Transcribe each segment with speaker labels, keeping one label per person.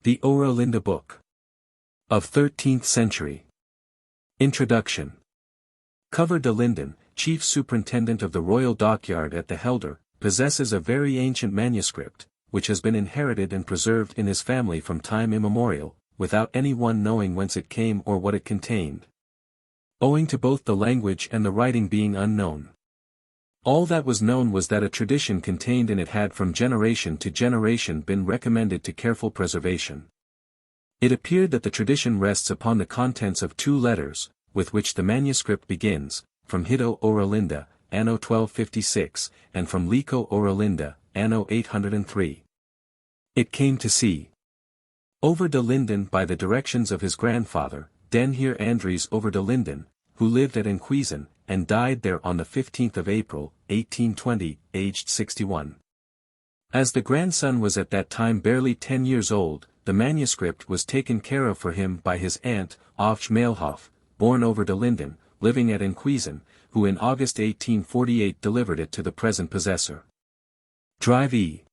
Speaker 1: The Oera Linda Book. Of 13th Century. Introduction. Over de Linden, Chief Superintendent of the Royal Dockyard at the Helder, possesses a very ancient manuscript, which has been inherited and preserved in his family from time immemorial, without any one knowing whence it came or what it contained. Owing to both the language and the writing being unknown. All that was known was that a tradition contained in it had from generation to generation been recommended to careful preservation. It appeared that the tradition rests upon the contents of 2 letters, with which the manuscript begins, from Hito Oera Linda, anno 1256, and from Lico Oera Linda, anno 803. It came to see Over de Linden by the directions of his grandfather, Den Heer Andries Over de Linden, who lived at Enkhuizen, and died there on the 15th of April, 1820, aged 61. As the grandson was at that time barely 10 years old, the manuscript was taken care of for him by his aunt, Auf Schmeelhof, born Over de Linden, living at Enkhuizen, who in August 1848 delivered it to the present possessor. Drive E.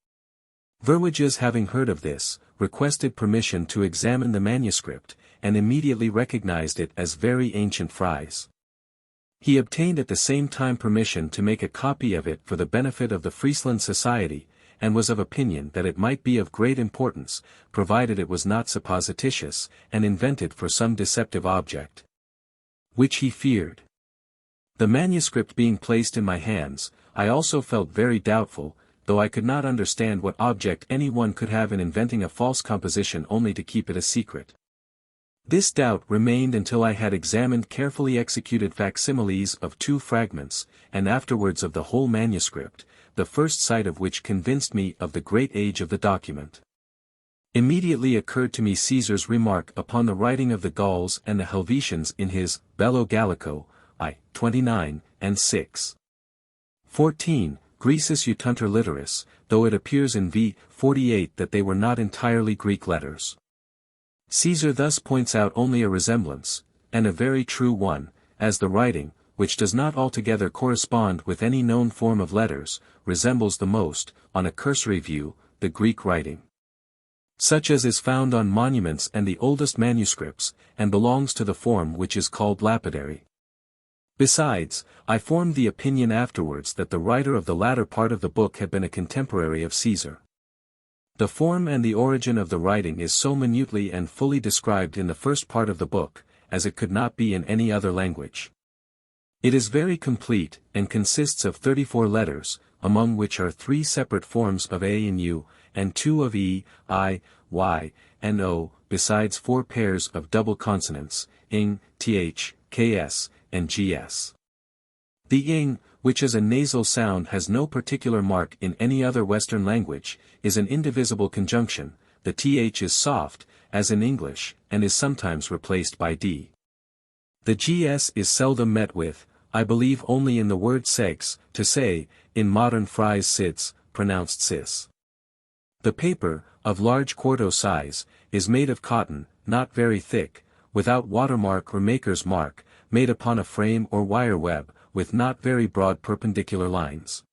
Speaker 1: Verwages, having heard of this, requested permission to examine the manuscript, and immediately recognized it as very ancient Fry's. He obtained at the same time permission to make a copy of it for the benefit of the Friesland Society, and was of opinion that it might be of great importance, provided it was not supposititious, and invented for some deceptive object. Which he feared. The manuscript being placed in my hands, I also felt very doubtful, though I could not understand what object any one could have in inventing a false composition only to keep it a secret. This doubt remained until I had examined carefully executed facsimiles of 2 fragments, and afterwards of the whole manuscript, the first sight of which convinced me of the great age of the document. Immediately occurred to me Caesar's remark upon the writing of the Gauls and the Helvetians in his Bello Gallico, I. 29, and 6. 14, Greecis utunter litteris, though it appears in v. 48 that they were not entirely Greek letters. Caesar thus points out only a resemblance, and a very true one, as the writing, which does not altogether correspond with any known form of letters, resembles the most, on a cursory view, the Greek writing. Such as is found on monuments and the oldest manuscripts, and belongs to the form which is called lapidary. Besides, I formed the opinion afterwards that the writer of the latter part of the book had been a contemporary of Caesar. The form and the origin of the writing is so minutely and fully described in the first part of the book, as it could not be in any other language. It is very complete, and consists of 34 letters, among which are 3 separate forms of A and U, and 2 of E, I, Y, and O, besides 4 pairs of double consonants, ing, th, ks, and gs. The ing, which is a nasal sound, has no particular mark in any other Western language, is an indivisible conjunction. The th is soft, as in English, and is sometimes replaced by d. The gs is seldom met with, I believe only in the word segs, to say, in modern Fry's sids, pronounced sis. The paper, of large quarto size, is made of cotton, not very thick, without watermark or maker's mark, made upon a frame or wire web, with not very broad perpendicular lines.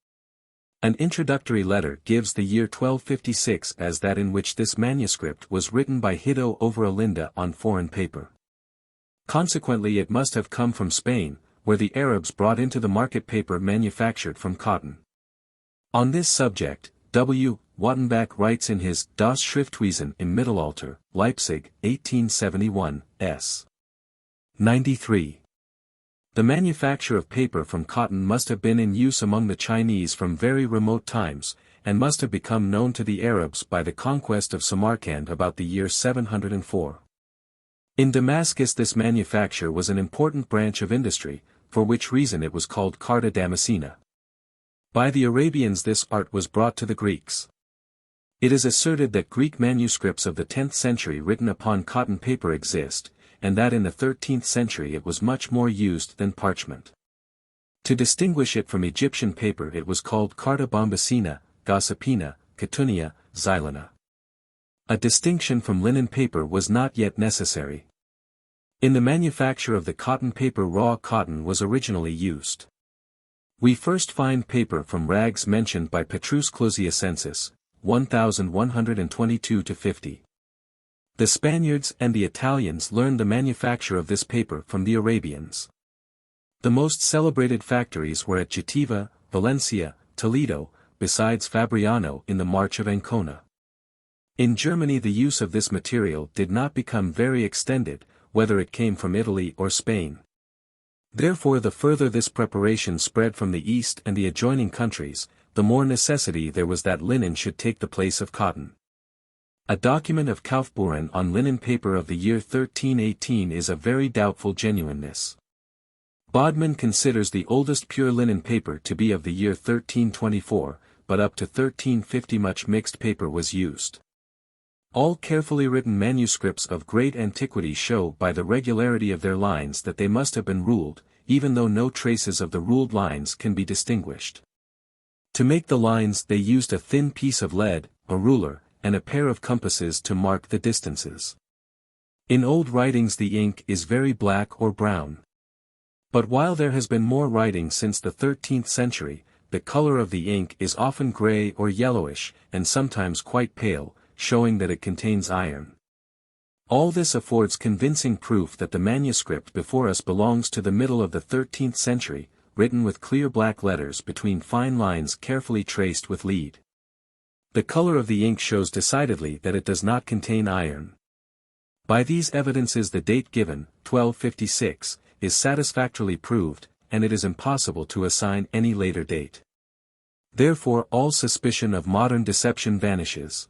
Speaker 1: An introductory letter gives the year 1256 as that in which this manuscript was written by Hito Oera Linda on foreign paper. Consequently it must have come from Spain, where the Arabs brought into the market paper manufactured from cotton. On this subject, W. Wattenbach writes in his Das Schriftwesen im Mittelalter, Leipzig, 1871, s. 93. The manufacture of paper from cotton must have been in use among the Chinese from very remote times, and must have become known to the Arabs by the conquest of Samarkand about the year 704. In Damascus this manufacture was an important branch of industry, for which reason it was called Carta Damascena. By the Arabians this art was brought to the Greeks. It is asserted that Greek manuscripts of the 10th century written upon cotton paper exist, and that in the 13th century it was much more used than parchment. To distinguish it from Egyptian paper it was called Carta Bombacina, Gossipina, Catunia, Xylena. A distinction from linen paper was not yet necessary. In the manufacture of the cotton paper raw cotton was originally used. We first find paper from rags mentioned by Petrus Clusiacensis, 1122-50. The Spaniards and the Italians learned the manufacture of this paper from the Arabians. The most celebrated factories were at Jativa, Valencia, Toledo, besides Fabriano in the March of Ancona. In Germany the use of this material did not become very extended, whether it came from Italy or Spain. Therefore the further this preparation spread from the east and the adjoining countries, the more necessity there was that linen should take the place of cotton. A document of Kaufbeuren on linen paper of the year 1318 is of very doubtful genuineness. Bodman considers the oldest pure linen paper to be of the year 1324, but up to 1350 much mixed paper was used. All carefully written manuscripts of great antiquity show by the regularity of their lines that they must have been ruled, even though no traces of the ruled lines can be distinguished. To make the lines they used a thin piece of lead, a ruler, and a pair of compasses to mark the distances. In old writings the ink is very black or brown. But while there has been more writing since the 13th century, the color of the ink is often gray or yellowish, and sometimes quite pale, showing that it contains iron. All this affords convincing proof that the manuscript before us belongs to the middle of the 13th century, written with clear black letters between fine lines carefully traced with lead. The color of the ink shows decidedly that it does not contain iron. By these evidences the date given, 1256, is satisfactorily proved, and it is impossible to assign any later date. Therefore all suspicion of modern deception vanishes.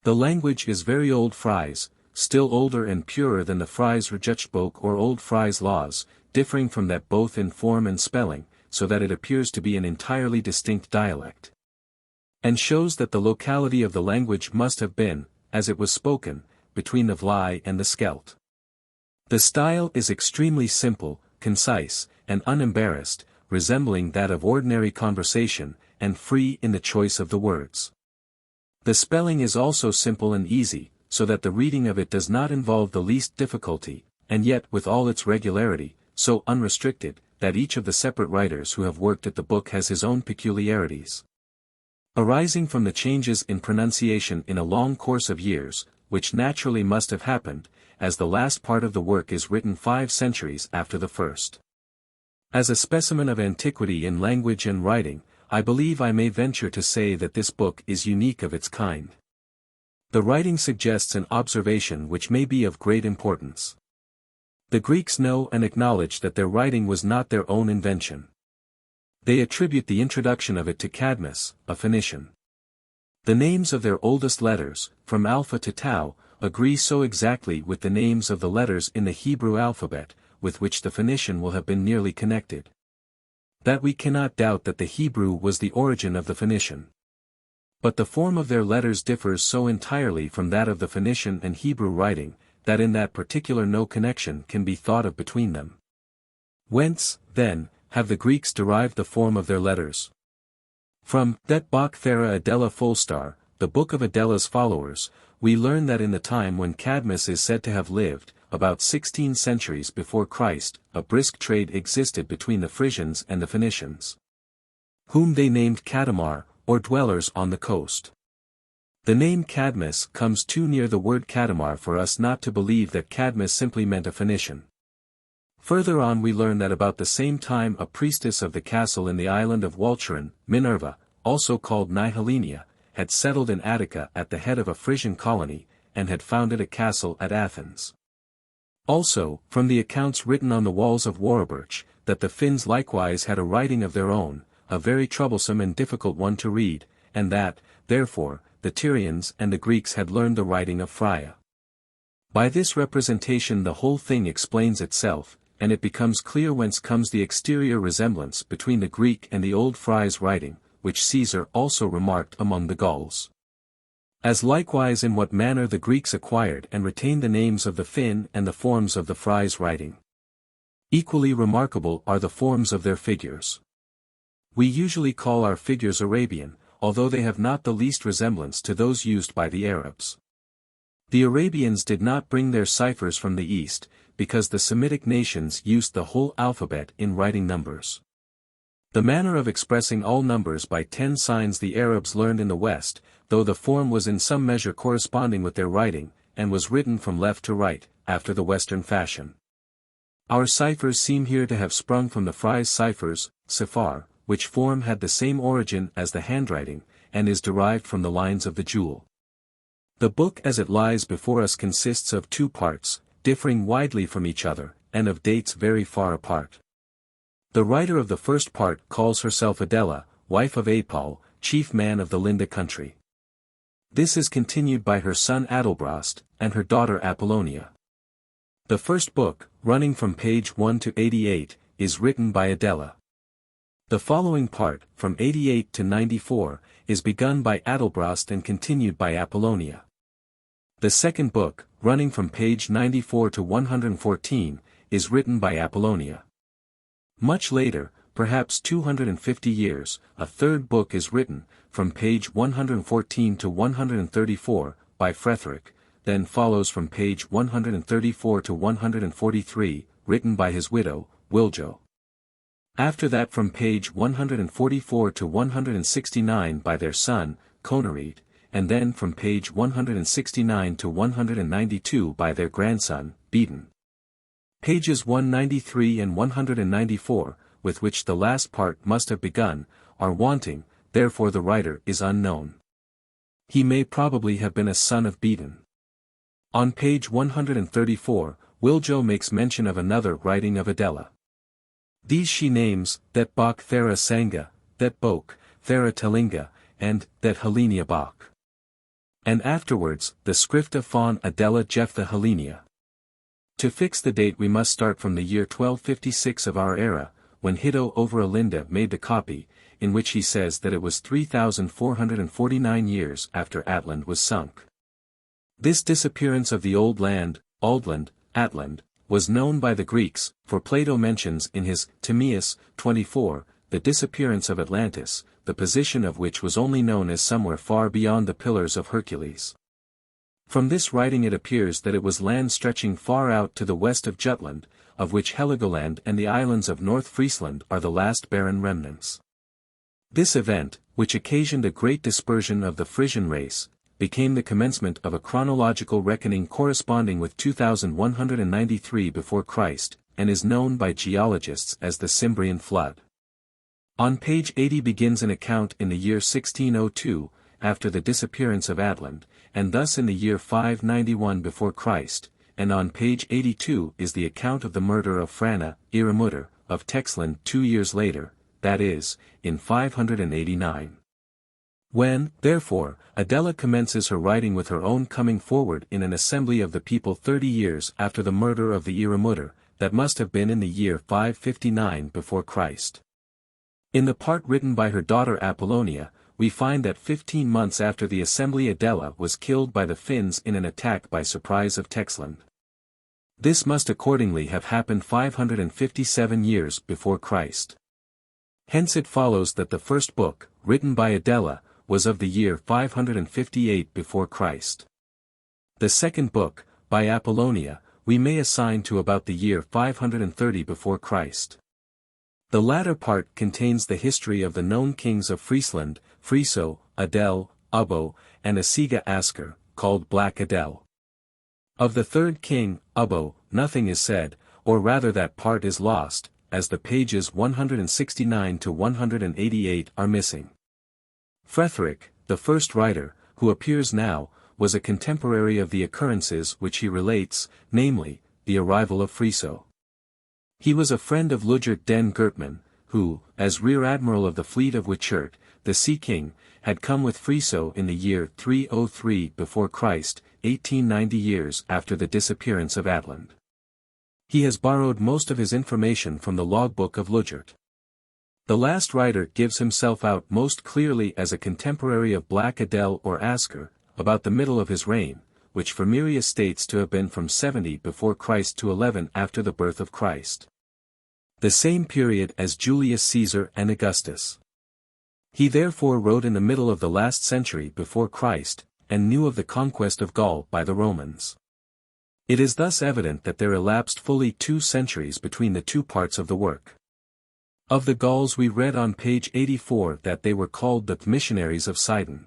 Speaker 1: The language is very old Fries, still older and purer than the Fries Regelboek or Old Fries laws, differing from that both in form and spelling, so that it appears to be an entirely distinct dialect. And shows that the locality of the language must have been, as it was spoken, between the Vlaai and the Scheldt. The style is extremely simple, concise, and unembarrassed, resembling that of ordinary conversation, and free in the choice of the words. The spelling is also simple and easy, so that the reading of it does not involve the least difficulty, and yet with all its regularity, so unrestricted, that each of the separate writers who have worked at the book has his own peculiarities. Arising from the changes in pronunciation in a long course of years, which naturally must have happened, as the last part of the work is written 5 centuries after the first. As a specimen of antiquity in language and writing, I believe I may venture to say that this book is unique of its kind. The writing suggests an observation which may be of great importance. The Greeks know and acknowledge that their writing was not their own invention. They attribute the introduction of it to Cadmus, a Phoenician. The names of their oldest letters, from alpha to tau, agree so exactly with the names of the letters in the Hebrew alphabet, with which the Phoenician will have been nearly connected, that we cannot doubt that the Hebrew was the origin of the Phoenician. But the form of their letters differs so entirely from that of the Phoenician and Hebrew writing, that in that particular no connection can be thought of between them. Whence, then, have the Greeks derived the form of their letters? From that Bach Thera Adela Fulstar, the book of Adela's followers, we learn that in the time when Cadmus is said to have lived, about 16 centuries before Christ, a brisk trade existed between the Frisians and the Phoenicians, whom they named Kadamar, or dwellers on the coast. The name Cadmus comes too near the word Kadamar for us not to believe that Cadmus simply meant a Phoenician. Further on we learn that about the same time a priestess of the castle in the island of Walcheren, Minerva, also called Nihilenia, had settled in Attica at the head of a Frisian colony, and had founded a castle at Athens. Also, from the accounts written on the walls of Warburg, that the Finns likewise had a writing of their own, a very troublesome and difficult one to read, and that, therefore, the Tyrians and the Greeks had learned the writing of Frya. By this representation the whole thing explains itself, and it becomes clear whence comes the exterior resemblance between the Greek and the old Fry's writing, which Caesar also remarked among the Gauls. As likewise in what manner the Greeks acquired and retained the names of the Finn and the forms of the Fry's writing. Equally remarkable are the forms of their figures. We usually call our figures Arabian, although they have not the least resemblance to those used by the Arabs. The Arabians did not bring their ciphers from the East, because the Semitic nations used the whole alphabet in writing numbers. The manner of expressing all numbers by 10 signs the Arabs learned in the West, though the form was in some measure corresponding with their writing, and was written from left to right, after the Western fashion. Our ciphers seem here to have sprung from the Frya's ciphers, Sephar, which form had the same origin as the handwriting, and is derived from the lines of the jewel. The book as it lies before us consists of 2 parts, differing widely from each other, and of dates very far apart. The writer of the first part calls herself Adela, wife of Apol, chief man of the Linda country. This is continued by her son Adelbrast, and her daughter Apollonia. The first book, running from page 1 to 88, is written by Adela. The following part, from 88 to 94, is begun by Adelbrast and continued by Apollonia. The second book, running from page 94 to 114, is written by Apollonia. Much later, perhaps 250 years, a third book is written, from page 114 to 134, by Fretheric, then follows from page 134 to 143, written by his widow, Wiljo. After that from page 144 to 169 by their son, Conerid, and then from page 169 to 192 by their grandson, Beaton. Pages 193 and 194, with which the last part must have begun, are wanting, therefore the writer is unknown. He may probably have been a son of Beaton. On page 134, Wiljo makes mention of another writing of Adela. These she names, that Bok Thera Sanga, that Bok, Thera Telinga, and that Helenia Bok. And afterwards, the Skrifta von Adela Jephthah Helenia. To fix the date we must start from the year 1256 of our era, when Oera Linda Book made the copy, in which he says that it was 3,449 years after Atland was sunk. This disappearance of the old land, Aldland, Atland, was known by the Greeks, for Plato mentions in his Timaeus 24, the disappearance of Atlantis, the position of which was only known as somewhere far beyond the Pillars of Hercules. From this writing it appears that it was land stretching far out to the west of Jutland, of which Heligoland and the islands of North Friesland are the last barren remnants. This event, which occasioned a great dispersion of the Frisian race, became the commencement of a chronological reckoning corresponding with 2193 before Christ, and is known by geologists as the Cimbrian flood. On page 80 begins an account in the year 1602, after the disappearance of Atland, and thus in the year 591 before Christ, and on page 82 is the account of the murder of Frana, Iramutter, of Texland 2 years later, that is, in 589. When, therefore, Adela commences her writing with her own coming forward in an assembly of the people 30 years after the murder of the Iramutter, that must have been in the year 559 before Christ. In the part written by her daughter Apollonia, we find that 15 months after the assembly Adela was killed by the Finns in an attack by surprise of Texland. This must accordingly have happened 557 years before Christ. Hence it follows that the first book, written by Adela, was of the year 558 before Christ. The second book, by Apollonia, we may assign to about the year 530 before Christ. The latter part contains the history of the known kings of Friesland, Friso, Adel, Ubbo, and Asiga Asker, called Black Adel. Of the third king, Ubbo, nothing is said, or rather that part is lost, as the pages 169 to 188 are missing. Fretheric, the first writer, who appears now, was a contemporary of the occurrences which he relates, namely, the arrival of Friso. He was a friend of Lugert den Gertman, who, as rear admiral of the fleet of Wichert, the sea king, had come with Friso in the year 303 before Christ, 1890 years after the disappearance of Atland. He has borrowed most of his information from the logbook of Lugert. The last writer gives himself out most clearly as a contemporary of Black Adel or Asker, about the middle of his reign, which Firmirius states to have been from 70 before Christ to 11 after the birth of Christ. The same period as Julius Caesar and Augustus. He therefore wrote in the middle of the last century before Christ, and knew of the conquest of Gaul by the Romans. It is thus evident that there elapsed fully 2 centuries between the 2 parts of the work. Of the Gauls we read on page 84 that they were called the missionaries of Sidon.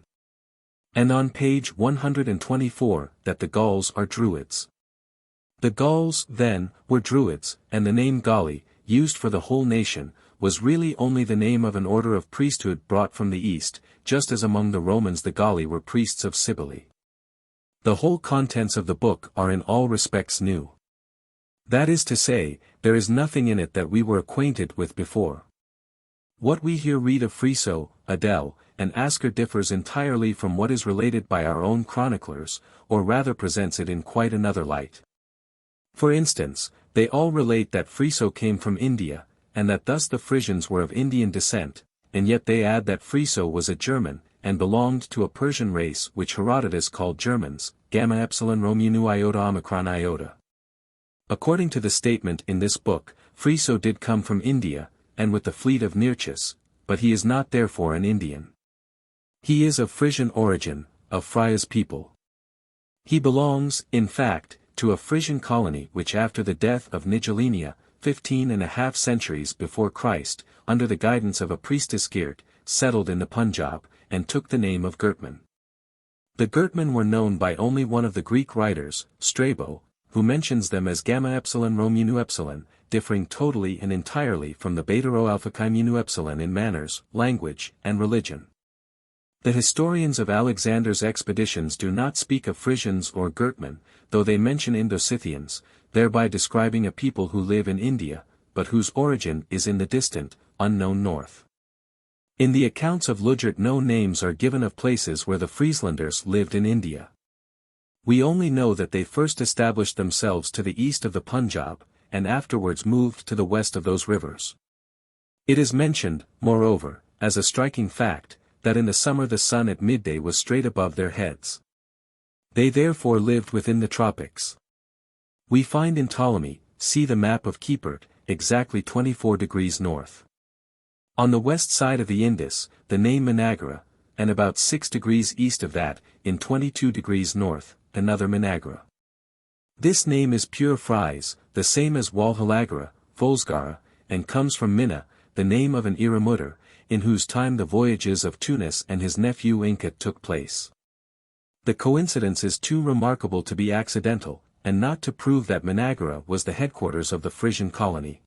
Speaker 1: And on page 124 that the Gauls are Druids. The Gauls, then, were Druids, and the name Galli, used for the whole nation, was really only the name of an order of priesthood brought from the east, just as among the Romans the Galli were priests of Cybele. The whole contents of the book are in all respects new. That is to say, there is nothing in it that we were acquainted with before. What we here read of Frya, Adela, and Asker differs entirely from what is related by our own chroniclers, or rather presents it in quite another light. For instance, they all relate that Frya came from India, and that thus the Frisians were of Indian descent, and yet they add that Frya was a German, and belonged to a Persian race which Herodotus called Germans, gamma epsilon Rho nu iota omicron iota. According to the statement in this book, Frya did come from India, and with the fleet of Nearchus, but he is not therefore an Indian. He is of Frisian origin, of Frya's people. He belongs, in fact, to a Frisian colony which after the death of Nigellenia, 15½ centuries before Christ, under the guidance of a priestess Girt, settled in the Punjab, and took the name of Geatmen. The Geatmen were known by only one of the Greek writers, Strabo, who mentions them as gamma epsilon Rho mu epsilon, differing totally and entirely from the beta Rho alpha chi mu epsilon in manners, language, and religion. The historians of Alexander's expeditions do not speak of Frisians or Geatmen, though they mention Indo-Scythians, thereby describing a people who live in India, but whose origin is in the distant, unknown north. In the accounts of Lugert no names are given of places where the Frieslanders lived in India. We only know that they first established themselves to the east of the Punjab, and afterwards moved to the west of those rivers. It is mentioned, moreover, as a striking fact, that in the summer the sun at midday was straight above their heads. They therefore lived within the tropics. We find in Ptolemy, see the map of Kiepert, exactly 24 degrees north. On the west side of the Indus, the name Managara, and about 6 degrees east of that, in 22 degrees north, another Managara. This name is pure Fries, the same as Walhalagara, Volsgara, and comes from Minna, the name of an Iramutter, in whose time the voyages of Tunis and his nephew Incat took place. The coincidence is too remarkable to be accidental, and not to prove that Managara was the headquarters of the Frisian colony.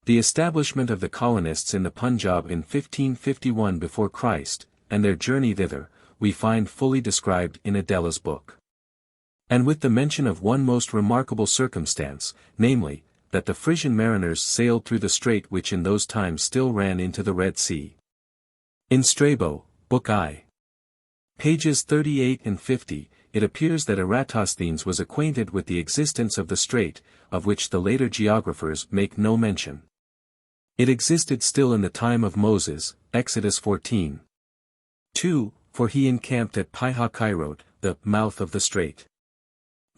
Speaker 1: The establishment of the colonists in the Punjab in 1551 before Christ, and their journey thither, we find fully described in Adela's book. And with the mention of one most remarkable circumstance, namely, that the Frisian mariners sailed through the strait which in those times still ran into the Red Sea. In Strabo, Book I. Pages 38 and 50, it appears that Eratosthenes was acquainted with the existence of the strait, of which the later geographers make no mention. It existed still in the time of Moses, Exodus 14. 2, for he encamped at Pi-ha-Kairot, the mouth of the strait.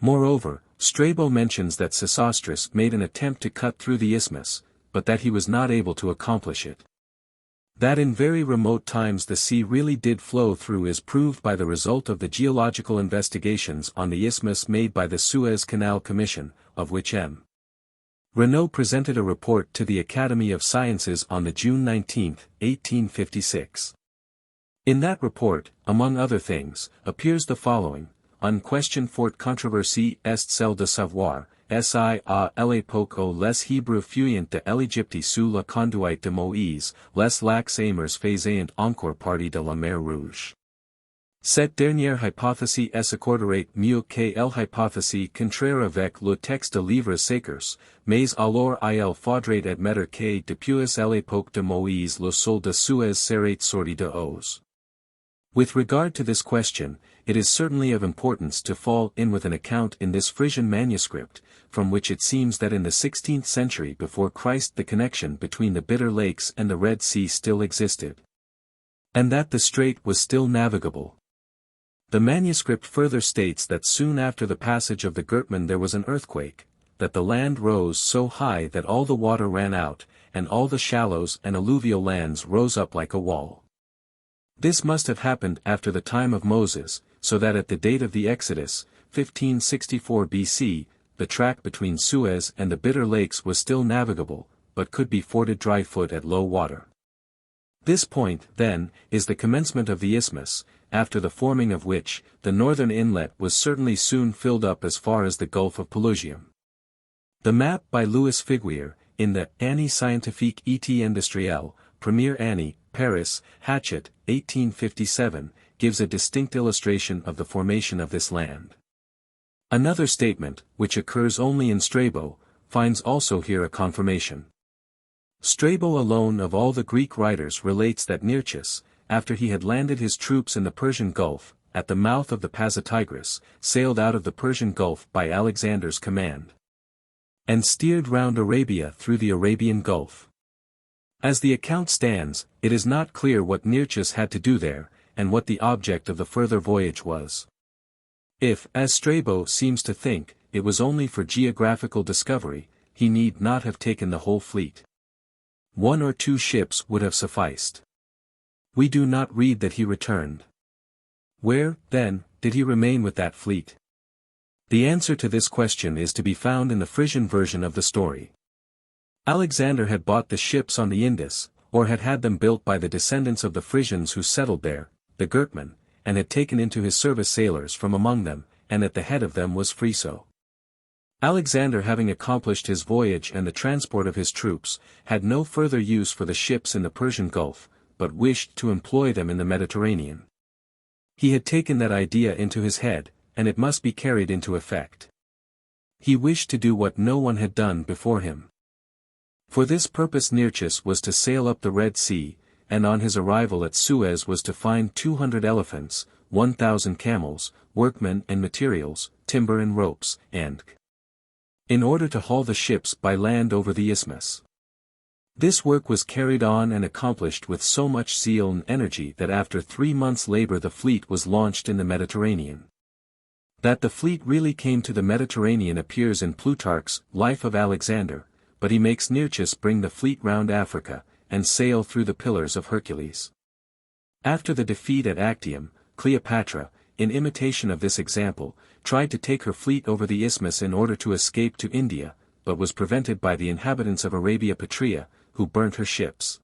Speaker 1: Moreover, Strabo mentions that Sesostris made an attempt to cut through the isthmus, but that he was not able to accomplish it. That in very remote times the sea really did flow through is proved by the result of the geological investigations on the isthmus made by the Suez Canal Commission, of which M. Renaud presented a report to the Academy of Sciences on the June 19, 1856. In that report, among other things, appears the following: "En question forte controversie est celle de savoir, si à l'époque où les Hébreux fuient de l'Égypte sous la conduite de Moïse, les lacs Amers faisaient encore partie de la mer Rouge. Cette dernière hypothèse s'accorderait mieux que l'hypothèse contraire avec le texte de livres sacres, mais alors il faudrait admettre que depuis l'époque de Moïse le sol de Suez serait sorti de eaux." With regard to this question, it is certainly of importance to fall in with an account in this Frisian manuscript, from which it seems that in the 16th century before Christ the connection between the Bitter Lakes and the Red Sea still existed, and that the strait was still navigable. The manuscript further states that soon after the passage of the Geatmen there was an earthquake, that the land rose so high that all the water ran out, and all the shallows and alluvial lands rose up like a wall. This must have happened after the time of Moses, so that at the date of the Exodus, 1564 BC, the track between Suez and the Bitter Lakes was still navigable, but could be forded dry foot at low water. This point, then, is the commencement of the isthmus, after the forming of which, the northern inlet was certainly soon filled up as far as the Gulf of Pelusium. The map by Louis Figuier, in the Année scientifique et industrielle, Première Année, Paris, Hachette, 1857, gives a distinct illustration of the formation of this land. Another statement, which occurs only in Strabo, finds also here a confirmation. Strabo alone of all the Greek writers relates that Nearchus, after he had landed his troops in the Persian Gulf, at the mouth of the Pasitigris, sailed out of the Persian Gulf by Alexander's command, and steered round Arabia through the Arabian Gulf. As the account stands, it is not clear what Nearchus had to do there, and what the object of the further voyage was. If, as Strabo seems to think, it was only for geographical discovery, he need not have taken the whole fleet. 1 or 2 ships would have sufficed. We do not read that he returned. Where, then, did he remain with that fleet? The answer to this question is to be found in the Frisian version of the story. Alexander had bought the ships on the Indus, or had had them built by the descendants of the Frisians who settled there, the Geatmen, and had taken into his service sailors from among them, and at the head of them was Frya. Alexander, having accomplished his voyage and the transport of his troops, had no further use for the ships in the Persian Gulf, but wished to employ them in the Mediterranean. He had taken that idea into his head, and it must be carried into effect. He wished to do what no one had done before him. For this purpose Nearchus was to sail up the Red Sea, and on his arrival at Suez was to find 200 elephants, 1,000 camels, workmen and materials, timber and ropes, and in order to haul the ships by land over the isthmus. This work was carried on and accomplished with so much zeal and energy that after 3 months' labor the fleet was launched in the Mediterranean. That the fleet really came to the Mediterranean appears in Plutarch's Life of Alexander, but he makes Nearchus bring the fleet round Africa, and sail through the Pillars of Hercules. After the defeat at Actium, Cleopatra, in imitation of this example, tried to take her fleet over the isthmus in order to escape to India, but was prevented by the inhabitants of Arabia Petrea, who burnt her ships.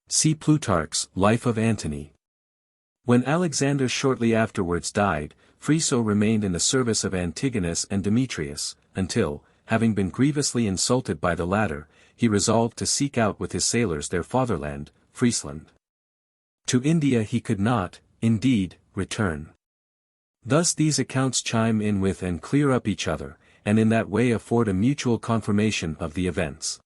Speaker 1: See Plutarch's Life of Antony. When Alexander shortly afterwards died, Frya remained in the service of Antigonus and Demetrius, until, having been grievously insulted by the latter, he resolved to seek out with his sailors their fatherland, Friesland. To India he could not, indeed, return. Thus these accounts chime in with and clear up each other, and in that way afford a mutual confirmation of the events.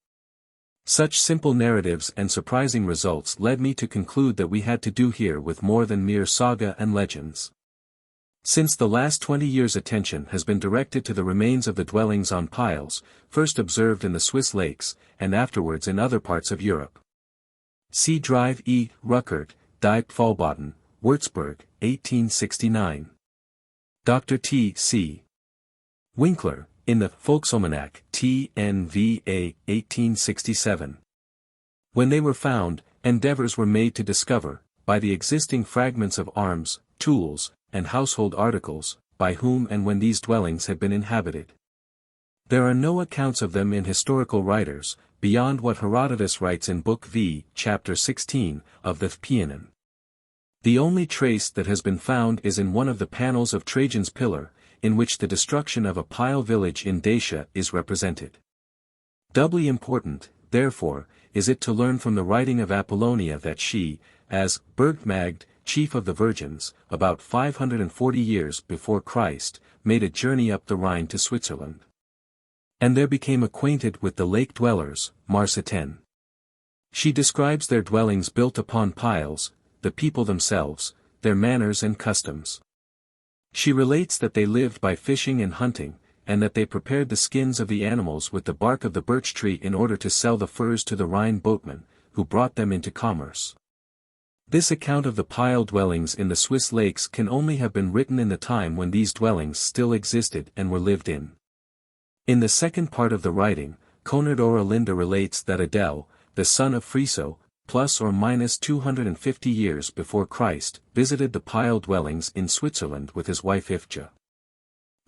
Speaker 1: Such simple narratives and surprising results led me to conclude that we had to do here with more than mere saga and legends. Since the last 20 years attention has been directed to the remains of the dwellings on piles, first observed in the Swiss lakes, and afterwards in other parts of Europe. See Drive E. Ruckert, Die Pfahlbauten, Würzburg, 1869. Dr. T. C. Winkler, in the Volksalmanach, TNVA, 1867. When they were found, endeavors were made to discover, by the existing fragments of arms, tools, and household articles, by whom and when these dwellings had been inhabited. There are no accounts of them in historical writers, beyond what Herodotus writes in Book V, Chapter 16, of the Paianion. The only trace that has been found is in one of the panels of Trajan's pillar, in which the destruction of a pile village in Dacia is represented. Doubly important, therefore, is it to learn from the writing of Apollonia that she, as Bergmagd, chief of the virgins, about 540 years before Christ, made a journey up the Rhine to Switzerland. And there became acquainted with the lake dwellers, Marsitan. She describes their dwellings built upon piles, the people themselves, their manners and customs. She relates that they lived by fishing and hunting, and that they prepared the skins of the animals with the bark of the birch tree in order to sell the furs to the Rhine boatmen, who brought them into commerce. This account of the pile dwellings in the Swiss lakes can only have been written in the time when these dwellings still existed and were lived in. In the second part of the writing, Oera Linda relates that Adela, the son of Frya, plus or minus 250 years before Christ, visited the pile dwellings in Switzerland with his wife Ifja.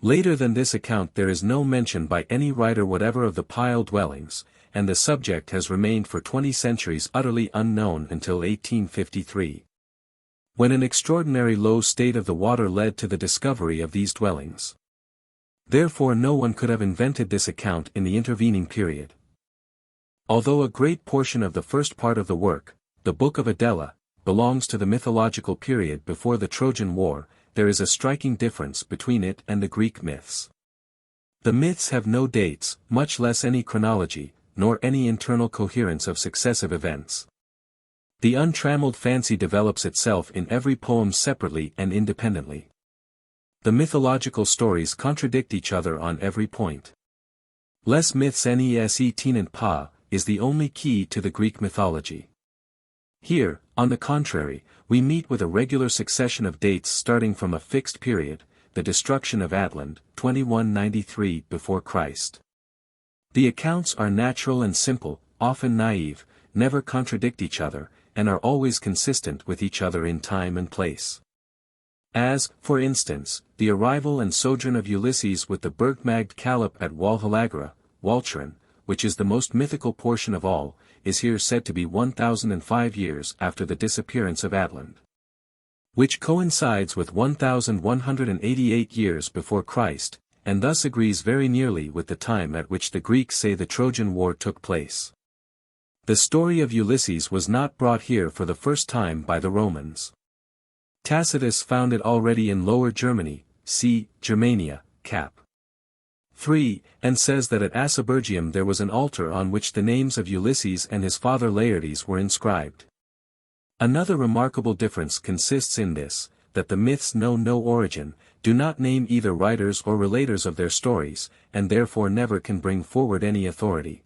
Speaker 1: Later than this account there is no mention by any writer whatever of the pile dwellings, and the subject has remained for 20 centuries utterly unknown until 1853. when an extraordinary low state of the water led to the discovery of these dwellings. Therefore no one could have invented this account in the intervening period. Although a great portion of the first part of the work, the Book of Adela, belongs to the mythological period before the Trojan War, there is a striking difference between it and the Greek myths. The myths have no dates, much less any chronology, nor any internal coherence of successive events. The untrammeled fancy develops itself in every poem separately and independently. The mythological stories contradict each other on every point. Les myths nes tenant pas, is the only key to the Greek mythology. Here, on the contrary, we meet with a regular succession of dates starting from a fixed period, the destruction of Atland, 2193 before Christ. The accounts are natural and simple, often naive, never contradict each other, and are always consistent with each other in time and place. As, for instance, the arrival and sojourn of Ulysses with the Bergmagd Calip at Walhalagra, Walcheren, which is the most mythical portion of all, is here said to be 1005 years after the disappearance of Atland, which coincides with 1188 years before Christ, and thus agrees very nearly with the time at which the Greeks say the Trojan War took place. The story of Ulysses was not brought here for the first time by the Romans. Tacitus found it already in Lower Germany, c. Germania, cap. 3, and says that at Assaburgium there was an altar on which the names of Ulysses and his father Laertes were inscribed. Another remarkable difference consists in this, that the myths know no origin, do not name either writers or relators of their stories, and therefore never can bring forward any authority.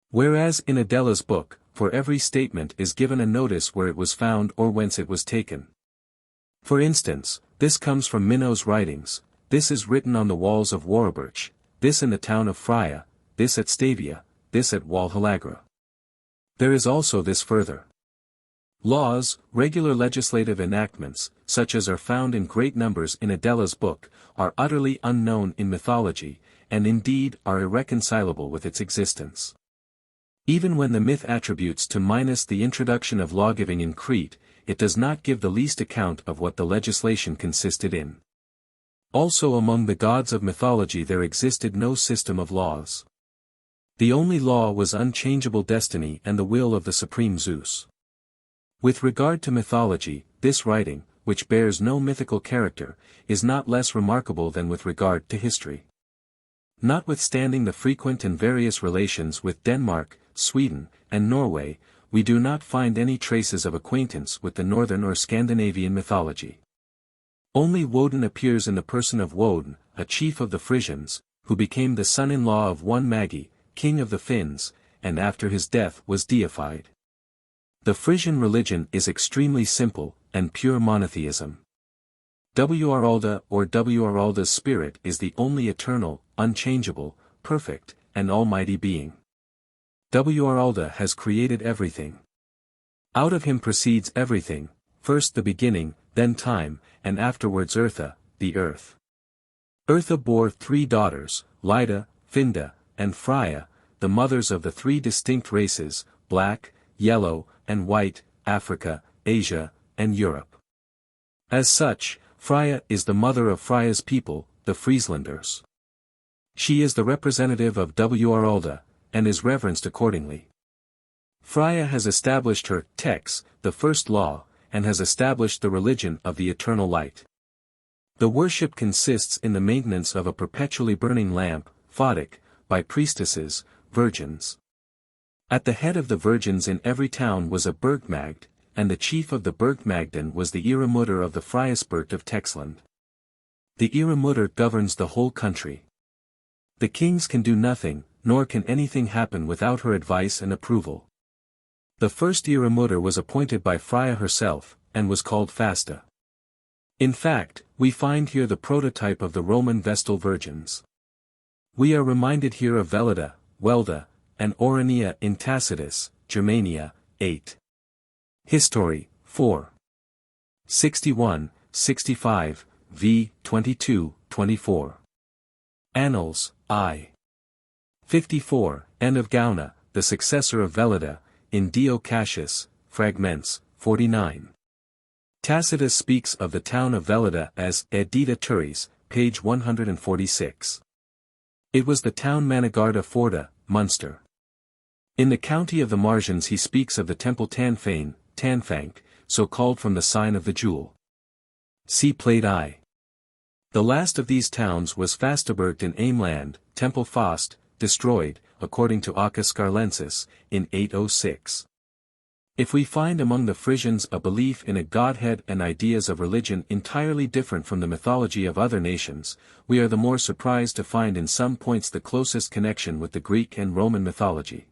Speaker 1: Whereas in Adela's book, for every statement is given a notice where it was found or whence it was taken. For instance, this comes from Minnow's writings, this is written on the walls of Warburg, this in the town of Frya, this at Stavia, this at Walhalagra. There is also this further. Laws, regular legislative enactments, such as are found in great numbers in Adela's book, are utterly unknown in mythology, and indeed are irreconcilable with its existence. Even when the myth attributes to Minos the introduction of lawgiving in Crete, it does not give the least account of what the legislation consisted in. Also among the gods of mythology there existed no system of laws. The only law was unchangeable destiny and the will of the supreme Zeus. With regard to mythology, this writing, which bears no mythical character, is not less remarkable than with regard to history. Notwithstanding the frequent and various relations with Denmark, Sweden, and Norway, we do not find any traces of acquaintance with the northern or Scandinavian mythology. Only Woden appears in the person of Woden, a chief of the Frisians, who became the son-in-law of one Magi, king of the Finns, and after his death was deified. The Frisian religion is extremely simple, and pure monotheism. Wralda or Wralda's spirit is the only eternal, unchangeable, perfect, and almighty being. Wralda has created everything. Out of him proceeds everything, first the beginning, then time, and afterwards Eartha, the earth. Eartha bore 3 daughters, Lyda, Finda, and Frya, the mothers of the 3 distinct races, black, yellow, and white, Africa, Asia, and Europe. As such, Frya is the mother of Frya's people, the Frieslanders. She is the representative of Wralda, and is reverenced accordingly. Frya has established her text, the first law, and has established the religion of the eternal light. The worship consists in the maintenance of a perpetually burning lamp, Fodik, by priestesses, virgins. At the head of the virgins in every town was a Bergmagd, and the chief of the Bergmagden was the Iramutter of the Friasbert of Texland. The Iramutter governs the whole country. The kings can do nothing, nor can anything happen without her advice and approval. The first Iramutter was appointed by Frya herself, and was called Fasta. In fact, we find here the prototype of the Roman Vestal Virgins. We are reminded here of Velida, Wralda, and Orania in Tacitus, Germania, 8. History, 4. 61, 65, v. 22, 24. Annals, I. 54, and of Gauna, the successor of Velida, in Dio Cassius, Fragments, 49. Tacitus speaks of the town of Wralda as Edita Turis, page 146. It was the town Manigarda Forda, Munster. In the county of the Marsians he speaks of the temple Tanfane, Tanfank, so called from the sign of the jewel. See plate I. The last of these towns was Fastabergt in Aimland, Temple Fast, destroyed, according to Acca Scarlensis, in 806. If we find among the Frisians a belief in a godhead and ideas of religion entirely different from the mythology of other nations, we are the more surprised to find in some points the closest connection with the Greek and Roman mythology.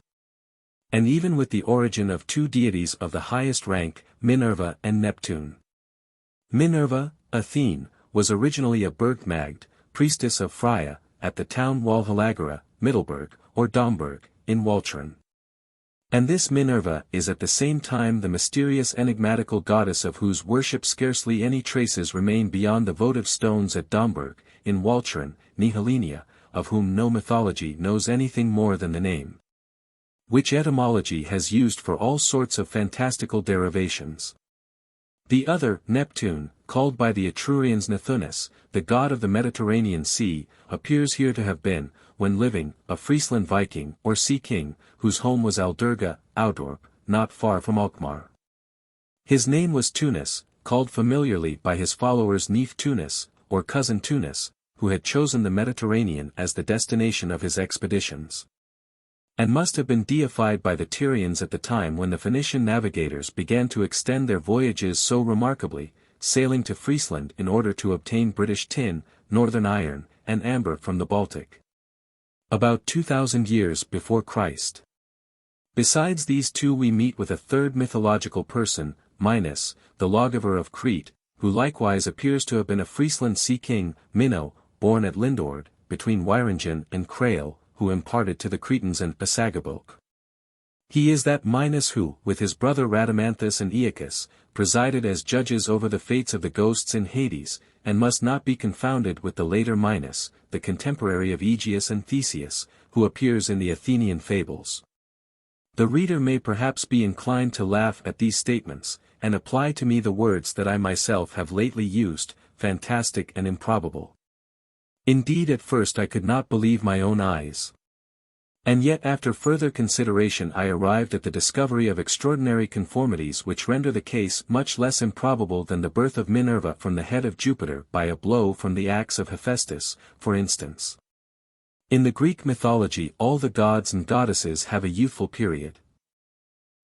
Speaker 1: And even with the origin of two deities of the highest rank, Minerva and Neptune. Minerva, Athene, was originally a Bergmagd, priestess of Frya, at the town Walhalagara, Middelburg, or Domburg, in Walcheren. And this Minerva is at the same time the mysterious enigmatical goddess of whose worship scarcely any traces remain beyond the votive stones at Domburg, in Walcheren, Nihilinia, of whom no mythology knows anything more than the name, which etymology has used for all sorts of fantastical derivations. The other, Neptune, called by the Etrurians Nethunis, the god of the Mediterranean Sea, appears here to have been, when living, a Friesland Viking or sea king, whose home was Aldurga, Audorp, not far from Alkmaar. His name was Tunis, called familiarly by his followers Neef Tunis, or cousin Tunis, who had chosen the Mediterranean as the destination of his expeditions, and must have been deified by the Tyrians at the time when the Phoenician navigators began to extend their voyages so remarkably, sailing to Friesland in order to obtain British tin, northern iron, and amber from the Baltic. About 2,000 years before Christ. Besides these two we meet with a third mythological person, Minos, the lawgiver of Crete, who likewise appears to have been a Friesland sea king, Minno, born at Lindord, between Wieringen and Crail, who imparted to the Cretans and Pasagabok. He is that Minos who, with his brother Rhadamanthus and Aeacus, presided as judges over the fates of the ghosts in Hades, and must not be confounded with the later Minos, the contemporary of Aegeus and Theseus, who appears in the Athenian fables. The reader may perhaps be inclined to laugh at these statements, and apply to me the words that I myself have lately used, fantastic and improbable. Indeed at first I could not believe my own eyes. And yet after further consideration I arrived at the discovery of extraordinary conformities which render the case much less improbable than the birth of Minerva from the head of Jupiter by a blow from the axe of Hephaestus, for instance. In the Greek mythology all the gods and goddesses have a youthful period.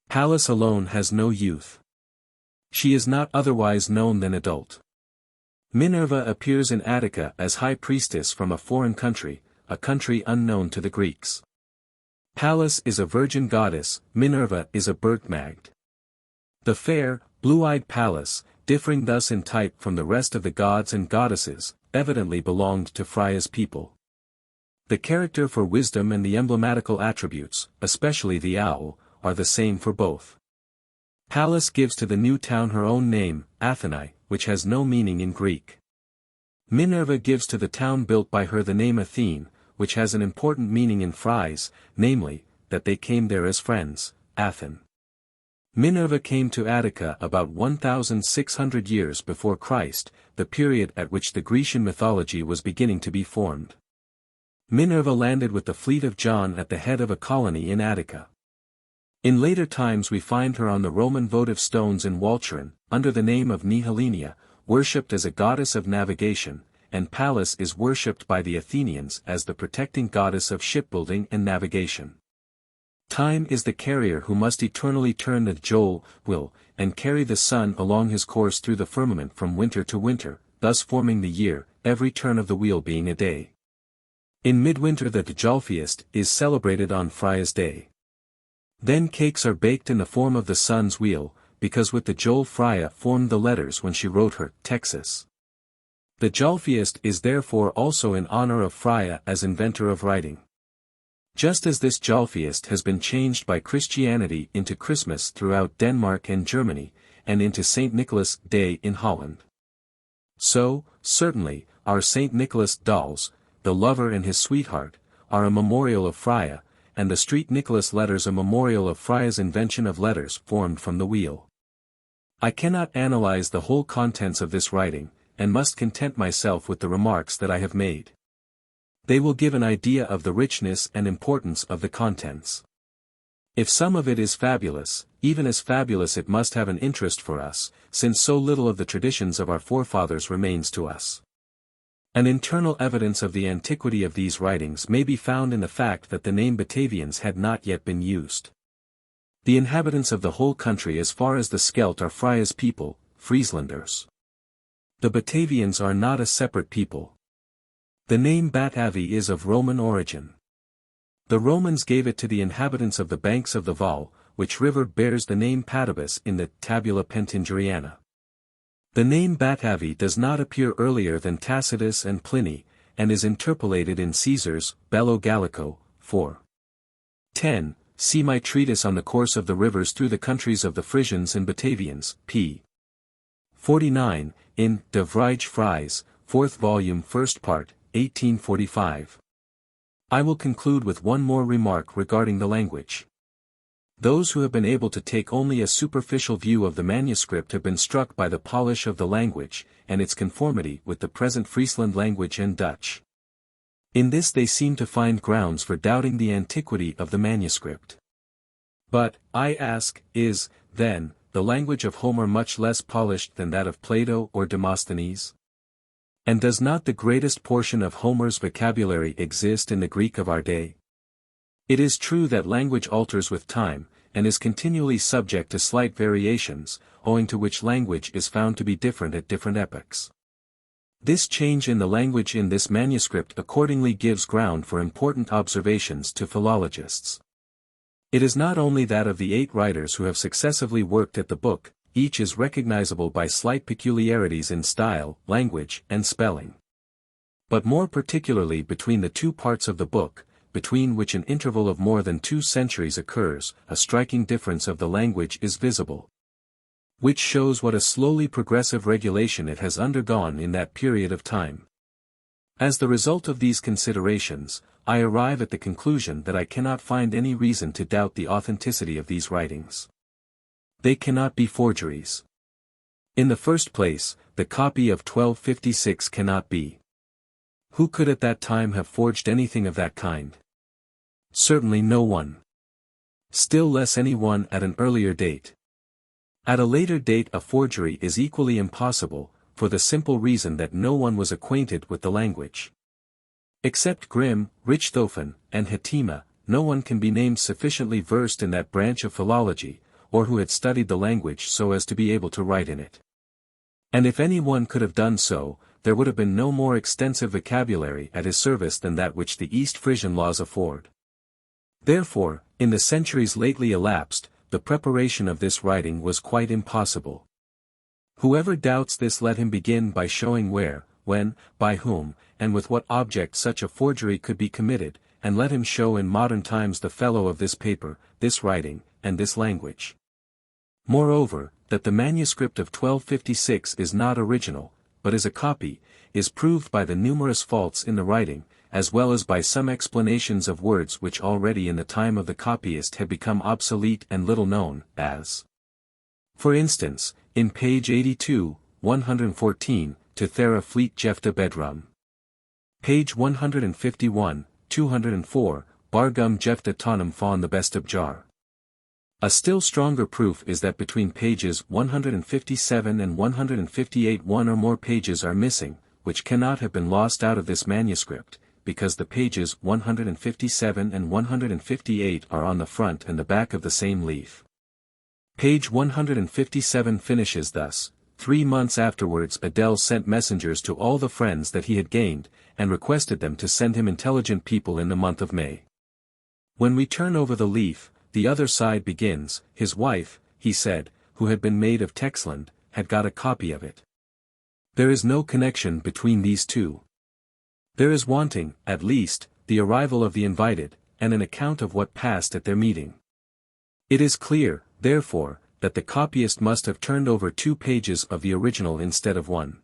Speaker 1: Pallas alone has no youth. She is not otherwise known than adult. Minerva appears in Attica as high priestess from a foreign country, a country unknown to the Greeks. Pallas is a virgin goddess, Minerva is a Bergmagd. The fair, blue-eyed Pallas, differing thus in type from the rest of the gods and goddesses, evidently belonged to Frya's people. The character for wisdom and the emblematical attributes, especially the owl, are the same for both. Pallas gives to the new town her own name, Athenae, which has no meaning in Greek. Minerva gives to the town built by her the name Athene, which has an important meaning in Fries, namely, that they came there as friends, Athen. Minerva came to Attica about 1,600 years before Christ, the period at which the Grecian mythology was beginning to be formed. Minerva landed with the fleet of John at the head of a colony in Attica. In later times we find her on the Roman votive stones in Walcheren, under the name of Nihilinia, worshipped as a goddess of navigation, and Pallas is worshipped by the Athenians as the protecting goddess of shipbuilding and navigation. Time is the carrier who must eternally turn the wheel, and carry the sun along his course through the firmament from winter to winter, thus forming the year, every turn of the wheel being a day. In midwinter the Djolfiest is celebrated on Frya's day. Then cakes are baked in the form of the sun's wheel, because with the Jol Frya formed the letters when she wrote her Texas. The Djolfiest is therefore also in honor of Frya as inventor of writing. Just as this Djolfiest has been changed by Christianity into Christmas throughout Denmark and Germany, and into St. Nicholas' Day in Holland. So, certainly, our St. Nicholas dolls, the lover and his sweetheart, are a memorial of Frya, and the street Nicholas letters a memorial of Frya's invention of letters formed from the wheel. I cannot analyze the whole contents of this writing, and must content myself with the remarks that I have made. They will give an idea of the richness and importance of the contents. If some of it is fabulous, even as fabulous it must have an interest for us, since so little of the traditions of our forefathers remains to us. An internal evidence of the antiquity of these writings may be found in the fact that the name Batavians had not yet been used. The inhabitants of the whole country as far as the Scheldt are Frya's people, Frieslanders. The Batavians are not a separate people. The name Batavi is of Roman origin. The Romans gave it to the inhabitants of the banks of the Vaal, which river bears the name Patibus in the Tabula Pentingeriana. The name Batavi does not appear earlier than Tacitus and Pliny, and is interpolated in Caesar's Bello Gallico, 4. 10. See my treatise on the course of the rivers through the countries of the Frisians and Batavians, p. 49, in De Vrije Fries, 4th volume 1st part, 1845. I will conclude with one more remark regarding the language. Those who have been able to take only a superficial view of the manuscript have been struck by the polish of the language, and its conformity with the present Friesland language and Dutch. In this they seem to find grounds for doubting the antiquity of the manuscript. But, I ask, is, then, the language of Homer much less polished than that of Plato or Demosthenes? And does not the greatest portion of Homer's vocabulary exist in the Greek of our day? It is true that language alters with time, and is continually subject to slight variations, owing to which language is found to be different at different epochs. This change in the language in this manuscript accordingly gives ground for important observations to philologists. It is not only that of the 8 writers who have successively worked at the book, each is recognizable by slight peculiarities in style, language, and spelling. But more particularly between the 2 parts of the book, between which an interval of more than 2 centuries occurs, a striking difference of the language is visible, which shows what a slowly progressive regulation it has undergone in that period of time. As the result of these considerations, I arrive at the conclusion that I cannot find any reason to doubt the authenticity of these writings. They cannot be forgeries. In the first place, the copy of 1256 cannot be. Who could at that time have forged anything of that kind? Certainly no one. Still less any one at an earlier date. At a later date a forgery is equally impossible, for the simple reason that no one was acquainted with the language. Except Grimm, Richthofen, and Hettema, no one can be named sufficiently versed in that branch of philology, or who had studied the language so as to be able to write in it. And if any one could have done so, there would have been no more extensive vocabulary at his service than that which the East Frisian laws afford. Therefore, in the centuries lately elapsed, the preparation of this writing was quite impossible. Whoever doubts this, let him begin by showing where, when, by whom, and with what object such a forgery could be committed, and let him show in modern times the fellow of this paper, this writing, and this language. Moreover, that the manuscript of 1256 is not original, but is a copy, is proved by the numerous faults in the writing, as well as by some explanations of words which already in the time of the copyist had become obsolete and little known, as, for instance, in page 82, 114, to Thera Fleet Jefta Bedrum. Page 151, 204, Bargum Jefta Tonum Fawn the Best Jar. A still stronger proof is that between pages 157 and 158 one or more pages are missing, which cannot have been lost out of this manuscript, because the pages 157 and 158 are on the front and the back of the same leaf. Page 157 finishes thus: 3 months afterwards Adela sent messengers to all the friends that he had gained, and requested them to send him intelligent people in the month of May. When we turn over the leaf, the other side begins: his wife, he said, who had been maid of Texland, had got a copy of it. There is no connection between these two. There is wanting, at least, the arrival of the invited, and an account of what passed at their meeting. It is clear, therefore, that the copyist must have turned over 2 pages of the original instead of 1.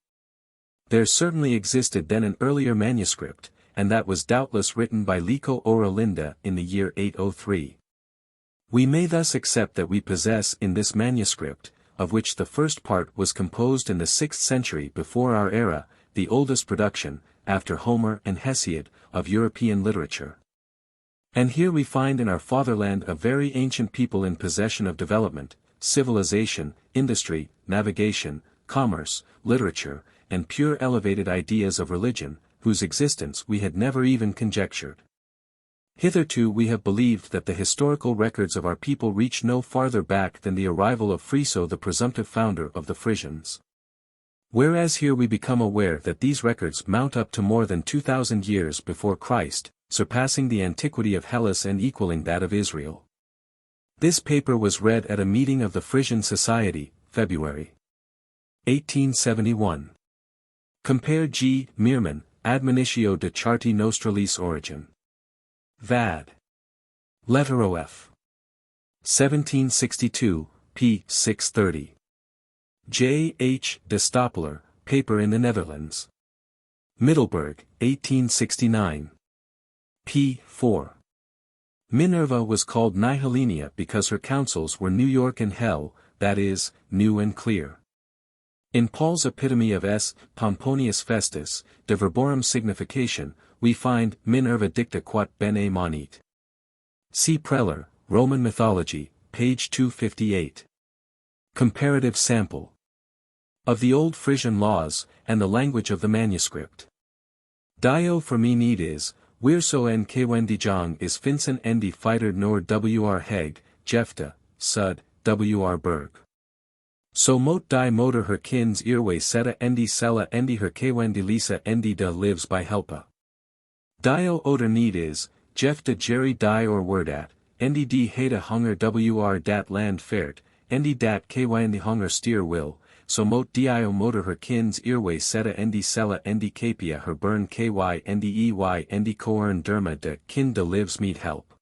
Speaker 1: There certainly existed then an earlier manuscript, and that was doubtless written by Oera Linda in the year 803. We may thus accept that we possess in this manuscript, of which the first part was composed in the 6th century before our era, the oldest production, after Homer and Hesiod, of European literature. And here we find in our fatherland a very ancient people in possession of development, civilization, industry, navigation, commerce, literature, and pure elevated ideas of religion, whose existence we had never even conjectured. Hitherto we have believed that the historical records of our people reach no farther back than the arrival of Friso, the presumptive founder of the Frisians. Whereas here we become aware that these records mount up to more than 2,000 years before Christ, surpassing the antiquity of Hellas and equaling that of Israel. This paper was read at a meeting of the Frisian Society, February 1871. Compare G. Meerman, Admonitio de Charti Nostralis Origin. Vad. Lettero F. 1762, p. 630. J. H. de Stapler, paper in the Netherlands. Middelburg, 1869. p. 4. Minerva was called Nihilenia because her counsels were New York and Hell, that is, new and clear. In Paul's epitome of S. Pomponius Festus, de verborum signification, we find Minerva dicta quat bene monit. See Preller, Roman Mythology, page 258. Comparative sample of the Old Frisian laws, and the language of the manuscript. Dio for me need is, Weerso en Kwendijong is Finsen endi Fighter nor Wr Heg, Jefta, Sud, Wr Berg. So mot die motor her kins earway seta endi sella endi her Kwendi Lisa endi da lives by helpa. Dio oder need is, Jefta Jerry die or wordat, endi die heta hunger Wr dat land fert, endi dat Kwendi hunger steer will, so mot dio motor her kins earway seta endi sella endi capia her burn ky endi ey endi coern derma de kin de lives meet help.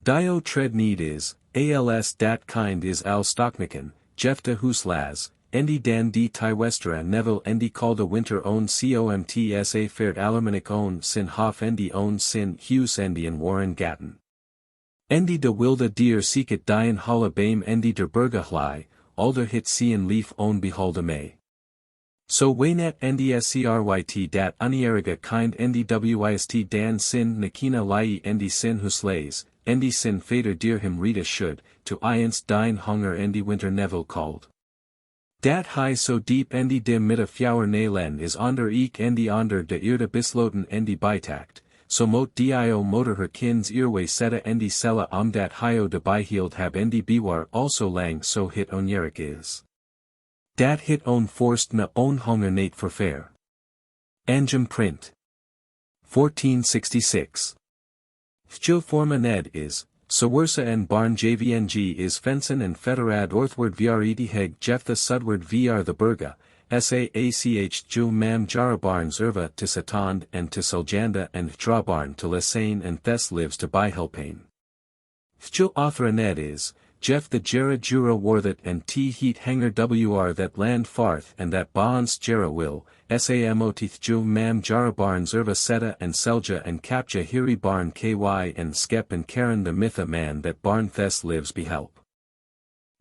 Speaker 1: Dio tread need is, als dat kind is al stockniken, Jefta huslas, endi dan die Tywestra Neville endi calda winter own comtsa fert alermanic own sin hof endi own sin hus endi en warren gatten. Endi de wilda deer seeket dien holla bame endi der burga hly, alder hit sien leaf own beholda may. So waynet endi scryt dat unieriga kind endi wist dan sin nakina lai endi sin huslays, endi sin fader deer him rita should, to iens dine hunger endi winter Neville called. Dat high so deep endi de mida fjouwer nelen is onder eek endi onder de eerde bisloten endi bijtakt, so mot dio motor her kins earway seta endi sella dat hio de bijhield hab endi bewar also lang so hit onjerik is. Dat hit on forced na on hunger nate for fair. Angem print. 1466. Fjo forma ned is, Sawersa en barn jvng is fensen en federad orthward vredi heg jefta sudward vr the burga, saach ju mam jarabarn zerva to satand and to suljanda and drabarn to lesane and thes lives to byhelpane. Fjo author ned is, Jeff the Jera Jura Warthat and T heat hanger wr that land farth and that bonds Jera will, samotith ju mam jarabarn zerva seta and selja and capja hiri barn ky and skep and karen the mitha man that barn thes lives be help.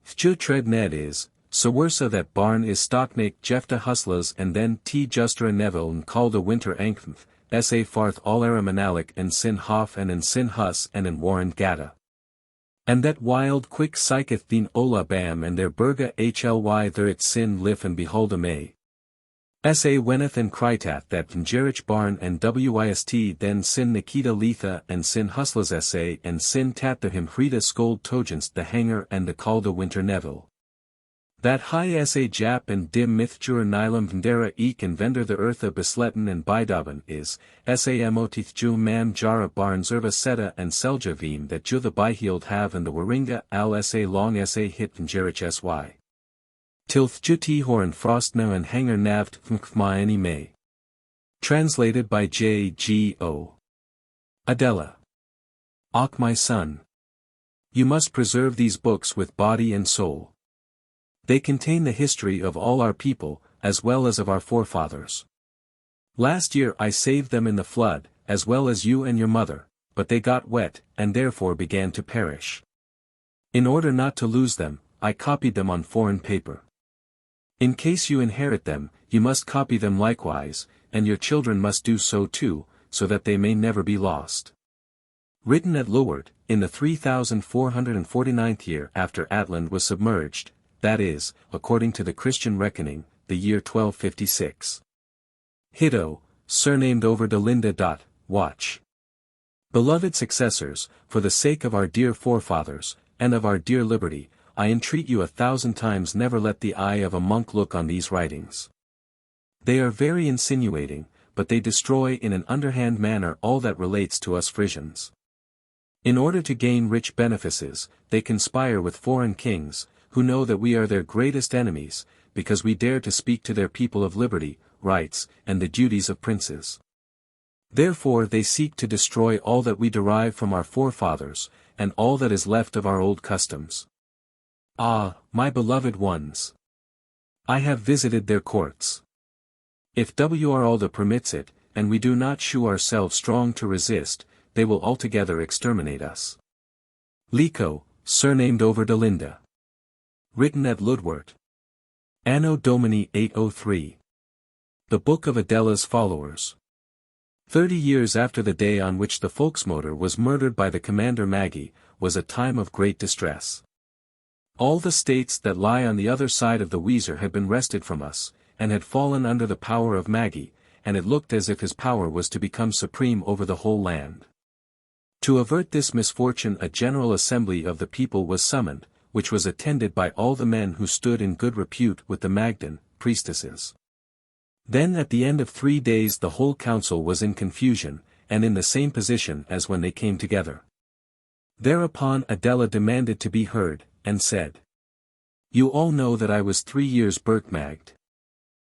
Speaker 1: Fju tread ned is, Sawersa that barn is stocknake jefta huslas and then T justra neville and called a winter anknth, sa farth all aramanalik and sin hof and in sin hus and in warren gata. And that wild quick psycheth din ola bam and their burga hly there it sin lif and behold a may. Sa weneth and krytath that Jerich barn and wist then sin Nikita letha and sin huslas sa and sin tat the him hrita scold togenst the hanger and the calda winter neville. That high sa jap and dim mithjur nilam vendera eek and vendor the eartha besletten and bidaban is, samotith ju mam jara barn zerva seta and selja veem that ju the byhield have and the waringa al sa long sa hit venjerich sy. Tilth ju tihor and frostna and hanger navt mkma any may. Translated by J. G. O. Adela. Och my son. You must preserve these books with body and soul. They contain the history of all our people, as well as of our forefathers. Last year I saved them in the flood, as well as you and your mother, but they got wet, and therefore began to perish. In order not to lose them, I copied them on foreign paper. In case you inherit them, you must copy them likewise, and your children must do so too, so that they may never be lost. Written at Leeward, in the 3449th year after Atland was submerged, that is, according to the Christian reckoning, the year 1256. Hitto, surnamed Over de Linden. Watch. Beloved successors, for the sake of our dear forefathers, and of our dear liberty, I entreat you 1,000 times never let the eye of a monk look on these writings. They are very insinuating, but they destroy in an underhand manner all that relates to us Frisians. In order to gain rich benefices, they conspire with foreign kings, who know that we are their greatest enemies, because we dare to speak to their people of liberty, rights, and the duties of princes. Therefore they seek to destroy all that we derive from our forefathers, and all that is left of our old customs. Ah, my beloved ones! I have visited their courts. If Wralda permits it, and we do not shew ourselves strong to resist, they will altogether exterminate us. Lico, surnamed Over de Linden. Written at Ludwart. Anno Domini 803. The Book of Adela's Followers. 30 years after the day on which the Volksmotor was murdered by the commander Maggie, was a time of great distress. All the states that lie on the other side of the Weser had been wrested from us, and had fallen under the power of Maggie, and it looked as if his power was to become supreme over the whole land. To avert this misfortune a general assembly of the people was summoned, which was attended by all the men who stood in good repute with the Magdan, priestesses. Then at the end of 3 days the whole council was in confusion, and in the same position as when they came together. Thereupon Adela demanded to be heard, and said, "You all know that I was 3 years Burgmagd.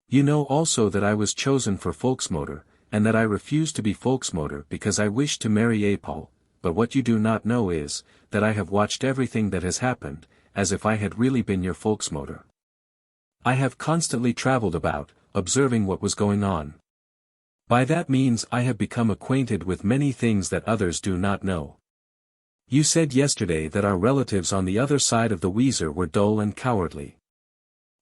Speaker 1: You know also that I was chosen for Volksmotor, and that I refused to be Volksmotor because I wished to marry Apol, but what you do not know is, that I have watched everything that has happened, as if I had really been your Volksmotor. I have constantly traveled about, observing what was going on. By that means I have become acquainted with many things that others do not know. You said yesterday that our relatives on the other side of the Weser were dull and cowardly.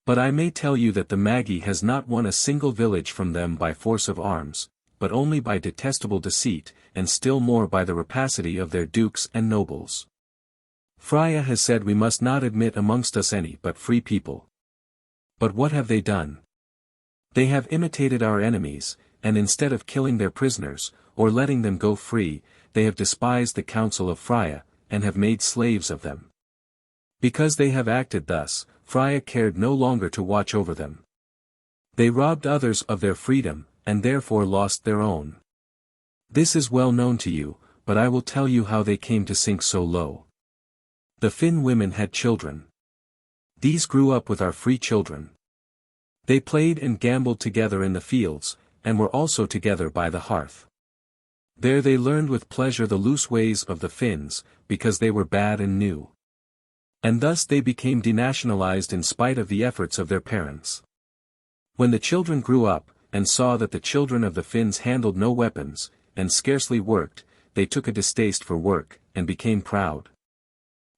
Speaker 1: But I may tell you that the Maggie has not won a single village from them by force of arms, but only by detestable deceit, and still more by the rapacity of their dukes and nobles. Frya has said we must not admit amongst us any but free people. But what have they done? They have imitated our enemies, and instead of killing their prisoners, or letting them go free, they have despised the counsel of Frya, and have made slaves of them. Because they have acted thus, Frya cared no longer to watch over them. They robbed others of their freedom, and therefore lost their own. This is well known to you, but I will tell you how they came to sink so low. The Finn women had children. These grew up with our free children. They played and gambled together in the fields, and were also together by the hearth. There they learned with pleasure the loose ways of the Finns, because they were bad and new. And thus they became denationalized in spite of the efforts of their parents. When the children grew up, and saw that the children of the Finns handled no weapons, and scarcely worked, they took a distaste for work, and became proud.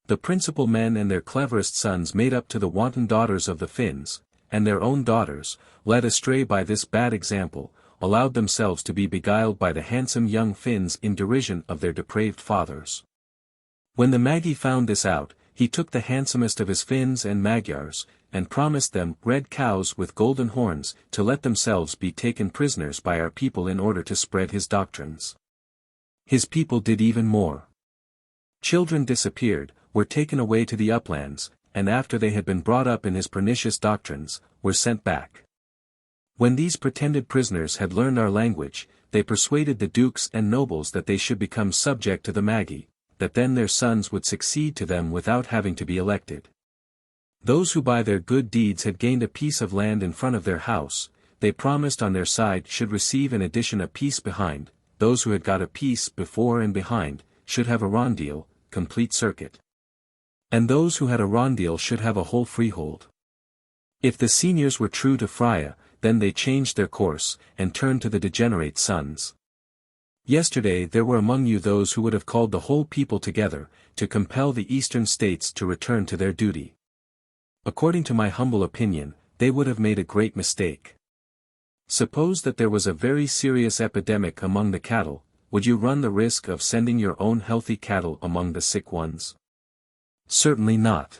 Speaker 1: The principal men and their cleverest sons made up to the wanton daughters of the Finns, and their own daughters, led astray by this bad example, allowed themselves to be beguiled by the handsome young Finns in derision of their depraved fathers. When the Maggie found this out, he took the handsomest of his Finns and Magyars, and promised them red cows with golden horns, to let themselves be taken prisoners by our people in order to spread his doctrines. His people did even more. Children disappeared, were taken away to the uplands, and after they had been brought up in his pernicious doctrines, were sent back. When these pretended prisoners had learned our language, they persuaded the dukes and nobles that they should become subject to the Maggie, that then their sons would succeed to them without having to be elected. Those who by their good deeds had gained a piece of land in front of their house, they promised on their side should receive in addition a piece behind, those who had got a piece before and behind, should have a rondeel, complete circuit. And those who had a rondeel should have a whole freehold. If the seniors were true to Frya, then they changed their course, and turned to the degenerate sons. Yesterday there were among you those who would have called the whole people together, to compel the eastern states to return to their duty. According to my humble opinion, they would have made a great mistake. Suppose that there was a very serious epidemic among the cattle, would you run the risk of sending your own healthy cattle among the sick ones? Certainly not.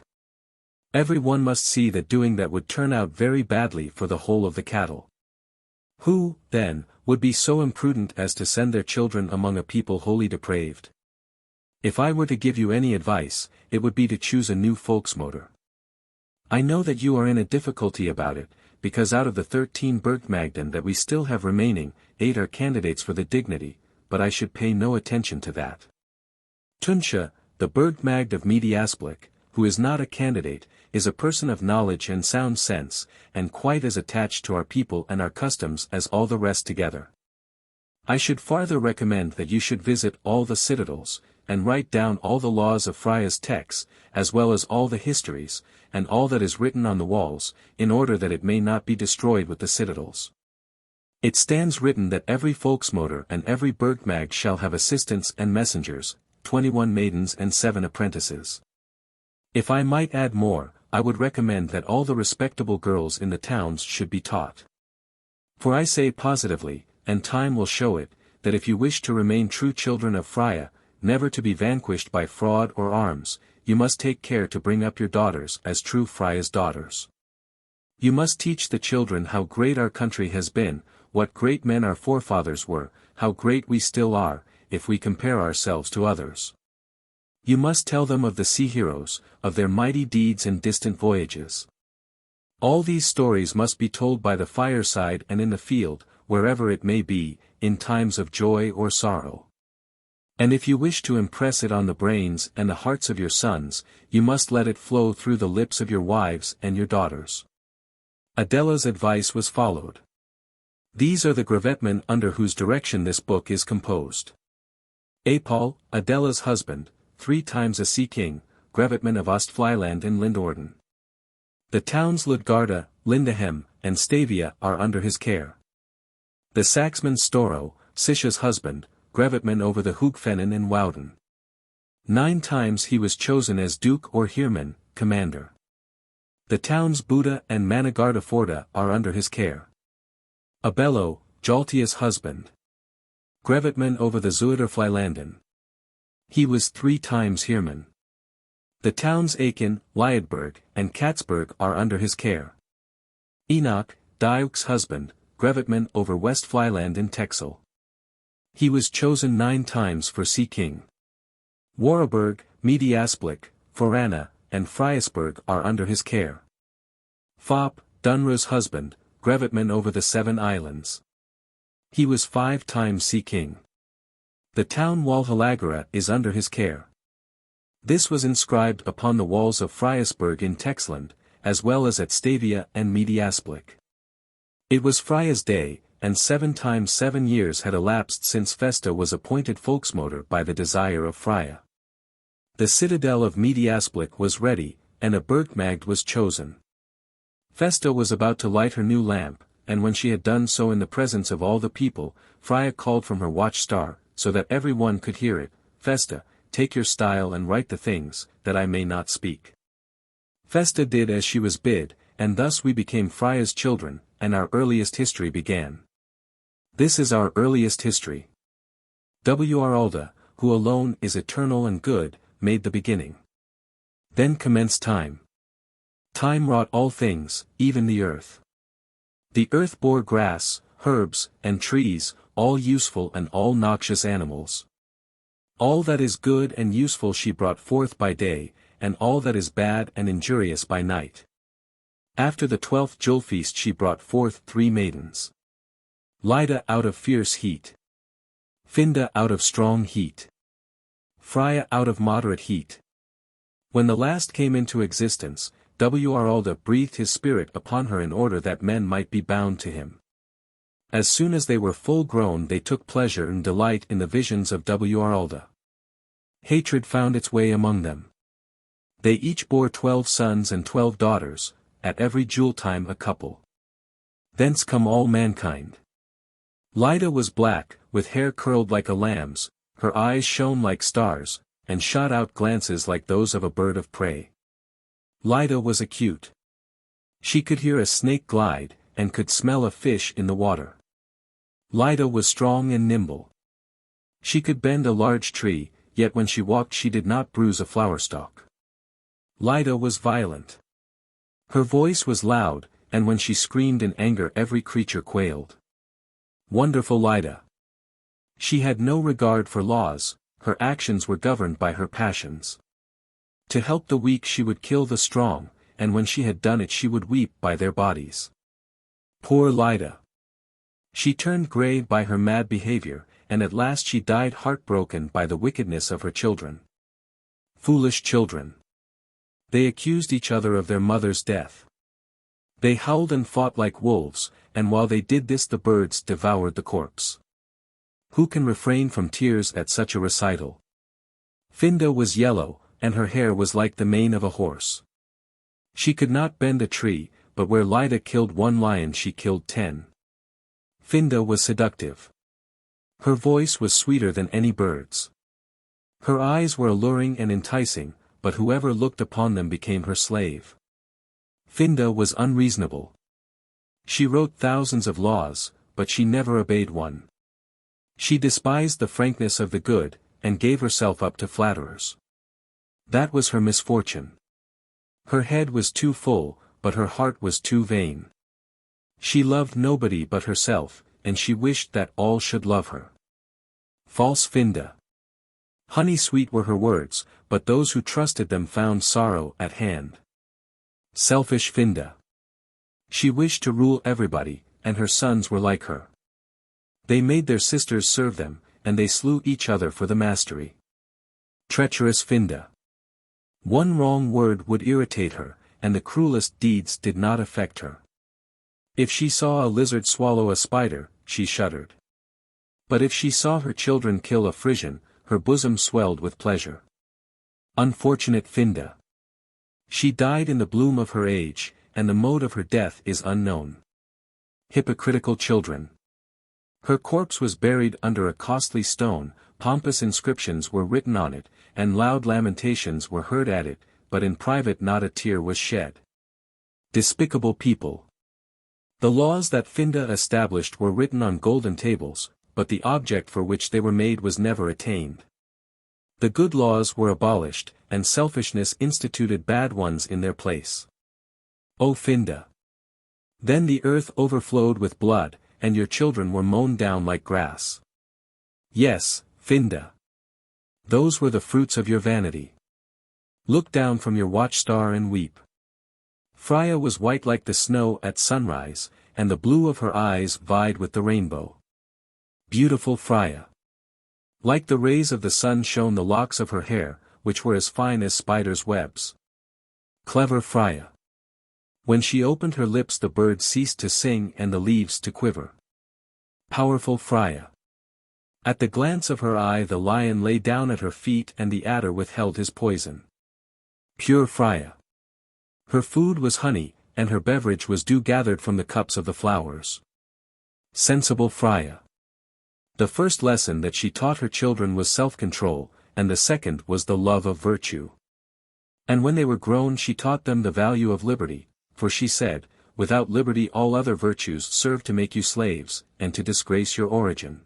Speaker 1: Every one must see that doing that would turn out very badly for the whole of the cattle. Who, then, would be so imprudent as to send their children among a people wholly depraved? If I were to give you any advice, it would be to choose a new folksmotor. I know that you are in a difficulty about it, because out of the 13 Burgmagden that we still have remaining, 8 are candidates for the dignity, but I should pay no attention to that. Tunsha, the Burgmagd of Mediasplik, who is not a candidate, is a person of knowledge and sound sense, and quite as attached to our people and our customs as all the rest together. I should farther recommend that you should visit all the citadels, and write down all the laws of Frya's texts, as well as all the histories, and all that is written on the walls, in order that it may not be destroyed with the citadels. It stands written that every folksmotor and every Burgmagd shall have assistants and messengers, 21 maidens and 7 apprentices. If I might add more, I would recommend that all the respectable girls in the towns should be taught. For I say positively, and time will show it, that if you wish to remain true children of Frya, never to be vanquished by fraud or arms, you must take care to bring up your daughters as true Frya's daughters. You must teach the children how great our country has been, what great men our forefathers were, how great we still are, if we compare ourselves to others. You must tell them of the sea heroes, of their mighty deeds and distant voyages. All these stories must be told by the fireside and in the field, wherever it may be, in times of joy or sorrow. And if you wish to impress it on the brains and the hearts of your sons, you must let it flow through the lips of your wives and your daughters. Adela's advice was followed. These are the gravetmen under whose direction this book is composed. Apol, Adela's husband, 3 times a sea king, gravetman of Ostflyland in Lindorden. The towns Ludgarda, Lindehem, and Stavia are under his care. The Saxman Storo, Sisha's husband, gravetman over the Hoogfennen in Wouden. 9 times he was chosen as duke or heerman, commander. The towns Buda and Managardaforda are under his care. Abello, Jaltia's husband. Gravetman over the Zuiderflylanden. He was 3 times heerman. The towns Aken, Liedberg, and Katzberg are under his care. Enoch, Diuk's husband, gravetman over Westflyland in Texel. He was chosen 9 times for sea king. Warburg, Mediasplik, Forana, and Friasberg are under his care. Fop, Dunra's husband, gravetman over the 7 islands. He was 5 times sea king. The town Walhalagara is under his care. This was inscribed upon the walls of Friasberg in Texland, as well as at Stavia and Mediasplik. It was Frya's day, and 7 times 7 years had elapsed since Festa was appointed folksmotor by the desire of Frya. The citadel of Mediasplik was ready, and a Burgmagd was chosen. Festa was about to light her new lamp, and when she had done so in the presence of all the people, Frya called from her watch-star, so that every one could hear it, Festa, take your style and write the things, that I may not speak. Festa did as she was bid, and thus we became Frya's children, and our earliest history began. This is our earliest history. Wralda, who alone is eternal and good, made the beginning. Then commenced time. Time wrought all things, even the earth. The earth bore grass, herbs, and trees, all useful and all noxious animals. All that is good and useful she brought forth by day, and all that is bad and injurious by night. After the 12th Julfeast she brought forth 3 maidens. Lida out of fierce heat. Finda out of strong heat. Frya out of moderate heat. When the last came into existence, Wralda breathed his spirit upon her in order that men might be bound to him. As soon as they were full grown they took pleasure and delight in the visions of Wralda. Hatred found its way among them. They each bore 12 sons and 12 daughters, at every Jule time a couple. Thence come all mankind. Lida was black, with hair curled like a lamb's, her eyes shone like stars, and shot out glances like those of a bird of prey. Lida was acute. She could hear a snake glide, and could smell a fish in the water. Lida was strong and nimble. She could bend a large tree, yet when she walked she did not bruise a flower stalk. Lida was violent. Her voice was loud, and when she screamed in anger every creature quailed. Wonderful Lida. She had no regard for laws, her actions were governed by her passions. To help the weak she would kill the strong, and when she had done it she would weep by their bodies. Poor Lida. She turned grey by her mad behavior, and at last she died heartbroken by the wickedness of her children. Foolish children. They accused each other of their mother's death. They howled and fought like wolves, and while they did this the birds devoured the corpse. Who can refrain from tears at such a recital? Finda was yellow, and her hair was like the mane of a horse. She could not bend a tree, but where Lida killed one lion she killed 10. Finda was seductive. Her voice was sweeter than any bird's. Her eyes were alluring and enticing, but whoever looked upon them became her slave. Finda was unreasonable. She wrote thousands of laws, but she never obeyed one. She despised the frankness of the good, and gave herself up to flatterers. That was her misfortune. Her head was too full, but her heart was too vain. She loved nobody but herself, and she wished that all should love her. False Finda. Honey-sweet were her words, but those who trusted them found sorrow at hand. Selfish Finda. She wished to rule everybody, and her sons were like her. They made their sisters serve them, and they slew each other for the mastery. Treacherous Finda. One wrong word would irritate her, and the cruelest deeds did not affect her. If she saw a lizard swallow a spider, she shuddered. But if she saw her children kill a Frisian, her bosom swelled with pleasure. Unfortunate Finda. She died in the bloom of her age, and the mode of her death is unknown. Hypocritical children. Her corpse was buried under a costly stone, pompous inscriptions were written on it, and loud lamentations were heard at it, but in private not a tear was shed. Despicable people. The laws that Finda established were written on golden tables, but the object for which they were made was never attained. The good laws were abolished, and selfishness instituted bad ones in their place. O Finda! Then the earth overflowed with blood, and your children were mown down like grass. Yes, Finda. Those were the fruits of your vanity. Look down from your watchstar and weep. Frya was white like the snow at sunrise, and the blue of her eyes vied with the rainbow. Beautiful Frya. Like the rays of the sun shone the locks of her hair, which were as fine as spiders' webs. Clever Frya. When she opened her lips the birds ceased to sing and the leaves to quiver. Powerful Frya. At the glance of her eye the lion lay down at her feet and the adder withheld his poison. Pure Frya. Her food was honey, and her beverage was dew gathered from the cups of the flowers. Sensible Frya. The first lesson that she taught her children was self-control, and the second was the love of virtue. And when they were grown she taught them the value of liberty, for she said, without liberty all other virtues serve to make you slaves, and to disgrace your origin.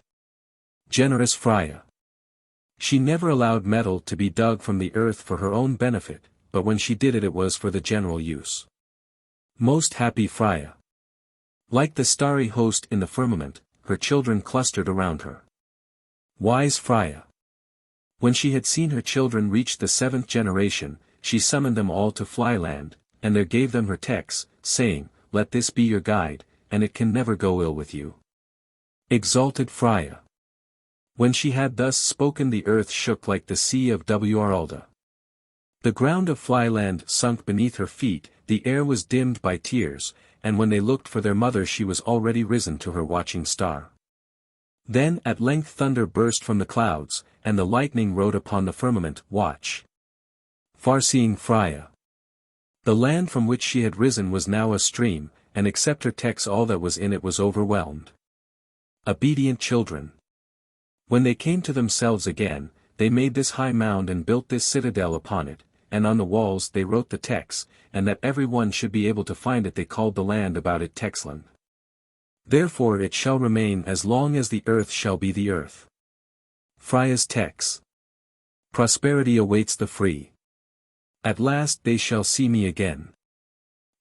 Speaker 1: Generous Frya. She never allowed metal to be dug from the earth for her own benefit, but when she did it was for the general use. Most happy Frya. Like the starry host in the firmament, her children clustered around her. Wise Frya. When she had seen her children reach the 7th generation, she summoned them all to Flyland, and there gave them her texts, saying, let this be your guide, and it can never go ill with you. Exalted Frya. When she had thus spoken the earth shook like the sea of Wralda. The ground of Flyland sunk beneath her feet, the air was dimmed by tears, and when they looked for their mother she was already risen to her watching star. Then at length thunder burst from the clouds, and the lightning wrote upon the firmament, watch. Far-seeing Frya. The land from which she had risen was now a stream, and except her text all that was in it was overwhelmed. Obedient children. When they came to themselves again, they made this high mound and built this citadel upon it, and on the walls they wrote the texts, and that every one should be able to find it. They called the land about it Texland. Therefore it shall remain as long as the earth shall be the earth. Frya's text. Prosperity awaits the free. At last they shall see me again.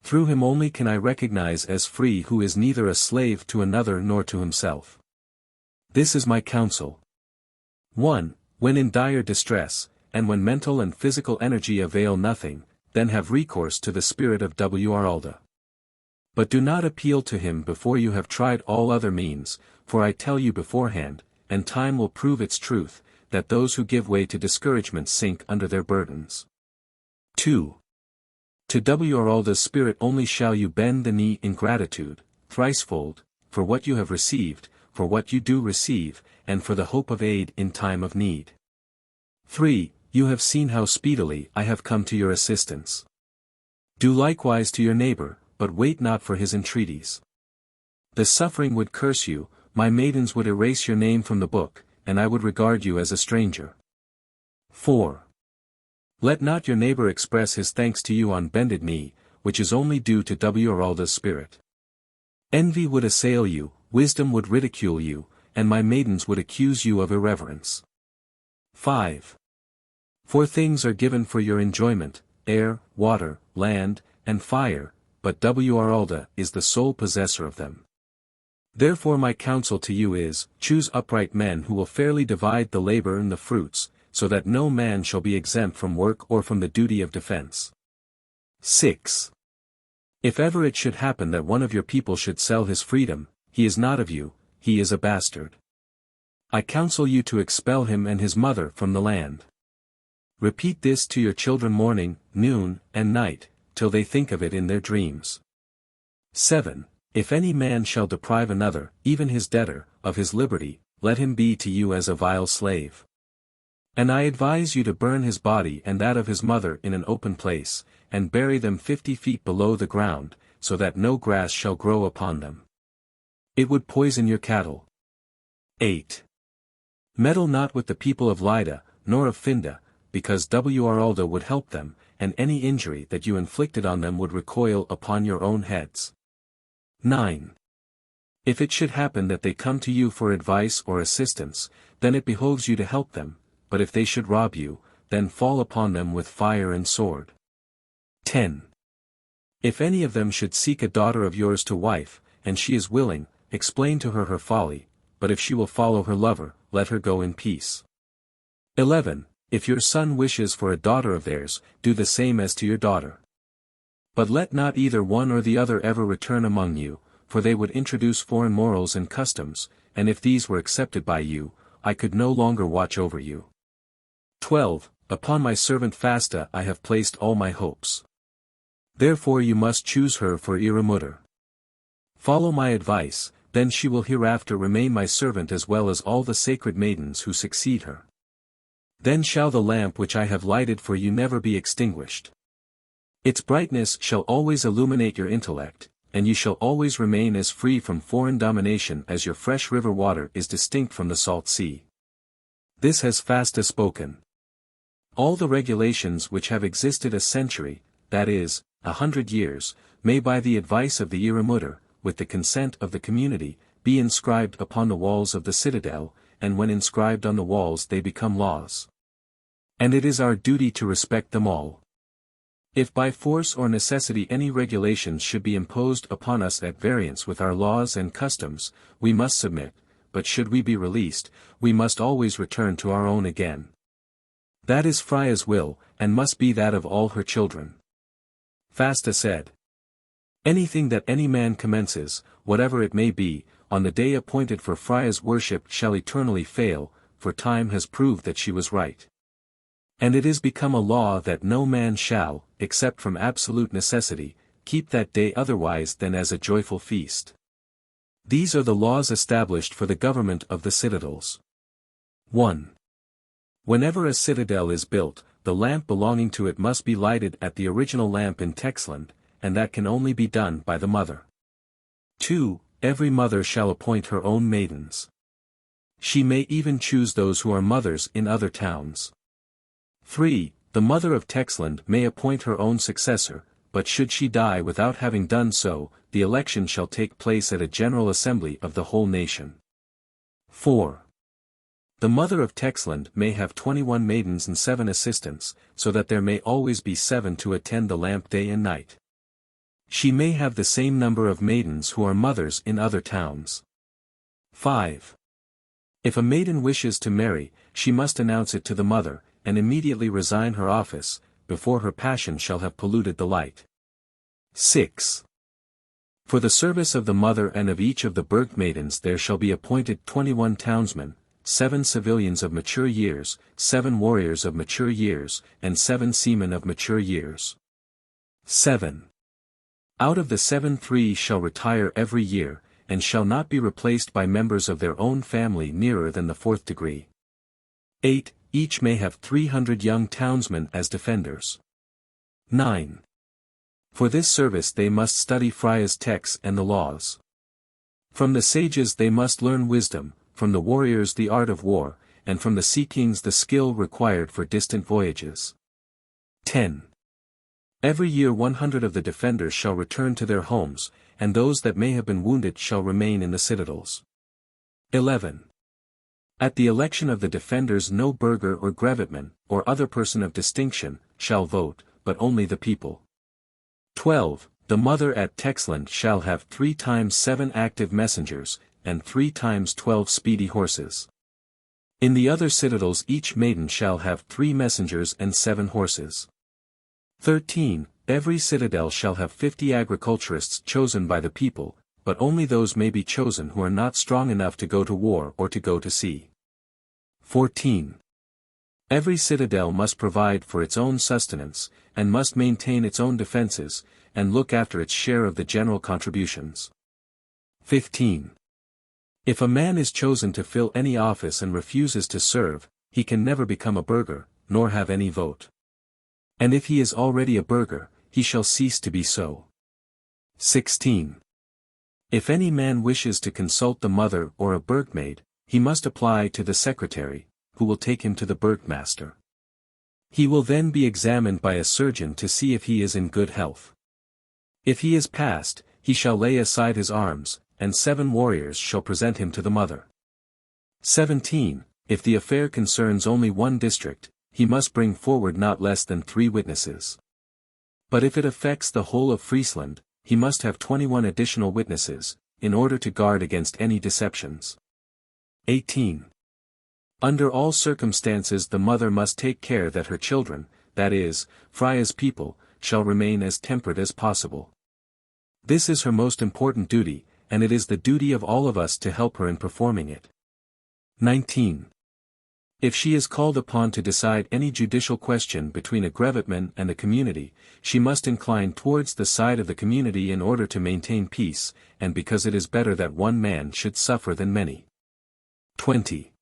Speaker 1: Through him only can I recognize as free who is neither a slave to another nor to himself. This is my counsel. 1. When in dire distress, and when mental and physical energy avail nothing, then have recourse to the spirit of Wralda. But do not appeal to him before you have tried all other means, for I tell you beforehand, and time will prove its truth, that those who give way to discouragement sink under their burdens. 2. To Wralda's spirit only shall you bend the knee in gratitude, thricefold, for what you have received, for what you do receive, and for the hope of aid in time of need. 3. You have seen how speedily I have come to your assistance. Do likewise to your neighbor, but wait not for his entreaties. The suffering would curse you, my maidens would erase your name from the book, and I would regard you as a stranger. 4. Let not your neighbor express his thanks to you on bended knee, which is only due to Wralda's spirit. Envy would assail you, wisdom would ridicule you, and my maidens would accuse you of irreverence. 5. For things are given for your enjoyment, air, water, land, and fire, but Wralda is the sole possessor of them. Therefore my counsel to you is, choose upright men who will fairly divide the labor and the fruits, so that no man shall be exempt from work or from the duty of defense. 6. If ever it should happen that one of your people should sell his freedom, he is not of you, he is a bastard. I counsel you to expel him and his mother from the land. Repeat this to your children morning, noon, and night, till they think of it in their dreams. 7. If any man shall deprive another, even his debtor, of his liberty, let him be to you as a vile slave. And I advise you to burn his body and that of his mother in an open place, and bury them 50 feet below the ground, so that no grass shall grow upon them. It would poison your cattle. 8. Meddle not with the people of Lydda, nor of Finda, because Wralda would help them, and any injury that you inflicted on them would recoil upon your own heads. 9. If it should happen that they come to you for advice or assistance, then it behoves you to help them, but if they should rob you, then fall upon them with fire and sword. 10. If any of them should seek a daughter of yours to wife, and she is willing, explain to her her folly, but if she will follow her lover, let her go in peace. 11. If your son wishes for a daughter of theirs, do the same as to your daughter. But let not either one or the other ever return among you, for they would introduce foreign morals and customs, and if these were accepted by you, I could no longer watch over you. 12. Upon my servant Fasta I have placed all my hopes. Therefore you must choose her for ihre Mutter. Follow my advice, then she will hereafter remain my servant as well as all the sacred maidens who succeed her. Then shall the lamp which I have lighted for you never be extinguished. Its brightness shall always illuminate your intellect, and you shall always remain as free from foreign domination as your fresh river water is distinct from the salt sea. This has Fasta spoken. All the regulations which have existed a century, that is, 100 years, may by the advice of the ihre Mutter, with the consent of the community, be inscribed upon the walls of the citadel, and when inscribed on the walls they become laws. And it is our duty to respect them all. If by force or necessity any regulations should be imposed upon us at variance with our laws and customs, we must submit, but should we be released, we must always return to our own again. That is Frya's will, and must be that of all her children. Fasta said. Anything that any man commences, whatever it may be, on the day appointed for Frya's worship shall eternally fail, for time has proved that she was right. And it is become a law that no man shall, except from absolute necessity, keep that day otherwise than as a joyful feast. These are the laws established for the government of the citadels. 1. Whenever a citadel is built, the lamp belonging to it must be lighted at the original lamp in Texland, and that can only be done by the mother. 2. Every mother shall appoint her own maidens. She may even choose those who are mothers in other towns. 3. the mother of Texland may appoint her own successor, but should she die without having done so, the election shall take place at a general assembly of the whole nation. 4. The mother of Texland may have 21 maidens and 7 assistants, so that there may always be 7 to attend the lamp day and night. She may have the same number of maidens who are mothers in other towns. 5. If a maiden wishes to marry, she must announce it to the mother, and immediately resign her office, before her passion shall have polluted the light. 6. For the service of the mother and of each of the burgh maidens there shall be appointed 21 townsmen, 7 civilians of mature years, 7 warriors of mature years, and 7 seamen of mature years. 7. Out of the 7 3 shall retire every year, and shall not be replaced by members of their own family nearer than the 4th degree. 8. Each may have 300 young townsmen as defenders. 9. For this service they must study Frya's texts and the laws. From the sages they must learn wisdom, from the warriors the art of war, and from the sea kings the skill required for distant voyages. 10. Every year 100 of the defenders shall return to their homes, and those that may have been wounded shall remain in the citadels. 11. At the election of the defenders no burgher or grevitman, or other person of distinction, shall vote, but only the people. 12. The mother at Texland shall have 3 times 7 active messengers, and 3 times 12 speedy horses. In the other citadels each maiden shall have 3 messengers and 7 horses. 13. Every citadel shall have 50 agriculturists chosen by the people, but only those may be chosen who are not strong enough to go to war or to go to sea. 14. Every citadel must provide for its own sustenance, and must maintain its own defenses, and look after its share of the general contributions. 15. If a man is chosen to fill any office and refuses to serve, he can never become a burgher, nor have any vote. And if he is already a burgher, he shall cease to be so. 16. If any man wishes to consult the mother or a burgmaid, he must apply to the secretary, who will take him to the burgmaster. He will then be examined by a surgeon to see if he is in good health. If he is passed, he shall lay aside his arms, and 7 warriors shall present him to the mother. 17. If the affair concerns only one district, he must bring forward not less than 3 witnesses. But if it affects the whole of Friesland, he must have 21 additional witnesses, in order to guard against any deceptions. 18. Under all circumstances the mother must take care that her children, that is, Frya's people, shall remain as temperate as possible. This is her most important duty, and it is the duty of all of us to help her in performing it. 19. If she is called upon to decide any judicial question between a grevitman and a community, she must incline towards the side of the community in order to maintain peace, and because it is better that one man should suffer than many. 20.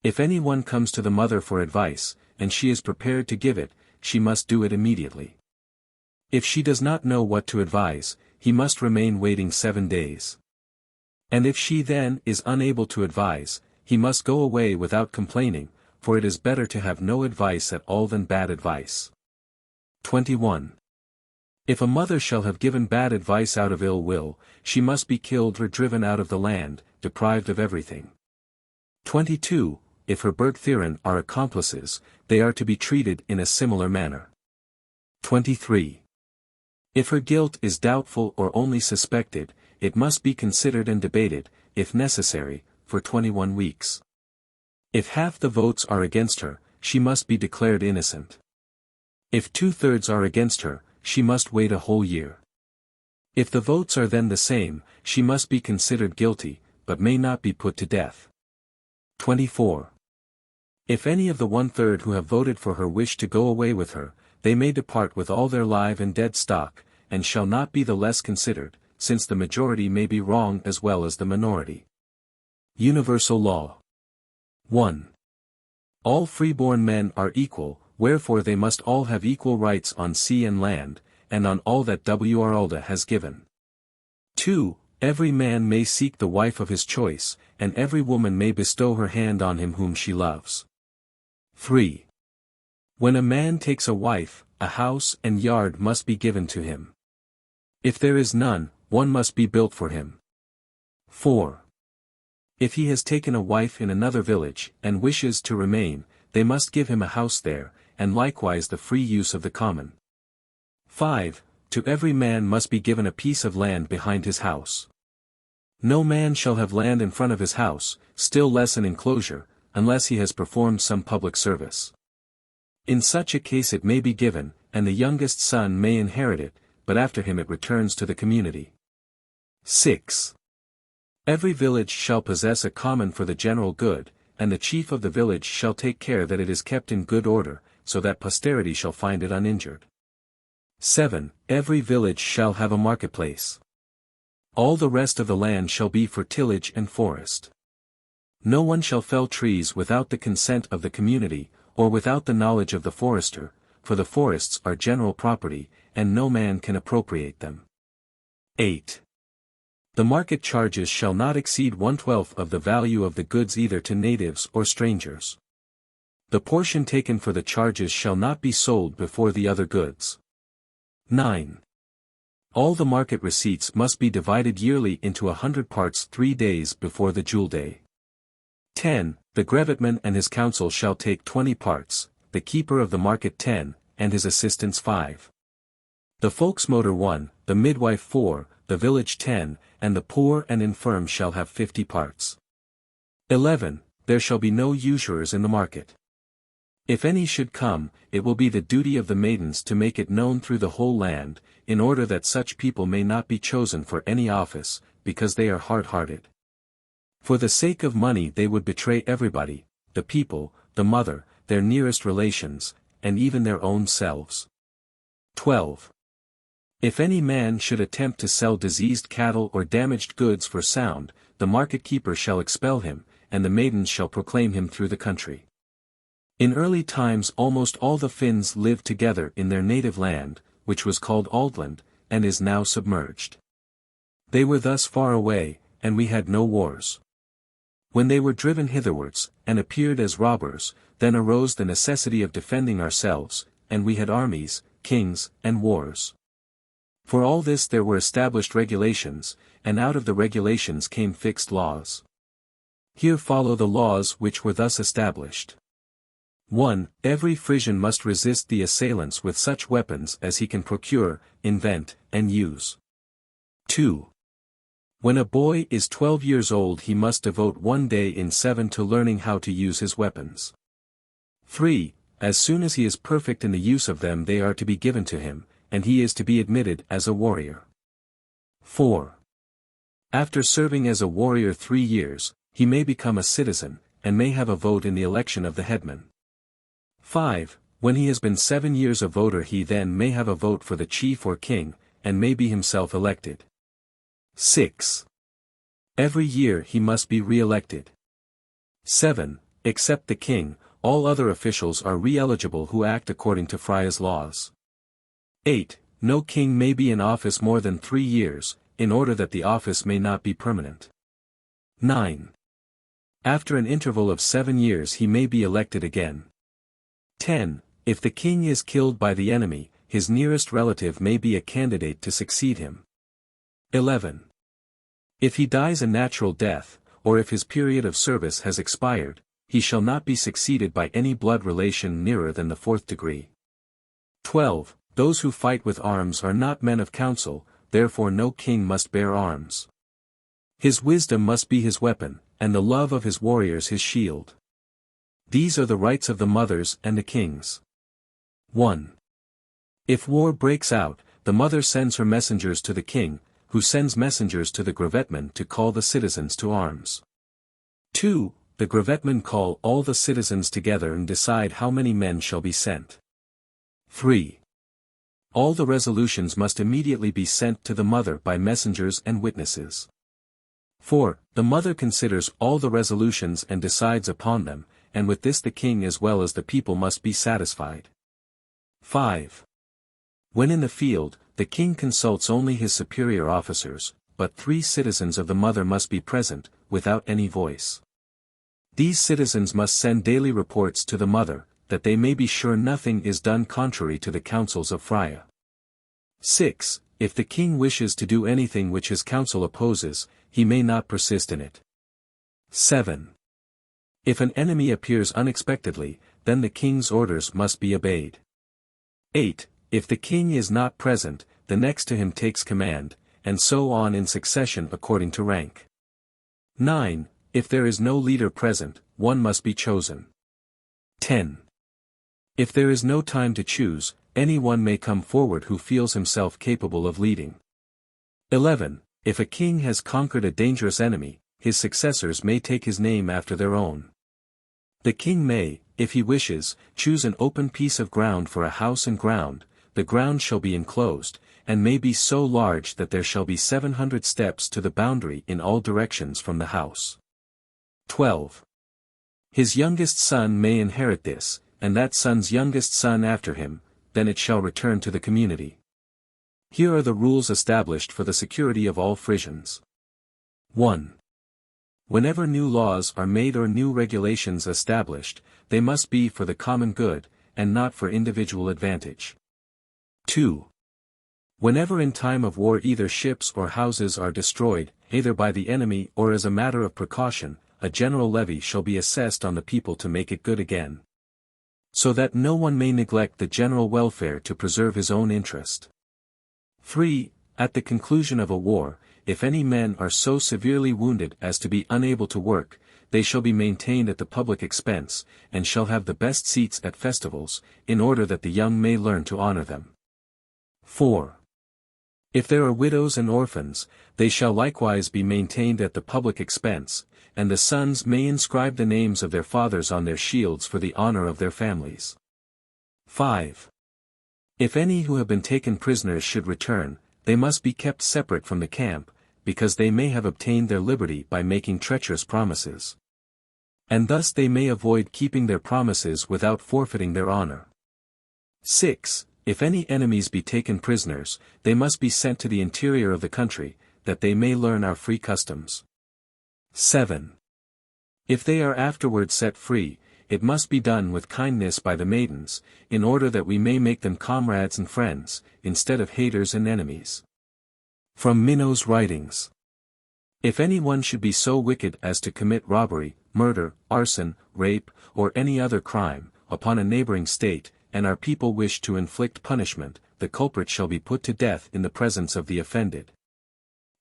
Speaker 1: If any one comes to the mother for advice, and she is prepared to give it, she must do it immediately. If she does not know what to advise, he must remain waiting 7 days. And if she then is unable to advise, he must go away without complaining, for it is better to have no advice at all than bad advice. 21. If a mother shall have given bad advice out of ill will, she must be killed or driven out of the land, deprived of everything. 22. If her burgthiren are accomplices, they are to be treated in a similar manner. 23. If her guilt is doubtful or only suspected, it must be considered and debated, if necessary, for 21 weeks. If half the votes are against her, she must be declared innocent. If 2/3 are against her, she must wait a whole year. If the votes are then the same, she must be considered guilty, but may not be put to death. 24. If any of the 1/3 who have voted for her wish to go away with her, they may depart with all their live and dead stock, and shall not be the less considered, since the majority may be wrong as well as the minority. Universal Law. 1. All freeborn men are equal, wherefore they must all have equal rights on sea and land, and on all that Wralda has given. 2. Every man may seek the wife of his choice, and every woman may bestow her hand on him whom she loves. 3. When a man takes a wife, a house and yard must be given to him. If there is none, one must be built for him. 4. If he has taken a wife in another village, and wishes to remain, they must give him a house there, and likewise the free use of the common. 5. To every man must be given a piece of land behind his house. No man shall have land in front of his house, still less an enclosure, unless he has performed some public service. In such a case it may be given, and the youngest son may inherit it, but after him it returns to the community. 6. Every village shall possess a common for the general good, and the chief of the village shall take care that it is kept in good order, so that posterity shall find it uninjured. 7. Every village shall have a marketplace. All the rest of the land shall be for tillage and forest. No one shall fell trees without the consent of the community, or without the knowledge of the forester, for the forests are general property, and no man can appropriate them. 8. The market charges shall not exceed 1/12 of the value of the goods either to natives or strangers. The portion taken for the charges shall not be sold before the other goods. 9. All the market receipts must be divided yearly into 100 parts 3 days before the jewel day. 10. The grevitman and his council shall take 20 parts, the keeper of the market 10, and his assistants 5. The folksmoter 1, the midwife 4, the village 10, and the poor and infirm shall have 50 parts. 11. There shall be no usurers in the market. If any should come, it will be the duty of the maidens to make it known through the whole land, in order that such people may not be chosen for any office, because they are hard-hearted. For the sake of money they would betray everybody, the people, the mother, their nearest relations, and even their own selves. 12. If any man should attempt to sell diseased cattle or damaged goods for sound, the market-keeper shall expel him, and the maidens shall proclaim him through the country. In early times almost all the Finns lived together in their native land, which was called Aldland, and is now submerged. They were thus far away, and we had no wars. When they were driven hitherwards, and appeared as robbers, then arose the necessity of defending ourselves, and we had armies, kings, and wars. For all this there were established regulations, and out of the regulations came fixed laws. Here follow the laws which were thus established. 1. Every Frisian must resist the assailants with such weapons as he can procure, invent, and use. 2. When a boy is 12 years old he must devote 1 day in 7 to learning how to use his weapons. 3. As soon as he is perfect in the use of them they are to be given to him, and he is to be admitted as a warrior. 4. After serving as a warrior 3 years, he may become a citizen, and may have a vote in the election of the headman. 5. When he has been 7 years a voter he then may have a vote for the chief or king, and may be himself elected. 6. Every year he must be re-elected. 7. Except the king, all other officials are re-eligible who act according to Frya's laws. 8. No king may be in office more than 3 years, in order that the office may not be permanent. 9. After an interval of 7 years he may be elected again. 10. If the king is killed by the enemy, his nearest relative may be a candidate to succeed him. 11. If he dies a natural death, or if his period of service has expired, he shall not be succeeded by any blood relation nearer than the 4th degree. 12. Those who fight with arms are not men of counsel, therefore no king must bear arms. His wisdom must be his weapon, and the love of his warriors his shield. These are the rights of the mothers and the kings. 1. If war breaks out, the mother sends her messengers to the king, who sends messengers to the grevitman to call the citizens to arms. 2. The grevitman call all the citizens together and decide how many men shall be sent. 3. All the resolutions must immediately be sent to the mother by messengers and witnesses. 4. The mother considers all the resolutions and decides upon them, and with this the king as well as the people must be satisfied. 5. When in the field, the king consults only his superior officers, but 3 citizens of the mother must be present, without any voice. These citizens must send daily reports to the mother, that they may be sure nothing is done contrary to the counsels of Frya. 6. If the king wishes to do anything which his council opposes, he may not persist in it. 7. If an enemy appears unexpectedly, then the king's orders must be obeyed. 8. If the king is not present, the next to him takes command, and so on in succession according to rank. 9. If there is no leader present, one must be chosen. 10. If there is no time to choose, anyone may come forward who feels himself capable of leading. 11. If a king has conquered a dangerous enemy, his successors may take his name after their own. The king may, if he wishes, choose an open piece of ground for a house and ground. The ground shall be enclosed, and may be so large that there shall be 700 steps to the boundary in all directions from the house. 12. His youngest son may inherit this, and that son's youngest son after him, then it shall return to the community. Here are the rules established for the security of all Frisians. 1. Whenever new laws are made or new regulations established, they must be for the common good, and not for individual advantage. 2. Whenever in time of war either ships or houses are destroyed, either by the enemy or as a matter of precaution, a general levy shall be assessed on the people to make it good again. So that no one may neglect the general welfare to preserve his own interest. 3. At the conclusion of a war, if any men are so severely wounded as to be unable to work, they shall be maintained at the public expense, and shall have the best seats at festivals, in order that the young may learn to honor them. 4. If there are widows and orphans, they shall likewise be maintained at the public expense, and the sons may inscribe the names of their fathers on their shields for the honor of their families. 5. If any who have been taken prisoners should return, they must be kept separate from the camp, because they may have obtained their liberty by making treacherous promises. And thus they may avoid keeping their promises without forfeiting their honor. 6. If any enemies be taken prisoners, they must be sent to the interior of the country, that they may learn our free customs. 7. If they are afterwards set free, it must be done with kindness by the maidens, in order that we may make them comrades and friends, instead of haters and enemies. From Minnow's writings. If anyone should be so wicked as to commit robbery, murder, arson, rape, or any other crime, upon a neighboring state, and our people wish to inflict punishment, the culprit shall be put to death in the presence of the offended.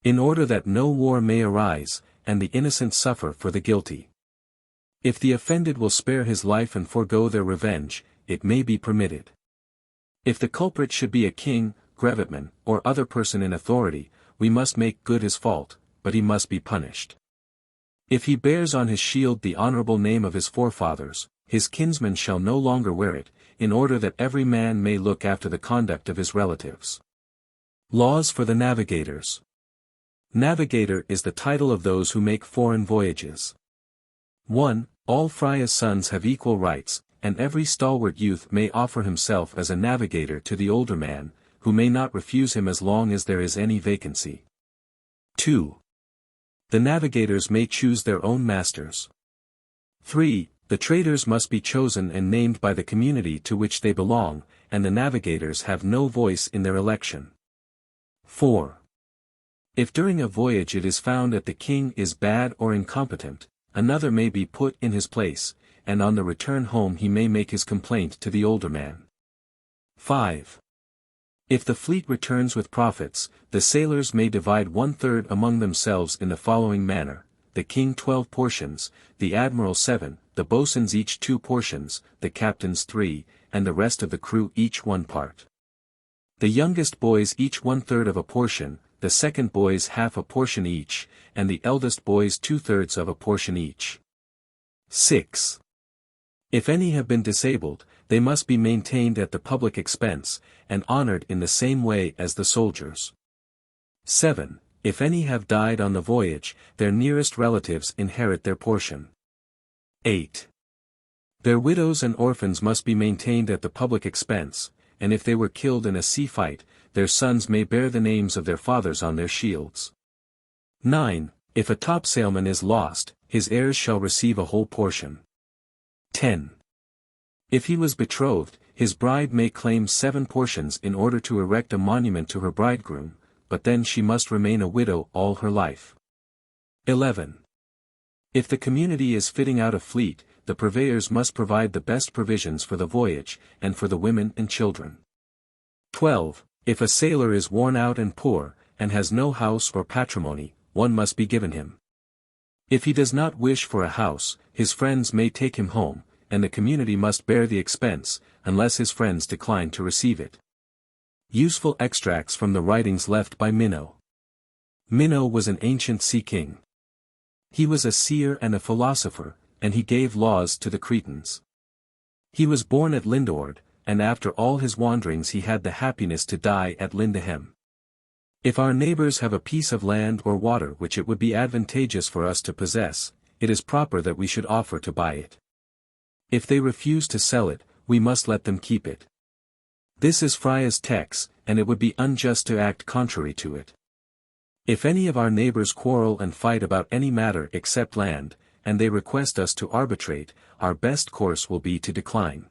Speaker 1: In order that no war may arise, and the innocent suffer for the guilty. If the offended will spare his life and forego their revenge, it may be permitted. If the culprit should be a king, grevitman, or other person in authority, we must make good his fault, but he must be punished. If he bears on his shield the honorable name of his forefathers, his kinsmen shall no longer wear it, in order that every man may look after the conduct of his relatives. Laws for the navigators. Navigator is the title of those who make foreign voyages. 1. All Frya's sons have equal rights, and every stalwart youth may offer himself as a navigator to the older man, who may not refuse him as long as there is any vacancy. 2. The navigators may choose their own masters. 3. The traders must be chosen and named by the community to which they belong, and the navigators have no voice in their election. 4. If during a voyage it is found that the king is bad or incompetent, another may be put in his place, and on the return home he may make his complaint to the older man. 5. If the fleet returns with profits, the sailors may divide 1/3 among themselves in the following manner: the king 12 portions, the admiral 7, the boatswains each 2 portions, the captains 3, and the rest of the crew each 1 part. The youngest boys each 1/3 of a portion, the second boys half a portion each, and the eldest boys 2/3 of a portion each. 6. If any have been disabled, they must be maintained at the public expense, and honored in the same way as the soldiers. 7. If any have died on the voyage, their nearest relatives inherit their portion. 8. Their widows and orphans must be maintained at the public expense, and if they were killed in a sea fight, their sons may bear the names of their fathers on their shields. 9. If a topsailman is lost, his heirs shall receive a whole portion. 10. If he was betrothed, his bride may claim 7 portions in order to erect a monument to her bridegroom, but then she must remain a widow all her life. 11. If the community is fitting out a fleet, the purveyors must provide the best provisions for the voyage, and for the women and children. 12. If a sailor is worn out and poor, and has no house or patrimony, one must be given him. If he does not wish for a house, his friends may take him home, and the community must bear the expense, unless his friends decline to receive it. Useful extracts from the writings left by Minno. Minno was an ancient sea king. He was a seer and a philosopher, and he gave laws to the Cretans. He was born at Lindord, and after all his wanderings he had the happiness to die at Lindehem. If our neighbors have a piece of land or water which it would be advantageous for us to possess, it is proper that we should offer to buy it. If they refuse to sell it, we must let them keep it. This is Frya's text, and it would be unjust to act contrary to it. If any of our neighbors quarrel and fight about any matter except land, and they request us to arbitrate, our best course will be to decline.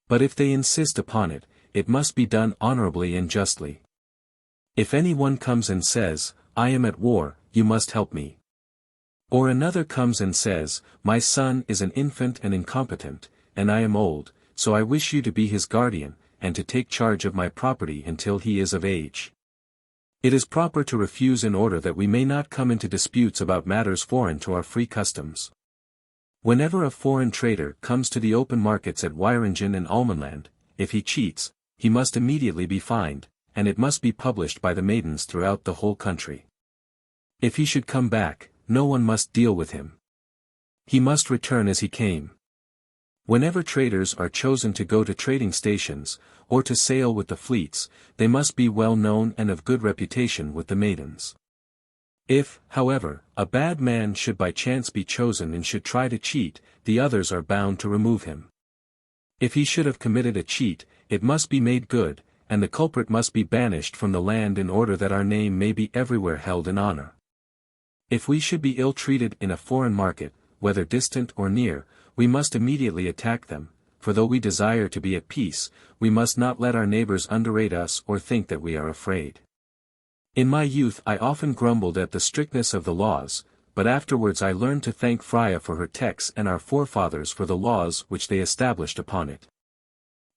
Speaker 1: But if they insist upon it, it must be done honorably and justly. If any one comes and says, "I am at war, you must help me." Or another comes and says, "My son is an infant and incompetent, and I am old, so I wish you to be his guardian, and to take charge of my property until he is of age." It is proper to refuse in order that we may not come into disputes about matters foreign to our free customs. Whenever a foreign trader comes to the open markets at Wieringen and Almenland, if he cheats, he must immediately be fined, and it must be published by the maidens throughout the whole country. If he should come back, no one must deal with him. He must return as he came. Whenever traders are chosen to go to trading stations, or to sail with the fleets, they must be well known and of good reputation with the maidens. If, however, a bad man should by chance be chosen and should try to cheat, the others are bound to remove him. If he should have committed a cheat, it must be made good, and the culprit must be banished from the land in order that our name may be everywhere held in honor. If we should be ill-treated in a foreign market, whether distant or near, we must immediately attack them, for though we desire to be at peace, we must not let our neighbors underrate us or think that we are afraid. In my youth I often grumbled at the strictness of the laws, but afterwards I learned to thank Frya for her texts and our forefathers for the laws which they established upon it.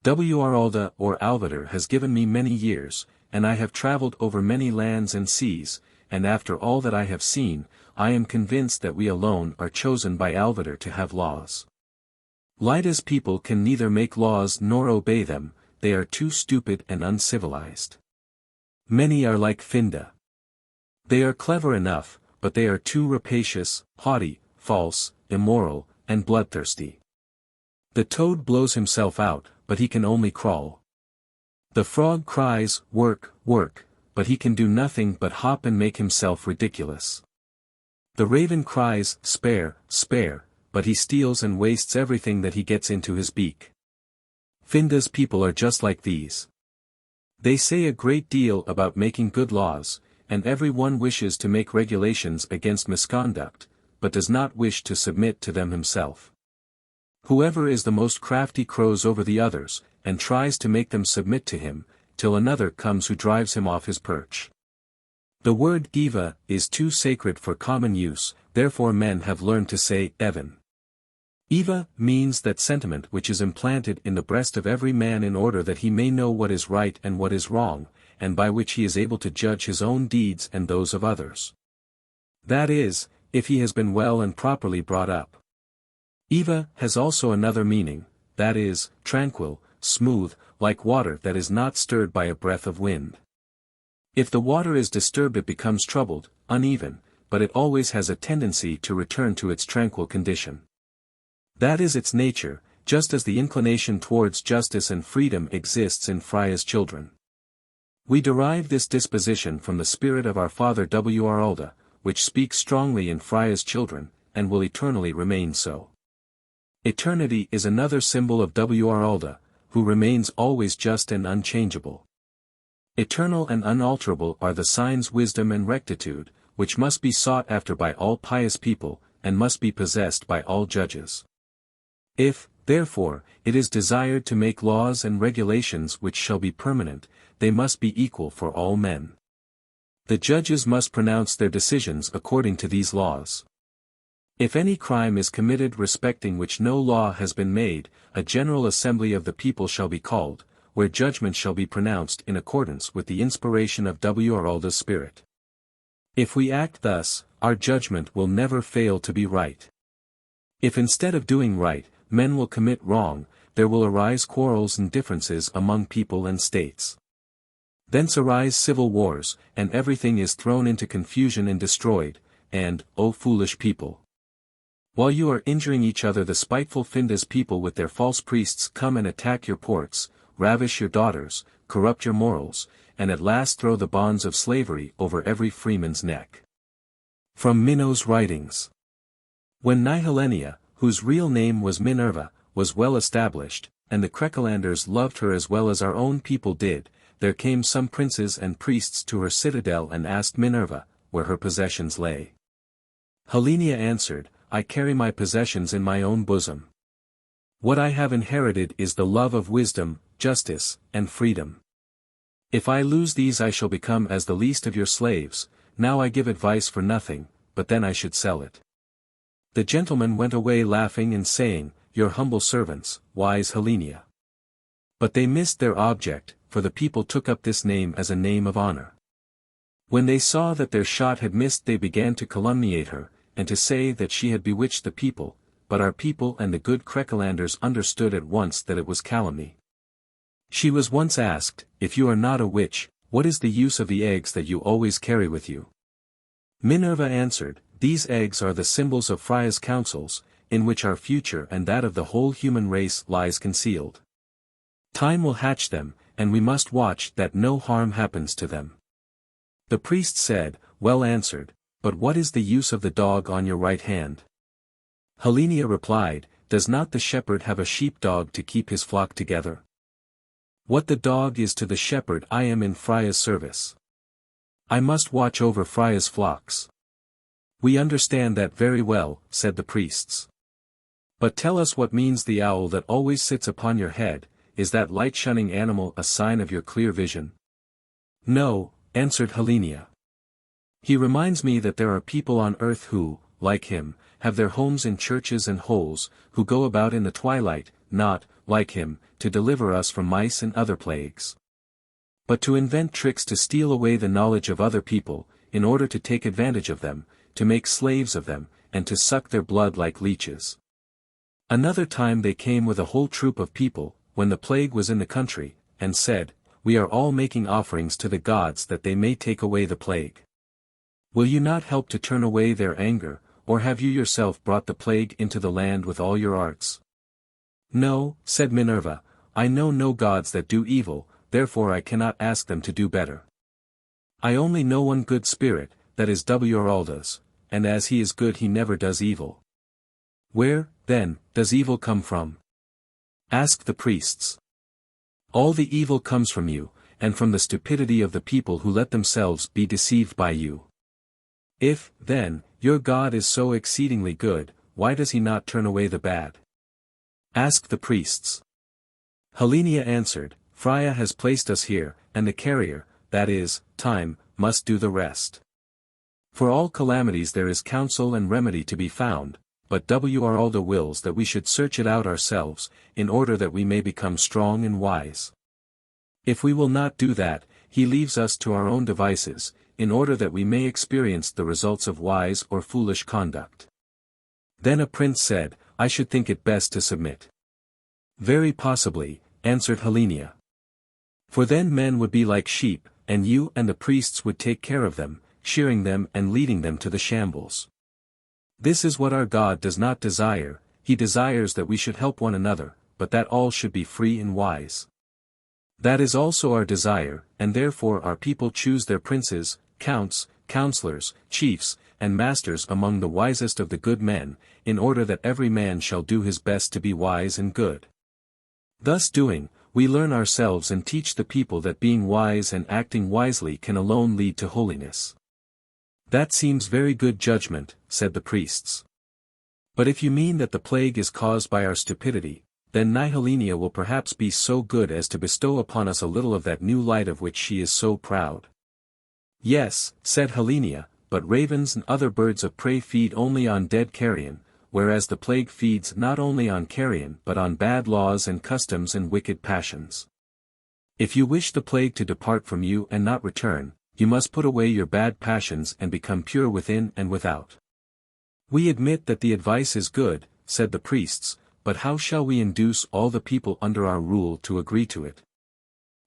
Speaker 1: Wralda or Alvader has given me many years, and I have travelled over many lands and seas, and after all that I have seen, I am convinced that we alone are chosen by Alvader to have laws. Lyda's people can neither make laws nor obey them, they are too stupid and uncivilized. Many are like Finda. They are clever enough, but they are too rapacious, haughty, false, immoral, and bloodthirsty. The toad blows himself out, but he can only crawl. The frog cries, "Work, work," but he can do nothing but hop and make himself ridiculous. The raven cries, "Spare, spare," but he steals and wastes everything that he gets into his beak. Finda's people are just like these. They say a great deal about making good laws, and every one wishes to make regulations against misconduct, but does not wish to submit to them himself. Whoever is the most crafty crows over the others, and tries to make them submit to him, till another comes who drives him off his perch. The word Eva is too sacred for common use, therefore men have learned to say Evan. Eva means that sentiment which is implanted in the breast of every man in order that he may know what is right and what is wrong, and by which he is able to judge his own deeds and those of others. That is, if he has been well and properly brought up. Eva has also another meaning, that is, tranquil, smooth, like water that is not stirred by a breath of wind. If the water is disturbed it becomes troubled, uneven, but it always has a tendency to return to its tranquil condition. That is its nature, just as the inclination towards justice and freedom exists in Frya's children. We derive this disposition from the spirit of our father Wralda, which speaks strongly in Frya's children, and will eternally remain so. Eternity is another symbol of Wralda, who remains always just and unchangeable. Eternal and unalterable are the signs wisdom and rectitude, which must be sought after by all pious people, and must be possessed by all judges. If, Therefore, it is desired to make laws and regulations which shall be permanent, they must be equal for all men. The judges must pronounce their decisions according to these laws. If any crime is committed respecting which no law has been made, a general assembly of the people shall be called, where judgment shall be pronounced in accordance with the inspiration of Wralda's spirit. If we act thus, our judgment will never fail to be right. If instead of doing right, men will commit wrong, there will arise quarrels and differences among people and states. Thence arise civil wars, and everything is thrown into confusion and destroyed, and, O foolish people! While you are injuring each other, the spiteful Finda's people with their false priests come and attack your ports, ravish your daughters, corrupt your morals, and at last throw the bonds of slavery over every freeman's neck. From Minnow's Writings. When Nihilenia, whose real name was Minerva, was well established, and the Crecolanders loved her as well as our own people did, there came some princes and priests to her citadel and asked Minerva, where her possessions lay. Helenia answered, I carry my possessions in my own bosom. What I have inherited is the love of wisdom, justice, and freedom. If I lose these I shall become as the least of your slaves. Now I give advice for nothing, but then I should sell it. The gentlemen went away laughing and saying, Your humble servants, wise Helenia. But they missed their object, for the people took up this name as a name of honor. When they saw that their shot had missed, they began to calumniate her, and to say that she had bewitched the people, but our people and the good Crecolanders understood at once that it was calumny. She was once asked, If you are not a witch, what is the use of the eggs that you always carry with you? Minerva answered, These eggs are the symbols of Frya's counsels, in which our future and that of the whole human race lies concealed. Time will hatch them, and we must watch that no harm happens to them. The priest said, Well answered, but what is the use of the dog on your right hand? Helenia replied, Does not the shepherd have a sheepdog to keep his flock together? What the dog is to the shepherd I am in Frya's service. I must watch over Frya's flocks. We understand that very well, said the priests. But tell us what means the owl that always sits upon your head, is that light-shunning animal a sign of your clear vision? No, answered Helenia. He reminds me that there are people on earth who, like him, have their homes in churches and holes, who go about in the twilight, not, like him, to deliver us from mice and other plagues, but to invent tricks to steal away the knowledge of other people, in order to take advantage of them, to make slaves of them, and to suck their blood like leeches. Another time they came with a whole troop of people, when the plague was in the country, and said, We are all making offerings to the gods that they may take away the plague. Will you not help to turn away their anger, or have you yourself brought the plague into the land with all your arts? No, said Minerva, I know no gods that do evil, therefore I cannot ask them to do better. I only know one good spirit, that is Wralda's, and as he is good he never does evil. Where, then, does evil come from? Asked the priests. All the evil comes from you, and from the stupidity of the people who let themselves be deceived by you. If, then, your God is so exceedingly good, why does he not turn away the bad? Asked the priests. Helenia answered, Frya has placed us here, and the carrier, that is, time, must do the rest. For all calamities there is counsel and remedy to be found, but Wralda wills that we should search it out ourselves, in order that we may become strong and wise. If we will not do that, he leaves us to our own devices, in order that we may experience the results of wise or foolish conduct. Then a prince said, I should think it best to submit. Very possibly, answered Helenia. For then men would be like sheep, and you and the priests would take care of them, shearing them and leading them to the shambles. This is what our God does not desire, he desires that we should help one another, but that all should be free and wise. That is also our desire, and therefore our people choose their princes, counts, counselors, chiefs, and masters among the wisest of the good men, in order that every man shall do his best to be wise and good. Thus doing, we learn ourselves and teach the people that being wise and acting wisely can alone lead to holiness. That seems very good judgment, said the priests. But if you mean that the plague is caused by our stupidity, then Helenia will perhaps be so good as to bestow upon us a little of that new light of which she is so proud." "Yes," said Helenia, "but ravens and other birds of prey feed only on dead carrion, whereas the plague feeds not only on carrion but on bad laws and customs and wicked passions. If you wish the plague to depart from you and not return, you must put away your bad passions and become pure within and without." "We admit that the advice is good," said the priests, "but how shall we induce all the people under our rule to agree to it?"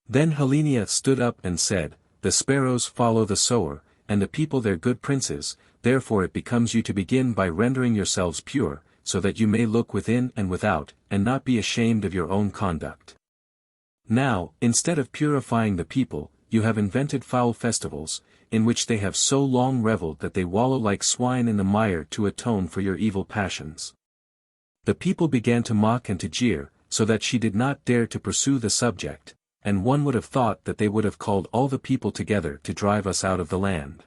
Speaker 1: Then Helenia stood up and said, "The sparrows follow the sower, and the people their good princes, therefore it becomes you to begin by rendering yourselves pure, so that you may look within and without, and not be ashamed of your own conduct. Now, instead of purifying the people, you have invented foul festivals, in which they have so long reveled that they wallow like swine in the mire to atone for your evil passions." The people began to mock and to jeer, so that she did not dare to pursue the subject, and one would have thought that they would have called all the people together to drive us out of the land.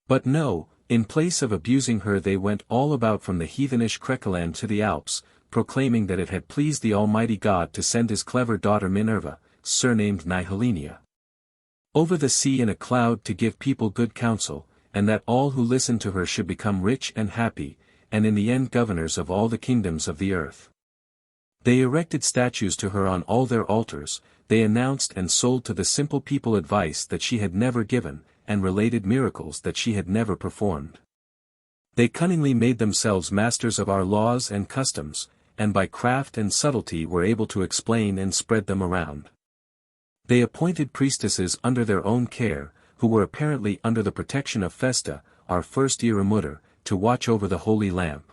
Speaker 1: But no, in place of abusing her they went all about from the heathenish Krekeland to the Alps, proclaiming that it had pleased the Almighty God to send his clever daughter Minerva, surnamed Helenia, over the sea in a cloud to give people good counsel, and that all who listened to her should become rich and happy, and in the end governors of all the kingdoms of the earth. They erected statues to her on all their altars, they announced and sold to the simple people advice that she had never given, and related miracles that she had never performed. They cunningly made themselves masters of our laws and customs, and by craft and subtlety were able to explain and spread them around. They appointed priestesses under their own care, who were apparently under the protection of Festa, our first Ihre Mutter, to watch over the holy lamp.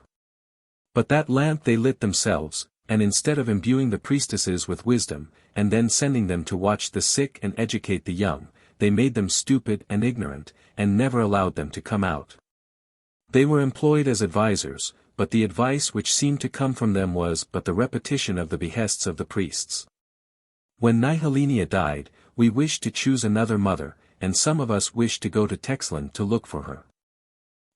Speaker 1: But that lamp they lit themselves, and instead of imbuing the priestesses with wisdom, and then sending them to watch the sick and educate the young, they made them stupid and ignorant, and never allowed them to come out. They were employed as advisers, but the advice which seemed to come from them was but the repetition of the behests of the priests. When Helenia died, we wished to choose another mother, and some of us wished to go to Texland to look for her.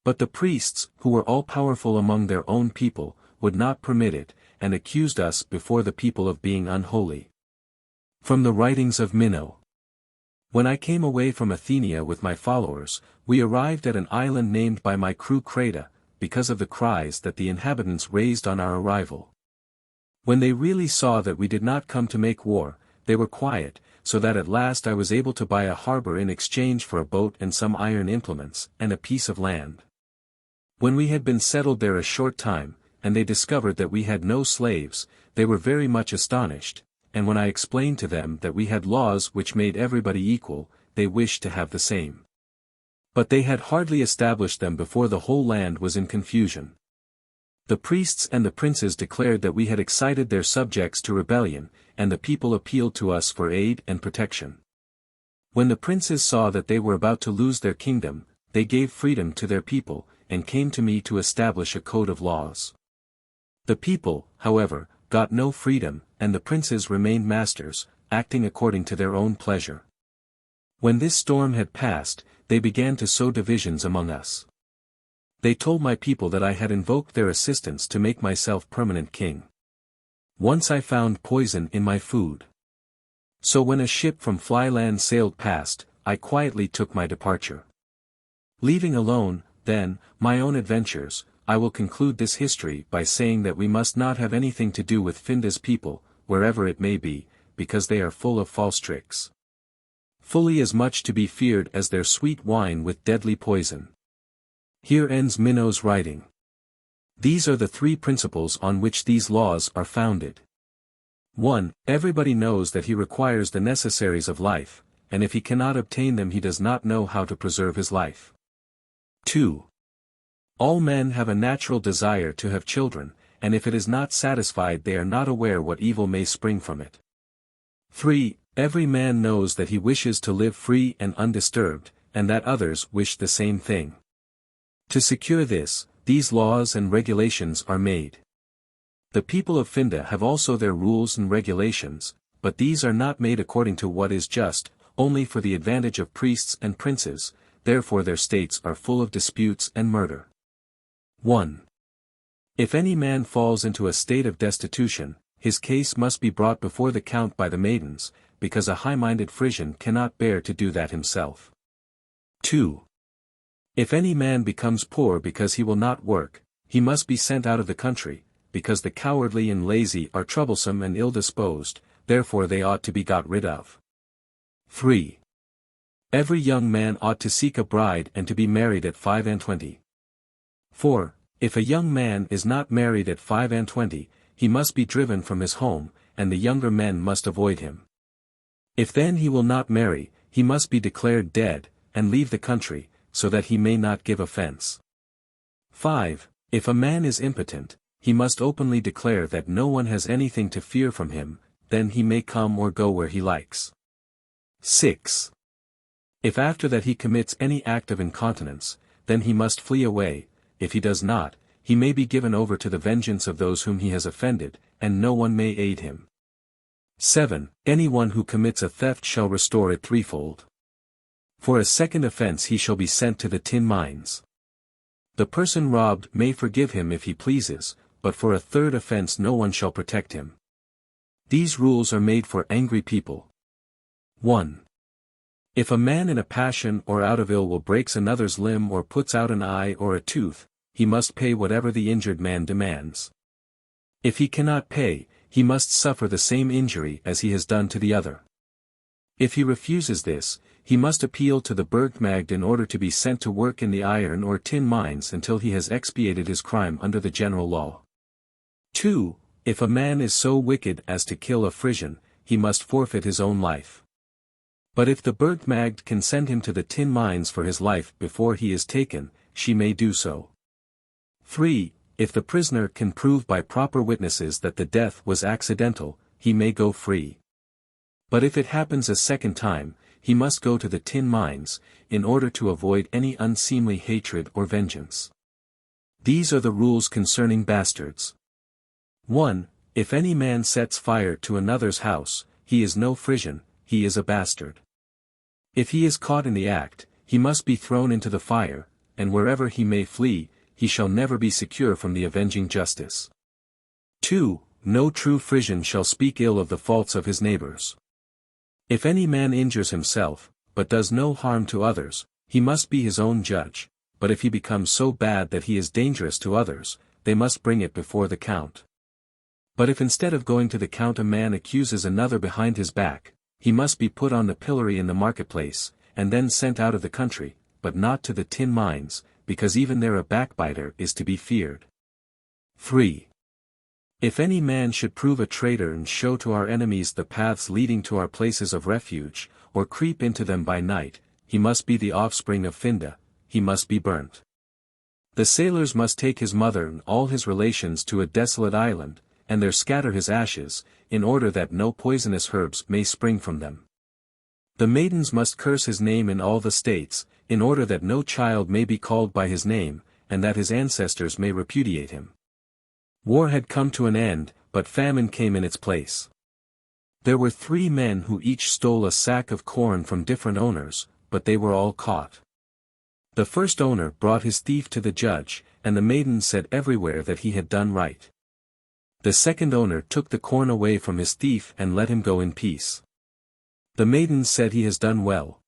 Speaker 1: But the priests, who were all-powerful among their own people, would not permit it, and accused us before the people of being unholy. From the writings of Minno. When I came away from Athenia with my followers, we arrived at an island named by my crew Creta, because of the cries that the inhabitants raised on our arrival. When they really saw that we did not come to make war, they were quiet, so that at last I was able to buy a harbor in exchange for a boat and some iron implements, and a piece of land. When we had been settled there a short time, and they discovered that we had no slaves, they were very much astonished, and when I explained to them that we had laws which made everybody equal, they wished to have the same. But they had hardly established them before the whole land was in confusion. The priests and the princes declared that we had excited their subjects to rebellion, and the people appealed to us for aid and protection. When the princes saw that they were about to lose their kingdom, they gave freedom to their people, and came to me to establish a code of laws. The people, however, got no freedom, and the princes remained masters, acting according to their own pleasure. When this storm had passed, they began to sow divisions among us. They told my people that I had invoked their assistance to make myself permanent king. Once I found poison in my food. So when a ship from Flyland sailed past, I quietly took my departure. Leaving alone, then, my own adventures, I will conclude this history by saying that we must not have anything to do with Finda's people, wherever it may be, because they are full of false tricks. Fully as much to be feared as their sweet wine with deadly poison. Here ends Minno's writing. These are the three principles on which these laws are founded. 1. Everybody knows that he requires the necessaries of life, and if he cannot obtain them he does not know how to preserve his life. 2. All men have a natural desire to have children, and if it is not satisfied they are not aware what evil may spring from it. 3. Every man knows that he wishes to live free and undisturbed, and that others wish the same thing. To secure this, these laws and regulations are made. The people of Finda have also their rules and regulations, but these are not made according to what is just, only for the advantage of priests and princes, therefore their states are full of disputes and murder. 1. If any man falls into a state of destitution, his case must be brought before the count by the maidens, because a high-minded Frisian cannot bear to do that himself. 2. If any man becomes poor because he will not work, he must be sent out of the country, because the cowardly and lazy are troublesome and ill-disposed, therefore they ought to be got rid of. 3. Every young man ought to seek a bride and to be married at 25. 4. If a young man is not married at 25, he must be driven from his home, and the younger men must avoid him. If then he will not marry, he must be declared dead, and leave the country, so that he may not give offense. 5. If a man is impotent, he must openly declare that no one has anything to fear from him, then he may come or go where he likes. 6. If after that he commits any act of incontinence, then he must flee away. If he does not, he may be given over to the vengeance of those whom he has offended, and no one may aid him. 7. Anyone who commits a theft shall restore it threefold. For a second offense he shall be sent to the tin mines. The person robbed may forgive him if he pleases, but for a third offense no one shall protect him. These rules are made for angry people. 1. If a man in a passion or out of ill will breaks another's limb or puts out an eye or a tooth, he must pay whatever the injured man demands. If he cannot pay, he must suffer the same injury as he has done to the other. If he refuses this, he must appeal to the Burgmagd in order to be sent to work in the iron or tin mines until he has expiated his crime under the general law. 2. If a man is so wicked as to kill a Frisian, he must forfeit his own life. But if the Burgmagd can send him to the tin mines for his life before he is taken, she may do so. 3. If the prisoner can prove by proper witnesses that the death was accidental, he may go free. But if it happens a second time, he must go to the tin mines, in order to avoid any unseemly hatred or vengeance. These are the rules concerning bastards. 1. If any man sets fire to another's house, he is no Frisian, he is a bastard. If he is caught in the act, he must be thrown into the fire, and wherever he may flee, he shall never be secure from the avenging justice. 2. No true Frisian shall speak ill of the faults of his neighbors. If any man injures himself, but does no harm to others, he must be his own judge, but if he becomes so bad that he is dangerous to others, they must bring it before the count. But if instead of going to the count a man accuses another behind his back, he must be put on the pillory in the marketplace, and then sent out of the country, but not to the tin mines, because even there a backbiter is to be feared. 3. If any man should prove a traitor and show to our enemies the paths leading to our places of refuge, or creep into them by night, he must be the offspring of Finda, he must be burnt. The sailors must take his mother and all his relations to a desolate island, and there scatter his ashes, in order that no poisonous herbs may spring from them. The maidens must curse his name in all the states, in order that no child may be called by his name, and that his ancestors may repudiate him. War had come to an end, but famine came in its place. There were 3 men who each stole a sack of corn from different owners, but they were all caught. The first owner brought his thief to the judge, and the maiden said everywhere that he had done right. The second owner took the corn away from his thief and let him go in peace. The maiden said he has done well.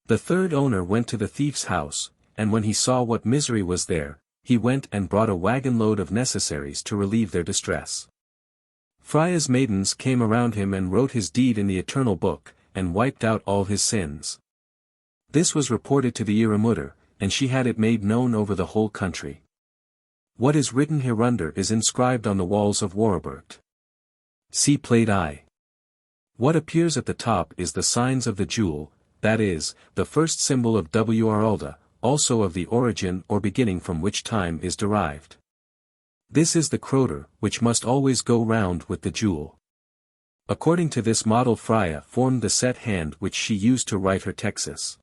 Speaker 1: The third owner went to the thief's house, and when he saw what misery was there, he went and brought a wagon-load of necessaries to relieve their distress. Frya's maidens came around him and wrote his deed in the eternal book, and wiped out all his sins. This was reported to the Eira, and she had it made known over the whole country. What is written hereunder is inscribed on the walls of Wralda. See Plate I. What appears at the top is the signs of the jewel, that is, the first symbol of Wralda, also of the origin or beginning from which time is derived. This is the croter, which must always go round with the jewel. According to this model Frya formed the set hand which she used to write her texts.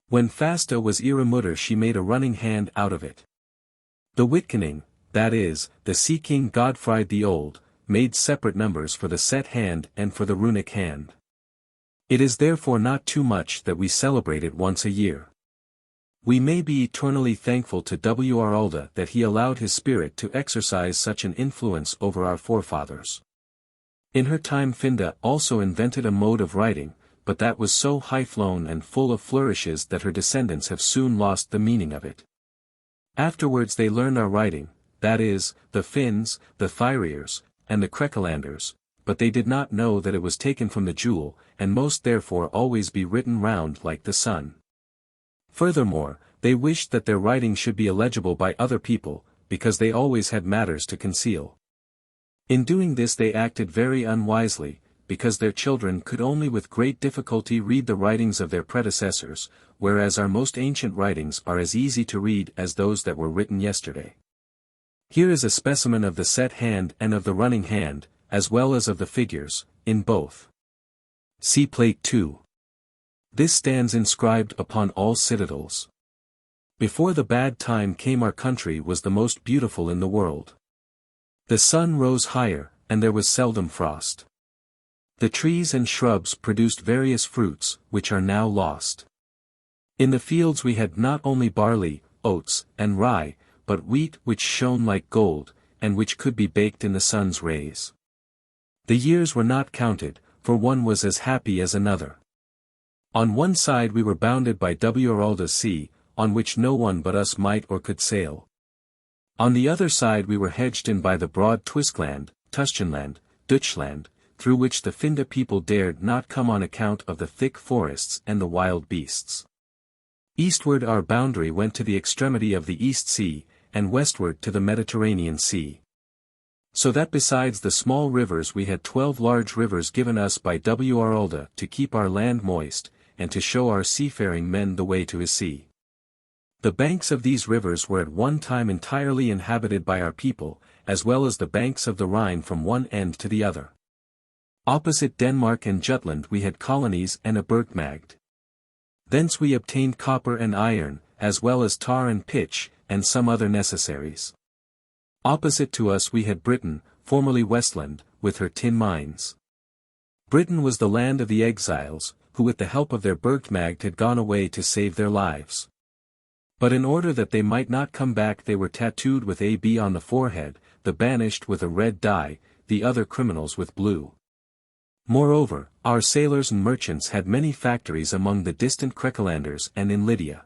Speaker 1: When Fasta was Eira she made a running hand out of it. The Witkening, that is, the Sea King Godfried the Old, made separate numbers for the set hand and for the runic hand. It is therefore not too much that we celebrate it once a year. We may be eternally thankful to Wralda that he allowed his spirit to exercise such an influence over our forefathers. In her time Finda also invented a mode of writing, but that was so high-flown and full of flourishes that her descendants have soon lost the meaning of it. Afterwards they learned our writing, that is, the Finns, the Thyriers, and the Krekelanders, but they did not know that it was taken from the jewel, and must therefore always be written round like the sun. Furthermore, they wished that their writing should be illegible by other people, because they always had matters to conceal. In doing this they acted very unwisely, because their children could only with great difficulty read the writings of their predecessors, whereas our most ancient writings are as easy to read as those that were written yesterday. Here is a specimen of the set hand and of the running hand, as well as of the figures, in both. See Plate 2. This stands inscribed upon all citadels. Before the bad time came our country was the most beautiful in the world. The sun rose higher, and there was seldom frost. The trees and shrubs produced various fruits, which are now lost. In the fields we had not only barley, oats, and rye, but wheat which shone like gold, and which could be baked in the sun's rays. The years were not counted, for one was as happy as another. On one side we were bounded by Wralda Sea, on which no one but us might or could sail. On the other side we were hedged in by the broad Twiskland, Tuschenland, Dutchland, through which the Finda people dared not come on account of the thick forests and the wild beasts. Eastward our boundary went to the extremity of the East Sea, and westward to the Mediterranean Sea. So that besides the small rivers we had 12 large rivers given us by Wralda to keep our land moist, and to show our seafaring men the way to his sea. The banks of these rivers were at one time entirely inhabited by our people, as well as the banks of the Rhine from one end to the other. Opposite Denmark and Jutland we had colonies and a Bergmagd. Thence we obtained copper and iron, as well as tar and pitch, and some other necessaries. Opposite to us we had Britain, formerly Westland, with her tin mines. Britain was the land of the exiles, who with the help of their Bergmagd had gone away to save their lives. But in order that they might not come back they were tattooed with AB on the forehead, the banished with a red dye, the other criminals with blue. Moreover, our sailors and merchants had many factories among the distant Krekelanders and in Lydia.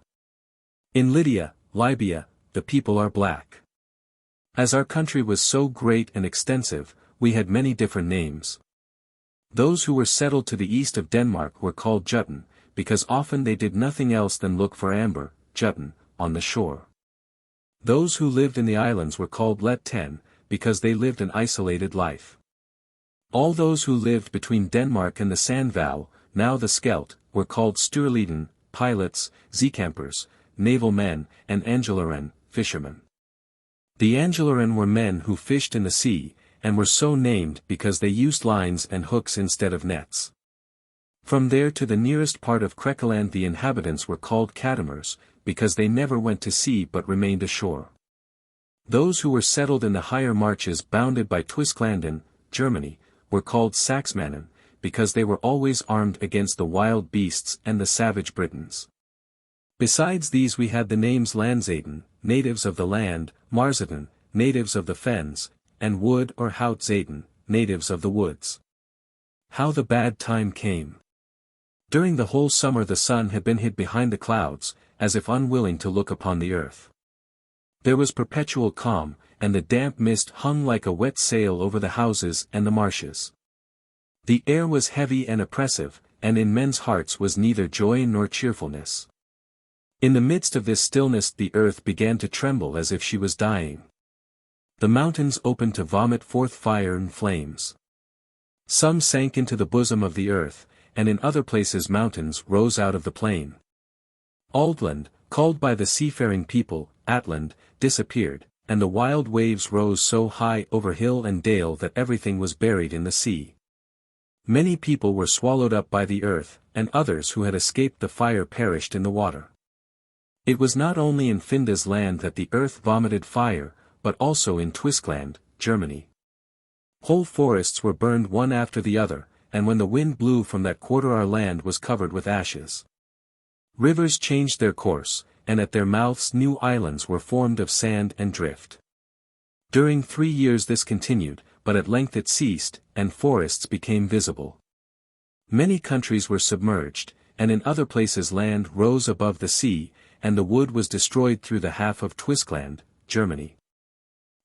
Speaker 1: In Lydia, Libya, the people are black. As our country was so great and extensive, we had many different names. Those who were settled to the east of Denmark were called Jutland, because often they did nothing else than look for amber, Jutland, on the shore. Those who lived in the islands were called Let Ten, because they lived an isolated life. All those who lived between Denmark and the Sandval, now the Skelt, were called Sturleden, pilots, zeekampers, naval men, and Angelaren, fishermen. The Angelaren were men who fished in the sea, and were so named because they used lines and hooks instead of nets. From there to the nearest part of Krekeland the inhabitants were called Katamers, because they never went to sea but remained ashore. Those who were settled in the higher marches bounded by Twisklanden, Germany, were called Saxmannen, because they were always armed against the wild beasts and the savage Britons. Besides these we had the names Landzaden, natives of the land, Marzaden, natives of the fens, and Wood or Houtzaden, natives of the woods. How the bad time came! During the whole summer the sun had been hid behind the clouds, as if unwilling to look upon the earth. There was perpetual calm, and the damp mist hung like a wet sail over the houses and the marshes. The air was heavy and oppressive, and in men's hearts was neither joy nor cheerfulness. In the midst of this stillness the earth began to tremble as if she was dying. The mountains opened to vomit forth fire and flames. Some sank into the bosom of the earth, and in other places mountains rose out of the plain. Aldland, called by the seafaring people, Atland, disappeared, and the wild waves rose so high over hill and dale that everything was buried in the sea. Many people were swallowed up by the earth, and others who had escaped the fire perished in the water. It was not only in Finda's land that the earth vomited fire, but also in Twiskland, Germany. Whole forests were burned one after the other, and when the wind blew from that quarter our land was covered with ashes. Rivers changed their course, and at their mouths new islands were formed of sand and drift. During 3 years this continued, but at length it ceased, and forests became visible. Many countries were submerged, and in other places land rose above the sea, and the wood was destroyed through the half of Twiskland, Germany.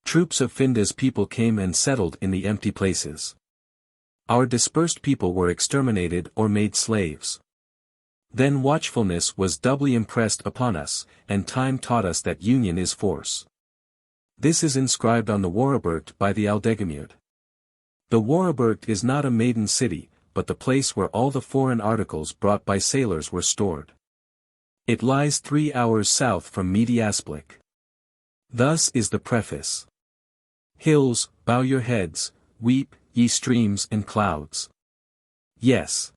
Speaker 1: Troops of Finda's people came and settled in the empty places. Our dispersed people were exterminated or made slaves. Then watchfulness was doubly impressed upon us, and time taught us that union is force. This is inscribed on the Wralda by the Aldegamute. The Wralda is not a maiden city, but the place where all the foreign articles brought by sailors were stored. It lies 3 hours south from Mediasplik. Thus is the preface. Hills, bow your heads, weep, ye streams and clouds. Yes.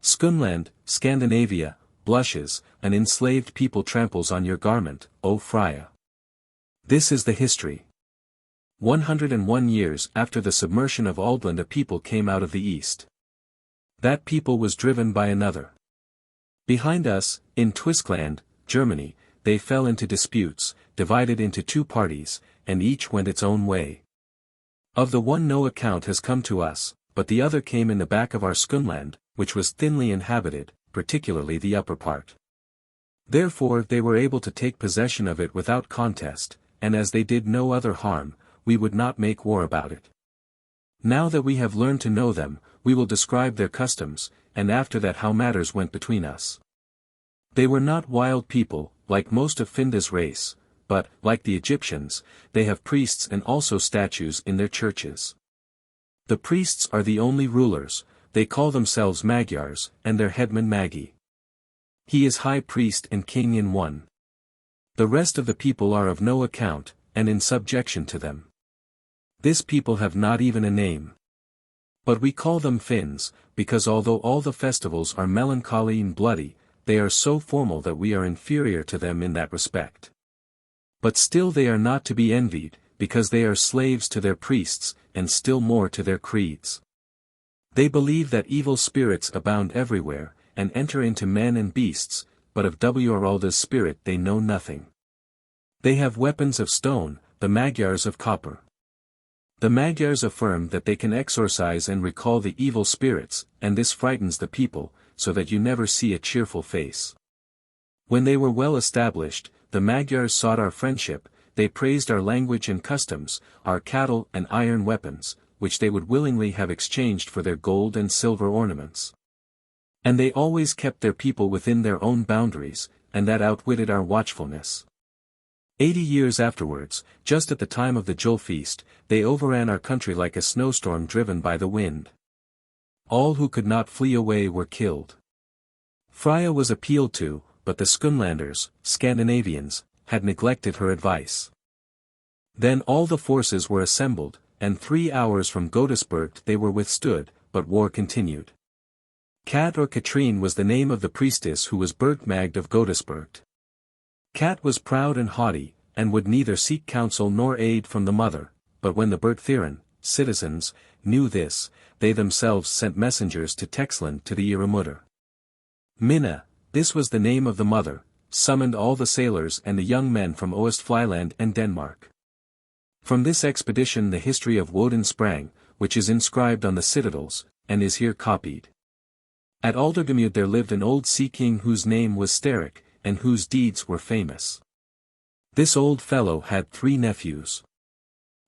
Speaker 1: Skunland, Scandinavia, blushes, an enslaved people tramples on your garment, O Frya. This is the history. 101 years after the submersion of Aldland a people came out of the east. That people was driven by another. Behind us, in Twiskland, Germany, they fell into disputes, divided into 2 parties, and each went its own way. Of the one no account has come to us, but the other came in the back of our Skunland, which was thinly inhabited, particularly the upper part. Therefore they were able to take possession of it without contest, and as they did no other harm, we would not make war about it. Now that we have learned to know them, we will describe their customs, and after that how matters went between us. They were not wild people, like most of Finda's race, but, like the Egyptians, they have priests and also statues in their churches. The priests are the only rulers, they call themselves Magyars, and their headman Magi. He is high priest and king in one. The rest of the people are of no account, and in subjection to them. This people have not even a name. But we call them Finns, because although all the festivals are melancholy and bloody, they are so formal that we are inferior to them in that respect. But still they are not to be envied, because they are slaves to their priests, and still more to their creeds. They believe that evil spirits abound everywhere, and enter into men and beasts, but of Wralda's spirit they know nothing. They have weapons of stone, the Magyars of copper. The Magyars affirm that they can exorcise and recall the evil spirits, and this frightens the people, so that you never see a cheerful face. When they were well established, the Magyars sought our friendship, they praised our language and customs, our cattle and iron weapons, which they would willingly have exchanged for their gold and silver ornaments. And they always kept their people within their own boundaries, and that outwitted our watchfulness. 80 years afterwards, just at the time of the Jul feast, they overran our country like a snowstorm driven by the wind. All who could not flee away were killed. Frya was appealed to, but the Skunlanders, Scandinavians, had neglected her advice. Then all the forces were assembled, and 3 hours from Godesberg they were withstood, but war continued. Kat or Katrine was the name of the priestess who was Bergmagd of Godesberg. Kat was proud and haughty, and would neither seek counsel nor aid from the mother, but when the Bergthiren, citizens, knew this, they themselves sent messengers to Texland to the Iramutter. Minna, this was the name of the mother, summoned all the sailors and the young men from Oostflyland and Denmark. From this expedition the history of Woden sprang, which is inscribed on the citadels, and is here copied. At Aldergamud there lived an old sea king whose name was Sterik, and whose deeds were famous. This old fellow had 3 nephews.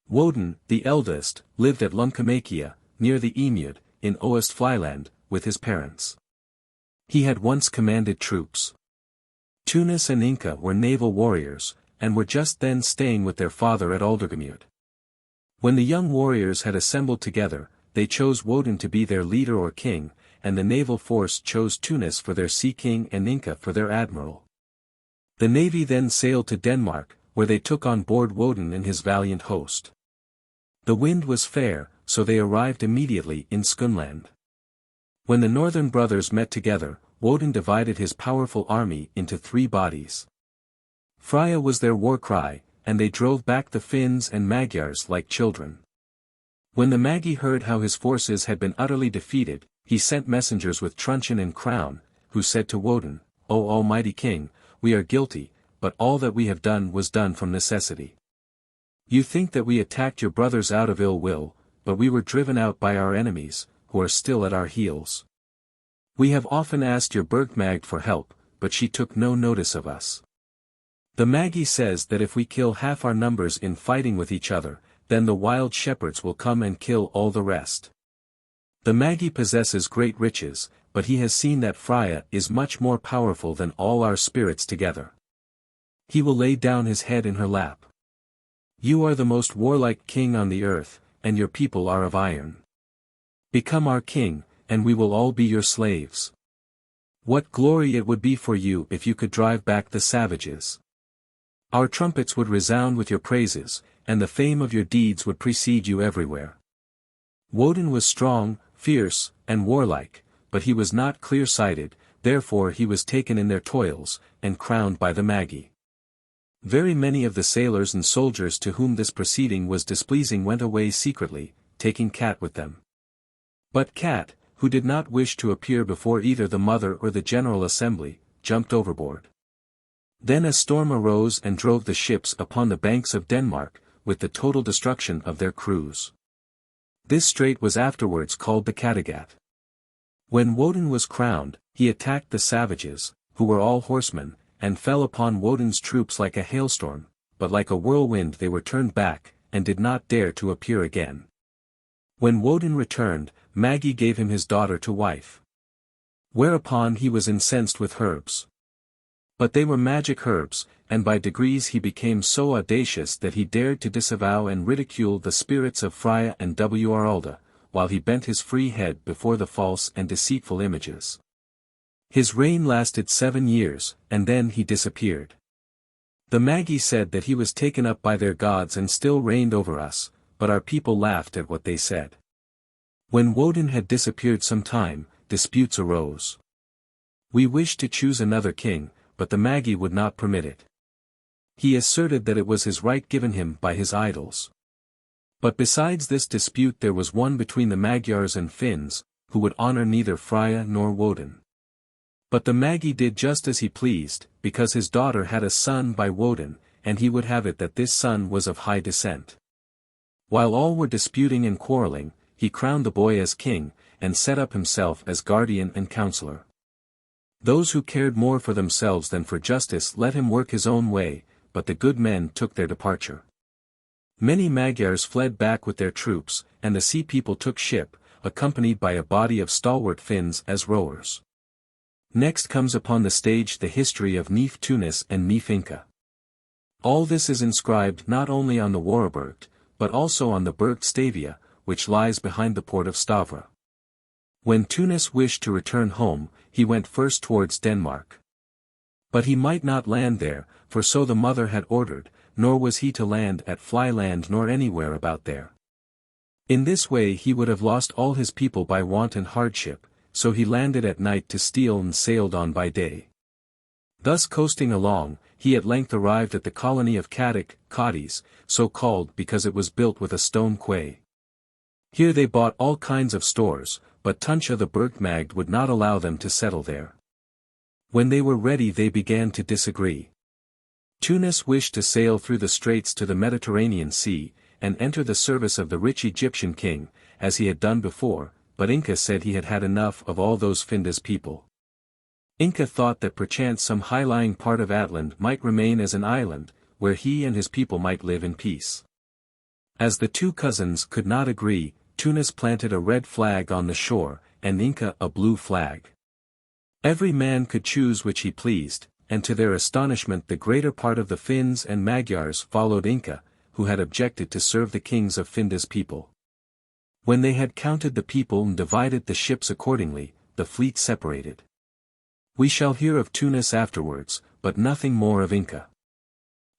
Speaker 1: Woden, the eldest, lived at Lunkamakia, near the Emud, in Oostflyland, with his parents. He had once commanded troops. Tunis and Inca were naval warriors, and were just then staying with their father at Aldergamud. When the young warriors had assembled together, they chose Woden to be their leader or king, and the naval force chose Tunis for their sea king and Inca for their admiral. The navy then sailed to Denmark, where they took on board Woden and his valiant host. The wind was fair, so they arrived immediately in Skunland. When the northern brothers met together, Woden divided his powerful army into 3 bodies. Frya was their war cry, and they drove back the Finns and Magyars like children. When the Magi heard how his forces had been utterly defeated, he sent messengers with truncheon and crown, who said to Woden, O almighty king, we are guilty, but all that we have done was done from necessity. You think that we attacked your brothers out of ill will, but we were driven out by our enemies, who are still at our heels. We have often asked your Burgmagd for help, but she took no notice of us. The Magi says that if we kill half our numbers in fighting with each other, then the wild shepherds will come and kill all the rest. The Magi possesses great riches, but he has seen that Frya is much more powerful than all our spirits together. He will lay down his head in her lap. You are the most warlike king on the earth, and your people are of iron. Become our king, and we will all be your slaves. What glory it would be for you if you could drive back the savages. Our trumpets would resound with your praises, and the fame of your deeds would precede you everywhere. Woden was strong, fierce, and warlike, but he was not clear-sighted, therefore he was taken in their toils, and crowned by the Magi. Very many of the sailors and soldiers to whom this proceeding was displeasing went away secretly, taking Cat with them. But Cat, who did not wish to appear before either the mother or the general assembly, jumped overboard. Then a storm arose and drove the ships upon the banks of Denmark, with the total destruction of their crews. This strait was afterwards called the Kattegat. When Woden was crowned, he attacked the savages, who were all horsemen, and fell upon Woden's troops like a hailstorm, but like a whirlwind they were turned back, and did not dare to appear again. When Woden returned, Magi gave him his daughter to wife. Whereupon he was incensed with herbs. But they were magic herbs, and by degrees he became so audacious that he dared to disavow and ridicule the spirits of Frya and Wralda, while he bent his free head before the false and deceitful images. His reign lasted 7 years, and then he disappeared. The Magi said that he was taken up by their gods and still reigned over us, but our people laughed at what they said. When Woden had disappeared some time, disputes arose. We wished to choose another king, but the Magi would not permit it. He asserted that it was his right given him by his idols. But besides this dispute there was one between the Magyars and Finns, who would honor neither Frya nor Woden. But the Magi did just as he pleased, because his daughter had a son by Woden, and he would have it that this son was of high descent. While all were disputing and quarreling, he crowned the boy as king, and set up himself as guardian and counselor. Those who cared more for themselves than for justice let him work his own way, but the good men took their departure. Many Magyars fled back with their troops, and the sea people took ship, accompanied by a body of stalwart Finns as rowers. Next comes upon the stage the history of Neef Tunis and Neef Inca. All this is inscribed not only on the Warburg, but also on the Burg Stavia, which lies behind the port of Stavra. When Tunis wished to return home, he went first towards Denmark. But he might not land there, for so the mother had ordered, nor was he to land at Flyland nor anywhere about there. In this way he would have lost all his people by want and hardship, so he landed at night to steal and sailed on by day. Thus coasting along, he at length arrived at the colony of Kadik, Cadiz, so called because it was built with a stone quay. Here they bought all kinds of stores, but Tuncha the Burgmagd would not allow them to settle there. When they were ready they began to disagree. Tunis wished to sail through the straits to the Mediterranean Sea, and enter the service of the rich Egyptian king, as he had done before, but Inca said he had had enough of all those Findas people. Inca thought that perchance some high-lying part of Atland might remain as an island, where he and his people might live in peace. As the two cousins could not agree, Tunis planted a red flag on the shore, and Inca a blue flag. Every man could choose which he pleased, and to their astonishment the greater part of the Finns and Magyars followed Inca, who had objected to serve the kings of Finda's people. When they had counted the people and divided the ships accordingly, the fleet separated. We shall hear of Tunis afterwards, but nothing more of Inca.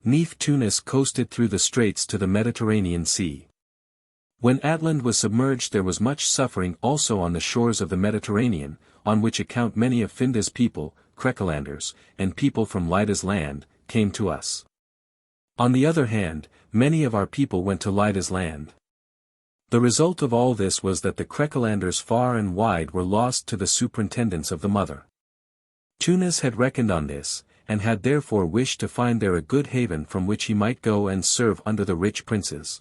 Speaker 1: Neef Tunis coasted through the straits to the Mediterranean Sea. When Atland was submerged there was much suffering also on the shores of the Mediterranean, on which account many of Finda's people, Krekelanders, and people from Lyda's land, came to us. On the other hand, many of our people went to Lyda's land. The result of all this was that the Krekelanders far and wide were lost to the superintendence of the mother. Tunis had reckoned on this, and had therefore wished to find there a good haven from which he might go and serve under the rich princes.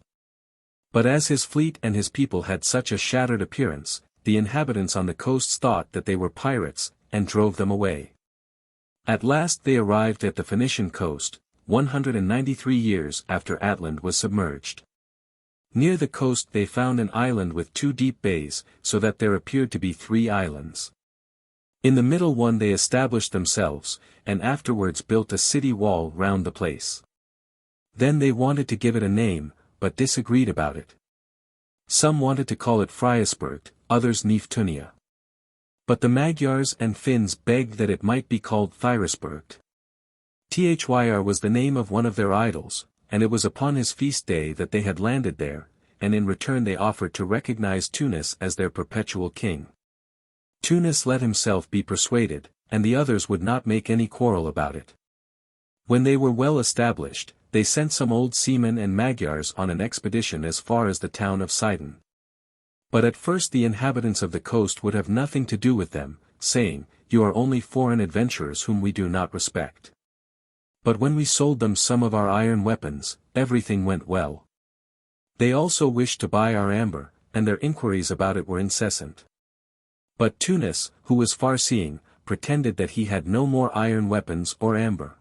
Speaker 1: But as his fleet and his people had such a shattered appearance, the inhabitants on the coasts thought that they were pirates, and drove them away. At last they arrived at the Phoenician coast, 193 years after Atlant was submerged. Near the coast they found an island with 2 deep bays, so that there appeared to be 3 islands. In the middle one they established themselves, and afterwards built a city wall round the place. Then they wanted to give it a name, but disagreed about it. Some wanted to call it Fryaspurt, others Neftunia. But the Magyars and Finns begged that it might be called Thyraspurt. Thyr was the name of one of their idols, and it was upon his feast day that they had landed there, and in return they offered to recognize Tunis as their perpetual king. Tunis let himself be persuaded, and the others would not make any quarrel about it. When they were well established, they sent some old seamen and Magyars on an expedition as far as the town of Sidon. But at first the inhabitants of the coast would have nothing to do with them, saying, "You are only foreign adventurers whom we do not respect." But when we sold them some of our iron weapons, everything went well. They also wished to buy our amber, and their inquiries about it were incessant. But Tunis, who was far-seeing, pretended that he had no more iron weapons or amber.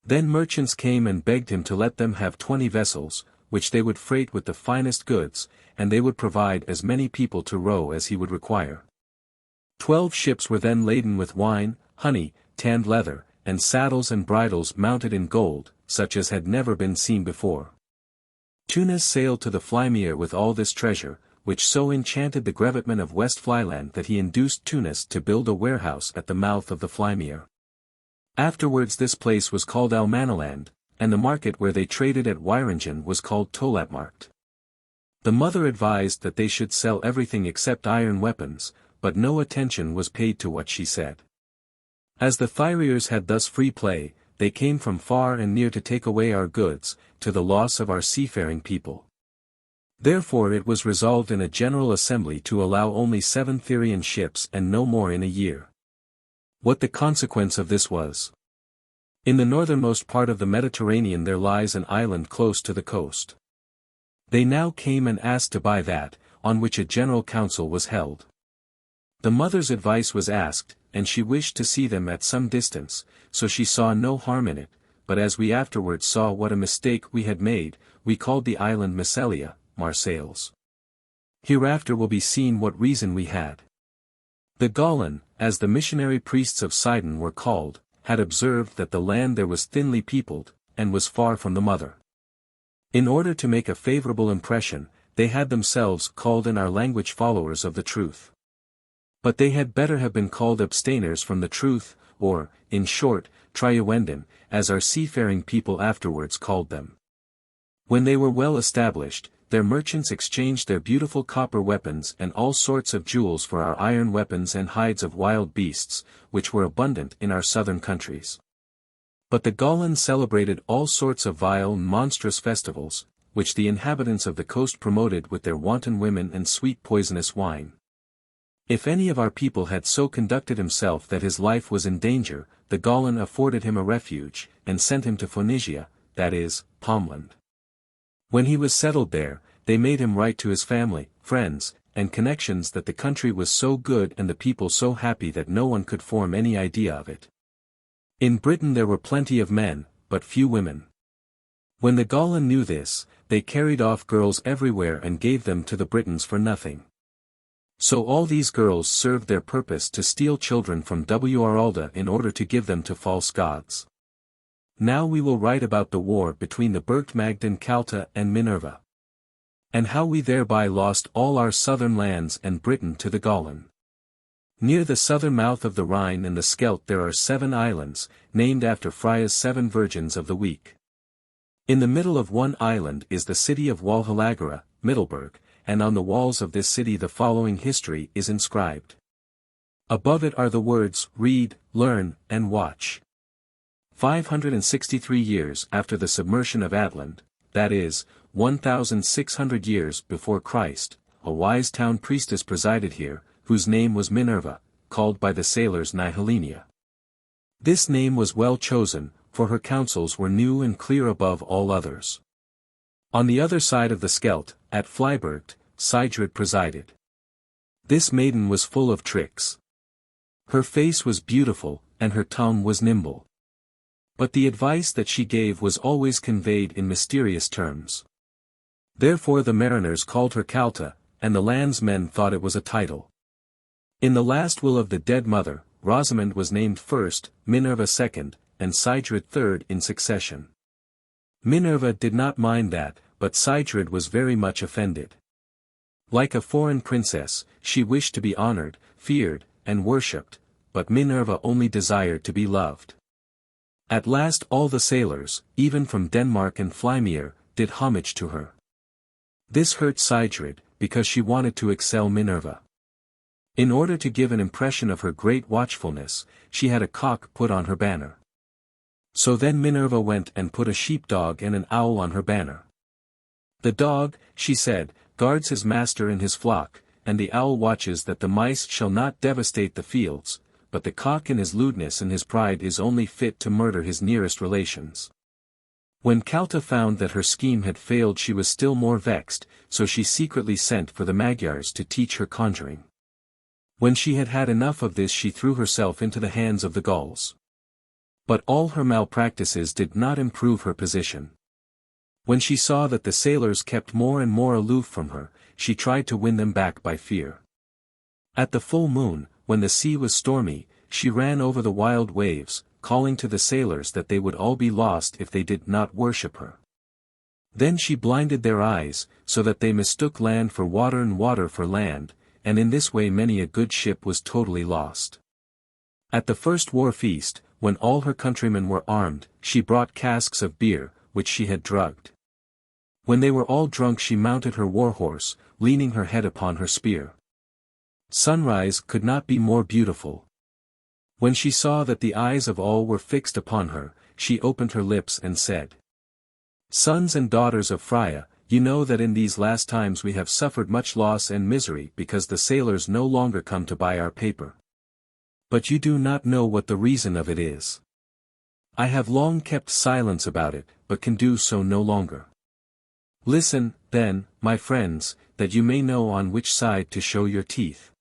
Speaker 1: Then merchants came and begged him to let them have 20 vessels, which they would freight with the finest goods, and they would provide as many people to row as he would require. 12 ships were then laden with wine, honey, tanned leather, and saddles and bridles mounted in gold, such as had never been seen before. Tunis sailed to the Flymere with all this treasure, which so enchanted the Grevitman of West Flyland that he induced Tunis to build a warehouse at the mouth of the Flymere. Afterwards this place was called Almanaland, and the market where they traded at Weiringen was called Tolatmarkt. The mother advised that they should sell everything except iron weapons, but no attention was paid to what she said. As the Thyriers had thus free play, they came from far and near to take away our goods, to the loss of our seafaring people. Therefore it was resolved in a general assembly to allow only 7 Therian ships and no more in a year. What the consequence of this was? In the northernmost part of the Mediterranean there lies an island close to the coast. They now came and asked to buy that, on which a general council was held. The mother's advice was asked, and she wished to see them at some distance, so she saw no harm in it, but as we afterwards saw what a mistake we had made, we called the island Massalia, Marseilles. Hereafter will be seen what reason we had. The Gaulen, as the missionary priests of Sidon were called, had observed that the land there was thinly peopled, and was far from the mother. In order to make a favorable impression, they had themselves called in our language followers of the truth. But they had better have been called abstainers from the truth, or, in short, Triuendan, as our seafaring people afterwards called them. When they were well established, their merchants exchanged their beautiful copper weapons and all sorts of jewels for our iron weapons and hides of wild beasts, which were abundant in our southern countries. But the Gaulans celebrated all sorts of vile and monstrous festivals, which the inhabitants of the coast promoted with their wanton women and sweet poisonous wine. If any of our people had so conducted himself that his life was in danger, the Gaulan afforded him a refuge, and sent him to Phoenicia, that is, Palmland. When he was settled there, they made him write to his family, friends, and connections that the country was so good and the people so happy that no one could form any idea of it. In Britain there were plenty of men, but few women. When the Gaulan knew this, they carried off girls everywhere and gave them to the Britons for nothing. So all these girls served their purpose to steal children from Wralda in order to give them to false gods. Now we will write about the war between the Burgt Magden Calta and Minerva. And how we thereby lost all our southern lands and Britain to the Gaulan. Near the southern mouth of the Rhine and the Scheldt there are 7 islands, named after Frya's 7 virgins of the week. In the middle of one island is the city of Walhalagara, Middelburg, and on the walls of this city the following history is inscribed. Above it are the words, read, learn, and watch. 563 years after the submersion of Atlant, that is, 1,600 years before Christ, a wise town priestess presided here, whose name was Minerva, called by the sailors Nihilenia. This name was well chosen, for her counsels were new and clear above all others. On the other side of the Scheldt, at Vlijburgt, Sigrid presided. This maiden was full of tricks. Her face was beautiful, and her tongue was nimble. But the advice that she gave was always conveyed in mysterious terms. Therefore the mariners called her Kalta, and the landsmen thought it was a title. In the last will of the dead mother, Rosamund was named first, Minerva second, and Sigrid third in succession. Minerva did not mind that, but Sigrid was very much offended. Like a foreign princess, she wished to be honored, feared, and worshipped, but Minerva only desired to be loved. At last all the sailors, even from Denmark and Flymeer, did homage to her. This hurt Sigrid, because she wanted to excel Minerva. In order to give an impression of her great watchfulness, she had a cock put on her banner. So then Minerva went and put a sheepdog and an owl on her banner. The dog, she said, guards his master and his flock, and the owl watches that the mice shall not devastate the fields, but the cock in his lewdness and his pride is only fit to murder his nearest relations. When Kalta found that her scheme had failed she was still more vexed, so she secretly sent for the Magyars to teach her conjuring. When she had had enough of this she threw herself into the hands of the Gauls. But all her malpractices did not improve her position. When she saw that the sailors kept more and more aloof from her, she tried to win them back by fear. At the full moon, when the sea was stormy, she ran over the wild waves, calling to the sailors that they would all be lost if they did not worship her. Then she blinded their eyes, so that they mistook land for water and water for land, and in this way many a good ship was totally lost. At the first war feast, when all her countrymen were armed, she brought casks of beer, which she had drugged. When they were all drunk she mounted her war-horse, leaning her head upon her spear. Sunrise could not be more beautiful. When she saw that the eyes of all were fixed upon her, she opened her lips and said, "Sons and daughters of Frya, you know that in these last times we have suffered much loss and misery because the sailors no longer come to buy our paper. But you do not know what the reason of it is. I have long kept silence about it, but can do so no longer. Listen, then, my friends, that you may know on which side to show your teeth.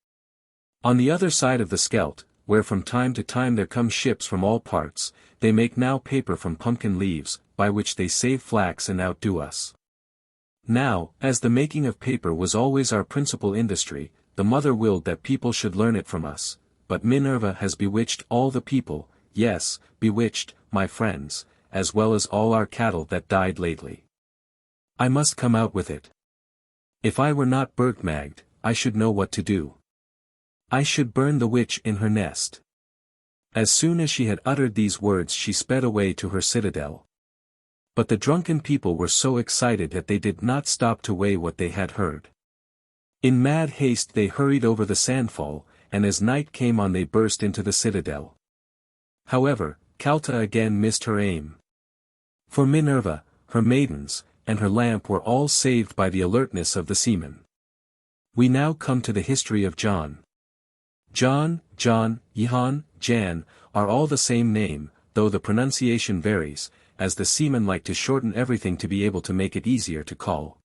Speaker 1: On the other side of the Scheldt, where from time to time there come ships from all parts, they make now paper from pumpkin leaves, by which they save flax and outdo us. Now, as the making of paper was always our principal industry, the mother willed that people should learn it from us, but Minerva has bewitched all the people, yes, bewitched, my friends, as well as all our cattle that died lately. I must come out with it. If I were not Bergmagd, I should know what to do. I should burn the witch in her nest." As soon as she had uttered these words she sped away to her citadel. But the drunken people were so excited that they did not stop to weigh what they had heard. In mad haste they hurried over the sandfall, and as night came on they burst into the citadel. However, Kalta again missed her aim. For Minerva, her maidens, and her lamp were all saved by the alertness of the seamen. We now come to the history of John. John, Johan, Jan, are all the same name, though the pronunciation varies, as the seamen like to shorten everything to be able to make it easier to call.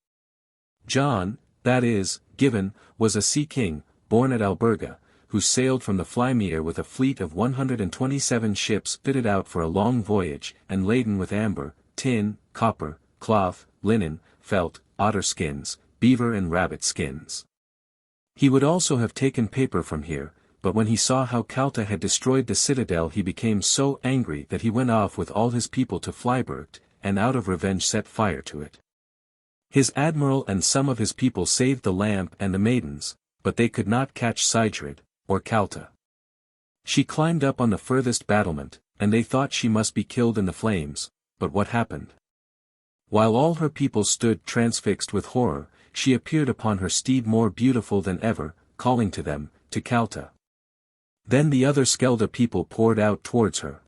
Speaker 1: John, that is, Gibbon, was a sea king, born at Alberga, who sailed from the Flymeer with a fleet of 127 ships fitted out for a long voyage, and laden with amber, tin, copper, cloth, linen, felt, otter skins, beaver and rabbit skins. He would also have taken paper from here, but when he saw how Kalta had destroyed the citadel he became so angry that he went off with all his people to Vlijburgt, and out of revenge set fire to it. His admiral and some of his people saved the lamp and the maidens, but they could not catch Sigrid, or Kalta. She climbed up on the furthest battlement, and they thought she must be killed in the flames, but what happened? While all her people stood transfixed with horror, she appeared upon her steed more beautiful than ever, calling to them, to Kalta. Then the other Skelda people poured out towards her.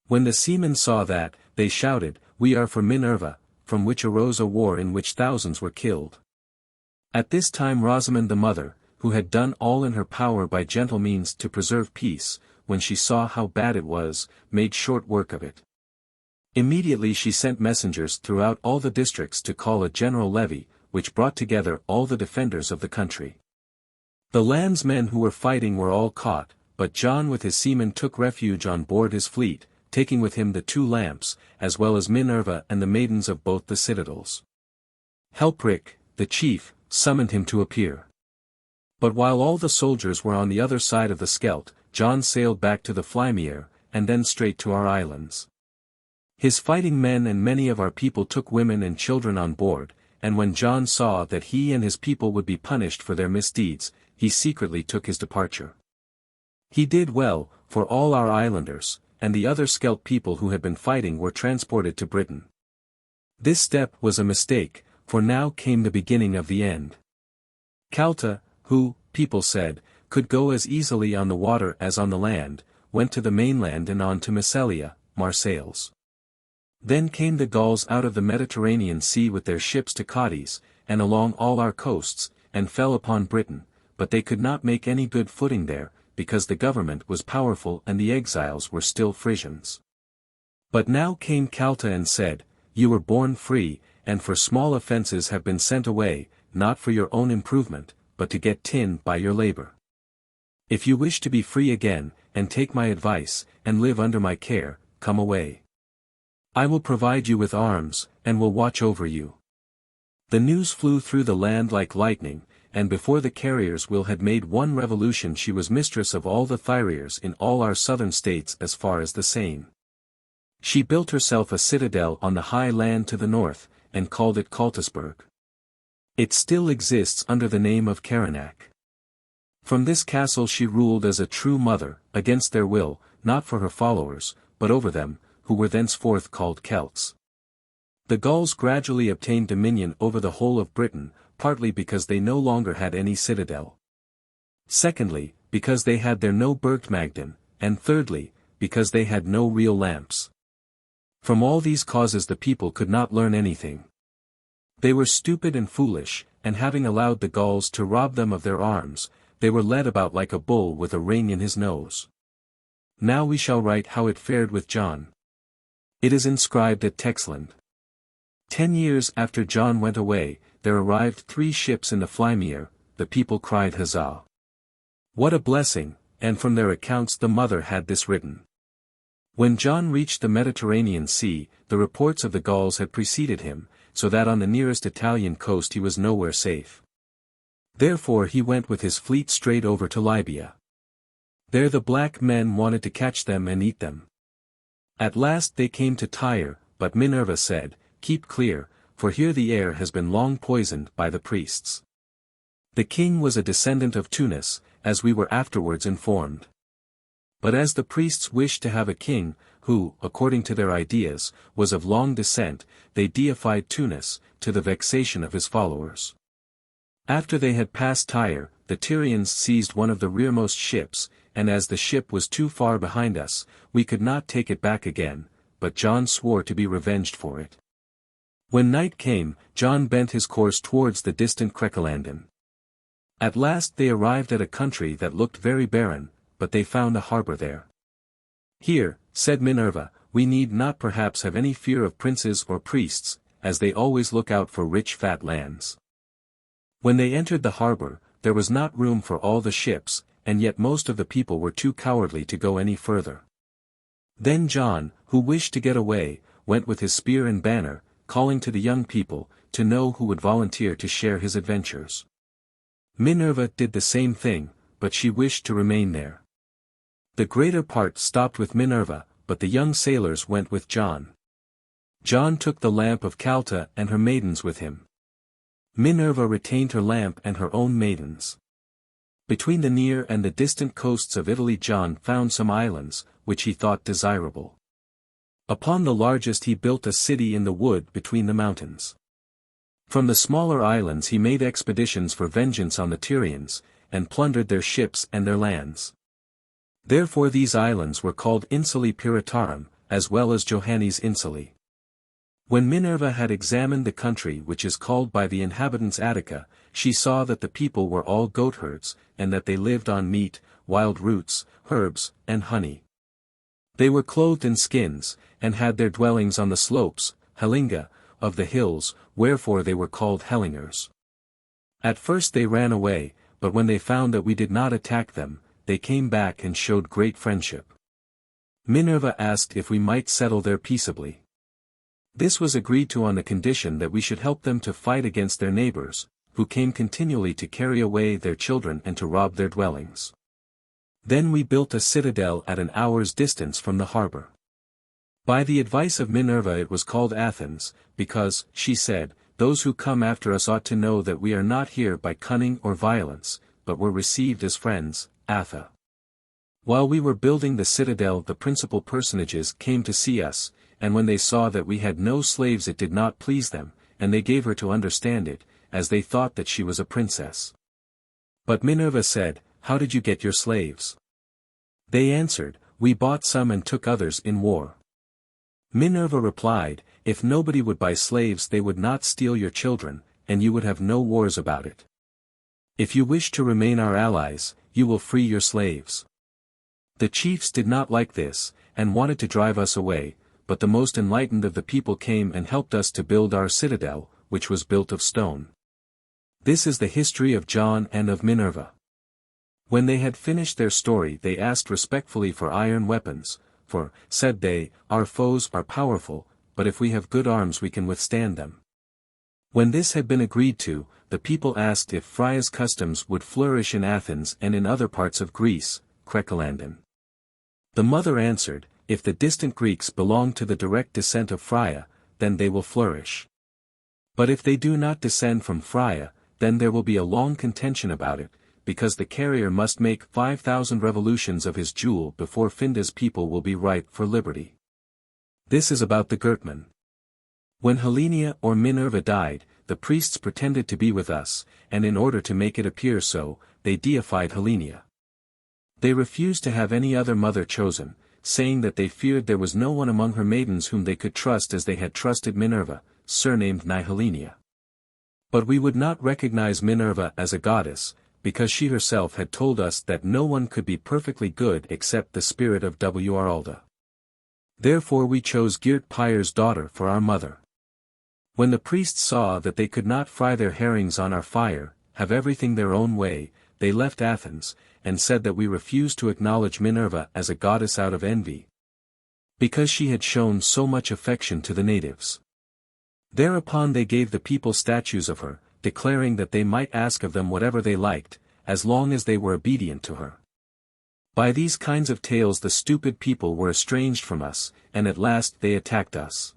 Speaker 1: When the seamen saw that, they shouted, "We are for Minerva," from which arose a war in which thousands were killed. At this time Rosamund the mother, who had done all in her power by gentle means to preserve peace, when she saw how bad it was, made short work of it. Immediately she sent messengers throughout all the districts to call a general levy, which brought together all the defenders of the country. The landsmen who were fighting were all caught, but John with his seamen took refuge on board his fleet, taking with him the 2 lamps, as well as Minerva and the maidens of both the citadels. Helprik, the chief, summoned him to appear. But while all the soldiers were on the other side of the Scheldt, John sailed back to the Flymeer, and then straight to our islands. His fighting men and many of our people took women and children on board, and when John saw that he and his people would be punished for their misdeeds, he secretly took his departure. He did well, for all our islanders, and the other Scheldt people who had been fighting were transported to Britain. This step was a mistake, for now came the beginning of the end. Calta, who, people said, could go as easily on the water as on the land, went to the mainland and on to Massalia, Marseilles. Then came the Gauls out of the Mediterranean Sea with their ships to Cadiz, and along all our coasts, and fell upon Britain, but they could not make any good footing there, because the government was powerful and the exiles were still Frisians. But now came Calta and said, "You were born free, and for small offences have been sent away, not for your own improvement, but to get tin by your labour. If you wish to be free again, and take my advice, and live under my care, come away. I will provide you with arms, and will watch over you." The news flew through the land like lightning, and before the carrier's wheel had made one revolution she was mistress of all the Thyriers in all our southern states as far as the Seine. She built herself a citadel on the high land to the north, and called it Kaltisburg. It still exists under the name of Karanak. From this castle she ruled as a true mother, against their will, not for her followers, but over them, who were thenceforth called Celts. The Gauls gradually obtained dominion over the whole of Britain, partly because they no longer had any citadel. Secondly, because they had there no Burgmagden, and thirdly, because they had no real lamps. From all these causes the people could not learn anything. They were stupid and foolish, and having allowed the Gauls to rob them of their arms, they were led about like a bull with a ring in his nose. Now we shall write how it fared with John. It is inscribed at Texland. 10 years after John went away, there arrived 3 ships in the Flymeer. The people cried huzzah! What a blessing, and from their accounts the mother had this written. When John reached the Mediterranean Sea, the reports of the Gauls had preceded him, so that on the nearest Italian coast he was nowhere safe. Therefore he went with his fleet straight over to Libya. There the black men wanted to catch them and eat them. At last they came to Tyre, but Minerva said, "Keep clear, for here the air has been long poisoned by the priests." The king was a descendant of Tunis, as we were afterwards informed. But as the priests wished to have a king, who, according to their ideas, was of long descent, they deified Tunis, to the vexation of his followers. After they had passed Tyre, the Tyrians seized one of the rearmost ships, and as the ship was too far behind us, we could not take it back again, but John swore to be revenged for it. When night came, John bent his course towards the distant Krekelanden. At last they arrived at a country that looked very barren, but they found a harbour there. "Here," said Minerva, "we need not perhaps have any fear of princes or priests, as they always look out for rich fat lands." When they entered the harbour, there was not room for all the ships, and yet most of the people were too cowardly to go any further. Then John, who wished to get away, went with his spear and banner, calling to the young people, to know who would volunteer to share his adventures. Minerva did the same thing, but she wished to remain there. The greater part stopped with Minerva, but the young sailors went with John. John took the lamp of Calta and her maidens with him. Minerva retained her lamp and her own maidens. Between the near and the distant coasts of Italy John found some islands, which he thought desirable. Upon the largest he built a city in the wood between the mountains. From the smaller islands he made expeditions for vengeance on the Tyrians, and plundered their ships and their lands. Therefore these islands were called Insulae Piratarum, as well as Johannes Insulae. When Minerva had examined the country which is called by the inhabitants Attica, she saw that the people were all goatherds, and that they lived on meat, wild roots, herbs, and honey. They were clothed in skins, and had their dwellings on the slopes, Hellinga, of the hills, wherefore they were called Hellingers. At first they ran away, but when they found that we did not attack them, they came back and showed great friendship. Minerva asked if we might settle there peaceably. This was agreed to on the condition that we should help them to fight against their neighbors, who came continually to carry away their children and to rob their dwellings. Then we built a citadel at an hour's distance from the harbor. By the advice of Minerva it was called Athens, because, she said, those who come after us ought to know that we are not here by cunning or violence, but were received as friends, Atha. While we were building the citadel the principal personages came to see us, and when they saw that we had no slaves it did not please them, and they gave her to understand it, as they thought that she was a princess. But Minerva said, "How did you get your slaves?" They answered, "We bought some and took others in war." Minerva replied, "If nobody would buy slaves they would not steal your children, and you would have no wars about it. If you wish to remain our allies, you will free your slaves." The chiefs did not like this, and wanted to drive us away, but the most enlightened of the people came and helped us to build our citadel, which was built of stone. This is the history of John and of Minerva. When they had finished their story they asked respectfully for iron weapons, for, said they, our foes are powerful, but if we have good arms we can withstand them. When this had been agreed to, the people asked if Frya's customs would flourish in Athens and in other parts of Greece, Krekelandon. The mother answered, "If the distant Greeks belong to the direct descent of Frya, then they will flourish. But if they do not descend from Frya, then there will be a long contention about it, because the carrier must make 5,000 revolutions of his jewel before Finda's people will be ripe for liberty." This is about the Gertman. When Hellenia or Minerva died, the priests pretended to be with us, and in order to make it appear so, they deified Hellenia. They refused to have any other mother chosen, saying that they feared there was no one among her maidens whom they could trust as they had trusted Minerva, surnamed Nihellenia. But we would not recognize Minerva as a goddess, because she herself had told us that no one could be perfectly good except the spirit of Wralda. Therefore we chose Geert Pyre's daughter for our mother. When the priests saw that they could not fry their herrings on our fire, have everything their own way, they left Athens, and said that we refused to acknowledge Minerva as a goddess out of envy, because she had shown so much affection to the natives. Thereupon they gave the people statues of her, declaring that they might ask of them whatever they liked, as long as they were obedient to her. By these kinds of tales the stupid people were estranged from us, and at last they attacked us.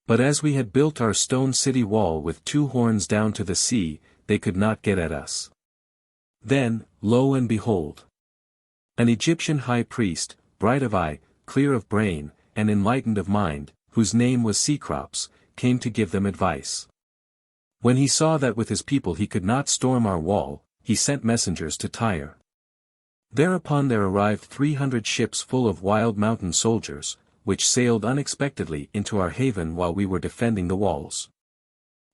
Speaker 1: But as we had built our stone city wall with 2 horns down to the sea, they could not get at us. Then, lo and behold! An Egyptian high priest, bright of eye, clear of brain, and enlightened of mind, whose name was Cecrops, came to give them advice. When he saw that with his people he could not storm our wall, he sent messengers to Tyre. Thereupon there arrived 300 ships full of wild mountain soldiers, which sailed unexpectedly into our haven while we were defending the walls.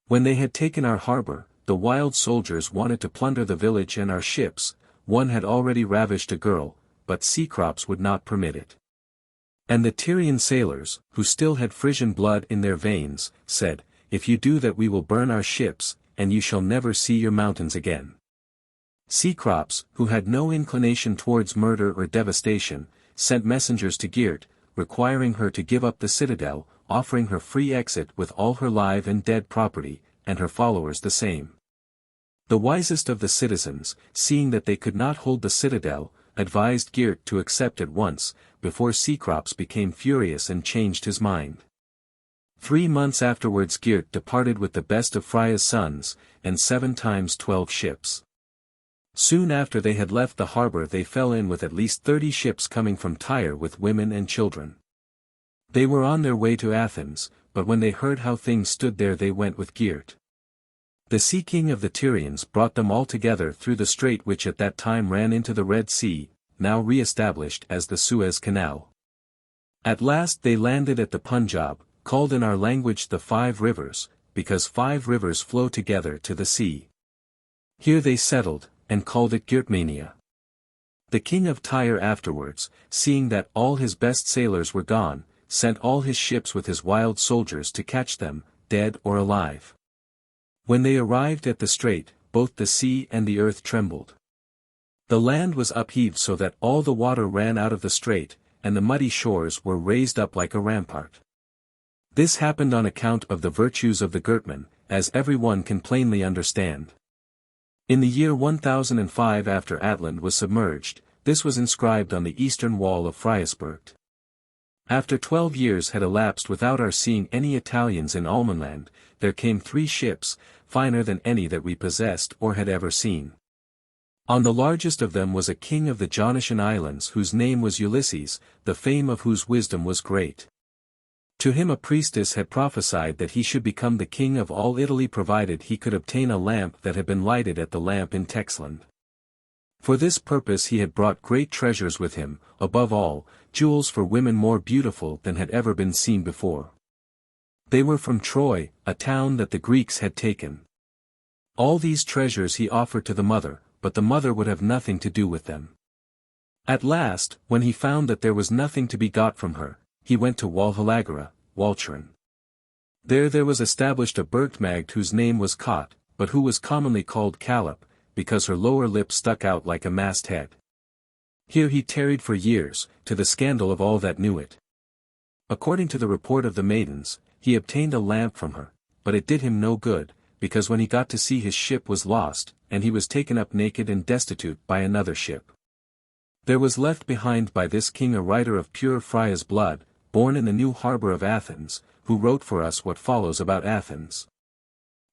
Speaker 1: When they had taken our harbor, the wild soldiers wanted to plunder the village and our ships. One had already ravished a girl, but Cecrops would not permit it. And the Tyrian sailors, who still had Frisian blood in their veins, said, "If you do that we will burn our ships, and you shall never see your mountains again." Cecrops, who had no inclination towards murder or devastation, sent messengers to Geert, requiring her to give up the citadel, offering her free exit with all her live and dead property, and her followers the same. The wisest of the citizens, seeing that they could not hold the citadel, advised Geert to accept at once, before Cecrops became furious and changed his mind. 3 months afterwards Geert departed with the best of Frya's sons, and 7 times 12 ships. Soon after they had left the harbor they fell in with at least 30 ships coming from Tyre with women and children. They were on their way to Athens, but when they heard how things stood there they went with Geert. The sea king of the Tyrians brought them all together through the strait which at that time ran into the Red Sea, now re-established as the Suez Canal. At last they landed at the Punjab, called in our language the 5 rivers, because 5 rivers flow together to the sea. Here they settled, and called it Geertmania. The king of Tyre afterwards, seeing that all his best sailors were gone, sent all his ships with his wild soldiers to catch them, dead or alive. When they arrived at the strait, both the sea and the earth trembled. The land was upheaved so that all the water ran out of the strait, and the muddy shores were raised up like a rampart. This happened on account of the virtues of the Geatmen, as every one can plainly understand. In the year 1005 after Atlant was submerged, this was inscribed on the eastern wall of Frya. After 12 years had elapsed without our seeing any Italians in Almanland, there came 3 ships, finer than any that we possessed or had ever seen. On the largest of them was a king of the Jonatian islands whose name was Ulysses, the fame of whose wisdom was great. To him a priestess had prophesied that he should become the king of all Italy provided he could obtain a lamp that had been lighted at the lamp in Texland. For this purpose he had brought great treasures with him, above all, jewels for women more beautiful than had ever been seen before. They were from Troy, a town that the Greeks had taken. All these treasures he offered to the mother, but the mother would have nothing to do with them. At last, when he found that there was nothing to be got from her, he went to Walhalagara, Walcheren. There was established a Burgmagd whose name was Cot, but who was commonly called Callip, because her lower lip stuck out like a masthead. Here he tarried for years, to the scandal of all that knew it. According to the report of the maidens, he obtained a lamp from her, but it did him no good, because when he got to sea his ship was lost, and he was taken up naked and destitute by another ship. There was left behind by this king a writer of pure Frya's blood, born in the new harbour of Athens, who wrote for us what follows about Athens.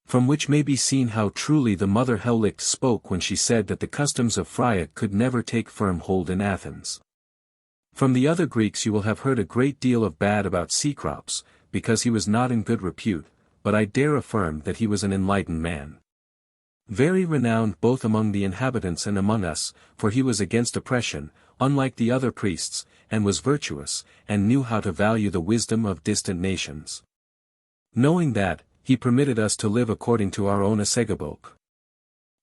Speaker 1: From which may be seen how truly the mother Hellicht spoke when she said that the customs of Frya could never take firm hold in Athens. From the other Greeks you will have heard a great deal of bad about Cecrops, because he was not in good repute, but I dare affirm that he was an enlightened man. Very renowned both among the inhabitants and among us, for he was against oppression, unlike the other priests, and was virtuous, and knew how to value the wisdom of distant nations. Knowing that, he permitted us to live according to our own Audiobook.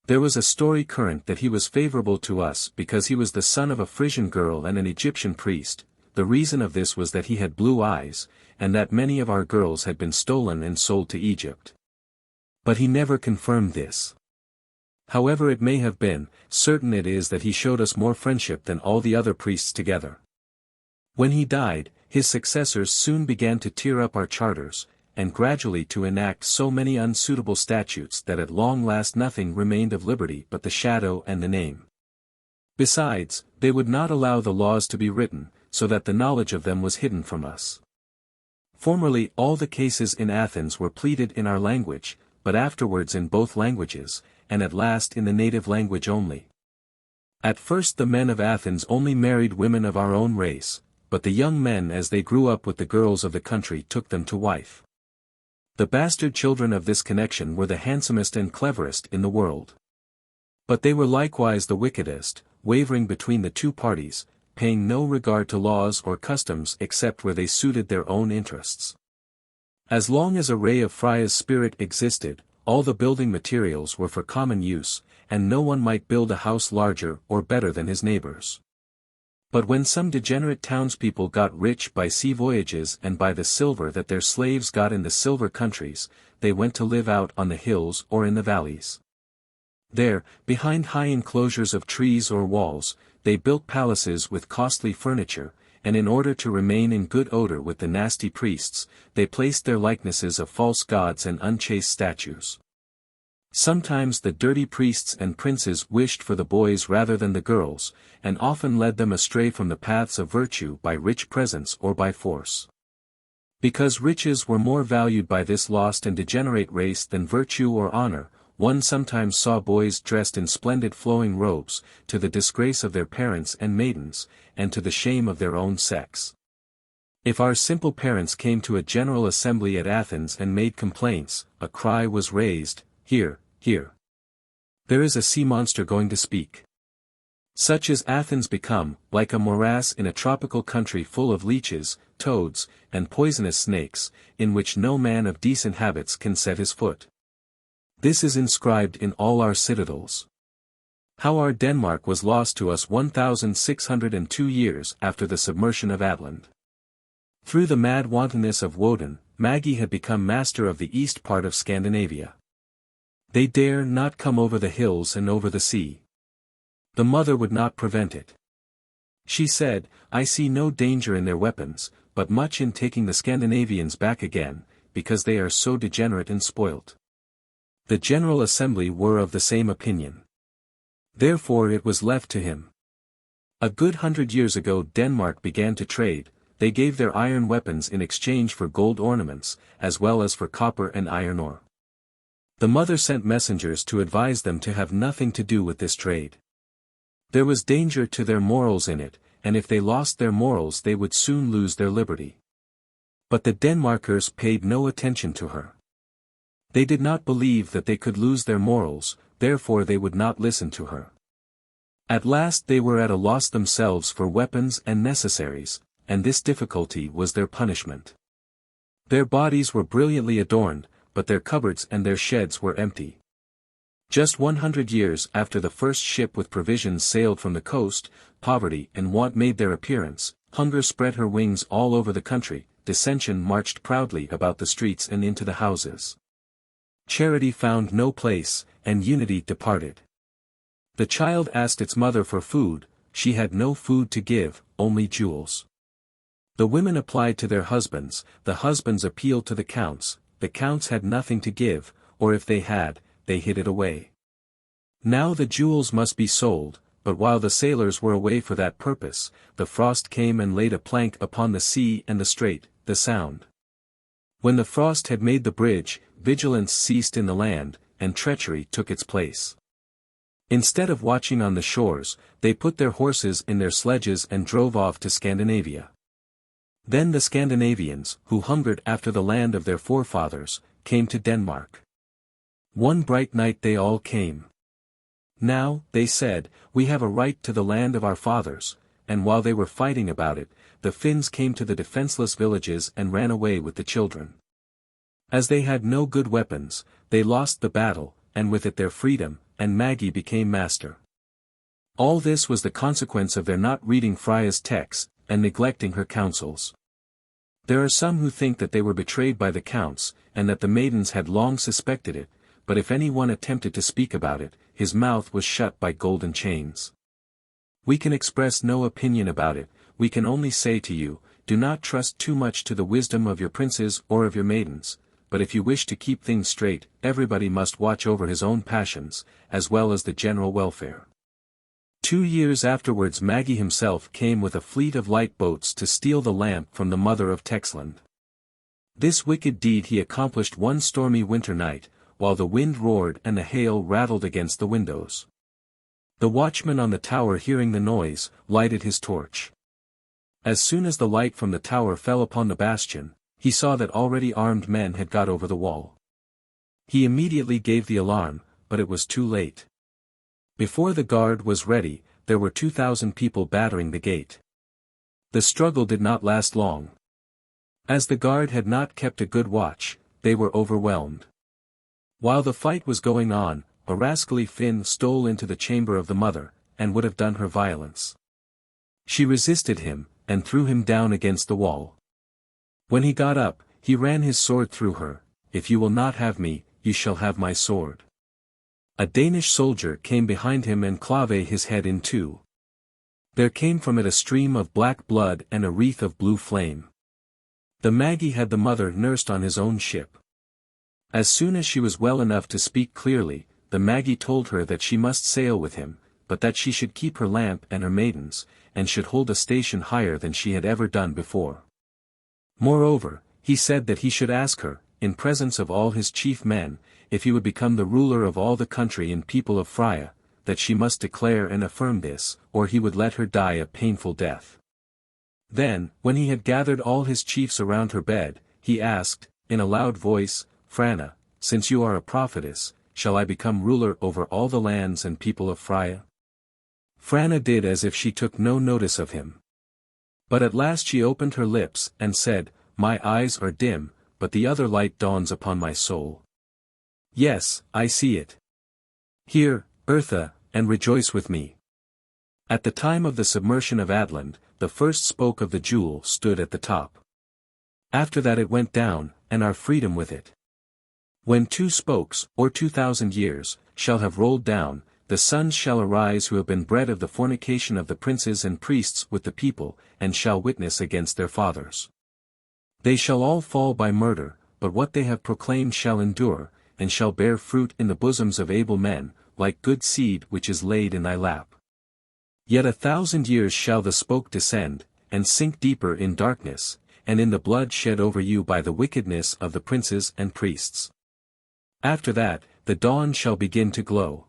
Speaker 1: There was a story current that he was favorable to us because he was the son of a Frisian girl and an Egyptian priest. The reason of this was that he had blue eyes, and that many of our girls had been stolen and sold to Egypt. But he never confirmed this. However it may have been, certain it is that he showed us more friendship than all the other priests together. When he died, his successors soon began to tear up our charters, and gradually to enact so many unsuitable statutes that at long last nothing remained of liberty but the shadow and the name. Besides, they would not allow the laws to be written, so that the knowledge of them was hidden from us. Formerly all the cases in Athens were pleaded in our language, but afterwards in both languages, and at last in the native language only. At first the men of Athens only married women of our own race, but the young men as they grew up with the girls of the country took them to wife. The bastard children of this connection were the handsomest and cleverest in the world. But they were likewise the wickedest, wavering between the two parties, paying no regard to laws or customs except where they suited their own interests. As long as a ray of Frya's spirit existed, all the building materials were for common use, and no one might build a house larger or better than his neighbors. But when some degenerate townspeople got rich by sea voyages and by the silver that their slaves got in the silver countries, they went to live out on the hills or in the valleys. There, behind high enclosures of trees or walls, they built palaces with costly furniture, and in order to remain in good odor with the nasty priests, they placed their likenesses of false gods and unchaste statues. Sometimes the dirty priests and princes wished for the boys rather than the girls, and often led them astray from the paths of virtue by rich presents or by force. Because riches were more valued by this lost and degenerate race than virtue or honor, one sometimes saw boys dressed in splendid flowing robes, to the disgrace of their parents and maidens, and to the shame of their own sex. If our simple parents came to a general assembly at Athens and made complaints, a cry was raised, "Here, here! There is a sea monster going to speak." Such is Athens become, like a morass in a tropical country full of leeches, toads, and poisonous snakes, in which no man of decent habits can set his foot. This is inscribed in all our citadels. How our Denmark was lost to us 1,602 years after the submersion of Atland. Through the mad wantonness of Woden, Maggie had become master of the east part of Scandinavia. They dare not come over the hills and over the sea. The mother would not prevent it. She said, I see no danger in their weapons, but much in taking the Scandinavians back again, because they are so degenerate and spoilt. The General Assembly were of the same opinion. Therefore it was left to him. A good 100 years ago Denmark began to trade. They gave their iron weapons in exchange for gold ornaments, as well as for copper and iron ore. The mother sent messengers to advise them to have nothing to do with this trade. There was danger to their morals in it, and if they lost their morals they would soon lose their liberty. But the Denmarkers paid no attention to her. They did not believe that they could lose their morals, therefore they would not listen to her. At last they were at a loss themselves for weapons and necessaries, and this difficulty was their punishment. Their bodies were brilliantly adorned, but their cupboards and their sheds were empty. Just 100 years after the first ship with provisions sailed from the coast, poverty and want made their appearance, hunger spread her wings all over the country, dissension marched proudly about the streets and into the houses. Charity found no place, and unity departed. The child asked its mother for food, she had no food to give, only jewels. The women applied to their husbands, the husbands appealed to the counts had nothing to give, or if they had, they hid it away. Now the jewels must be sold, but while the sailors were away for that purpose, the frost came and laid a plank upon the sea and the strait, the Sound. When the frost had made the bridge, vigilance ceased in the land, and treachery took its place. Instead of watching on the shores, they put their horses in their sledges and drove off to Scandinavia. Then the Scandinavians, who hungered after the land of their forefathers, came to Denmark. One bright night they all came. Now, they said, we have a right to the land of our fathers, and while they were fighting about it, the Finns came to the defenseless villages and ran away with the children. As they had no good weapons, they lost the battle, and with it their freedom, and Maggie became master. All this was the consequence of their not reading Frya's texts, and neglecting her counsels. There are some who think that they were betrayed by the counts, and that the maidens had long suspected it, but if any one attempted to speak about it, his mouth was shut by golden chains. We can express no opinion about it, we can only say to you, do not trust too much to the wisdom of your princes or of your maidens, but if you wish to keep things straight, everybody must watch over his own passions, as well as the general welfare. 2 years afterwards Maggie himself came with a fleet of light boats to steal the lamp from the mother of Texland. This wicked deed he accomplished one stormy winter night, while the wind roared and the hail rattled against the windows. The watchman on the tower hearing the noise, lighted his torch. As soon as the light from the tower fell upon the bastion, he saw that already armed men had got over the wall. He immediately gave the alarm, but it was too late. Before the guard was ready, there were 2,000 people battering the gate. The struggle did not last long. As the guard had not kept a good watch, they were overwhelmed. While the fight was going on, a rascally Finn stole into the chamber of the mother, and would have done her violence. She resisted him, and threw him down against the wall. When he got up, he ran his sword through her. If you will not have me, you shall have my sword. A Danish soldier came behind him and clave his head in two. There came from it a stream of black blood and a wreath of blue flame. The Maggie had the mother nursed on his own ship. As soon as she was well enough to speak clearly, the Maggie told her that she must sail with him, but that she should keep her lamp and her maidens, and should hold a station higher than she had ever done before. Moreover, he said that he should ask her, in presence of all his chief men, if he would become the ruler of all the country and people of Frya, that she must declare and affirm this, or he would let her die a painful death. Then, when he had gathered all his chiefs around her bed, he asked, in a loud voice, Frana, since you are a prophetess, shall I become ruler over all the lands and people of Frya? Frana did as if she took no notice of him. But at last she opened her lips, and said, My eyes are dim, but the other light dawns upon my soul. Yes, I see it. Here, Eartha, and rejoice with me. At the time of the submersion of Atland, the first spoke of the jewel stood at the top. After that it went down, and our freedom with it. When 2 spokes, or 2,000 years, shall have rolled down, the sons shall arise who have been bred of the fornication of the princes and priests with the people, and shall witness against their fathers. They shall all fall by murder, but what they have proclaimed shall endure, and shall bear fruit in the bosoms of able men, like good seed which is laid in thy lap. Yet 1,000 years shall the spoke descend, and sink deeper in darkness, and in the blood shed over you by the wickedness of the princes and priests. After that, the dawn shall begin to glow.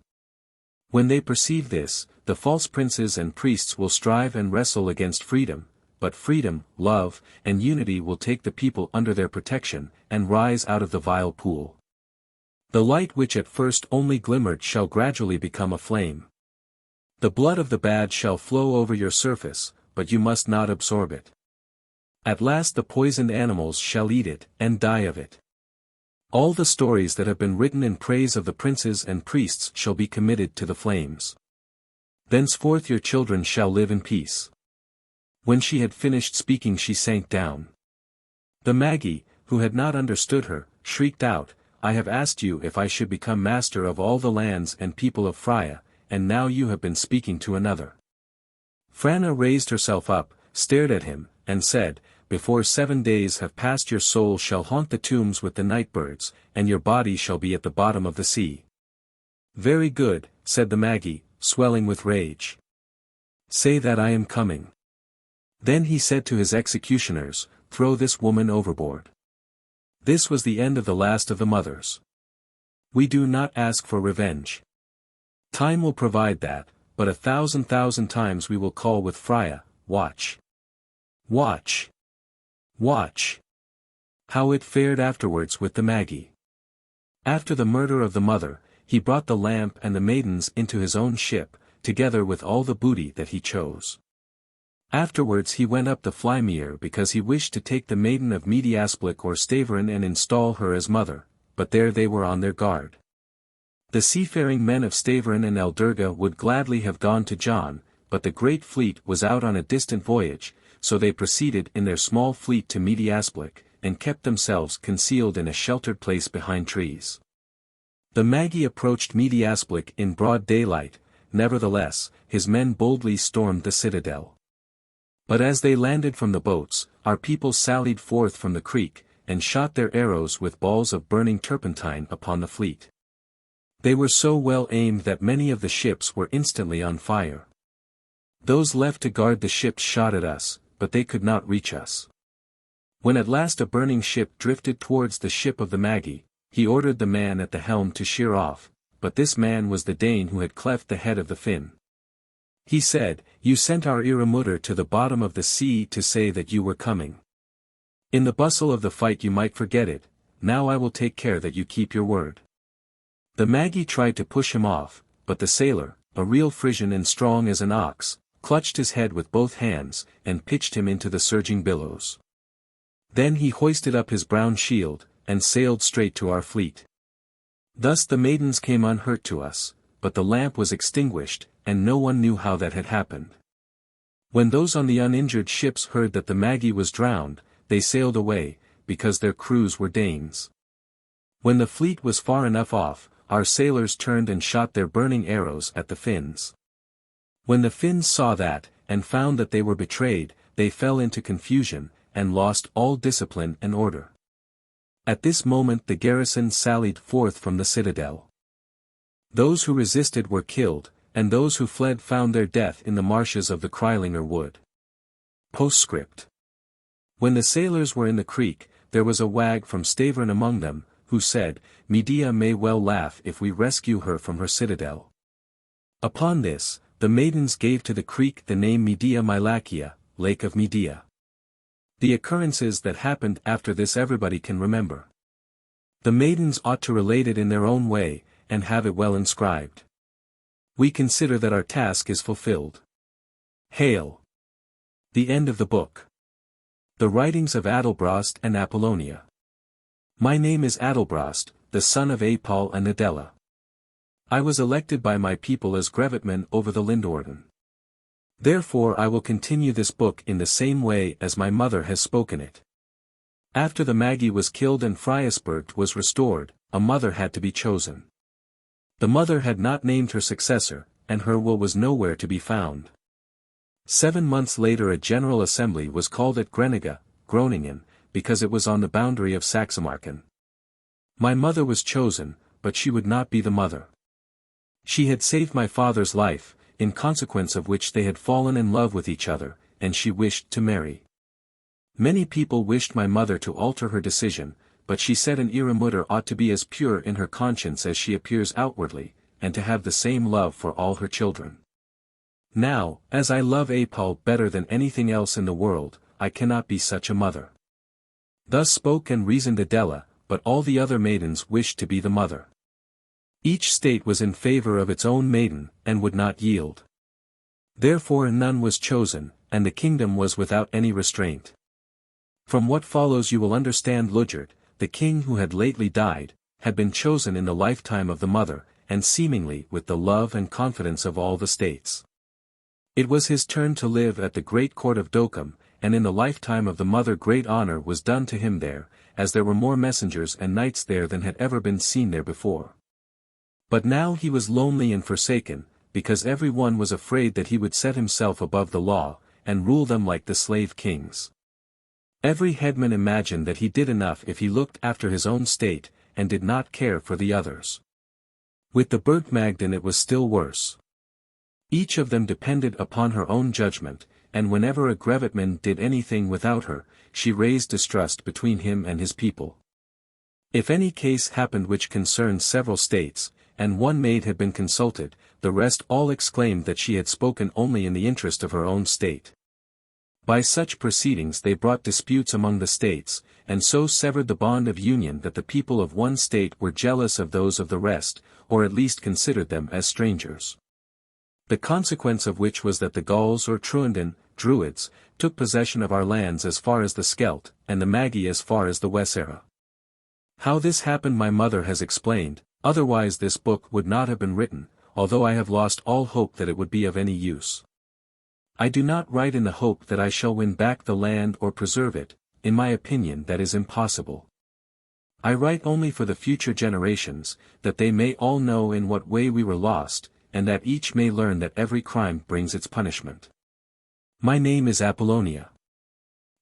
Speaker 1: When they perceive this, the false princes and priests will strive and wrestle against freedom, but freedom, love, and unity will take the people under their protection, and rise out of the vile pool. The light which at first only glimmered shall gradually become a flame. The blood of the bad shall flow over your surface, but you must not absorb it. At last the poisoned animals shall eat it, and die of it. All the stories that have been written in praise of the princes and priests shall be committed to the flames. Thenceforth your children shall live in peace. When she had finished speaking she sank down. The Magi, who had not understood her, shrieked out, I have asked you if I should become master of all the lands and people of Frya, and now you have been speaking to another. Frya raised herself up, stared at him, and said, Before 7 days have passed your soul shall haunt the tombs with the night birds, and your body shall be at the bottom of the sea. Very good, said the Magi, swelling with rage. Say that I am coming. Then he said to his executioners, Throw this woman overboard. This was the end of the last of the mothers. We do not ask for revenge. Time will provide that, but 1,000,000 times we will call with Frya, Watch. Watch. Watch. How it fared afterwards with the Magi. After the murder of the mother, he brought the lamp and the maidens into his own ship, together with all the booty that he chose. Afterwards he went up the Flymere because he wished to take the maiden of Mediasplik or Stavern and install her as mother, but there they were on their guard. The seafaring men of Stavern and Eldurga would gladly have gone to John, but the great fleet was out on a distant voyage, so they proceeded in their small fleet to Mediasplik, and kept themselves concealed in a sheltered place behind trees. The Magi approached Mediasplik in broad daylight, nevertheless, his men boldly stormed the citadel. But as they landed from the boats, our people sallied forth from the creek, and shot their arrows with balls of burning turpentine upon the fleet. They were so well aimed that many of the ships were instantly on fire. Those left to guard the ships shot at us, but they could not reach us. When at last a burning ship drifted towards the ship of the Magi, he ordered the man at the helm to sheer off, but this man was the Dane who had cleft the head of the fin. He said, You sent our Iramutter to the bottom of the sea to say that you were coming. In the bustle of the fight you might forget it, now I will take care that you keep your word. The Magi tried to push him off, but the sailor, a real Frisian and strong as an ox, clutched his head with both hands, and pitched him into the surging billows. Then he hoisted up his brown shield, and sailed straight to our fleet. Thus the maidens came unhurt to us, but the lamp was extinguished, and no one knew how that had happened. When those on the uninjured ships heard that the Magi was drowned, they sailed away, because their crews were Danes. When the fleet was far enough off, our sailors turned and shot their burning arrows at the Finns. When the Finns saw that, and found that they were betrayed, they fell into confusion, and lost all discipline and order. At this moment the garrison sallied forth from the citadel. Those who resisted were killed, and those who fled found their death in the marshes of the Krylinger wood. Postscript. When the sailors were in the creek, there was a wag from Stavern among them, who said, Medea may well laugh if we rescue her from her citadel. Upon this, the maidens gave to the creek the name Medea Mylakia, Lake of Medea. The occurrences that happened after this everybody can remember. The maidens ought to relate it in their own way, and have it well inscribed. We consider that our task is fulfilled. Hail! The end of the book. The writings of Adelbrast and Apollonia. My name is Adelbrast, the son of Apol and Adela. I was elected by my people as Grevitman over the Lindorden. Therefore I will continue this book in the same way as my mother has spoken it. After the Magi was killed and Fryaspert was restored, a mother had to be chosen. The mother had not named her successor, and her will was nowhere to be found. 7 months later a general assembly was called at Greniga, Groningen, because it was on the boundary of Saxamarken. My mother was chosen, but she would not be the mother. She had saved my father's life, in consequence of which they had fallen in love with each other, and she wished to marry. Many people wished my mother to alter her decision, but she said an ihre Mutter ought to be as pure in her conscience as she appears outwardly, and to have the same love for all her children. Now, as I love Apol better than anything else in the world, I cannot be such a mother. Thus spoke and reasoned Adela, but all the other maidens wished to be the mother. Each state was in favor of its own maiden, and would not yield. Therefore none was chosen, and the kingdom was without any restraint. From what follows you will understand Lugjert, the king who had lately died, had been chosen in the lifetime of the mother, and seemingly with the love and confidence of all the states. It was his turn to live at the great court of Dokkum, and in the lifetime of the mother great honor was done to him there, as there were more messengers and knights there than had ever been seen there before. But now he was lonely and forsaken, because every one was afraid that he would set himself above the law, and rule them like the slave kings. Every headman imagined that he did enough if he looked after his own state, and did not care for the others. With the Burgmagden it was still worse. Each of them depended upon her own judgment, and whenever a Grevitman did anything without her, she raised distrust between him and his people. If any case happened which concerned several states, and one maid had been consulted, the rest all exclaimed that she had spoken only in the interest of her own state. By such proceedings they brought disputes among the states, and so severed the bond of union that the people of one state were jealous of those of the rest, or at least considered them as strangers. The consequence of which was that the Gauls or Truanden, Druids, took possession of our lands as far as the Scheldt, and the Magi as far as the Wessera. How this happened my mother has explained, otherwise this book would not have been written, although I have lost all hope that it would be of any use. I do not write in the hope that I shall win back the land or preserve it, in my opinion that is impossible. I write only for the future generations, that they may all know in what way we were lost, and that each may learn that every crime brings its punishment. My name is Apollonia.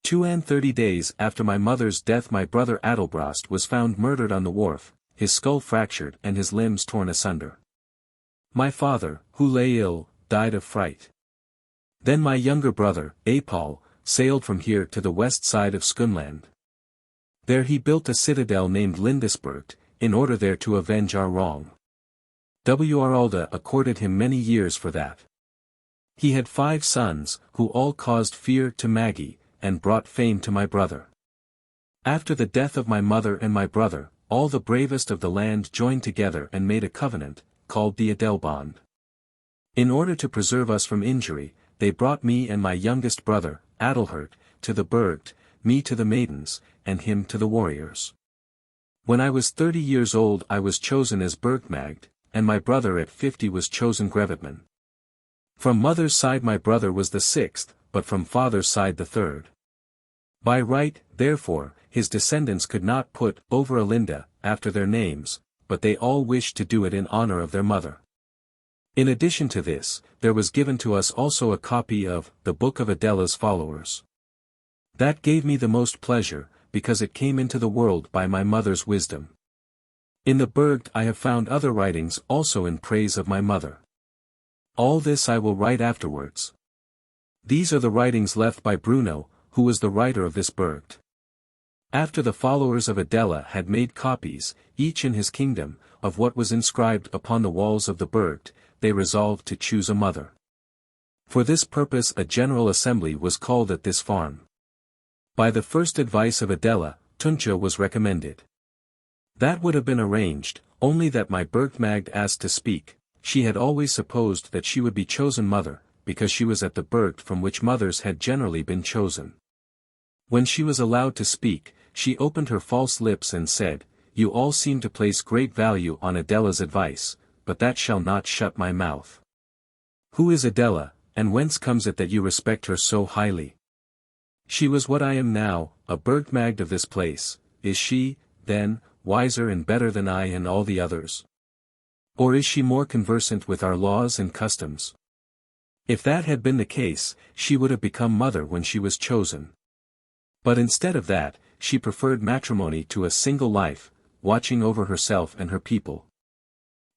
Speaker 1: 32 days after my mother's death my brother Adelbrast was found murdered on the wharf, his skull fractured and his limbs torn asunder. My father, who lay ill, died of fright. Then my younger brother, Apol, sailed from here to the west side of Skunland. There he built a citadel named Lindisberg, in order there to avenge our wrong. Wralda accorded him many years for that. He had 5 sons, who all caused fear to Magi, and brought fame to my brother. After the death of my mother and my brother, all the bravest of the land joined together and made a covenant, called the Adelbond. In order to preserve us from injury, they brought me and my youngest brother, Adelhert, to the Burgt, me to the maidens, and him to the warriors. When I was 30 years old I was chosen as Burgmagd, and my brother at 50 was chosen Grevitman. From mother's side my brother was the 6th, but from father's side the 3rd. By right, therefore, his descendants could not put Oera Linda after their names, but they all wished to do it in honor of their mother. In addition to this, there was given to us also a copy of the Book of Adela's Followers. That gave me the most pleasure, because it came into the world by my mother's wisdom. In the Burgt I have found other writings also in praise of my mother. All this I will write afterwards. These are the writings left by Bruno, who was the writer of this Burgt. After the followers of Adela had made copies, each in his kingdom, of what was inscribed upon the walls of the Burgt, they resolved to choose a mother. For this purpose a general assembly was called at this farm. By the first advice of Adela, Tunja was recommended. That would have been arranged, only that my Burgmagd asked to speak. She had always supposed that she would be chosen mother, because she was at the Burgt from which mothers had generally been chosen. When she was allowed to speak, she opened her false lips and said, "You all seem to place great value on Adela's advice, but that shall not shut my mouth. Who is Adela, and whence comes it that you respect her so highly? She was what I am now, a burgmagd of this place. Is she, then, wiser and better than I and all the others? Or is she more conversant with our laws and customs? If that had been the case, she would have become mother when she was chosen. But instead of that, she preferred matrimony to a single life, watching over herself and her people.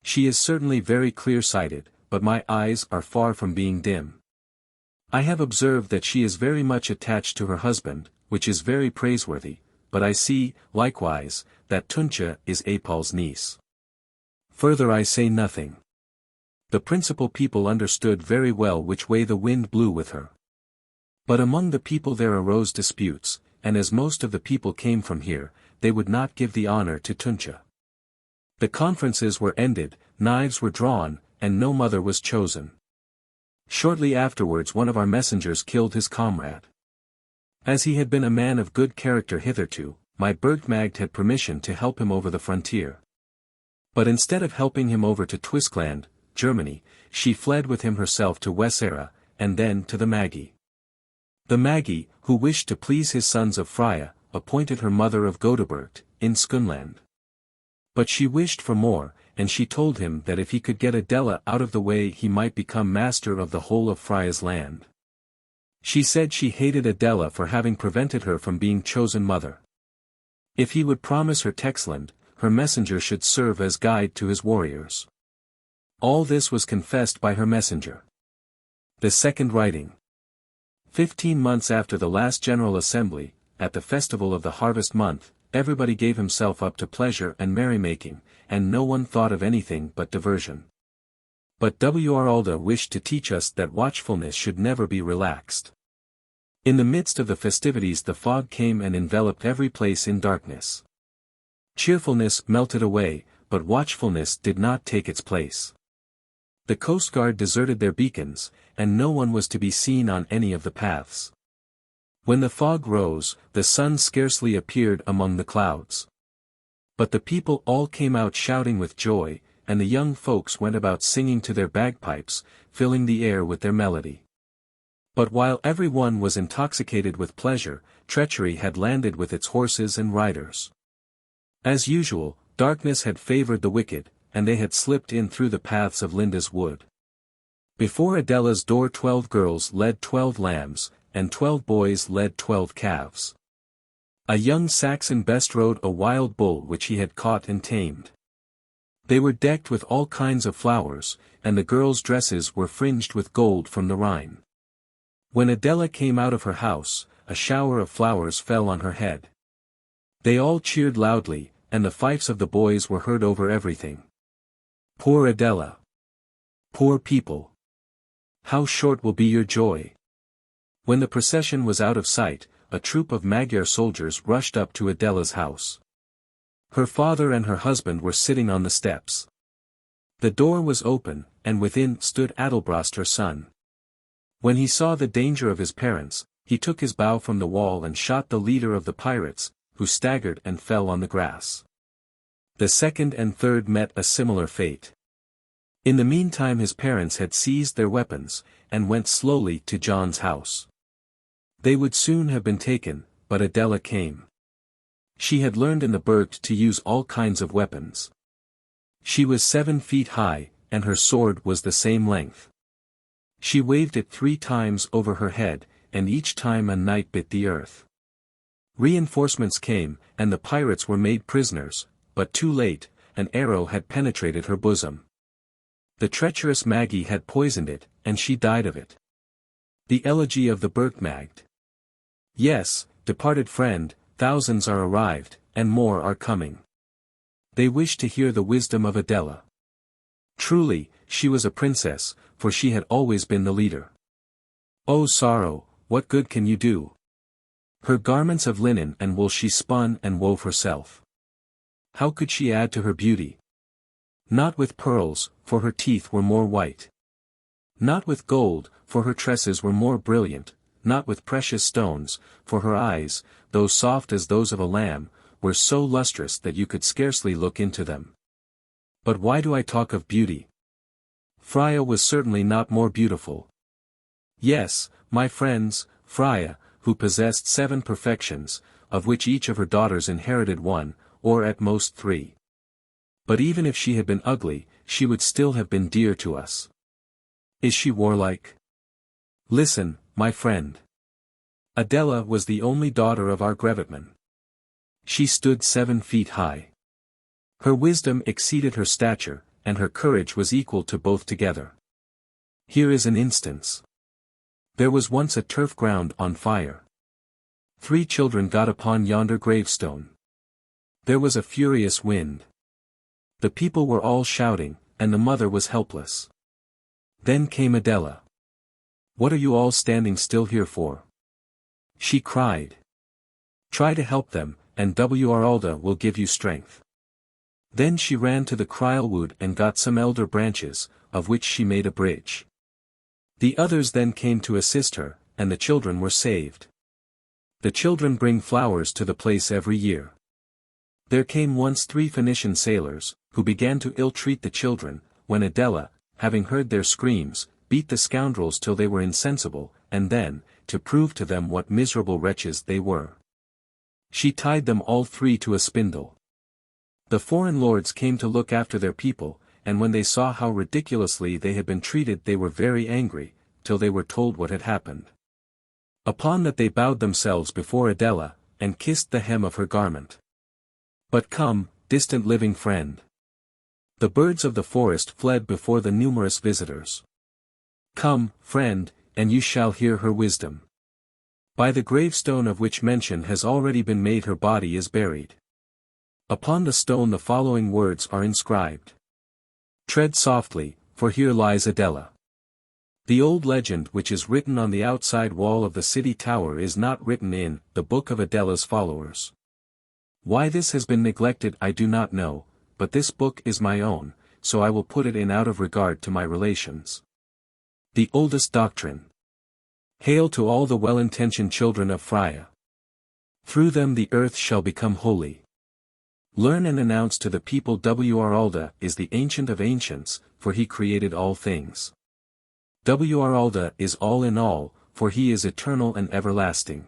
Speaker 1: She is certainly very clear-sighted, but my eyes are far from being dim. I have observed that she is very much attached to her husband, which is very praiseworthy, but I see, likewise, that Tunca is Apol's niece. Further I say nothing. The principal people understood very well which way the wind blew with her. But among the people there arose disputes, and as most of the people came from here, they would not give the honor to Tunca. The conferences were ended, knives were drawn, and no mother was chosen. Shortly afterwards one of our messengers killed his comrade. As he had been a man of good character hitherto, my burgmagd had permission to help him over the frontier. But instead of helping him over to Twiskland, Germany, she fled with him herself to Wesera, and then to the Magi. The Magi, who wished to please his sons of Frya, appointed her mother of Godebert, in Skunland. But she wished for more, and she told him that if he could get Adela out of the way he might become master of the whole of Frya's land. She said she hated Adela for having prevented her from being chosen mother. If he would promise her Texland, her messenger should serve as guide to his warriors. All this was confessed by her messenger. The second writing. 15 months after the last General Assembly, at the festival of the harvest month, everybody gave himself up to pleasure and merrymaking, and no one thought of anything but diversion. But Wralda wished to teach us that watchfulness should never be relaxed. In the midst of the festivities the fog came and enveloped every place in darkness. Cheerfulness melted away, but watchfulness did not take its place. The Coast Guard deserted their beacons, and no one was to be seen on any of the paths. When the fog rose, the sun scarcely appeared among the clouds. But the people all came out shouting with joy, and the young folks went about singing to their bagpipes, filling the air with their melody. But while every one was intoxicated with pleasure, treachery had landed with its horses and riders. As usual, darkness had favored the wicked, and they had slipped in through the paths of Linda's wood. Before Adela's door 12 girls led 12 lambs, and 12 boys led 12 calves. A young Saxon bestrode a wild bull which he had caught and tamed. They were decked with all kinds of flowers, and the girls' dresses were fringed with gold from the Rhine. When Adela came out of her house, a shower of flowers fell on her head. They all cheered loudly, and the fifes of the boys were heard over everything. Poor Adela! Poor people! How short will be your joy! When the procession was out of sight, a troop of Magyar soldiers rushed up to Adela's house. Her father and her husband were sitting on the steps. The door was open, and within stood Adelbrast her son. When he saw the danger of his parents, he took his bow from the wall and shot the leader of the pirates, who staggered and fell on the grass. The second and third met a similar fate. In the meantime his parents had seized their weapons, and went slowly to John's house. They would soon have been taken, but Adela came. She had learned in the burg to use all kinds of weapons. She was 7 feet high, and her sword was the same length. She waved it 3 times over her head, and each time a knight bit the earth. Reinforcements came, and the pirates were made prisoners, but too late, an arrow had penetrated her bosom. The treacherous Maggie had poisoned it, and she died of it. The elegy of the Burgmagd. Yes, departed friend, thousands are arrived, and more are coming. They wish to hear the wisdom of Adela. Truly, she was a princess, for she had always been the leader. O sorrow, what good can you do? Her garments of linen and wool she spun and wove herself. How could she add to her beauty? Not with pearls, for her teeth were more white. Not with gold, for her tresses were more brilliant, not with precious stones, for her eyes, though soft as those of a lamb, were so lustrous that you could scarcely look into them. But why do I talk of beauty? Frya was certainly not more beautiful. Yes, my friends, Frya, who possessed 7 perfections, of which each of her daughters inherited 1, or at most 3. But even if she had been ugly, she would still have been dear to us. Is she warlike? Listen, my friend. Adela was the only daughter of our Grevitman. She stood 7 feet high. Her wisdom exceeded her stature, and her courage was equal to both together. Here is an instance. There was once a turf ground on fire. 3 children got upon yonder gravestone. There was a furious wind. The people were all shouting, and the mother was helpless. Then came Adela. What are you all standing still here for? She cried. Try to help them, and Wralda will give you strength. Then she ran to the cryalwood and got some elder branches, of which she made a bridge. The others then came to assist her, and the children were saved. The children bring flowers to the place every year. There came once 3 Phoenician sailors, who began to ill-treat the children, when Adela, having heard their screams, beat the scoundrels till they were insensible, and then, to prove to them what miserable wretches they were, she tied them all 3 to a spindle. The foreign lords came to look after their people, and when they saw how ridiculously they had been treated they were very angry, till they were told what had happened. Upon that they bowed themselves before Adela, and kissed the hem of her garment. But come, distant living friend. The birds of the forest fled before the numerous visitors. Come, friend, and you shall hear her wisdom. By the gravestone of which mention has already been made her body is buried. Upon the stone the following words are inscribed. Tread softly, for here lies Adela. The old legend which is written on the outside wall of the city tower is not written in the book of Adela's followers. Why this has been neglected I do not know, but this book is my own, so I will put it in out of regard to my relations. The oldest doctrine. Hail to all the well-intentioned children of Frya. Through them the earth shall become holy. Learn and announce to the people Wralda is the ancient of ancients, for he created all things. Wralda is all in all, for he is eternal and everlasting.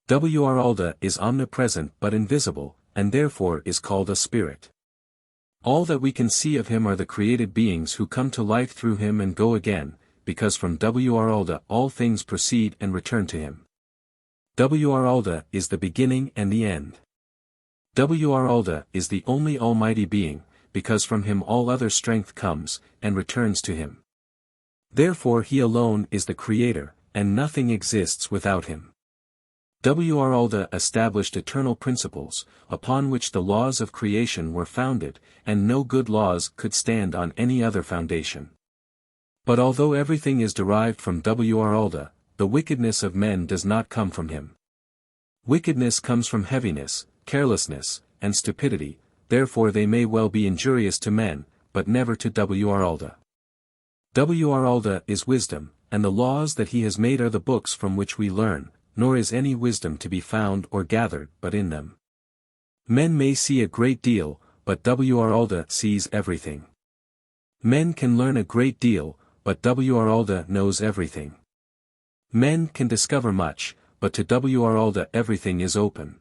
Speaker 1: Wralda is omnipresent but invisible, and therefore is called a spirit. All that we can see of him are the created beings who come to life through him and go again, because from Wralda all things proceed and return to him. Wralda is the beginning and the end. Wralda is the only almighty being, because from him all other strength comes, and returns to him. Therefore he alone is the creator, and nothing exists without him. Wralda established eternal principles, upon which the laws of creation were founded, and no good laws could stand on any other foundation. But although everything is derived from Wralda, the wickedness of men does not come from him. Wickedness comes from heaviness, carelessness, and stupidity, therefore they may well be injurious to men, but never to Wralda. Wralda is wisdom, and the laws that he has made are the books from which we learn, nor is any wisdom to be found or gathered but in them. Men may see a great deal, but Wralda sees everything. Men can learn a great deal, but Wralda knows everything. Men can discover much, but to Wralda everything is open.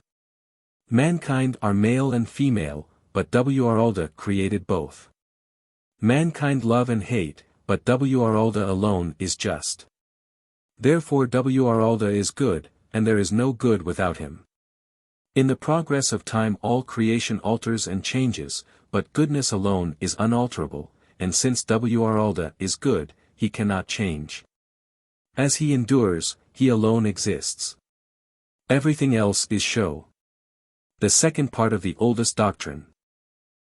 Speaker 1: Mankind are male and female, but Wralda created both. Mankind love and hate, but Wralda alone is just. Therefore Wralda is good, and there is no good without him. In the progress of time all creation alters and changes, but goodness alone is unalterable, and since Wralda is good, he cannot change. As he endures, he alone exists. Everything else is show. The second part of the oldest doctrine.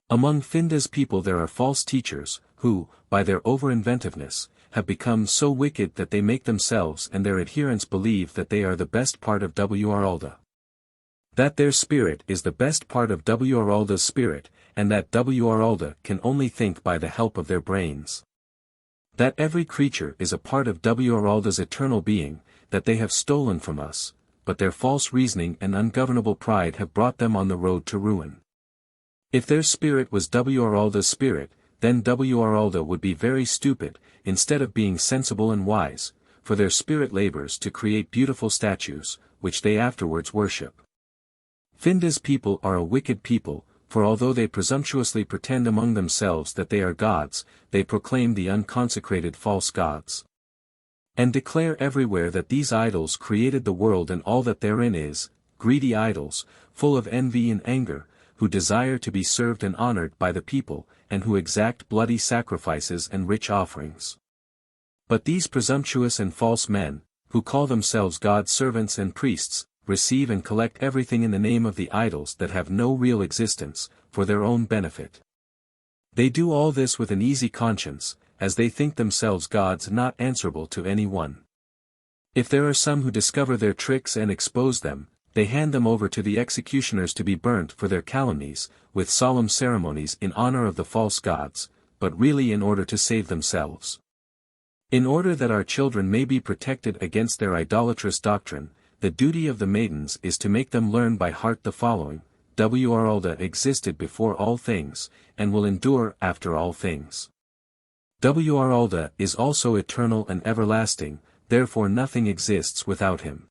Speaker 1: Among Finda's people there are false teachers, who, by their over-inventiveness, have become so wicked that they make themselves and their adherents believe that they are the best part of Wralda. That their spirit is the best part of Wralda's spirit, and that Wralda can only think by the help of their brains. That every creature is a part of Wralda's eternal being, that they have stolen from us, but their false reasoning and ungovernable pride have brought them on the road to ruin. If their spirit was Wralda's spirit, then Wralda would be very stupid, instead of being sensible and wise, for their spirit labors to create beautiful statues, which they afterwards worship. Finda's people are a wicked people, for although they presumptuously pretend among themselves that they are gods, they proclaim the unconsecrated false gods. And declare everywhere that these idols created the world and all that therein is, greedy idols, full of envy and anger, who desire to be served and honored by the people, and who exact bloody sacrifices and rich offerings. But these presumptuous and false men, who call themselves God's servants and priests, receive and collect everything in the name of the idols that have no real existence, for their own benefit. They do all this with an easy conscience, as they think themselves gods not answerable to any one. If there are some who discover their tricks and expose them, they hand them over to the executioners to be burnt for their calumnies, with solemn ceremonies in honor of the false gods, but really in order to save themselves. In order that our children may be protected against their idolatrous doctrine, the duty of the maidens is to make them learn by heart the following: Wralda existed before all things, and will endure after all things. Wralda is also eternal and everlasting, therefore nothing exists without him.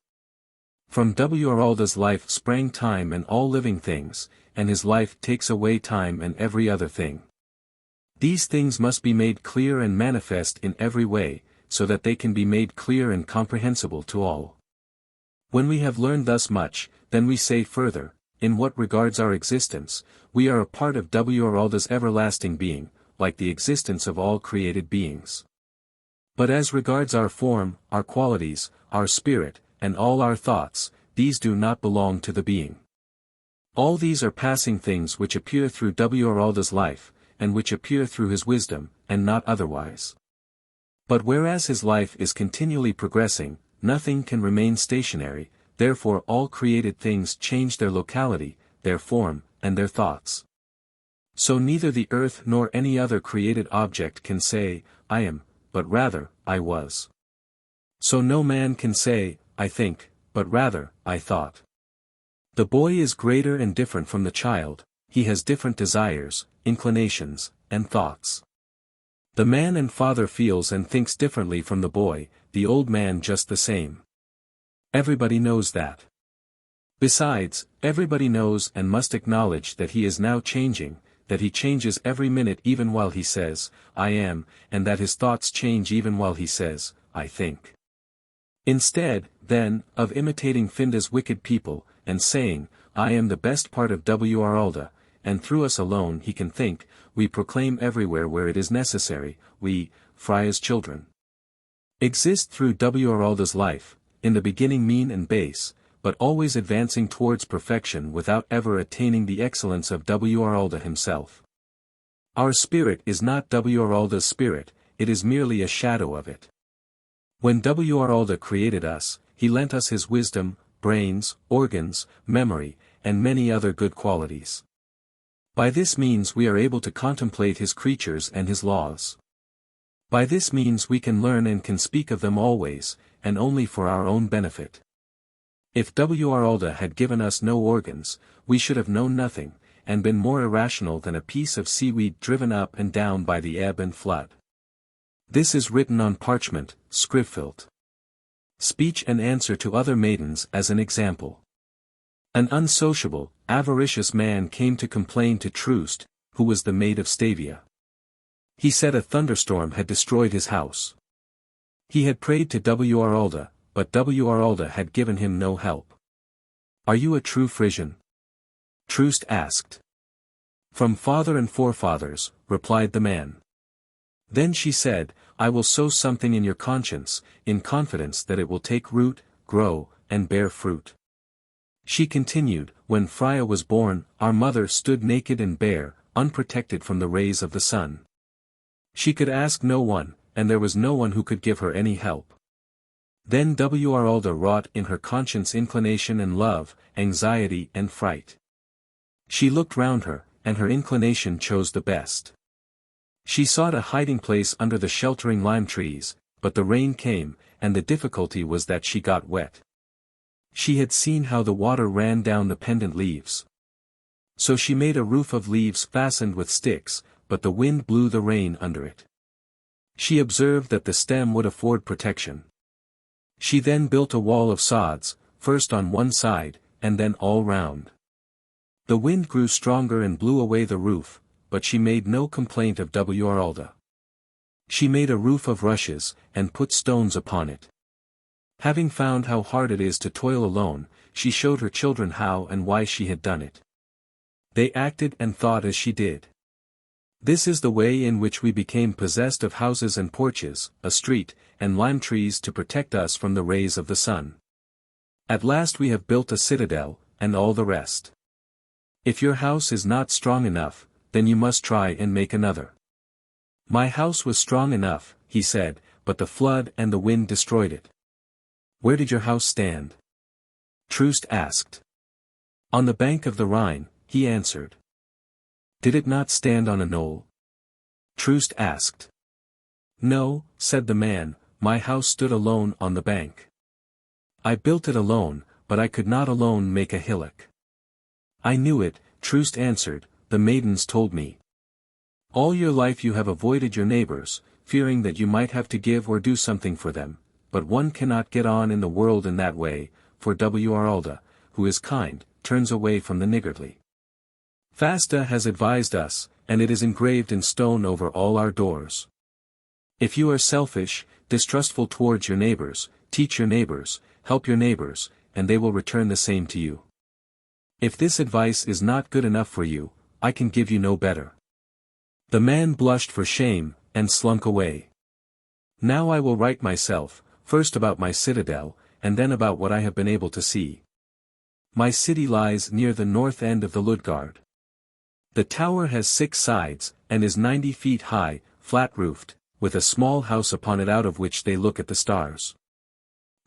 Speaker 1: From Wralda's life sprang time and all living things, and his life takes away time and every other thing. These things must be made clear and manifest in every way, so that they can be made clear and comprehensible to all. When we have learned thus much, then we say further, in what regards our existence, we are a part of Wralda's everlasting being, like the existence of all created beings. But as regards our form, our qualities, our spirit, and all our thoughts, these do not belong to the being. All these are passing things which appear through Wralda's life, and which appear through his wisdom, and not otherwise. But whereas his life is continually progressing, nothing can remain stationary, therefore all created things change their locality, their form, and their thoughts. So neither the earth nor any other created object can say, I am, but rather, I was. So no man can say, I think, but rather, I thought. The boy is greater and different from the child, he has different desires, inclinations, and thoughts. The man and father feels and thinks differently from the boy, the old man just the same. Everybody knows that. Besides, everybody knows and must acknowledge that he is now changing, that he changes every minute even while he says, I am, and that his thoughts change even while he says, I think. Instead, then, of imitating Finda's wicked people, and saying, I am the best part of Wralda, and through us alone he can think, we proclaim everywhere where it is necessary, we, Frya's children, exist through Wralda's life, in the beginning mean and base, but always advancing towards perfection without ever attaining the excellence of Wralda himself. Our spirit is not Wralda's spirit, it is merely a shadow of it. When Wralda created us, he lent us his wisdom, brains, organs, memory, and many other good qualities. By this means we are able to contemplate his creatures and his laws. By this means we can learn and can speak of them always, and only for our own benefit. If Wralda had given us no organs, we should have known nothing, and been more irrational than a piece of seaweed driven up and down by the ebb and flood. This is written on parchment, scribfilt. Speech and answer to other maidens as an example. An unsociable, avaricious man came to complain to Troost, who was the maid of Stavia. He said a thunderstorm had destroyed his house. He had prayed to Wralda, but Wralda had given him no help. Are you a true Frisian? Troost asked. From father and forefathers, replied the man. Then she said, I will sow something in your conscience, in confidence that it will take root, grow, and bear fruit. She continued, when Frya was born, our mother stood naked and bare, unprotected from the rays of the sun. She could ask no one, and there was no one who could give her any help. Then Wralda wrought in her conscience inclination and love, anxiety and fright. She looked round her, and her inclination chose the best. She sought a hiding place under the sheltering lime trees, but the rain came, and the difficulty was that she got wet. She had seen how the water ran down the pendant leaves. So she made a roof of leaves fastened with sticks, but the wind blew the rain under it. She observed that the stem would afford protection. She then built a wall of sods, first on one side, and then all round. The wind grew stronger and blew away the roof, but she made no complaint of Wralda. She made a roof of rushes, and put stones upon it. Having found how hard it is to toil alone, she showed her children how and why she had done it. They acted and thought as she did. This is the way in which we became possessed of houses and porches, a street, and lime trees to protect us from the rays of the sun. At last we have built a citadel, and all the rest. If your house is not strong enough, then you must try and make another. My house was strong enough, he said, but the flood and the wind destroyed it. Where did your house stand? Troost asked. On the bank of the Rhine, he answered. Did it not stand on a knoll? Troost asked. No, said the man, my house stood alone on the bank. I built it alone, but I could not alone make a hillock. I knew it, Troost answered, the maidens told me. All your life you have avoided your neighbors, fearing that you might have to give or do something for them, but one cannot get on in the world in that way, for Wralda, who is kind, turns away from the niggardly. Fasta has advised us, and it is engraved in stone over all our doors. If you are selfish, distrustful towards your neighbors, teach your neighbors, help your neighbors, and they will return the same to you. If this advice is not good enough for you, I can give you no better. The man blushed for shame, and slunk away. Now I will write myself, first about my citadel, and then about what I have been able to see. My city lies near the north end of the Ludgard. The tower has 6 sides, and is 90 feet high, flat-roofed, with a small house upon it out of which they look at the stars.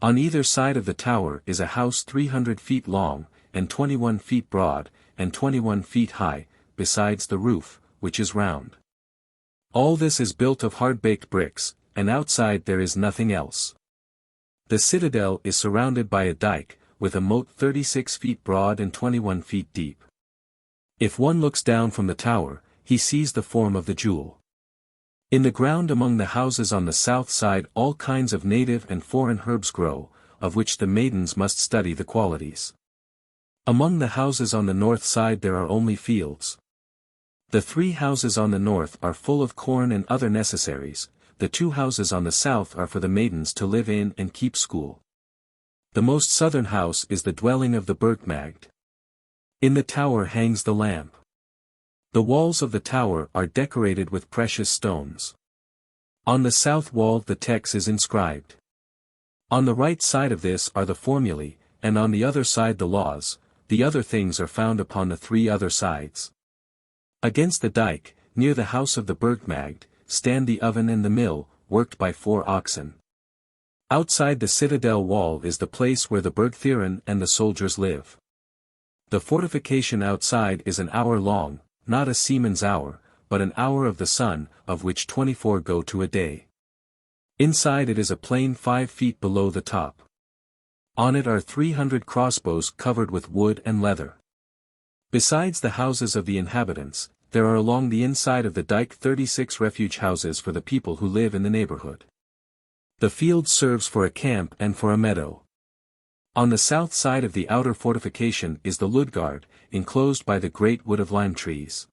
Speaker 1: On either side of the tower is a house 300 feet long, and 21 feet broad, and 21 feet high, besides the roof, which is round. All this is built of hard-baked bricks, and outside there is nothing else. The citadel is surrounded by a dike, with a moat 36 feet broad and 21 feet deep. If one looks down from the tower, he sees the form of the jewel. In the ground among the houses on the south side all kinds of native and foreign herbs grow, of which the maidens must study the qualities. Among the houses on the north side there are only fields. The 3 houses on the north are full of corn and other necessaries, the 2 houses on the south are for the maidens to live in and keep school. The most southern house is the dwelling of the Burgmagd. In the tower hangs the lamp. The walls of the tower are decorated with precious stones. On the south wall the text is inscribed. On the right side of this are the formulae, and on the other side the laws, the other things are found upon the 3 other sides. Against the dike, near the house of the Burgmagd, stand the oven and the mill, worked by 4 oxen. Outside the citadel wall is the place where the Burgthiren and the soldiers live. The fortification outside is an hour long, not a seaman's hour, but an hour of the sun, of which 24 go to a day. Inside it is a plain 5 feet below the top. On it are 300 crossbows covered with wood and leather. Besides the houses of the inhabitants, there are along the inside of the dike 36 refuge houses for the people who live in the neighborhood. The field serves for a camp and for a meadow. On the south side of the outer fortification is the Ludgard, enclosed by the great wood of lime trees.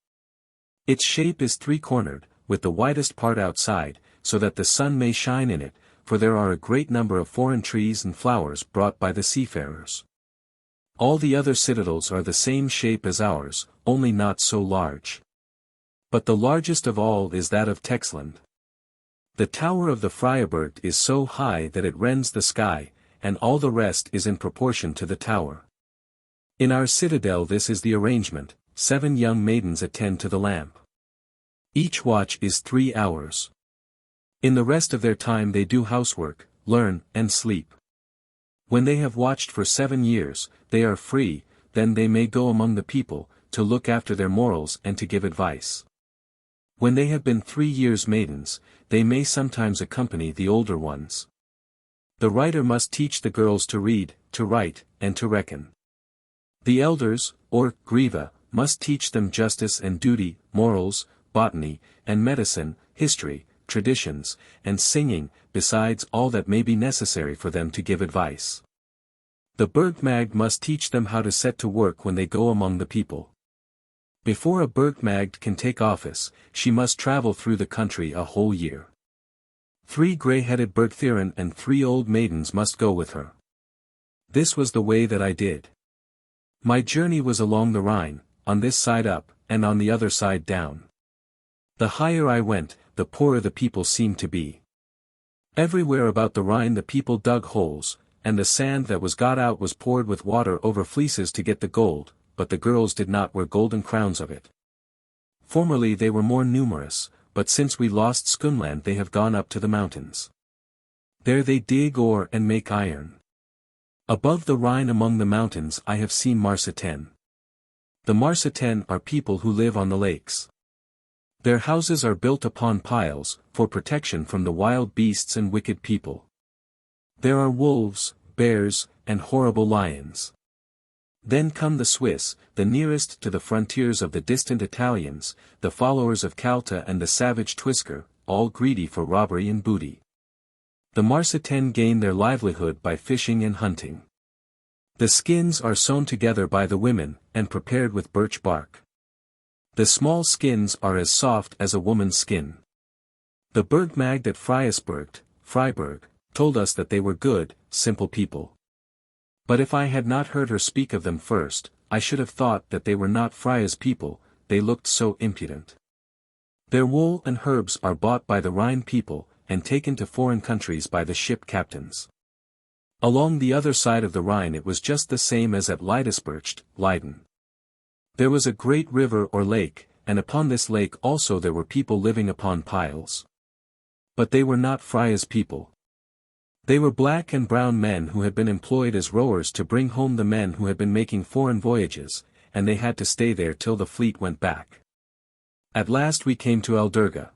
Speaker 1: Its shape is 3-cornered, with the widest part outside, so that the sun may shine in it, for there are a great number of foreign trees and flowers brought by the seafarers. All the other citadels are the same shape as ours, only not so large. But the largest of all is that of Texland. The tower of the Fryaburg is so high that it rends the sky, and all the rest is in proportion to the tower. In our citadel this is the arrangement, 7 young maidens attend to the lamp. Each watch is 3 hours. In the rest of their time they do housework, learn, and sleep. When they have watched for 7 years, they are free, then they may go among the people, to look after their morals and to give advice. When they have been 3 years maidens, they may sometimes accompany the older ones. The writer must teach the girls to read, to write, and to reckon. The elders, or griva, must teach them justice and duty, morals, botany, and medicine, history, traditions, and singing, besides all that may be necessary for them to give advice. The Burgmagd must teach them how to set to work when they go among the people. Before a Burgmagd can take office, she must travel through the country a whole year. 3 grey-headed Bergthiren and 3 old maidens must go with her. This was the way that I did. My journey was along the Rhine, on this side up, and on the other side down. The higher I went, the poorer the people seemed to be. Everywhere about the Rhine the people dug holes, and the sand that was got out was poured with water over fleeces to get the gold, but the girls did not wear golden crowns of it. Formerly they were more numerous, but since we lost Skunland they have gone up to the mountains. There they dig ore and make iron. Above the Rhine among the mountains I have seen Marsiten. The Marsiten are people who live on the lakes. Their houses are built upon piles, for protection from the wild beasts and wicked people. There are wolves, bears, and horrible lions. Then come the Swiss, the nearest to the frontiers of the distant Italians, the followers of Calta and the savage Twisker, all greedy for robbery and booty. The Marsiten gain their livelihood by fishing and hunting. The skins are sewn together by the women, and prepared with birch bark. The small skins are as soft as a woman's skin. The Burgmagd at Freiburg, told us that they were good, simple people. But if I had not heard her speak of them first, I should have thought that they were not Frya's people, they looked so impudent. Their wool and herbs are bought by the Rhine people, and taken to foreign countries by the ship captains. Along the other side of the Rhine it was just the same as at Leidesburcht, Leiden. There was a great river or lake, and upon this lake also there were people living upon piles. But they were not Frya's people. They were black and brown men who had been employed as rowers to bring home the men who had been making foreign voyages, and they had to stay there till the fleet went back. At last we came to Eldurga.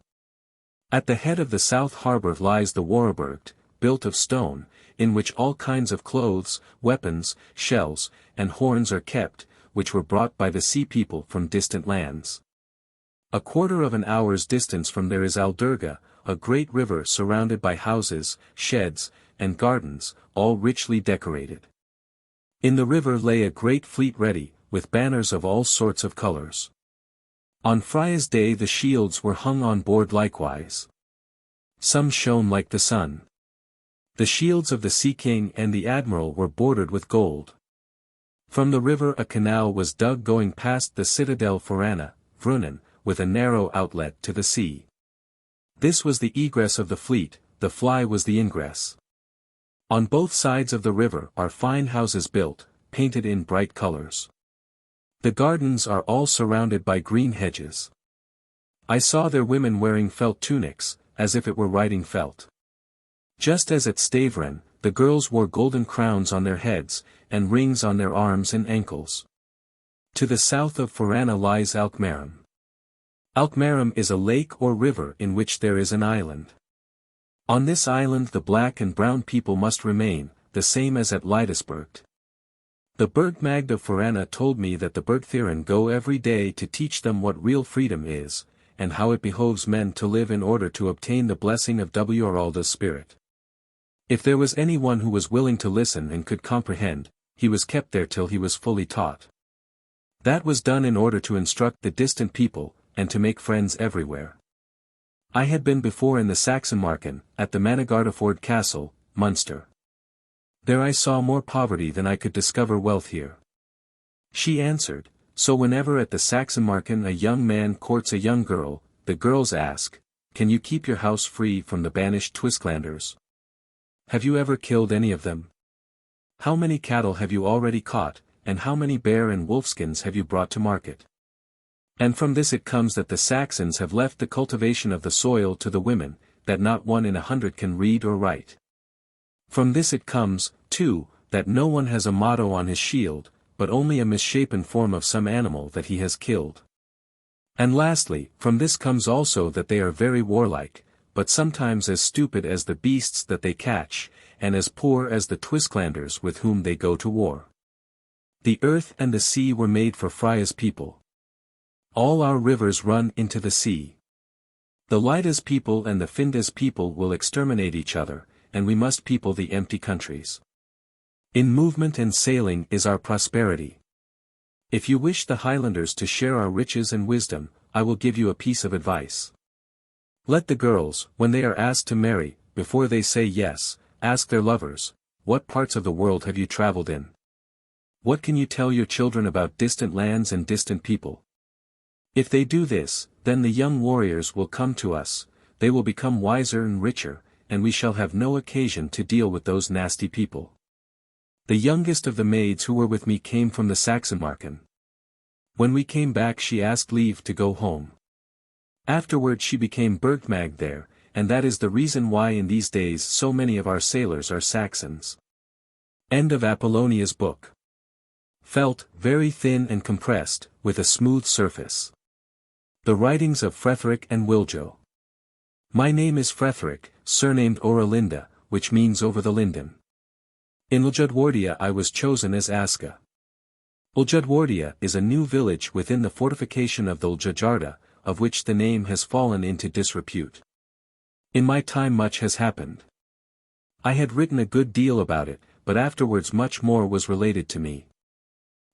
Speaker 1: At the head of the south harbour lies the Warburg, built of stone, in which all kinds of clothes, weapons, shells, and horns are kept, which were brought by the sea people from distant lands. A quarter of an hour's distance from there is Eldurga, a great river surrounded by houses, sheds, and gardens, all richly decorated. In the river lay a great fleet ready, with banners of all sorts of colours. On Frya's day the shields were hung on board likewise. Some shone like the sun. The shields of the Sea King and the Admiral were bordered with gold. From the river a canal was dug going past the citadel Frunnen, with a narrow outlet to the sea. This was the egress of the fleet, the fly was the ingress. On both sides of the river are fine houses built, painted in bright colours. The gardens are all surrounded by green hedges. I saw their women wearing felt tunics, as if it were riding felt. Just as at Stavren, the girls wore golden crowns on their heads, and rings on their arms and ankles. To the south of Frya lies Alkmaar. Alkmaar is a lake or river in which there is an island. On this island the black and brown people must remain, the same as at Leidesburgt. The Burgmagd of Frya told me that the Bergthiren go every day to teach them what real freedom is, and how it behoves men to live in order to obtain the blessing of Wralda's spirit. If there was any one who was willing to listen and could comprehend, he was kept there till he was fully taught. That was done in order to instruct the distant people, and to make friends everywhere. I had been before in the Sachsenmarken, at the Manigardeford Castle, Munster. There I saw more poverty than I could discover wealth here. She answered, so whenever at the Sachsenmarken a young man courts a young girl, the girls ask, can you keep your house free from the banished Twisklanders? Have you ever killed any of them? How many cattle have you already caught, and how many bear and wolfskins have you brought to market? And from this it comes that the Saxons have left the cultivation of the soil to the women, that not 1 in 100 can read or write. From this it comes, too, that no one has a motto on his shield, but only a misshapen form of some animal that he has killed. And lastly, from this comes also that they are very warlike, but sometimes as stupid as the beasts that they catch, and as poor as the Twisklanders with whom they go to war. The earth and the sea were made for Frya's people. All our rivers run into the sea. The Lydas people and the Findas people will exterminate each other, and we must people the empty countries. In movement and sailing is our prosperity. If you wish the Highlanders to share our riches and wisdom, I will give you a piece of advice. Let the girls, when they are asked to marry, before they say yes, ask their lovers, what parts of the world have you traveled in? What can you tell your children about distant lands and distant people? If they do this, then the young warriors will come to us, they will become wiser and richer, and we shall have no occasion to deal with those nasty people. The youngest of the maids who were with me came from the Saxonmarken. When we came back she asked leave to go home. Afterward she became Bergmag there, and that is the reason why in these days so many of our sailors are Saxons. End of Apollonia's book. Felt, very thin and compressed, with a smooth surface. The writings of Fretheric and Wiljo. My name is Fretheric, surnamed Oera Linda, which means over the linden. In Uljudwardia I was chosen as Aska. Uljudwardia is a new village within the fortification of the Uljujarda, of which the name has fallen into disrepute. In my time much has happened. I had written a good deal about it, but afterwards much more was related to me.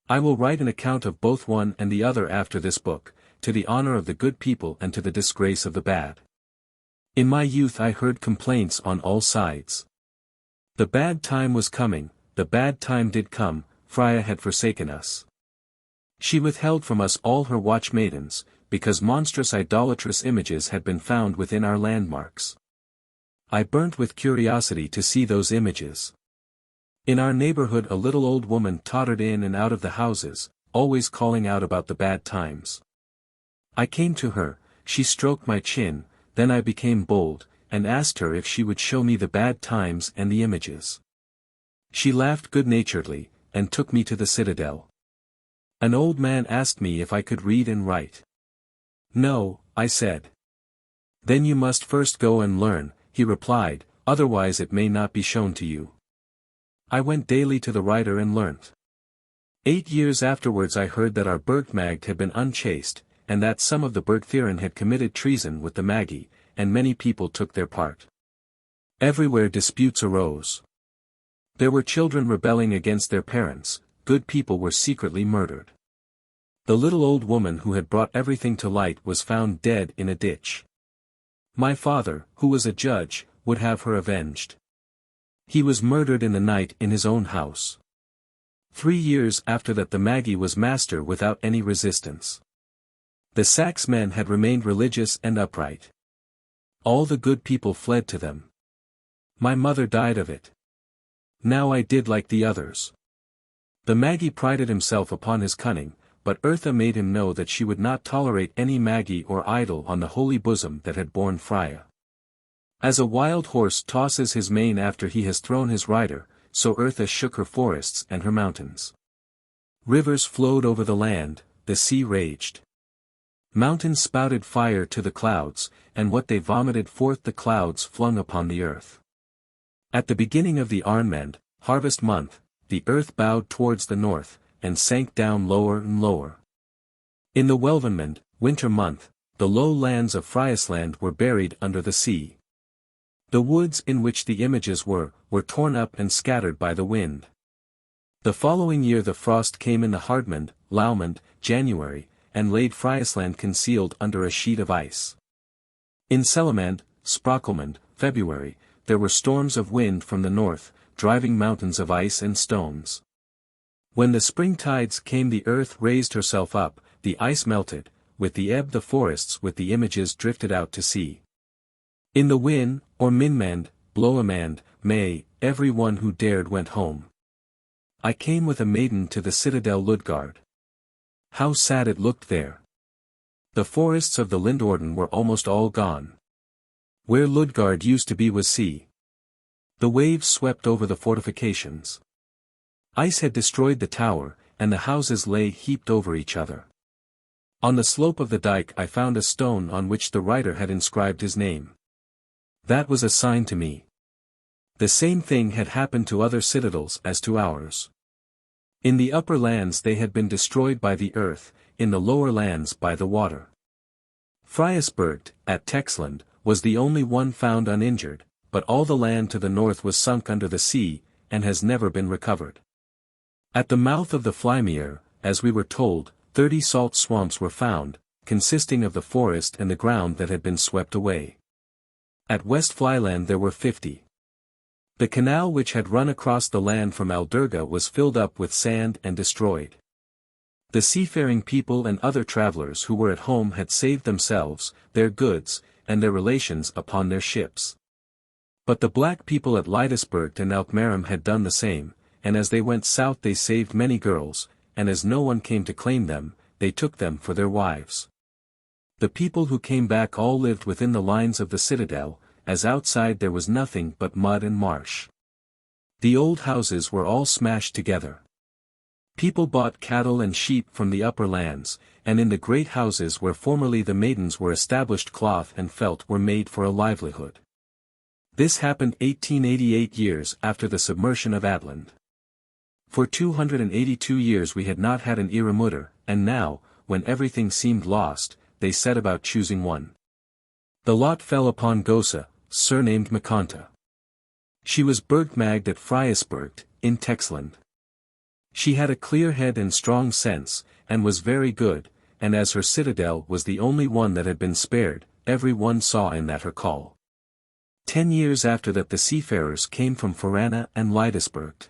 Speaker 1: I will write an account of both one and the other after this book, to the honor of the good people and to the disgrace of the bad. In my youth I heard complaints on all sides. The bad time was coming, the bad time did come, Frya had forsaken us. She withheld from us all her watchmaidens, because monstrous idolatrous images had been found within our landmarks. I burnt with curiosity to see those images. In our neighborhood a little old woman tottered in and out of the houses, always calling out about the bad times. I came to her, she stroked my chin, then I became bold, and asked her if she would show me the bad times and the images. She laughed good-naturedly, and took me to the citadel. An old man asked me if I could read and write. No, I said. Then you must first go and learn, he replied, otherwise it may not be shown to you. I went daily to the writer and learnt. 8 years afterwards I heard that our Bergmagd had been unchaste, and that some of the Bergthiren had committed treason with the Magi, and many people took their part. Everywhere disputes arose. There were children rebelling against their parents, good people were secretly murdered. The little old woman who had brought everything to light was found dead in a ditch. My father, who was a judge, would have her avenged. He was murdered in the night in his own house. 3 years after that the Magi was master without any resistance. The Sax men had remained religious and upright. All the good people fled to them. My mother died of it. Now I did like the others. The Magi prided himself upon his cunning, but Eartha made him know that she would not tolerate any Magi or idol on the holy bosom that had borne Frya. As a wild horse tosses his mane after he has thrown his rider, so Eartha shook her forests and her mountains. Rivers flowed over the land, the sea raged. Mountains spouted fire to the clouds, and what they vomited forth the clouds flung upon the earth. At the beginning of the Arnmend, harvest month, the earth bowed towards the north, and sank down lower and lower. In the Welvenmend, winter month, the low lands of Friesland were buried under the sea. The woods in which the images were torn up and scattered by the wind. The following year the frost came in the Hardmend, Laumend, January, and laid Friesland concealed under a sheet of ice. In Selamand, Sprakelmand, February, there were storms of wind from the north, driving mountains of ice and stones. When the spring tides came the earth raised herself up, the ice melted, with the ebb the forests with the images drifted out to sea. In the Win, or Minmand, Bloemand, May, every one who dared went home. I came with a maiden to the citadel Ludgard. How sad it looked there. The forests of the Lindorden were almost all gone. Where Ludgard used to be was sea. The waves swept over the fortifications. Ice had destroyed the tower, and the houses lay heaped over each other. On the slope of the dike I found a stone on which the writer had inscribed his name. That was a sign to me. The same thing had happened to other citadels as to ours. In the upper lands they had been destroyed by the earth, in the lower lands by the water. Frya, at Texland, was the only one found uninjured, but all the land to the north was sunk under the sea, and has never been recovered. At the mouth of the Flymeer, as we were told, 30 salt swamps were found, consisting of the forest and the ground that had been swept away. At West Flyland there were 50. The canal which had run across the land from Aldurga was filled up with sand and destroyed. The seafaring people and other travelers who were at home had saved themselves, their goods, and their relations upon their ships. But the black people at Lydisburg and Alkmaar had done the same, and as they went south they saved many girls, and as no one came to claim them, they took them for their wives. The people who came back all lived within the lines of the citadel, as outside there was nothing but mud and marsh. The old houses were all smashed together. People bought cattle and sheep from the upper lands, and in the great houses where formerly the maidens were established cloth and felt were made for a livelihood. This happened 1888 years after the submersion of Atland. For 282 years we had not had an Iramutter, and now, when everything seemed lost, they set about choosing one. The lot fell upon Gosa, surnamed Makonta. She was Bergmagd at Frysburg, in Texland. She had a clear head and strong sense, and was very good, and as her citadel was the only one that had been spared, every one saw in that her call. 10 years after that the seafarers came from Farana and Lydisburg.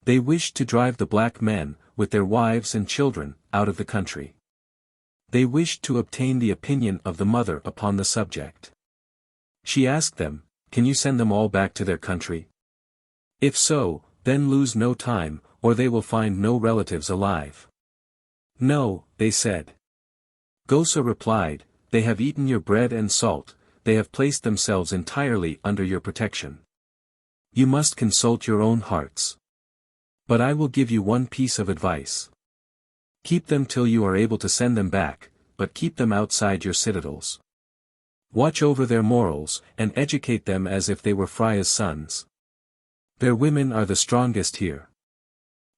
Speaker 1: They wished to drive the black men, with their wives and children, out of the country. They wished to obtain the opinion of the mother upon the subject. She asked them, "Can you send them all back to their country? If so, then lose no time, or they will find no relatives alive." "No," they said. Gosa replied, "They have eaten your bread and salt, they have placed themselves entirely under your protection. You must consult your own hearts. But I will give you one piece of advice. Keep them till you are able to send them back, but keep them outside your citadels. Watch over their morals, and educate them as if they were Frya's sons. Their women are the strongest here.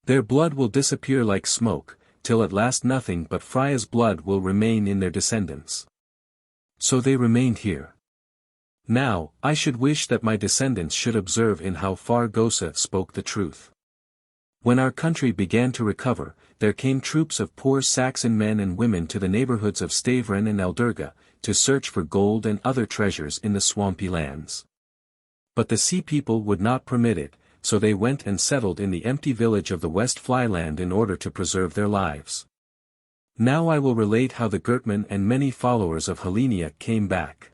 Speaker 1: Their blood will disappear like smoke, till at last nothing but Frya's blood will remain in their descendants." So they remained here. Now, I should wish that my descendants should observe in how far Gosa spoke the truth. When our country began to recover, there came troops of poor Saxon men and women to the neighborhoods of Stavern and Aldurga, to search for gold and other treasures in the swampy lands. But the sea people would not permit it, so they went and settled in the empty village of the West Flyland in order to preserve their lives. Now I will relate how the Gertmen and many followers of Helenia came back.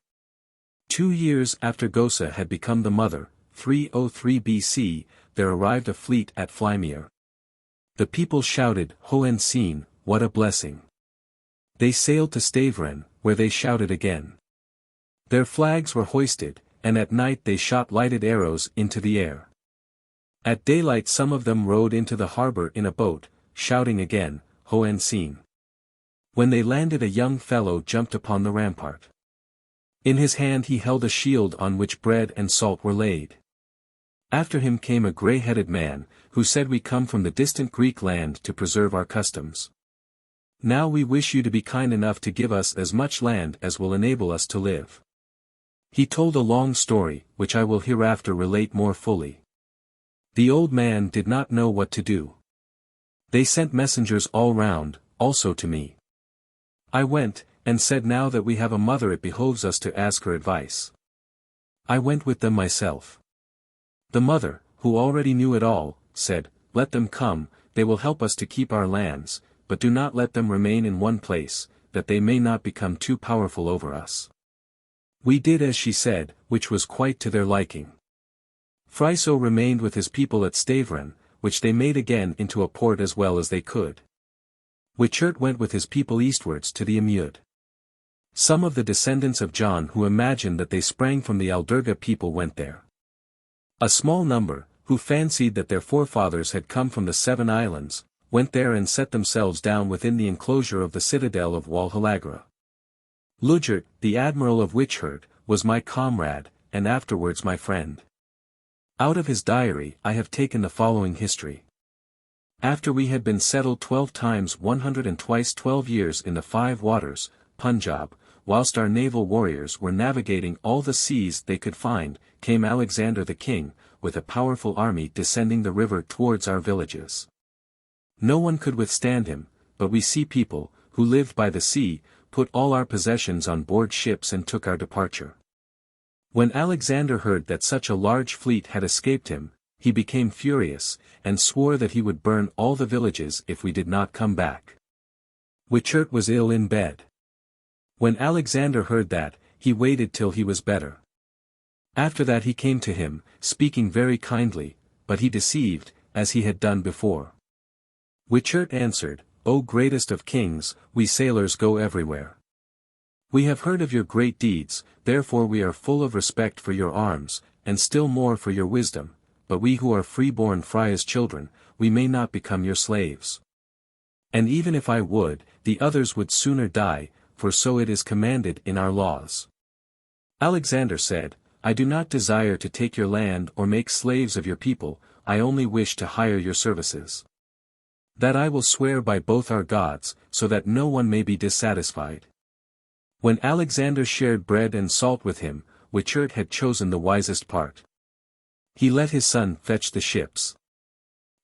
Speaker 1: 2 years after Gosa had become the mother, 303 BC, there arrived a fleet at Flymeer. The people shouted, "Hohen Seen, what a blessing!" They sailed to Stavern, where they shouted again. Their flags were hoisted, and at night they shot lighted arrows into the air. At daylight some of them rowed into the harbor in a boat, shouting again, "Hohen Seen." When they landed a young fellow jumped upon the rampart. In his hand he held a shield on which bread and salt were laid. After him came a grey-headed man, who said, "We come from the distant Greek land to preserve our customs. Now we wish you to be kind enough to give us as much land as will enable us to live." He told a long story, which I will hereafter relate more fully. The old man did not know what to do. They sent messengers all round, also to me. I went, and said, "Now that we have a mother it behoves us to ask her advice." I went with them myself. The mother, who already knew it all, said, "Let them come, they will help us to keep our lands, but do not let them remain in one place, that they may not become too powerful over us." We did as she said, which was quite to their liking. Frya remained with his people at Stavern, which they made again into a port as well as they could. Wichert went with his people eastwards to the Amud. Some of the descendants of John who imagined that they sprang from the Aldurga people went there. A small number, who fancied that their forefathers had come from the 7 islands, went there and set themselves down within the enclosure of the citadel of Walhalagra. Lugert, the admiral of Wichert, was my comrade, and afterwards my friend. Out of his diary I have taken the following history. After we had been settled 12 times 100 and twice 12 years in the 5 waters, Punjab, whilst our naval warriors were navigating all the seas they could find, came Alexander the king, with a powerful army descending the river towards our villages. No one could withstand him, but we sea people, who lived by the sea, put all our possessions on board ships and took our departure. When Alexander heard that such a large fleet had escaped him, he became furious, and swore that he would burn all the villages if we did not come back. Wichert was ill in bed. When Alexander heard that, he waited till he was better. After that he came to him, speaking very kindly, but he deceived, as he had done before. Wichert answered, "O greatest of kings, we sailors go everywhere. We have heard of your great deeds, therefore we are full of respect for your arms, and still more for your wisdom, but we who are free-born Frya's children, we may not become your slaves. And even if I would, the others would sooner die, for so it is commanded in our laws." Alexander said, "I do not desire to take your land or make slaves of your people, I only wish to hire your services. That I will swear by both our gods, so that no one may be dissatisfied." When Alexander shared bread and salt with him, Wichert had chosen the wisest part. He let his son fetch the ships.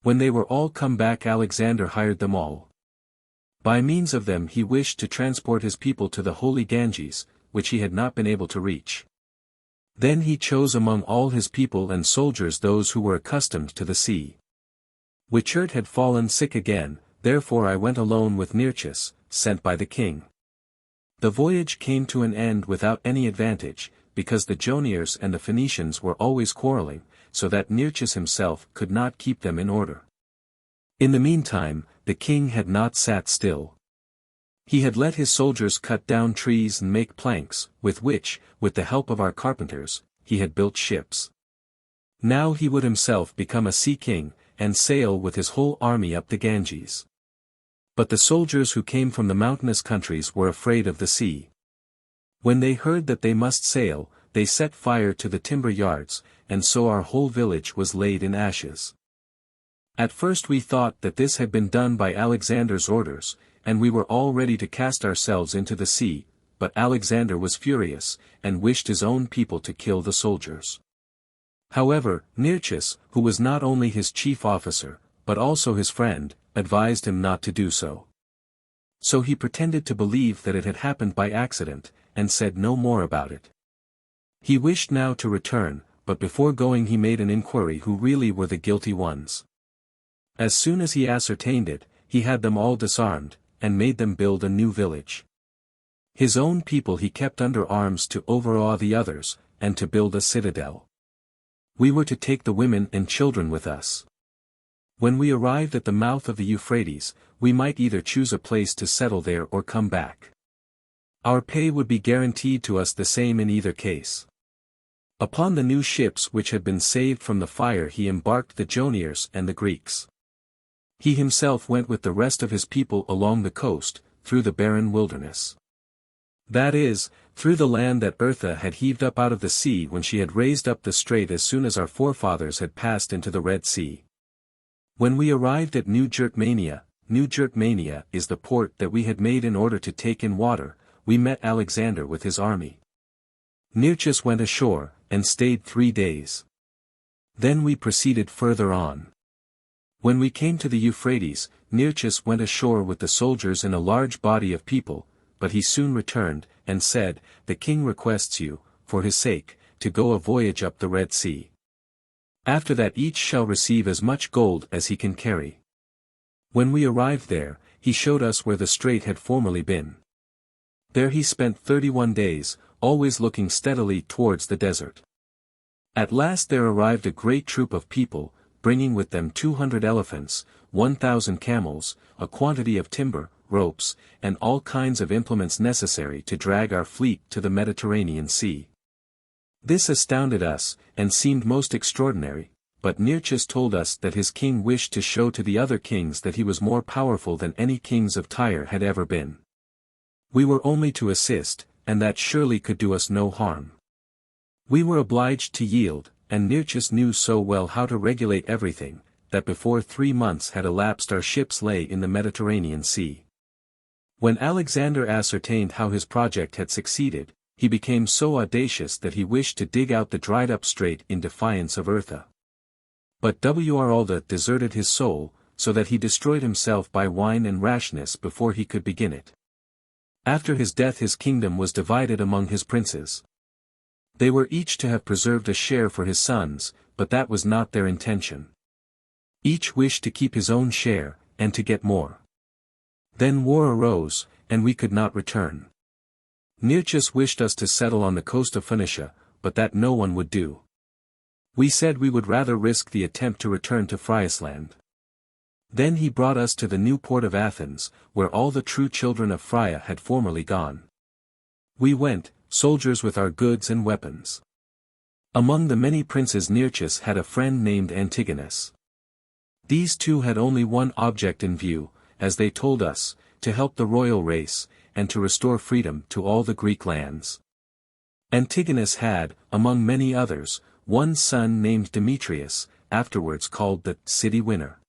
Speaker 1: When they were all come back, Alexander hired them all. By means of them he wished to transport his people to the holy Ganges, which he had not been able to reach. Then he chose among all his people and soldiers those who were accustomed to the sea. Wichert had fallen sick again, therefore I went alone with Nearchus, sent by the king. The voyage came to an end without any advantage, because the Joniers and the Phoenicians were always quarreling, so that Nearchus himself could not keep them in order. In the meantime, the king had not sat still. He had let his soldiers cut down trees and make planks, with which, with the help of our carpenters, he had built ships. Now he would himself become a sea king, and sail with his whole army up the Ganges. But the soldiers who came from the mountainous countries were afraid of the sea. When they heard that they must sail, they set fire to the timber yards, and so our whole village was laid in ashes. At first we thought that this had been done by Alexander's orders, and we were all ready to cast ourselves into the sea, but Alexander was furious, and wished his own people to kill the soldiers. However, Nearchus, who was not only his chief officer, but also his friend, advised him not to do so. So he pretended to believe that it had happened by accident, and said no more about it. He wished now to return, but before going he made an inquiry who really were the guilty ones. As soon as he ascertained it, he had them all disarmed, and made them build a new village. His own people he kept under arms to overawe the others, and to build a citadel. We were to take the women and children with us. When we arrived at the mouth of the Euphrates, we might either choose a place to settle there or come back. Our pay would be guaranteed to us the same in either case. Upon the new ships which had been saved from the fire he embarked the Joniers and the Greeks. He himself went with the rest of his people along the coast, through the barren wilderness. That is, through the land that Eartha had heaved up out of the sea when she had raised up the strait as soon as our forefathers had passed into the Red Sea. When we arrived at New Germania is the port that we had made in order to take in water, we met Alexander with his army. Nearchus went ashore, and stayed 3 days. Then we proceeded further on. When we came to the Euphrates, Nearchus went ashore with the soldiers in a large body of people, but he soon returned, and said, "The king requests you, for his sake, to go a voyage up the Red Sea. After that each shall receive as much gold as he can carry." When we arrived there, he showed us where the strait had formerly been. There he spent 31 days, always looking steadily towards the desert. At last there arrived a great troop of people, bringing with them 200 elephants, 1,000 camels, a quantity of timber, ropes, and all kinds of implements necessary to drag our fleet to the Mediterranean Sea. This astounded us, and seemed most extraordinary, but Nearchus told us that his king wished to show to the other kings that he was more powerful than any kings of Tyre had ever been. We were only to assist, and that surely could do us no harm. We were obliged to yield, and Nearchus knew so well how to regulate everything, that before 3 months had elapsed our ships lay in the Mediterranean Sea. When Alexander ascertained how his project had succeeded, he became so audacious that he wished to dig out the dried-up strait in defiance of Eartha. But Wralda deserted his soul, so that he destroyed himself by wine and rashness before he could begin it. After his death his kingdom was divided among his princes. They were each to have preserved a share for his sons, but that was not their intention. Each wished to keep his own share, and to get more. Then war arose, and we could not return. Nearchus wished us to settle on the coast of Phoenicia, but that no one would do. We said we would rather risk the attempt to return to Friesland. Then he brought us to the new port of Athens, where all the true children of Frya had formerly gone. We went, soldiers with our goods and weapons. Among the many princes Nearchus had a friend named Antigonus. These two had only one object in view, as they told us, to help the royal race, and to restore freedom to all the Greek lands. Antigonus had, among many others, one son named Demetrius, afterwards called the city winner.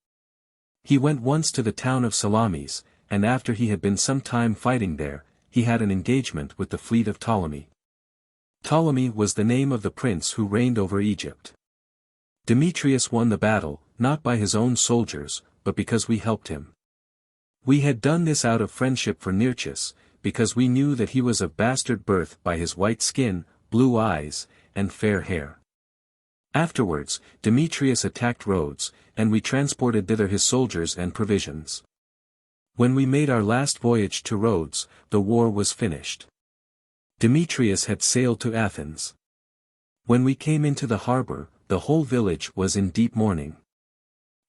Speaker 1: He went once to the town of Salamis, and after he had been some time fighting there, he had an engagement with the fleet of Ptolemy. Ptolemy was the name of the prince who reigned over Egypt. Demetrius won the battle, not by his own soldiers, but because we helped him. We had done this out of friendship for Nearchus, because we knew that he was of bastard birth by his white skin, blue eyes, and fair hair. Afterwards, Demetrius attacked Rhodes, and we transported thither his soldiers and provisions. When we made our last voyage to Rhodes, the war was finished. Demetrius had sailed to Athens. When we came into the harbor, the whole village was in deep mourning.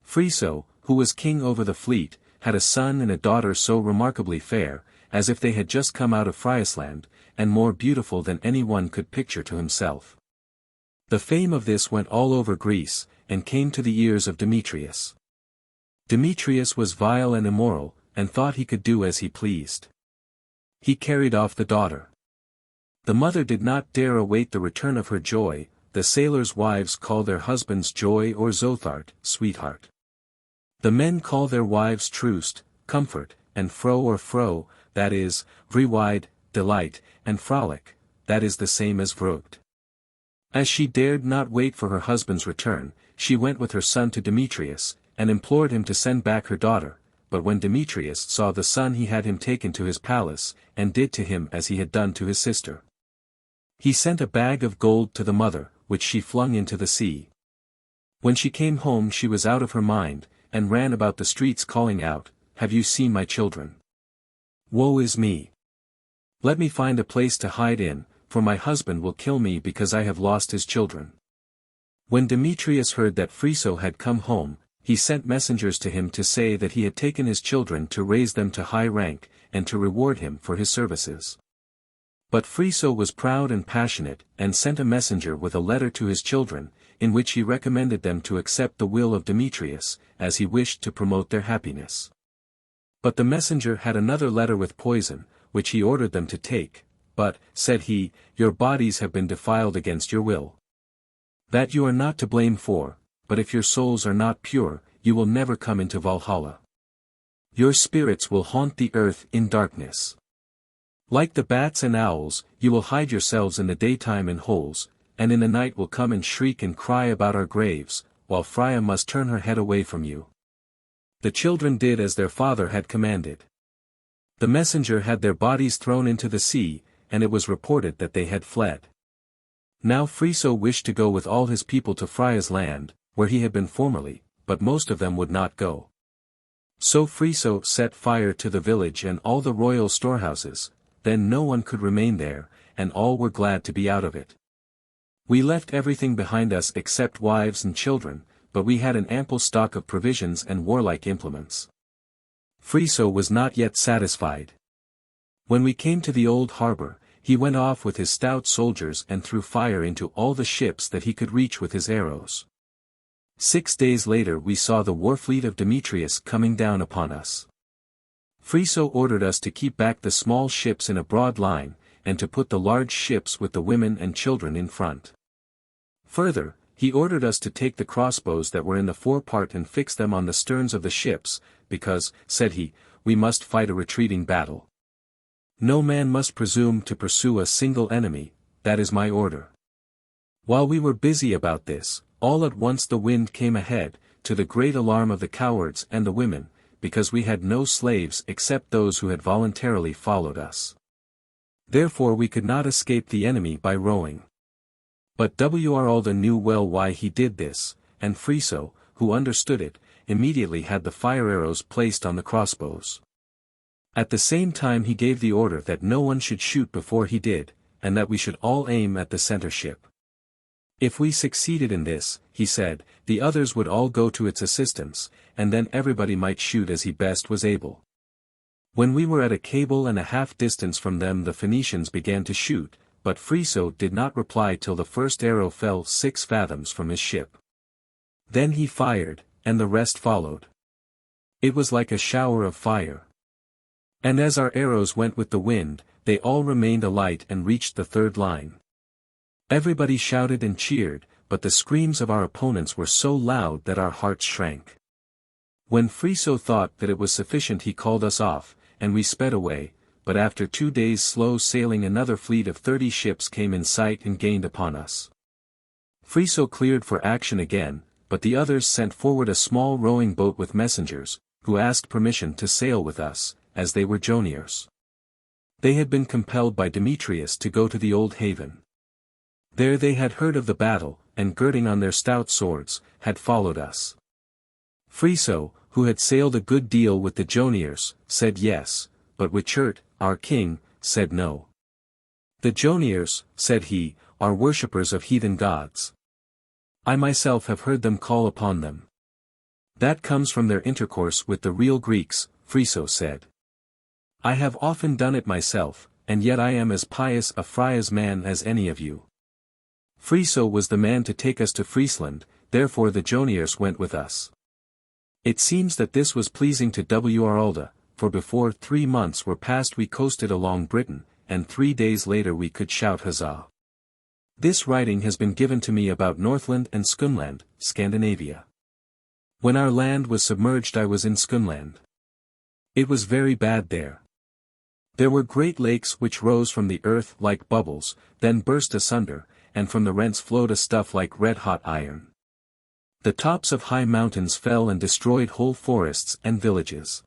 Speaker 1: Frya, who was king over the fleet, had a son and a daughter so remarkably fair, as if they had just come out of Friesland, and more beautiful than any one could picture to himself. The fame of this went all over Greece, and came to the ears of Demetrius. Demetrius was vile and immoral, and thought he could do as he pleased. He carried off the daughter. The mother did not dare await the return of her joy. The sailors' wives call their husbands joy or zothart, sweetheart. The men call their wives troost, comfort, and fro or fro, that is, vriwide, delight, and frolic, that is the same as vrogt. As she dared not wait for her husband's return, she went with her son to Demetrius, and implored him to send back her daughter, but when Demetrius saw the son he had him taken to his palace, and did to him as he had done to his sister. He sent a bag of gold to the mother, which she flung into the sea. When she came home she was out of her mind, and ran about the streets calling out, "Have you seen my children? Woe is me! Let me find a place to hide in, for my husband will kill me because I have lost his children." When Demetrius heard that Frya had come home, he sent messengers to him to say that he had taken his children to raise them to high rank, and to reward him for his services. But Frya was proud and passionate, and sent a messenger with a letter to his children, in which he recommended them to accept the will of Demetrius, as he wished to promote their happiness. But the messenger had another letter with poison, which he ordered them to take, but, said he, your bodies have been defiled against your will. That you are not to blame for, but if your souls are not pure, you will never come into Valhalla. Your spirits will haunt the earth in darkness. Like the bats and owls, you will hide yourselves in the daytime in holes, and in the night will come and shriek and cry about our graves, while Frya must turn her head away from you. The children did as their father had commanded. The messenger had their bodies thrown into the sea, and it was reported that they had fled. Now Frya wished to go with all his people to Frya's land, where he had been formerly, but most of them would not go. So Frya set fire to the village and all the royal storehouses, then no one could remain there, and all were glad to be out of it. We left everything behind us except wives and children, but we had an ample stock of provisions and warlike implements. Frya was not yet satisfied. When we came to the old harbor, he went off with his stout soldiers and threw fire into all the ships that he could reach with his arrows. 6 days later we saw the war fleet of Demetrius coming down upon us. Frya ordered us to keep back the small ships in a broad line, and to put the large ships with the women and children in front. Further, He ordered us to take the crossbows that were in the forepart and fix them on the sterns of the ships, because, said he, we must fight a retreating battle. No man must presume to pursue a single enemy, that is my order. While we were busy about this, all at once the wind came ahead, to the great alarm of the cowards and the women, because we had no slaves except those who had voluntarily followed us. Therefore we could not escape the enemy by rowing. But Wralda knew well why he did this, and Frya, who understood it, immediately had the fire arrows placed on the crossbows. At the same time he gave the order that no one should shoot before he did, and that we should all aim at the center ship. If we succeeded in this, he said, the others would all go to its assistance, and then everybody might shoot as he best was able. When we were at a cable and a half distance from them the Phoenicians began to shoot, but Frya did not reply till the first arrow fell 6 fathoms from his ship. Then he fired, and the rest followed. It was like a shower of fire. And as our arrows went with the wind, they all remained alight and reached the third line. Everybody shouted and cheered, but the screams of our opponents were so loud that our hearts shrank. When Frya thought that it was sufficient he called us off, and we sped away, but after 2 days' slow sailing another fleet of 30 ships came in sight and gained upon us. Frya cleared for action again, but the others sent forward a small rowing boat with messengers, who asked permission to sail with us, as they were journeyers. They had been compelled by Demetrius to go to the old haven. There they had heard of the battle, and girding on their stout swords, had followed us. Frya, who had sailed a good deal with the journeyers, said yes, but Wichert, our king, said no. The journeyers, said he, are worshippers of heathen gods. I myself have heard them call upon them. That comes from their intercourse with the real Greeks, Frya said. I have often done it myself, and yet I am as pious a Frya's man as any of you. Frya was the man to take us to Friesland, therefore the journeyers went with us. It seems that this was pleasing to Wralda, for before 3 months were past we coasted along Britain, and 3 days later we could shout huzzah. This writing has been given to me about Northland and Skånland, Scandinavia. When our land was submerged I was in Skånland. It was very bad there. There were great lakes which rose from the earth like bubbles, then burst asunder, and from the rents flowed a stuff like red-hot iron. The tops of high mountains fell and destroyed whole forests and villages.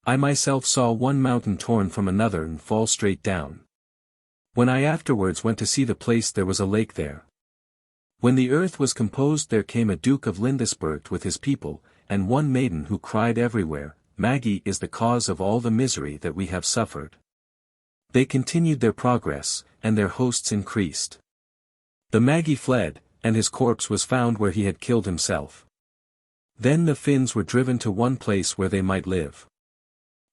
Speaker 1: I myself saw one mountain torn from another and fall straight down. When I afterwards went to see the place there was a lake there. When the earth was composed there came a Duke of Lindisberg with his people, and one maiden who cried everywhere, Maggie is the cause of all the misery that we have suffered. They continued their progress, and their hosts increased. The Maggie fled, and his corpse was found where he had killed himself. Then the Finns were driven to one place where they might live.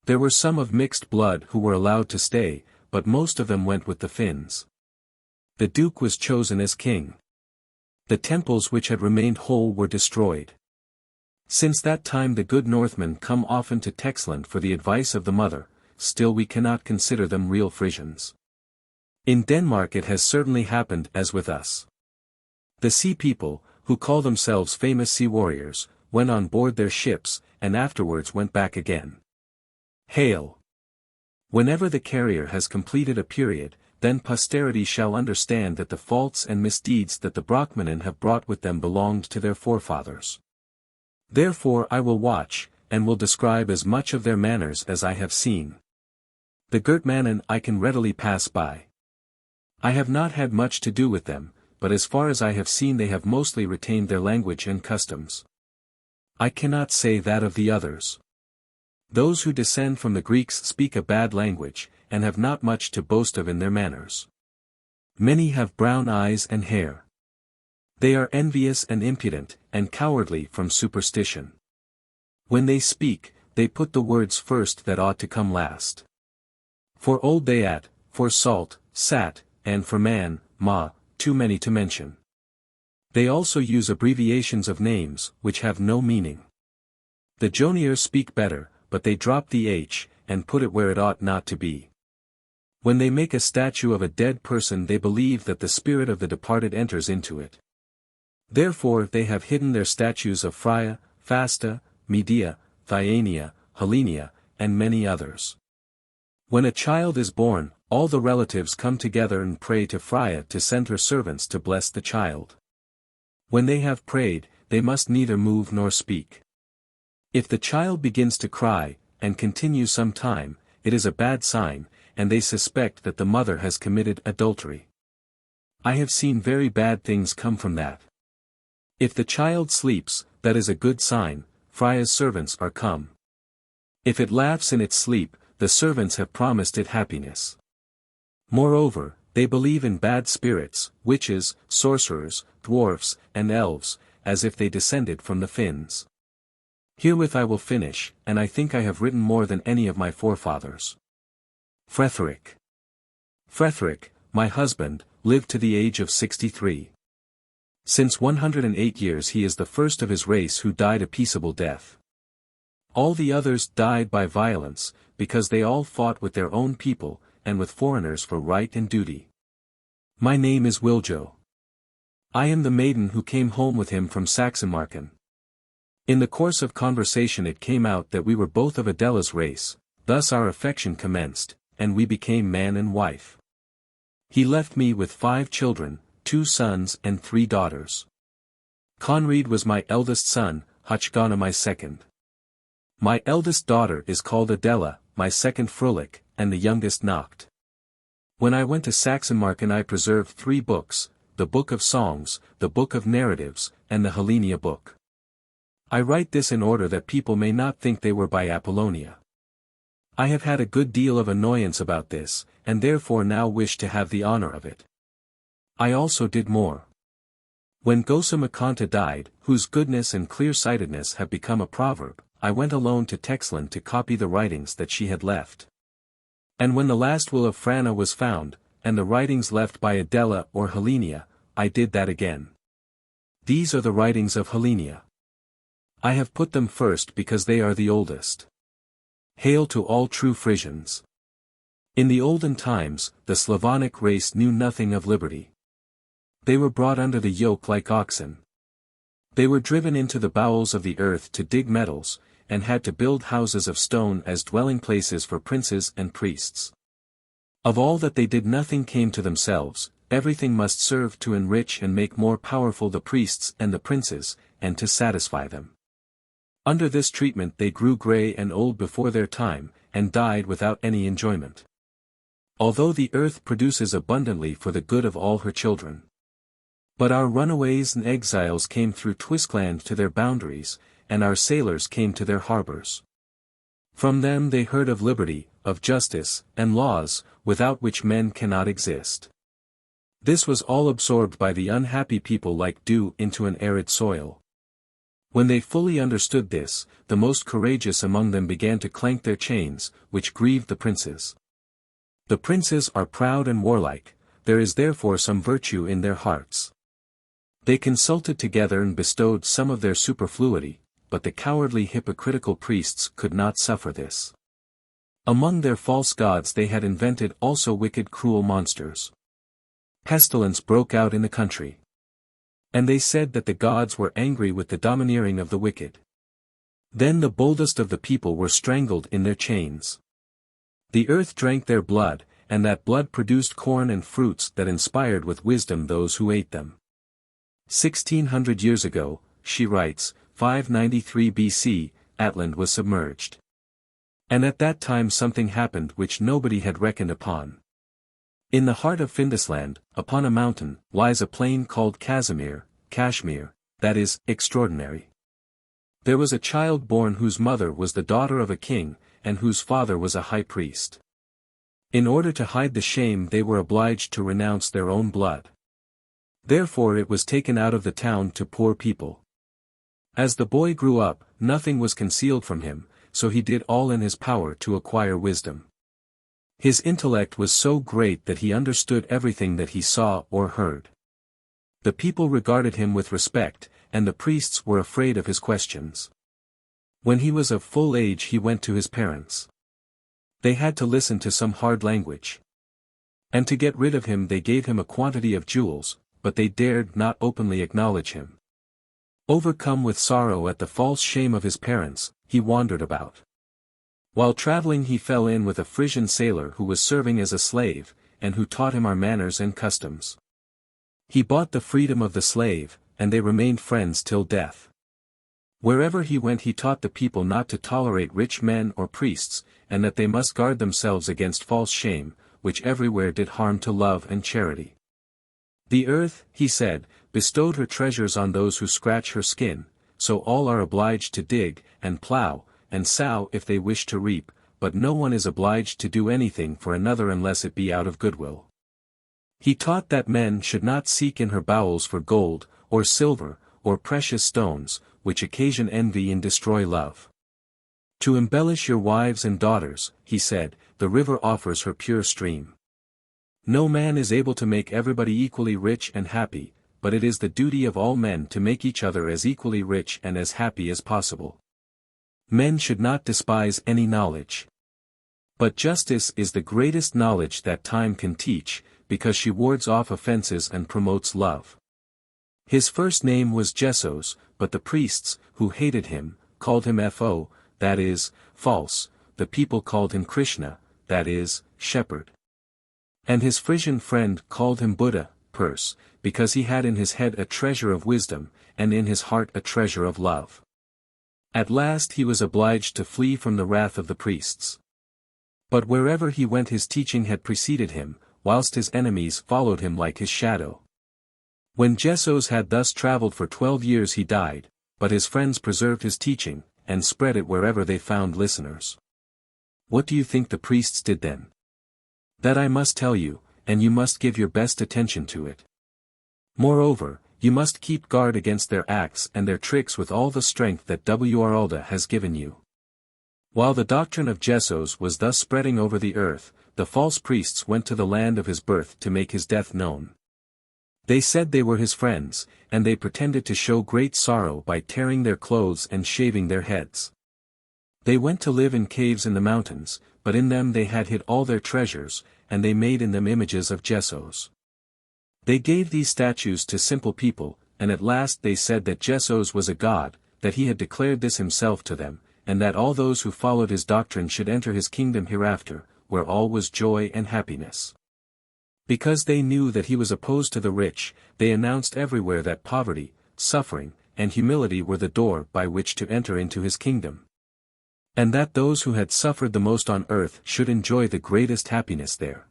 Speaker 1: There were some of mixed blood who were allowed to stay, but most of them went with the Finns. The Duke was chosen as king. The temples which had remained whole were destroyed. Since that time the good Northmen come often to Texland for the advice of the mother, still we cannot consider them real Frisians. In Denmark it has certainly happened as with us. The sea people, who call themselves famous sea warriors, went on board their ships, and afterwards went back again. Hail! Whenever the carrier has completed a period, then posterity shall understand that the faults and misdeeds that the Brockmanen have brought with them belonged to their forefathers. Therefore I will watch, and will describe as much of their manners as I have seen. The Gertmannen I can readily pass by. I have not had much to do with them, but as far as I have seen they have mostly retained their language and customs. I cannot say that of the others. Those who descend from the Greeks speak a bad language, and have not much to boast of in their manners. Many have brown eyes and hair. They are envious and impudent, and cowardly from superstition. When they speak, they put the words first that ought to come last. For old they at, for salt, sat, and for man, ma, too many to mention. They also use abbreviations of names, which have no meaning. The Joniers speak better, but they drop the h, and put it where it ought not to be. When they make a statue of a dead person they believe that the spirit of the departed enters into it. Therefore they have hidden their statues of Frya, Fasta, Medea, Thyania, Hellenia, and many others. When a child is born, all the relatives come together and pray to Frya to send her servants to bless the child. When they have prayed, they must neither move nor speak. If the child begins to cry, and continues some time, it is a bad sign, and they suspect that the mother has committed adultery. I have seen very bad things come from that. If the child sleeps, that is a good sign, Frya's servants are come. If it laughs in its sleep, the servants have promised it happiness. Moreover, they believe in bad spirits, witches, sorcerers, dwarfs, and elves, as if they descended from the Finns. Herewith I will finish, and I think I have written more than any of my forefathers. Fretheric. Fretheric, my husband, lived to the age of 63. Since 108 years he is the first of his race who died a peaceable death. All the others died by violence, because they all fought with their own people, and with foreigners for right and duty. My name is Wiljo. I am the maiden who came home with him from Saxenmarken. In the course of conversation it came out that we were both of Adela's race, thus our affection commenced, and we became man and wife. He left me with 5 children, 2 sons and 3 daughters. Conried was my eldest son, Hachgana my second. My eldest daughter is called Adela, my second Frölich, and the youngest Nacht. When I went to Saxenmarken I preserved 3 books, the Book of Songs, the Book of Narratives, and the Hellenia book. I write this in order that people may not think they were by Apollonia. I have had a good deal of annoyance about this, and therefore now wish to have the honor of it. I also did more. When Gosa Makanta died, whose goodness and clear-sightedness have become a proverb, I went alone to Texland to copy the writings that she had left. And when the last will of Frana was found, and the writings left by Adela or Hellenia, I did that again. These are the writings of Hellenia. I have put them first because they are the oldest. Hail to all true Frisians. In the olden times, the Slavonic race knew nothing of liberty. They were brought under the yoke like oxen. They were driven into the bowels of the earth to dig metals, and had to build houses of stone as dwelling places for princes and priests. Of all that they did nothing came to themselves, everything must serve to enrich and make more powerful the priests and the princes, and to satisfy them. Under this treatment they grew grey and old before their time, and died without any enjoyment. Although the earth produces abundantly for the good of all her children. But our runaways and exiles came through Twiskland to their boundaries, and our sailors came to their harbors. From them they heard of liberty, of justice, and laws, without which men cannot exist. This was all absorbed by the unhappy people like dew into an arid soil. When they fully understood this, the most courageous among them began to clank their chains, which grieved the princes. The princes are proud and warlike, there is therefore some virtue in their hearts. They consulted together and bestowed some of their superfluity, but the cowardly hypocritical priests could not suffer this. Among their false gods they had invented also wicked cruel monsters. Pestilence broke out in the country. And they said that the gods were angry with the domineering of the wicked. Then the boldest of the people were strangled in their chains. The earth drank their blood, and that blood produced corn and fruits that inspired with wisdom those who ate them. 1600 years ago, she writes, 593 BC, Atland was submerged. And at that time something happened which nobody had reckoned upon. In the heart of Findusland, upon a mountain, lies a plain called Kashmir, that is, extraordinary. There was a child born whose mother was the daughter of a king, and whose father was a high priest. In order to hide the shame they were obliged to renounce their own blood. Therefore it was taken out of the town to poor people. As the boy grew up, nothing was concealed from him, so he did all in his power to acquire wisdom. His intellect was so great that he understood everything that he saw or heard. The people regarded him with respect, and the priests were afraid of his questions. When he was of full age he went to his parents. They had to listen to some hard language. And to get rid of him they gave him a quantity of jewels, but they dared not openly acknowledge him. Overcome with sorrow at the false shame of his parents, he wandered about. While traveling he fell in with a Frisian sailor who was serving as a slave, and who taught him our manners and customs. He bought the freedom of the slave, and they remained friends till death. Wherever he went he taught the people not to tolerate rich men or priests, and that they must guard themselves against false shame, which everywhere did harm to love and charity. The earth, he said, bestowed her treasures on those who scratch her skin, so all are obliged to dig, and plough, and sow if they wish to reap, but no one is obliged to do anything for another unless it be out of goodwill. He taught that men should not seek in her bowels for gold, or silver, or precious stones, which occasion envy and destroy love. To embellish your wives and daughters, he said, the river offers her pure stream. No man is able to make everybody equally rich and happy, but it is the duty of all men to make each other as equally rich and as happy as possible. Men should not despise any knowledge. But justice is the greatest knowledge that time can teach, because she wards off offenses and promotes love. His first name was Jessos, but the priests, who hated him, called him Fo, that is, false, the people called him Krishna, that is, shepherd. And his Frisian friend called him Buddha, purse, because he had in his head a treasure of wisdom, and in his heart a treasure of love. At last he was obliged to flee from the wrath of the priests. But wherever he went his teaching had preceded him, whilst his enemies followed him like his shadow. When Jessos had thus travelled for 12 years he died, but his friends preserved his teaching, and spread it wherever they found listeners. What do you think the priests did then? That I must tell you, and you must give your best attention to it. Moreover, you must keep guard against their acts and their tricks with all the strength that Wralda has given you. While the doctrine of Jessos was thus spreading over the earth, the false priests went to the land of his birth to make his death known. They said they were his friends, and they pretended to show great sorrow by tearing their clothes and shaving their heads. They went to live in caves in the mountains, but in them they had hid all their treasures, and they made in them images of Jessos. They gave these statues to simple people, and at last they said that Jessos was a god, that he had declared this himself to them, and that all those who followed his doctrine should enter his kingdom hereafter, where all was joy and happiness. Because they knew that he was opposed to the rich, they announced everywhere that poverty, suffering, and humility were the door by which to enter into his kingdom. And that those who had suffered the most on earth should enjoy the greatest happiness there.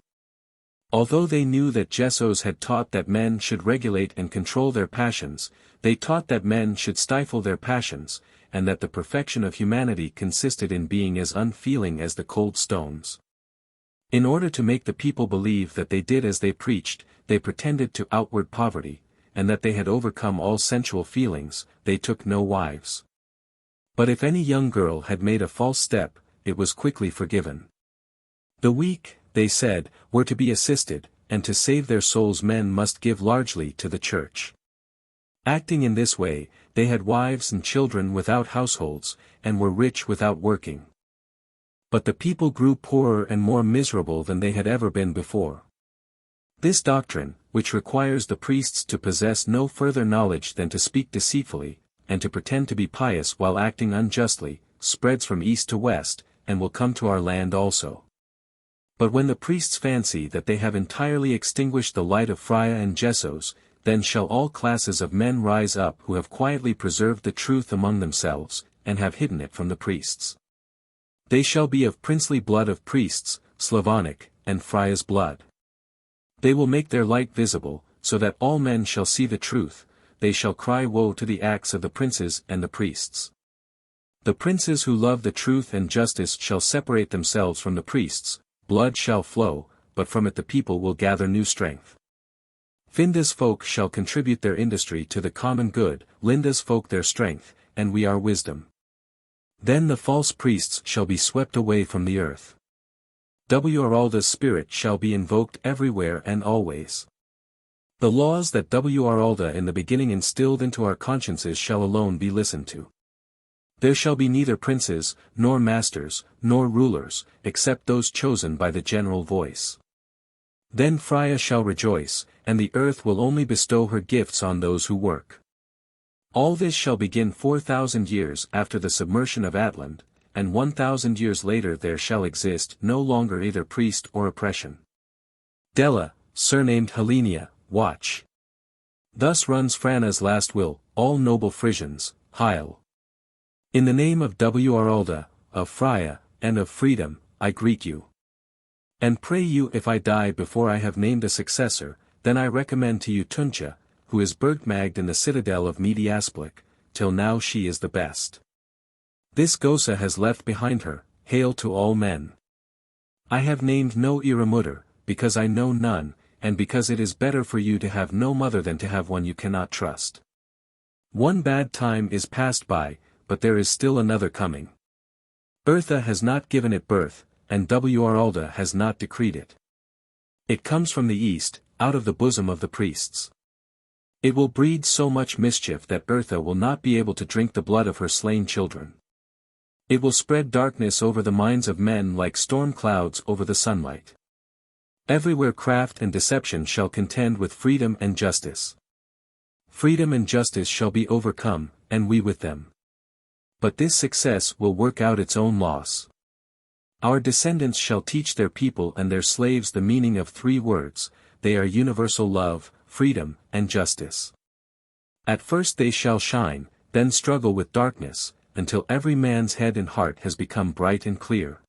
Speaker 1: Although they knew that Jessos had taught that men should regulate and control their passions, they taught that men should stifle their passions, and that the perfection of humanity consisted in being as unfeeling as the cold stones. In order to make the people believe that they did as they preached, they pretended to outward poverty, and that they had overcome all sensual feelings, they took no wives. But if any young girl had made a false step, it was quickly forgiven. The weak, they said, were to be assisted, and to save their souls men must give largely to the church. Acting in this way, they had wives and children without households, and were rich without working. But the people grew poorer and more miserable than they had ever been before. This doctrine, which requires the priests to possess no further knowledge than to speak deceitfully, and to pretend to be pious while acting unjustly, spreads from east to west, and will come to our land also. But when the priests fancy that they have entirely extinguished the light of Frya and Jessos, then shall all classes of men rise up who have quietly preserved the truth among themselves, and have hidden it from the priests. They shall be of princely blood of priests, Slavonic, and Frya's blood. They will make their light visible, so that all men shall see the truth. They shall cry woe to the acts of the princes and the priests. The princes who love the truth and justice shall separate themselves from the priests, blood shall flow, but from it the people will gather new strength. Finda's folk shall contribute their industry to the common good, Linda's folk their strength, and we our wisdom. Then the false priests shall be swept away from the earth. Wralda's spirit shall be invoked everywhere and always. The laws that Wralda in the beginning instilled into our consciences shall alone be listened to. There shall be neither princes, nor masters, nor rulers, except those chosen by the general voice. Then Frya shall rejoice, and the earth will only bestow her gifts on those who work. All this shall begin 4,000 years after the submersion of Atland, and 1,000 years later there shall exist no longer either priest or oppression. Adela, surnamed Helenia, watch. Thus runs Frana's last will, all noble Frisians, Heil. In the name of Wralda, of Frya, and of freedom, I greet you. And pray you if I die before I have named a successor, then I recommend to you Tunja, who is Bergmagd in the citadel of Mediasplik, till now she is the best. This Gosa has left behind her, hail to all men. I have named no Iramutter, because I know none, and because it is better for you to have no mother than to have one you cannot trust. One bad time is passed by, but there is still another coming. Bertha has not given it birth, and Wralda has not decreed it. It comes from the east, out of the bosom of the priests. It will breed so much mischief that Bertha will not be able to drink the blood of her slain children. It will spread darkness over the minds of men like storm clouds over the sunlight. Everywhere craft and deception shall contend with freedom and justice. Freedom and justice shall be overcome, and we with them. But this success will work out its own loss. Our descendants shall teach their people and their slaves the meaning of 3 words, they are universal love, freedom, and justice. At first they shall shine, then struggle with darkness, until every man's head and heart has become bright and clear.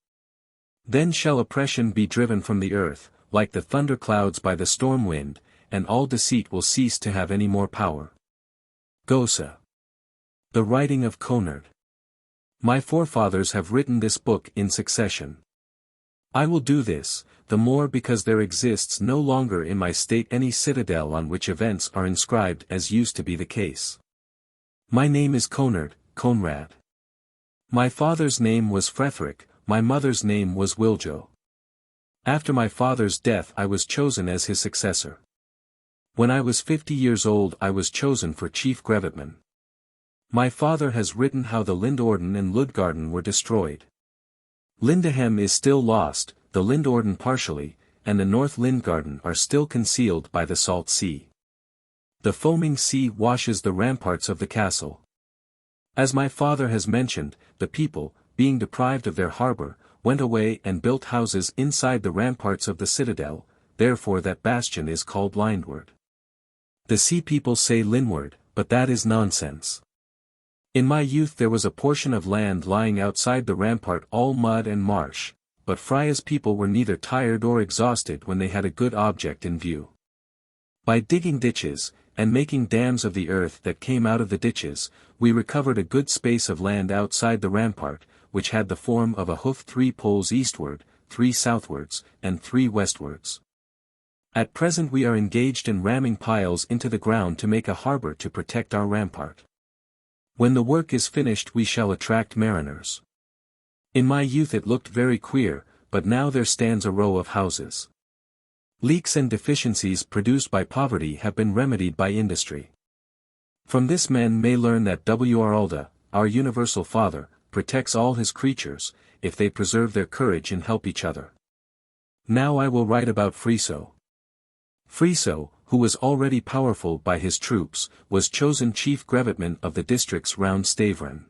Speaker 1: Then shall oppression be driven from the earth, like the thunderclouds by the storm wind, and all deceit will cease to have any more power. Gosa. The writing of Conrad. My forefathers have written this book in succession. I will do this, the more because there exists no longer in my state any citadel on which events are inscribed as used to be the case. My name is Conrad. My father's name was Fretheric, my mother's name was Wiljo. After my father's death I was chosen as his successor. When I was 50 years old I was chosen for chief grevitman. My father has written how the Lindorden and Ludgarden were destroyed. Lindehem is still lost, the Lindorden partially, and the North Lindgarden are still concealed by the salt sea. The foaming sea washes the ramparts of the castle. As my father has mentioned, the people, being deprived of their harbor, went away and built houses inside the ramparts of the citadel, therefore that bastion is called Lindward. The sea people say Linward, but that is nonsense. In my youth there was a portion of land lying outside the rampart all mud and marsh, but Frya's people were neither tired or exhausted when they had a good object in view. By digging ditches, and making dams of the earth that came out of the ditches, we recovered a good space of land outside the rampart, which had the form of a hoof 3 poles eastward, 3 southwards, and 3 westwards. At present we are engaged in ramming piles into the ground to make a harbor to protect our rampart. When the work is finished we shall attract mariners. In my youth it looked very queer, but now there stands a row of houses. Leaks and deficiencies produced by poverty have been remedied by industry. From this men may learn that Wralda, our universal Father, protects all his creatures, if they preserve their courage and help each other. Now I will write about Friso. Friso, who was already powerful by his troops, was chosen chief grevitman of the districts round Stavern.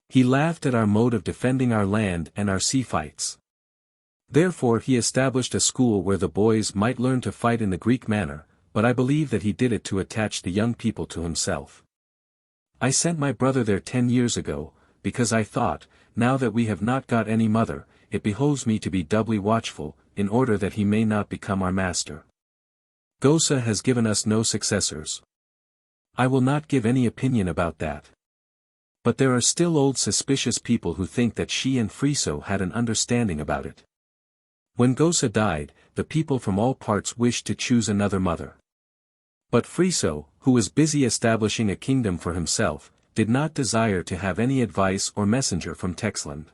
Speaker 1: He laughed at our mode of defending our land and our sea fights. Therefore he established a school where the boys might learn to fight in the Greek manner, but I believe that he did it to attach the young people to himself. I sent my brother there 10 years ago, because I thought, now that we have not got any mother, it behoves me to be doubly watchful, in order that he may not become our master. Gosa has given us no successors. I will not give any opinion about that. But there are still old suspicious people who think that she and Friso had an understanding about it. When Gosa died, the people from all parts wished to choose another mother. But Friso, who was busy establishing a kingdom for himself, did not desire to have any advice or messenger from Texland.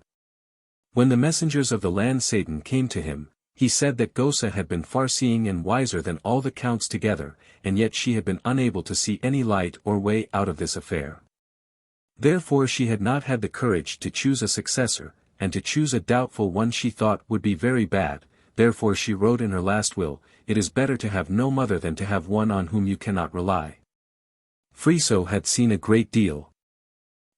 Speaker 1: When the messengers of the land Satan came to him, he said that Gosa had been far-seeing and wiser than all the counts together, and yet she had been unable to see any light or way out of this affair. Therefore she had not had the courage to choose a successor, and to choose a doubtful one she thought would be very bad, therefore she wrote in her last will, "It is better to have no mother than to have one on whom you cannot rely." Frya had seen a great deal.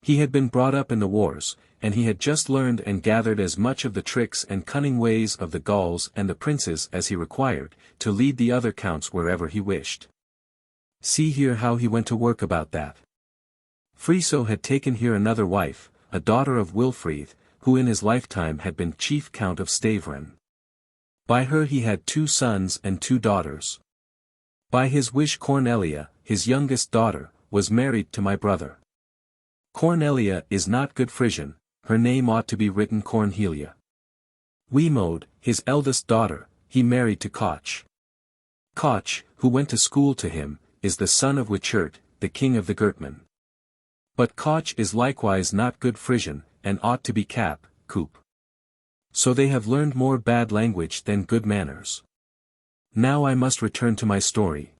Speaker 1: He had been brought up in the wars, and he had just learned and gathered as much of the tricks and cunning ways of the Gauls and the princes as he required, to lead the other counts wherever he wished. See here how he went to work about that. Frya had taken here another wife, a daughter of Wilfrid, who in his lifetime had been chief count of Stavern. By her he had 2 sons and 2 daughters. By his wish Cornelia, his youngest daughter, was married to my brother. Cornelia is not good Frisian, her name ought to be written Cornhelia. Wemode, his eldest daughter, he married to Koch. Koch, who went to school to him, is the son of Wichert, the king of the Gertmen. But Koch is likewise not good Frisian, and ought to be Coop. So they have learned more bad language than good manners. Now I must return to my story.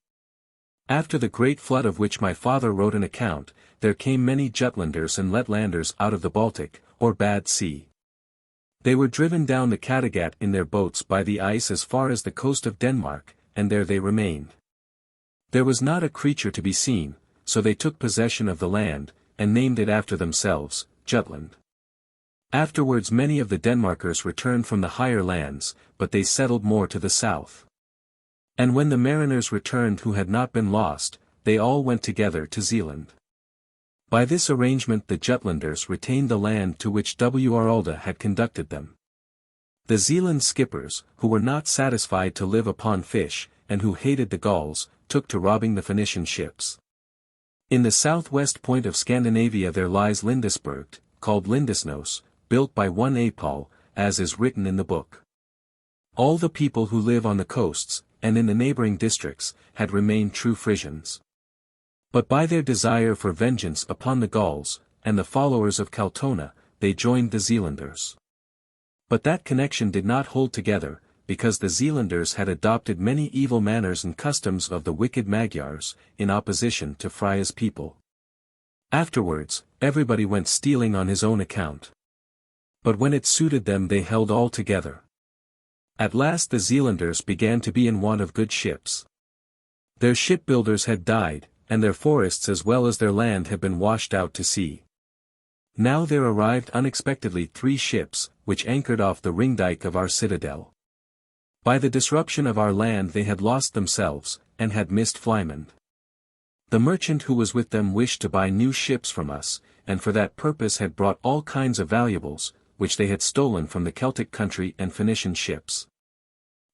Speaker 1: After the great flood of which my father wrote an account, there came many Jutlanders and Letlanders out of the Baltic, or Bad Sea. They were driven down the Kattegat in their boats by the ice as far as the coast of Denmark, and there they remained. There was not a creature to be seen, so they took possession of the land, and named it after themselves, Jutland. Afterwards many of the Denmarkers returned from the higher lands, but they settled more to the south. And when the mariners returned who had not been lost, they all went together to Zealand. By this arrangement the Jutlanders retained the land to which Wralda had conducted them. The Zealand skippers, who were not satisfied to live upon fish, and who hated the Gauls, took to robbing the Phoenician ships. In the southwest point of Scandinavia there lies Lindisberg, called Lindisnos, built by one Apol, as is written in the book. All the people who live on the coasts, and in the neighboring districts, had remained true Frisians. But by their desire for vengeance upon the Gauls, and the followers of Caltona, they joined the Zealanders. But that connection did not hold together, because the Zealanders had adopted many evil manners and customs of the wicked Magyars, in opposition to Frya's people. Afterwards, everybody went stealing on his own account. But when it suited them they held all together. At last the Zealanders began to be in want of good ships. Their shipbuilders had died, and their forests as well as their land had been washed out to sea. Now there arrived unexpectedly 3 ships, which anchored off the ringdike of our citadel. By the disruption of our land they had lost themselves, and had missed Flymond. The merchant who was with them wished to buy new ships from us, and for that purpose had brought all kinds of valuables, which they had stolen from the Celtic country and Phoenician ships.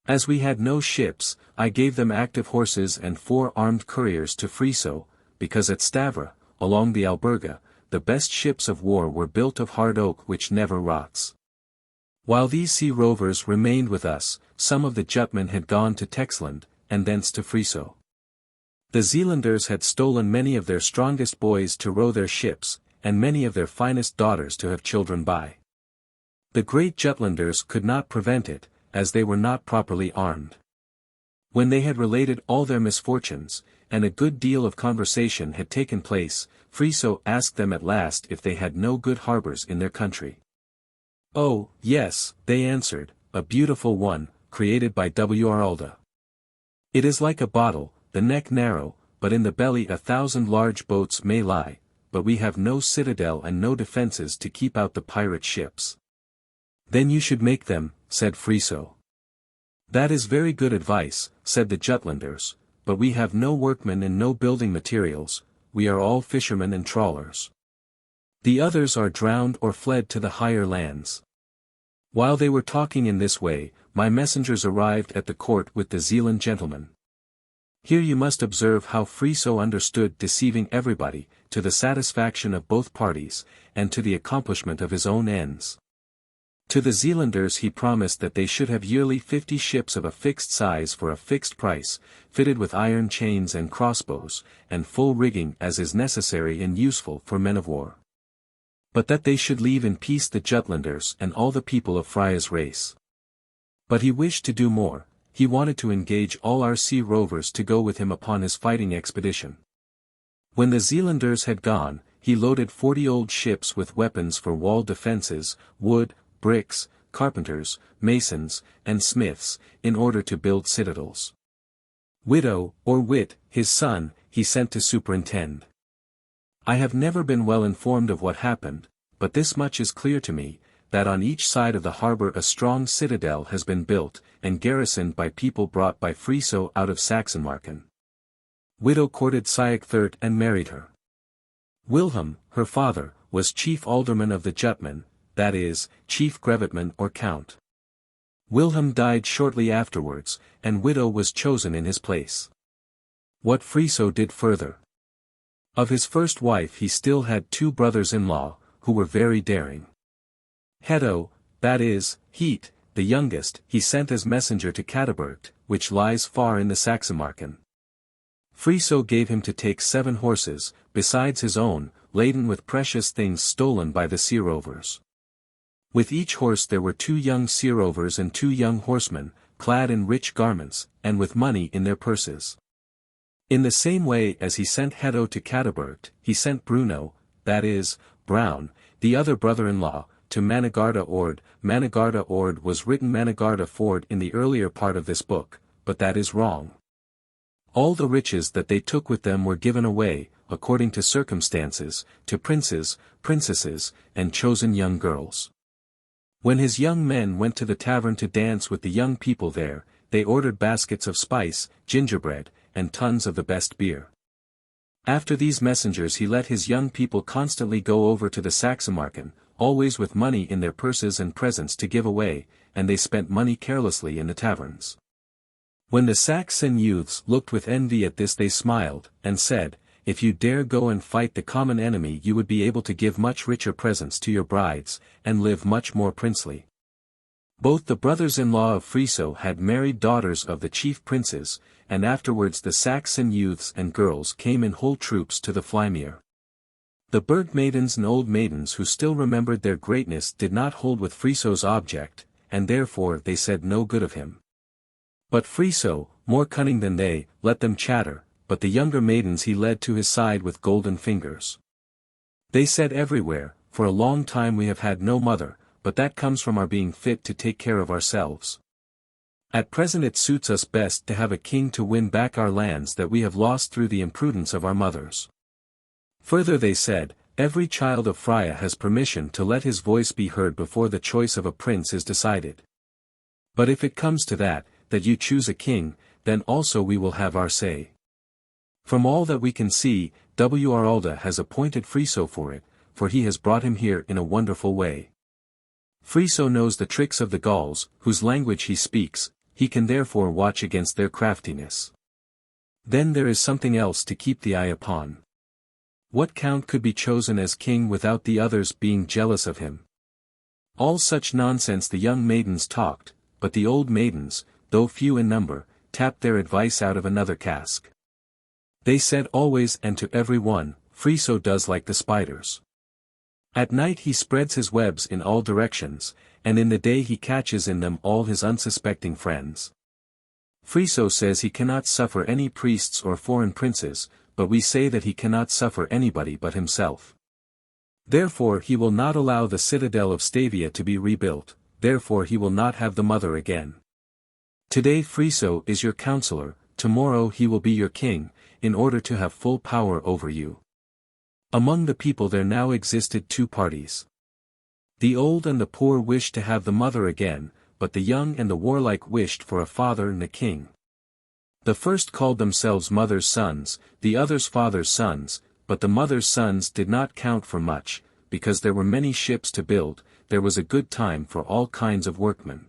Speaker 1: As we had no ships, I gave them active horses and 4 armed couriers to Frya, because at Stavra, along the Alberga, the best ships of war were built of hard oak which never rots. While these sea rovers remained with us, some of the Jutmen had gone to Texland, and thence to Frya. The Zealanders had stolen many of their strongest boys to row their ships, and many of their finest daughters to have children by. The great Jutlanders could not prevent it, as they were not properly armed. When they had related all their misfortunes, and a good deal of conversation had taken place, Frya asked them at last if they had no good harbours in their country. Oh, yes, they answered, a beautiful one, created by Wralda. It is like a bottle, the neck narrow, but in the belly 1,000 large boats may lie, but we have no citadel and no defences to keep out the pirate ships. Then you should make them, said Frya. That is very good advice, said the Jutlanders, but we have no workmen and no building materials, we are all fishermen and trawlers. The others are drowned or fled to the higher lands. While they were talking in this way, my messengers arrived at the court with the Zealand gentlemen. Here you must observe how Frya understood deceiving everybody, to the satisfaction of both parties, and to the accomplishment of his own ends. To the Zealanders he promised that they should have yearly 50 ships of a fixed size for a fixed price, fitted with iron chains and crossbows, and full rigging as is necessary and useful for men of war. But that they should leave in peace the Jutlanders and all the people of Frya's race. But he wished to do more, he wanted to engage all our sea rovers to go with him upon his fighting expedition. When the Zealanders had gone, he loaded 40 old ships with weapons for wall defences, wood, bricks, carpenters, masons, and smiths, in order to build citadels. Widow, or Wit, his son, he sent to superintend. I have never been well informed of what happened, but this much is clear to me, that on each side of the harbor a strong citadel has been built, and garrisoned by people brought by Frya out of Saxenmarken. Widow courted Third and married her. Wilhelm, her father, was chief alderman of the Jutman, that is, chief grevetman or count. Wilhelm died shortly afterwards, and Widow was chosen in his place. What Frya did further. Of his first wife he still had 2 brothers-in-law, who were very daring. Hedo, that is, Heat, the youngest, he sent as messenger to Katabergt, which lies far in the Saxenmarken. Frya gave him to take 7 horses, besides his own, laden with precious things stolen by the sea rovers. With each horse there were 2 young sea rovers and 2 young horsemen, clad in rich garments, and with money in their purses. In the same way as he sent Hedo to Katabergt, he sent Bruno, that is, Brown, the other brother-in-law, to Manigarda Ord. Manigarda Ord was written Manigarda Ford in the earlier part of this book, but that is wrong. All the riches that they took with them were given away, according to circumstances, to princes, princesses, and chosen young girls. When his young men went to the tavern to dance with the young people there, they ordered baskets of spice, gingerbread, and tons of the best beer. After these messengers he let his young people constantly go over to the Saxenmarken, always with money in their purses and presents to give away, and they spent money carelessly in the taverns. When the Saxon youths looked with envy at this they smiled, and said, if you dare go and fight the common enemy you would be able to give much richer presents to your brides, and live much more princely. Both the brothers-in-law of Frya had married daughters of the chief princes, and afterwards the Saxon youths and girls came in whole troops to the Flymere. The burg maidens and old maidens who still remembered their greatness did not hold with Frya's object, and therefore they said no good of him. But Frya, more cunning than they, let them chatter, but the younger maidens he led to his side with golden fingers. They said everywhere, for a long time we have had no mother, but that comes from our being fit to take care of ourselves. At present it suits us best to have a king to win back our lands that we have lost through the imprudence of our mothers. Further they said, every child of Frya has permission to let his voice be heard before the choice of a prince is decided. But if it comes to that you choose a king, then also we will have our say. From all that we can see, Wralda has appointed Frya for it, for he has brought him here in a wonderful way. Frya knows the tricks of the Gauls, whose language he speaks, he can therefore watch against their craftiness. Then there is something else to keep the eye upon. What count could be chosen as king without the others being jealous of him? All such nonsense the young maidens talked, but the old maidens, though few in number, tapped their advice out of another cask. They said always and to every one, Frya does like the spiders. At night he spreads his webs in all directions, and in the day he catches in them all his unsuspecting friends. Frya says he cannot suffer any priests or foreign princes, but we say that he cannot suffer anybody but himself. Therefore he will not allow the citadel of Stavia to be rebuilt, therefore he will not have the mother again. Today Frya is your counselor, tomorrow he will be your king, in order to have full power over you. Among the people there now existed 2 parties. The old and the poor wished to have the mother again, but the young and the warlike wished for a father and a king. The first called themselves mother's sons, the others father's sons, but the mother's sons did not count for much, because there were many ships to build, there was a good time for all kinds of workmen.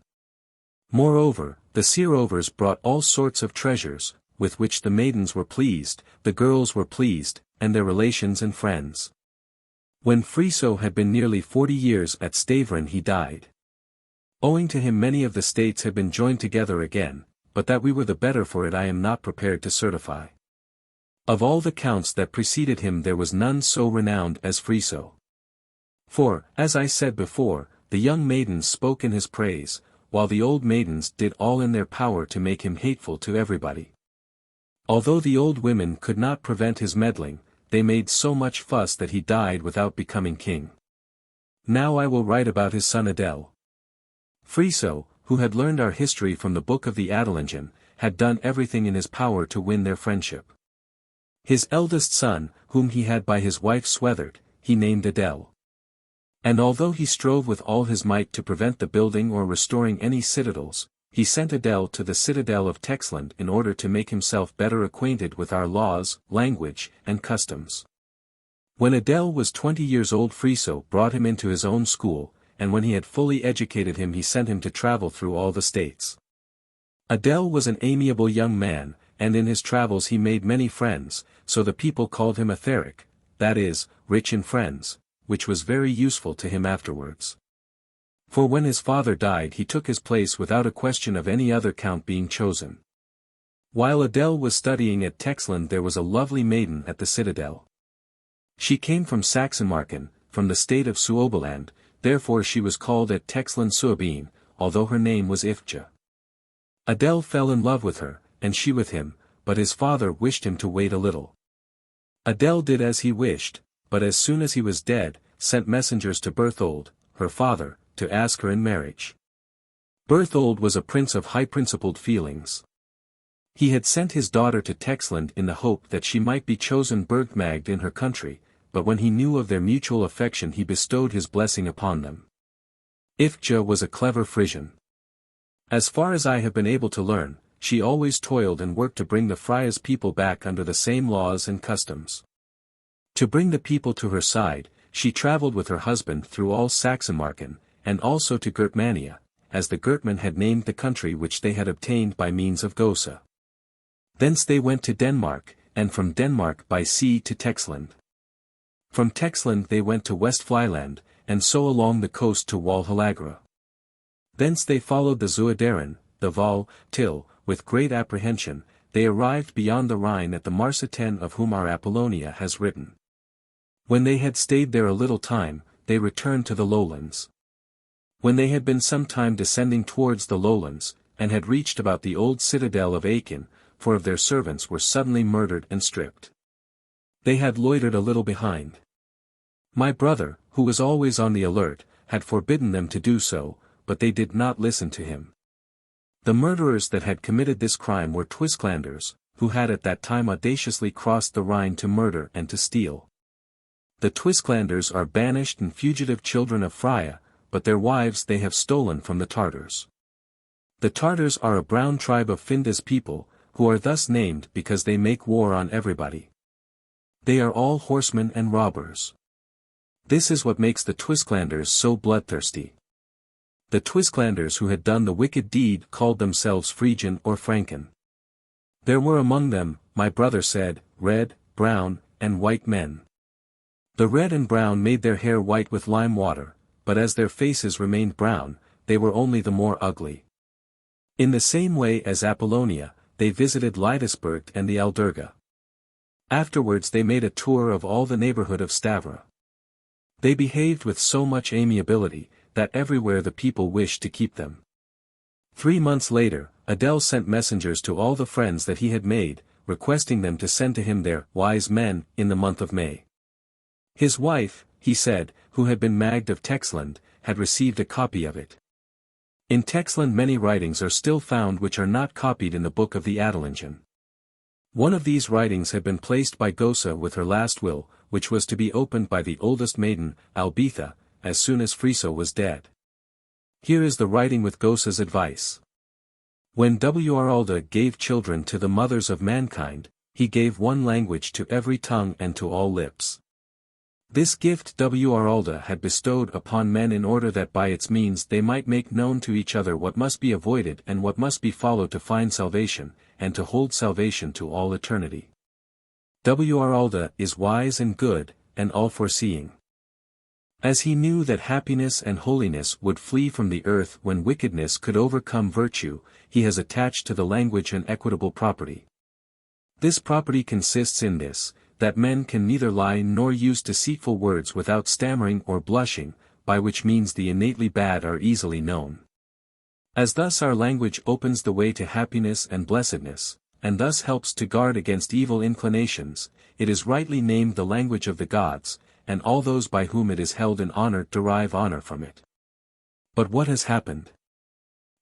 Speaker 1: Moreover, the sea rovers brought all sorts of treasures, with which the maidens were pleased, the girls were pleased, and their relations and friends. When Frya had been nearly 40 years at Stavern he died. Owing to him many of the states had been joined together again, but that we were the better for it I am not prepared to certify. Of all the counts that preceded him there was none so renowned as Frya. For, as I said before, the young maidens spoke in his praise, while the old maidens did all in their power to make him hateful to everybody. Although the old women could not prevent his meddling, they made so much fuss that he died without becoming king. Now I will write about his son Adela. Frya, who had learned our history from the book of the Adelingen, had done everything in his power to win their friendship. His eldest son, whom he had by his wife Swetherd, he named Adela. And although he strove with all his might to prevent the building or restoring any citadels, he sent Adela to the citadel of Texland in order to make himself better acquainted with our laws, language, and customs. When Adela was 20 years old, Frya brought him into his own school, and when he had fully educated him he sent him to travel through all the states. Adela was an amiable young man, and in his travels he made many friends, so the people called him a Theric, that is, rich in friends, which was very useful to him afterwards. For when his father died he took his place without a question of any other count being chosen. While Adela was studying at Texland there was a lovely maiden at the citadel. She came from Saxenmarken, from the state of Suoberland, therefore she was called at Texland Suabine, although her name was Ifja. Adela fell in love with her, and she with him, but his father wished him to wait a little. Adela did as he wished, but as soon as he was dead, sent messengers to Berthold, her father, to ask her in marriage. Berthold was a prince of high-principled feelings. He had sent his daughter to Texland in the hope that she might be chosen Burgmagd in her country, but when he knew of their mutual affection he bestowed his blessing upon them. Ifja was a clever Frisian. As far as I have been able to learn, she always toiled and worked to bring the Frya's people back under the same laws and customs. To bring the people to her side, she travelled with her husband through all Saxenmarken, and also to Gertmania, as the Gertmen had named the country which they had obtained by means of Gosa. Thence they went to Denmark, and from Denmark by sea to Texland. From Texland they went to Westflyland, and so along the coast to Walhalagra. Thence they followed the Zuideren, the Val, till, with great apprehension, they arrived beyond the Rhine at the Marsaten of whom our Apollonia has written. When they had stayed there a little time, they returned to the lowlands. When they had been some time descending towards the lowlands, and had reached about the old citadel of Aachen, 4 of their servants were suddenly murdered and stripped. They had loitered a little behind. My brother, who was always on the alert, had forbidden them to do so, but they did not listen to him. The murderers that had committed this crime were Twisklanders, who had at that time audaciously crossed the Rhine to murder and to steal. The Twisklanders are banished and fugitive children of Frya, but their wives they have stolen from the Tartars. The Tartars are a brown tribe of Finda's people, who are thus named because they make war on everybody. They are all horsemen and robbers. This is what makes the Twisklanders so bloodthirsty. The Twisklanders who had done the wicked deed called themselves Frisian or Franken. There were among them, my brother said, red, brown, and white men. The red and brown made their hair white with lime water, but as their faces remained brown, they were only the more ugly. In the same way as Apollonia, they visited Leidesburg and the Aldurga. Afterwards they made a tour of all the neighborhood of Stavra. They behaved with so much amiability, that everywhere the people wished to keep them. 3 months later, Adela sent messengers to all the friends that he had made, requesting them to send to him their wise men in the month of May. His wife, he said, who had been Magd of Texland, had received a copy of it. In Texland many writings are still found which are not copied in the book of the Adelingen. One of these writings had been placed by Gosa with her last will, which was to be opened by the oldest maiden, Albitha, as soon as Frya was dead. Here is the writing with Gosa's advice. When Wralda gave children to the mothers of mankind, he gave one language to every tongue and to all lips. This gift Wralda had bestowed upon men in order that by its means they might make known to each other what must be avoided and what must be followed to find salvation, and to hold salvation to all eternity. Wralda is wise and good, and all-foreseeing. As he knew that happiness and holiness would flee from the earth when wickedness could overcome virtue, he has attached to the language an equitable property. This property consists in this, that men can neither lie nor use deceitful words without stammering or blushing, by which means the innately bad are easily known. As thus our language opens the way to happiness and blessedness, and thus helps to guard against evil inclinations, it is rightly named the language of the gods, and all those by whom it is held in honor derive honor from it. But what has happened?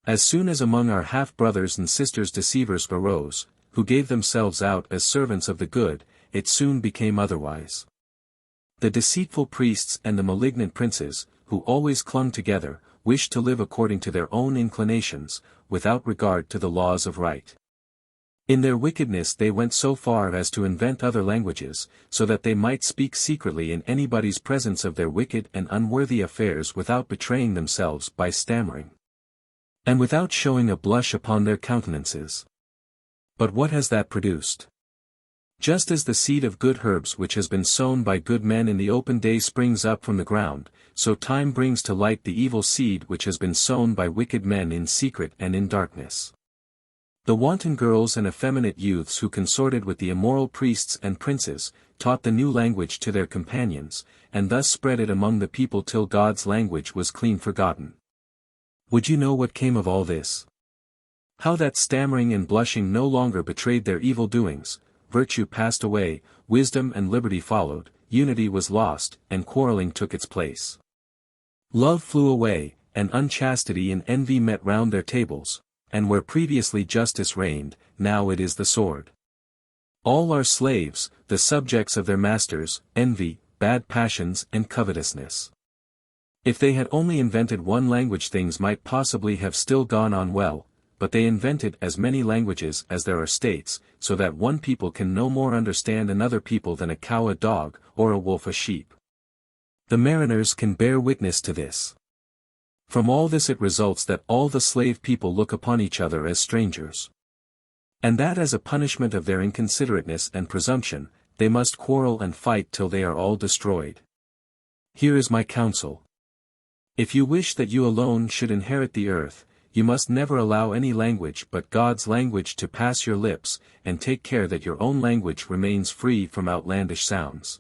Speaker 1: As soon as among our half-brothers and sisters deceivers arose, who gave themselves out as servants of the good, it soon became otherwise. The deceitful priests and the malignant princes, who always clung together, wished to live according to their own inclinations, without regard to the laws of right. In their wickedness they went so far as to invent other languages, so that they might speak secretly in anybody's presence of their wicked and unworthy affairs without betraying themselves by stammering, and without showing a blush upon their countenances. But what has that produced? Just as the seed of good herbs which has been sown by good men in the open day springs up from the ground, so time brings to light the evil seed which has been sown by wicked men in secret and in darkness. The wanton girls and effeminate youths who consorted with the immoral priests and princes, taught the new language to their companions, and thus spread it among the people till God's language was clean forgotten. Would you know what came of all this? How that stammering and blushing no longer betrayed their evil doings, virtue passed away, wisdom and liberty followed, unity was lost, and quarreling took its place. Love flew away, and unchastity and envy met round their tables, and where previously justice reigned, now it is the sword. All are slaves, the subjects of their masters, envy, bad passions and covetousness. If they had only invented one language things might possibly have still gone on well, but they invented as many languages as there are states, so that one people can no more understand another people than a cow a dog, or a wolf a sheep. The mariners can bear witness to this. From all this it results that all the slave people look upon each other as strangers. And that as a punishment of their inconsiderateness and presumption, they must quarrel and fight till they are all destroyed. Here is my counsel. If you wish that you alone should inherit the earth, you must never allow any language but God's language to pass your lips, and take care that your own language remains free from outlandish sounds.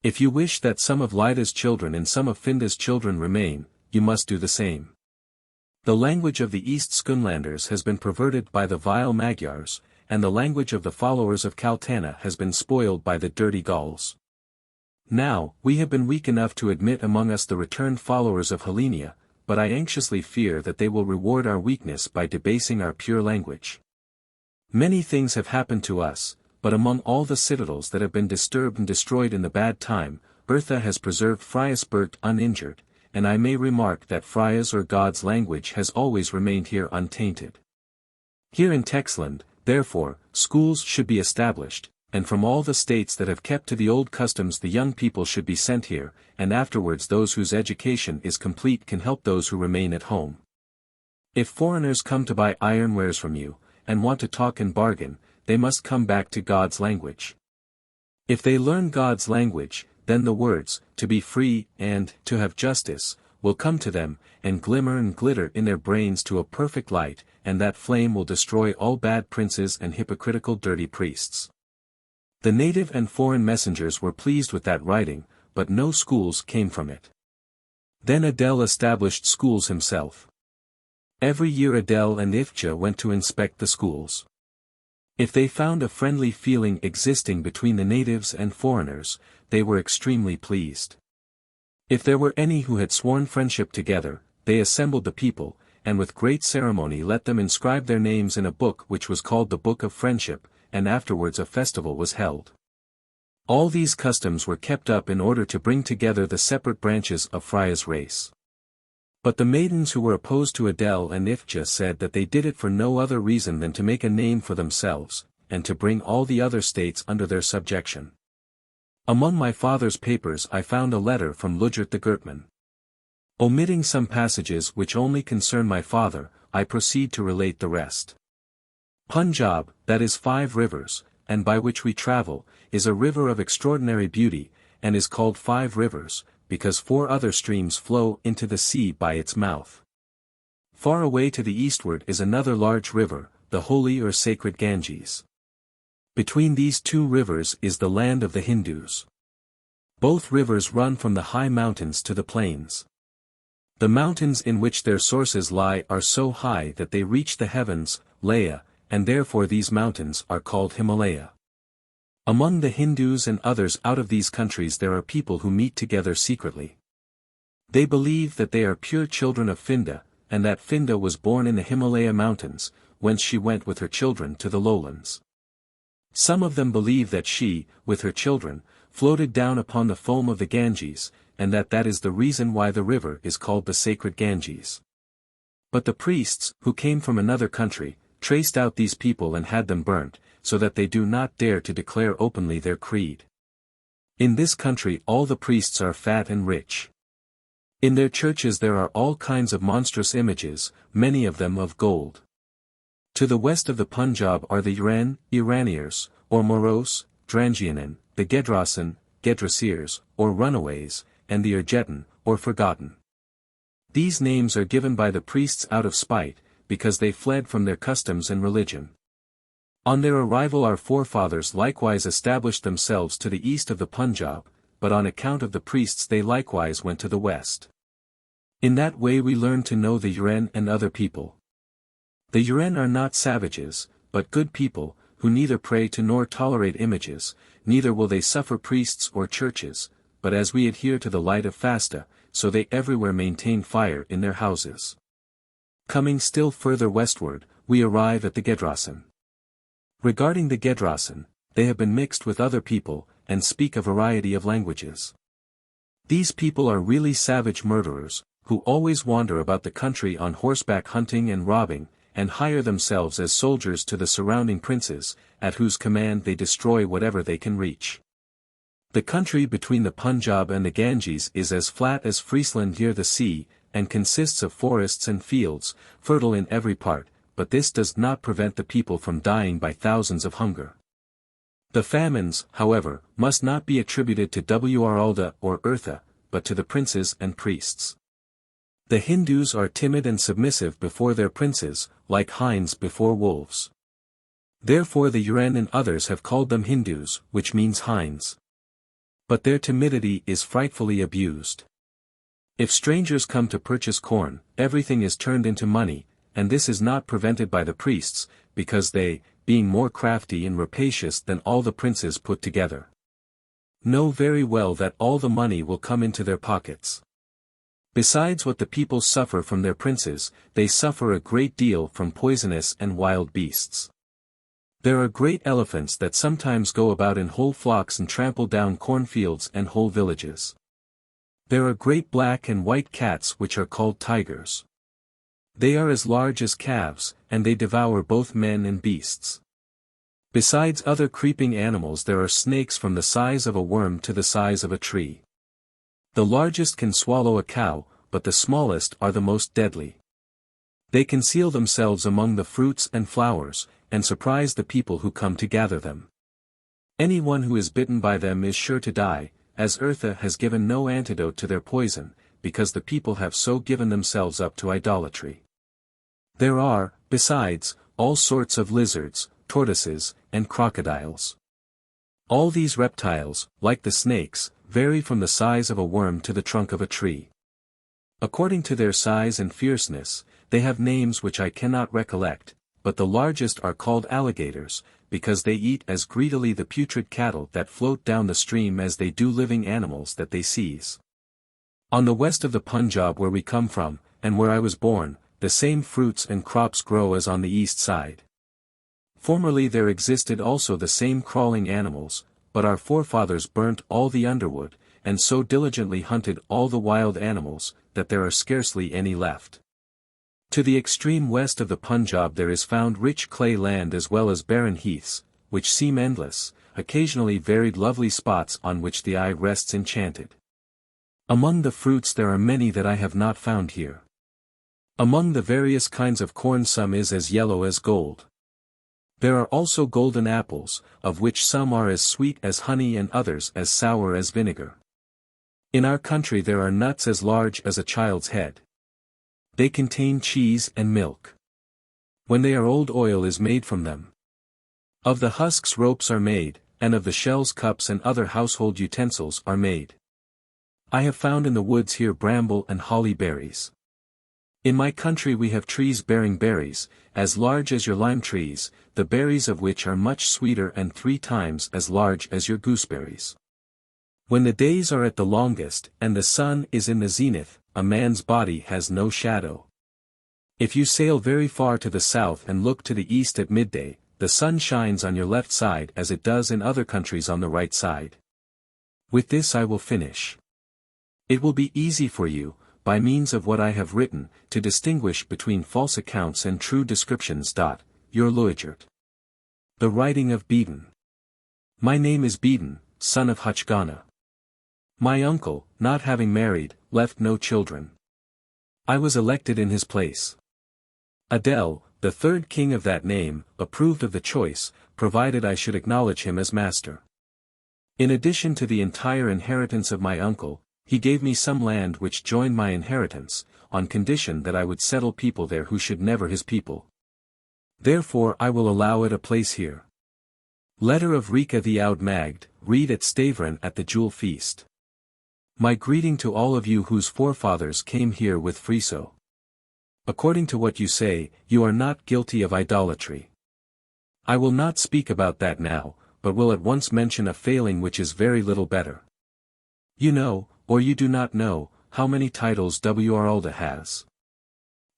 Speaker 1: If you wish that some of Lida's children and some of Finda's children remain, you must do the same. The language of the East Skånlanders has been perverted by the vile Magyars, and the language of the followers of Kaltana has been spoiled by the dirty Gauls. Now, we have been weak enough to admit among us the returned followers of Hellenia, but I anxiously fear that they will reward our weakness by debasing our pure language. Many things have happened to us, but among all the citadels that have been disturbed and destroyed in the bad time, Bertha has preserved Fryaspurt uninjured, and I may remark that Frya's or God's language has always remained here untainted. Here in Texland, therefore, schools should be established, and from all the states that have kept to the old customs the young people should be sent here, and afterwards those whose education is complete can help those who remain at home. If foreigners come to buy ironwares from you, and want to talk and bargain, they must come back to God's language. If they learn God's language, then the words, to be free, and, to have justice, will come to them, and glimmer and glitter in their brains to a perfect light, and that flame will destroy all bad princes and hypocritical dirty priests. The native and foreign messengers were pleased with that writing, but no schools came from it. Then Adela established schools himself. Every year Adela and Ifja went to inspect the schools. If they found a friendly feeling existing between the natives and foreigners, they were extremely pleased. If there were any who had sworn friendship together, they assembled the people, and with great ceremony let them inscribe their names in a book which was called the Book of Friendship, and afterwards a festival was held. All these customs were kept up in order to bring together the separate branches of Frya's race. But the maidens who were opposed to Adela and Ifja said that they did it for no other reason than to make a name for themselves, and to bring all the other states under their subjection. Among my father's papers I found a letter from Ludgert the Gertman. Omitting some passages which only concern my father, I proceed to relate the rest. Punjab, that is 5 rivers, and by which we travel, is a river of extraordinary beauty, and is called 5 rivers, because 4 other streams flow into the sea by its mouth. Far away to the eastward is another large river, the holy or sacred Ganges. Between these 2 rivers is the land of the Hindus. Both rivers run from the high mountains to the plains. The mountains in which their sources lie are so high that they reach the heavens, Laya, and therefore these mountains are called Himalaya. Among the Hindus and others out of these countries there are people who meet together secretly. They believe that they are pure children of Finda, and that Finda was born in the Himalaya mountains, whence she went with her children to the lowlands. Some of them believe that she, with her children, floated down upon the foam of the Ganges, and that is the reason why the river is called the sacred Ganges. But the priests, who came from another country, traced out these people and had them burnt, so that they do not dare to declare openly their creed. In this country all the priests are fat and rich. In their churches there are all kinds of monstrous images, many of them of gold. To the west of the Punjab are the Iran, Iraniers, or Moros, Drangianan, the Gedrasan, Gedrasirs, or runaways, and the Urjetan, or forgotten. These names are given by the priests out of spite, because they fled from their customs and religion. On their arrival our forefathers likewise established themselves to the east of the Punjab, but on account of the priests they likewise went to the west. In that way we learn to know the Uren and other people. The Uren are not savages, but good people, who neither pray to nor tolerate images, neither will they suffer priests or churches, but as we adhere to the light of Fasta, so they everywhere maintain fire in their houses. Coming still further westward, we arrive at the Gedrasan. Regarding the Gedrasan, they have been mixed with other people, and speak a variety of languages. These people are really savage murderers, who always wander about the country on horseback hunting and robbing, and hire themselves as soldiers to the surrounding princes, at whose command they destroy whatever they can reach. The country between the Punjab and the Ganges is as flat as Friesland near the sea, and consists of forests and fields, fertile in every part, but this does not prevent the people from dying by thousands of hunger. The famines, however, must not be attributed to Wralda or Eartha, but to the princes and priests. The Hindus are timid and submissive before their princes, like hinds before wolves. Therefore the Uren and others have called them Hindus, which means hinds. But their timidity is frightfully abused. If strangers come to purchase corn, everything is turned into money, and this is not prevented by the priests, because they, being more crafty and rapacious than all the princes put together, know very well that all the money will come into their pockets. Besides what the people suffer from their princes, they suffer a great deal from poisonous and wild beasts. There are great elephants that sometimes go about in whole flocks and trample down cornfields and whole villages. There are great black and white cats which are called tigers. They are as large as calves, and they devour both men and beasts. Besides other creeping animals there are snakes from the size of a worm to the size of a tree. The largest can swallow a cow, but the smallest are the most deadly. They conceal themselves among the fruits and flowers, and surprise the people who come to gather them. Anyone who is bitten by them is sure to die, as Eartha has given no antidote to their poison, because the people have so given themselves up to idolatry. There are, besides, all sorts of lizards, tortoises, and crocodiles. All these reptiles, like the snakes, vary from the size of a worm to the trunk of a tree. According to their size and fierceness, they have names which I cannot recollect, but the largest are called alligators, because they eat as greedily the putrid cattle that float down the stream as they do living animals that they seize. On the west of the Punjab where we come from, and where I was born, the same fruits and crops grow as on the east side. Formerly there existed also the same crawling animals, but our forefathers burnt all the underwood, and so diligently hunted all the wild animals, that there are scarcely any left. To the extreme west of the Punjab there is found rich clay land as well as barren heaths, which seem endless, occasionally varied lovely spots on which the eye rests enchanted. Among the fruits there are many that I have not found here. Among the various kinds of corn some is as yellow as gold. There are also golden apples, of which some are as sweet as honey and others as sour as vinegar. In our country there are nuts as large as a child's head. They contain cheese and milk. When they are old oil is made from them. Of the husks ropes are made, and of the shells cups and other household utensils are made. I have found in the woods here bramble and holly berries. In my country we have trees bearing berries, as large as your lime trees, the berries of which are much sweeter and 3 times as large as your gooseberries. When the days are at the longest, and the sun is in the zenith, a man's body has no shadow. If you sail very far to the south and look to the east at midday, the sun shines on your left side as it does in other countries on the right side. With this I will finish. It will be easy for you, by means of what I have written, to distinguish between false accounts and true descriptions. Your Luigert. The writing of Beaton. My name is Beaton, son of Huchgana. My uncle, not having married, left no children. I was elected in his place. Adela, the third king of that name, approved of the choice, provided I should acknowledge him as master. In addition to the entire inheritance of my uncle, he gave me some land which joined my inheritance, on condition that I would settle people there who should never his people. Therefore I will allow it a place here. Letter of Rika the Oud Magd, read at Stavern at the Jewel Feast. My greeting to all of you whose forefathers came here with Friso. According to what you say, you are not guilty of idolatry. I will not speak about that now, but will at once mention a failing which is very little better. You know, or you do not know, how many titles Wralda has.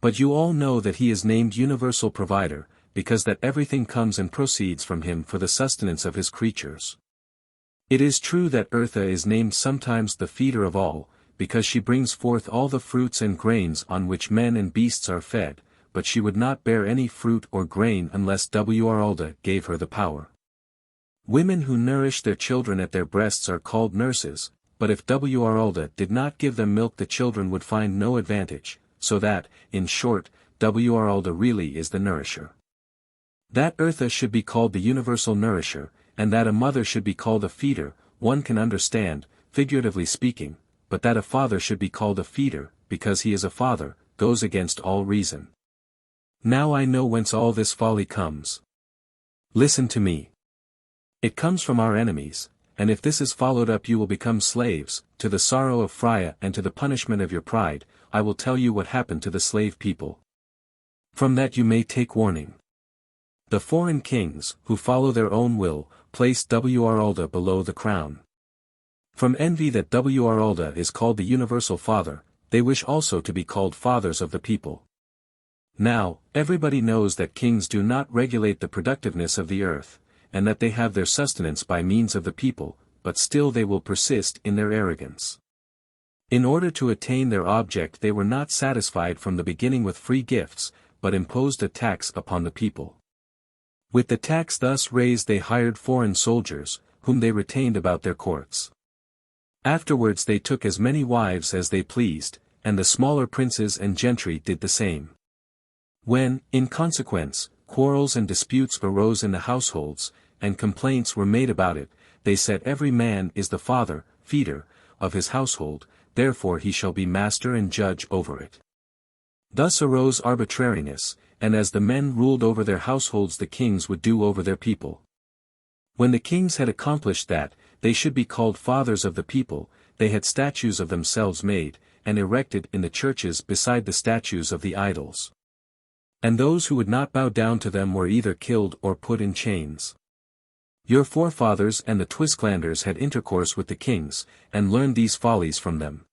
Speaker 1: But you all know that he is named Universal Provider, because that everything comes and proceeds from him for the sustenance of his creatures. It is true that Eartha is named sometimes the feeder of all, because she brings forth all the fruits and grains on which men and beasts are fed, but she would not bear any fruit or grain unless Wralda gave her the power. Women who nourish their children at their breasts are called nurses, but if Wralda did not give them milk the children would find no advantage, so that, in short, Wralda really is the nourisher. That Eartha should be called the universal nourisher, and that a mother should be called a feeder, one can understand, figuratively speaking, but that a father should be called a feeder, because he is a father, goes against all reason. Now I know whence all this folly comes. Listen to me. It comes from our enemies, and if this is followed up you will become slaves, to the sorrow of Frya and to the punishment of your pride. I will tell you what happened to the slave people. From that you may take warning. The foreign kings, who follow their own will, place Wralda below the crown. From envy that Wralda is called the universal father, they wish also to be called fathers of the people. Now, everybody knows that kings do not regulate the productiveness of the earth, and that they have their sustenance by means of the people, but still they will persist in their arrogance. In order to attain their object they were not satisfied from the beginning with free gifts, but imposed a tax upon the people. With the tax thus raised they hired foreign soldiers, whom they retained about their courts. Afterwards they took as many wives as they pleased, and the smaller princes and gentry did the same. When, in consequence, quarrels and disputes arose in the households, and complaints were made about it, they said every man is the father, feeder, of his household, therefore he shall be master and judge over it. Thus arose arbitrariness, and as the men ruled over their households the kings would do over their people. When the kings had accomplished that, they should be called fathers of the people, they had statues of themselves made, and erected in the churches beside the statues of the idols. And those who would not bow down to them were either killed or put in chains. Your forefathers and the Twisklanders had intercourse with the kings, and learned these follies from them.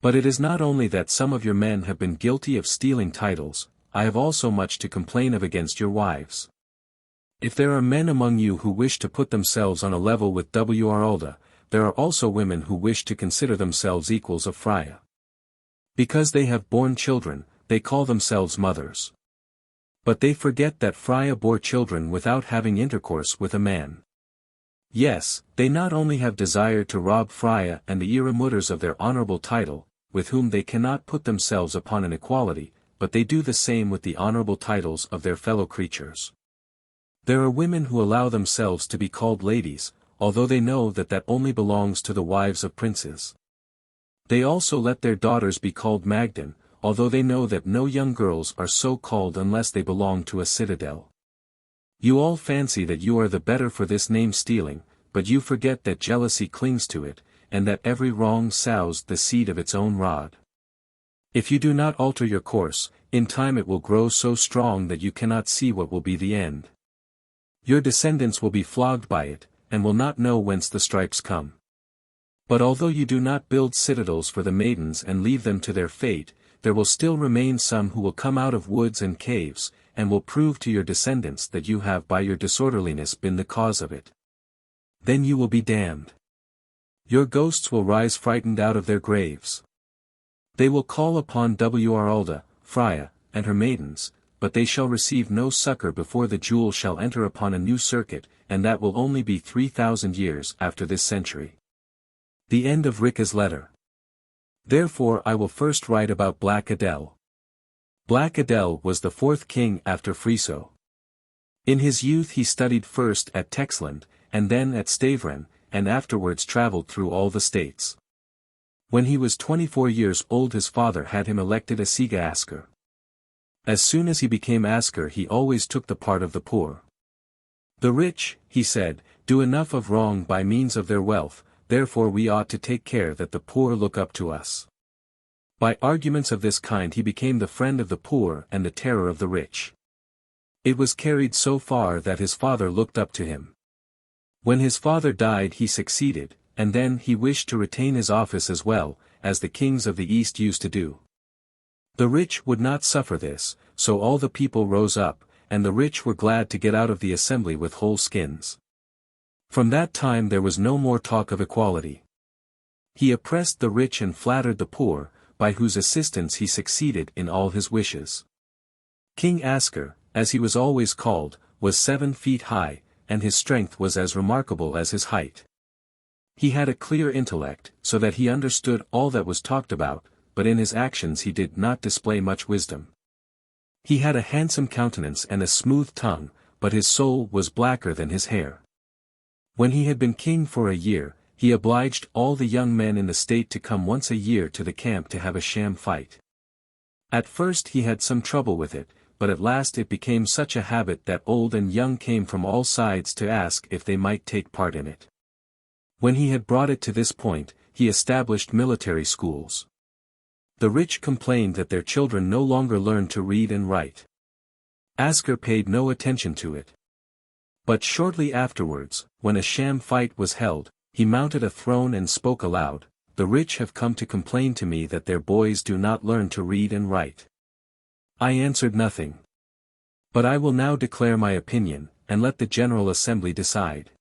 Speaker 1: But it is not only that some of your men have been guilty of stealing titles, I have also much to complain of against your wives. If there are men among you who wish to put themselves on a level with Wralda, there are also women who wish to consider themselves equals of Frya. Because they have borne children, they call themselves mothers. But they forget that Frya bore children without having intercourse with a man. Yes, they not only have desired to rob Frya and the Iramutters of their honorable title, with whom they cannot put themselves upon an equality, but they do the same with the honorable titles of their fellow creatures. There are women who allow themselves to be called ladies, although they know that that only belongs to the wives of princes. They also let their daughters be called Magdan, although they know that no young girls are so called unless they belong to a citadel. You all fancy that you are the better for this name stealing, but you forget that jealousy clings to it, and that every wrong sows the seed of its own rod. If you do not alter your course, in time it will grow so strong that you cannot see what will be the end. Your descendants will be flogged by it, and will not know whence the stripes come. But although you do not build citadels for the maidens and leave them to their fate, there will still remain some who will come out of woods and caves, and will prove to your descendants that you have by your disorderliness been the cause of it. Then you will be damned. Your ghosts will rise frightened out of their graves. They will call upon Wralda, Frya, and her maidens, but they shall receive no succor before the jewel shall enter upon a new circuit, and that will only be 3,000 years after this century. The end of Rika's letter. Therefore I will first write about Black Adel. Black Adel was the fourth king after Friso. In his youth he studied first at Texland, and then at Stavren, and afterwards travelled through all the states. When he was 24 years old his father had him elected a Siga Asker. As soon as he became Asker he always took the part of the poor. The rich, he said, do enough of wrong by means of their wealth, therefore we ought to take care that the poor look up to us. By arguments of this kind he became the friend of the poor and the terror of the rich. It was carried so far that his father looked up to him. When his father died he succeeded, and then he wished to retain his office as well, as the kings of the East used to do. The rich would not suffer this, so all the people rose up, and the rich were glad to get out of the assembly with whole skins. From that time there was no more talk of equality. He oppressed the rich and flattered the poor, by whose assistance he succeeded in all his wishes. King Asker, as he was always called, was 7 feet high, and his strength was as remarkable as his height. He had a clear intellect, so that he understood all that was talked about, but in his actions he did not display much wisdom. He had a handsome countenance and a smooth tongue, but his soul was blacker than his hair. When he had been king for a year, he obliged all the young men in the state to come once a year to the camp to have a sham fight. At first he had some trouble with it, but at last it became such a habit that old and young came from all sides to ask if they might take part in it. When he had brought it to this point, he established military schools. The rich complained that their children no longer learned to read and write. Asker paid no attention to it. But shortly afterwards, when a sham fight was held, he mounted a throne and spoke aloud, "The rich have come to complain to me that their boys do not learn to read and write." I answered nothing. But I will now declare my opinion, and let the General Assembly decide.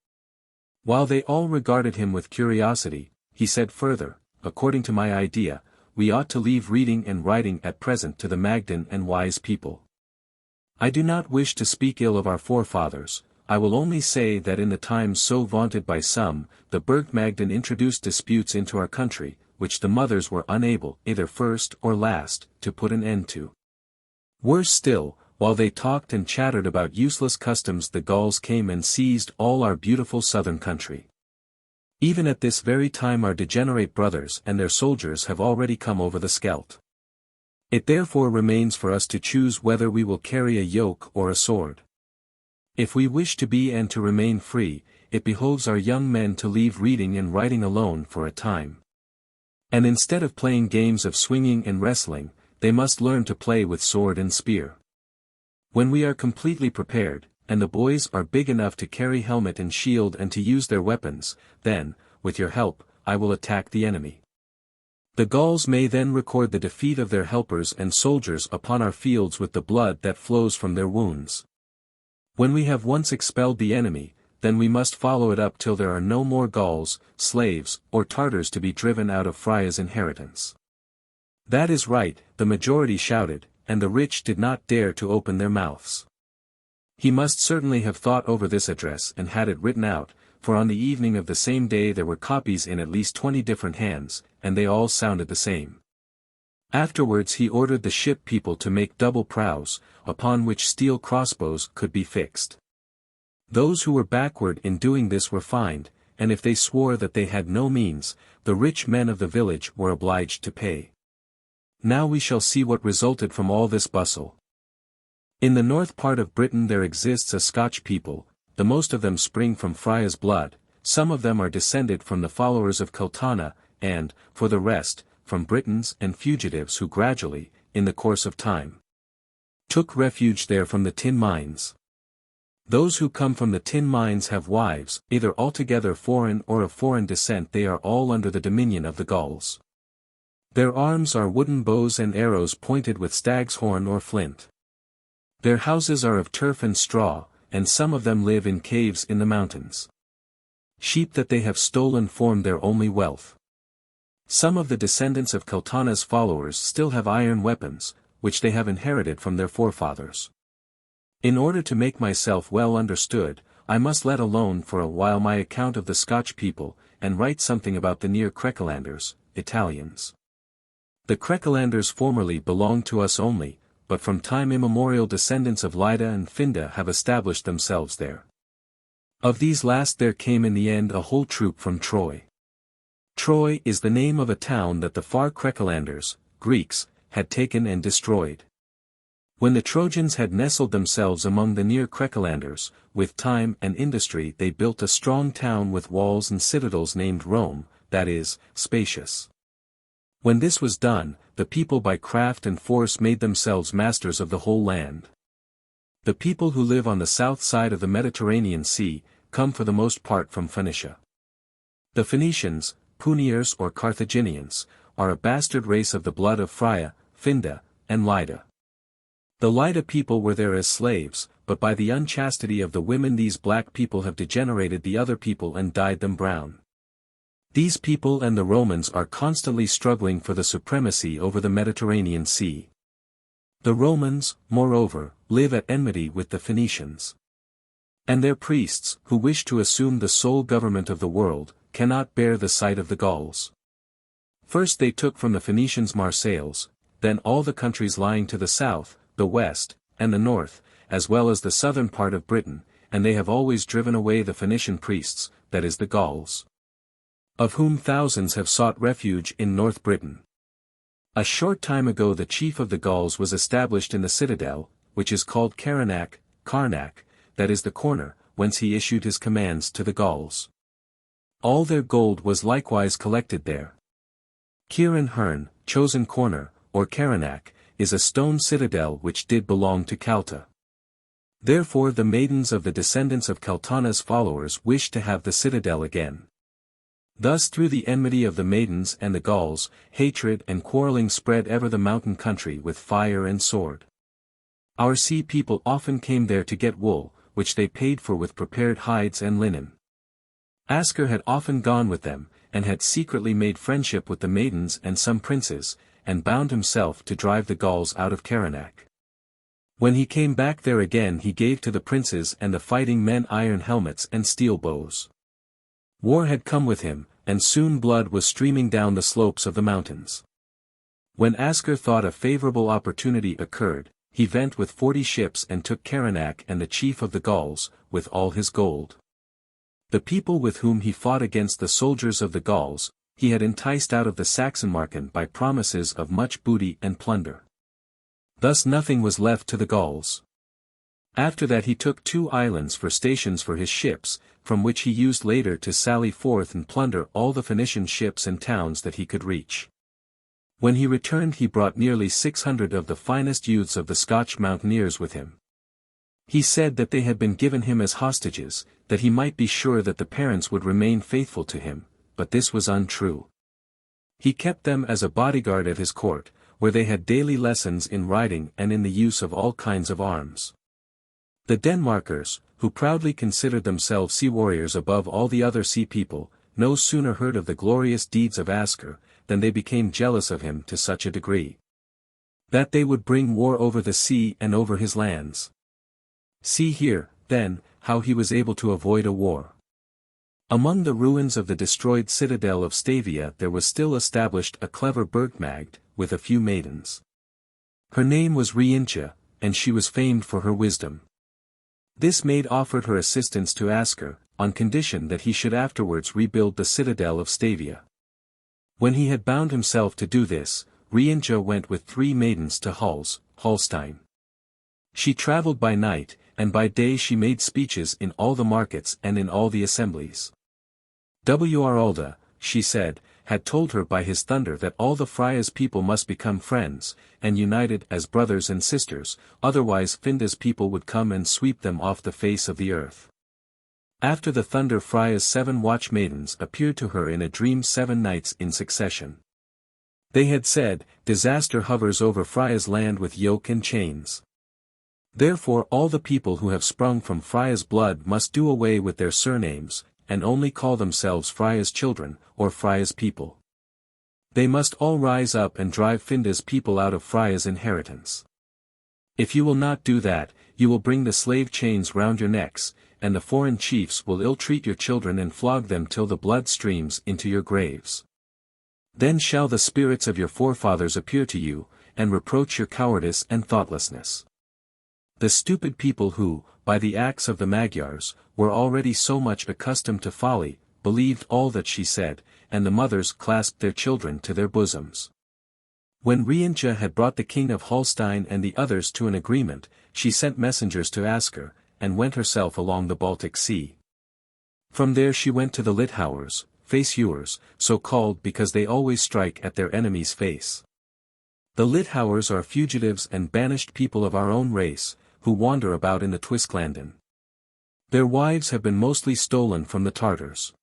Speaker 1: While they all regarded him with curiosity, he said further, "According to my idea, we ought to leave reading and writing at present to the Magdan and wise people. I do not wish to speak ill of our forefathers, I will only say that in the times so vaunted by some, the Burg Magdan introduced disputes into our country, which the mothers were unable, either first or last, to put an end to. Worse still, while they talked and chattered about useless customs the Gauls came and seized all our beautiful southern country. Even at this very time our degenerate brothers and their soldiers have already come over the Scheldt. It therefore remains for us to choose whether we will carry a yoke or a sword. If we wish to be and to remain free, it behoves our young men to leave reading and writing alone for a time. And instead of playing games of swinging and wrestling, they must learn to play with sword and spear. When we are completely prepared, and the boys are big enough to carry helmet and shield and to use their weapons, then, with your help, I will attack the enemy. The Gauls may then record the defeat of their helpers and soldiers upon our fields with the blood that flows from their wounds. When we have once expelled the enemy, then we must follow it up till there are no more Gauls, slaves, or Tartars to be driven out of Frya's inheritance." "That is right," the majority shouted, and the rich did not dare to open their mouths. He must certainly have thought over this address and had it written out, for on the evening of the same day there were copies in at least 20 different hands, and they all sounded the same. Afterwards he ordered the ship people to make double prows, upon which steel crossbows could be fixed. Those who were backward in doing this were fined, and if they swore that they had no means, the rich men of the village were obliged to pay. Now we shall see what resulted from all this bustle. In the north part of Britain there exists a Scotch people, the most of them spring from Frya's blood, some of them are descended from the followers of Cultana, and, for the rest, from Britons and fugitives who gradually, in the course of time, took refuge there from the tin mines. Those who come from the tin mines have wives, either altogether foreign or of foreign descent. They are all under the dominion of the Gauls. Their arms are wooden bows and arrows pointed with stag's horn or flint. Their houses are of turf and straw, and some of them live in caves in the mountains. Sheep that they have stolen form their only wealth. Some of the descendants of Keltana's followers still have iron weapons, which they have inherited from their forefathers. In order to make myself well understood, I must let alone for a while my account of the Scotch people, and write something about the near Crekelanders, Italians. The Crekelanders formerly belonged to us only, but from time immemorial descendants of Lyda and Finda have established themselves there. Of these last there came in the end a whole troop from Troy. Troy is the name of a town that the far Crekelanders, Greeks, had taken and destroyed. When the Trojans had nestled themselves among the near Crekelanders, with time and industry they built a strong town with walls and citadels named Rome, that is, spacious. When this was done, the people by craft and force made themselves masters of the whole land. The people who live on the south side of the Mediterranean Sea, come for the most part from Phoenicia. The Phoenicians, Puniers or Carthaginians, are a bastard race of the blood of Frya, Finda, and Lyda. The Lyda people were there as slaves, but by the unchastity of the women these black people have degenerated the other people and dyed them brown. These people and the Romans are constantly struggling for the supremacy over the Mediterranean Sea. The Romans, moreover, live at enmity with the Phoenicians. And their priests, who wish to assume the sole government of the world, cannot bear the sight of the Gauls. First they took from the Phoenicians Marseilles, then all the countries lying to the south, the west, and the north, as well as the southern part of Britain, and they have always driven away the Phoenician priests, that is the Gauls, of whom thousands have sought refuge in North Britain. A short time ago the chief of the Gauls was established in the citadel, which is called Karnak, that is the corner, whence he issued his commands to the Gauls. All their gold was likewise collected there. Ciaran Herne, chosen corner, or Karnak, is a stone citadel which did belong to Calta. Therefore the maidens of the descendants of Keltana's followers wished to have the citadel again. Thus through the enmity of the maidens and the Gauls, hatred and quarreling spread ever the mountain country with fire and sword. Our sea people often came there to get wool, which they paid for with prepared hides and linen. Asker had often gone with them, and had secretly made friendship with the maidens and some princes, and bound himself to drive the Gauls out of Karnak. When he came back there again he gave to the princes and the fighting men iron helmets and steel bows. War had come with him, and soon blood was streaming down the slopes of the mountains. When Asker thought a favorable opportunity occurred, he went with 40 ships and took Karnak and the chief of the Gauls, with all his gold. The people with whom he fought against the soldiers of the Gauls, he had enticed out of the Saxonmarken by promises of much booty and plunder. Thus nothing was left to the Gauls. After that he took 2 islands for stations for his ships, from which he used later to sally forth and plunder all the Phoenician ships and towns that he could reach. When he returned he brought nearly 600 of the finest youths of the Scotch mountaineers with him. He said that they had been given him as hostages, that he might be sure that the parents would remain faithful to him, but this was untrue. He kept them as a bodyguard at his court, where they had daily lessons in riding and in the use of all kinds of arms. The Denmarkers, who proudly considered themselves sea warriors above all the other sea people, no sooner heard of the glorious deeds of Asker, than they became jealous of him to such a degree that they would bring war over the sea and over his lands. See here, then, how he was able to avoid a war. Among the ruins of the destroyed citadel of Stavia there was still established a clever burgmagd, with a few maidens. Her name was Rientia, and she was famed for her wisdom. This maid offered her assistance to Asker, on condition that he should afterwards rebuild the citadel of Stavia. When he had bound himself to do this, Rientia went with 3 maidens to Holstein. She travelled by night, and by day she made speeches in all the markets and in all the assemblies. Wralda, she said, had told her by his thunder that all the Frya's people must become friends, and united as brothers and sisters, otherwise Finda's people would come and sweep them off the face of the earth. After the thunder Frya's 7 watch maidens appeared to her in a dream 7 nights in succession. They had said, "Disaster hovers over Frya's land with yoke and chains. Therefore all the people who have sprung from Frya's blood must do away with their surnames, and only call themselves Frya's children, or Frya's people. They must all rise up and drive Finda's people out of Frya's inheritance. If you will not do that, you will bring the slave chains round your necks, and the foreign chiefs will ill-treat your children and flog them till the blood streams into your graves. Then shall the spirits of your forefathers appear to you, and reproach your cowardice and thoughtlessness. The stupid people who, by the acts of the Magyars, were already so much accustomed to folly, believed all that she said, and the mothers clasped their children to their bosoms. When Rienja had brought the king of Holstein and the others to an agreement, she sent messengers to Asker, and went herself along the Baltic Sea. From there she went to the Litauers, face-hewers, so called because they always strike at their enemy's face. The Litauers are fugitives and banished people of our own race, who wander about in the Twisklanden. Their wives have been mostly stolen from the Tartars.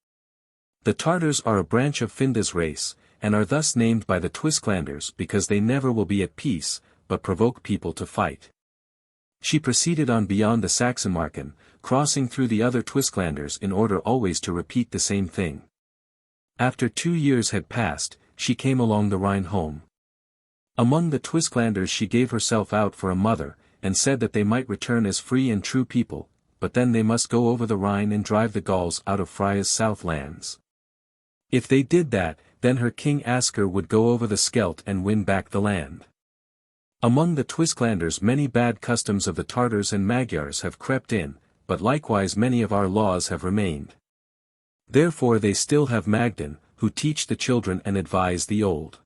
Speaker 1: The Tartars are a branch of Finda's race, and are thus named by the Twisklanders because they never will be at peace, but provoke people to fight. She proceeded on beyond the Saxenmarken, crossing through the other Twisklanders in order always to repeat the same thing. After 2 years had passed, she came along the Rhine home. Among the Twisklanders she gave herself out for a mother, and said that they might return as free and true people, but then they must go over the Rhine and drive the Gauls out of Frya's south lands. If they did that, then her king Asker would go over the Scheldt and win back the land. Among the Twisklanders many bad customs of the Tartars and Magyars have crept in, but likewise many of our laws have remained. Therefore they still have Magden, who teach the children and advise the old.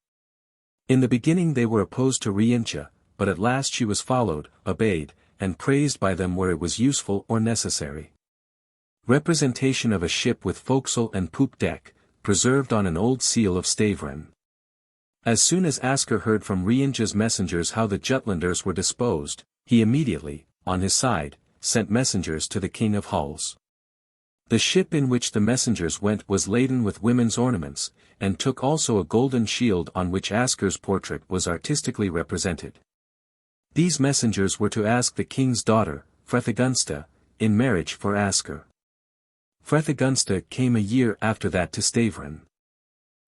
Speaker 1: In the beginning they were opposed to Rientia, but at last she was followed, obeyed, and praised by them where it was useful or necessary. Representation of a ship with forecastle and poop deck, preserved on an old seal of Stavern. As soon as Asker heard from Rienja's messengers how the Jutlanders were disposed, he immediately, on his side, sent messengers to the king of Huls. The ship in which the messengers went was laden with women's ornaments, and took also a golden shield on which Asker's portrait was artistically represented. These messengers were to ask the king's daughter, Freythegunsta, in marriage for Asker. Freythegunsta came a year after that to Stavern.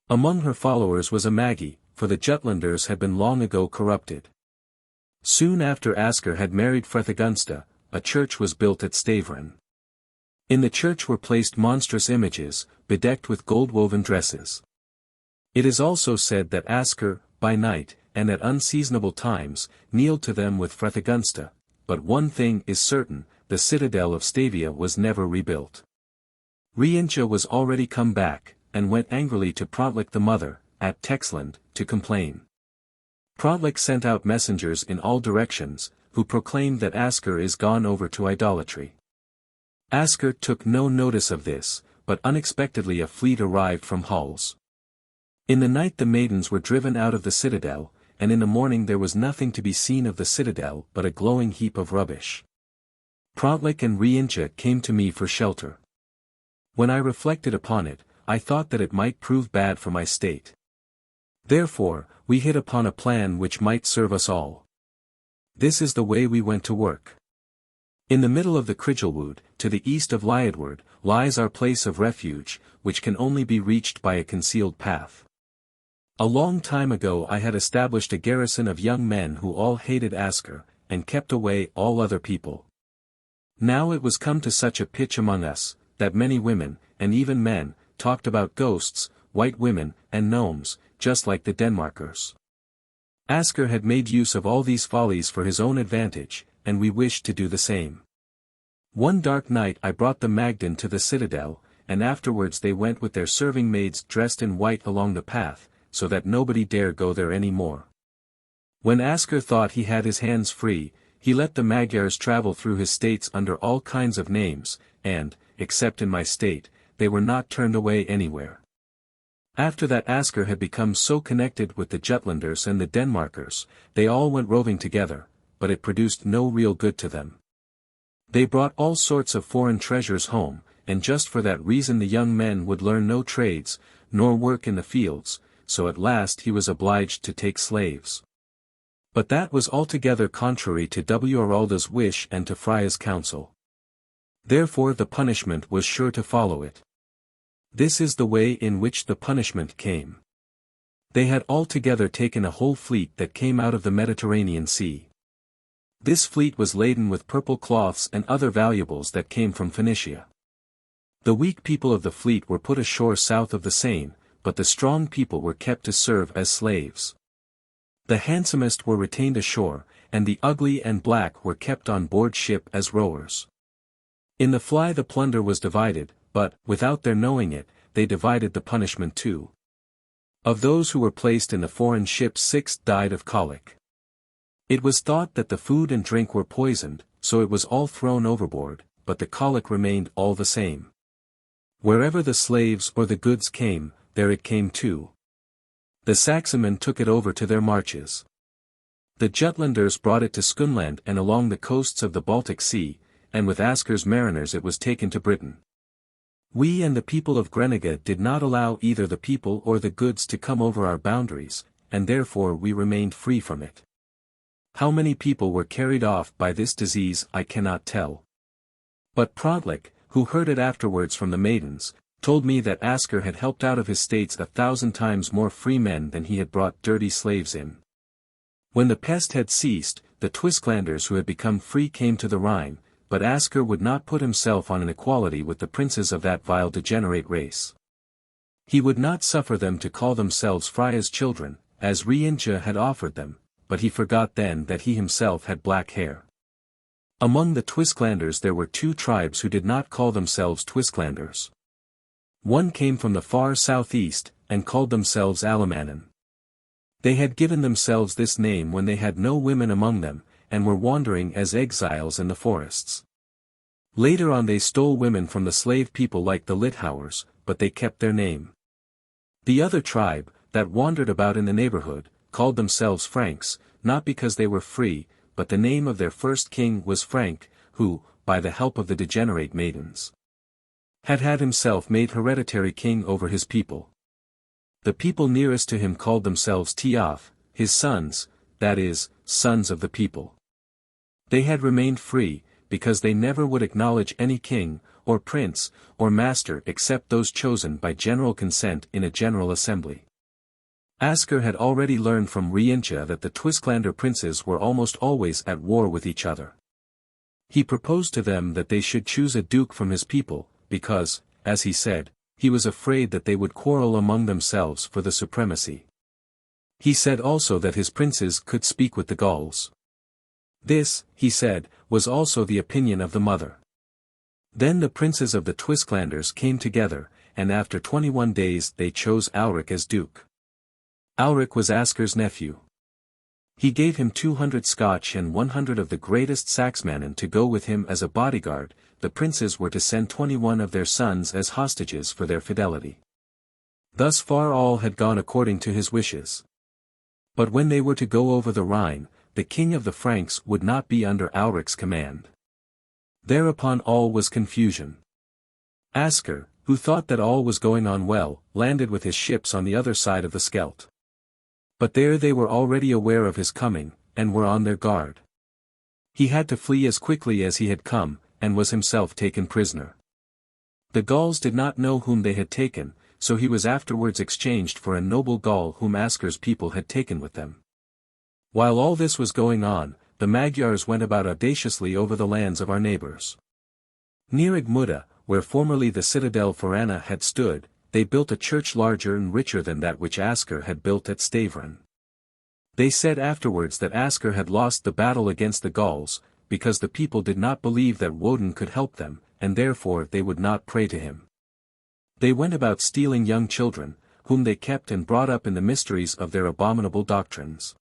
Speaker 1: Among her followers was a Magi, for the Jutlanders had been long ago corrupted. Soon after Asker had married Freythegunsta, a church was built at Stavern. In the church were placed monstrous images, bedecked with gold-woven dresses. It is also said that Asker, by night, and at unseasonable times, kneeled to them with Freythegunsta, but one thing is certain, the citadel of Stavia was never rebuilt. Rienja was already come back, and went angrily to Prontlik the mother, at Texland, to complain. Prontlik sent out messengers in all directions, who proclaimed that Asker is gone over to idolatry. Asker took no notice of this, but unexpectedly a fleet arrived from Huls. In the night the maidens were driven out of the citadel, and in the morning there was nothing to be seen of the citadel but a glowing heap of rubbish. Prontlik and Rienja came to me for shelter. When I reflected upon it, I thought that it might prove bad for my state. Therefore, we hit upon a plan which might serve us all. This is the way we went to work. In the middle of the Krigelwood, to the east of Liadward, lies our place of refuge, which can only be reached by a concealed path. A long time ago I had established a garrison of young men who all hated Asker, and kept away all other people. Now it was come to such a pitch among us, that many women, and even men, talked about ghosts, white women, and gnomes, just like the Denmarkers. Asker had made use of all these follies for his own advantage, and we wished to do the same. One dark night I brought the Magden to the citadel, and afterwards they went with their serving maids dressed in white along the path, so that nobody dare go there any more. When Asker thought he had his hands free, he let the Magyars travel through his states under all kinds of names, and, except in my state, they were not turned away anywhere. After that Asker had become so connected with the Jutlanders and the Denmarkers, they all went roving together, but it produced no real good to them. They brought all sorts of foreign treasures home, and just for that reason the young men would learn no trades, nor work in the fields, so at last he was obliged to take slaves. But that was altogether contrary to Wralda's wish and to Frya's counsel. Therefore the punishment was sure to follow it. This is the way in which the punishment came. They had altogether taken a whole fleet that came out of the Mediterranean Sea. This fleet was laden with purple cloths and other valuables that came from Phoenicia. The weak people of the fleet were put ashore south of the Seine, but the strong people were kept to serve as slaves. The handsomest were retained ashore, and the ugly and black were kept on board ship as rowers. In the fly the plunder was divided, but, without their knowing it, they divided the punishment too. Of those who were placed in the foreign ships 6 died of colic. It was thought that the food and drink were poisoned, so it was all thrown overboard, but the colic remained all the same. Wherever the slaves or the goods came, there it came too. The Saxonmen took it over to their marches. The Jutlanders brought it to Skunland and along the coasts of the Baltic Sea, and with Asker's mariners it was taken to Britain. We and the people of Grenoble did not allow either the people or the goods to come over our boundaries, and therefore we remained free from it. How many people were carried off by this disease I cannot tell. But Prodlik, who heard it afterwards from the maidens, told me that Asker had helped out of his states 1,000 times more free men than he had brought dirty slaves in. When the pest had ceased, the Twisklanders who had become free came to the Rhine, but Asker would not put himself on an equality with the princes of that vile degenerate race. He would not suffer them to call themselves Frya's children, as Rienja had offered them, but he forgot then that he himself had black hair. Among the Twisklanders there were 2 tribes who did not call themselves Twisklanders. One came from the far southeast, and called themselves Alamannen. They had given themselves this name when they had no women among them, and were wandering as exiles in the forests. Later on they stole women from the slave people like the Litauers, but they kept their name. The other tribe, that wandered about in the neighborhood, called themselves Franks, not because they were free, but the name of their first king was Frank, who, by the help of the degenerate maidens, had himself made hereditary king over his people. The people nearest to him called themselves Tiaf, his sons, that is, sons of the people. They had remained free, because they never would acknowledge any king, or prince, or master except those chosen by general consent in a general assembly. Asker had already learned from Rienja that the Twisklander princes were almost always at war with each other. He proposed to them that they should choose a duke from his people, because, as he said, he was afraid that they would quarrel among themselves for the supremacy. He said also that his princes could speak with the Gauls. This, he said, was also the opinion of the mother. Then the princes of the Twisklanders came together, and after 21 days they chose Alric as duke. Alric was Asker's nephew. He gave him 200 Scotch and 100 of the greatest Saxmannen to go with him as a bodyguard. The princes were to send 21 of their sons as hostages for their fidelity. Thus far all had gone according to his wishes. But when they were to go over the Rhine, the king of the Franks would not be under Alric's command. Thereupon all was confusion. Asker, who thought that all was going on well, landed with his ships on the other side of the Scheldt. But there they were already aware of his coming, and were on their guard. He had to flee as quickly as he had come, and was himself taken prisoner. The Gauls did not know whom they had taken, so he was afterwards exchanged for a noble Gaul whom Asker's people had taken with them. While all this was going on, the Magyars went about audaciously over the lands of our neighbors. Near Igmuda, where formerly the citadel Forana had stood, they built a church larger and richer than that which Asker had built at Stavron. They said afterwards that Asker had lost the battle against the Gauls, because the people did not believe that Woden could help them, and therefore they would not pray to him. They went about stealing young children, whom they kept and brought up in the mysteries of their abominable doctrines.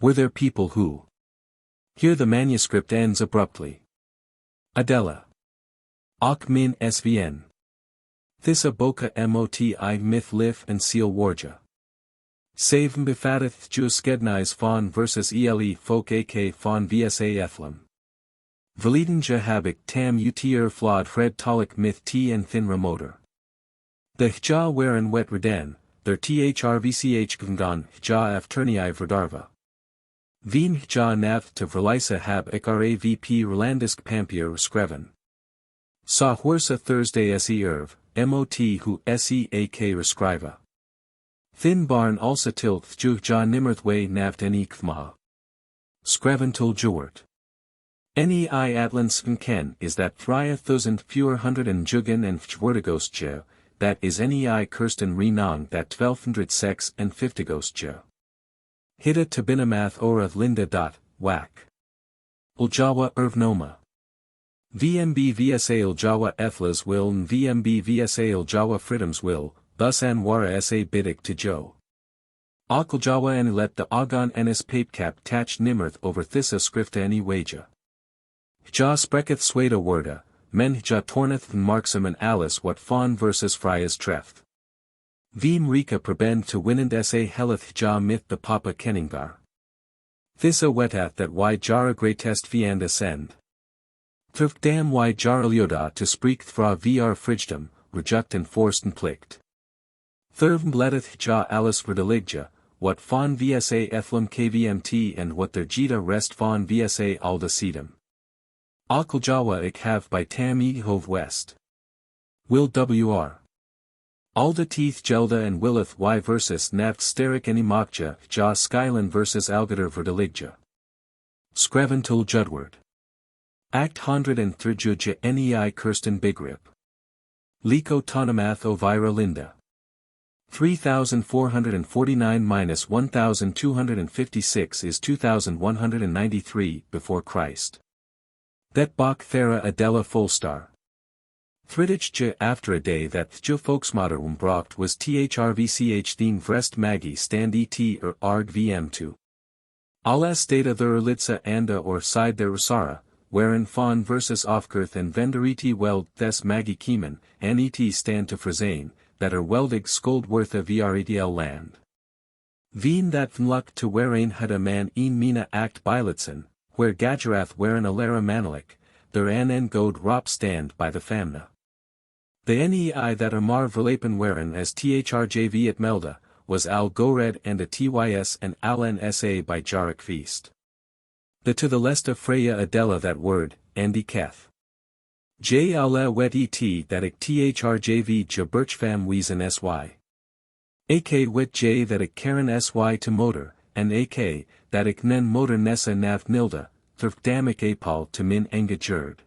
Speaker 1: Were there people who? Here the manuscript ends abruptly. Adela. Och min svn. Thissa boka moti myth lif and seal warja. Save befatteth skednais von versus ele folk ak von vsa ethlum. Verleden habik tam utier flawed fred talik myth t and thin remoter. The hja waren wet redan, their thrvch gvngan hja afternii verdarva. Veen ja nav te verlijse heb ik ravp Rolandisk pampier schreven. Sa huersa Thursday se erv, mot hu seak reschrijven. Thin barn also tilt juh ja nimmerthway navt en ikthma. Schreven tul juwert. Nei atlansken ken is that Frya thousand pure hundred and jugen and fjordigostje, that is nei kirsten renang that 1206 and 50gostje. Hitta tabinamath Oera Linda whack. Uljawa ervnoma. VMB VSA Uljawa ethlas will and VMB VSA Uljawa fridums will, thus anwara sa bidik to jo. Okuljawa and let the agon enis papecap tach nimmerth over thissa skrifta any waja. Ja spreketh sweda worda, men ja torneth van marksum and alice what fawn versus Frya's treft. Veem Rika prebend to winnend sa heleth ja myth the papa kenningar. Thissa wetath that why jara greatest fianda send. Thurft dam why jara lyoda to spreek thra vr frijdom, rejuct and forced and plicht. Thurvm bledeth ja alice verdeligja, what fawn vsa ethlum kvmt and what their jita rest fawn vsa alda sedum. Okuljawa ik have by tam e hove west. Will wr. Alda teeth gelda and willeth y versus naft sterik any mokja ja skylan versus algader verdeligja. Skreven tul judward. Act 103 nei kirsten bigrip. Liko tonamath Oera Linda. 3449-1256 is 2193 before Christ. That bok thera Adela Folstar. Thridich je after a day that je folksmoder brocht was thrvch thien vrest magi stand et arg vm2. Alas data the erlitsa anda or side der usara, wherein fawn versus ofkurth and venderiti weld thes magi kiemen, and et stand to frazane, that er weldig skoldwortha vredl land. Veen that vnluck to wherein had a man een mina act bilitsen, where Gajarath wherein alara manalik, der an god rop stand by the famna. The nei that amar verlapen wherein as thrjv at melda, was al gored and a tys and al nsa by Jarek feast. The to the lest of Frya Adela that word, and keth. J ala wet et that ik thrjv ja birchfam weason sy. Ak wet j that ik karen sy to motor, and ak, that ik nen motor nessa nav nilda, thurfdamik apal to min enga jerd.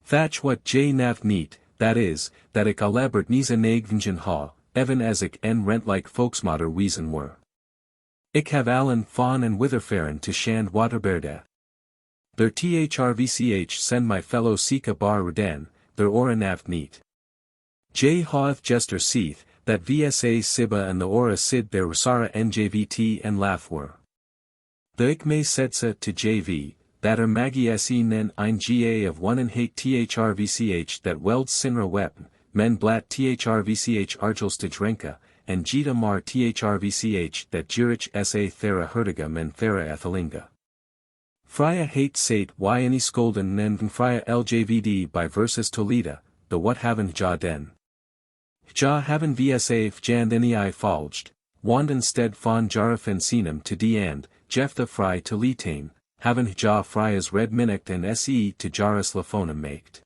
Speaker 1: Thatch what j nav neat, that is, that ik alabert nisa nagvnjan ha, even as ik en rent like folksmoder weason were. Ik have allen fawn and witherfaren to shand waterberde. Der thrvch send my fellow sika bar ruden, der ora nav neat. J hath jester seeth, that vsa siba and the ora sid their rasara njvt and laugh were. The ik may setsa to jv, that er magi se nen ein ga of one and hate thrvch that welds sinra weapon, men blat thrvch argels to drenka, and jita mar thrvch that jurich sa thera hertiga men thera ethelinga. Frya hate sate y any skolden nen Frya ljvd by versus tolida, the what haven ja den. Ja haven vsa fjand nei falged, wanden stead fawn jara fensinum to d and, jeff the fry to litain, haven ja Frya's red minict and se to jaras lafonum maked.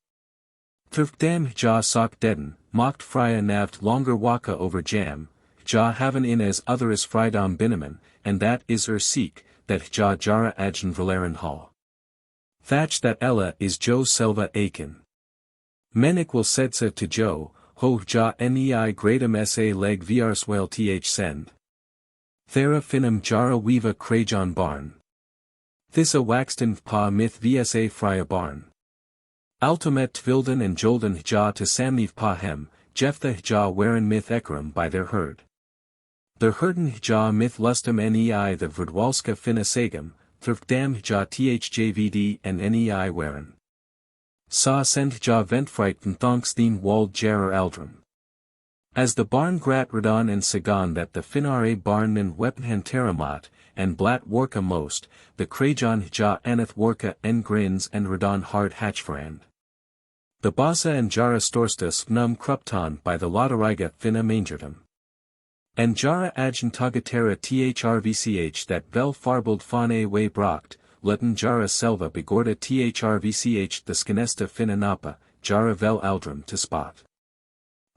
Speaker 1: Thurfdam ja sock deaden, mocked Frya navt longer waka over jam, ja haven in as other as frydom binaman, and that is seek, that ja jara adjan valeren hall. Thatch that ella is jo selva akin. Menik will sedsa to jo, ho ja nei gradum sa leg vrswell th send. Thera finum jara weeva krajon barn. Thissa waxton pa myth vsa Frya barn. Altomet tvilden and jolden ja to samniv pa hem, jeftha ja wherein myth ekram by their herd. Der herden ja myth lustum nei the verdwalska finna sagum, thurfdam ja thjvd and nei wherein. Sa send ja ventfright van thonksteen wald jarer aldrum. As the barn grat radon and sagan that the finare barn and weapon teramat, and blat worka most, the krajon ja aneth worka en grins and radon hard hatchfrand. The basa and jara storstus num krupton by the lotteriga finna mangertum. En jara agent tagatera thrvch that vel farbled fane way brocht, lutten jara selva begorda thrvch the skinesta finanapa, jara vel aldrum to spot.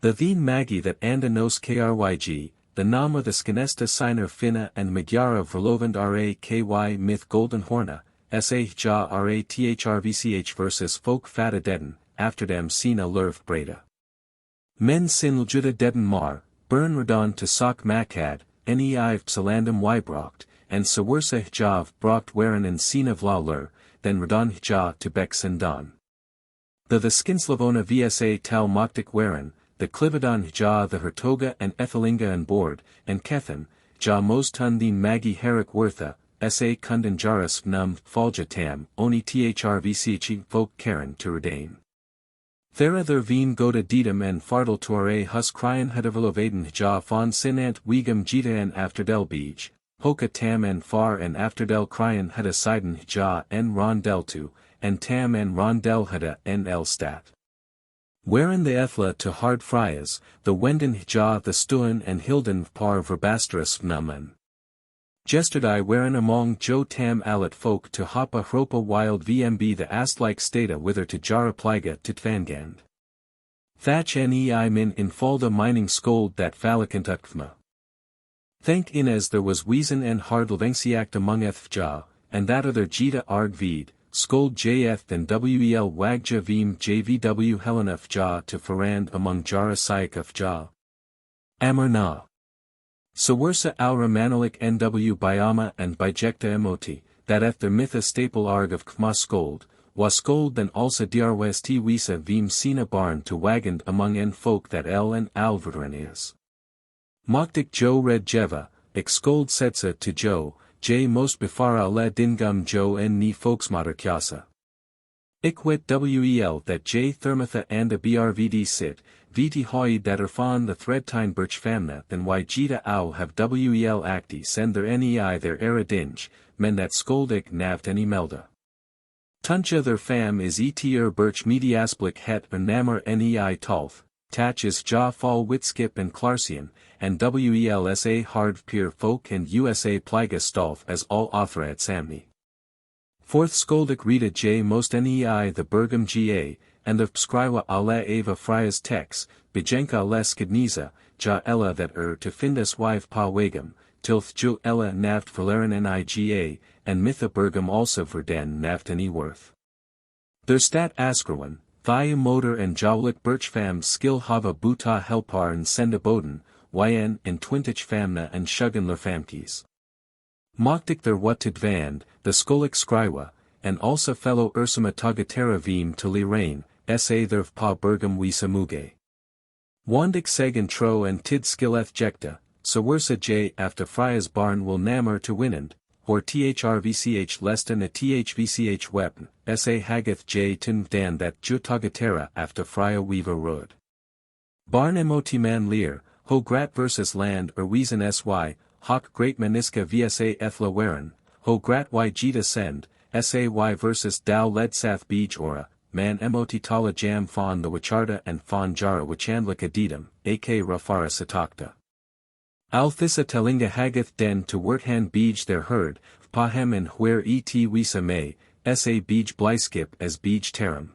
Speaker 1: The theen magi that anda nos kryg, the nama the skinesta signer finna and magyara verlovend ra ky myth golden horna, sa ja ra thrvch versus folk fata deden, after them sina lurv breda. Men sin ljuda deden mar, burn radon to sok makad, nei psalandum ybrocht, and sawersa hjav brocht waren and sina vla then radon hja to bexen don. The skinslavona vsa tal moktik waren, the clividon hja the hertoga and ethelinga and board, and kethan, ja mostundin magi herik wortha, sa kundan jaras num falja tam, oni thrvch folk karen to redain. Thera ther veen goda dedum en fardel tuare hus kryan hedevelovaden ja von sinant wegum jita en afterdel beej, hoka tam en far en afterdel kryan hedesiden ja en rondel tu, en tam en rondel heda en el stat. Wherein the ethla to hard Fryas, the wenden ja the stuen and hilden par verbasterus vnamen. Yesterday wherein among jo tam alat folk to hoppa hropa wild vmb the ast-like stata wither to jara pliga to tvangand. Thatch nei min in falda mining scold that phallicantukfma. Thank in as there was weason and hard levengsiact among ethja, and that other jita arg veed, scold jeth and wel wagja vim jvw helenuf ja to farand among jara syakuf ja. Amar na. Sawersa aura manalik nw biama and bijecta emoti, that eth their mytha staple arg of kma scold, was scold then also drwest wisa vim sina barn to wagand among en folk that el and alverdren is. Moktik jo red jeva, excold setsa to jo, j most befara le dingum jo en ni folksmater kyasa. Ikwet wel that j thermatha and a brvd sit, vt hoid that erfan the threadtine birch famna than why jita au have wel acti send their nei their era dinge, men that scoldic navt any melda. Tuncha their fam is birch mediasplik het nammer nei tolf, tach is ja fall witskip and clarsian, and welsa hard peer folk and usa pliga stolf as all author at samni. Fourth scoldic rita j most nei the bergum ga, and of pskrywa ala ava Frya's text, bijenka les kidniza, ja ella that to findas wife pa wagum, tilth ju ella naft verlaren niga, and mitha bergum also verden naft any worth. Der stat askerwan, thia motor and jowlik birch fam skill hava buta helpar and senda boden, yn and twintich famna and shugan lerfamkis. Moktik der what to dvand, the skolik skrywa, and also fellow ursuma tagatera vim to li rain, sa there pa bergum wisa muge. Wandik segan tro and tid skilleth jekta, sawersa j after Frya's barn will nammer to winand, or thrvch leston a thvch weapon, sa hagath j tin dan that ju tagatera after Frya weaver rud. Barn emoti man lear, ho grat versus land or weason sy, hoc great maniska vsa ethla waren, ho grat y jita send, say versus dao ledsath beej ora, man emoti tala jam fon the wacharda and fon jara wachandlika dedum, ak rafara satakta. Althissa telinga hagath den to werthan beej their herd, pahem and where et wisa may, sa beej blyskip as beej terum.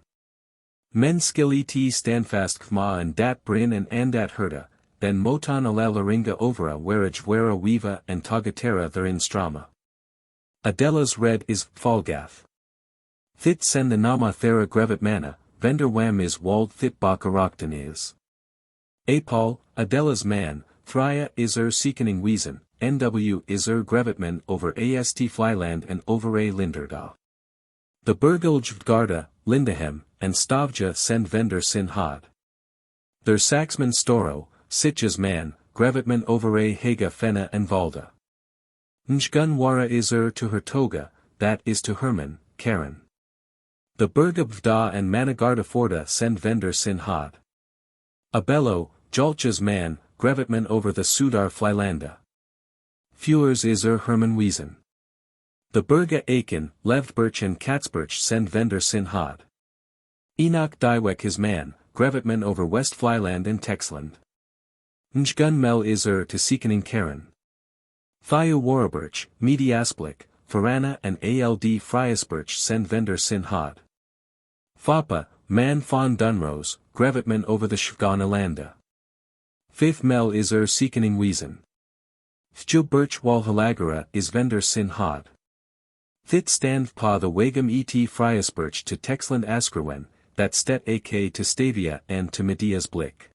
Speaker 1: Men skill et standfast kma and dat brin and andat herda, then motan ala laringa overa weraj wera weeva and tagatera therein strama. Adela's red is falgath. Thit send the nama thera grevet mana, vender wham is wald thit bakaraktan is. Apol, Adela's man, Frya is seekening weason, nw is grevetman over ast flyland and over a linderda. The Burgilj Lindehem, and Stavja send vendor sin had. Their Saxman Storo, Sitja's man, grevetman over a Haga Fena and Valda. Njgun wara is to her toga, that is to Herman, Karen. The Burgabvda and Managarda Forda send vendor sin had. Abello, Jolcha's man, grevetman over the Sudar Flylanda. Fewers is Herman Wiesen. The Burga Aiken, Levbirch and Katzbirch send vendor sin had. Enoch Dywek his man, grevetman over West Flyland and Texland. Njgun mel is te siekening keren. Thiu warabirch, mediasplik, Farana and Ald Friasbirch send vendor sin hod. Fapa, man von Dunrose, Grevitman over the Shvganalanda. Fifth mel is siekening wiesen. Thju birch wal halagara is vendor sin hod. Thit stand pa the wagam et Friasbirch to Texland Askerwen, that stet ak to Stavia and to Medea's blick.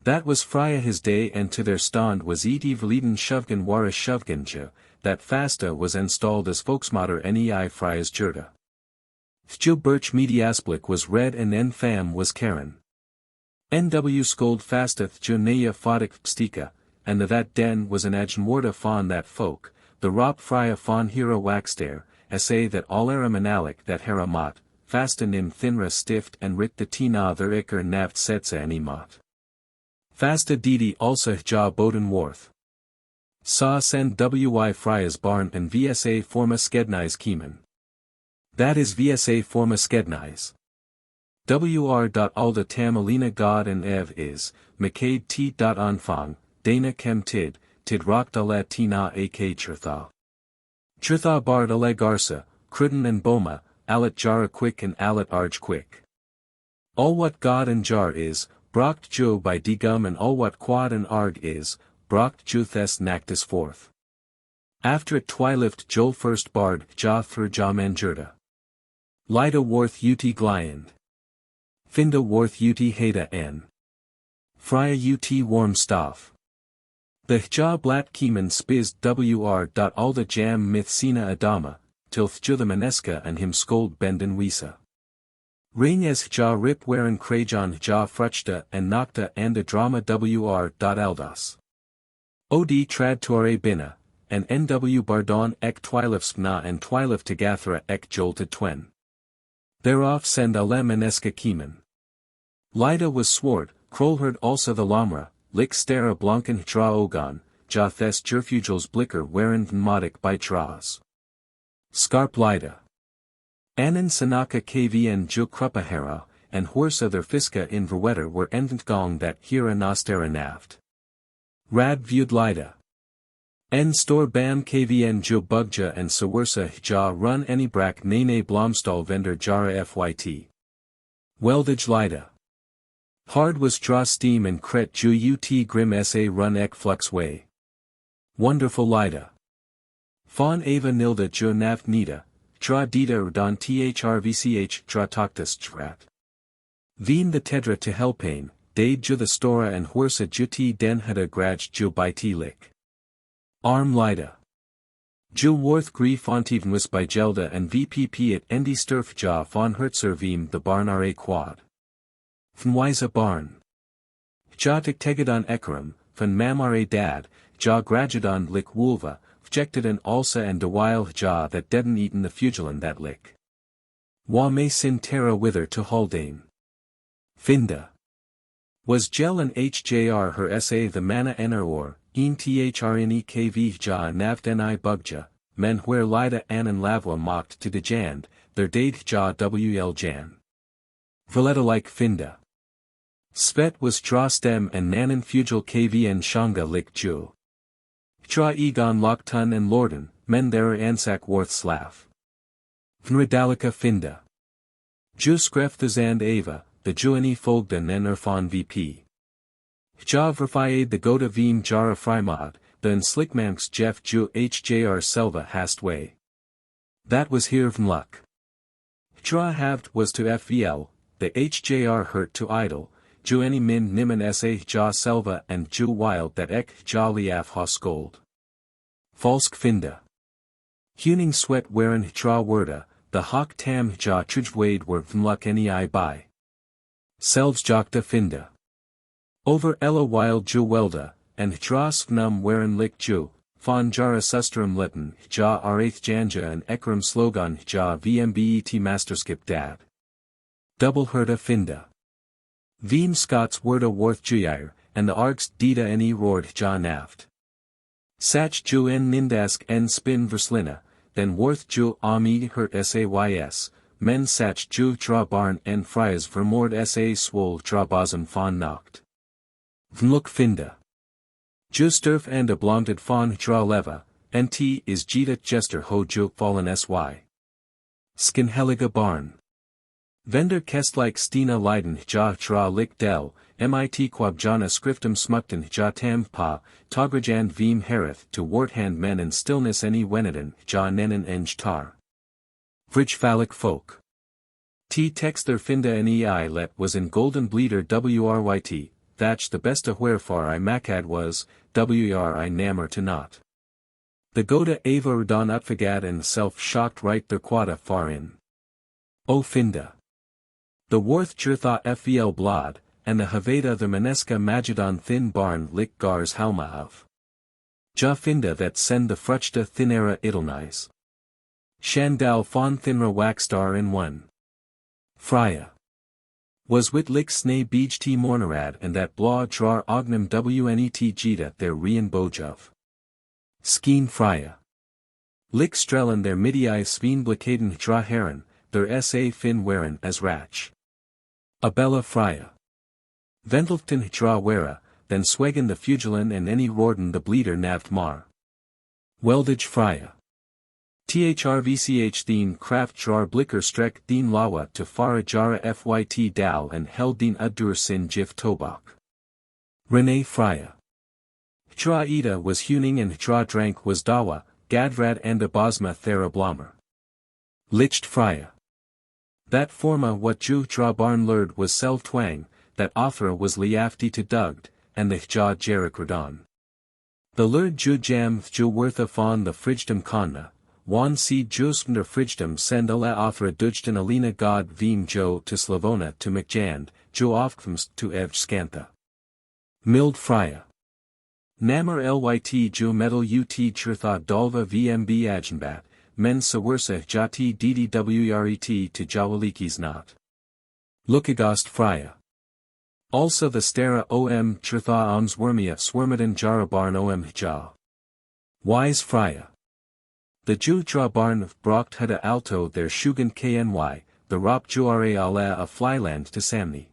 Speaker 1: That was Frya his day and to their stand was et verleden Shuvgan wara Shuvganja, that fasta was installed as folksmater nei Frya's jurda. Thju birch mediasplik was red and en fam was Karen. Nw scold fasta thju neya fodik stika, and the that den was an ajmorda fon that folk, the rop Frya fon hero waxdare, essay that allera manalik that hera mot, fasta nim thinra stift and writ the tina ther iker naft setsa any mot. Fasta didi also ja boden worth. Sa send wi Frya's barn and vsa forma skednais kiemen. That is vsa forma skednais. Wr.alda tam alina god and ev is, mcade t. Anfang, dana kem tid rock dalat tina ak trtha. Trtha bard ale garsa, cruden and boma, alat jara quick and alat arj quick. All what god and jar is, brocht jo by digum and all what quad and arg is, brocht juthes nactus forth. After it twilift jol first bard ja thur ja manjurda. Lida worth ut gliand. Finda worth ut heda n. Frya ut warm staff. The ja blat kiemen spiz wr.alda jam myth sina adama, till thju the maneska and him scold benden wisa. Reynes ja rip waren krajon ja fruchta and nocta and a drama wr.aldas. Od trad tuare bina, and nw bardon ek twilifskna and twilif tagathra ek jolted twen. Thereof send ale maneska kiemen. Lida was sword, krolherd also the lamra, lik stera blanken dra ogon, ja thes jurfugels blicker waren modik by tras. Scarp Lida. Anan Sanaka kvn ju krupahera, and horsa their fiska in verwetter were gong that hira nostera naft. Rad viewed Lida. En stor bam kvn ju bugja and sawersa ja run any brak nene blomstall vendor jara fyt. Weldage Lida. Hard was draw steam and cret ju ut grim sa run ek flux way. Wonderful Lida. Fawn ava nilda ju naft nida. Tra dita don thrvch tra toctus trat. Veen the tedra to helpain, dade ju the stora and horsa juti den hada graj ju by lik. Arm Lida. Ju worth grief ontivnwis by gelda and vpp at endi sturf ja von hertzer veem the barnare quad. Fnwisa barn. Jatik tegadon ekaram, van mamare dad, ja grajadon lik wulva, vjected an alsa and dewile ja that deaden eaten the fugilan that lick. Wa may sin terra wither to haldane. Finda. Was gel and hjr her sa the mana ener or, een thrnekv ja navt ni bugja, men where lida anan lavwa mocked to dejand, their dade ja wl jan. Valletta like Finda. Svet was tra stem and nanan fugil kvn shanga lik ju. Tra egon loktun and lorden, men there ansak worth slav. Vnridalika Finda. Ju skref the zand ava, the juani folgden en erfon vp. Ja verfiade the goda veem jara frimod, the enslickmanks jeff ju hjr selva hast way. That was here vnluck. Tra haved was to fvl, the hjr hurt to idle, ju any min nimmen sa ja selva and ju wild that ek ja liaf ha scold. Falsk Finda. Huning sweat waren tra worda, the hawk tam ja trijwade were vmluck nei by. Selves jokta Finda. Over ella wild ju welda, and tra svnum waren lik ju, fon jara sustrum litten ja arath janja and ekram slogan ja vmbet masterskip dad. Double herda Finda. Veem Scots worda worth juyair, and the args dita any roared ja naft. Sach ju en nindask en spin verslina, then worth ju ami hurt says, men sach ju tra barn en fryas vermoord sa swol tra bozen von nacht. Vnlook Finda. Justurf and a blonded von Dra leva, nt is Jita Jester ho juk fallen sy. Skinheliga barn. Vender Kestlik Stina Leiden ja Dra lik del, mit quabjana scriptum smukten ja tam pa, tograjand veem herith to warthand men and stillness any weneden ja nenen eng tar. Vrig phallic folk. T texter finda nei let was in golden bleeder wryt, thatch the besta wherefore I macad was, wri nammer to not. The goda ava udon utfagad and self-shocked right the quada far in. O finda. The worth jurtha fvl blad, and the haveda the maneska magidon thin barn lik gars halma of. Ja finda that send the fruchta thinera idelnize. Shandal fon thinra waxstar in one. Frya. Was wit lik sne beej t mornerad and that blah drar ognum wnet jita their rian bojov. Skeen Frya. Lik strellen their midii sveen blikaden dra heron, their sa fin werin as ratch. Abella Frya. Ventelften dra wera, then swegen the fugilin and any rorden the bleeder navt mar. Weldage Frya. Thrvch theen kraft drar blicker strek theen lawa to fara jara fyt dal and held theen adur sin jif tobak. Rene Frya. Dra ida was huning and dra drank was dawa, gadrad and abosma thera blommer. Licht Frya. That forma what ju dra barn lurd was self twang, that author was liafti to dugged, and the ja jerik radon. The lurd ju jam ju wortha fon the frijdom konna, wan seed jusmder frijdom send ala author dujden alina god veem jo to Slavona to McJand, jo ofkvms to evj scantha. Mild Frya. Nammer lyt ju metal ut churtha dolva vmb agenbat, men sawersa jati ddwret to jawalikis not. Lukagast Frya. Also the stera om churtha omswormia swermaden jara barn om ja. Wise Frya. The Jew dra barn of brocht hada alto their shugan kny, the rop juare ala a flyland to samni.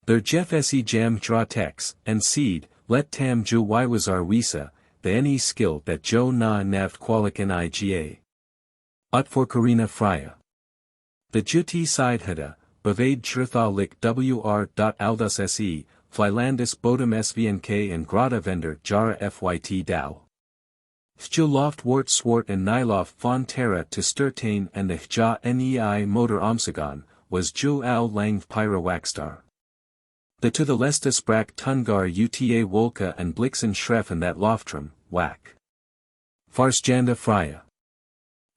Speaker 1: Their jeff se jam dra tex, and seed, let tam ju wywazar wisa, the any skill that jo na navt qualican iga. Ut for Karina Frya. The juti side hada, bavade churtha lik wr.aldus se, flylandis bodum svnk and grata vendor jara fyt dal. Hju loft wart swart and nyloft von terra to sturtain and the hja nei motor omsagon, was ju al lang pyra waxstar. The to the lestis brak tungar uta wolka and blixen schreffen that loftrum, whack. Farsjanda Frya.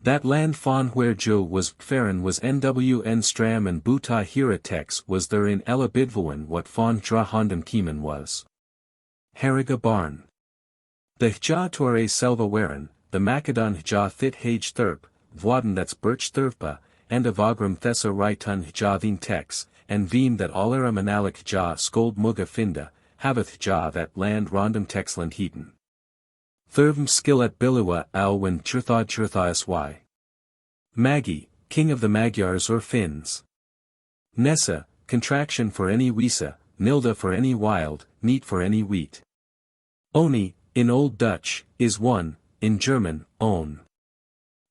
Speaker 1: That land von where jo was Pferen was nwn stram and buta hira tex was there in ella bidvoen what von dra hondum kiemen was. Heriga barn. The hja tore selva werin, the macedon hja thit hage thurp, vwaden that's birch thurpa, and avagram thessa raitan hja veen tex, and veem that allera manalik hja scold muga finda, haveth hja that land rondum texland heaton. Thurvm skillet bilua al when churtha sy. Magi, king of the Magyars or Finns. Nessa, contraction for any wisa, nilda for any wild, neat for any wheat. Oni, in Old Dutch, is one, in German, own.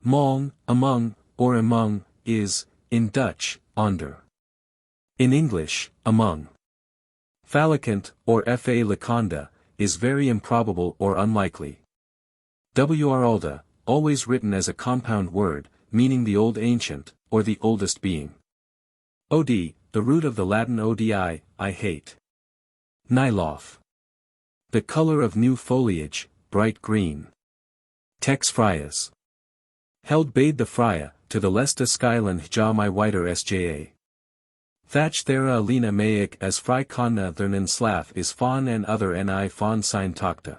Speaker 1: Mong, among, or among, is, in Dutch, onder. In English, among. Falicant, or fa laconda, is very improbable or unlikely. Wralda, always written as a compound word, meaning the old ancient, or the oldest being. Od, the root of the Latin odi, I hate. Nylof. The color of new foliage, bright green. Tex Fryas. Held bade the Frya, to the lesta skyland hja my whiter sja. Thatch thera alina maik as fry konna thernan slav is fawn and other ni fawn sign takta.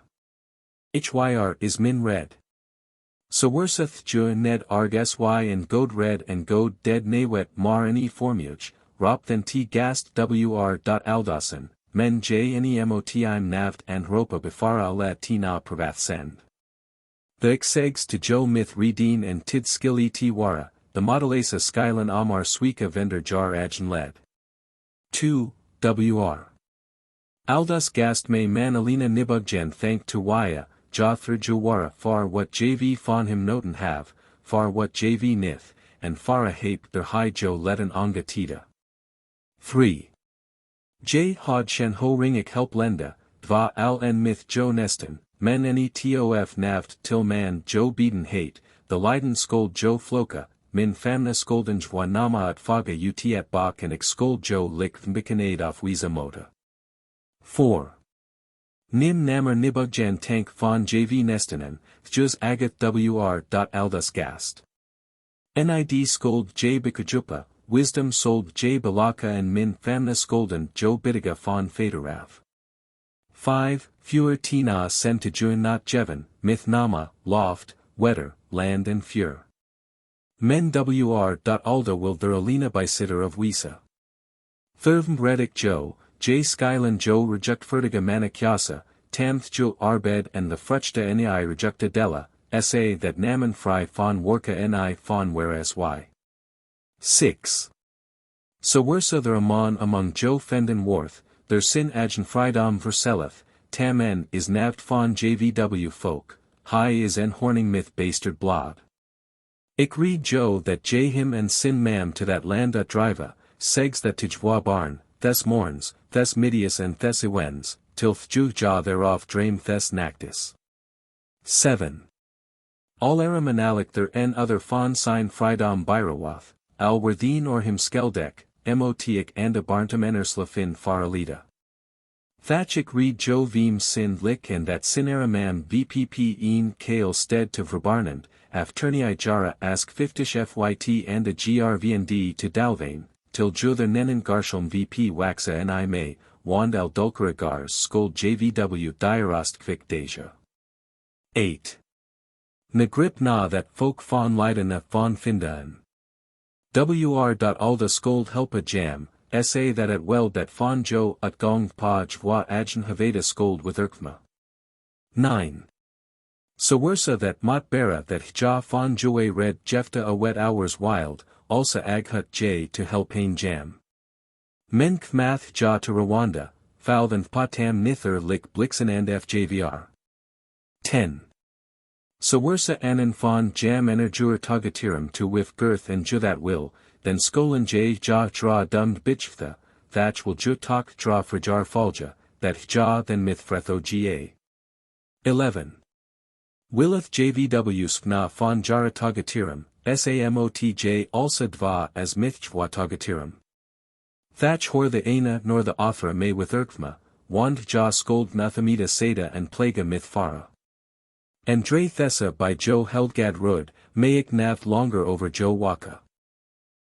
Speaker 1: Hyr is min red. So worseth ju ned arg sy and god red and god dead nawet mar any formuge, rop then t gast wr.aldasen, men jnemotime navt and ropa befara let t na pravath send. The exegs to jo myth redeen and tid skill et wara, the modelasa skylan amar suika vendor jar agen led. 2. Wr. Aldus gast me manalina nibugjen thank to waya, jothra jawara far what jv fon him noten have, far what jv nith, and fara hape der hi jo letten onga tita. 3. J. Hod shen ho ringik help lenda, dva al en myth jo nesten, men eni tof navt till man jo beaten hate, the Leiden scold jo floka, min famna skolden jwa nama at faga ut at bak and excold jo lik thmbikanade af wiza mota. 4. Nim nammer nibugjan tank von jv nestenen, juz agath wr. Aldus gast. Nid scold j bikajupa, wisdom sold j balaka and min famna skolden jo bitiga von faderav. 5. Fur tina sent to juin not jeven, myth nama, loft, wetter, land and fur. Men wr. Alda will der alina by sitter of wisa. Thirvm redic jo, j skylan jo reject fertiga manikyasa, tamth jo arbed and the fruchta ni reject Adela, sa that namen fry von worka ni von whereas y. 6. So wersa der among jo fenden worth, der sin agen frydom verseleth, tam en is navt von jvw folk, high is en horning myth bastard blod. Ik read jo that j him and sin mam to that land at driva, segs that to jwa barn, thes morns, thes midius and thes iwens, till thju ja thereof drame thes nactus. 7. All eramanalik there en other fon sign frydom byrawath, al wortheen or him skeldek, motiak and a barntum enerslafin faralida. Thachik read jo veem sin lik and that sin eramam vpp een kale stead to verbarnand, afterni jara ask 50 fyt and a grvnd to dalvane, till juther nennen garshom vp waxa and I may, wand al dulcera gars scold jvw diarostkvik deja. 8. Nagrip na that folk von leiden a von findan. Wr. Alda scold helpa jam, sa that at weld that von jo at gong pa jwa agen haveda scold with urkma. 9. So wersa that mot bera that hja von joe red jefta a wet hours wild, also aghut j to helpain jam. Men kmath ja to Rwanda, foul and patam nither lik blixen and fjvr. 10. So wersa anan von jam enerjur tagatirum to wif girth and ju that will, then skolan j ja dra dumd bitchtha, thatch will ju tak dra frajar falja, that ja then myth fretho ga. 11. Willeth jvw spna von jara tagatirum, samotj also dva as myth jwa tagatirum. Thatch hor the ana nor the author may with urkma, wand ja scold nathamida seda and plaga myth fara. And dre thessa by jo heldgad rud, mayik nath longer over jo waka.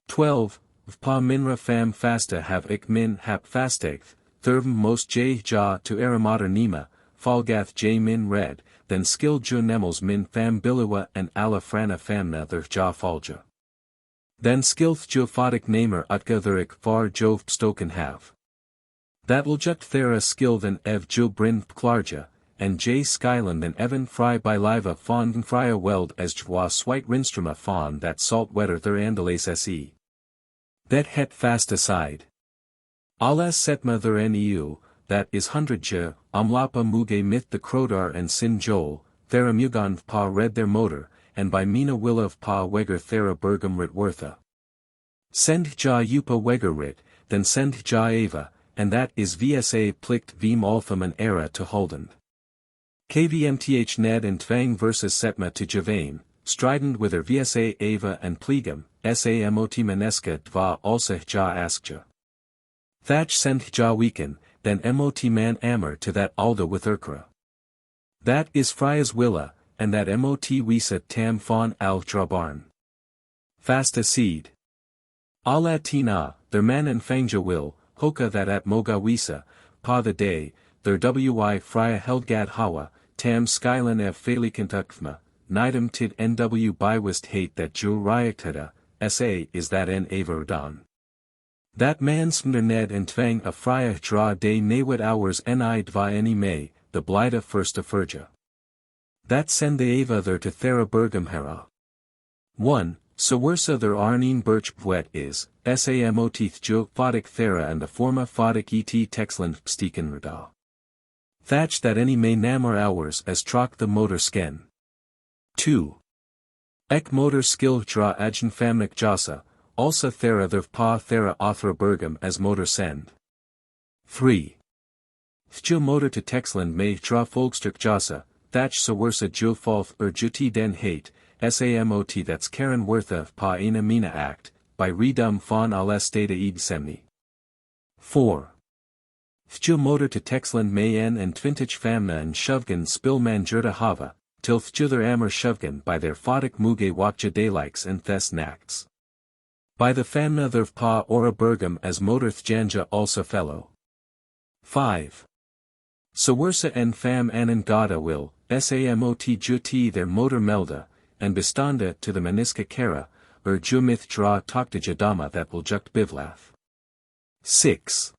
Speaker 1: 12. Vpa minra fam fasta have ik min hap fastegth, thirvm most j ja to aramata nima, falgath j min red, then skill ju nemels min fam biliwa and ala frana famna ther ja falja. Then skilth jo fadik namer utka thurik far jov stoken have. That will juk thera skill than ev jo brin pklarja, and j skyland than evan fry by liva fond frya weld as jwa swite rinstruma fon that salt wetter ther andales se. That het fast aside. Alas setma ther neu, that is 100 amlapa muge myth the krodar and sin joel, thera mugan pa read their motor, and by mina will of pa weger thera bergum rit wortha. Send ja upa weger rit, then send ja ava, and that is vsa plikt vim altham an era to holdend. Kvmth ned and tvang versus setma to javane, strident with her vsa ava and plegum, samot maneska dva also ja askja. Thatch sent ja weaken, then mot man ammer to that alda with urkra. That is Frya's willa, and that mot wisa tam fon al drabarn. Fasta seed. Ala tina, their man and fangja will, hoka that at moga wisa, pa the day, their wi Frya heldgad hawa, tam skylan ev falikantukfma, nidum tid nw bywist hate that jul ryaktada, sa is that en averdan. That man smder ned and tvang a Frya dra day nawet hours ni dva any may, the blida first of Frja. That send the ava there to thera bergum hera. 1. Sawersa there arneen birch bwet is, samot thjo fodik thera and the forma fodik et texland steken reda. Thatch that any may namor hours as trock the motor sken. 2. Ek motor skill dra agen famnik jasa, also thera there pa thera othra bergam as motor send. 3. Thjo motor to texland may dra folkstrik jasa, thatch sawersa jo falth juti den hate, samot that's Karen Wortha pa ina mina act, by redum fawn ala stata ed semni. 4. Thjo motor to texland may en and twintage famna and shovgan spill man jurta hava, till thjuther ammer shovgan by their fodik muge wakja daylikes and thes nacts. By the famna their pa ora bergam as motor thjanja also fellow. 5. Sawersa en fam anan gada will, samot juti their motor melda, and bestanda to the maniska kara, jumith dra tokta jadama that will jukt bivlath. 6.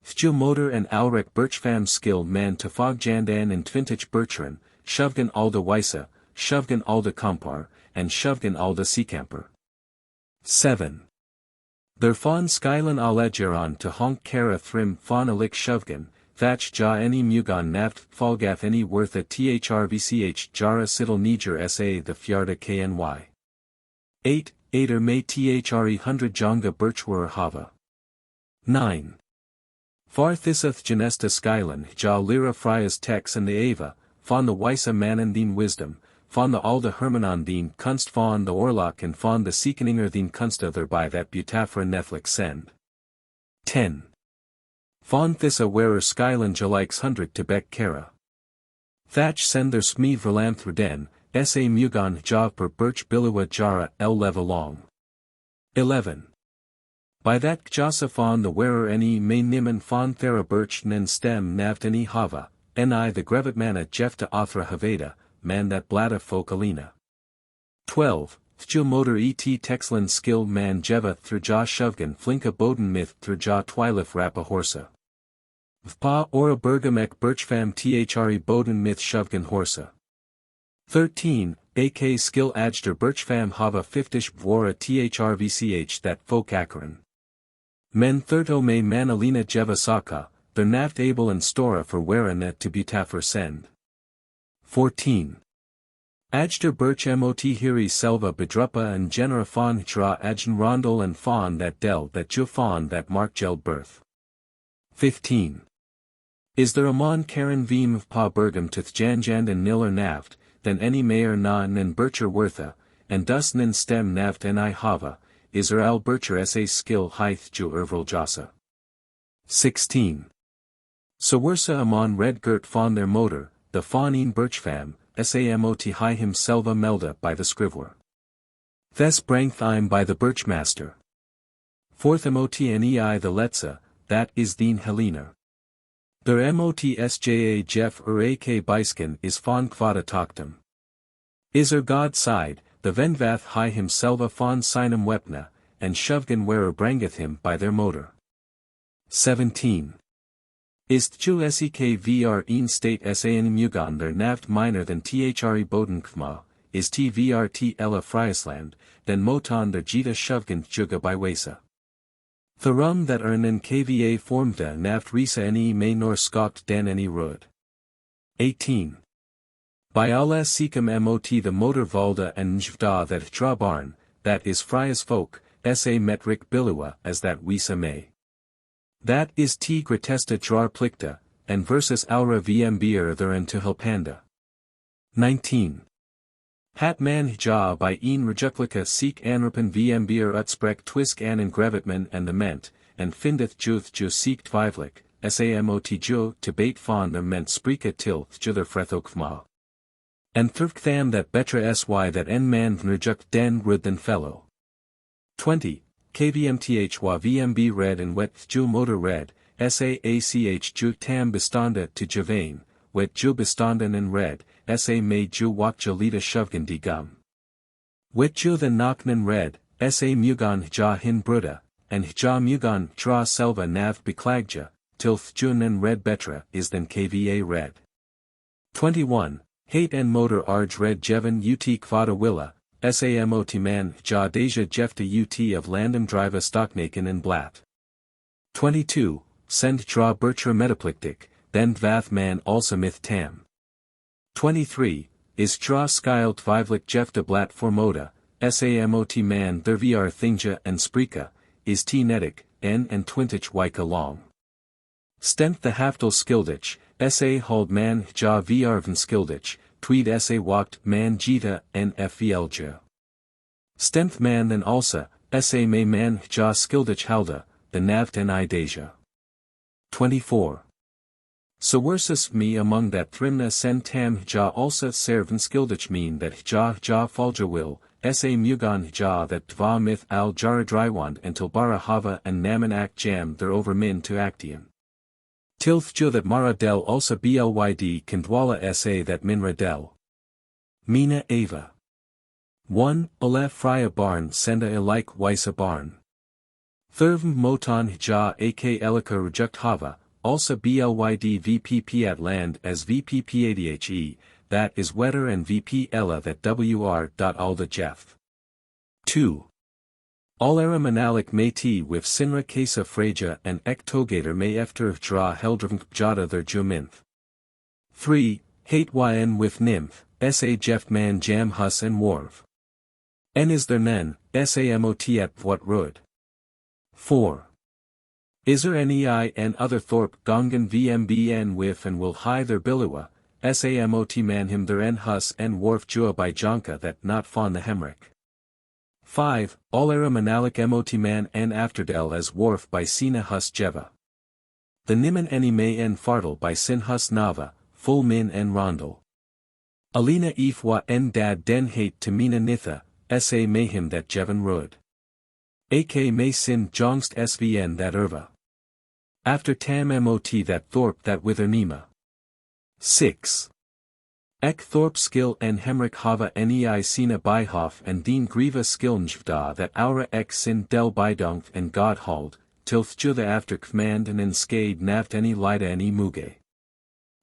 Speaker 1: Thjo motor and alrek birchfam skill man to fog jandan and twintage birchran, shovgan alda wisa, shovgan alda kompar, and shovgan alda seacamper. 7. Their fawn skylan alegeron to honk kara thrim fawn alik shovgan, thatch ja any mugan naft falgath any worth a thrvch jara siddle niger sa the fjarda kny. 8. Ader may thre 100 jonga birchwur hava. 9. Far thiseth genesta skylan ja lira Frya's tex and the ava, fawn the wisa manan thine wisdom, fawn the alda hermanon thine kunst fawn the orlok and fawn the seekeninger thine kunsta thereby that butafra neflik send. 10. Fawn thissa wearer skylan jalikes 100 to beck kara. Thatch send their smeed verlanth reden, sa mugan jav per birch bilua jara el leva long. 11. By that jasa fawn the wearer any may niman fawn thera birch nen stem navt any hava, ni the grevet mana jefta othra haveda, man that blada fokalina. 12. Thjo motor et texlan skill man jeva thurja shovgan flinka boden myth thurja twilif rapa horsa. Vpa ora bergam ek birchfam thre boden myth shovgan horsa. 13. Ak skill ajder birchfam hava fiftish bwora thrvch that folk akaran. Men thirto may manalina jeva saka, their naft able and stora for weranet to butafur send. 14. Ajder birch mot hiri selva bedrupa and genera fawn hra agen rondel and fawn that del that ju fawn that mark gel birth. 15. Is there a mon Karen veem of pa bergam to thjanjand and niller naft, then any mayor na nen bircher wortha, and dus nen stem naft ni hava, is er al bircher sa skill hyth ju ervril jasa. 16. Sawersa amon red girt fawn their motor, the fawneen birchfam, samot high him selva melda by the scrivwer. Thes brangtheim by the birchmaster. 4th mot nei the letza, that is thine Helena. Der mot sja jeff ak bisken is fawn kvada toktum. Is god side, the venvath high him selva fawn sinum wepna, and shovgan wearer brangeth him by their motor. 17. Is thju sek vr een state san mugan der naft minor than thre boden kma, is tvrt ella friesland, then moton der jita shovgan juga by wesa. Thurum that ernen kva formda naft risa any may nor skokt den any rud. 18. By alla sekum mot the motor Wralda and njvda that dra barn, that is Frya's folk, sa metrik bilua as that wisa may. That is t gratesta drar plikta, and versus aura vmbr therein to helpanda. 19. Hat man ja by een rejuklika seek anrupen vmbr utsprek twisk an grevitman and the ment, and findeth juth ju seek tvivlik, samot jo to bait fawn the ment sprika til thjuther frethokvma. And thurktham that betra sy that en man vnrejuk den rud than fellow. 20. Kvmth wa vmb red and wet thju motor red, saach ju tam bestanda to javane, wet ju bestandan and red, sa may ju wakja lita shovgan di gum. Wet ju the naknan red, sa mugan hja hin bruda, and hja mugan tra selva nav beklagja, till thjunen red betra is than kva red. 21. Hate and motor arj red jevan ut kvada willa, Samot man ja deja jefte ut of landem driva stocknaken and blat. 22. Send dra bircher metaplictic, then dvath man also myth tam. 23. Is dra skild vivlik jefte blat formoda, Samot man der vr thingja and sprika, is t netic, n and twintich wika long. Stent the haftel skildich, hold man ja vrven skildich, tweed walked man jita n fvlja. Stent man then also, may man ja skildich halda, the navt and I deja. 24. Sowersus me among that thrimna sen tam ja also serven skildich mean that ja falja will, mugan ja that dva myth al jara drywand until bara hava and naman ak jam there over min to actian. Tilth jo that mara del also blyd kandwala that minra del. Mina ava. 1. Ola Frya barn senda ilike wisa barn. Thirvm moton ja ak elika reject hava, also blyd vpp at land as vppadhe, that is wetter and vp ella that wr.alda jeff. 2. Allera manalik may t with sinra kesa freja and ek togator may efter dra heldrvn jada their juminth. 3. Hate yn with nymph, jeff man jam hus and warv. N is their nen, samot at what rud. 4. Iser nei and other thorp gongan vmbn with and will high their bilua, samot man him their en hus and warf jua by jonka that not fawn the hemrick. 5. Allera manalik mot man en afterdel as warf by sina hus jeva. The niman any may en fartle by sin hus nava, full min en rondel. Alina ifwa en dad den hate to mina nitha, may him that jevan rud. Ak may sin jongst svn that erva. After tam mot that thorp that wither nima. 6. Ek thorp skill en hemrick hava nei sina byhof and dien grieva skilnjvda that aura ek sin del bydonk and god hold, tilth jutha after kmand and en skade naft any lida any muge.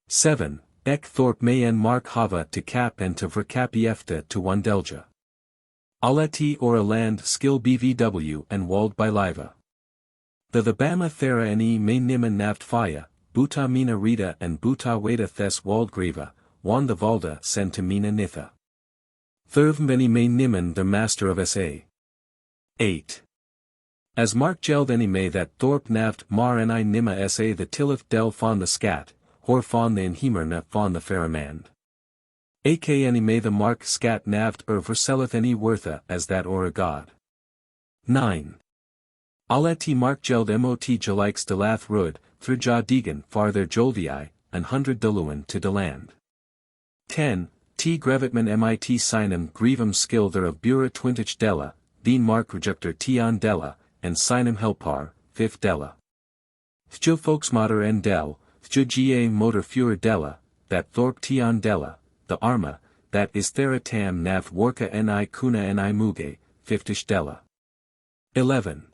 Speaker 1: 7. Ek thorp may en mark hava to cap and to verkapiefta to wandelja. Aleti or a land skill bvw and walled by liva. The bama thera ne may niman naft faya, buta mina rita and buta weta thes walled grieva, wan the valda send to mina nitha. Thurvmeni may niman the master of sa. 8. As mark geld any may that thorp naft mar ni nima sa the tillith del fon the scat, hor fon the inhemerna fon the faramand. Ak any may the mark scat naft verselleth any wortha as that or a god. 9. Aleti mark geld mot jalikes delath rud, through ja degan farther jolvii, an 100 duluan to deland. 10. T grevitman mit sinem grievum skill there of bura twintich della, deen mark rejector tion della, and sinem helpar, 5th della. Thjo folksmoder en del, thjo ga motor fura della, that thorp tion della, the arma, that is thera tam nav worka ni kuna ni muge, 5th della. 11.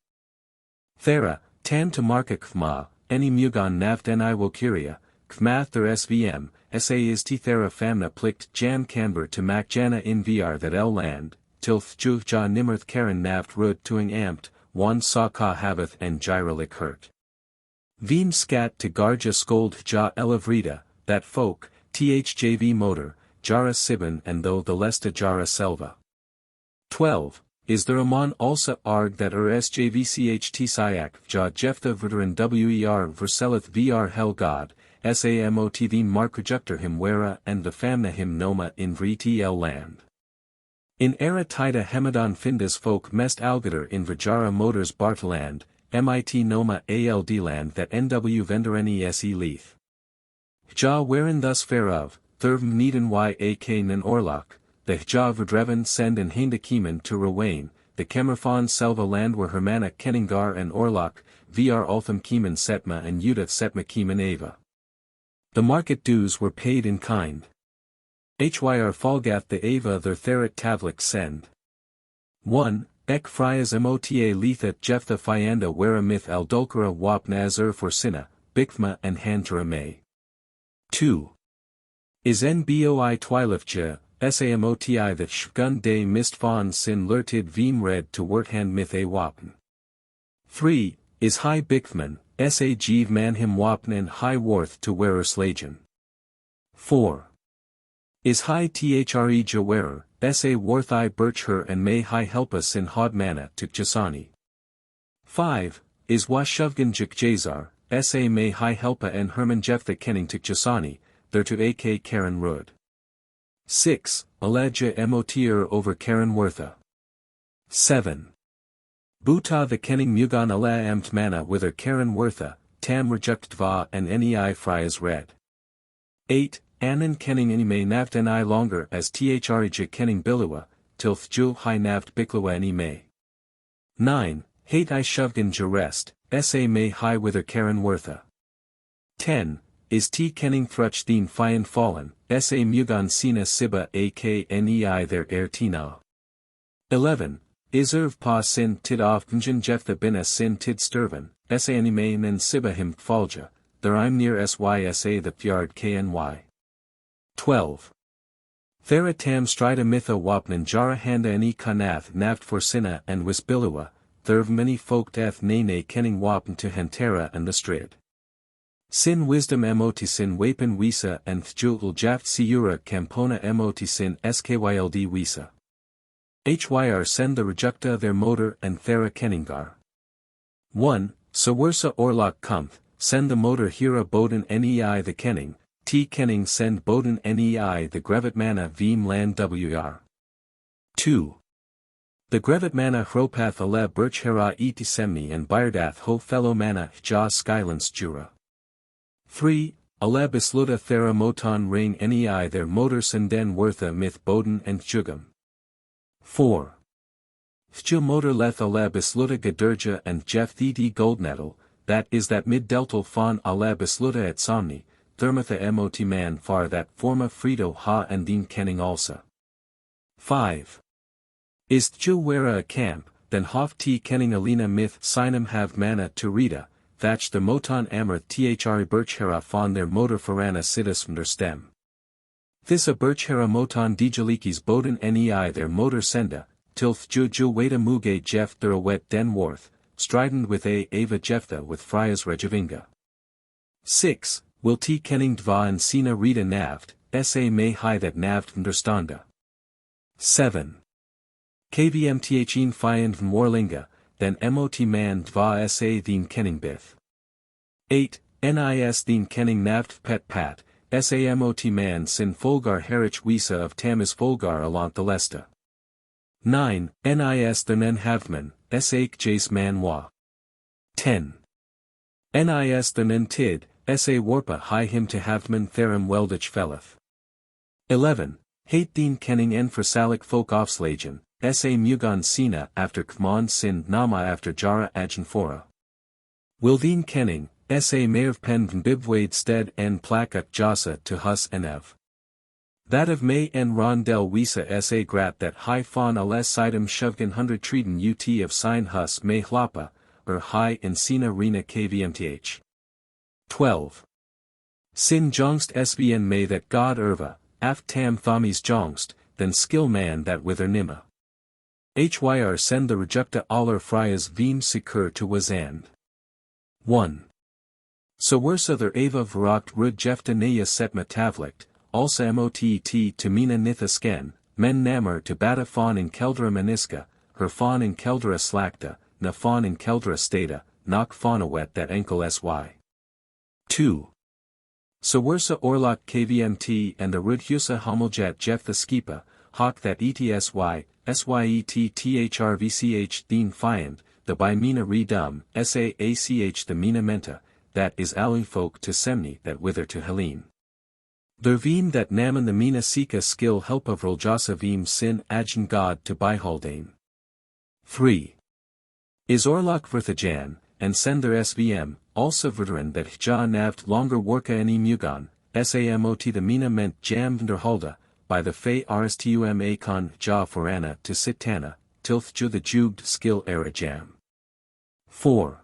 Speaker 1: Thera, tam to marka kfma, any mugon naft ni wokiria, kmath der svm, sa is t thera famna plikt jam canber to mac jana in vr that el land, tilth juh ja nimmerth karen naft rud tuing amt, one saw ka haveth and gyralik hurt. Veen scat to garja scold ja elavrita, that folk, thjv motor, jara sibin and though the lesta jara selva. 12. Is there amon also arg that sjvcht syak ja jeftha veteran wer verselleth vr hell god, samot theen mark rejector him wera and the famna him noma in vtl land. In era tida hemadan findus folk mest algader in vajara motors bartland, mit noma ald land that nw vendereni se leith. Ja wherein thus fair of, thurvm needen yak nen orlok, the hja verdreven send and hindakimen to Rawain, the Kemerfon selva land where Hermana Kenningar and Orlok, vr Altham Keeman Setma and Yudath Setma Keeman Ava. The market dues were paid in kind. Hyr Falgath the Ava their Therit Tavlik send. 1. Ek Fryas Mota Letha Jephthah Fyanda Wera Myth Aldulkara Wap Nazar for Sinna, Bikthma and Hantara May. 2. Is Nboi Twilifja, samoti the shgun de mistfan sin lertid vim red to worthand myth a wapen. 3. Is high bikthman, sa jeev man him wapen and high worth to wearer slagen. 4. Is high thre jawerer, sa worth I birch her and may high help us in hod mana to jasani. 5. Is wa shuvgan jik jazar, sa may high helpa and herman jephthah kenning to jasani, there to ak karen rud. 6. Aladja motir over karen wortha. 7. Buta the kenning mugan ala amt mana wither karen wortha, tam reject dva and nei Frya's red. 8. Anan kenning any may navt ni longer as thrija kenning bilua, till thjul high navt biklua any may. 9. Hate I shovgan jarest, sa may high wither karen wortha. 10. Is t kenning thruch theen fian fallen, sa mugan sina siba aknei their air tina. 11. Is pa sin tid ofnjan jephthah bin sin tid sturvan, sa any may and siba him falja, there I'm near sysa the fjard kny. 12. Thera tam strida mitha wapnan jara handa any kanath naft for sinna and wisbilua, therv many folk death nene kenning wapn to hantera and the strid. Sin wisdom sin wapen wisa and thjul jaft siura campona sin skyld wisa. Hyr send the rejecta their motor and thera kenningar. 1. Sawersa orlok kumth, send the motor hira boden nei the kenning, t kenning send boden nei the grevet mana vim land wr. 2. The grevet mana hropath ale birch hera et semni and byardath ho fellow mana ja skylance jura. 3. Ale bisluta thera moton rain nei their motor senden wortha myth boden and jugam. 4. Thjil motor leth ale bisluta gadurja and jeff theti goldnettle, that is that mid-deltal fon ale bisluta et somni, thermatha mot man far that forma frido ha and din kenning also. 5. Is thjil wera a camp, then hof t kenning alina myth sinum have mana to rita, thatch the moton amr thri birchhera fon their motor farana situs mder stem. This a birchhera moton dijalikis boden nei their motor senda, till thju weta muge jeff thera wet den worth, strident with a ava jephthah with Frya's rejavinga. 6. Will t kenning dva and sina rita navt, sa may high that navt mderstanda. 7. Kvmthin fiend morlinga, then mot man dva sa theen kenning bith. 8. Nis theen kenning navt pet pat, sa mot man sin folgar herich wisa of tamis folgar alant the lesta. 9. Nis the nen havman, sak jace man wa. 10. Nis the nen tid, sa warpa high him to havman therum weldich felleth. 11. Hate theen kenning en frasalic folk offslagen, sa mugan sina after kman sin nama after jara agenfora. Will theen kenning, sa mayv pen bibwade stead en plakak jasa to hus enev. That of may en rondel wisa sa grat that high fawn ales sidem shovgan 100 treden ut of sign hus may hlapa, or high en sina rena kvmth. 12. Sin jongst sbn may that god erva, af tam thamis jongst, then skill man that wither nima. Hyr send the rejecta aller Frya's vim secur to wazand. 1. So wersa there ava verakt rud jefta neya setma tavlikt, also motet to mina nitha sken, men namur to bata fawn in keldra maniska, her fawn in keldra slakta, na fawn in keldra stata, nok fawnawet that enkel sy. 2. So wersa orlok kvmt and the rud husa homoljat jefta skipa, hawk that etsy, syet theen fiend, the by mina redum, saach the mina menta, that is alun folk to semni that wither to Helene. Der vim that naman the mina sika skill help of roljasa vim sin agen god to byhaldane. 3. Is orlok verthajan, and send their svm, also veteran that hja navt longer worka any mugan, samot the mina meant jam vnderhalda, by the fey rstum akon ja forana to sitana, tilth ju the juged skill era jam. 4.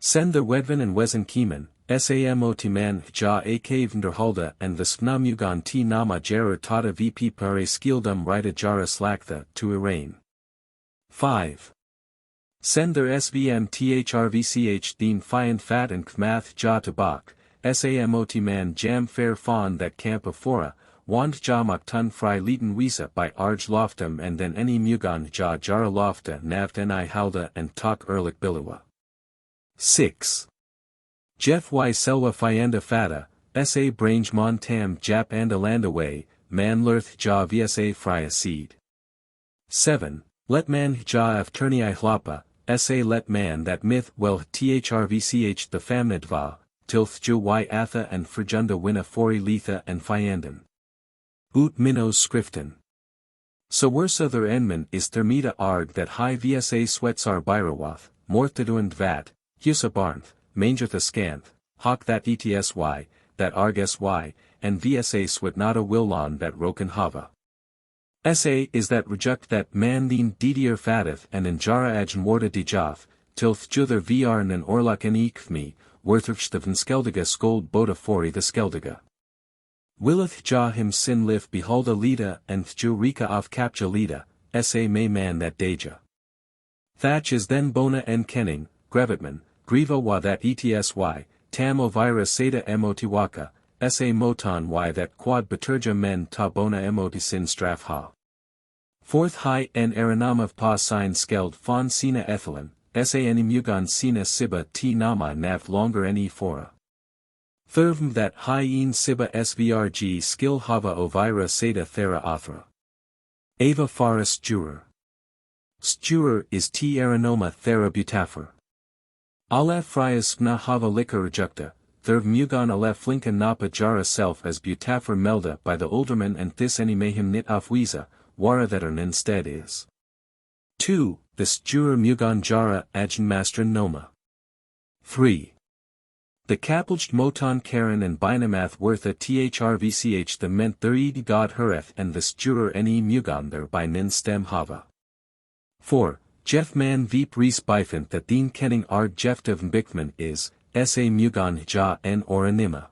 Speaker 1: Send the Wedven and Wezen Kiemen, Samot man ja ak Vnderhalda and the Spnamugan t nama Jera tata vp pare skildum rita jara slaktha to Iran. 5. Send their svm thrvch theen fian fat and kmath ja tabak, Samot man jam fair fawn that camp afora, wand ja maktun fry leeten wisa by arj loftum and then any mugan ja jara lofta navt ni halda and tak erlik bilawa. 6. Jeff y selwa fienda fata, sa brange mon tam jap andalanda way, man lurth ja vsa frya seed. 7. Let man ja af turnii hlapa, sa let man that myth well thrvch the famnadva, tilth ju y atha and frigunda winna fori letha and fiandan. Ut minnows skriften. So worse other enman is thermita arg that high vsa sweatsar byrawath, morthaduand vat, husa barnth, mangertha scanth, hawk that etsy, that arg sy, and vsa switnata willon that roken hava. Sa is that reject that man theen didier fateth and injara agen warda dijath, tilth juther vrn and orlak en ikthmi, worthurch the vnskeldiga skold boda fori the skeldiga. Willeth ja him sin lif beholda lida and thju rika of capja lida, sa may man that deja. Thatch is then bona en kenning, grevitman, griva wa that etsy, tam ovira seda emotiwaka, sa moton y that quad beturja men ta bona emotisin straf ha. 4th high en aranamav pa sign skeld fon sina ethylin, sa any mugon sina siba t nama nav longer any fora. 3rd that high een siba svrg skill hava ovira seda thera athra. Ava fara sturer. Sturer is t aranoma thera butafer. Alef Fryas spna hava lika rejecta, third mugon alef flinka napa jara self as butafer melda by the olderman and this any mayhem nit afwiza, wara that an instead is. 2. The sturer mugon jara agen mastren noma. 3. The kapelged moton karen and binamath wortha thrvch the meant therid god hereth and the sturer ne mugon there by nin stem hava. 4. Jeff man veep res bifant that theen kenning arg jeftav bikman is, sa mugon ja en oranima.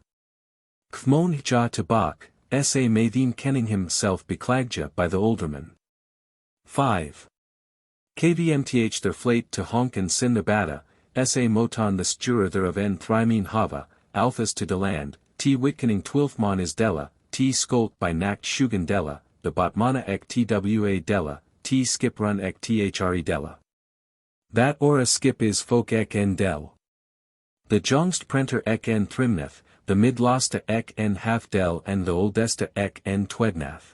Speaker 1: Kmon ja tabak, sa may theen kenning himself beklagja by the olderman. 5. Kvmth their flate to honk and sin the bata, sa moton the sturer there of en thrymin hava, alphas to deland, t witkening twilfmon is dela, t skolt by nact shugan dela, the botmana ek twa dela, t skip run ek thre dela. That ora skip is folk ek en del. The jongst prenter ek en thrimneth, the midlasta ek en half del and the oldesta ek en twednath.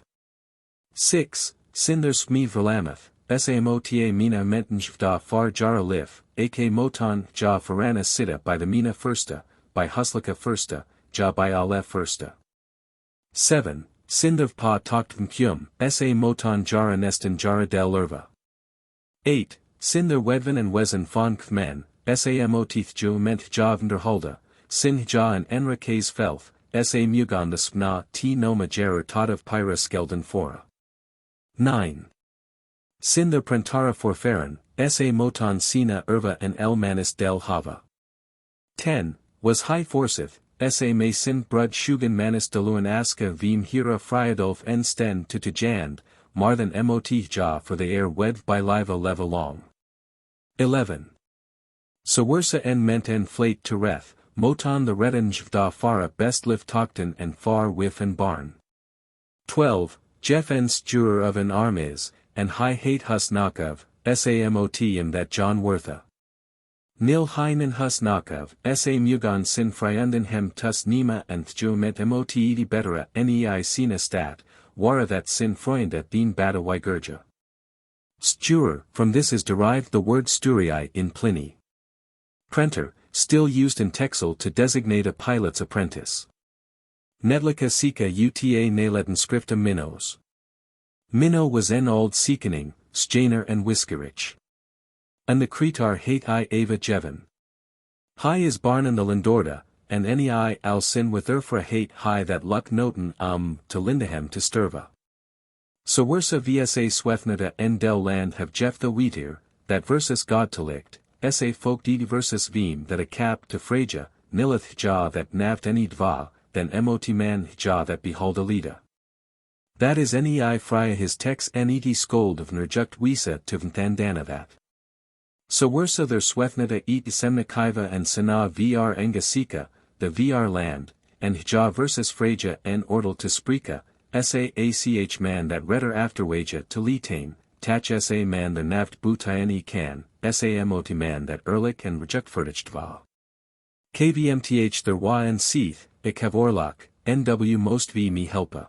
Speaker 1: 6. Sinder smee verlameth, samota mina mentenjvda far jara lif, ak moton ja farana sita by the mina firsta, by huslika firsta, ja by alef firsta. 7. Sindav pa toktm kyum, sa moton jara nestin jara del lerva. 8. Sinder wedven and wezen fon kmen, samotith jo ment javnderhalda, sin ja and enra kays felth, sa mugon the spna t noma jerer tadav pyra skelden fora. 9. Sinder prentara forferen, sa moton sina erva and el manis del hava. 10. Was high forseth, sa may sin brud shugan manis deluan aska vim hira friadolf en sten to tejand, mar than mot ja for the air wedv by liva leva long. 11. Sawersa en ment en flate to reth, moton the redenjvda fara best lift tokten and far wif and barn. 12. Jeff en sturer of an arm is, and high hate hus nakov, samot that John Wortha. Nil heinen hus nakov, sa mugon sin frienden hem tus nima and thjo met mot edi betera nei sina stat, wara that sin freunda theen bata wigurja. Sturer, from this is derived the word sturii in Pliny. Prenter, still used in Texel to designate a pilot's apprentice. Nedlika sika uta naleden scripta minnows. Minnow was en old siekening, Stainer and Whiskerich. And the Cretar hate I ava jeven. High is barn in the Lindorda, and nei al sin with erfra hate high that luck noten to Lindahem to Sturva. So wersa vsa swethnada en del land have Jeff the wheatir, that versus God to licht, sa folk d versus vim that a cap to Frya, nilith ja that navt any dva, then mot man ja that behold alida. That is nei Frya his text net scold of nerjukt wisa to vntandana that. So wersa their swethnata eat semnikaiva and sana vr engasika, the vr land, and ja versus Frya en ordal to sprika, saach man that redder afterwaja to litain, tach sa man the navt butayani can, samot man that erlich and rejuktfurdichtva. Kvmth their wa en seeth, ik have orlach, nw most v me helpa.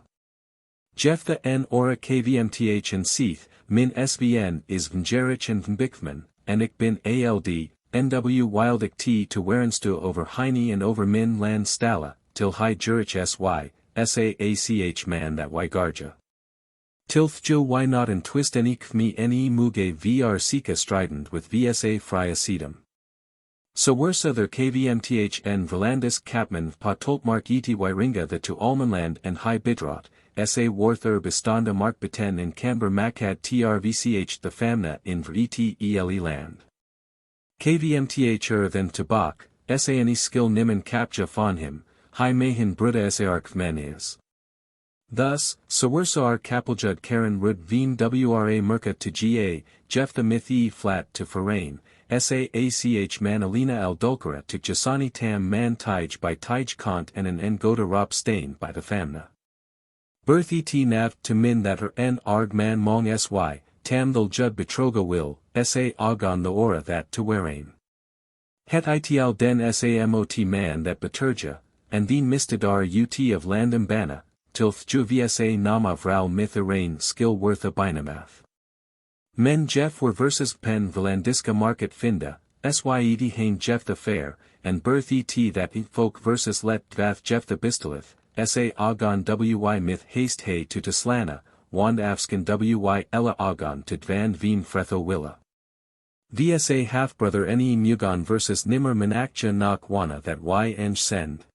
Speaker 1: Jephthah en ora kvmth and seeth, min svn is vnjerich and vnbikman, and ik bin ald, nw wildik t to werenstu over heine and over min land stala, till high jurich sy, saach man that wygarja. Tilth jo why not and twist enik me ne muge vr sika strident with vsa Frya sedum. So wersa their kvmth en verlandis capman patoltmark eti wyringa the to almanland and high bidrot, sa warther bestanda mark beten in camber makad trvch the famna in vrete land. Kvmth then tabak, sa any skill nimen capja fon him, high mahin bruda sark men is. Thus, Sawersar Kapeljud Karen Rud Veen Wra Merka to Ga, Jephthah Myth E flat to Farain, Saach Man Alina Al Dulkara to Jasani Tam Man Tij by Tij Kant and an Ngoda Rop Stain by the Famna. Birth Et Nav to Min that her N Arg Man Mong Sy, Tam Thul Jud Betroga Will, Sa Agon the Ora that to Werain. Het Itl Den Samot Man that Beturja, and Theen Mistadar Ut of Landam Bana. Tilth ju vsa nama vral myth arain skill worth a binamath. Men Jeph were versus pen Valandiska market finda, syed hain Jephthah fair, and birth et that folk versus let dvath Jephthah bistolith, sa agon wy myth haste hay to Teslana, wand afskin wy ella agon to dvan veen fretho willa. Vsa half-brother ne mugon versus nimmer manakja nak wana that y eng send.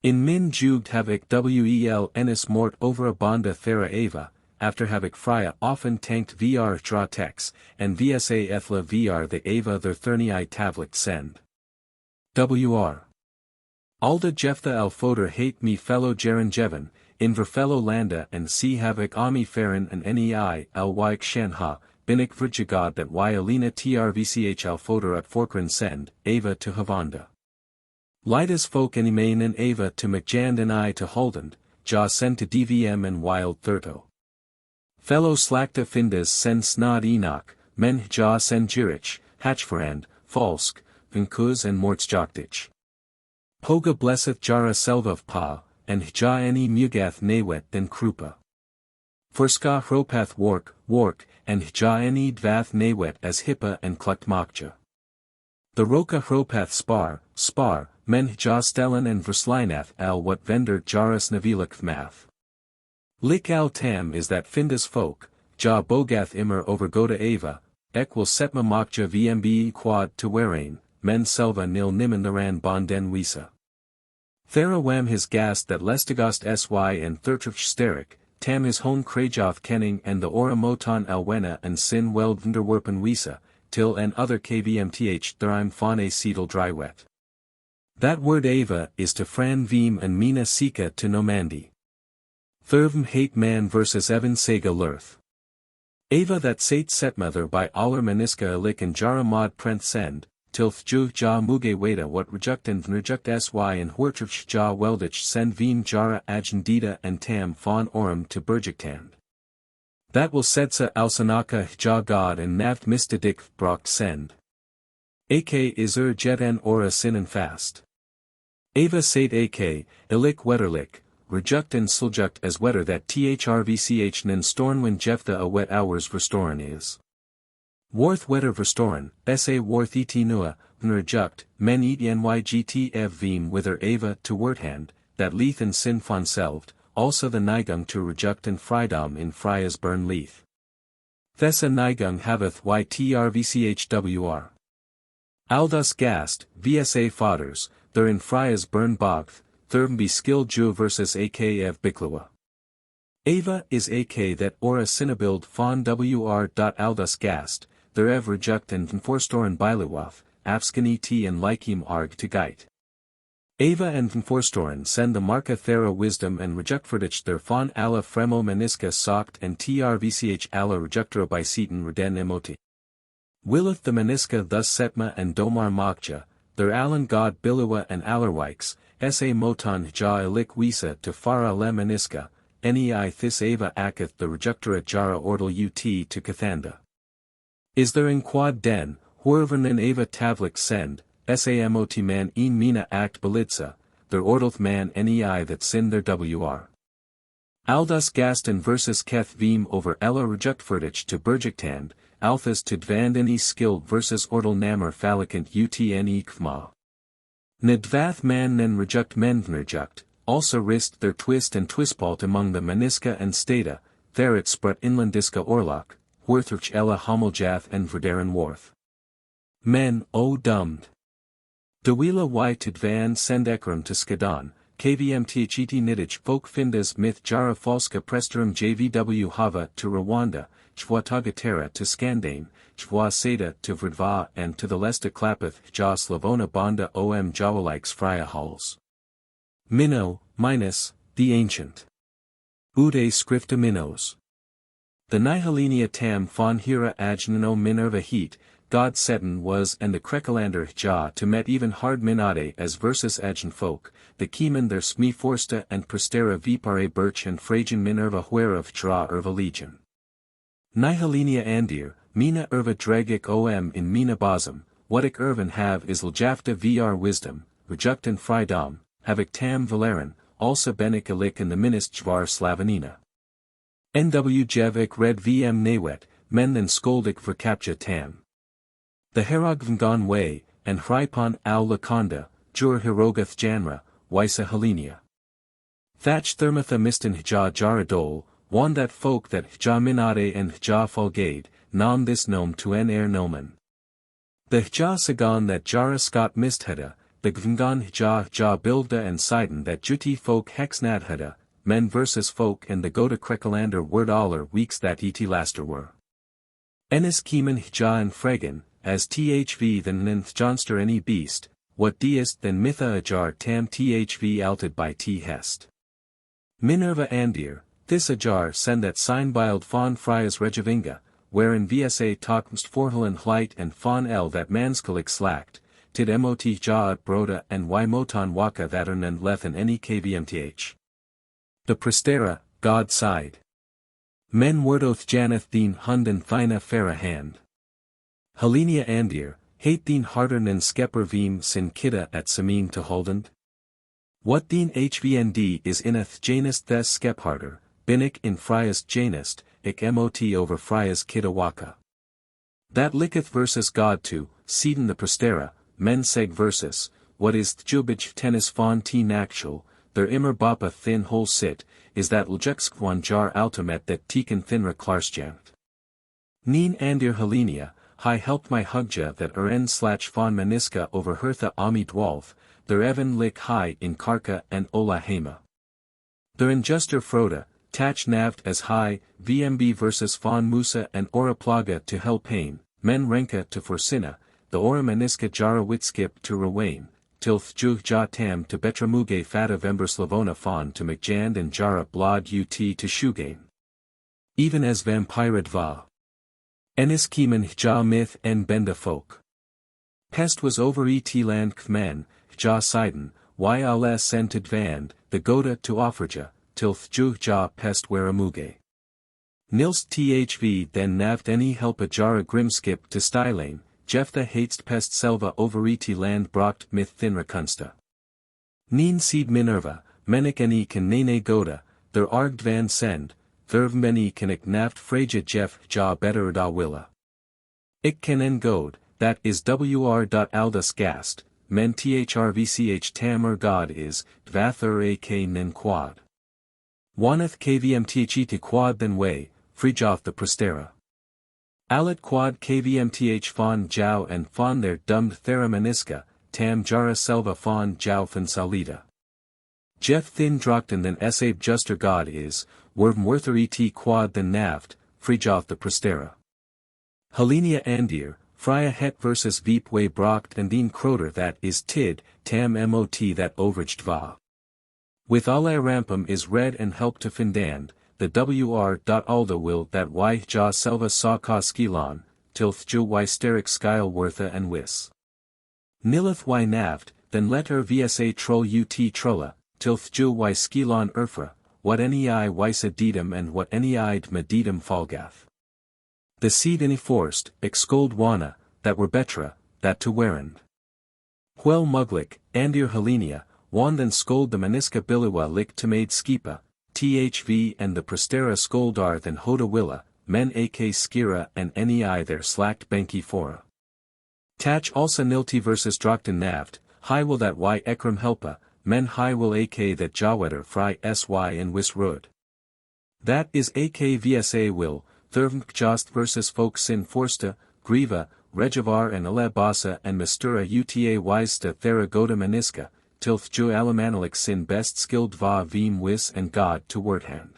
Speaker 1: In min jugd havik wel enis mort over a banda thera ava, after havik Frya often tanked vr dra tex, and vsa ethla vr the ava their thernii tavlik send. Wr. Alda Jephthah al foder hate me fellow Jeren Jevan, in verfellow landa and see havik ami ferin and nei al wyk shenha, binik vrjagad that y alina trvch al foder at forkran send, ava to Havanda. Lidas folk animain and ava to McJand and I to Holdend, ja send to DVM and wild thurto. Fellow slakta findas send snod Enoch, men ja send Jirich, Hatchforand, Falsk, Vinkuz and Mortsjoktich. Poga blesseth Jara selvav pa, and ja any mugath nawet then Krupa. Forska hropath wark, and ja any dvath nawet as hippa and kluktmakja. The roka hropath spar, men ja stellen and verslinath al what vendor jaras navilak math. Lik al tam is that findas folk, ja bogath immer over goda ava, equal setma makja vmbe quad to werain, men selva nil nimen naran bonden wisa. Thera wam his gast that lestigost sy and thurtrich sterik, tam his hon krajoth kenning and the ora moton alwena and sin weld vnderwerpen wisa, till and other kvmth thraim faune seedal drywet. That word ava is to Fran Veem and Mina Sika to Nomandi. Thurvm hate man versus Evan Sega Lurth. Ava that sate setmother by aller Maniska alik and Jara mod prenth send, tilth ju ja muge weda what rejuct and vnrejuct sy and huertrich ja weldich send veen Jara agendita and tam fawn orum to Burjiktand. That will setsa alsanaka ja god and navt mistadik brock send. Ak is jet en ora sin and fast. Ava sate ak, ilik wetterlik, rejuct and suljuct as wetter that thrvch nen storn when Jephthah a wet hours verstoren is. Worth wetter verstoren, sa worth et nua, vnrejuct, men et nygt ev veem wither ava to wordhand, that leith and sin fon selved, also the nigung to rejuct and frydom in Frya's burn leith. Thessa nigung haveth ytrvchwr. Aldus gast, vsa fodders, there in Frya's burn bogth, thurmby skill ju versus ak ev biklawa. Ava is ak that ora sinabild fon wr. Aldus gast, therev reject and forstoren biluwath, afskan et and likem arg to geit. Ava and forstoren send the marka thera wisdom and rejectfordich their fon alla fremo meniska soct and trvch alla rejectoro by seton reden emoti. Willeth the meniska thus setma and domar mokja, their allen god biluwa and alarwikes, sa moton ja ilik wisa to fara le meniska, nei this ava aketh the rejectora jara ordal ut to kathanda. Is there in quad den, horvernen ava tavlik send, samot man een mina act belitza, their ordalth man nei that sin their wr. Aldas gasten versus keth vim over ella rejectfordich to burjiktand, althas to dvand any skilled versus ordal nammer falicant utne kfma. Nedvath man nen reject menvnerjuct, also rist their twist and twispalt among the meniska and stata, therit sprut inlandiska orlok, worthurch ella hommeljath and verderen worth. Men, o dummed. De wila y to dvan send ekram to skadan, kvmtheti nidich folk findas myth jara falska presterum jvw hava to Rwanda, chwatagatera to Skandane, chwa seda to Vrdva and to the lesta klapath ja slavona banda om jawalikes Frya halls. Minnow, minus, the ancient. Ude scripta minnows. The Nihilenia tam von hira ajnano minerva heat, God Seton was and the Krekelander ja to met even hard minade as versus agent folk, the Kieman their smi forsta and prestera vipare birch and fragen minerva huerav dra erva legion. Nihilenia andir, mina erva dragik om in mina bosom, whatik ervan have is ljafta vr wisdom, rejectan frydom, havik tam valeran, also benik alik in the minist jvar slavanina. Nw jevik red vm nawet, men than skoldik verkapja tam. The Herogvngon way, and Hrypon au Lakonda, Jur Hirogath Janra, Wysa Helenia. Thatch Thermatha Mistan Hja Jaradol, wan that folk that Hja Minade and Hja Folgade, nam this nome to en nomen. The Hja Sagan that Jara Scott Mistheda, the Gvngon Hja Bilda and Sidon that Juti folk Hexnadheda, men versus folk and the Goda Krekelander word aller weeks that et laster were. Ennis Kieman Hja and Fregan, as thv than ninth johnster any beast, what deist than mitha ajar tam thv alted by t hest. Minerva andir, this ajar send that sign bild von Fryas regivinga, wherein vsa talkmst forhelen hleit and von l that manskalik slacked, tid mot ja at broda and y moton waka that nen lethan any kvmth. The prestera, God side. Men wordoth janeth din hund and thina fera hand. Helenia andir, hate din harder nen skepper vim sin kidda at samin to holdend? What din hvnd is ineth janist thes skep harder, binik in Fryas janist, ik mot over Fryas kidda waka. That licketh versus God to, seeden the prestera, men seg versus, what is thjubij tennis von t nakshul, their immer bapa thin whole sit, is that ljexkwan jar altamet that tiken thinra klarsjant. Neen andir Helenia, hi helped my hugja that en/von meniska over hertha ami dwalth, der even lik hi in karka and ola hema. Der injuster froda, tach navt as hi, vmb versus von musa and ora plaga to hel pain, men renka to forsina, the ora meniska jara witskip to rawain, tilth juh ja tam to betramuge fata vember slavona fon to mcjand and jara blod ut to shugain. Even as vampire dva. Ennis Kieman Hja myth en benda folk. Pest was over et land kman, Hja Sidon, y als sented vand, the goda to offerja, tilth juh ja pest weramuge. Nilst thv then navt any help a jara grimskip to stylane, Jeftha hatest pest selva over et land brocht myth thinra kunsta. Neen seed Minerva, menik any can nene goda, der argd van send, verv many can ik naft fraja jeff ja better da willa. Ik can en god, that is wr.aldas gast, men thrvch tam god is, dvathur ak nen quad. Waneth kvmtheti quad then way, frijoth the prestera. Alit quad kvmth fon jau and fon their dummed theramaniska, tam jara selva fon jau fan salida. Jeff thin drochten than sabe juster god is, werv werther et quad than naft, frijoth the prestera. Helenia Andir, Frya het versus Veep way brocht and dien kroter that is tid, tam mot that overaged va. With alle rampum is red and help to findand, the wr. Alda will that y ja selva sa ka skilon, tilth ju y steric skyle wortha and wis. Nilith y navd, then let her vsa troll ut trolla, tilth ju y skilon erfra, what nei wysa dedum and what nei medidum falgath. The seed any forced, excold wana, that were betra, that to werend. Huel muglik, andir Helenia, wand and scold the maniska biliwa lik to made skipa, thv and the prestera scoldar than hoda willa, men ak skira and nei their slacked banki fora. Tach also nilti versus drakten navd, high will that y ekram helpa, men high will ak that jawetter fry sy and wis rud. That is ak vsa will, thurvnk jost versus folk sin forsta, griva, rejavar and alabasa and mistura uta wisesta theragoda maniska, tilth ju alamanalik sin best skilled va veem wis and god to wordhand.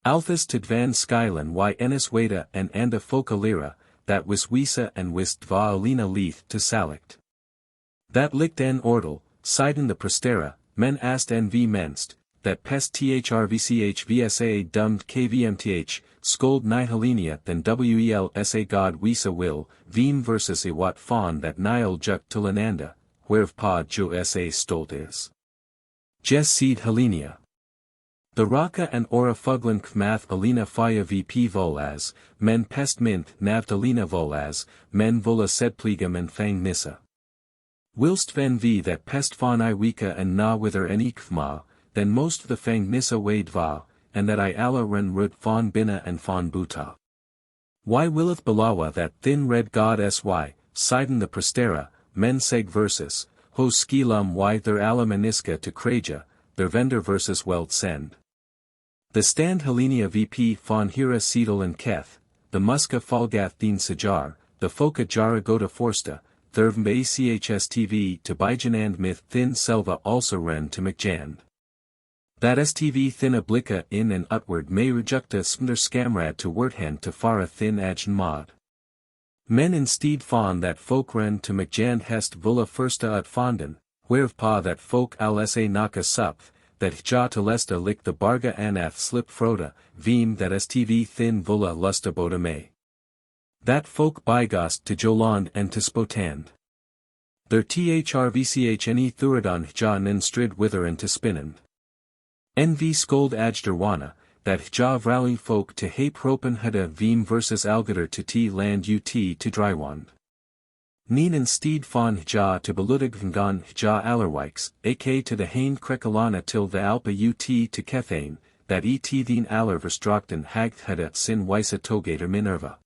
Speaker 1: Althus tidvan skylan y enis weda and anda foca lira, that wis wisa and wist va alina leith to salict. That licked en ordal, sidon the prestera, men ast en v menst, that pest thrvch vsa dumbed kvmth, scold ni Helenia than wel sa god wisa will, veem versus iwat fawn that nile juk to lananda, wherev pod jo sa stolt is. Jes seed Helenia. The raka and ora fuglen kmath alina faya vp volas, men pest mint navt alina volas, men vola sedplegum and fang nissa. Whilst ven v that pest fawn I wika and na wither en ikvma, then most the fang nissa wade va, and that I ala ren rud fawn bina and fawn buta. Why willeth balawa that thin red god sy, sidon the prestera, men seg versus, ho skilum y their ala maniska to kraja, their vendor versus weld send. The stand Helenia vp fawn hira seedal and keth, the muska falgath din sajar, the foca jara goda forsta, thurvm achstv to bijanand myth thin selva also ren to mcjand. That stv thin oblica in and utward may rejecta smder scamrad to wordhand to fara thin ajn mod. Men instead fawn that folk ren to mcjand hest vulla firsta ut fonden, wherev pa that folk al sa naka supth, that ja to lesta lick the barga anath slip froda, veem that stv thin vulla lusta boda may. That folk bygast to joland and to spotand. Their thrvchne thuradon ja nin strid wither and to spinnand. Nv scold ajderwana, that ja vrali folk to hape ropen hada veem versus algader to t land ut to drywand. Neen and steed fawn ja to beludig vangan ja allerwikes, ak to the hain krekalana till the alpa ut to kethane, that et theen aller verstrakten hagt hada sin wisa togator minerva.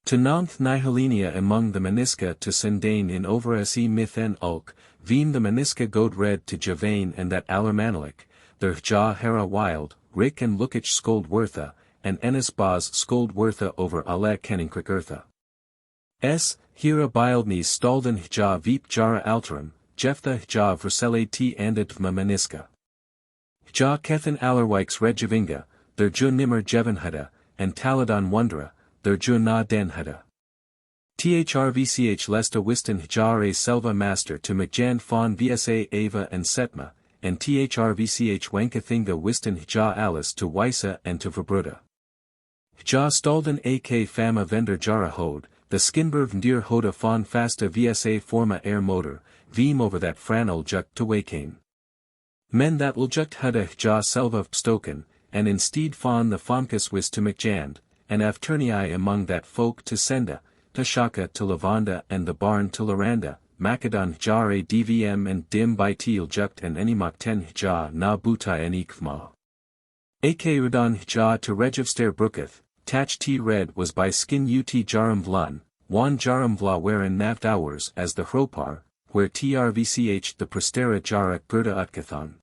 Speaker 1: To nanth ni Helenia among the maniska to sendane in over se myth en ulk, veem the maniska god red to javane and that allermanalik, their ja hera wild, rik and lookich scold wortha, and enis baz scold wortha over ale kenninkrik eartha. S. Hira bildnes stalden ja veep jara alterum, jeftha ja versele t andit vma maniska. Ja kethan allerwikes rejavinga, their ju nimmer jevenhada, and taladon wondera, their ju na denhada. Thrvch lesta wiston jar a selva master to mcjan fawn vsa ava and setma, and thrvch wankathinga wiston ja alice to wisa and to verbruda. Ja stalden ak fama vendor jara hode, the skinberv ndir hoda fawn fasta vsa forma air motor, veem over that franel juk to wakane. Men that uljukt hada ja selva stoken, and instead fawn the famkas wis to mcjand, and afternii among that folk to senda, Tashaka to Lavanda and the barn to Laranda, Macedon jare dvm and dim by teal jukt and animak ten ja na buta en ikvma. Ak Radon ja to Rejivster brooketh, Tach t red was by skin ut jarum vlan, wan jarum vla wherein naft hours as the hropar, where trvch the prestera jara gerda utkathon.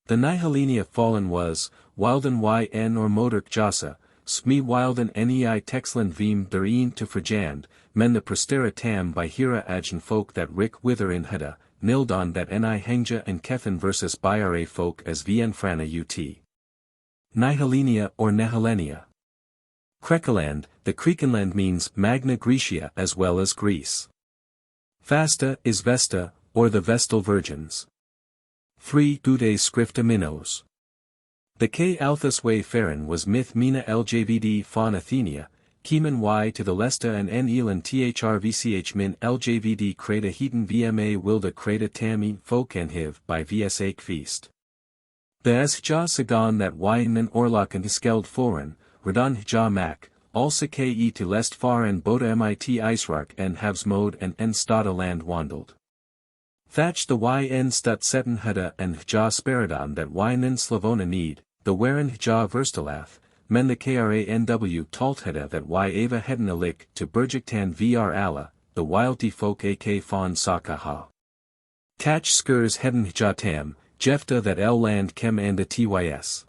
Speaker 1: The Nihelenia fallen was, wilden yn or modurk jasa, Sme wilden nei texland veem dereen to frajand, men the prestera tam by hira ajn folk that rik wither in heda, nildon that ni hengja and kethan versus byare folk as vn frana ut. Nihelenia or Nehelenia. Krekeland, the Krekenland means Magna Graecia as well as Greece. Fasta is Vesta, or the Vestal Virgins. 3. Dude Scripta Minos. The K. Althus way Ferren was myth Mina Ljvd Faun Athenia, Kieman Y to the Lesta and N Elan Thrvch Min Ljvd Creta Heaton Vma Wilda Creta Tammy Folk and Hiv by Vsa Feast. The Sja Sagan that Ynen Orlaken Hiskeld Foren, Radan Hja Mak, also Ke to Lest Far and Boda Mit Isark and Havsmode and En Stada Land Wandled. Thatch the Yn Stut Setten Hada and Hja Speridon that Ynen Slavona Need, the Waren Hja Verstalath, Men the Kranw Taltheda that Ava Hedden Alik to Burjiktan Vr Allah, the Wildy Folk Ak Fawn Saka Ha. Tach Skurs Hedden Hja Tam, Jefta that El Land Kem and the Tys.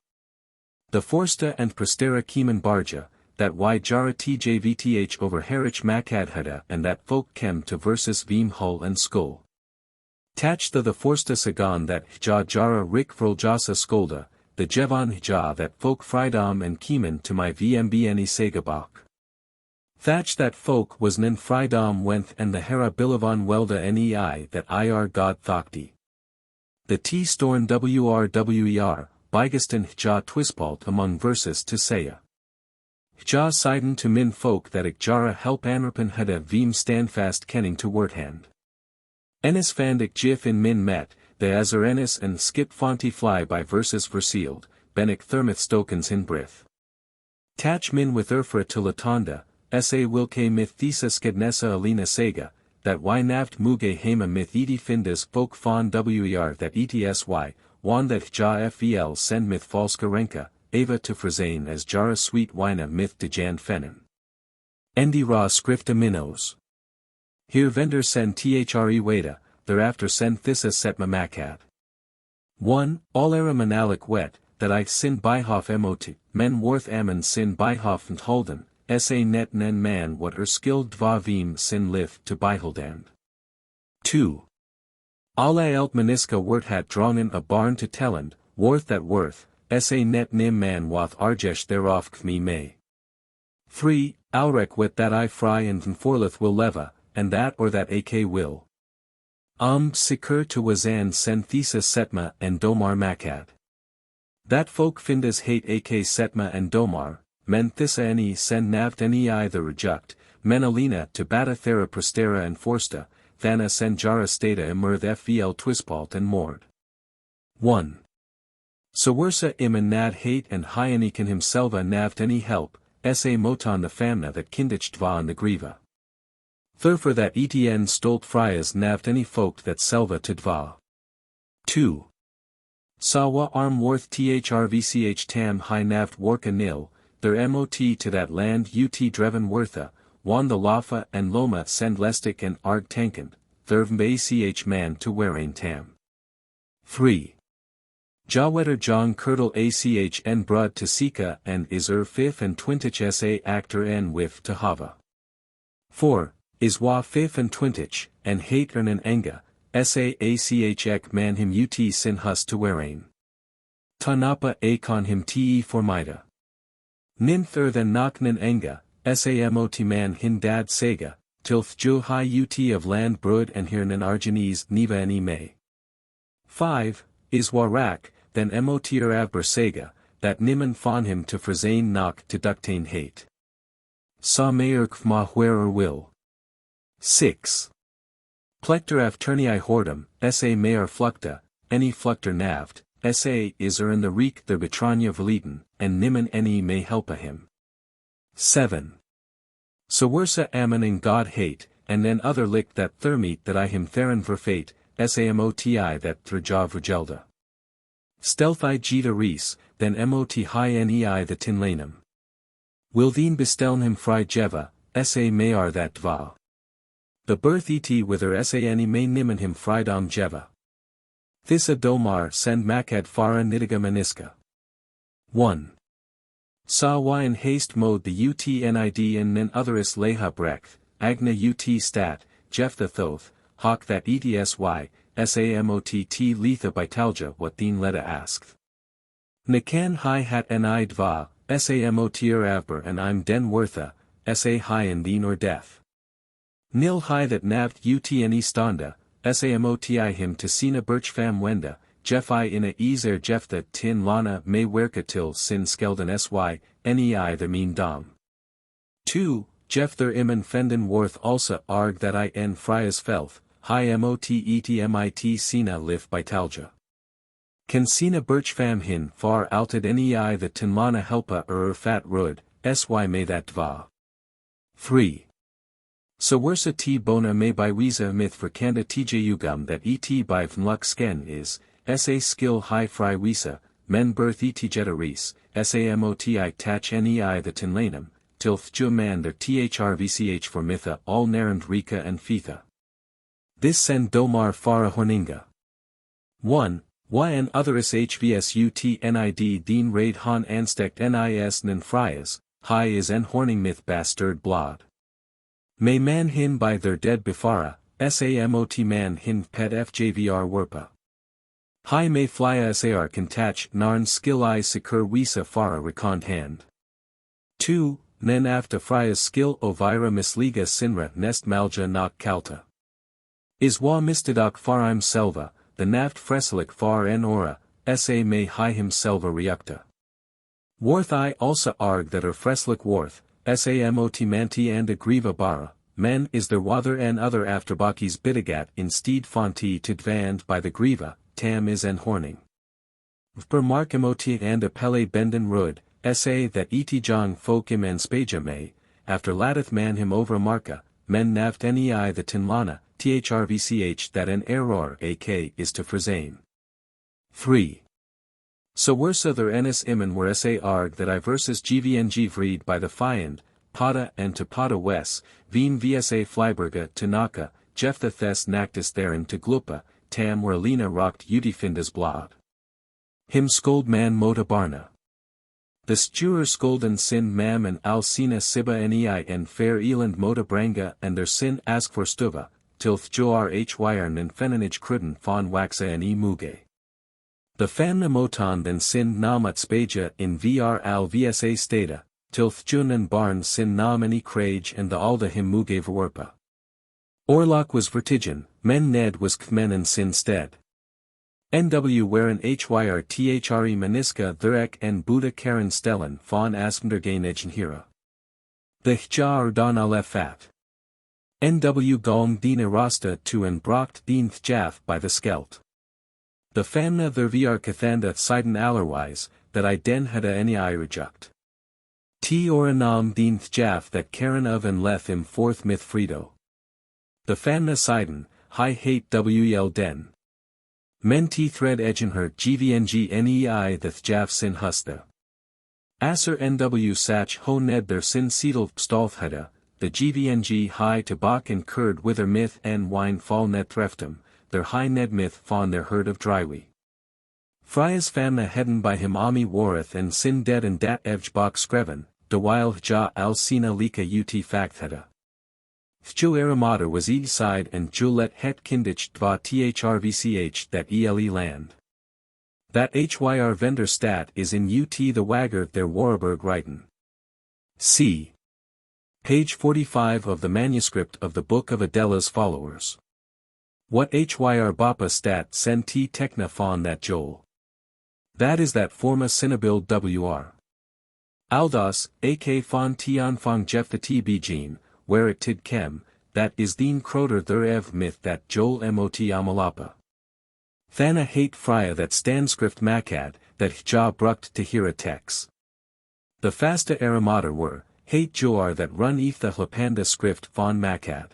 Speaker 1: The Forsta and Prestera Kieman Barja, that Y Jara Tjvth over Herich Makadhada and that Folk Kem to versus Vim Hull and Skull. Tach the Forsta Sagan that Hja Jara Rik Vroljasa Skolda, the Jevan Hja that Folk Frydom and Kieman to my VMBNE Sagabach. Thatch that Folk was Nen Frydom Wenth and the Hera Bilavan Welda Nei that Ir God Thokti. The T Storn WRWER, Bigaston Hja Twispalt among verses to Saya. Hja Sidon to Min Folk that Ikjara help Anarpan Hada Vim Standfast Kenning to Wordhand. Ennis Fandik Jif in Min Met, the Azar Ennis and Skip Fonti Fly by verses versealed, Benik Thermith Stokens in Brith. Tach Min with Urfra to Latonda, Sa Wilke Myth Thesis Skednessa Alina Sega, that Y Navt Muge Hema Myth Edi Findas Folk Fon Wer that Etsy, Wan that Hja Fel Send Myth Falska Renka, Ava to Frazane as Jara Sweet Wina Myth de Jan Fennen. Endi Ra Scripta Minos. Here Vendor Send Thre Weda, thereafter Send Thissa Setma Makad. 1. All era Manalik Wet, that I Sin Byhoff Emot, Men Worth Ammon Sin Byhoff and Holden, Sa Net Nen Man what skilled Dva Vim Sin Lith to Byholdand. 2. Alla Elt Maniska Werthat Drongen a Barn to Telland, Worth that Worth, Sa Net Nim Man Wath Arjesh thereof Kmi May. 3. Alrek Wet that I Fry and Forlith will Leva, and that or that Ak will. Sikur to Wazan Sen Thesis Setma and Domar Makad. That Folk Findas hate Ak Setma and Domar, Men Thissa Eni Sen Navt Nei the Reject, Men Alina to Bata Thera Prestera and Forsta, Thana Sen Jara Stata Emerth Fvl Twispalt and Mord. 1. Sawersa im and Nad hate and Hyanikan himselva Navt any help, Sa Motan the Famna that Kindich Dva and the Griva. Thurfer that Etn stolt Fryas Navt any folk that Selva to Dva. 2. Sawa arm worth Thrvch tam high Navt Warka nil, their Mot to that land Ut Dreven Wortha, Wan the Lafa and Loma send Lestic and Arg Tankand, Thurvm man to Werain tam. 3. Jawetter John Kirtle Ach N Brud to Sika and Isur Fif and Twintich Sa actor N Wif to Hava. 4. Iswa Fif and Twintich, and Hate and Enga, Sa Ach Ek man him Ut Sin Hus to Werain. Tanapa Akon him Te Formida. Nin Thur than Naknan Enga, Samot man hin Dad Sega, Tilth Ju High Ut of Land Brud and Hirnan Arjanese Niva Any May. 5. Iswa Rak, then Motir Abber Sega, that Niman Fawn him to Frazane Nok to Ductane Hate. Sa Mayer Kma Wherer Will. 6. Plector af Turnii Hordum, Sa Mayer Flucta, any Fluctor Navt, Sa Isur in the Reek der Betranya Valeten, and Niman any may helpa him. 7. Sawersa Ammon in God hate, and then other lick that Thermeet that I him Theron Verfate, Samoti that Thraja Vergelda. Stealthi Jita Rees, then Mot High Nei the Tinlanum. Wiltheen besteln him Fry Jeva, Sa Mayar that Dva. The birth et wither Sa Any may Niman him Frydom Jeva. Thissa Domar send Makad Fara Nitiga Maniska. 1. Sa in haste mode the UTNID in nen otheris leha brekt, agna UT stat, Jephthah Thoth, hawk that ETSY, SAMOTT letha bitalja what Dean Leda asked. Nikan hi hat ni dva, samotir avber and I'm den wortha, sa high in theen or death. Nil high that navt utne standa, samoti him to sina birch fam wenda, jeff I in a ease er jeff the tin lana may werka till sin skelden sy, nei the mean dom. 2. Jeff there imen fenden worth also arg that I en Frya's felth, high motetmit sina live by talja. Can sina birch fam hin far alted nei the tinlana helpa fat rud, sy may that dva. 3. So wersa t bona may by wiza myth for kanda tj ugam that et by vnluk sken is, sa skill high fry wisa, men birth et jetaris, samoti tach nei the tinlanum, till thju man their thrvch for mitha all narand rika and fitha. This send domar fara horninga. 1. Yn otheris hvsut nid deen raid han anstekt nis nen Fryas, high is en horning myth bastard blod. May man hin by their dead befara, samot man hin pet fjvr werpa. High may Frya sar can tach narn skill I secur wisa fara recond hand. 2. Nen after Frya's skill ovira misliga sinra nest malja nok kalta. Is wa mistidok farim selva, the naft freslik far en ora, sa may high him selva reukta. Worth I also arg that freslik worth, samot manti and agriva bara, men is there wather en other afterbakis bidigat in steed fonti to dvand by the griva, tam is en horning. Per markemoti and apelle benden rud, sa that et jong fokim en spaja may, after latith man him over marka, men naft nei the tinlana, thrvch that an error ak is to frizane. 3. So wersa there enis imen were sa arg that I versus gvng vreed by the fiend, pada and to pada wes, veen vsa flyberga to naka, jephthah thes nactus therein to glupa, tam where lena rocked udifindas blod. Him scold man mota barna. The stuer skolden sin mam and al sina siba nei and fair eland mota branga and their sin ask for stuva, till thjoar hyrn and fenanage cruden fawn waxa and muge. The famna motan then sin nam at spaja in vr al vsa stata, till thjun and barn sin nam any crage and the alda him muge verwerpa. Orlok was vertigen, men ned was kmen and sin stead. NW wherein hyr thre maniska thurek and Buddha karen stellen fawn askmdergain hira. The hjar don alef fat. NW gong dina rasta to and brocht dien thjaf by the skelt. The famna there vr kathanda siden allerwise, that I den hada any I reject. T or anam dien thjaf that karen of and leth im forth myth frido. The famna siden, high hate wel den. Men t thread edgen her gvng nei the thjaf sin husta. Aser nw sach ho ned their sin seedel stolthheda, the gvng high to bach and curd wither myth en wine fall net threftum, their high ned myth fawn their herd of drywe. Frya's famna hedden by him ami wareth and sin dead and dat evj bach skreven, de while ja al sina lika ut factheda. Thju aramata was each side and julet het kindich dva thrvch that ele land. That hyr vendor stat is in ut the wagger der Warburg Reiten. C. Page 45 of the manuscript of the Book of Adela's Followers. What hyr bapa stat sen t tekna fawn that joel. That is that forma sinabil wr. Aldas, ak fawn tion fong jeff the tb gene, where it tid kem, that is theen croter there ev myth that joel mot amalapa. Thana hate Frya that standskrift makad, that hja brucht to hear a tex. The fasta aramata were, hate joar that run eth the hlapanda script von makad.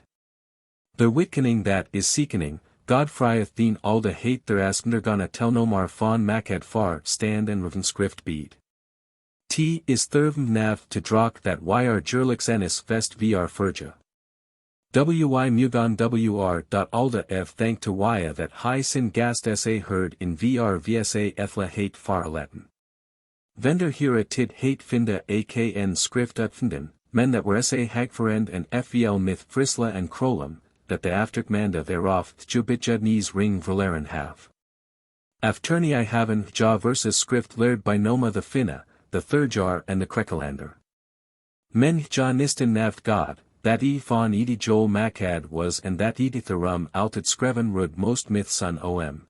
Speaker 1: The witkening that is seekening, God Fryeth theen alda hate their askmdergana telnomar von makad far stand and rven script bead. T is thurvm nav to drak that yr jurlix enis vest vr furja. Wy mugon wr. Alda ev thank to Wya that high sin gast sa heard in vr vsa ethla hate far latin. Vendor hira tid hate finda akn skrift utfinden, men that were sa hagferend and fvl myth frisla and krolum, that the afterkmanda thereof thjubitjadnes ring verlaren have. Afterni I haven ja versus skrift laird by noma the finna, the Thurjar and the Krekelander. Men ja nisten navt God, that van edi Joel Makad was and that edi Therum alted Skreven rud most myths on om.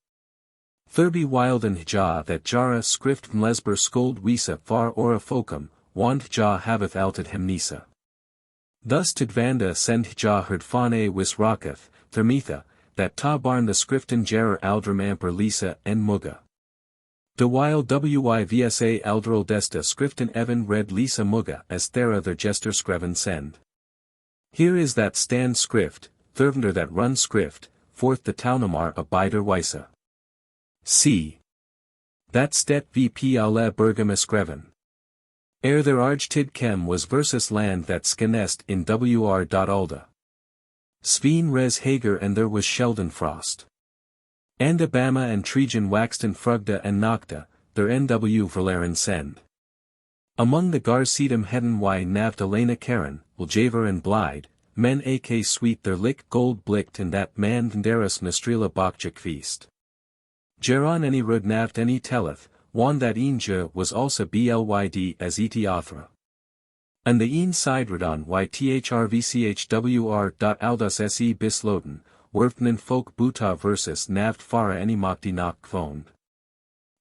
Speaker 1: Thurby wild and ja that jara skrift mlesber skold wisa far ora fokum, wand ja haveth alted hemnisa. Thus tidvanda send ja herd fane wis rocketh, thermitha, that ta barn the skriften jerer aldrum amper lisa en muga. De while wyvsa aldrol desta skriften evan red lisa muga as thera their jester skreven send. Here is that stand skrift, thurvender that run skrift, forth the taunamar abider wisa. C. That stet vp alle bergam skreven. Their argtid kem was versus land that skenest in wr.alda. Sveen res Hager and there was Sheldon Frost. And Abama and Trejan waxten frugda and nocta, their nw verlaren send. Among the Garcetum heden y navt Elena Karen, Uljaver and Blide, men ak sweet their lick gold blicked and that man Vandaris Nestrila Bokchik feast. Geron any rud navt any telleth, wan that Inja was also blyd as Ethiophra. And the een sidredon ythrvchwr.aldas se bisloten, werfnen folk buta versus navt fara any mokti nok phoned.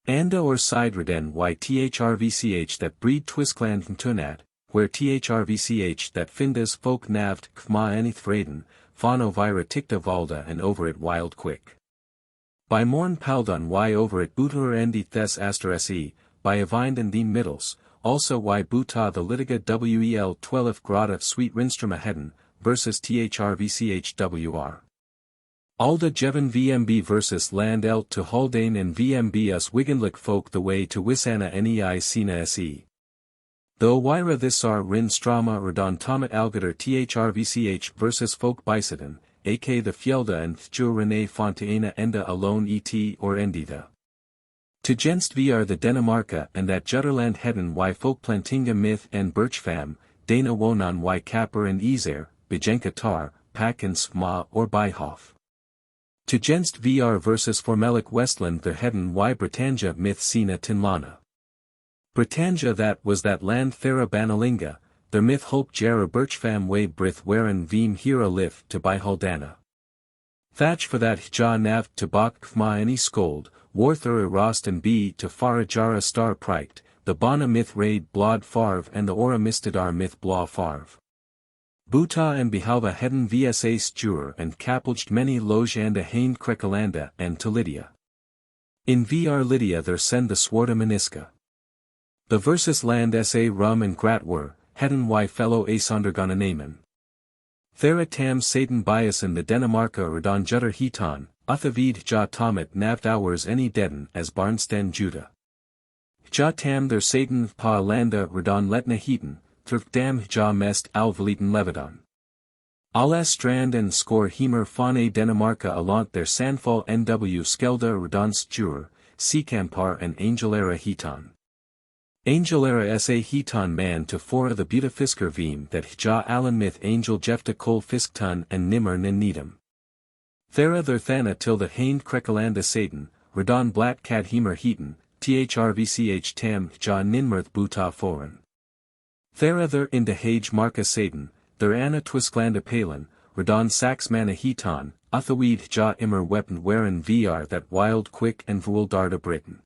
Speaker 1: Anda or sidreden ythrvch that breed twiskland tunat, where thrvch that findas folk navt kma any threden, fano vira tikta valda and over it wild quick. By morn paldon y over it butur endi thes aster se, by avind and the middles, also y buta the litiga wel 12 grada sweet rinstrama heden, versus thrvchwr. Alda Jevon VMB versus Land Elt to Haldane and VMB us Wiganlick folk the way to Wisana nei Sina se. Though Wyra this are Rin Strama Radon Tomat Algater thrvch versus folk Bicidon, ak the Fjelda and Thjur Rene Fontaina enda alone et or endida. To genst vr the Denemarka and that Jutterland heden y folk Plantinga myth and Birchfam, Dana Wonan y Kapper and Ezer, Bijenka Tar, Pak and Svma or Byhoff. To genst vr versus Formelic Westland the heden y Britannia myth Sina Tinlana. Britannia that was that land Thera Banalinga, their myth Hulk Jera Birchfam way Brith Waren Veem Hira Lif to Byhaldana. Thatch for that Ja Nav to Bok Kma any scold, Warthur Rost and B to Fara Jara Star Prikt, the Bana myth Raid Blod Farv and the Ora Mistadar myth Blah Farv. Buta and Bihalva heden vsa Stur and Kapelged many Lojanda Hain Krekelanda and to Lydia. In Vr Lydia there send the Swarta Meniska. The versus land sa Rum and Gratwer, heden y fellow Asondergana Naaman. Thera tam Satan Biasin the Denemarka Radon Jutter Hitan, Uthavid ja Tomat Navt hours any deaden as Barnsten Judah. Ja tam their Satan pa landa Radon Letna Heaton, Thurf dam ja mest alveliten Levedon. Alas strand and score hemer fane Denemarka alant their sandfall nw skelda Radon Stur, Sekampar and Angelera Hitan. Angelera sa Hitan man to fora the Butafisker Veem that ja Allen myth Angel Jefta Kol Fisktun and Nimmer nen Needham. Thera their Thana till the Hain Krekelanda Satan, Radon Black Cat Hemer Heaton, thrvch tam ja Ninmirth Buta foreign. Thera there in de Hage Marka Satan, there Anna Twisklanda Palin, Radon Sax Mana Heaton, Uthaweed ja Immer Weapon Waren Vr that wild quick and Vueldarda Britain.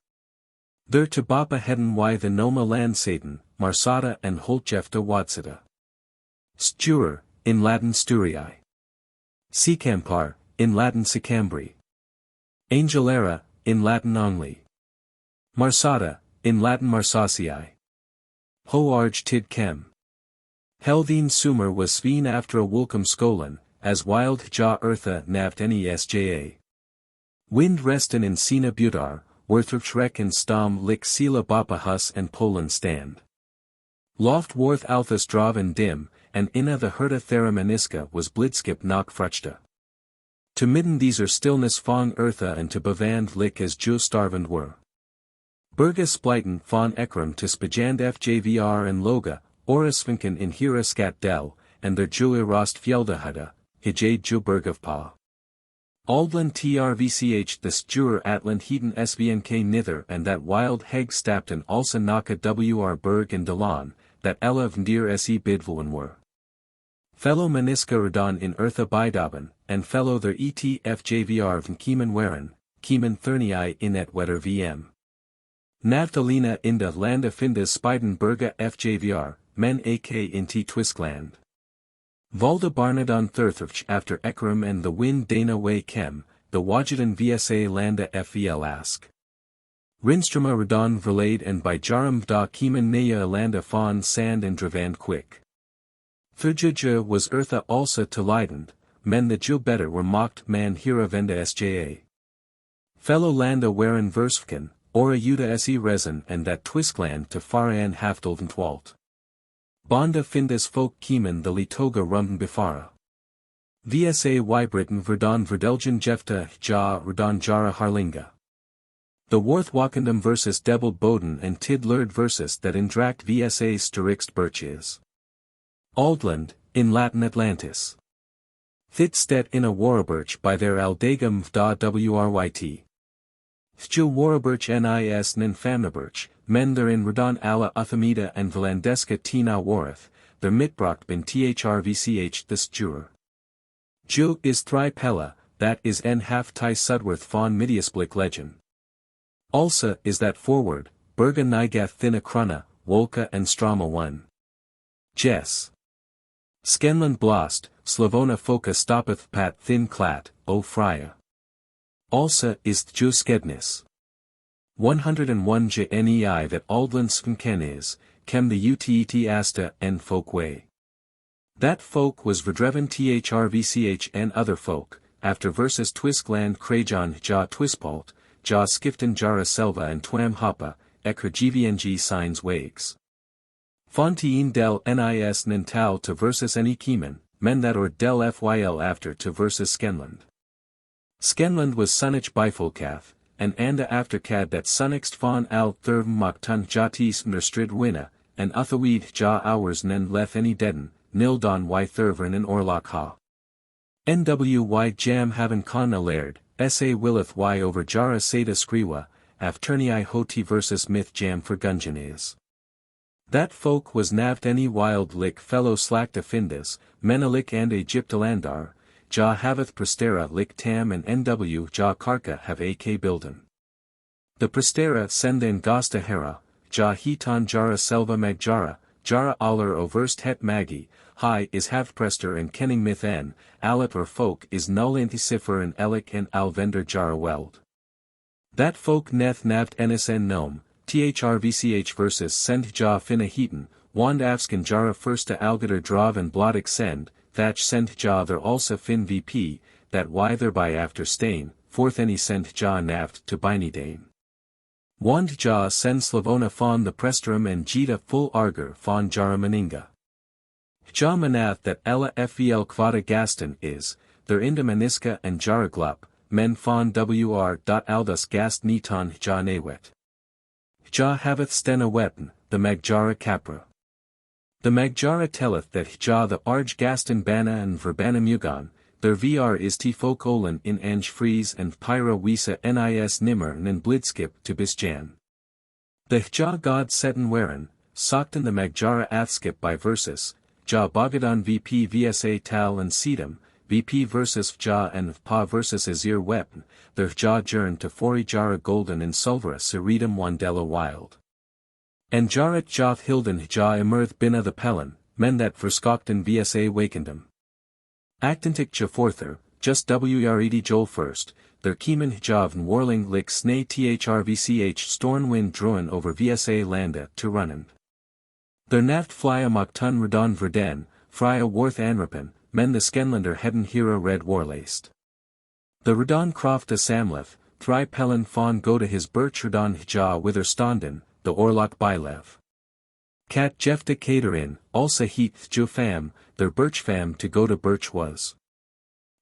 Speaker 1: There to Bapa heden y the Noma land Satan, Marsata and Holtjefta Wadsita. Stur, in Latin Sturii. Sekampar, in Latin Sicambri. Angelera, in Latin Angli. Marsata, in Latin Marsasii. Hoarge tid kem. Helveen Sumer was Sveen after a Wulcum Skolan, as wild ja Eartha navt any sja. Wind resten in Sina Budar, Worthrupshrek and Stam lik Sila Bapa Hus and Poland stand. Loft Worth Althus Drav and Dim, and Inna the Herta Thera Maniska was Blidskip nok Fruchta. To midden these are stillness Fong Eartha and to Bavand lik as Ju Starvand were. Berga Spliten von Ekram to Spajand Fjvr and Loga, Orisvinken in Hira Skat Del, and their Jui Rost Fjeldahada, Hijade Ju Bergavpa. Aldland trvch the Stur Atlant Heaton svnk nither and that wild heg stapten also naka wr berg and delon, that ella vndir se bidvoen were. Fellow meniska redon in eartha bidaben, and fellow their etfjvr van kiemen waren, kiemen thernii in et wetter vm. Navdalina in de landa findes spiden berga fjvr, men ak in t twiskland. Wralda Barnadon Thurthurch after Ekram and the wind Dana way Kem, the Wajadan Vsa Landa Fvl ask. Rinstrama Radon Verlaid and by Jaram Vda Kieman Naya Landa Fawn Sand and Dravand Quick. Thurjuja was Eartha also to Leidend, men the Jil better were mocked man Hira Venda Sja. Fellow Landa Waren Versfken, Ora Yuda Se Resin and that Twiskland to Faran Haftelvent Walt. Bonda findes folk kiemen the litoga rumden befara. Vsa Wybritten verdon verdelgen jefta ja redon jara harlinga. The Worth Wakendam versus Debel Boden and Tid Lurd versus that indract Vsa Sterixt birches. Aldland, in Latin Atlantis. Thitstedt in a Warabirch by their Aldegam vda wryt. Thjil Warabirch nis nin famnabirch, men there in Redon alla Uthamida and Valandeska tina Wareth, their mitbracht bin thrvch this juror. Jil is thri pella, that is en half tie Sudworth von Midiasblick legend. Also is that forward, Berga Nigath Thina Krona, Wolka and Strama 1. Jess. Skenland Blost, Slavona Foka stoppeth pat thin clat, o Frya. Also is Thjuskednis. 101 jnei that Aldland Skenken is, kem the utet asta en folk way. That folk was verdreven thrvch en other folk, after versus Twiskland Krajon ja Twispalt, ja Skiften jara selva and twam hoppa, ekra gvng signs wags. Fontien del nis nintal to versus any kiemen, men that or del fyl after to versus Skenland. Skenland was Sunich Bifolkath, and anda after cad that Sunnixt von al thurv moktun jatis mnerstrid winna, and uthaweed ja hours nen leth any deaden, nildon y thurvern and orlok ha. Nwy jam haven konna laird, sa willeth y over jara seda skriwa, afternii hoti versus myth jam for gungeon is. That folk was navt any wild lick fellow slakta findes, menelik and Egyptalandar, ja haveth prestera lik tam and nw ja karka have ak bilden. The prestera senden gosta hera, ja hitan jara selva magjara, jara aller overst het magi, hi is havprester and kenning myth en, alit or folk is nullanticifer and elik and alvender jara weld. That folk neth navt nsn gnome, thrvch versus send ja finna heaton, wand avsken jara firsta algader drav and blodik send, thatch send ja there also fin vp, that y thereby after stain, forth any send ja naft to binidane. Wand ja send Slavona fon the presterum and jita full arger fon jara meninga. Ja manath that ella fvl kvada gaston is, there inda maniska and jara glup, men fon wr. Aldus gast niton ja nawet. Ja haveth stena weapon, the magjara capra. The Magjara telleth that ja the arge gaston bana and verbana mugon, their vr is t folk olan in ange fries and pyra wisa nis nimmer and blidskip to bisjan. The ja god setten waren, sockten the Magjara athskip by versus, ja bogadon vp vsa tal and sedum, vp versus ja and pa versus azir weapon, their ja jern to fori jara golden and silvera seridum wandella wild. And jaret joth hilden ja emerth binna the pellen, men that verskokten vsa wakendum. Actantic jaforther, just wred jol first, their kiemen javn warling lik snay thrvch stornwind droen over vsa landa to runnen. Their naft flya moktun redon verden, frya worth anripen, men the Skenlander heden hera red warlaced. The redon crofta samleth, thry pellen fon go to his birch redon ja wither stonden, the orlok bylev. Cat jefta caterin, also heath jufam, their birch fam to go to birch was.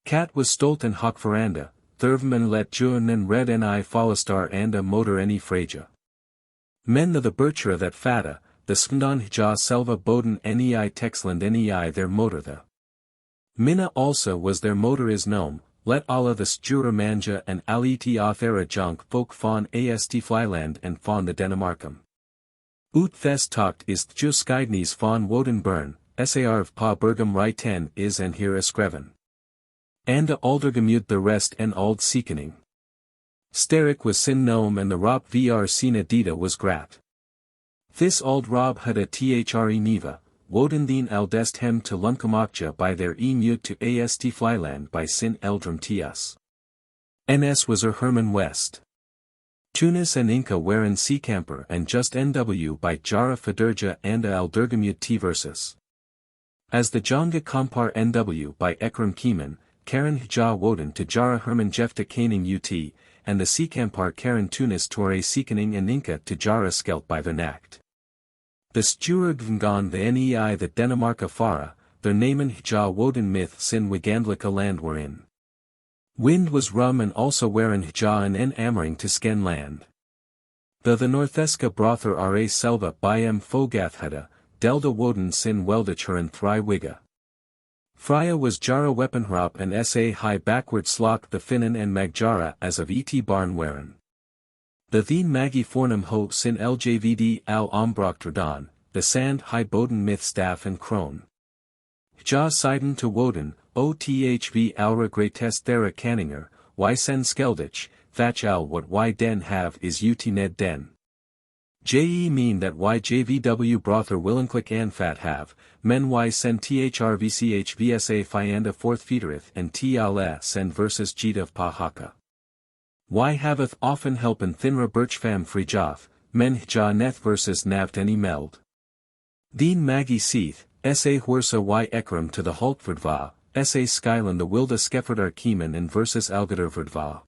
Speaker 1: Cat was stolt and hock veranda, thurvman let juanen red ni folastar anda motor any fraja. Men the birchera that fata, the skndon ja selva boden nei texland nei their motor the. Minna also was their motor is gnome, let alla the stura manja and aliti authera junk folk von ast flyland and von the Dänemarkum. Ut thes takt ist just skidnes von woden burn, sarv pa bergum riten is en hier skreven. Anda aldergemut the rest en ald siekening. Sterk was sin nome and the rob vr sina dita was grat. This ald rob had a thre neva, woden thien aldest hem to lunkamakja by their mute to ast flyland by sin eldrum tias. Ns was Herman West. Tunis and Inca waren seecamper and just nw by Jara Federja and aldergemut t versus. As the Jonga compar nw by Ekram Kieman, Karen Hja woden to Jara Herman Jefta Kaning ut, and the seecampar Karen Tunis Torre Seekening and Inca to Jara Skelt by the Nacht. The Sturugvngan the Nei the Denemarka Fara, their Namen Hja woden myth sin Wigandlika land were in. Wind was rum and also waren Hja and en Amering to Sken land. The Northeska brother ra selva by Fogathheda, Delda woden sin Weldichuren Thry Wiga. Frya was Jara Weaponhrop and sa high backward slok the Finnan and Magjara as of et barn waren. The theen Magi fornum ho sin ljvd al ombroktradan, the sand high boden myth staff and crone. Ja Siden to woden, othv alra greatest thera canninger, y sen skeldich, thatch al what y den have is ut ned den. Je mean that yjvw brother willinklik anfat have, men y sen thrvch vsa fianda fourth feedereth and tla sen versus jitav pahaka. Y haveth often helpen thinra birchfam frijoth, men hja neth versus navt any meld. Deen magi seeth, sa horsa y ekram to the haltverdva, sa skylan the wilda skefferdar kieman and versus algaderverdva.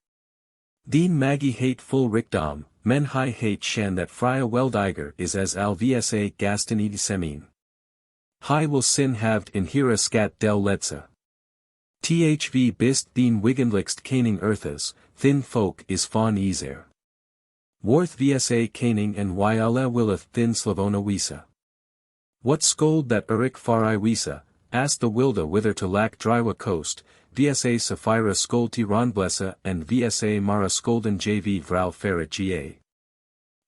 Speaker 1: Deen magi hate full rickdom, men high hate shan that Frya weldiger is as al vsa gaston semin. High will sin haved in hira scat del ledsa. Thv bist deen wigandlixt caning earthas, thin folk is fawn easer. Worth vsa caning and yala willeth thin slavona wisa. What scold that Erik farai wisa, asked the wilda whither to lack drywa coast, vsa sapphira skolti ronblessa and vsa mara skolden jv vral ferret ga.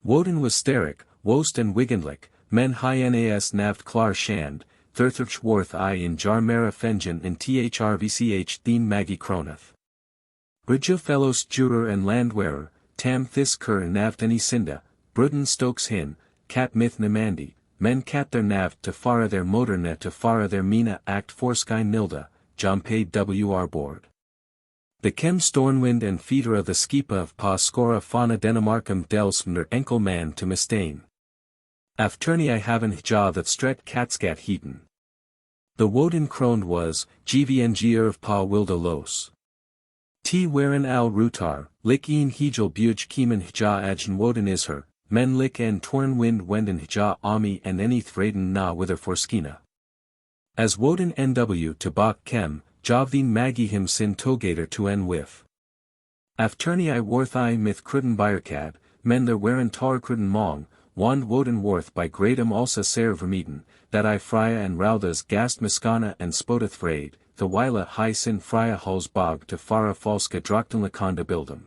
Speaker 1: Woden was steric, wost and wigandlik, men high nas navt klar shand, thirthurch worth I in jarmera fengen and thrvch theen magi cronath. Bridja fellows juror and landwearer, tam this cur navt any sinda, bruden stokes hin, cat myth namandi, men cat their navt to fara their motornet to fara their mina act forsky nilda, jompay wr board. The kem stornwind and feeder of the skipa of pa scora fauna Denemarkum dels from their enkel man to mistain. Afterni I haven hja that stret katskat heaten. The woden kroned was, gvng of pa wilda los. T waren al rutar, lik een hegel buj kiemen hja agen woden is her, men lik en torn wind wenden hja ami and any thraden na wither forskina. As woden nw to bak kem, javdien magi him sin togator to en wif. Afterni I worth I myth cruden biercad, men there waren tar cruden mong, wand woden worth by gradum also ser vermeden, that I Frya and Wralda's gast miskana and spoteth frayed, the wila high sin Frya hulls bog to fara falska drachtenlakonda bildum.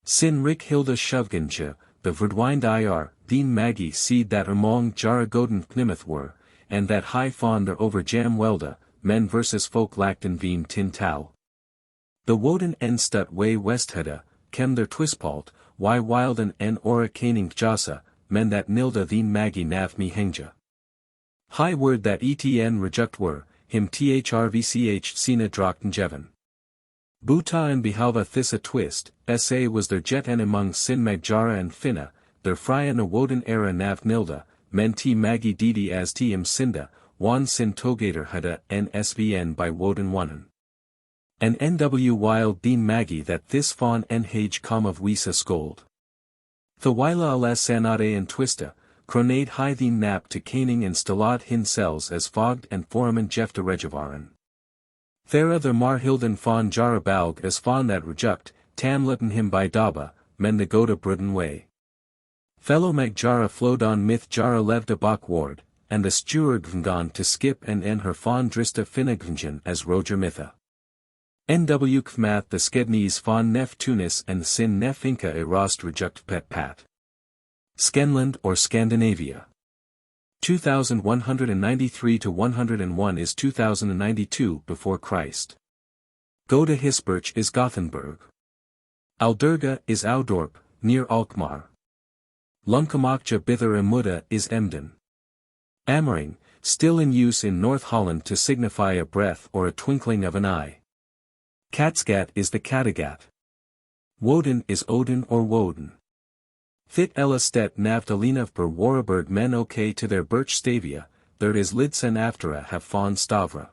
Speaker 1: Sin rik hilda shovgenja, the verdwind ir, deen magi seed that among jara goden pnimeth were, and that high fawn there over jam welda, men versus folk lackten veen tin tau. The woden en stut way westheda, kem their twispalt, y wilden en ora caning jasa, men that nilda theen magi nav me hengja. High word that etn rejuct were, him thrvch sina drachten jeven. Buta and behalva thissa twist, sa was their jet en among sin magjara and finna, their Frya na woden era nav nilda, men t magi didi as t im sinda, wan sin togator hada en svn by woden wanen. And nw wild deen magi that this fawn en hage com of wisa scold. The wila alas sanade and twista, cronade high theen nap to caning and stalad hin cells as fogged and foramen jefta regivaren. Thera the marhilden fawn jara balg as fawn that rejuct, tam litten him by daba, men the goda bruden way. Fellow magjara flowed on myth jara levda bak ward, and the steward vngan to skip and en her fawn drista finnagvnjan as roger mitha. NW Kmath the Skednes von Nef Tunis and Sin Nef Inca Erost Rejuct Pet Pat. Skenland or Scandinavia. 2193 to 101 is 2092 before Christ. Goda Hisburch is Gothenburg. Aldurga is Audorp, near Alkmaar. Lunkamakja Bither Emuda is Emden. Ammering, still in use in North Holland to signify a breath or a twinkling of an eye. Katsgat is the Kattegat. Woden is Odin or Woden. Fit Ellastet Navdalina per Warburg men ok to their birch stavia, there is Lidsen aftera have fawn stavra.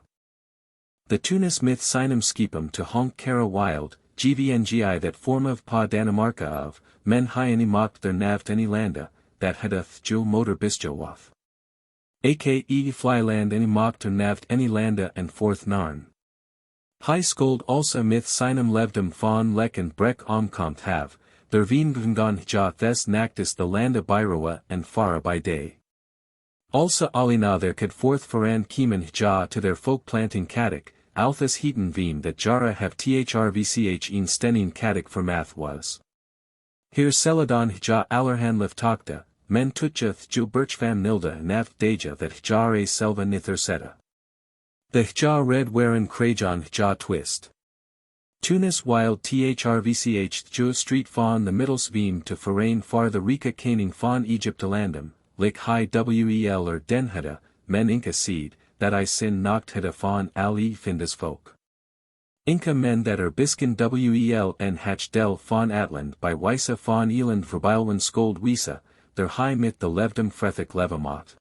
Speaker 1: The Tunis myth Sinum skipum to honk kara wild, gvngi that form of pa Danimarka of, men hyeni mocked their navt any landa, that hadeth jo motor bisjowath. Ake flyland any mocked or navt any landa and forth narn. High scold also myth Sinum levdom fawn lek and breck omkomt have, der veen gungon hja thes nactus the landa byroa and fara by day. Also alina there could forth foran kiemen hja to their folk planting kadik, althus heaton veen that jara have thrvch in stenin kadik for math was. Here celadon hja allerhan leftakta, men tutjath ju birchfam nilda naft deja that hjare selva nither seta. The hja red waren krajon hja twist. Tunis wild thrvch jo street fawn the middle sveem to forain far the rika caning fawn Egyptalandum, lik high wel or denheda, men Inca seed, that I sin knocked heda fawn ali findas folk. Inca men that are biskin wel and hatch del fawn atland by wisa fawn eland verbilwan scold wisa, their high myth the levdom frethik levamot.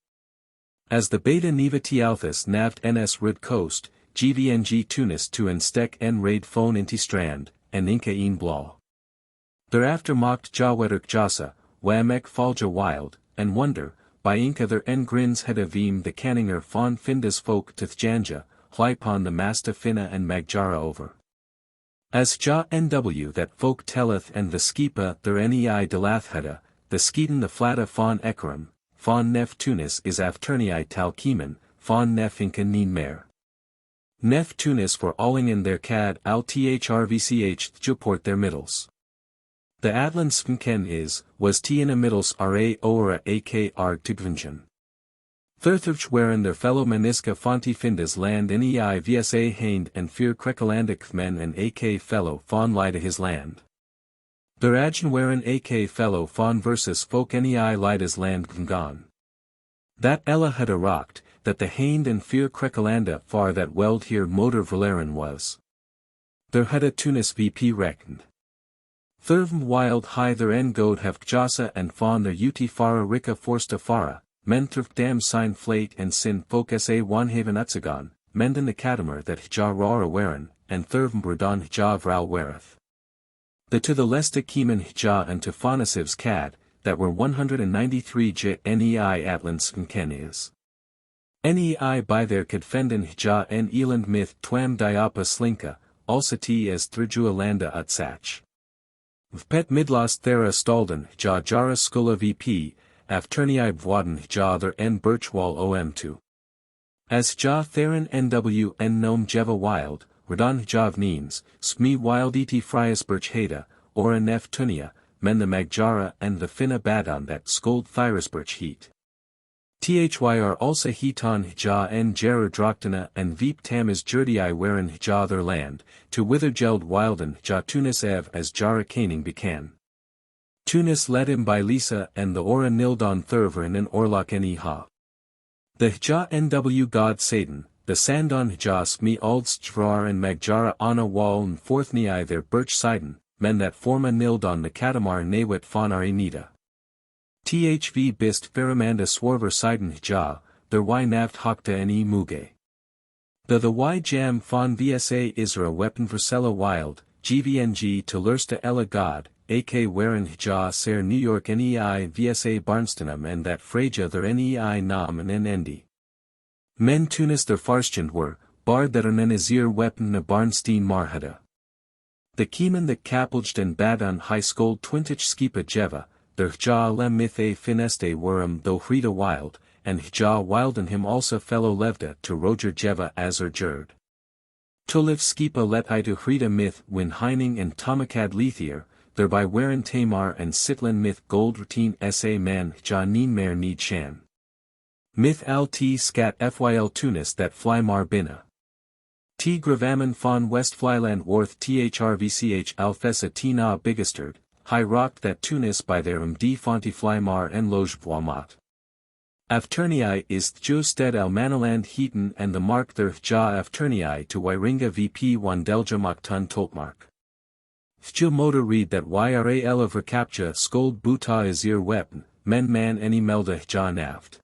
Speaker 1: As the beta neva tialthus navt ns rud coast, GVNG Tunis to enstek en raid phone inti strand, and Inca een blau. Thereafter mocked Jaweduk Jasa, Wamek Falja wild, and wonder, by Inca their en grins had avim the Canninger fawn findas folk tithjanja, hlypon the masta finna and magjara over. As Ja NW that folk telleth and the skipa their nei delathheda, the skeeton the flata fawn ekram, fawn nef Tunis is afternii tal kiemen, fawn nef Inca neen mer. Nef Tunis for alling in their cad al thrvch juport their middles. The Adlan Svenken was tina middles ra ora akr tugvenjan. Thirthurch waren their fellow maniska fonti findas land nei vsa hained and fear krekelandic men and ak fellow fawn lida his land. Their adjan waren ak fellow fawn versus folk nei lidas land gungan. That Ella had a rocked, that the hained and fear krekelanda far that weld here motor verlaren was. There had a Tunis vp reckoned. Thurvm wild high their en god have jasa and fawn their uti fara rika forsta fara, men thurf dam sign flate and sin folk sa wanhaven utsagon, menden the catamer that hja rara waren, and thurvm bradon hja vral wereth. The to the lesta kiemen hja and to phonasivs cad, that were 193 j nei atlans ken is. Nei by their kadfenden hja en eland myth twam diapa slinka, also t as thrijua landa utsach. Vpet midlas thera stalden hja jara skula vp, afternii bwaden hja ther en birchwall om2. As hja theron nw en nom jeva wild, radon hja vneens, sme wild et frias birch heda, ora nef tunia, men the magjara and the finna badon that scold thyrusbirch heat. Thyr also heaton hja en gerer droktana and veep tamas jurdii waren hja their land, to wither geld wilden hja Tunis ev as jara caning becan. Tunis led him by Lisa and the ora nildon thurverin and orlok en ha. The hja nw god Satan, the sandon hja sme aldstvar and magjara ana wall and forthni their birch siden, men that forma nildon the katamar nawet fonare nida. Thv bist feramanda swarver siden hja, der y naft hakta ne muge. The y jam fon vsa isra weapon versella wild, gvng to lursta ella god, ak waren hja ser New York nei vsa barnstonum and that freja their nei nam and en endi. Men Tunis their farstjand were, bard that an azir weapon na barnstein marhada. The kiemen that kapelged and badan high scold twintich skipa jeva, their hja lem mithe fineste wurum though hrida wild, and hja wilden him also fellow levda to roger jeva azur jerd. Tulif skipa let itu hrida myth win heining and tomakad lethier, thereby waren tamar and sitlan myth gold routine sa man ja neen mer need shan. Myth al t scat fyl tunis that fly mar bina. T gravamen von Westflyland worth thrvch alfessa t na bigasterd, high rock that tunis by their d fonti flymar en loge voimat. Afternii is thjosted al manaland heaton and the mark der ja afternii to Wiringa vp wandelja maktun toltmark. Thjo motor read that yra ela vercaptcha skold buta azir weapn, men man any melda ja naft.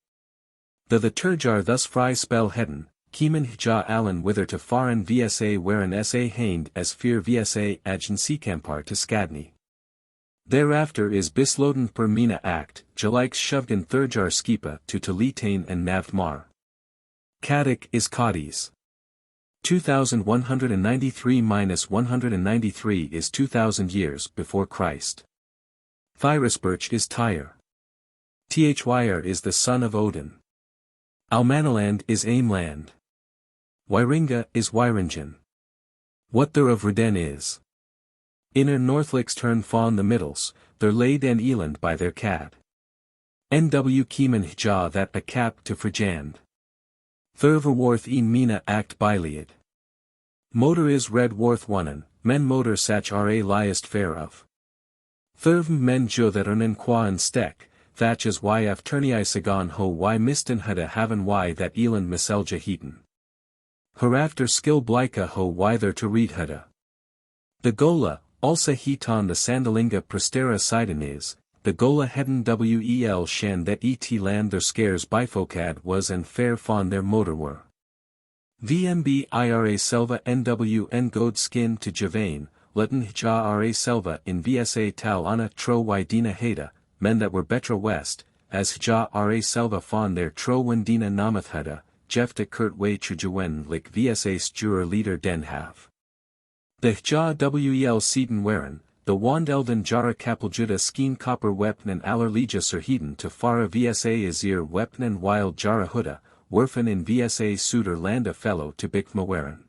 Speaker 1: The turjar thus fry spell hedden, Kieman ja allen wither to fahren vsa wherein sa haind as fear vsa agencycampar to skadni. Thereafter is bisloden per mina act, jalikes shoved in thirjar skipa to talitain and navd mar. Kadik is Kadis. 2193-193 is 2000 years before Christ. Thyrisburch is Tyre. Thyr is the son of Odin. Almanaland is Aimland. Wiringa is Wiringen. What there of Reden is. Inner Northlicks turn fawn the middles, their laid and eland by their cad. Nw Kieman ja that a cap to Frjand. Thurverworth een mina act byliad. Motor is red worth onen, men motor sach ra liest fair of. Thurvm men jo that unen qua en stek, thatch as y afternii sagan ho y misten hada haven y that eland miselja heaton. Hereafter skill blika ho y there to read hada. The gola, also heaton the sandalinga prestera sidon is, the gola hedden wel shan that et land their scares bifocad was and fair fawn their motor were. VMB ira selva nw god skin to javane, letten ja ra selva in vsa tal ana tro ydina heda, men that were betra west, as ja ra selva fawn their tro wendina namathada, jefta kurt way chujuwen lik vsa stura leader den have. The ja wel seeden waren, the wandelden jara kapeljuda skeen copper weapn and allerlegia surheden to fara vsa azir weapn and wild jara huda, werfen in vsa suitor landa fellow to bikma waren.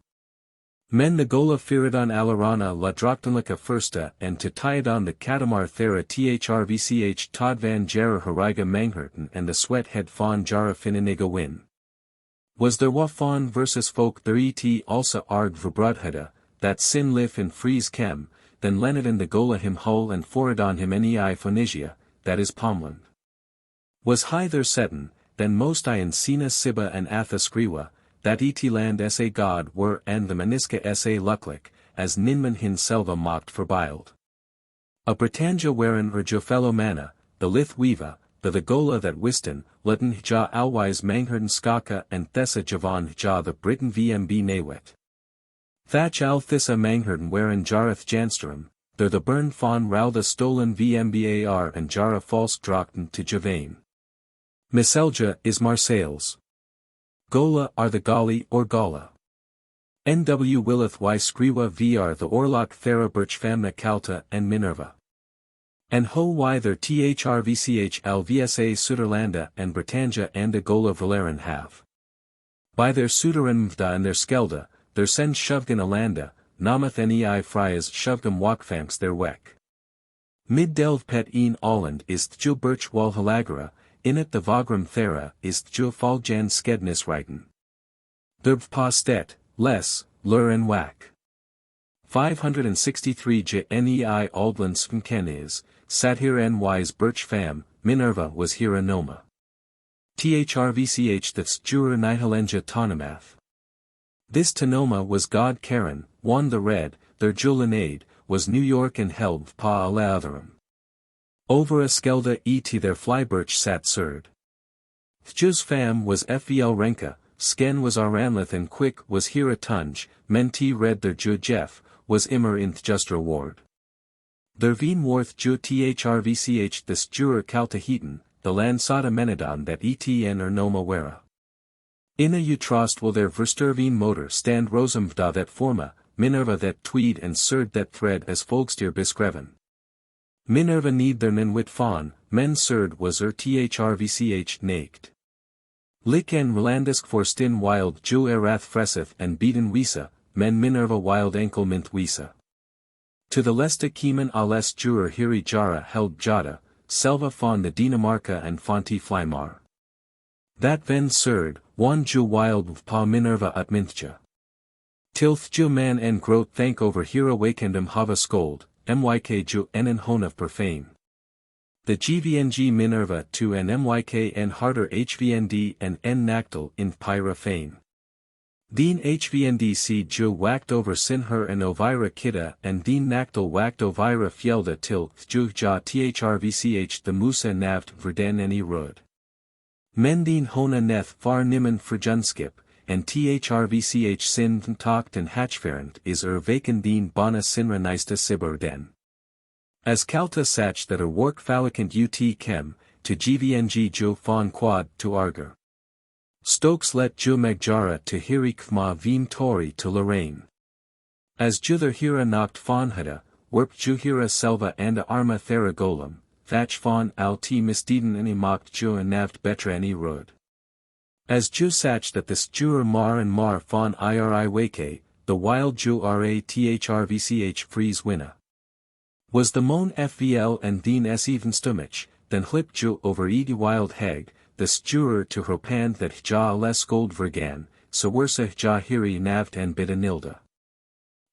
Speaker 1: Men Nagola Firidon Alarana la Drachtenlika Firsta and to Tiadon the Katamar Thera Thrvch Todd van Jara Hariga Mangherten and the Sweat Head Fawn Jara Fininiga Win. Was there wa fawn versus folk there et also arg verbrudhada, that sin lif in Fries kem, then Lenidon the Gola him hull and Foridon him nei Phoenicia, that is Pomland. Was high there setten, then most I in Sina Sibba and Atha Skriwa, that et land sa god were and the Maniska sa Lucklick, as Ninman hin selva mocked for biled. A Britannia wherein Jofello mana, the Lith Weeva, the Gola that Wiston, Letten ja alwise Mangherden Skaka and Thessa Javan ja the Britain vmb Nawet. Thatch al Thissa Mangherden wherein Jareth Janstrom, there the burn fawn Wralda stolen vmbar and Jara false Drachten to Javane. Miselja is Marseilles. Gola are the Gali or Gala. Nw Willith y Skriwa vr the Orlok Thera Birch Famna Kalta and Minerva. And ho y their thrvch al vsa Suderlanda and Britannia and a Gola Valeran have. By their Suderan Mvda and their Skelda, their send Shovgan Alanda, Namath nei Fryas Shovgam Wakfanks their wek. Mid delve pet een Alland is Thjo Birch wal Halagara, in it the Vagram Thera is Thjo Faljan Skednis Reiten. Derv Pastet, Les, Lur and Wak. 563 nei Aldland Svenken is, sat here ny's Birch Fam, Minerva was here a Noma. Thrvch the Stura Nihalenja Tonamath. This Tonoma was God Karen, Juan the Red, their Julinade, was New York and held pa Alatherum. Over a Skelda et their Flybirch sat surd. Thjus Fam was Fvl Renka, Sken was Aranlith and Quick was here a Tunge, Menti read their Ju Jeff, was immer in Thjustra Ward. Their Veen Worth Ju Thrvch the Stura Kaltaheaton, the Lansata Menadon that etn or Noma Wera. Inna Utrost will their Versturveen motor stand Rosamvda that forma, Minerva that tweed and surd that thread as Folkstier biskreven. Minerva need their Ninwit fawn, men surd was thrvch naked. Lik en Rolandisk forstin wild Ju erath freseth and beaten Wisa, men Minerva wild ankle mint wisa. To the lesta kiemen alles juror hiri jara held jada, selva von the Dinamarca and Fonti Flymar. That ven surd, one ju wild pa Minerva at mintja. Tilth ju man en grot thank over hira wakendum hava scold, myk ju en hona profane. The gvng Minerva to an myk en harder hvnd and n nactal in pyra fane. Deen hvnd si ju whacked over sinher and ovira kidda and deen nactal whacked ovira fjelda till ju ja thrvch the musa navt verden any rud. Mendeen hona neth far nimmen frjunskip, and thrvch sin tocht and hatchferend is vakendeen bana sinra nista sibur den. As kalta sach that a work falicant ut chem, to gvng jo fon quad to arger. Stokes let ju magjara to hiri kma veen tori to Lorraine. As juther hira knocked fonhada, werp ju hira selva and arma thera golem, thatch fon al t misdeden any mocked ju and navt betra any rud. As ju sach that this jur mar and mar fon iri wake, the wild ju ra thrvch freeze winna. Was the moan fvl and deen s even stomach, then hlip ju over edi wild heg, the stjurer to hropand that hja les gold vergan, so wersa hja hiri navt and bidanilda.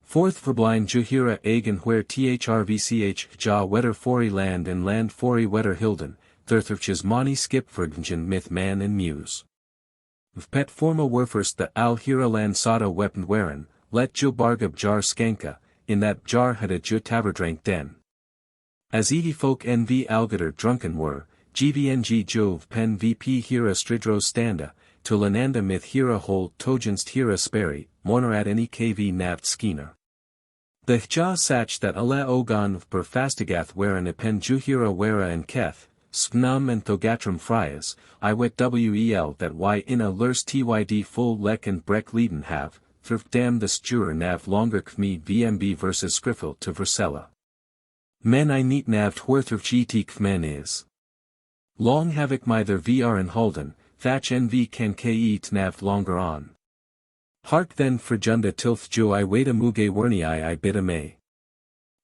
Speaker 1: Fourth verblind ju hira egen where thrvch hja wetter fori land and land fori wetter hilden, thirthurches mani skip vergen myth man and muse. Vpet forma werfers the al hira land sada weapon werin, let ju bargab jar skanka, in that jar had a ju taverdrank den. As edi folk nv algader drunken were, gvng jove pen vp hira stridro standa, to lananda myth hira hol togenst hira sperry, moner at any kv naft skeener. The hja sach that ale ogan per fastigath werin epen juhira wera and keth, snum and thogatrum Fryas, I wet wel that y in a lurs tyd full lek and breck leiden have, thrift dam the stur nav longer kme vmb versus skriffel to versella. Men I neat navt hwerthurf gt kmen is. Long havoc mither vr and Halden, thatch nv can ke tnav longer on. Hark then frjunda tilth ju I wait a muge wernii I bid a may.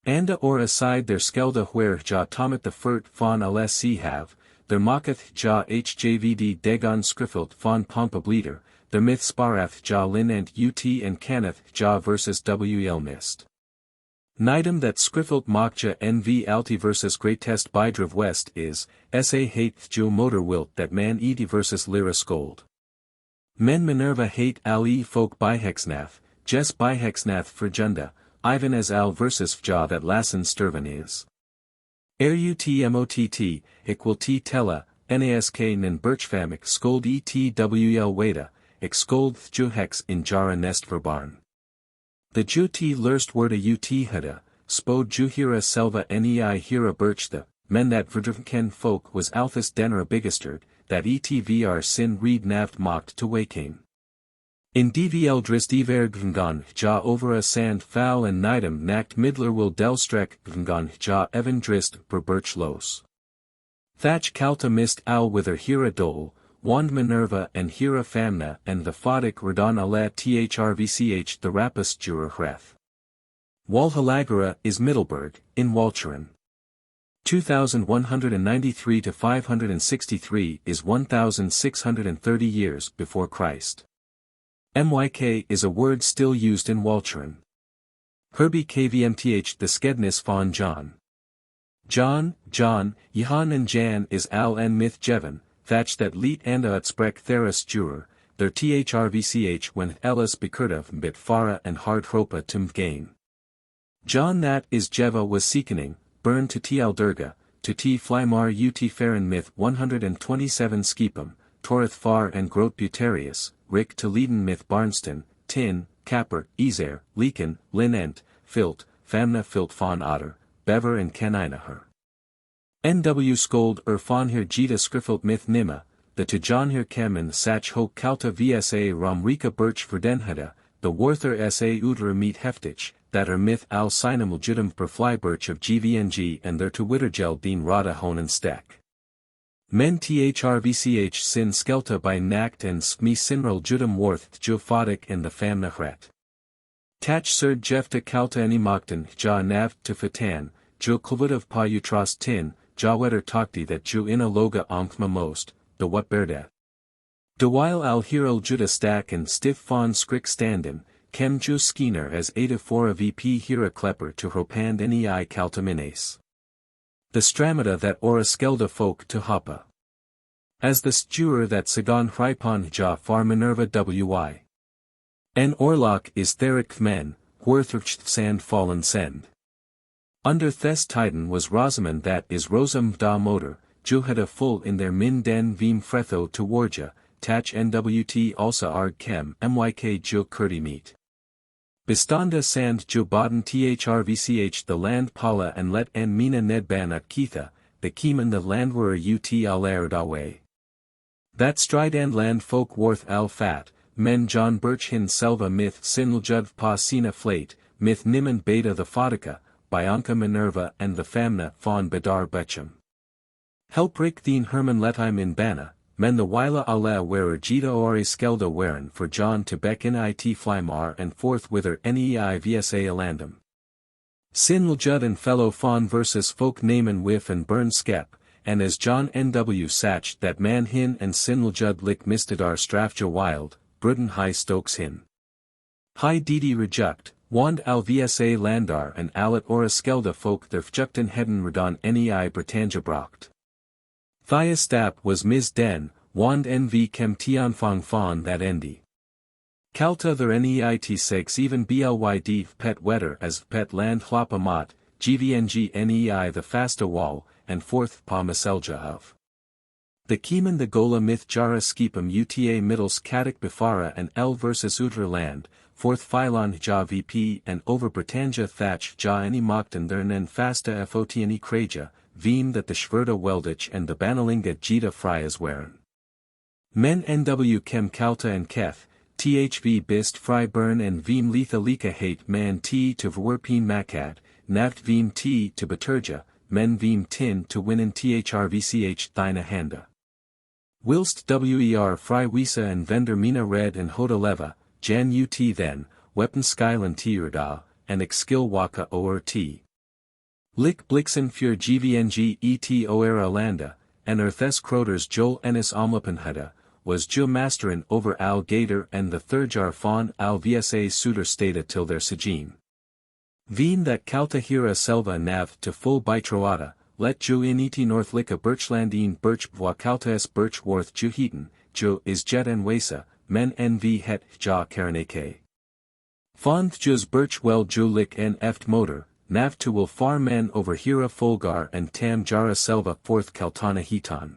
Speaker 1: Anda or aside their skelda where ja tomet the furt von lsc have, their mocketh ja hjvd degon skriffelt von pompa bleeder, their myth sparath ja lin and ut and caneth ja versus wl mist. Nidum that skriffelt mockja nv alti versus great test bydriv west is, sa hate ju motor wilt that man edi versus lyra scold. Men Minerva hate al folk bihexnath, jes bihexnath frjunda, Ivan as al versus vja that lassen sturvan is. Utmott, equal t tella, nask nin birchfamic scold etwl weda, excold thju hex in jara nest verbarn. The ju t lurst word a ut hada, spod ju hira selva nei hira birch the, men that verdrivken folk was althus denner bigasterd, that etvr sin reed navt mocked to wakane. In dvl drist evergngon ja over a sand foul and nidum nact midler will delstrek gngon ja evan drist per birch los. Thatch kalta mist al wither hira dole, wand Minerva and hira famna and the photic redon ala thrvch the rapus jura hreth. Walhalagara is Middleburg, in Walcheren. 2193 to 563 is 1630 years before Christ. Myk is a word still used in Walcheren. Herbie kvmth the skednis von John. John, Johan and Jan is al en myth Jevan, thatch that leet anda at sprek theras juror, their thrvch when ellis bekurdav bit fara and hard hropa tum gain. John that is Jeva was seekening, burn to t aldurga, to t flymar ut ferin myth 127 skipum, torith far and grot buterius, rick to leiden myth barnston, tin, capper, ezer, leeken, linent, filt, famna filt von otter, bever and canina her. Nw scold fonhir jita skriffelt myth nima, the to Johnhir kemen sach ho kalta vsa romrika birch verdenhada, the warther sa udra meet heftich, that myth al sinam legitim per fly birch of gvng and their to wittergel dean rada honen stek. Men thrvch sin skelta by nact and smi sinral judum worth jufodic and the famna hret. Tach sur jefta kalta any mokten ja nav to fatan, jo klvud pa utras tin, ja wetter takti that ju in a loga ankma most, the what berda. De while al hero juda stack and stiff fawn skrik standin, kem ju skeener as ada fora vp hera klepper to hropand nei kalta mines. The stramata that ora skelda folk to hoppa. As the stewer that sagan hripon ja far Minerva wi. En orlok is theric men, worthurcht sand fallen send. Under Thes Titan was Rosamond that is Rosam da motor, ju had a full in their min den vim fretho to warja, tach nwt also arg kem myk ju kurdi meet. Bistanda sand ju baden thrvch the land pala and let en mina nedban at Keitha, the keeman the landwerer ut alair away. That stride and land folk worth al fat, men John Birch hin selva myth sinljud pa sina flate, myth niman beta the fodica, Bianca Minerva and the famna fawn bedar bechem. Helprik theen Herman letheim in bana, men the wila ala wearer jita ore skelda wearen for John to beck in it flymar and forth wither nei vsa alandum. Sinljud and fellow fawn versus folk namen whiff and burn skep, and as John N.W. Satch that man hin and Sinljud lick mistadar strafja wild, Bruden high stokes hin. High Didi reject, wand al vsa landar and alat ora skelda folk der fjukten heden redan nei Britannia brocht. Thia stap was mis den, wand nv kem tianfang fawn that endi. Kalta der neit sex even blyd pet wetter as pet land hlapa mat, gvng nei the fasta wall, and fourth pa maselja of. The Keeman the Gola myth jara skipum uta middles katik bifara and L versus Udra land, fourth phylon ja vp and over Britannia thatch ja any mokten there nen fasta fotiani kraja, veem that the Shverda weldich and the Banalinga jita Fryas wearen. Men nw kem kalta and keth, thv bist fry burn and veem letha lika hate man t to verwerpeen makat, naft veem t to baturja, men veem tin to winen thrvch thina handa. Whilst wer fry wisa and vendor mina red and hoda leva, jan ut then, weapon skylan tierda, and exskill waka or t. Lick blixen für gvng et Oera Linda, and Earthes Croters Joel Ennis Almapenhada, was Ju masterin over al gator and the thirjar fawn al vsa suitor stata till their sajin. Veen that kalta hira selva nav to full bitroata, let Ju in et north licka birchlandine birch bwa kalta es birch worth Ju heaton, Ju is jet en wesa, men nv het ja karanake. Fond Jus birch well Ju lick en eft motor, nav to will far men over hira fulgar and tam jara selva fourth kaltana hitan.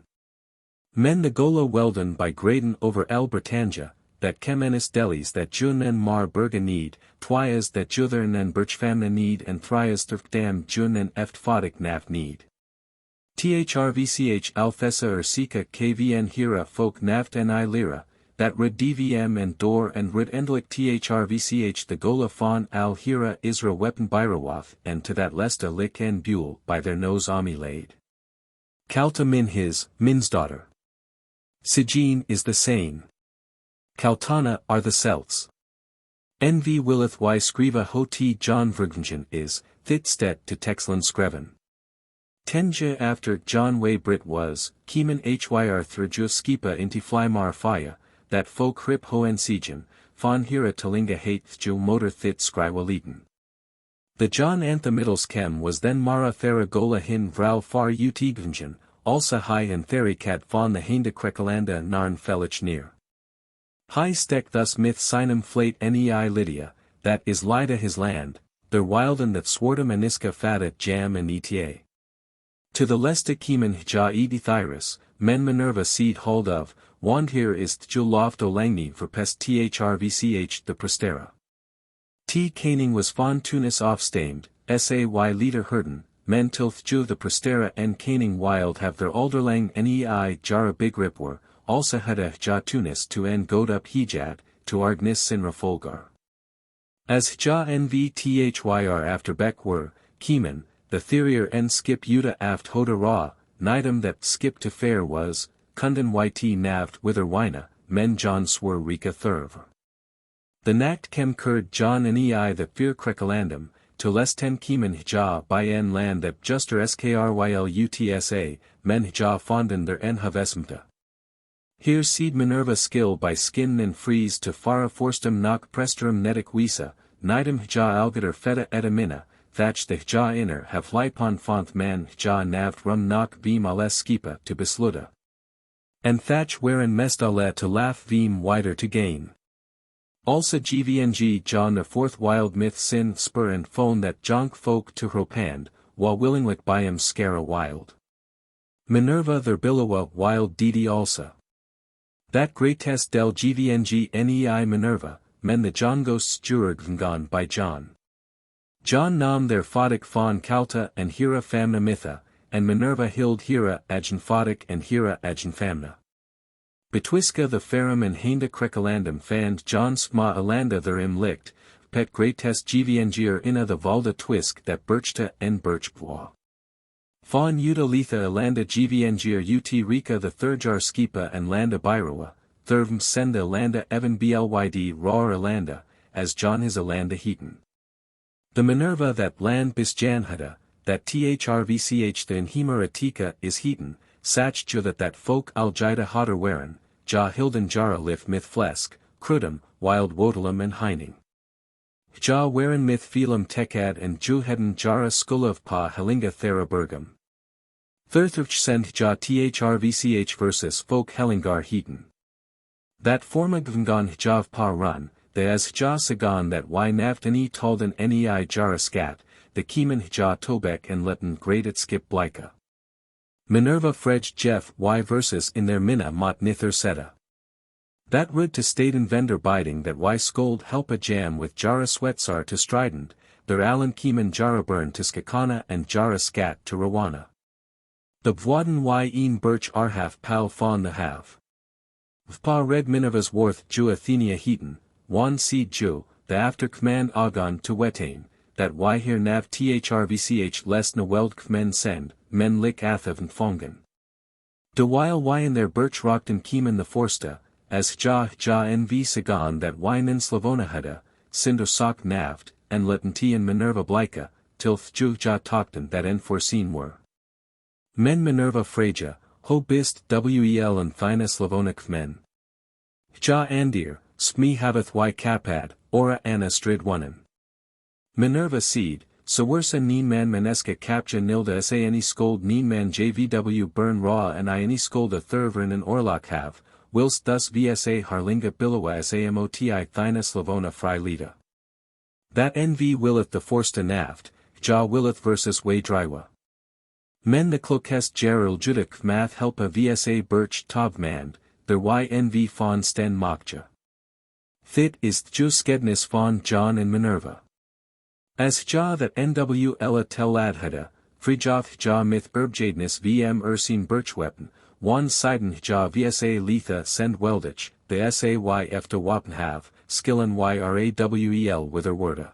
Speaker 1: Men the gola weldon by graden over el Britannia, that kemenis delis that jun en mar berga need, twias that juthern en birchfamna need and thrias dam jun en eft fodik nav need. Thrvch alfessa ursika kvn hira folk naft en I lira, that rid dvm and door and rid endlik thrvch the gola fawn al hira isra weapon byrawath and to that lesta lik en buell by their nose ami laid. Kalta min his, min's daughter. Sijin is the same. Kaltana are the Celts. Nv willeth y skriva hoti John Vrgingen is, thitstet to Texlan skreven. Tenja after John Way Brit was, Keeman hyr thurju skipa inti flymar faya, that folk hrip hoen siegen, fan hira talinga hate ju motor thit skrywaliten. The John antha middles kem was then mara thera gola hin vral far utigvingen, also high and therikat fan the hinda krekalanda narn felich near. High stek thus myth sinum flate nei Lydia, that is Lida his land, their wilden that swordum aniska fata jam and eta. To the lesta keeman ja edithyrus, men Minerva seed hold of, wand here is tjul loft olangni for pest thrvch the prestera. T caning was fon tunis offstamed, say leader herden, men tilth ju the prestera en caning wild have their alderlang nei jara big ripwar, also had a ja tunis to en god up hejat, to argnis sinra folgar. As ja nvthyr after beck were, keeman, the therier en skip yuta aft hoda ra, nidum that skip to fair was, kundan yt navt wither wina, men John swur rika thurv. The nacht kem kurd John en ei the fear crekalandum, to les ten kiemen hja by en land that juster skrylutsa, men hja fonden der en havesmta. Here seed Minerva skill by skin and freeze to fara forstum knock prestrum netic wisa, nidum hja algater feta etamina, thatch the hja inner have lipon font man hja navt rum knock beam ales skipa to besluda. And thatch wherein mestale to laugh veem wider to gain. Also gvng John the fourth wild myth sin spur and phone that jonk folk to hropand, while willinglik by him scare wild. Minerva their billowa wild dd also. That greatest del gvng nei Minerva, men the John ghosts jurgvngon by John. John nam their photic fawn calta and Hera famna mytha, and Minerva hild Hera agen photic and Hera agen famna. Betwiska the ferrum and heinda crekalandum fand John sma alanda therein licht, pet greatest gvngr inna the Wralda twisk that birchta en birchbwa. Fawn uta letha alanda gvngr ut rika the thirjar skipa and landa byroa, thurvm senda landa evan blyd rar alanda, as John his alanda heaton. The Minerva that land bisjanhada, that thrvch the inhemera tika is heaton, sach ju that folk aljida hotter waren, ja hilden jara lif myth flesk, crudum, wild wodelum and heining. Ja waren myth phelum tekad and juheden jara skullav pa helinga therabergum. Thirthuch send ja thrvch versus folk helingar heaton. That formagvngon hjav pa run, the as hja sagan that y naftani talden nei jara scat, the kiemen hja tobek and letten graded skip blika. Minerva frej Jeff y versus in their minna mot nither seta. That rud to staden vendor biding that y scold help a jam with jara sweatsar to strident, their allen kiemen jara burn to skakana and jara scat to rawana. The bwaden y een birch arhaf pal fawn the have. Vpa red Minerva's worth ju Athenia heaton, wan seed ju, the after command agon to wetain, that y here nav thrvch lest na weld kmen send, men lik athav and fongen. De while y in their birch rockten kiemen the forsta, as hja nv sagan that y nin slavona hada, sindo sok navt, and letten t and Minerva blika, till thju ja tokten that enforeseen were. Men Minerva freja, ho bist wel and thina slavona kmen. Hja andir, smi haveth y kapad, ora anna strid onen. Minerva seed, Sawersa neen man maneska capja nilda sa any scold neen man jvw burn raw and I any scold a thurvrin and orlok have, whilst thus vsa harlinga bilowa samoti thina slavona frylita. That nv willeth the forsta naft, ja willeth versus way drywa. Men the clokest geril judik math helpa vsa birch tovmand, their ynv fawn sten mokja. Thit is thju skednis fawn John and Minerva. As hja that nw ella tel adhada, frijoth hja myth erbjadnis vm ursin birchweapon, wan siden hja vsa letha send weldich, the say efta wapen have, skillen yrawel wither worda.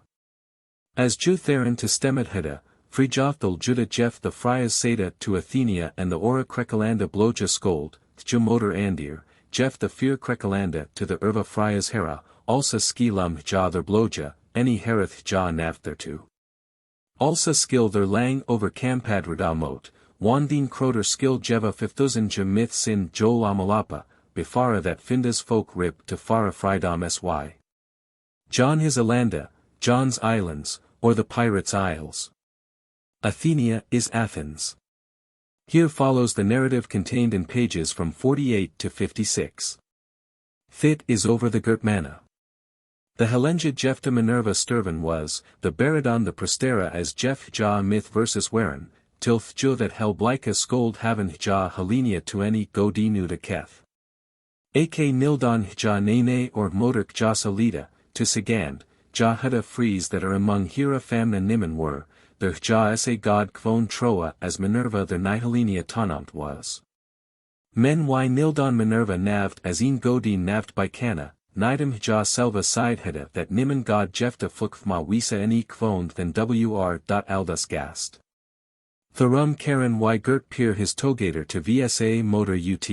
Speaker 1: As ju therin to stemmet hada, frijothel juda jeff the Frya's seda to Athenia and the ora crekalanda bloja scold, thju motor andir, jeff the fear crekalanda to the erva Frya's hera, also skilum hja their bloja, any hereth ja naft thereto. Also skill their lang over campadrida moat, wandeen croter skill jeva 5000 ja myth sin jol amalapa, befara that findas folk rip to fara frydom sy. John his alanda, John's islands, or the pirates' isles. Athenia is Athens. Here follows the narrative contained in pages from 48 to 56. Thit is over the Gertmana. The Helenja Jefta Minerva Sturvan was, the Baradon the Prostera as Jef ja myth versus Weren, till thju that hel blika scold haven ja Helenia to any godinu de keth. Ak nildon ja nene or motork ja salida, to Sigand, ja hada freeze that are among Hera famna nimen were, the ja sa god kvon troa as Minerva the Nihelenia tonamt was. Men y nildon Minerva navt as een godin navt by Cana, nidem hja selva sideheda that nimen god jefta flukfma wisa en kvond than wr.aldus gast. Thurum karen y gert peer his togator to vsa motor ut.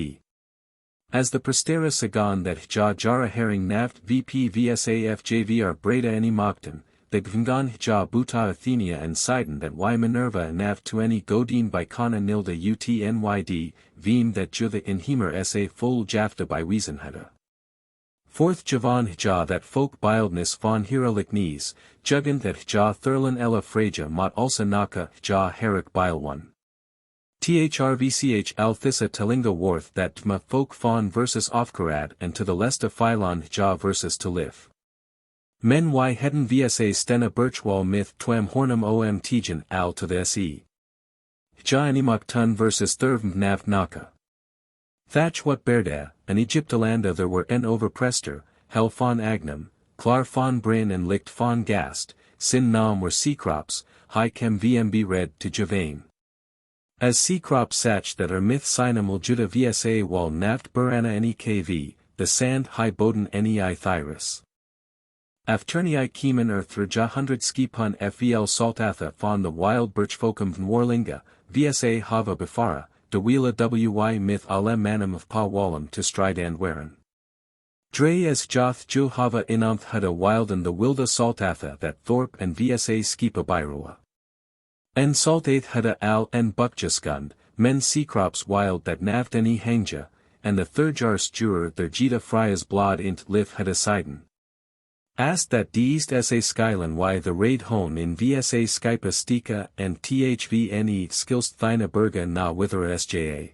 Speaker 1: As the Prestera Sagan that Hja Jara Herring Navt VP VSAF JVR Breda Any Mogden, that Gvangan Hja Buta Athenia and Sidon that Y Minerva and Nav to any Godin by Kana Nilda UTNYD, Veem that Jutha in Hemer SA full Jafta by Wiesenhada. Fourth Javan Hja that folk bildness von Hiralik knees, Juggant that Hja Thurlan Ella Freja Mot Ulsa Naka Hja Herrick Bile one. Thrvch Althissa Talinga Worth that Tma folk fawn versus Ofkarad and to the Lesta Phylon Hja versus Talif. Men y heden vsa stena birchwall myth twem hornum om tijan al to the se. Hja animok tun versus thurvm nav naka. Thatch what berda, an Egyptolanda there were en overprester, hel von agnum, klar von brin and licht von gast, sin nam were sea crops, high chem vmb red to Javane. As sea crops satch that are myth sinum juda vsa wall naft burana nekv, the sand high boden nei thyrus. Afternii Keeman Earth Ja 100 Skipun FVL Saltatha von the wild birchfolkum van Warlinga, VSA Hava Bifara, de Wheela Wy myth alem manum of Pa Wallam to stride and Waren. Dre as Joth Ju Hava Inamth Hada Wilden the Wilda Saltatha that Thorpe and VSA Skipa Byroa. En Saltath Hada Al en Bukjaskund, men sea crops wild that Navt any Hangja, and the third Jars Juror their Jita Frya's blod int Lif Hada Sidon. Asked that the East SA Skylan why the raid hone in VSA Skypa Stika and THVNE skills Thina Berga na withera SJA.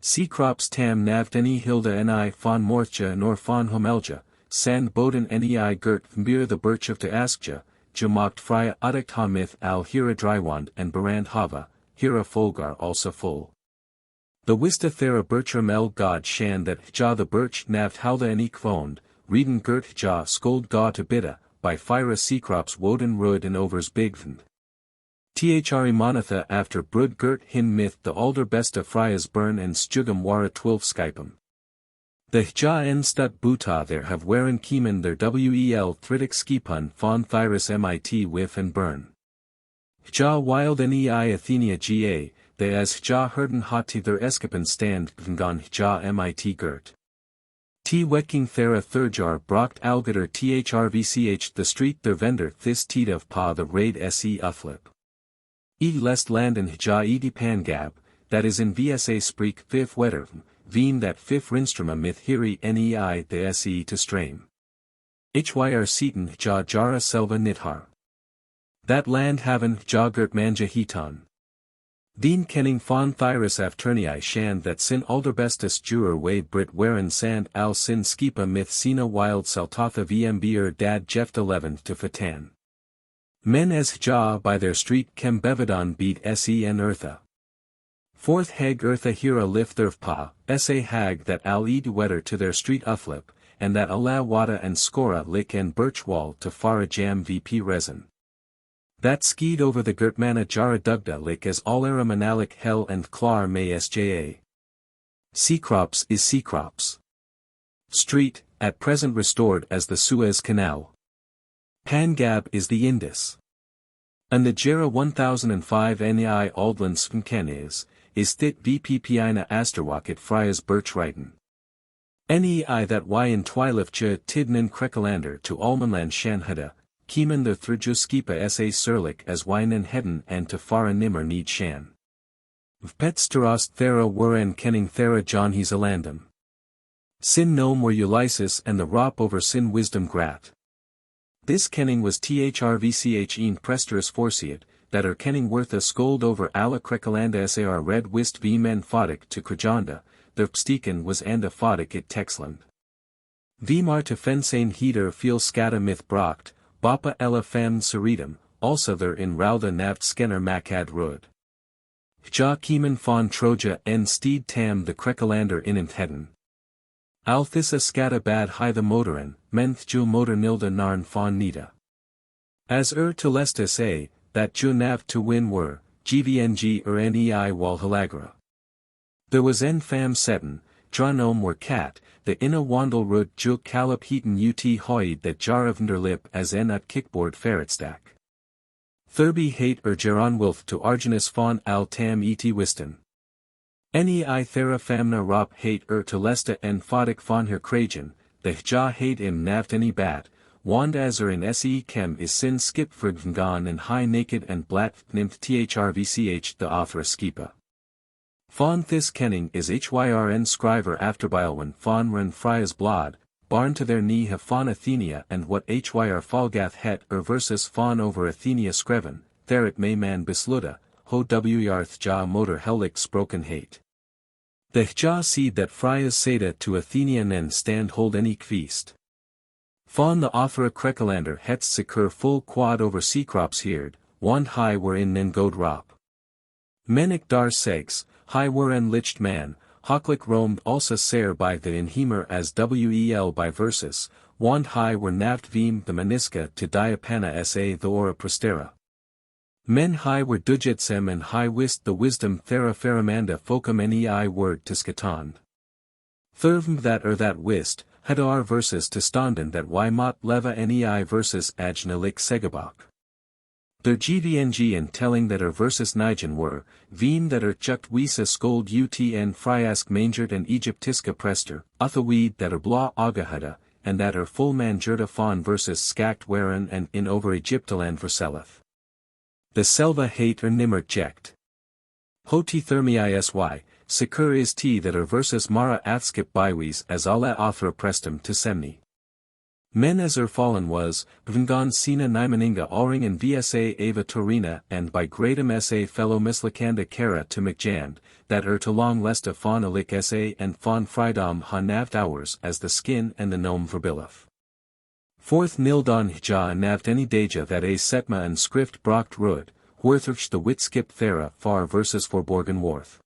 Speaker 1: Sea crops tam navt any Hilda ni von Mortja nor von Homelja, sand boden nei girt mbir the birch of to Askja, Jamokt Frya Udikt Hamith al Hira Drywand and Barand Hava, Hira Folgar also full. The Wista Thera Birchram el God shan that Hja the birch navt Halda any kvond, Reden Gert Hja Skold Ga to Bidda, by Fyra Seacrops Woden Rud and Overs Bigvend. Thri Monatha after Brud Gert Hin Myth the Alder Besta Fryas Burn and Stugum Wara 12 Skypum. The Hja en Stut Buta there have Waren Keeman their Wel Thritic Skipun von Thyrus mit Whiff and Burn. Hja Wild nei Athenia Ga, they as Hja Herden Hati their Escapan stand Gvangan Hja mit Gert. T. Wetking Thera Thurjar Brocht Algater Thrvch the street their vendor This Tita Pa the raid se Uflip. Lest land in Hja Edi Pangab, that is in VSA Spreek Fif Wettervm, Veen that Fif Rinstrama myth Hiri nei the se to strain. Hyr Seaton Hja Jara Selva Nithar. That land haven Hja Gert Manja Hitan. Veen kenning von Thyrus Afternii shan that sin alderbestus juror way Brit Waren sand al sin skipa myth sina wild Saltatha vmbr dad Jeft 11 to Fatan. Men as Hja by their street kem bevedon beat sen eartha. Fourth heg eartha hira lif thurfpa, sa hag that al ed wetter to their street uflip, and that ala wada and scora lick and birchwall to fara jam vp resin. That skied over the Gertmana Jara Dugda lick as allera manalik hell and klar may sja. Sea crops is sea crops. Street, at present restored as the Suez Canal. Pangab is the Indus. And the Jera 1005 nei Aldland Svenken is thit vppina asterwakit Fryas Birchreiten. Nei that y in Twilifja Tidnan Krekalander to Almanland Shanhada, Keeman the Thrujuskipa sa Serlik as Wynan Hedden and to Fara Nimmer need Shan. Vpetsterost Thera Wuren Kenning Thera John Alandum. Sin Nome were Ulysses and the Rop over Sin Wisdom Grat. This kenning was Thrvch een Presteris Forciat, that er kenning worth a scold over alla Krekalanda sar red wist v men fodik to Krajanda, the Pstiken was anda fodik it Texland. Vmar to Fensane Heater feel scata myth brocht, Bapa ella fam Ceridum, also there in Wralda Naft Skenner Makad Rud. Hja Keeman von Troja en Steed Tam the Krekalander inint Hedden. Althissa scata bad high the motoren, menth Ju motor nilda narn von Nita. As to lesta say, that Ju nav to win were, GVNG nei wal halagra. There was en fam setten, Dranom were cat, the inna wandel rud Ju calip heaten ut hoid that jaravnderlip as en at kickboard ferretstack. Thurby hate Geron wilth to Arginus von al tam et wiston. Nei thera famna rop hate telesta en fodik von her kragen, the hja hate im navt any bat, wand as in se chem is sin skip verdvan and high naked and blat nymph thrvch the author skipa. Von this kenning is hyrn scriver afterbilwen von ren Frya's blod, barn to their knee have von Athenia and what hyr falgath het versus von over Athenia skreven, therit may man besluda, ho wyarth ja motor helix broken hate. The hja seed that Frya's seda to Athenia nen stand hold any feast. Von the author Krekelander het secur full quad over seacrops heerd, wand high were in nen god rop. Menik dar segs, high were en licht man, hocklick roamed also ser by the inhemer as wel by versus, wand high were navt vim the maniska to diapana sa the ora prostera. Men high were dujetsem and high wist the wisdom thera feramanda focum nei word to skatand. Thurvm that wist, hadar versus to standen that mot leva nei versus ajnalik segabak. Der gvng in telling that versus nigen were, veen that chucked wisa scold utn fryask mangert and Egyptiska prester, uthaweed that blah agahada, and that full man jurda fon versus skakt waren and in over Egyptaland verselleth. The selva hate nimmer checked. Hoti thermi secur is t that versus mara athskip bywis as alla author prestum to semni. Men as fallen was, vngon sina nymaninga alring and vsa ava torina and by gradum sa fellow mislakanda kara to mcjand, that to long lesta fawn alik sa and fawn frydom ha navt hours as the skin and the gnome verbileth. Fourth nildon hja navt any deja that setma and script brocht rud, worthurch the witskip thera far versus forborgen worth.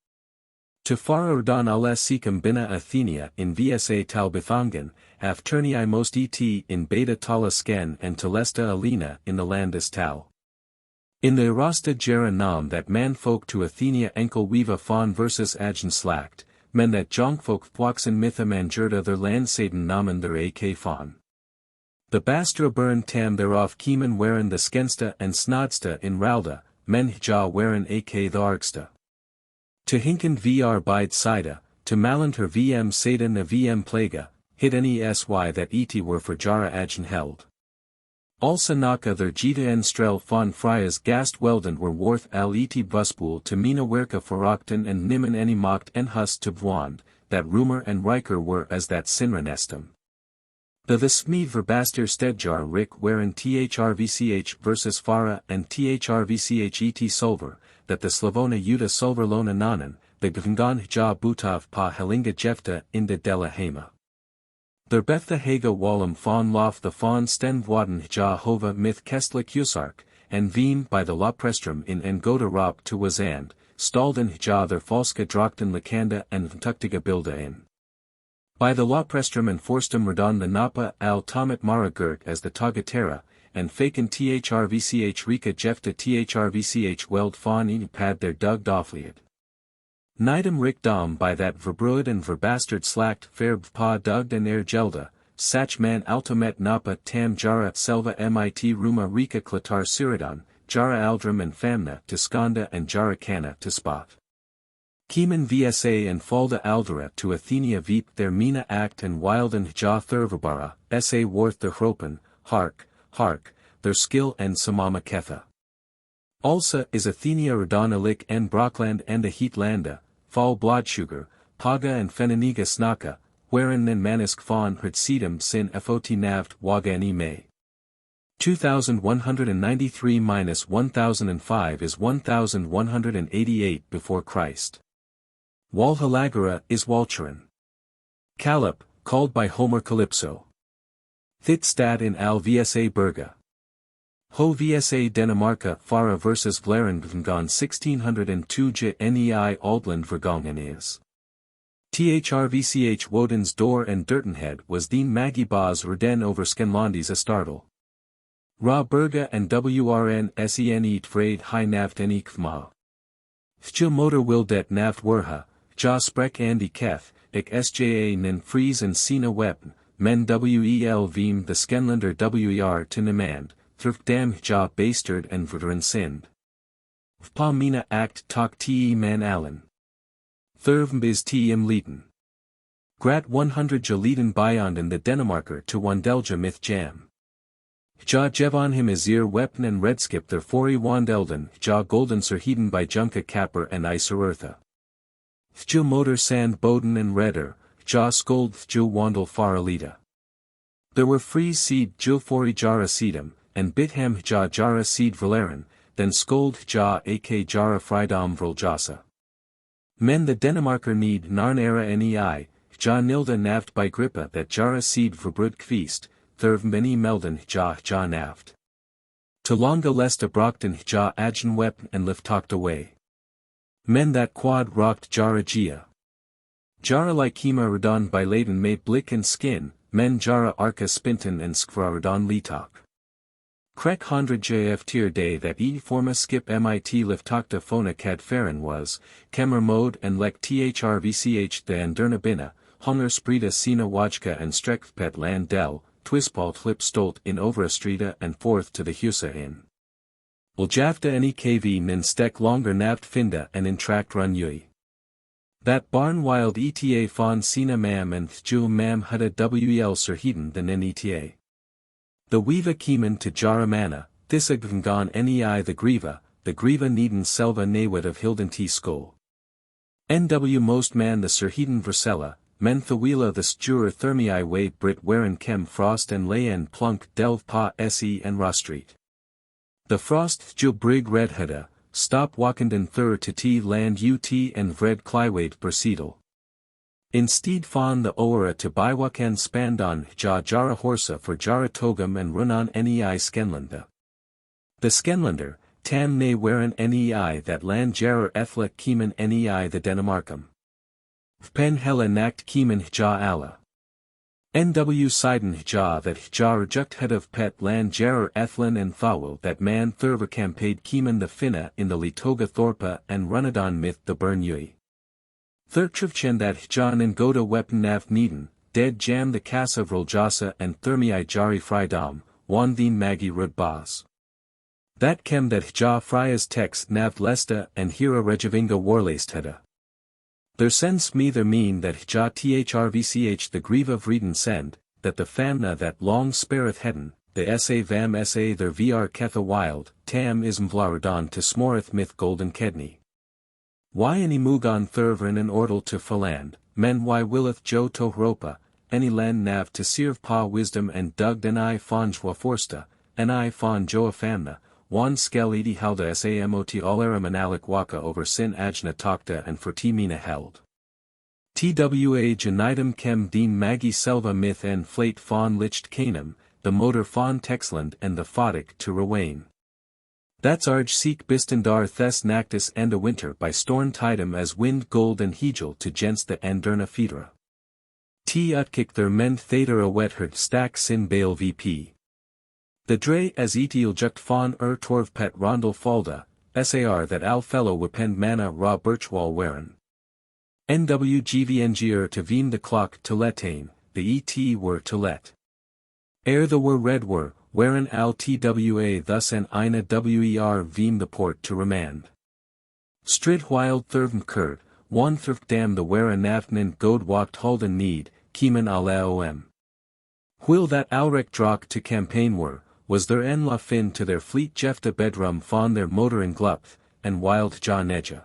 Speaker 1: To far urdan ala secum bina Athenia in vsa talbithangan, afternii most et in beta tala sken and telesta alina in the landis tal. In the Erasta gera nam that man folk to Athenia enkel weeva fawn versus agen slakt, men that jonkfolk thwaxen mitha manjurda their land saden namen their ak fawn. The bastra burn tam thereof kiemen waren the skensta and snodsta in Wralda, men hja waren ak the argsta. To hinken vr bide sida, to malant her vm saden a vm plaga, hit any sy that et were for jara agen held. Also naka their jita en strel von Frya's gast welden were worth al et buspool to mina werka forokten and nimmen any mocked en hust to bwand, that rumor and riker were as that sinranestum. The smid verbaster stedjar rik waren thrvch versus Fara and thrvch et solver, that the Slavona Yuda solverlona nanan, the gvngon hja butav pa helinga jefta inda della hema. Der betha haga walum fawn lof the fawn sten vwaden hja hova myth kestlik usark, and veen by the loprestrum in engoda rob to wazand, stalden hja their falska drakten lakanda and vtuktiga bilda in. By the loprestrum and forstum redan the napa al tomat mara gert as the tagatera, and faken thrvch rika jefta thrvch weld fawn in pad their dug doffliad. Nidem rik dom by that verbruid and verbastard slakt verb pa dugged and gelda, sach man altomet napa tam jara selva mit ruma rika klatar siridon, jara aldrum and famna to skanda and jara kana to spot. Kiemen vsa and falda aldera to Athenia veep their mina act and wild and hja thurvabara, sa worth their hropen, hark, their skill and samama ketha. Also is Athenia Rodonalik en Brockland and a Heatlanda, Fall Blodsugar, Paga and Fenaniga Snaka, wherein nen manisk fawn sedum sin fot navt wagani me. 2193-1005 is 1188 before Christ. Walhalagara is Walcheren. Calip, called by Homer Calypso. Thitstad in al Vsa Berga. Ho Vsa Dinamarca Fara versus Vlarendvngon 1602 J Nei Aldland Vergongen is. Thrvch Woden's door and Durtenhead was Dien Magibaz Ruden over Skenlandis Astartel. Ra Berga and Wrn Sen eat Frade High Naft en Ikvma. Fja motor Wildet Naft Werha, Ja Sprek Andy Keth, Ik Sja Nen Fries and Sina Weppen, Men Wel Vim the Skenlander Wer to Nemand. Thurf dam hja bastard and verderen sind. Vpa mina act tak te man allen. Thurvm is im Lieden. Grat 100 Lieden Beyond the Denemarker to Wandelja myth jam. Ja Jevon him Azir Weapon and Redskip der Fori Wandelden, Ja Golden Serheden by Junka Kapper and Iserurtha. Thju Motor Sand Boden and Redder, Ja Skold Thju Wandel Faralita. There were free seed Jul Fori Jara Seedum, and Bitham Ja Jara Seed Valeren, then Skold Ja ak Jara Frydom Vrljasa. Men the Denemarker need Narn era nei, Ja Nilda Navt by Grippa that Jara Seed Verbrud Kvist, Thurv Meni Melden Ja Navt. To Longa Lesta Brockton Ja Agen Weapon and Lift talked away. Men that quad rocked Jara Gia. Jara like Hema Radon by Laden made blick and skin, men Jara Arca Spinton and Skvra Radon Litok. Krek 100 JF tier day that forma skip MIT Liftakta Phona Cad Ferren was, Kemer Mode and Lek THRVCH the Anderna Bina, Hunger Sprida Sina Wajka and Strekpet Land Del, Twispalt Flip Stolt in Overastrida and forth to the Husa in. Uljafta any KV nin stek longer naft finda and in tract run yui. That barn wild ETA fawn Sina mam and Thjul mam hudda WEL Serheden than in ETA. The Weeva Keeman to Jaramana, Thisagvangon nei the Griva Needen Selva Nawit of Hilden T. Skol. NW most man the Serheden Versella, men Thawila the Stur Thermii way Brit Waren Kem Frost and Layen Plunk Delv Pa Se and Rostreet. The Frost Thjul Brig Redhudda, Stop Wakenden Thur to T Land UT and Vred Klywade Perseidal. Instead fawn the Oera to Bywakan Spandon Ja Jara Horsa for Jara Togum and Runan nei Skenlanda. The Skenlander, Tam ne Waren nei that land Jarer Ethla Keeman nei the Denemarkum. Vpen Hella Nakt Keeman Ja Alla. NW Siden Ja that Ja reject head of Pet land Jarer Ethlin and Thawil that man Thurva campade Keeman the Finna in the Litoga Thorpa and Runadon myth the Burn Yui. Thurtrivchen that John and Goda Weapon Nav Needen, Dead Jam the Casa Vrljasa and Thermii Jari Frydom, Wandeen Magi Rud Bas. That Kem that Ja Frya's text Nav Lesta and Hira Rejavinga Warlasteda. There sends me the mean that Ja Thrvch the Grieva Vreden send, that the Famna that long spareth Hedden, the Sa Vam Sa their Vr Ketha Wild, Tam ism Vlaradon to Smoreth Myth Golden Kedney. Why any Mugon Thurvrin and Ordal to Phaland, men why willeth Jo Tohropa, any land nav to Sirv Pa Wisdom and Dugd and I Fonjwa Forsta, and I Fon Joa Famna, Wan Skel Edi Halda Samot Olera Manalik Waka over Sin Ajna Takta and Fertimina held. Twa Janidum Kem Dean Magi Selva Myth and Flate Fon Licht Canum, the Motor Fon Texland and the Photic to Rawain. That's Arj Seek Bistandar Thes Nactus and a Winter by Storn Tidum as Wind Gold and Hegel to Gents the Anderna Fedra. T Utkik their Mend Thader a Wetherd Stack Sin Bale VP. The Dre as Etiel Jukt Fon Torv Pet Rondel Falda, SAR that Al Fellow Wepend Mana Ra Birchwall Waren. NWGVNGR to Veen the Clock to Letane, the ET were to let. Ere the were red were, wherein al twa thus and ina wer veem the port to remand. Strid wild thurvm kurd, one thurft dam the wera navtnin god walked holden need, keeman ala om. Whil that alrek drock to campaign were, was there en la fin to their fleet jefta bedrum fawn their motor in glupth, and wild ja neja.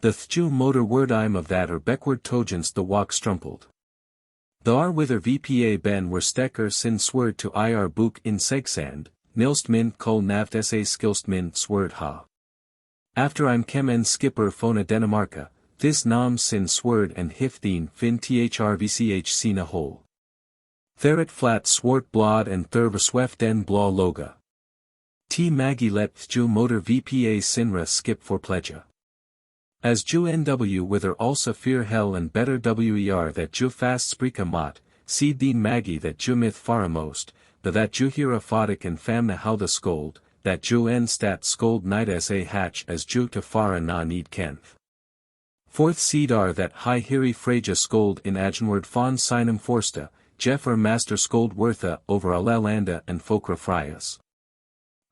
Speaker 1: The thju motor wordime of that or beckward tojans the walk strumpled. The ar wither VPA ben were stecker sin sword to ir book in segsand, nilst min kol navt sa skilst min sword ha. After I'm kemen skipper phona Denemarka, this nam sin sword and hiftheen fin thrvch sina hole. Theret flat swart blod and thurverswef den blah loga. T magi let thju motor VPA sinra skip for pleja. As Ju NW wither also fear hell and better wer that Ju fast sprika mot, seed theen Maggie that Ju myth faramost, that Ju hira photic and famna halda scold, that Ju en stat scold night sa hatch as Ju to fara na need kenth. Fourth seed are that high hiri fraja scold in agenward fon sinum forsta, Jeff or master scold wortha over alelanda and fokra Fryas.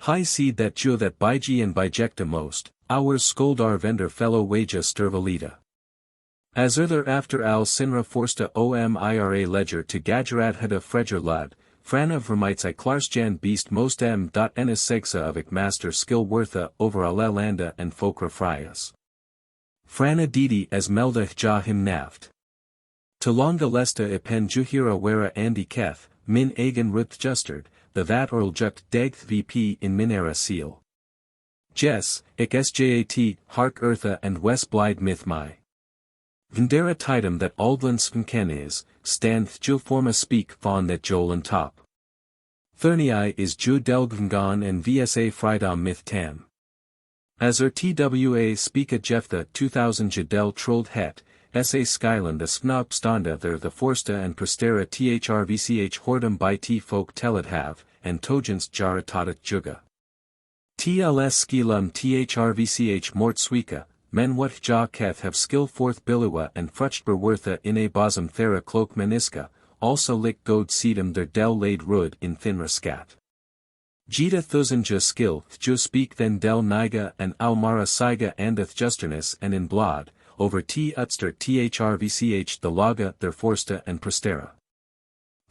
Speaker 1: High seed that Ju that byg and bijecta most, ours scold our vendor fellow waja stervalita. As after al sinra forsta omira ledger to gajerat hada freger lad, frana vermites I klarsjan beast most enis segsa of ik master skill wortha over Oera Linda and Folkra Fryas. Frana didi as melda ja him naft. Talonga lesta ipen juhira wera andi keth, min agen ruth justerd, the vat orl jukt dagth vp in minera seal. Jess, ik sjat, hark eartha and wes blide myth my. Vendera tidum that aldland svenken is, standth jo forma speak von that jolen top. Thernii is ju delgvangon and vsa frydom myth tam. As twa speaka jeftha 2000 jadel trold het, sa skyland a snop standa there the forsta and prestera thrvch hordum by t folk tellet have, and tojens jara tatat juga. Tls skilum thrvch mort suika, men what ja keth have skill forth bilua and fruchtber wortha in a bosom thera cloak meniska, also lick god sedum der del laid rud in thinra scat. Jita thusenja skill jo speak then del niga and almara saiga andeth justernis and in blod, over t utster thrvch the laga their forsta and prestera.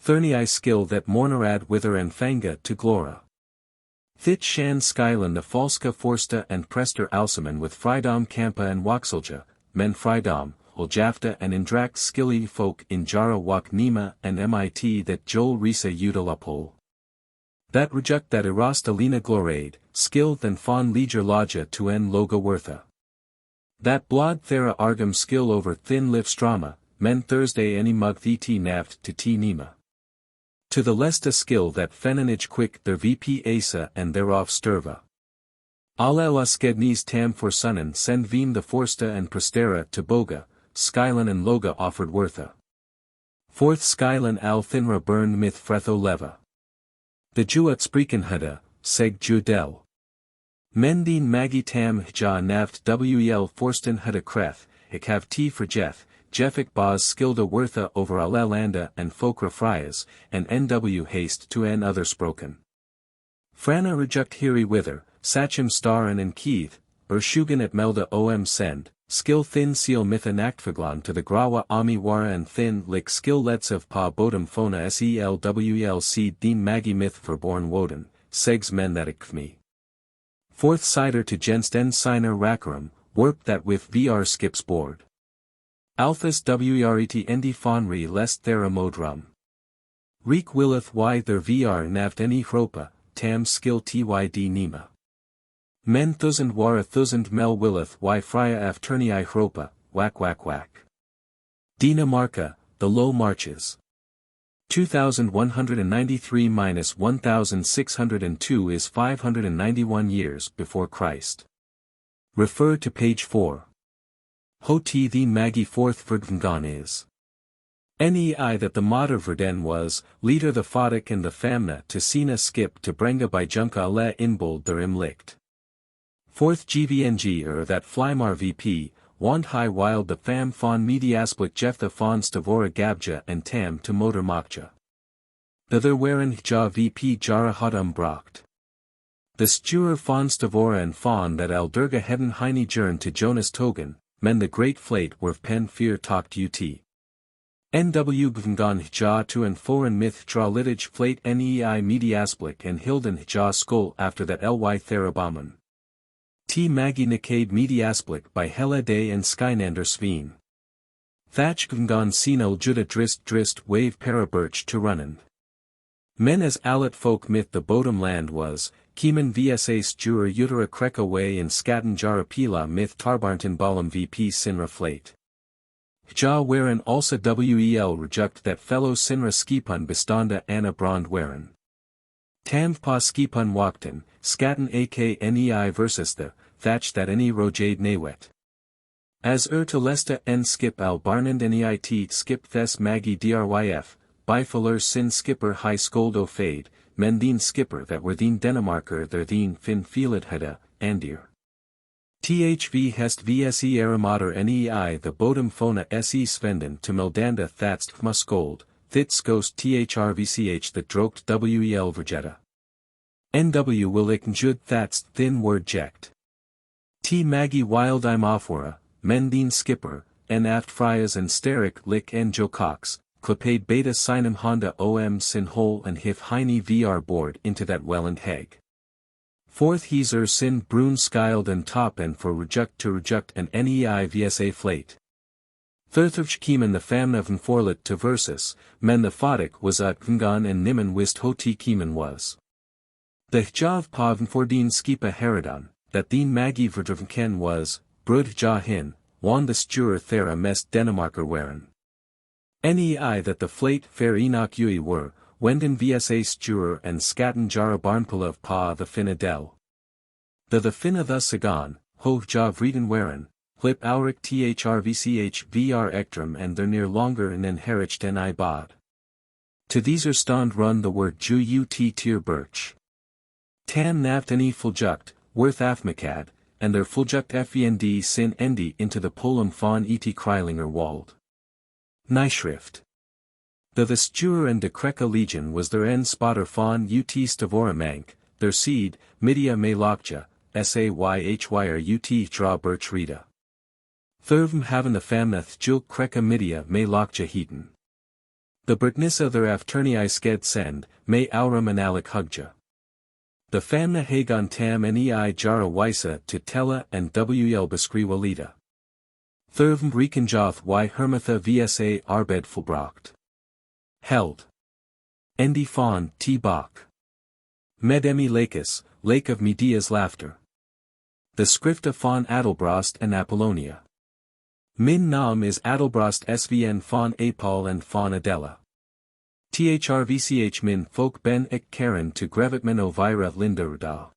Speaker 1: Thernii skill that mornerad wither and fanga to glora. Thit shan skylan the falska forsta and prester alsaman with frydom campa and waxelja, men frydom, oljafta and indract skilly folk in jara wak nima and mit that jol risa utilapol. That reject that erasta lina glorade, skill than fawn leger loja to en loga wortha. That blod thera argum skill over thin liv strama, men Thursday any mug vt naft to t nima. To the lesta skill that fenanage quick their vp asa and thereof sturva. Alla skednis tam for sunnen send veem the forsta and prestera to boga, skylan and loga offered wortha. Fourth skylan al thinra burn myth fretho leva. The juat spreken hada, seg judel. Mendien magi tam ja naft wel forsten hada kreth, ik have t for Jeffik Baz skilda wortha over Oera Linda and Folkra Fryas, and nw haste to en other sproken. Frana reject hiri wither, sachem staran and keith, shugan at melda om send, skill thin seal mytha naktfaglan to the grawa ami wara and thin lick skill lets of pa bodum phona selwlc deem magi myth for born woden, segs men that ikfmi. Fourth cider to genst en signer rakarum, warp that with vr skips board. Alphas wret endi fonri lest thera modrum. Reek willeth y their vr naft any hropa, tam skill tyd nima. Men thusand wara thusand mel willeth y frya afternii hropa, whack. Dinamarca, the low marches. 2193-1602 is 591 years before Christ. Refer to page 4. Hoti the magi fourth verdvngon is. Nei that the mater verden was, leader the fodik and the famna to sina skip to brenga by junka ale inbold der im licht. Fourth gvng that flymar vp, wand high wild the fam fawn mediasplik jeftha fawn stavora gabja and tam to motor makja. The there waren ja vp jara hodum bracht. The stuer fawn stavora and fawn that aldurga heden heine jern to Jonas Togan, men the great flate werf pen fear talked ut. Nw gvngon ja to and foreign myth tra litage flate nei mediasplik and hilden ja skol after that ly therabaman. T magi nikade mediasplik by hella day and skynander sveen. Thatch gvngon senil juda drist wave parabirch to runnen. Men as alat folk myth the bodum land was, Kieman vsa stura utera kreka way in skaten jarapila myth tarbarnton balum vp sinra flate. Ja waren also wel reject that fellow sinra skipun bestanda anna brand waren. Tampa skipun wakten, skaten ak nei versus the, thatch that any rojade nawet. As to lesta en skip al barnand neit skip thes magi dryf, bifaler sin skipper high skoldo fade, men theen skipper that were theen Denimarker there theen fin feelet heda, andir. Thv hest vse eramater nei the bodum phona se svenden to meldanda thatst fmaskold, thit skost thrvch that drokt wel vergeta. Nw will ik njud thatst thin word ject. T magi wild I'm offora, men theen skipper, en aft Fryas and Sterik lik en Jocox, Clipade beta sinem Honda om sin hole and hif heine vr board into that welland heg. Fourth heeser sin brun skyled and top and for reject and nei vsa flate. Thirthavch kiemen the famna van forlet to versus, men the fodik was at Kngan and nimmen wist hoti kiemen was. The hjav pa van fordien skipa herodon, that theen magi verdrven ken was, brud ja hin, wan the stuur thera mest Denemarker waren. Nei that the flate fair Enoch Ui were, wenden vsa stuur and skatten jara barnpulav pa the fin Adel. The finna the sagan, ho ja vreden waren, Flip Auric thrvch vr ectrum and their near longer and enhericht ni bod. To these stand run the word ju ut tier birch. Tan naft any fuljuct, worth afmacad, and their fuljuct fend sin endi into the polum von et Kreilinger wald. Nyschrift. The Stuer and de Kreka legion was their end spotter von ut Stavoramank, their seed, Midia me lokja, sayhyr ut dra birch rita. Thurvm haven the famnath jul Kreka Midia me lokja heaton. The Bertnissa their afternii sked send, me aurum analik hugja. The famna hagon tam nei jara wisa to tella and wel beskri walita. Thurvm rekenjoth y hermatha vsa arbed fulbracht. Held. Endi fawn t bach. Medemi lakis, lake of Medea's laughter. The scrifta fawn Adelbrast and Apollonia. Min nam is Adelbrast svn fawn Apol and fawn Adela. Thrvch min folk ben ik karen to grevetmen Oera Linda Book.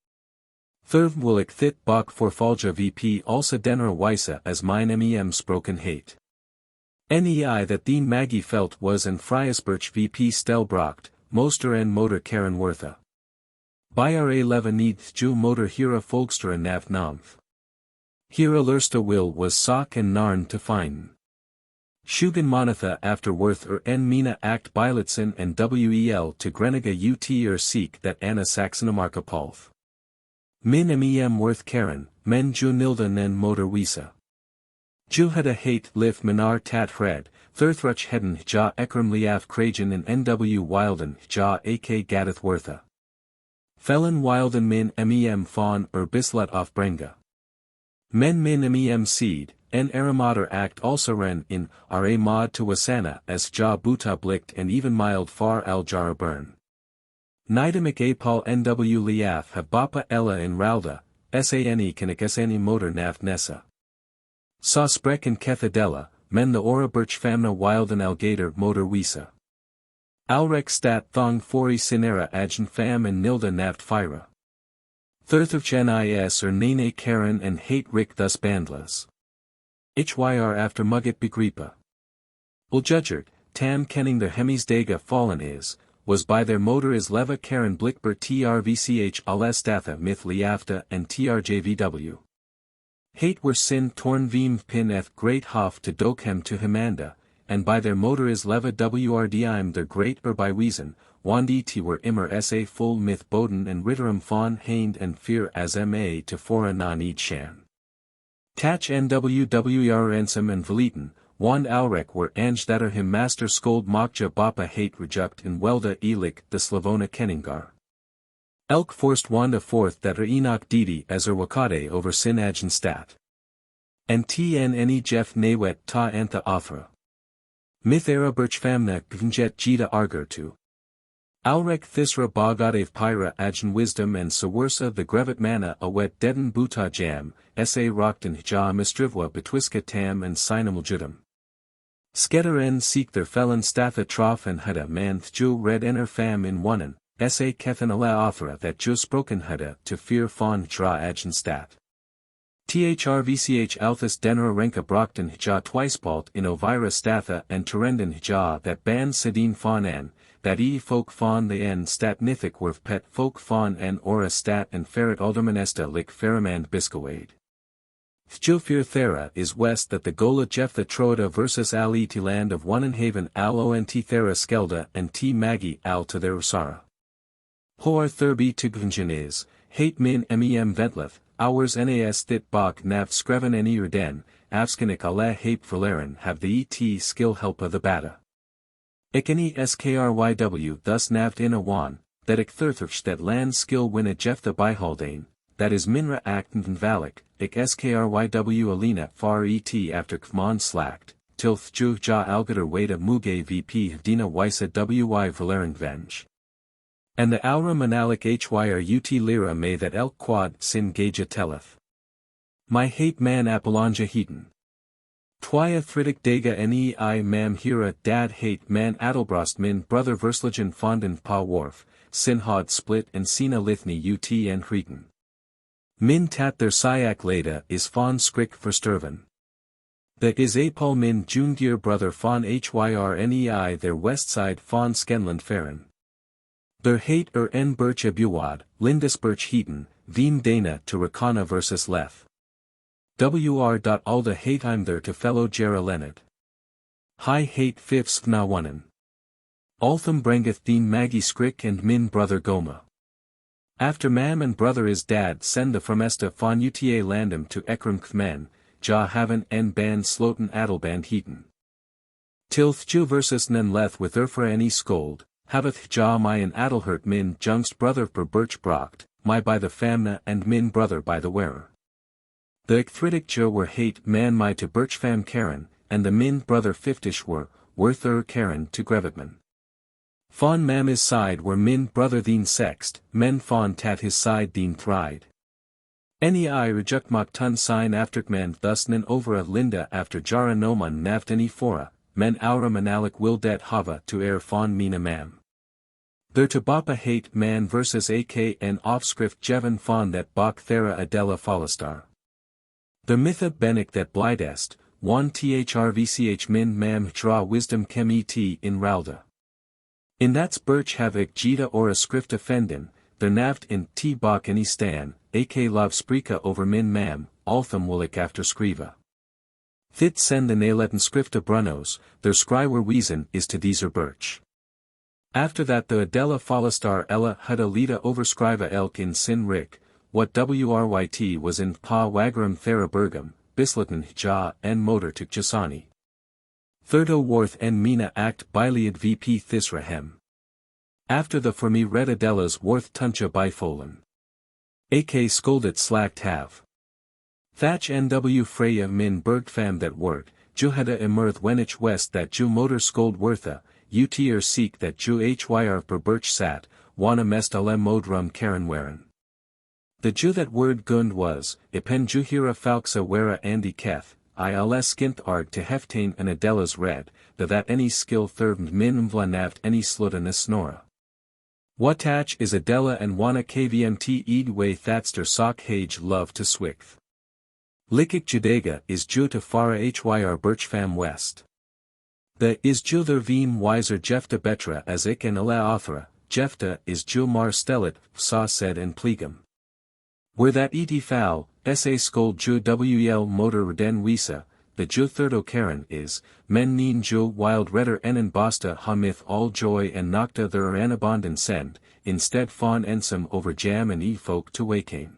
Speaker 1: Thurv will ik thit bok for falja vp also denner wisa as mine mem sproken hate. Nei that theen Maggie felt was en Fryasburch vp stelbracht, moster en motor karen wortha. Byra leva needs ju motor hira folkstra nav namf. Hira lursta will was sock and narn to find. Shugan monatha after worth en mina act Bilitson and wel to Greniga ut seek that Anna Saxonamarka Palth. Min mem worth karen, men ju nilda nen motor wisa. Ju had a hate lif minar tat hred, thurthruch heden ja ekram liaf kragen and nw wilden ja ak gadeth wortha. Felon wilden min mem fawn bislet off brenga. Men min mem seed, en aramater act also ren in ra mod to wasana as ja buta blicked and even mild far al jara burn. Nidamic apal nw liaf have bapa ella in Wralda, sane kanik sane motor naft nessa. Sa sprek and keth Adela, men the ora birch famna wild and algator motor wisa. Alrek stat thong fori sinera agent fam and nilda naft fyra. Thirthurch nis nene karen and hate rik thus bandlas. Hyr after mugget begripa. Uljudgert, tam kenning their hemis dega fallen is, was by their motor is leva karen blickber trvch alestatha myth liafta and trjvw. Hate were sin torn vim pin eth great hof to dokhem to himanda, and by their motor is leva wrdim their great by weason, wandi t were immer sa full myth boden and ritterum fawn hained and fear as ma to fora non eid shan. Tach nwwr ensum and veliten, wand alrek were ange that are him master scold mokja bapa hate rejuct in Wralda elik the Slavona kenningar. Elk forced wanda forth that are Enoch didi as er wakade over sin agen stat. And tnne jeff nawet ta antha othra. Myth era birch famna gvnjet jita arger to. Alrek thisra bagadev pyra agen wisdom and sawersa the grevet mana a wet deden buta jam, sa rockten ja mistrivwa betwiska tam and sinamul judum. Skedder en seek their felon statha trof and hada man thju red ener fam in onen, sa kethan ala othra that ju sproken hada to fear fawn dra agen stat. Thrvch althus denera renka brockten ja twicepalt in ovira statha and terenden ja that ban sedin fawn an, that folk fawn the en stat nithik werf pet folk fawn en ora stat and ferret aldermanesta lik ferrimand biscawade. Thjufir thera is west that the gola jephtha troda versus al et land of Wonenhaven al ont thera skelda and t magi al to their usara. Hoar thurbi tugvingen is, hate min mem ventleth, hours nas thit bok nav skreven en den, avskenik alle hape verlaren have the et skill helpa the bata. Ik any skryw thus navt in a wan, that ik thurthurch that land skill win a jefta byhaldane, that is minra actant and valik, ik skryw alina far et after kman slacked, tilth ju ja algader wada muge vp dina wisa wy verlaren venge. And the aura manalik hyr ut lira may that elk quad sin gaja telleth. My hate man apolonja heaton. Twia thritic dega nei mam hira dad hate man adelbrost min brother versligen fonden pa wharf, sin hod split and sina lithni ut en hreeten. Min tat their syak leda is fon skrik versturven. The is apol min jungier brother fon hyrnei their west side fon skenland feren. Their hate en birch abuwad, lindis birch heaton, veen dana to rakana versus leth. Wr.alda hateim there to fellow Jera Leonard. Hi hate fifs na wannen. Altham brengeth deen Maggie skrik and min brother Goma. After mam and brother is dad send the fromesta von uta landem to ekram kman, ja haven en ban sloten adelband heaton. Tilth ju versus nen leth with urfra any scold, haveth ja my and adelhurt min jungst brother per birch brocht, my by the famna and min brother by the wearer. The icthritic jo were hate man my to birch fam Karen, and the min brother fiftish were, worth Karen to Grevitman. Fon mam his side were min brother theen sext, men fon tat his side theen thride. Any reject mok tun sign afterkman thus nen over a linda after jara noman naft any fora, men aura manalik wildet hava to fon mina mam. There to bapa hate man versus ak and offscript jevan fon that bok thera Adela folastar. The mitha benik that blidest, one thrvch min mam draw wisdom chem et in Wralda. In that's birch havik jita or a script offendin, there navt in t bok any stan, ak love sprika over min mam, altham willik after skriva. Thit send the naletten scripta brunos, their scrywer reason is to deezer birch. After that the Adela folastar ella hudda lita overscriva elk in sin rik, what wryt was in pa wagarum thera bergam, bislatan ja en motor to chasani. Thirdo worth en mina act biliad vp thisrahem. After the for me red Adela's worth tuncha bifolan. Ak scolded slacked have. Thatch nw Frya min bergfam that word, juhada emirth wenich west that ju motor scold wortha, utr seek that ju hyr per birch sat, wana mest alem modrum karen waren. The ju that word gund was, ipen juhira falxa wera andi keth, ils skint art to heftain an Adela's red, that any skill thurvnd min mvla navt any sluta snora. Watach is Adela and wana kvmt eed way thatster sock hage love to swikth. Likik judega is ju to fara hyr birchfam west. The is ju their veem wiser jefta betra as ik and ala authora, jefta is ju mar stellit, sa said and plegum. Where that et foul, sa scold ju wel motor reden wisa, the ju thirdo karen is, men neen ju wild redder enen basta hamith all joy and nocta their anabondan send, instead fawn ensum over jam and folk to wakane.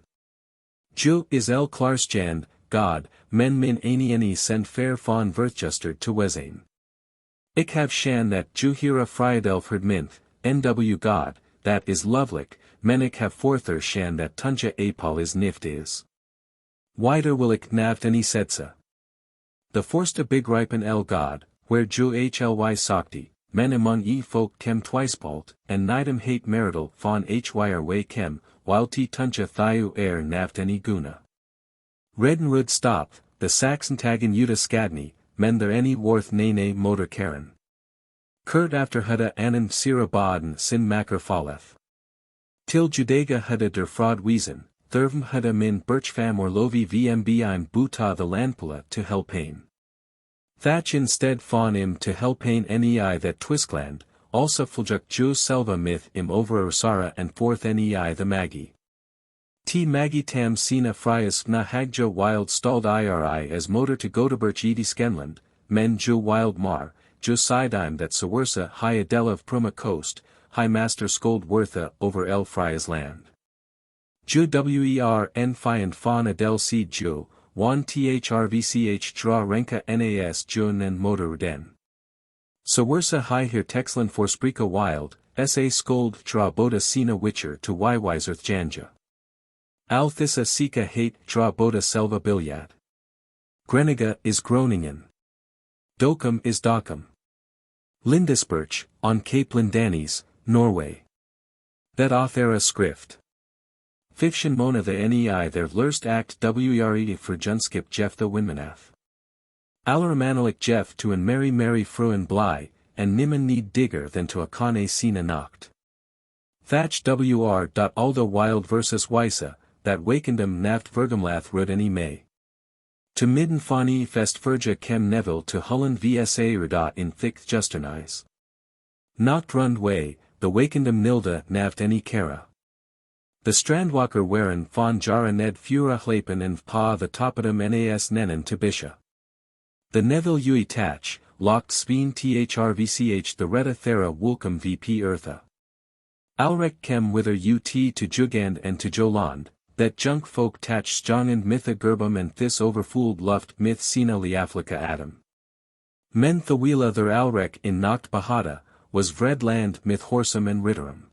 Speaker 1: Ju is el klarsjand, God, men min any send fair fawn virtjuster to wezane. Ik have shan that ju hira fryadelf herd minth, nw God, that is lovelik, men ik have forther shan that tunja apol is nift is. Wider will ik navt any setsa. The forsta big ripen el God, where ju hly sakti, men among folk kem twicepalt, and nidem hate marital fawn hyr way kem, while t tunja thiu naft any guna. Redenrud stop, the Saxon tagen Uta skadni, men there any worth nene motor karen. Kurt after hudda anen sira baden sin makar falleth. Till judega hudda der fraud wiesen, thurvm hudda min birchfam or lovi vmb im buta the landpula to helpain. Thatch instead fawn im to helpain nei that twiskland, also fuljuk ju selva myth im over ursara and fourth nei the magi. T magi tam sina frias na hagja wild stalled iri as motor to Godebirch edi skenland, men ju wild mar, ju sideim that sawersa high Adela of Pruma coast, high master scold wortha over el frias land. Ju wer en fi and fawn Adel seed ju, wan thrvch dra renka nas jun and motor den. Sawersa hi hier textland for sprika wild, sa skold dra boda sina witcher to wijzerth janja. Al thissa sika hate dra boda selva biljad. Greniga is Groningen. Dokkum is Dokkum. Lindisperch, on Cape Lindanes, Norway. Dat authera skrift. Fiction mona the nei der lurst act wre for junskip Jeff the Winmanath. Allermanalik Jeff to an Mary fruen bly, and nimmen need digger than to a kane sina nacht. Thatch wr. Alda wild versus Wysa, that wakendem naft vergemlath rud any may. To midden fani fest furja kem neville to Holland vsa ruda in thick justernize. Nacht rund way, the wakendem nilda naft any kara. The strandwalker waren von jara ned fura hlapen and pa the topidum nas nennen to bisha. The neville ui tach, locked speen thrvch the retta thera woolcom vp eartha. Alrek kem wither ut to jugand and to joland, that junk folk tach stjongend mitha gerbum and this overfooled luft myth sina liaflika adam. Men thawila ther alrek in nacht bahada, was vred land myth horsum and ritterum.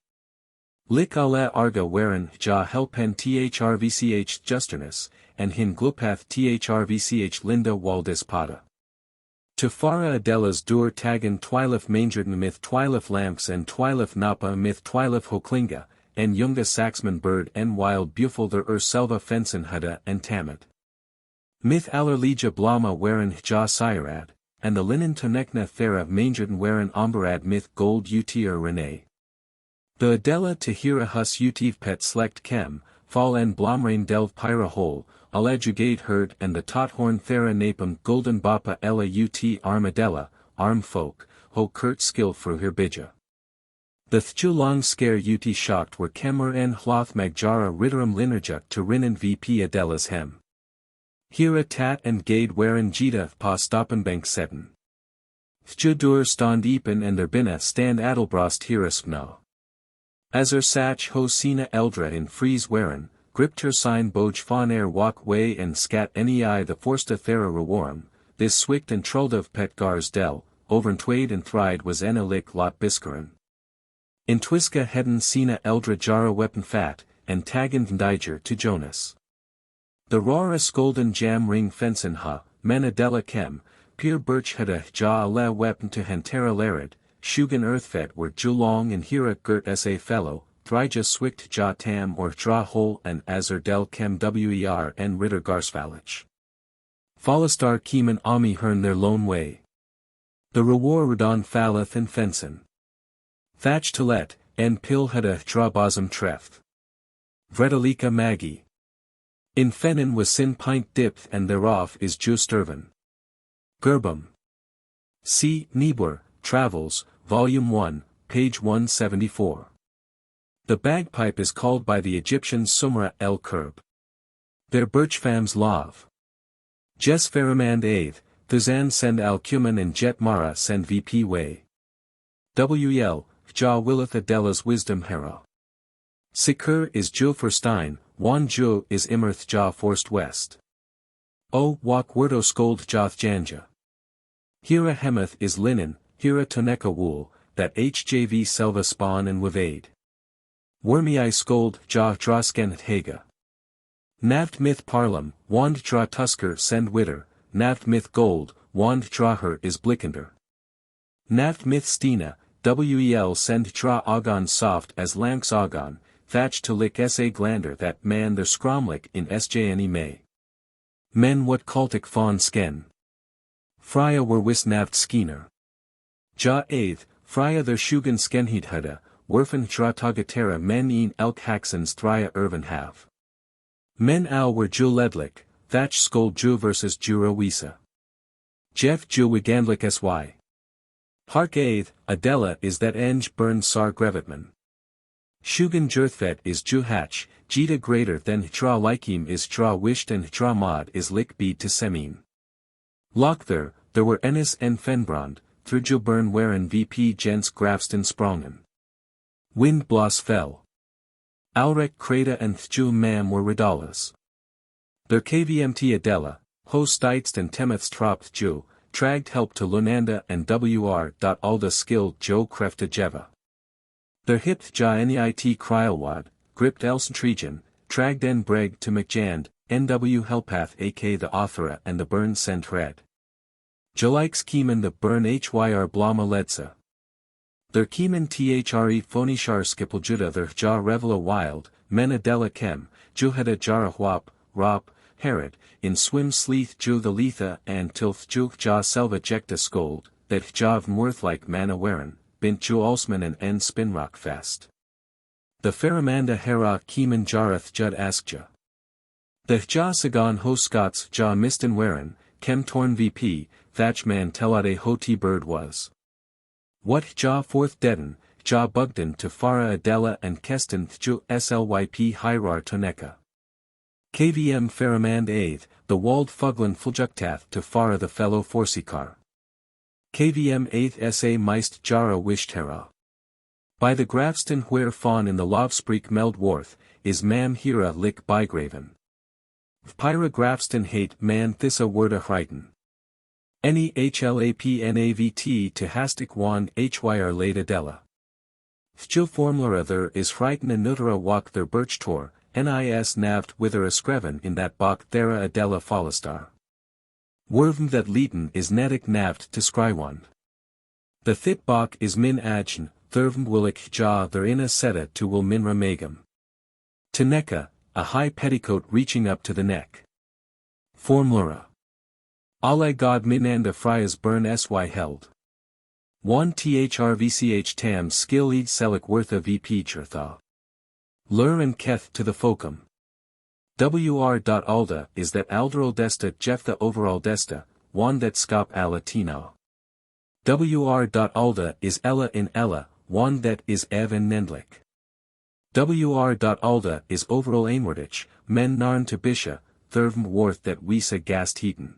Speaker 1: Lik ala arga waren ja helpen thrvch justerness, and hin glupath thrvch linda waldis pada. To Frya Adela's dur tagen twilif mangerden myth twilif lamps and twilif napa myth twilif hoklinga, en junga saxman bird en wild bufel der selva fensen hudda and tamet. Myth allerlegia blama waren ja sirad, and the linen tonekna thera mangerden waren omberad myth gold utr rene. The Adela to hira hus utiv pet slekt kem, fall en blomrain delve pyra hole, alajugate herd and the tothorn thera napum golden bapa ella ut armadella, arm folk, ho kurt skill for hirbija. The thju long scare ut shocked were kemmer en hloth magjara ritterum linerjuk to rinnen vp Adela's hem. Hira tat and gade waren jita pa stoppenbank setten. Thju dur stond epen and der binna stand adelbrost hiraspno. As sach ho sina eldra in fries waren, gript her sign boj von walk way and scat nei the forsta thera rewarm, this swikt and troldav pet gars del, overntwade and thried was ena lik lot biskeren. In twiska heden sina eldra jara weapon fat, and tagen vndiger to Jonas. The rora skolden jam ring fensen ha, men Adela kem, pier birch hada ja la weapon to hentera larid, shugan earthfet were julong and hira girt sa fellow, thrija swikt ja tam or dra hole and azur del kem wer and ritter garsfalich. Fallistar kiemen ami hern their lone way. The rewar redon falleth and fensen. Thatch to let, en pil hada dra bosom treft. Vredalika magi. In fenin was sin pint dipth and thereof is justurven. Gerbum. See, Niebuhr, Travels, Volume 1, page 174. The bagpipe is called by the Egyptians Sumra el Kurb. Their birchfams lav. Jes Faramand Aith, Thuzan send al Cuman and Jet Mara send VP way. WL, Ja willeth Adela's wisdom hera. Sikur is Jo Verstein, Wan Jo is Immerth Ja forced west. O wak wordo skold Joth Janja. Hira hemeth is linen, hira toneka wool, that hjv selva spawn and wavade. Wormii skold ja drasken hega. Navt myth parlum, wand dra tusker send witter, navt myth gold, wand draher is blickender. Navt myth stina, wel send dra agon soft as lamks agon, thatch to lick sa glander that man their scromlick in sjne may. Men what cultic fawn sken. Frya were wis navt skeener. Ja aith, Frya their shugan skenheed hudda, werfen dra tagatera men een elk haxens thrya erven have. Men al were ju ledlik, thatch skold ju versus jura wisa. Jeff ju wigandlik sy. Hark aith, Adela is that eng burn sar grevitman. Shugan jurthvet is ju hatch, jita greater than htra likim is htra wisht and htra mod is lik bead to semin. Lochther, there were Ennis en Fenbrand, through Jubern waren VP Jens Grafston sprongen. Wind bloss fell. Alrek Kreda and Thju Mam were Redalas. Der kvmt Adela, ho stietst en temeths tropt ju, tragt help to Lunanda and Wralda skilled jo krefte jeva. Der hipt ja nit kryelwad, gript elsentrigen, tragd en breg to McJand, nw helpath ak the authora and the burn sent red. Jalikes kiemen the burn hyr blama ledsa. Der kiemen thre phonishar skipeljuda der ja revela wild, men Adela kem, juheda jara wap, rop, Herod, in swim sleeth ju the letha and tilth ju ja selva jecta scold, that jav worth man awaren, bint ju alsman and en spinrock fast. The Faramanda hera kiemen jareth jud askja. The ja sagan ho Scots ja misten waren, kem torn vp, thatchman telade hoti bird was. What ja forth deaden, ja bugden to Frya Adela and Keston ju slyp hyrar toneka. Kvm Faramand Aith, the walled fuglen fuljuktath to Frya the fellow forsikar. Kvm 8th sa meist jara wishtera. By the Grafston where fawn in the Lovspreek meld worth, is mam hera lik bygraven. Pyra Grafston hate man thissa worda hreiten. Any hlapnavt to hastic wand hyr laid Adela. Thjil formula there is hreiten and nutera walk their birch tor, nis navt wither a skreven in that bok thera Adela follistar. Wervm that leeten is netic navt to skrywand. The thit bok is min ajn, thurvm willik ja there in a seta to will minra megam. Teneka, a high petticoat reaching up to the neck. Formula. Ale god minanda Frya's burn sy held. 1 thrvch tam skill eid selic wortha vp chertha. Lur and keth to the fokum. Wr.alda is that alderal desta jeftha overall desta, one that scop a latino. Wr.alda is ella in ella, one that is ev in nendlik. Wr.alda is overall ainwardich, men narn to bisha, thurvm worth that wisa gast heaton.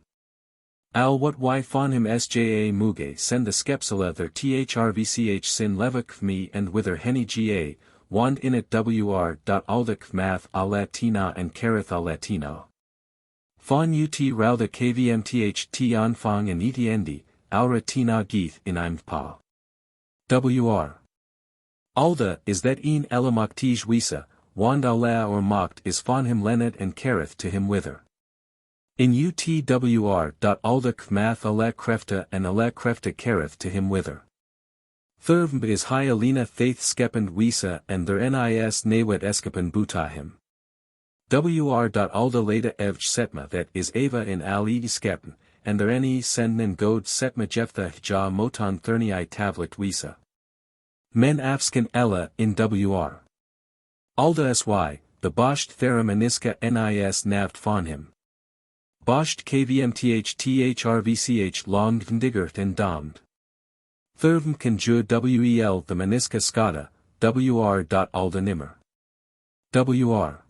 Speaker 1: Al what y fon him sja muge send the skepsala their thrvch sin levak me and wither henny ga, wand in it Wr.aldak math a latina and careth a latino. Fon ut Wralda kvmth tion fong and etiendi, aura tina geeth in impa. Wr. Alda is that een elamoktij wisa, wand ala or mocked is fon him lenet and careth to him wither. In utwr.alda kmath ala krefta and ala krefta careth to him wither. Thurvm is high alina thaith skepend wisa and their nis nawet eskapen butahim. Wr.alda leda evj setma that is ava in al edi skepen, and their ne sendnen god setma jeftha ja moton thernii tavlikt wisa. Men afskan ella in Wr. Alda sy, the bosht thera meniska nis navt fon him. Bosht kvmth thrvch longed vndigert and domd. Thurvm can ju wel the meniska skada, Wr.alda nimmer. Wr.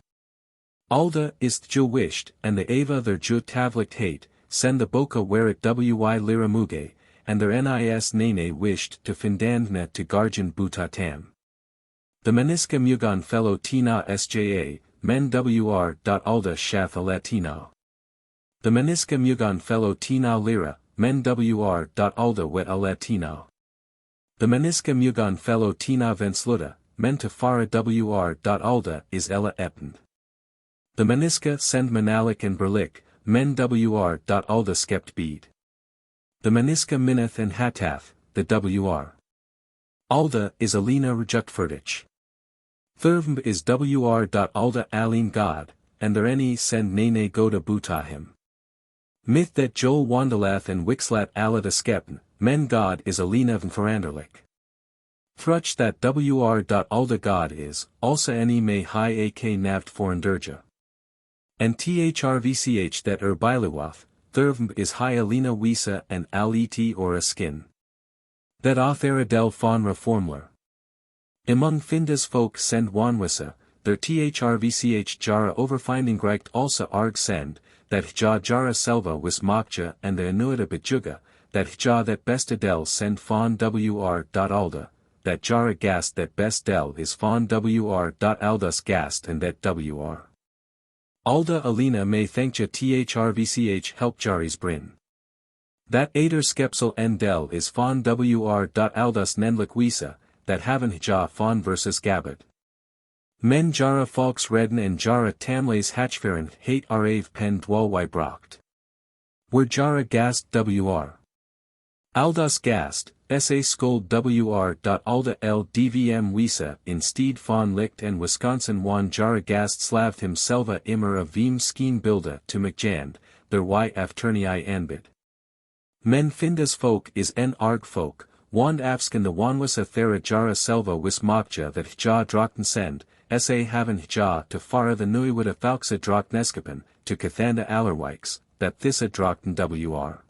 Speaker 1: Alda is ju wished, and the ava their ju tavlikt hate, send the boka where it wy lira muge, and their nis nene wished to findandna to garjan buta tam. The meniska mugan fellow tina sja, men Wr.alda shath a latino. The meniska mugan fellow tina lira, men Wr.alda wet a latino. The meniska mugan fellow tina vensluda, men to Frya Wr.alda is ella epend. The meniska send manalik and berlik, men Wr.alda skept bead. The meniska mineth and hatath, the Wr. Alda is alina rejuktferdich. Thurvm is Wr.alda alin god, and their ne send nene goda butahim. Myth that Joel Wandalath and Wixlat alada skepn, men god is alina vnfaranderlik. Thruch that Wr.alda god is, also ne may high ak navt forandurja. And thrvch that bilawaf, thurvm is high alina wisa and al-et or a skin. That authera del fonra formler. Among Finda's folk send wanwisa, their thrvch jara overfinding greicht also arg send, that ja jara selva wis mokja and the anuita bejuga, that ja that best Adel send fon Wr.alda, that jara gast that best del is fon Wr.aldas gast and that Wr. Alda Alina may thankja thrvch helpjaris brin. That eder skepsel en del is van wr.aldus nendlik wisa, that haven ja van versus gabbed. Men jara volks redden en jara tamles hatchveren hate arave pen dwalwy bracht. Were jara gast wr. Aldus gast, sa skuld wr.alda l dvm wisa instead van licht en Wisconsin wan jara gast slaved him selva immer of veem skeen bilda to mcjand, der y afterni anbid. Men findas folk is en arg folk, wand afsken the wanwisa thera jara selva wis mokja that hja drakten send, sa haven hja to fara the nuiwida falksa drakneskapen, to kathanda allerwijks, that thissa drakten wr.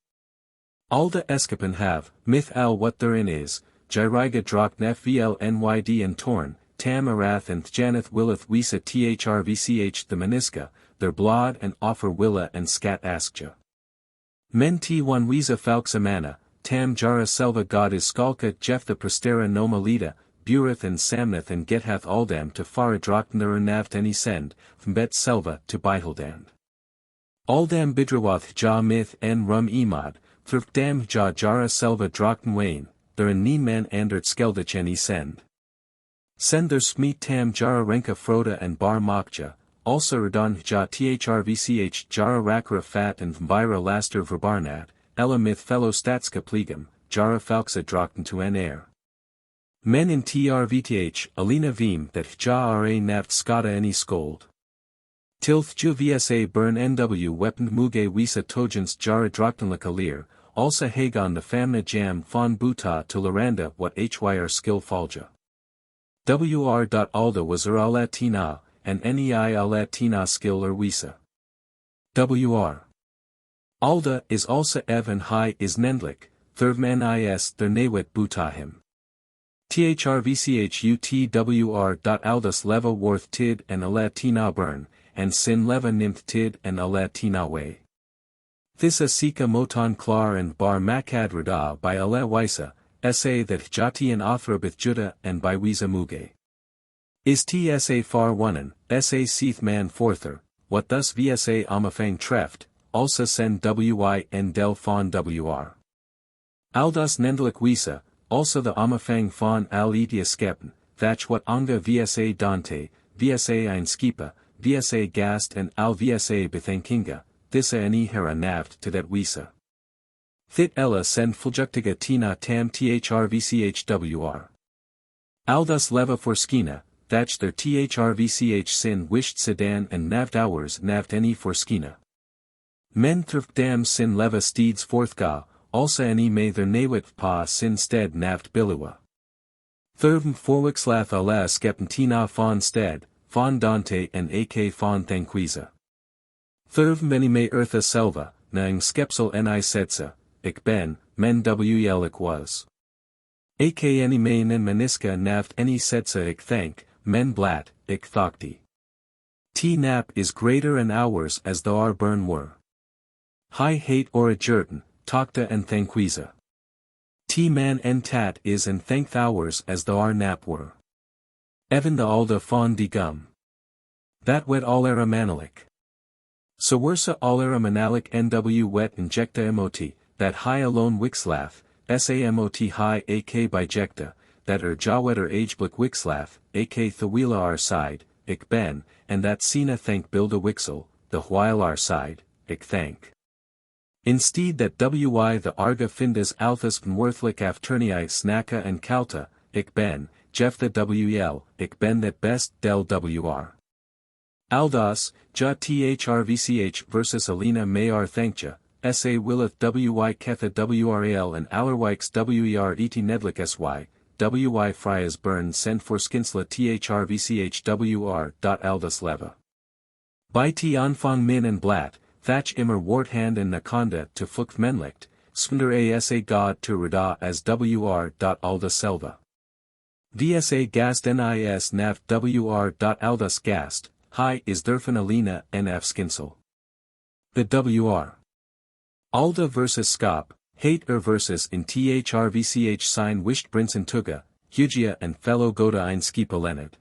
Speaker 1: Alda eskapen have, myth al what therein is, gyriga draknef vlnyd and torn, tam arath and thjanath willeth wisa thrvch the meniska, their blod and offer willa and scat askja. Men t1 wisa falksa mana, tam jara selva god is skalka jef the prestera noma lida, bureth and samnath and gethath aldam to fara drakner navt any send, bet selva to beiteldand. Aldam bidrawath ja myth en rum emad, dam ja jara selva drakten wane, there en nie men andert skeldich any send. Send their smeet tam jara renka froda and bar mokja, also redon ja thrvch jara rakra fat and vmbira laster verbarnat, ella myth fellow statska plegum, jara falksa drakten to en air. Men in trvth, alina veem that ja ra naft skada any scold. Tilth ju vsa burn nw weapon muge wisa tojans jara draktenla kalir, also hagon the famna jam von buta to Loranda what hyr skill falja. Wr.alda was latina, and nei latina skill or wisa. Wr. Alda is also ev and high is nendlik, thirvman is their nawet butahim. Thrvch utwr.aldus leva worth tid and latina burn, and sin leva nymph tid and latina way. Thissa sika moton klar and bar makad rada by ale wisa, sa that jati and athrobith juda and by wisa muge. Is tsa far onen, sa seeth man forther, what thus vsa amafang treft, also send wi and del fon wr. Aldus nendlik wisa, also the amafang fon al etia skepn, thatch what anga vsa dante, vsa ein skipa, vsa gast and al vsa bethankinga, thissa any hera naft to that wisa. Thit ella send fuljuktiga tina tam thrvch wr. Aldus leva forskina, thatch their thrvch sin wished sedan and navt hours navt any forskina. Men thrift dam sin leva steeds forthga, also any may their nawit pa sin stead navt bilua. Thirvm forwixlath ala skepn tina fon stead, fon dante and ak fon thanquiza. Thirv many may eartha selva, nang skepsel ni setsa, ik ben, men wel was. Ak any main and meniska naft any setsa ik thank, men blat, ik thokti. T nap is greater and hours as though our burn were. High hate or a jerton, tokta and thanquiza. T man and tat is and thank hours as though our nap were. Even the alda fon di gum. That wet allera manalik. So wersa allera manalik nw wet injecta mot, that high alone wixlath, samot high ak bijecta, that jawetter ageblik wixlath, ak thawila our side, ik ben, and that sina thank bilda wixel, the while our side, ik thank. Instead that wi the arga findas althas worthlik afternii snaka and kalta, ik ben, jef the wel, ik ben that best del wr. Aldas, ja thrvch versus alina mayar thankja, sa willeth wi ketha wral and allerwikes wer et nedlik sy, wi Frya's burn send for skinsla thrvch wr.aldas leva. By t anfang min and blat, thatch immer warthand and nakonda to flukt menlicht, spnder asa god to rada as wr.alda selva. Vsa gast nis nav wr.aldas gast, high is derfen alina nf skinsel. The wr. Alda versus skop, hate versus in thrvch sign wished brinsen tuga, hugia and fellow goda ein skipa lened.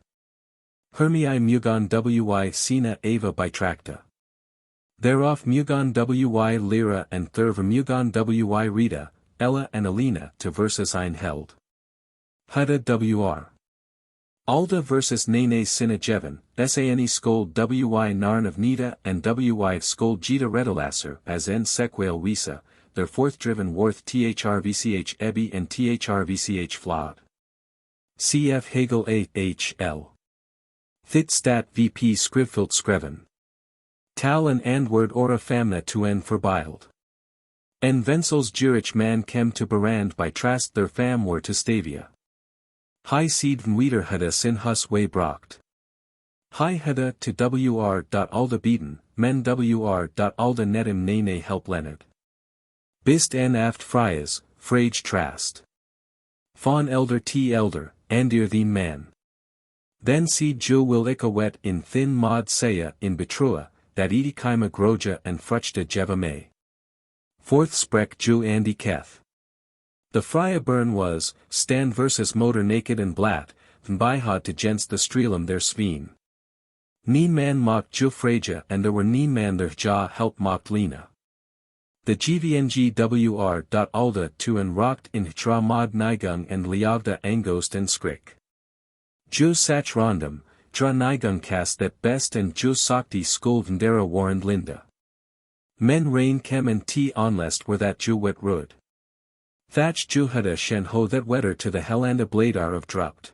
Speaker 1: Hermii mugon wy sina ava bitracta. Thereof mugon wy lyra and thurva mugon wy rita, Ella and Alina to versus ein held. Huda wr. Alda versus Nene Sina Jevan, Sane Skold wy Narn of Nita and wy Skold Jita Redelasser as N Sequel Wisa, their fourth driven worth thrvch Ebby and thrvch Flod. Cf Hegel A.H.L. Thit stat VP Skrivfilt Skreven. Tal and Andword ora famna to en verbild. En Vensels Jurich man kem to berand by trast their fam were to Stavia. High seed van Wiederhuda sin hus way brocht. High huda to wr.alda bieden, men wr.alda netim nene help Leonard. Bist en aft Fryas, frage trast. Fawn elder t elder, andir the man. Then seed Jul will wet in thin mod saya in betrua, that edikaima groja and fruchta jeva may. Fourth sprek Jul Andy Keth. The Frya burn was, stand versus motor naked and blat, van byhod to gents the streelum der sveen. Neen man mocked Jul Fraja and there were neen man their jaw help mocked Lena. The GVNGWR.alda to and rocked in htra mod nigung and liavda angost and skrik. Ju sach rondum, dra nigung cast that best and Ju sakti skul vendera warrand linda. Men rain kem and t onlest were that Ju wet rud. Thatch Ju huda shen ho that wetter to the Helanda bladar of drupt.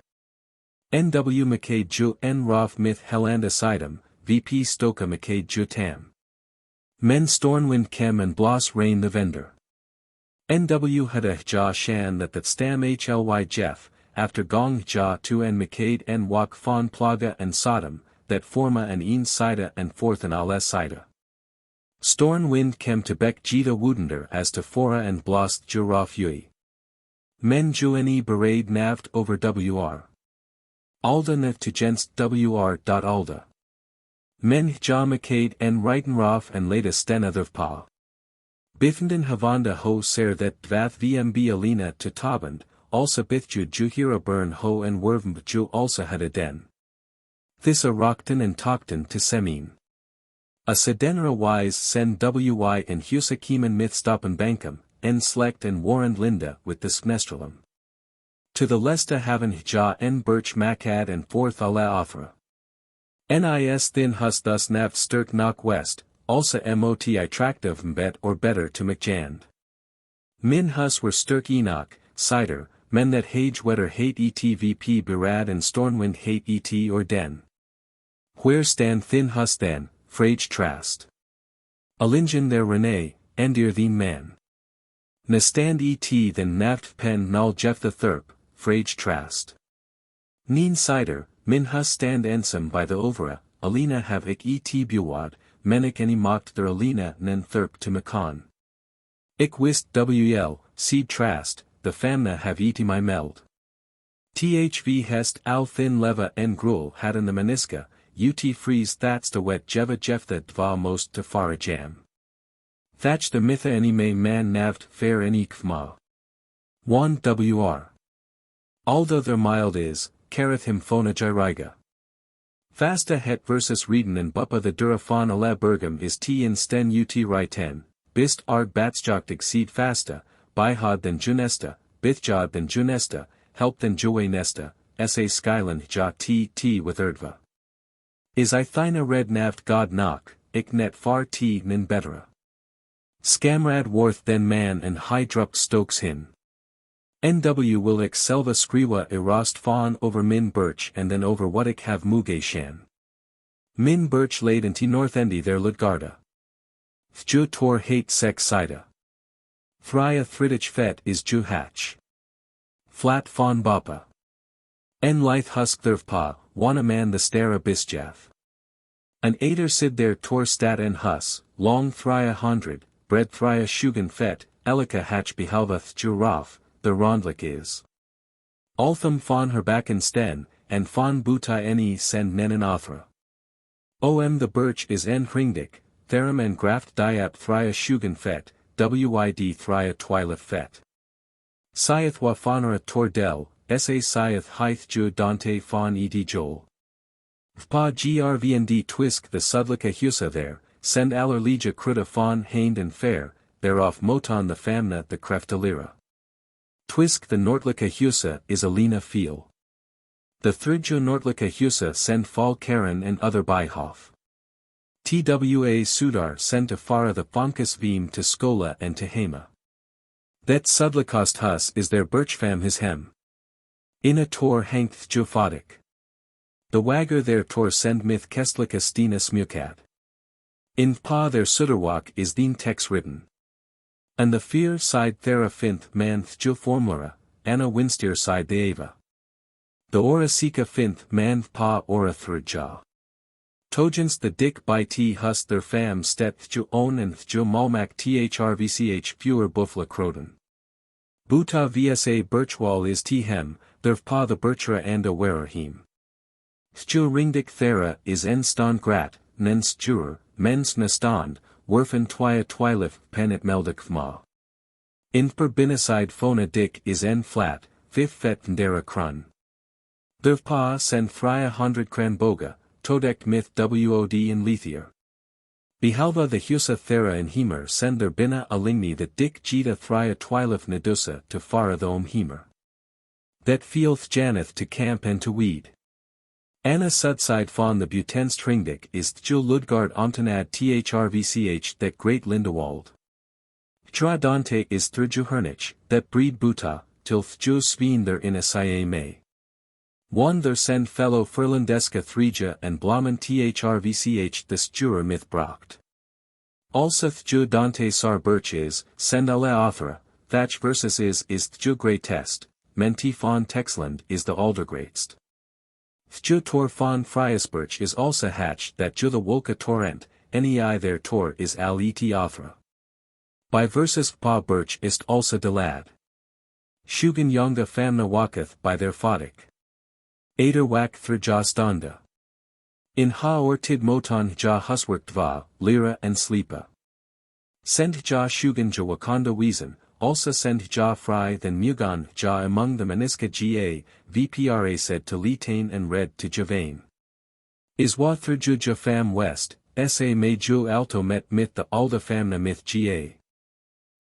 Speaker 1: NW McCade Ju en rof myth Helanda sidem, VP Stoka McCade Ju tam. Men stornwind kem and bloss rain the vendor. NW huda ja shan that stam hly Jeff, after gong ja to en McCade en wak fawn plaga and Sodom, that forma and een sida and fourth and alles sida. Storn wind kem to beck jita woodender as to fora and blost jurof yui. Men jueni berade navt over wr. Alda nev to genst wr.alda. Men ja McCade en Reitenrof and leda stenother pa. Biffenden havanda ho ser that dvath vmb alina to taband, also bithju juhira burn ho and wervmb ju also had a den. Thissa rockton and talkton to semin. A sedenera wise send wy and husakeman myth stoppen bankum, en slect and warrand linda with the smestralum. To the lesta haven ja en birch macad and fourth ala offra. Nis thin hus thus nav stirk knock west, also mot attractive mbet or better to McJand. Min hus were stirk enoch, cider, men that hage wetter hate etvp berad and stornwind hate et or den. Where stand thin hus then, frage trast. Alingen there Rene, endir the man. Na stand et then naft pen null Jeff the thirp, frage trast. Neen cider, min hus stand ensem by the overa, Alina have ik et buwad, menik any mocked their Alina nen thirp to Macon. Ik wist wl, seed trast, the famna have et my meld. Thv hest al thin leva en gruel had in the menisca, ut freeze thats to wet jeva jefta dva most to fara jam. Thatch the mitha any may man navt fair any kfma. 1 wr. Aldo their mild is, careth him phona gyriga. Fasta het versus Reden and buppa the durafan ala bergam is t in sten ut riten, bist ard batsjoktig seed fasta, byhod than junesta, bithjod than junesta, help than juwe nesta, sa skyland ja t with erdva. Is I thina red navt god knock, ik net far t nin betera. Scamrad worth then man and high drupt stokes hin. NW will ik selva skriwa erost fawn over min birch and then over what ik have muge shan. Min birch laid into north endi their ludgarda. Thju tor hate sek sida. Frya thridich fet is ju hatch. Flat fawn bapa. En lithe husk thurvpa, wanna man the stara bisjath. An aider sid there tor stat en hus, long Frya hundred, bread Frya shugan fet, elika hatch behalvath juraf, the rondlik is. Altham fawn her back in sten, and fawn butai eni send nenin othra. Om the birch is en hringdik, therum and graft diap Frya shugan fet, wyd Frya twylath fet. Saith wa fawnera tor del, sa saith hyth ju dante fawn ed joel. Vpa grvnd twisk the sudlika husa there, send allerlegia cruda fawn hained and fair, thereof moton the famna the kreftalira. Twisk the Nordlika husa is Alina feel. The Thridjo Nordlika husa send fall Karen and other Byhoff. Twa Sudar send to Frya the Fonkus Vim to Skola and to Hema. That Sudlikost hus is their birchfam his hem. In a tor hangt Thjofadik. The Wagger their tor send myth Kestlika Stina Smukat. In Pa their Suderwalk is theen text written. And the fear side Thera Finth man Thjo Formlara, Anna Winsteer side the Ava. The Ora Sika Finth man Pa Ora Thridja. Tojans the Dick by T hus their fam stet Thjo own and Thjo Malmak Thrvch fewer Buffla Croden. Buta Vsa Birchwall is T hem, their Pa the Birchra and a wearer him. Thjo Ringdik Thera is en stand grat, nens juror, mens nastand, werfen twia twilif penet meldik ma. In per binicide phona dick is en flat, fif fet ndera krun. Their Pa send Frya 100 cranboga, todek myth wod in lethier. Behalva the husa thera and hemer send their bina alingni the dick jita Frya twilif nedusa to Frya the hemer. That feelth janeth to camp and to weed. Anna sudside fawn the butens tringdik is Thjo Ludgard omtanad Thrvch that great Lindewald. Thra Dante is Thridjo Hernich, that breed buta, till Thjo Sveen there in a saye may. One there send fellow Furlandeska Thrija and Blaman Thrvch this juror myth brocht. Also Thjo Dante sar birch is, send ale authora, thatch versus is Thjo great test, menti fawn texland is the aldergreatst. Thjo tor fawn Fryasbirch is also hatched that Jo the Wolka torrent, nei their tor is al et authora. By versus Pa birch ist also de lad. Shugan yonga famna waketh by their fodik. Ader wak Thrja standa. In ha or tid moton ja huswork dva, lira and sleepa. Send ja shugan ja wakanda weason, also send ja fry than mugan ja among the maniska ga, vpra said to litain and red to javane. Iswa Thridjo ja fam west, sa may jo alto met myth the alda famna myth ga.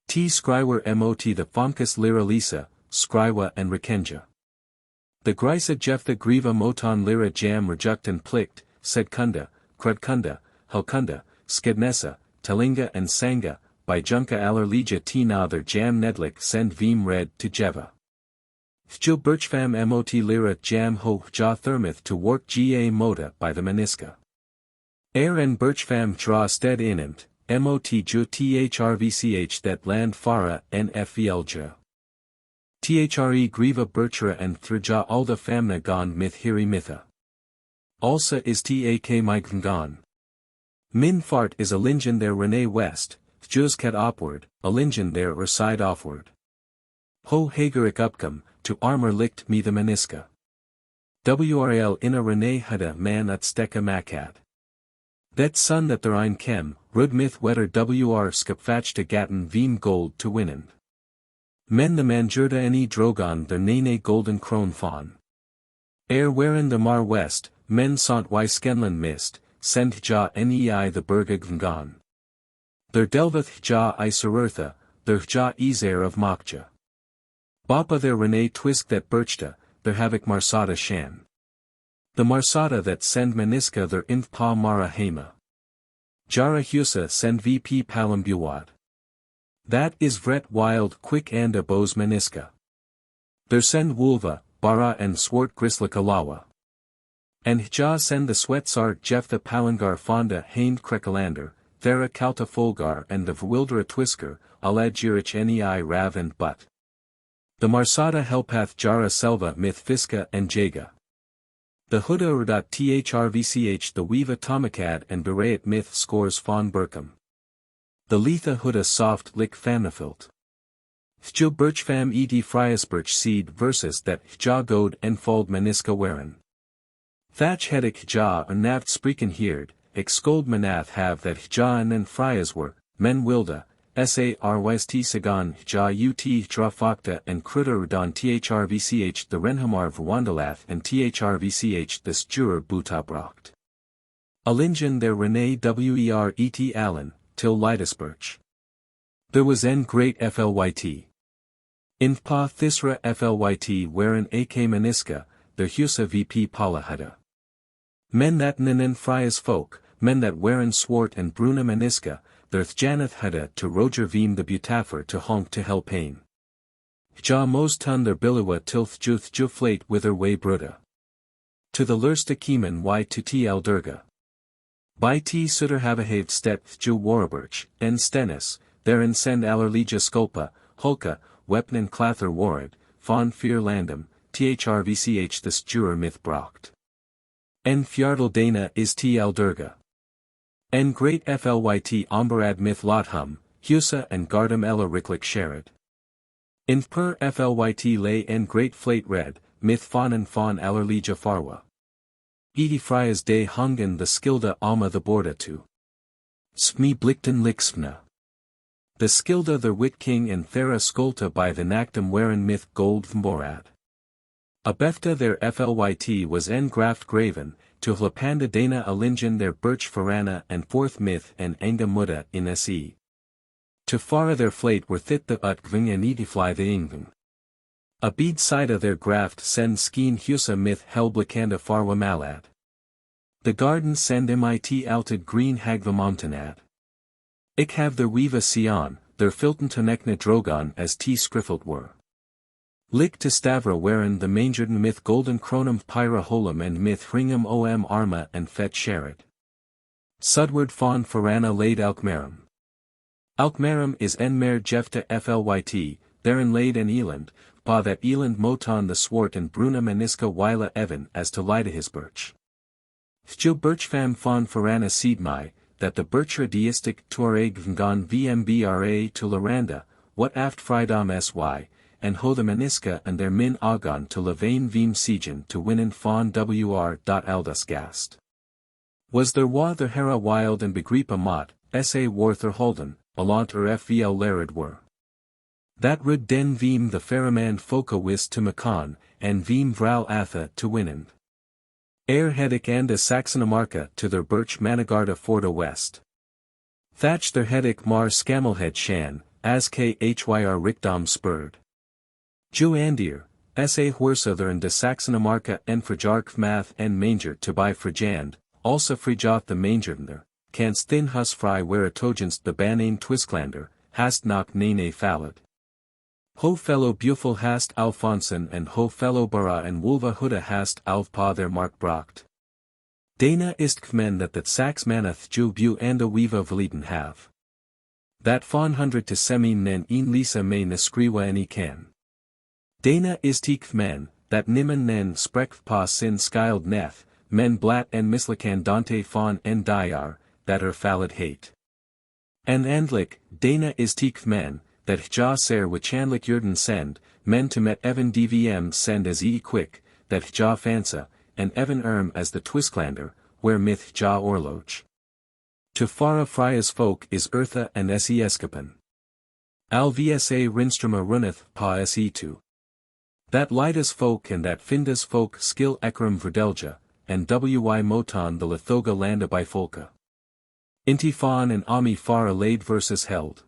Speaker 1: T skrywer mot the fonkus lira lisa, skrywa and rekenja. The Grisa Jephthah Griva Moton Lira Jam Rejuktan Plikt, Sedkunda, Krudkunda, Hulkunda, Skednessa, Talinga and Sanga, by Junka Allerlegia T Nather Jam Nedlik send Vim Red to Jeva. Thjo Birchfam Mot Lira Jam Ho Ja Thermith to work Ga Moda by the Maniska. Air and Birchfam Dra Sted Inimt, Mot Jo Thrvch that land Fara Nfvlja. Thre Griva Birchra and Thrja Alda Famna Gond Myth Hiri Mitha. Also is Tak Migvan. Min Fart is a lingen there Rene West, Thjoskat upward, a lingen there or side offward. Ho Hagerik upcome, to armor licked me the Maniska. Wrl in a Rene Hada man at Steka Makat. That son that there ein kem, Rud Myth Wetter Wr Skapfach to Gatten Vim Gold to Winnend. Men the Manjurda any Drogon der Nene Golden Crone Fawn. Wherein the Mar West, men sont Skenland mist, send Ja nei the Bergig Vngan. Der Delveth Ja I Serurtha, der Ja Ezer of Mokja. Bapa there Rene Twisk that Birchta, there Havik Marsada Shan. The Marsada that send Maniska there Inth Pa Mara Hema. Jara Husa send VP Palam Buwad. That is Vret Wild Quick and a Bose Maniska. There send Wulva, Bara and Swart Grislakalawa. And Ja send the Sweatsart Jephthah Palangar Fonda Hained Krekalander, Thera Kalta Folgar and the Vwildra Twisker, Alad Jirich Nei Rav and Butt. The Marsada Helpath Jara Selva Myth Fiska and Jaga. The Huda Urdat Thrvch the Weeva Tomikad and Berayat Myth Scores Fawn Burkham. The Letha Huda Soft Lick Famnafilt. Thjo Birchfam ed Fryasbirch seed versus that Ja God and Fold Maniska Waren. Thatch Hedik Ja and Navt Spreeken Heerd, excold Manath have that Ja and Fryas were, men Wilda, sa rwst sagan ja ut dra fakta and kruder dan thrvch the renhamar Rwandalath and thrvch the sturer butabracht. Alingen there Rene Weret Allen, till Lidesburch. There was n great flyt. In pa thisra flyt wherein ak maniska, der husa vp pala hada. Men that nenen Frya's folk, men that wherein swart and bruna maniska, der thjaneth hada to roger veem the butafer to honk to helpain. Ja mos tun der biliwa tilth juth juflate wither way bruda. To the lursta kiemen y to t aldurga. By t sutter havahave step ju warburch, en stennis, therein send allerlegia sculpa, hulka, weapon and clather warred, von fear landum, thrvch the sturer myth brocht. En fjardel dana is t aldurga. En great flyt omberad myth lothum, husa and gardum ella ricklick sherad. In per flyt lay en great flate red, myth fawn allerlegia farwa. Edi Frya's day hungen the skilda alma the borda to. Smi blichten lixfna. The skilda the wit king and thera skolta by the nactum wherein myth gold vmborad. A befta their flyt was en graft graven, to hlapanda dana alingen their birch farana and fourth myth and enga mutta in se. To fara their flate were thit the utving and edifly the ingving. A bead sida their graft send skeen husa myth helblikanda farwa malad. The garden send mit alted green hagva montanad. Ik have their weeva sion, their filton tonekna drogon as t skriffelt were. Lik to stavra wherein the mangerden myth golden chronum pyra holum and myth hringum om arma and fet sherad. Sudward fawn farana laid alkmarum. Alkmarum is en mer jefta flyt, therein laid en eland, pa that eland moton the swart and bruna maniska wila evan as to lida his birch. Thjo birchfam fawn farana seedmai, that the birchra deistic tuareg vngon vmbra to Loranda, what aft frydom sy, and ho the maniska and their min agon to lavain veem siegen to winnen fawn wr. Aldus gast. Was there wa the hera wild and begripa mot, sa warther holden, alant or fvl larid were. That rud den veem the ferramand foca wis to Macon, and veem vral atha to winnend. Air hedik and a Saxonamarca to their birch Manigarda forda west. Thatch their hedik mar scamelhead shan, as khyr rickdom spurred. Ju andir, sa horsother and de Saxonamarca en frijark math en manger to buy frijand, also frijoth the mangernder, canst thin hus fry where a togenst the banane twisklander, hast knock nene fallid. Ho fellow bufel hast Alfonsen and ho fellow bara and wulva huda hast alfpa their mark brocht. Dana ist kmen that sax manath ju bu anda weeva vleden have. That fawn 100 to semin nen een lisa me neskriwa any can. Dana ist kmen, that nimmen nen sprekv pa sin skyled neth, men blat en mislakan dante fawn en diar, that fallid hate. And andlik, Dana ist kmen, that ja ser wichanlik yurden send, men to met evan dvm send as quick, that ja fansa, and evan as the twisklander, where myth ja orloch. To fara Frya's folk is eartha and se escapan. Al vsa rinstrama runneth pa se2. That Lida's folk and that Finda's folk skill ekram verdelja, and wy moton the lithoga landa by folka. Inti fawn and ami fara laid versus held.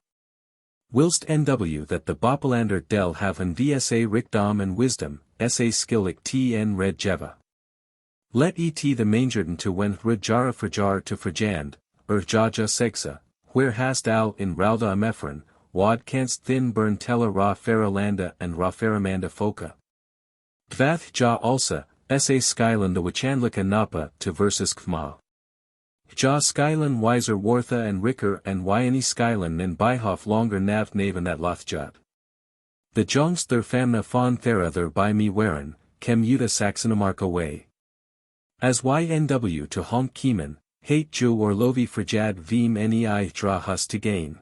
Speaker 1: Whilst nw that the Bopalander del have an vsa rickdom and wisdom, sa skillik tn red jeva. Let et the mangerden to when rajara frajar to frajand, jaja segsa, where hast al in Wralda amephron, wad canst thin burn tella ra feralanda and ra feramanda foca. Dvath ja alsa, sa skylan the wichanlika napa to versus kma. Ja skylan wiser wartha and ricker and wyani skylan and byhoff longer nav naven that lothjut. The jongs their famna fawn thera there by me wearin, kem yuta Saxonamarca way. As ynw to honk kiemen, hate ju or lovi frajad veem nei dra hus to gain.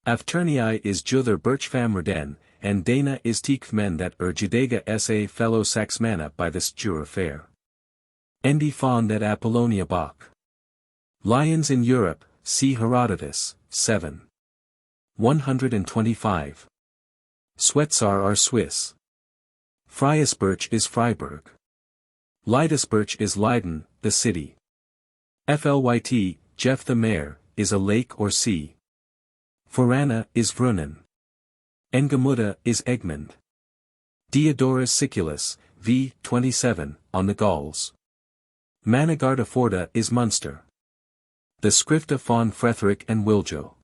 Speaker 1: Afternii is ju their birchfam rden, and Dana is men that judega sa fellow Saxmana by this jura fair. Endi fawn that Apollonia bach. Lions in Europe, see Herodotus, 7. 125. Swetsar are Swiss. Friesbirch is Freiburg. Leidesburch is Leiden, the city. Flyt, Jeff the Mare, is a lake or sea. Forana is Vrunen. Engemuda is Egmond. Diodorus Siculus, v. 27, on the Gauls. Manigarda is Munster. The Skrifta von Fretherick and Wiljo.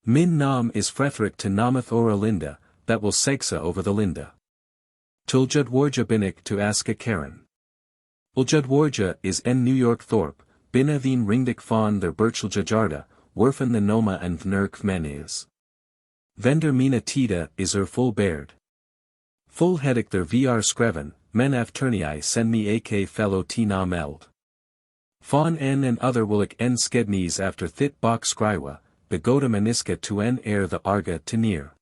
Speaker 1: Min Nam is Fretherick to Namath Oera Linda, that will Segsa over the Linda. Tuljudwarja Binnick to Aska Karen. Uljudwarja is en New York Thorpe, Binna veen Ringdik von der Bircheljajarda, Werfen the Noma and Vnerk men is. Vender Mina Tida is full baird. Full headic der vr skreven, men afternii send me ak fellow t na meld. Von en and other willik en skednies after thit bok skrywa, begoda maniska to en the arga to near.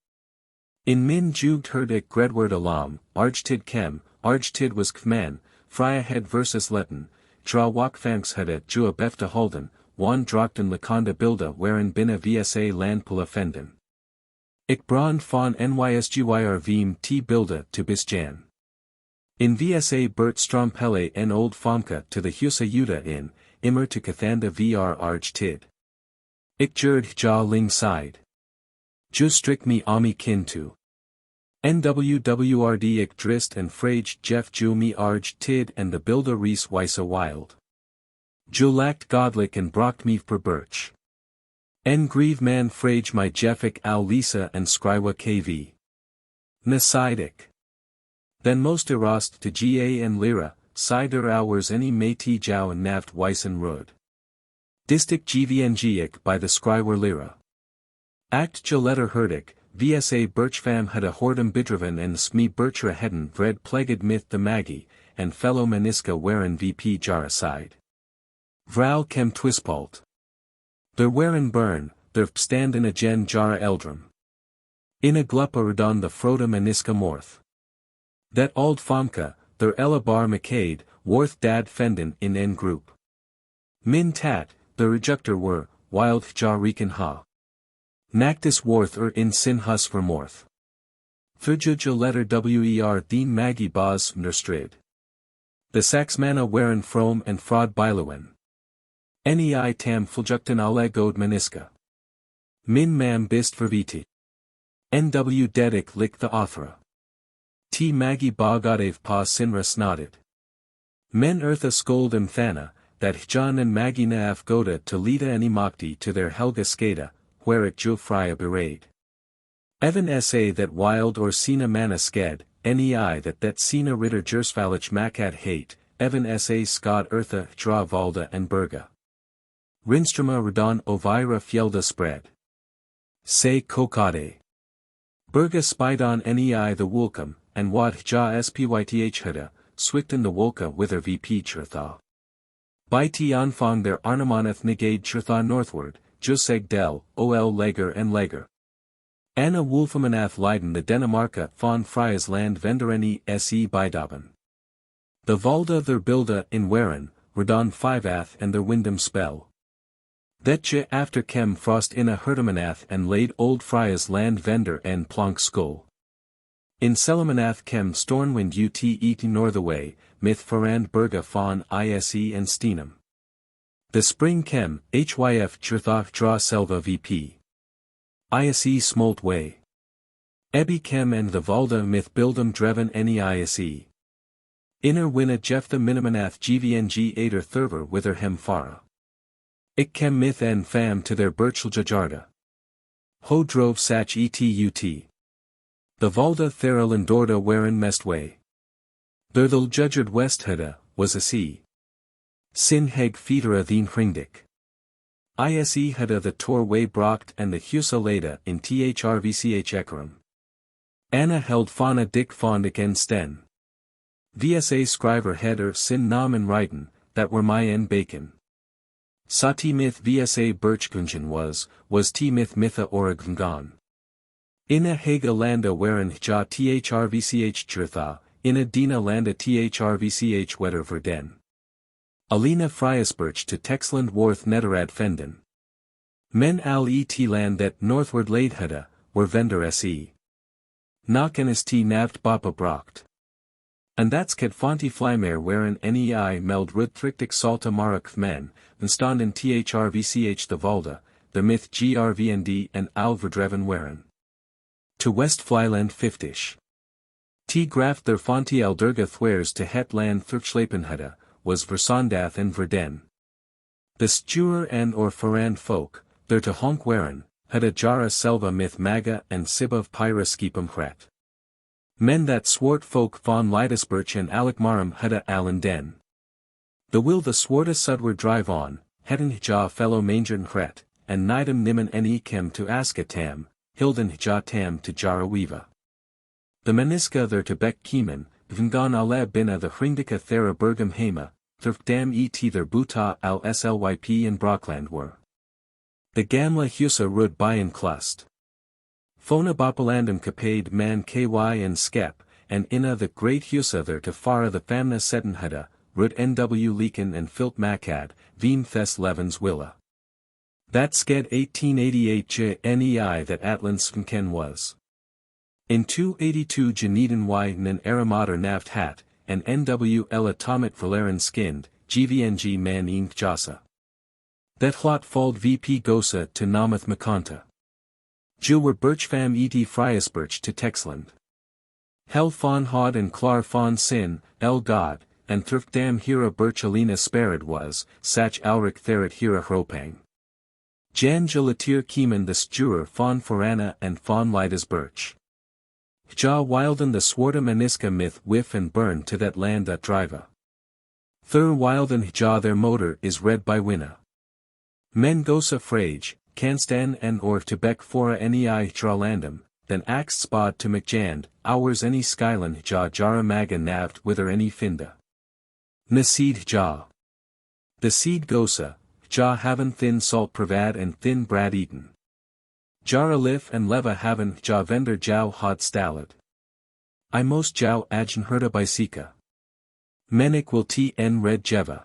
Speaker 1: In min jugd herdik gredward alam, argtid kem, argtid was kman, Frya head versus letten, dra wakfangs hede jua befta holden, wan drakten lakonda bilda wherein binna vsa landpula fenden. Ik brand von nysgyr vim t bilda to bisjan. In vsa bert strompele en old famka to the husa yuda in, immer to kathanda vr argtid. Ik jurd ja ling side. Ju strik me ami kin to. NWWRD ik drist and frage Jeff ju me arg tid and the builder rees wisa wild. Ju lacked godlik and brocht me per birch. En grieve man frage my Jeffik al Lisa and skrywa kv. Nasidik. Then most erost to ga and lira, sider hours any meti jou and naft wisen rud. Distik gvngik by the skrywer lira. Act jo letter herdik, vsa birchfam had a hordem bidreven and sme birchra heden vred plagued myth the magi, and fellow maniska wherein vp jar aside. Vral kem twispalt. Der wherein burn, der stand in a gen jara eldrum. In a gluppa redon the froda maniska morth. That old famka, der ella bar macade, worth dad fenden in en group. Min tat, the rejector were, wild jar rekan ha. Nactus worth in sin hus vermorth. Thujuja letter wer dien magi bas mnerstrid. The saxmana weren from and fraud biluwen. Nei tam fuljukten alle god maniska. Min mam bist verviti. Nw dedik lik the othra. T magi bogadev pa sinra snotted. Men eartha scold thana, that John and magi naaf goda to lida any mokti to their helga skada, where it jo Frya berade. Evan sa that wild or sina mana sked, nei that sina ritter jersfalich makat hate, Evan sa skad eartha dra Wralda and Berga. Rinstrama redon ovira fjelde spread. Se kokade. Berga spidon nei the wulkum, and wat ja spyth huda, swikten the wolka wither vp churtha. By ti anfang their arnamaneth negade churtha northward, Juseg del, ol leger and leger. Anna wolfamanath Leiden the Denemarka von Frya's land vendereni se bidaben. The Wralda their bilda in Weren, redon fivath and their windom spell. Thetje after kem frost in a hertemanath and laid old Frya's land vender en plank skull. In Selamanath kem stornwind ut eat nor the way, myth farand berga von ise and steenum. The spring kem, hyf churthach dra selva vp. Ise smolt way. Ebi kem and the Wralda myth bildum dreven any ise. Inner winna Jephthah minimanath gvng ader thurver wither hem fara. Ik kem myth en fam to their bircheljajarda. Ho drove sach etut. The Wralda theralandorda wherein mest way. Berthel judged westhuda, was a sea. Sin heg federa theen hringdik. Ise huda the tor way brocht and the husa leda in thrvch ekram. Anna held fauna dick fondik en sten. Vsa scriver header sin namen reiten, that were my en bacon. Sati myth vsa birchgunjan was t myth mitha oragvngan. Inna hega landa wherein ja thrvch churtha, inna dina landa thrvch wetter verden. Alina Friasbirch to Texland Worth Netherad Fenden. Men al et land that northward laid hadde, were vendor se. Nok en is t navt bapa brocht. En that's ket fonti flymer waren nei meld rudtrichtig salta marach men, en stonden thrvch de Wralda, de myth grvnd en alverdreven waren. To West Flyland 50ish. T graft der fonti aldurga thwares to het land thurchlapen hadde, was versondath en verden. The stuer en or foran folk, der to honk waren, hadde jara selva myth maga en sibov pyra skipum hret. Men that swart folk von Lidesburch and Alekmarum hadde allen den. The will the swarta sudward drive on, heden ja fellow mangern hret, and nidem nimmen ne kem to askatam, hilden ja tam to jara weeva. The meniska there to beck kiemen, vngon ala bina the hringdika thera bergam hema, thurfdam et their buta al slyp in Brockland were. The gamla husa rud bayan klust. Fona bopalandum capade man ky and skep, and inna the great husa there to fara the famna sedenhada, rud nw leaken and filt macad, veen thes levens willa. That sked 1888 nei that Atlan was. In 282 Geneden y nen aramater naft hat, and nw ella tomet verlaren skinned, gvng man ink jasa. That hlot fald vp gosa to namath makonta. Jil were birchfam et Fryasburch to Texland. Hel fon hod and klar fon sin, el god, and thurfdam hira birchalina spared was, sach alric therit hira hropang. Jan gelatir kiemen the stuer fon forana and fon lidas birch. Ja wilden the swarta maniska myth whiff and burn to that land that driva. Thur wilden ja their motor is read by winna. Men gosa frage, canstan en or to beck fora nei tralandum, then axe spod to McJand, hours any skylan ja jara maga navt wither any finda. Na seed ja. The seed gosa, ja haven thin salt pravad and thin brad eaten. Jara lif and leva haven ja vendor jow hod stallid. I most jow agen herda bisika. Menik will tn red jeva.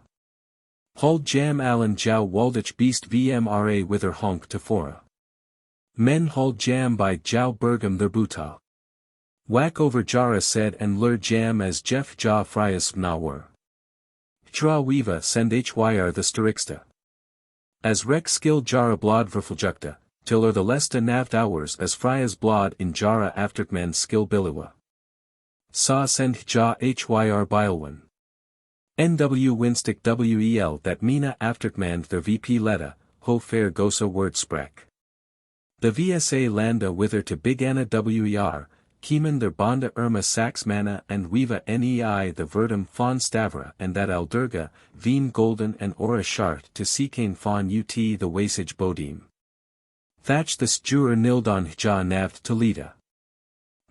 Speaker 1: Hold jam allen jow waldich beast vmra wither honk to fora. Men hold jam by jow bergam their buta. Whack over jara said and lur jam as jeff ja Fryas na were. Tra weeva send hyr the sterixta. As rec skill jara blod verfuljukta, till the lesta navt hours as Frya's blod in jara afterkman skill biliwa. Sa send ja hyr bilwan. NW Winstic WEL that Mina afterkman their VP letta, ho fair gosa word sprek. The VSA landa wither to big Anna WER, kiemen their bonda irma sax mana and weeva nei the verdum fon stavra and that aldurga, veen golden and ora shart to seekane fon ut the wasage bodim. Thatch the stuer nildon ja naft to lida.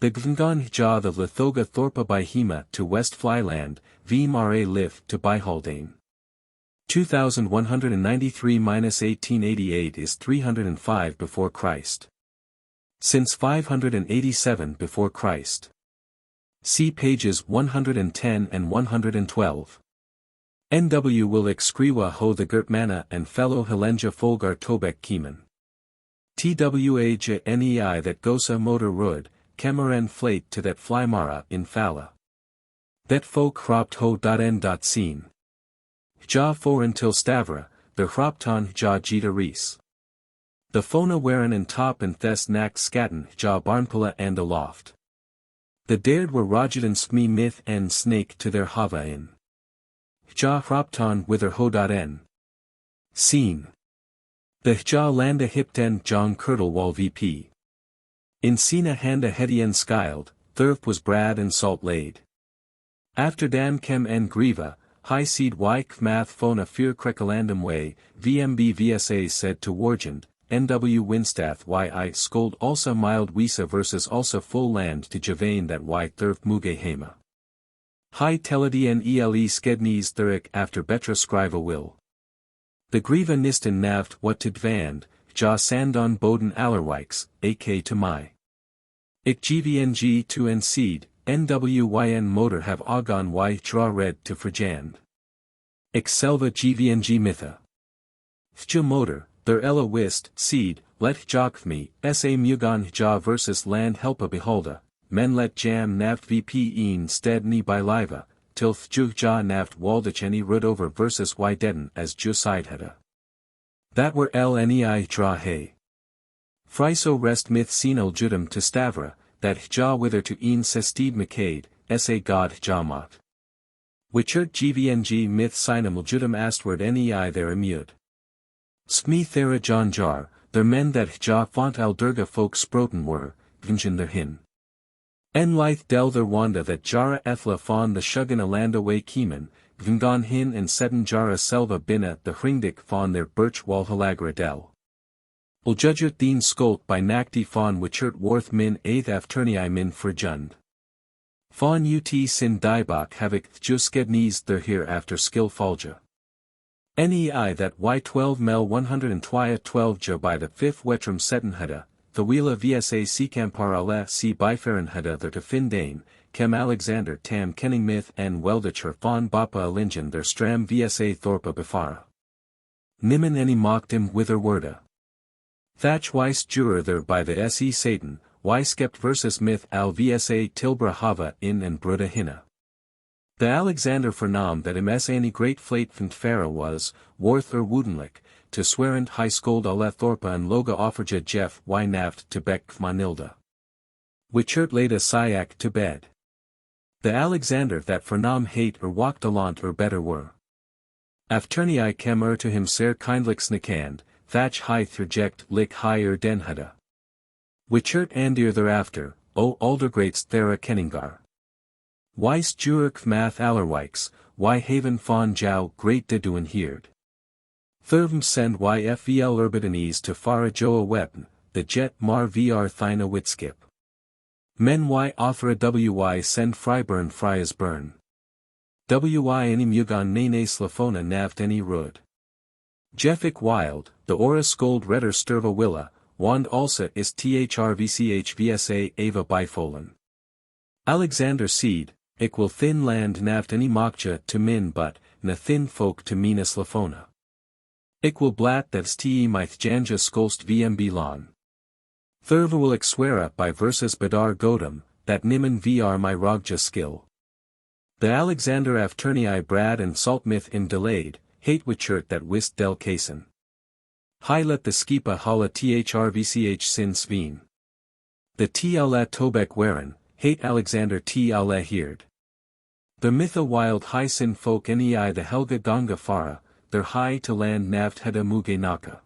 Speaker 1: The gvngon ja the lithoga thorpa by hema to West Flyland, vmra lift to Byhaldane. 2193-1888 is 305 before Christ. Since 587 before Christ. See pages 110 and 112. NW will excrewa ho the Gertmana and fellow Helenja Folgar Tobek Kieman. TWA ja nei that gosa motor rud, kemeren flate to that flymara in falla. That folk hropt ho. Scene. Ja for until stavra, the hropton ja jita res. The fona waren and top and thes nak skatten ja barnpula and aloft. The dared were rogedan skmi myth and snake to their hava in. Ja hropton wither ho.n. Scene. The ja landa hipten John Kirtle wall VP. In Sina handa hedien skyled, thurf was brad and salt laid. After dam kem en griva, high seed y kmath fona fear krekalandum way, VMB VSA said to Wargend, NW Winstath yi scold also mild wisa versus also full land to Javane that y thurf muge hema. High teledien ele skednes thurik after betra scriva will. The griva nisten naft what to dvand, ja sandon boden allerwijks, ak to my. Ik gvng to en seed, nwyn motor have agon y tra red to frajand. Ik selva gvng mitha. Fja motor, There ella wist, seed, let hjokthme, sa mugan hja versus land helpa beholda, men let jam navt vp een stedni by liva, till thjuhja navt waldacheni rud over versus ydeden as jusidheda. That were lnei dra he. Friso rest myth senil judum to stavra, that hja wither to een sestid mcade, sa god hjamot. Wichert gvng myth sinum judum astward nei there immued. Smee thera John jar, their men that hja font aldurga folk sproten were, gnjin their hin. En lyth del their wanda that jara ethla fawn the shugan alanda way kiemen, gngon hin and sedden jara selva binna the hringdik fawn their birch wall halagra del. Uljudget deen skolt by nakti fawn wichert worth min eighth afternii min frigund. Fawn ut sin diebach havik thjuskednies there hereafter skill falja. Nei that y12 mel 112 ja by the 5th wetrum settenheda, the wheela vsa sekamparale si biferenheda there to findane, kem Alexander tam kenning myth en weldacher fawn bapa alingen their stram vsa thorpa befara. Nimmen any mocked him wither worda. Thatch weist juror there by the se Satan, y skept versus myth al vsa tilbra hava in and bruda hinna. The Alexander vernam that ms any great flate van Phara was, worth or woodenlik, to swerend high scold alle thorpa and loga offerja jeff y naft to beck manilda. Wichert laid a syak to bed. The Alexander that vernam hate or walked alant or better were. Afternii kem to him ser kindlik snikand, thatch high thurject lik higher denhada. Wichert andir thereafter, o aldergreats thera kenningar. Weis jurek math allerwijks, y haven fawn jou great deduin heerd. Thurvum send yfvl urbidanese to fara joa weapon, the jet mar vr thina witskip. Men y offer a wy send fryburn Frya's burn. Wy any mugan nene slafona navt any rud. Jeffik wild, the ora scold redder sturva willa, wand alsa is thrvch vsa ava bifolen. Alexander seed, ik will thin land navt any mokja to min but, na thin folk to mina slafona. Ik will blat that's te myth janja skolst vmb lon. Thurva will exwera by versus badar godum, that nimmen vr my rogja skill. The Alexander afternii brad and saltmyth in delayed, hate wichert that wist del casen. High let the skipa hala thrvch sin sveen. The t ala tobek werin, hate Alexander t ala heerd. The mytha wild high sin folk nei the helga ganga fara, their high to land navt heda muge naka.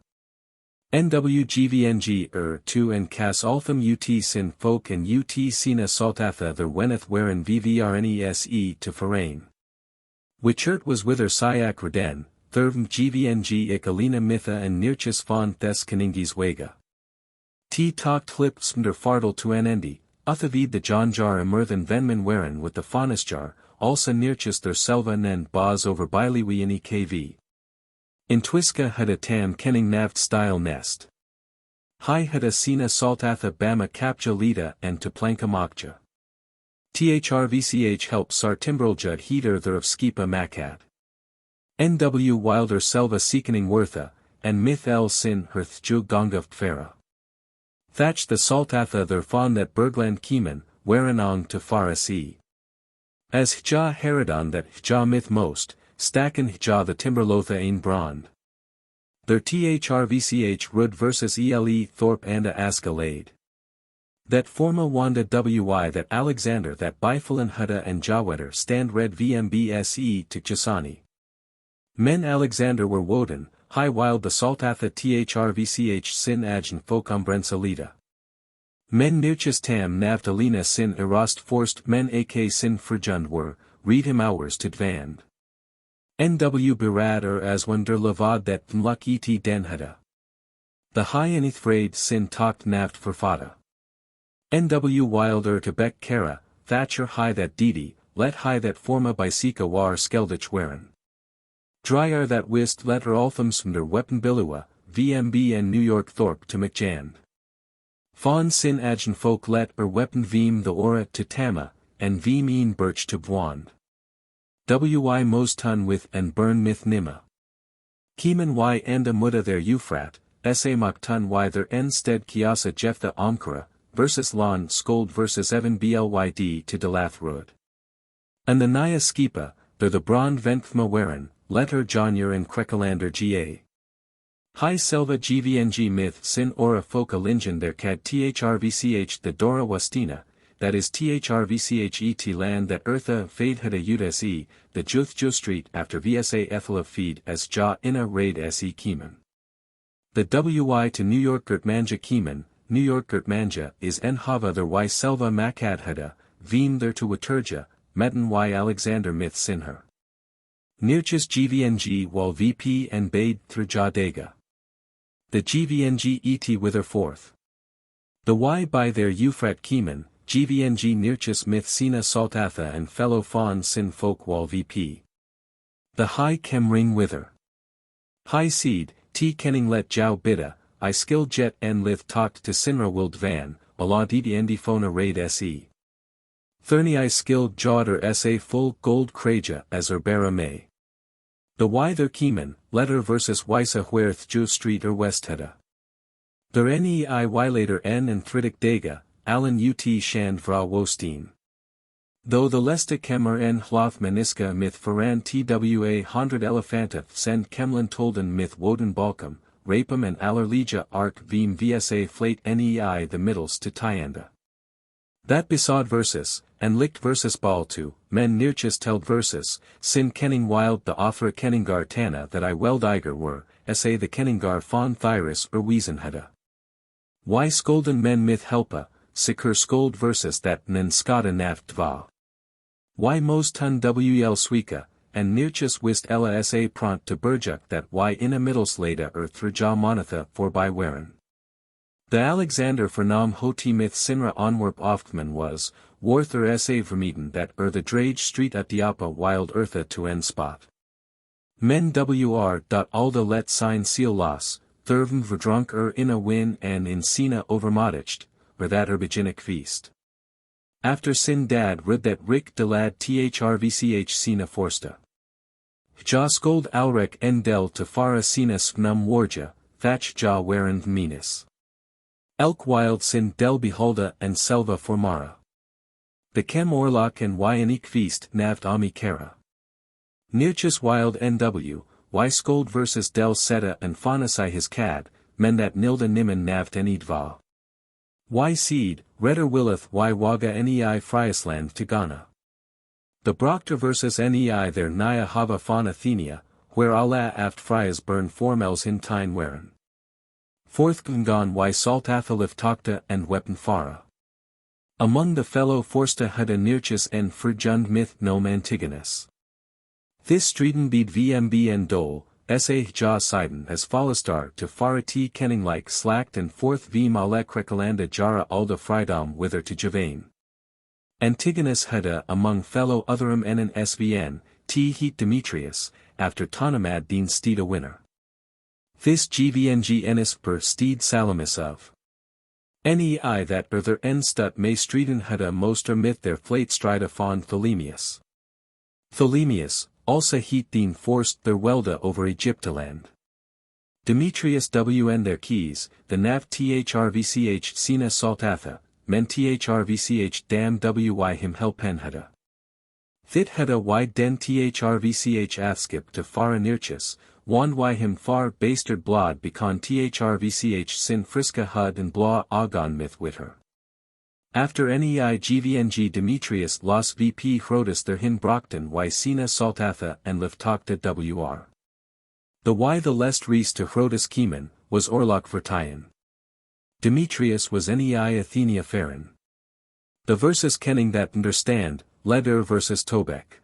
Speaker 1: Nwgvng 2 and cas altham ut sin folk and ut sina saltatha their weneth werin vvrnese to farain. Wichert was wither syak reden, thurvm gvng ik alina mytha and nirchis von thes keningis wega. T talkt hlipsmder fardel to anendi, uthavid the jonjar emerthen venman werin with the faunusjar, also nirchis their selva nen baz over biliwi in ekv. In Twiska had a tam kenning navt style nest. Hi had a sina saltatha bama capja lida and to planka mokja. Thrvch help sar timbrelja heater there of skipa makat. Nw wilder selva seekening wortha, and myth el sin herth jug gongaft fera. Thatch the saltatha there fawn that bergland kiemen, whereanong to fara sea. As hja herodon that hja myth most, stacken hja the timberlotha ein brand. Their thrvch rud versus ele thorpe anda aska laid. That forma wanda wy that Alexander that bifolen hudda and jawetter stand red vmbse to Chisani. Men Alexander were woden, high wild the saltatha thrvch sin agn focumbrensa lida. Men nirchis tam navtalina sin erost forced men ak sin frigund were, read him hours to dvand. Nw berad as one der lavad that mluk et denhada. The high enithfraid sin talked naft for fada. Nw wilder to beck kara, thatcher high that didi, let high that forma by sika war skeldich werin. Dryer that wist letter althumsmder weapon bilua, vmb and New York Thorpe to McJand. Fawn sin agn folk let weapon veem the ora to tama, and veem een birch to bwand. Wy mostun with and burn myth nima. Kieman y anda mutta their Euphrat, sa maktun wyther en sted kiasa jeftha omkara, versus lon scold versus evan blyd to delath rud. And the Naya skipa, the brand venthma werin, letter jonyer and krekalander ga. High selva gvng myth sin ora foca lingen there cad thrvch the dora wastina, that is thrvch et land that eartha fade hada udse, the juth jo street after vsa ethela feed as ja inna raid se keeman. The wy to New York Gertmanja keeman, New York Gertmanja is en hava there y selva makad hada, veem there to waturja, metan y Alexander myth sin her. Nirchis gvng wal vp and bade through ja dega. The gvng et wither forth. The y by their Euphrat keeman, gvng nirchis myth sina saltatha and fellow fawn sin folk wal vp. The high kem ring wither. High seed, t kenning let jow bidda, I skill jet en lith talked to sinra wild van, ala endi phona raid se. Thurni I skilled jawder sa full gold kraja as urbera may. The y their keeman, letter versus wysa whereth jo street or westheda. Der nei later n and thritic dega, Alan ut shand vra wosteen. Though the lesta kemmer en hloth meniska myth foran twa 100 elephanta send kemlin tolden myth woden balkum, rapum and allerlegia arc veem vsa flate nei the middles to tyanda. That besod versus, and licked versus ball to, men nirchis teld versus, sin kenning wild the offra kenningar tana that I weld eiger were, sa the kenningar fawn thyris or wiesenheda. Why skolden men myth helpa, sikur skold versus that nen skada naft dva. Why most tun wl suika, and nirchis wist ella sa pront to burjuk that why in a middlesleda or through ja monatha for by werin. The Alexander for nam hoti myth sinra onwarp oftman was, warther sa vermeeden that the drage street at diapa wild eartha to en spot. Men wr. Alda let sign seal loss, thurvm verdrunk in a win and in sina overmodicht, or that beginnic feast. After sin dad rid that rick de lad thrvch sina forsta. Ja scold alrek en del to fara sina snum warja, thatch ja werend menis. Elk wild sin del beholda and selva formara. The kem orlok and yanik feast navt ami kara. Nirchis wild nw, y scold versus del seta and faunasai his cad, men that nilda nimen navt en idva. Y seed, redder willeth y waga nei friasland to Ghana. The Brockter versus nei there nia hava faun Athenia, where Allah aft Fryas burn formels in tine werin. Fourth Gungan y saltathalif takta and weapon fara. Among the fellow forsta had a nirchis en frjund myth nom Antigonus. This streeten bead vmb en dole, sa ja siden as fallistar to fara t kenning like slacked and fourth v malek rekalanda jara alda frydom wither to Javane. Antigonus heda among fellow otherum en svn, t heat Demetrius, after Tonamad dean steed a winner. This gvng enis per steed salamis of. Nei that their en stut may streeten heda moster myth their flate strida fawn Tholemius. Tholemius, also heat dean forced their welda over Egyptaland. Demetrius wn their keys, the nav thrvch sina saltatha, men thrvch dam wy him helpen heda. Thit heda y den thrvch athskip to fara nirchis, wand y him far bastard blod becon thrvch sin friska hud and blah agon myth with her. After nei gvng Demetrius los vp hrodus their hin brockton y sina saltatha and liftokta wr. The y the lest rees to hrodus keeman, was orlok vertien. Demetrius was nei Athenia ferin. The versus kenning that understand, leder versus Tobek.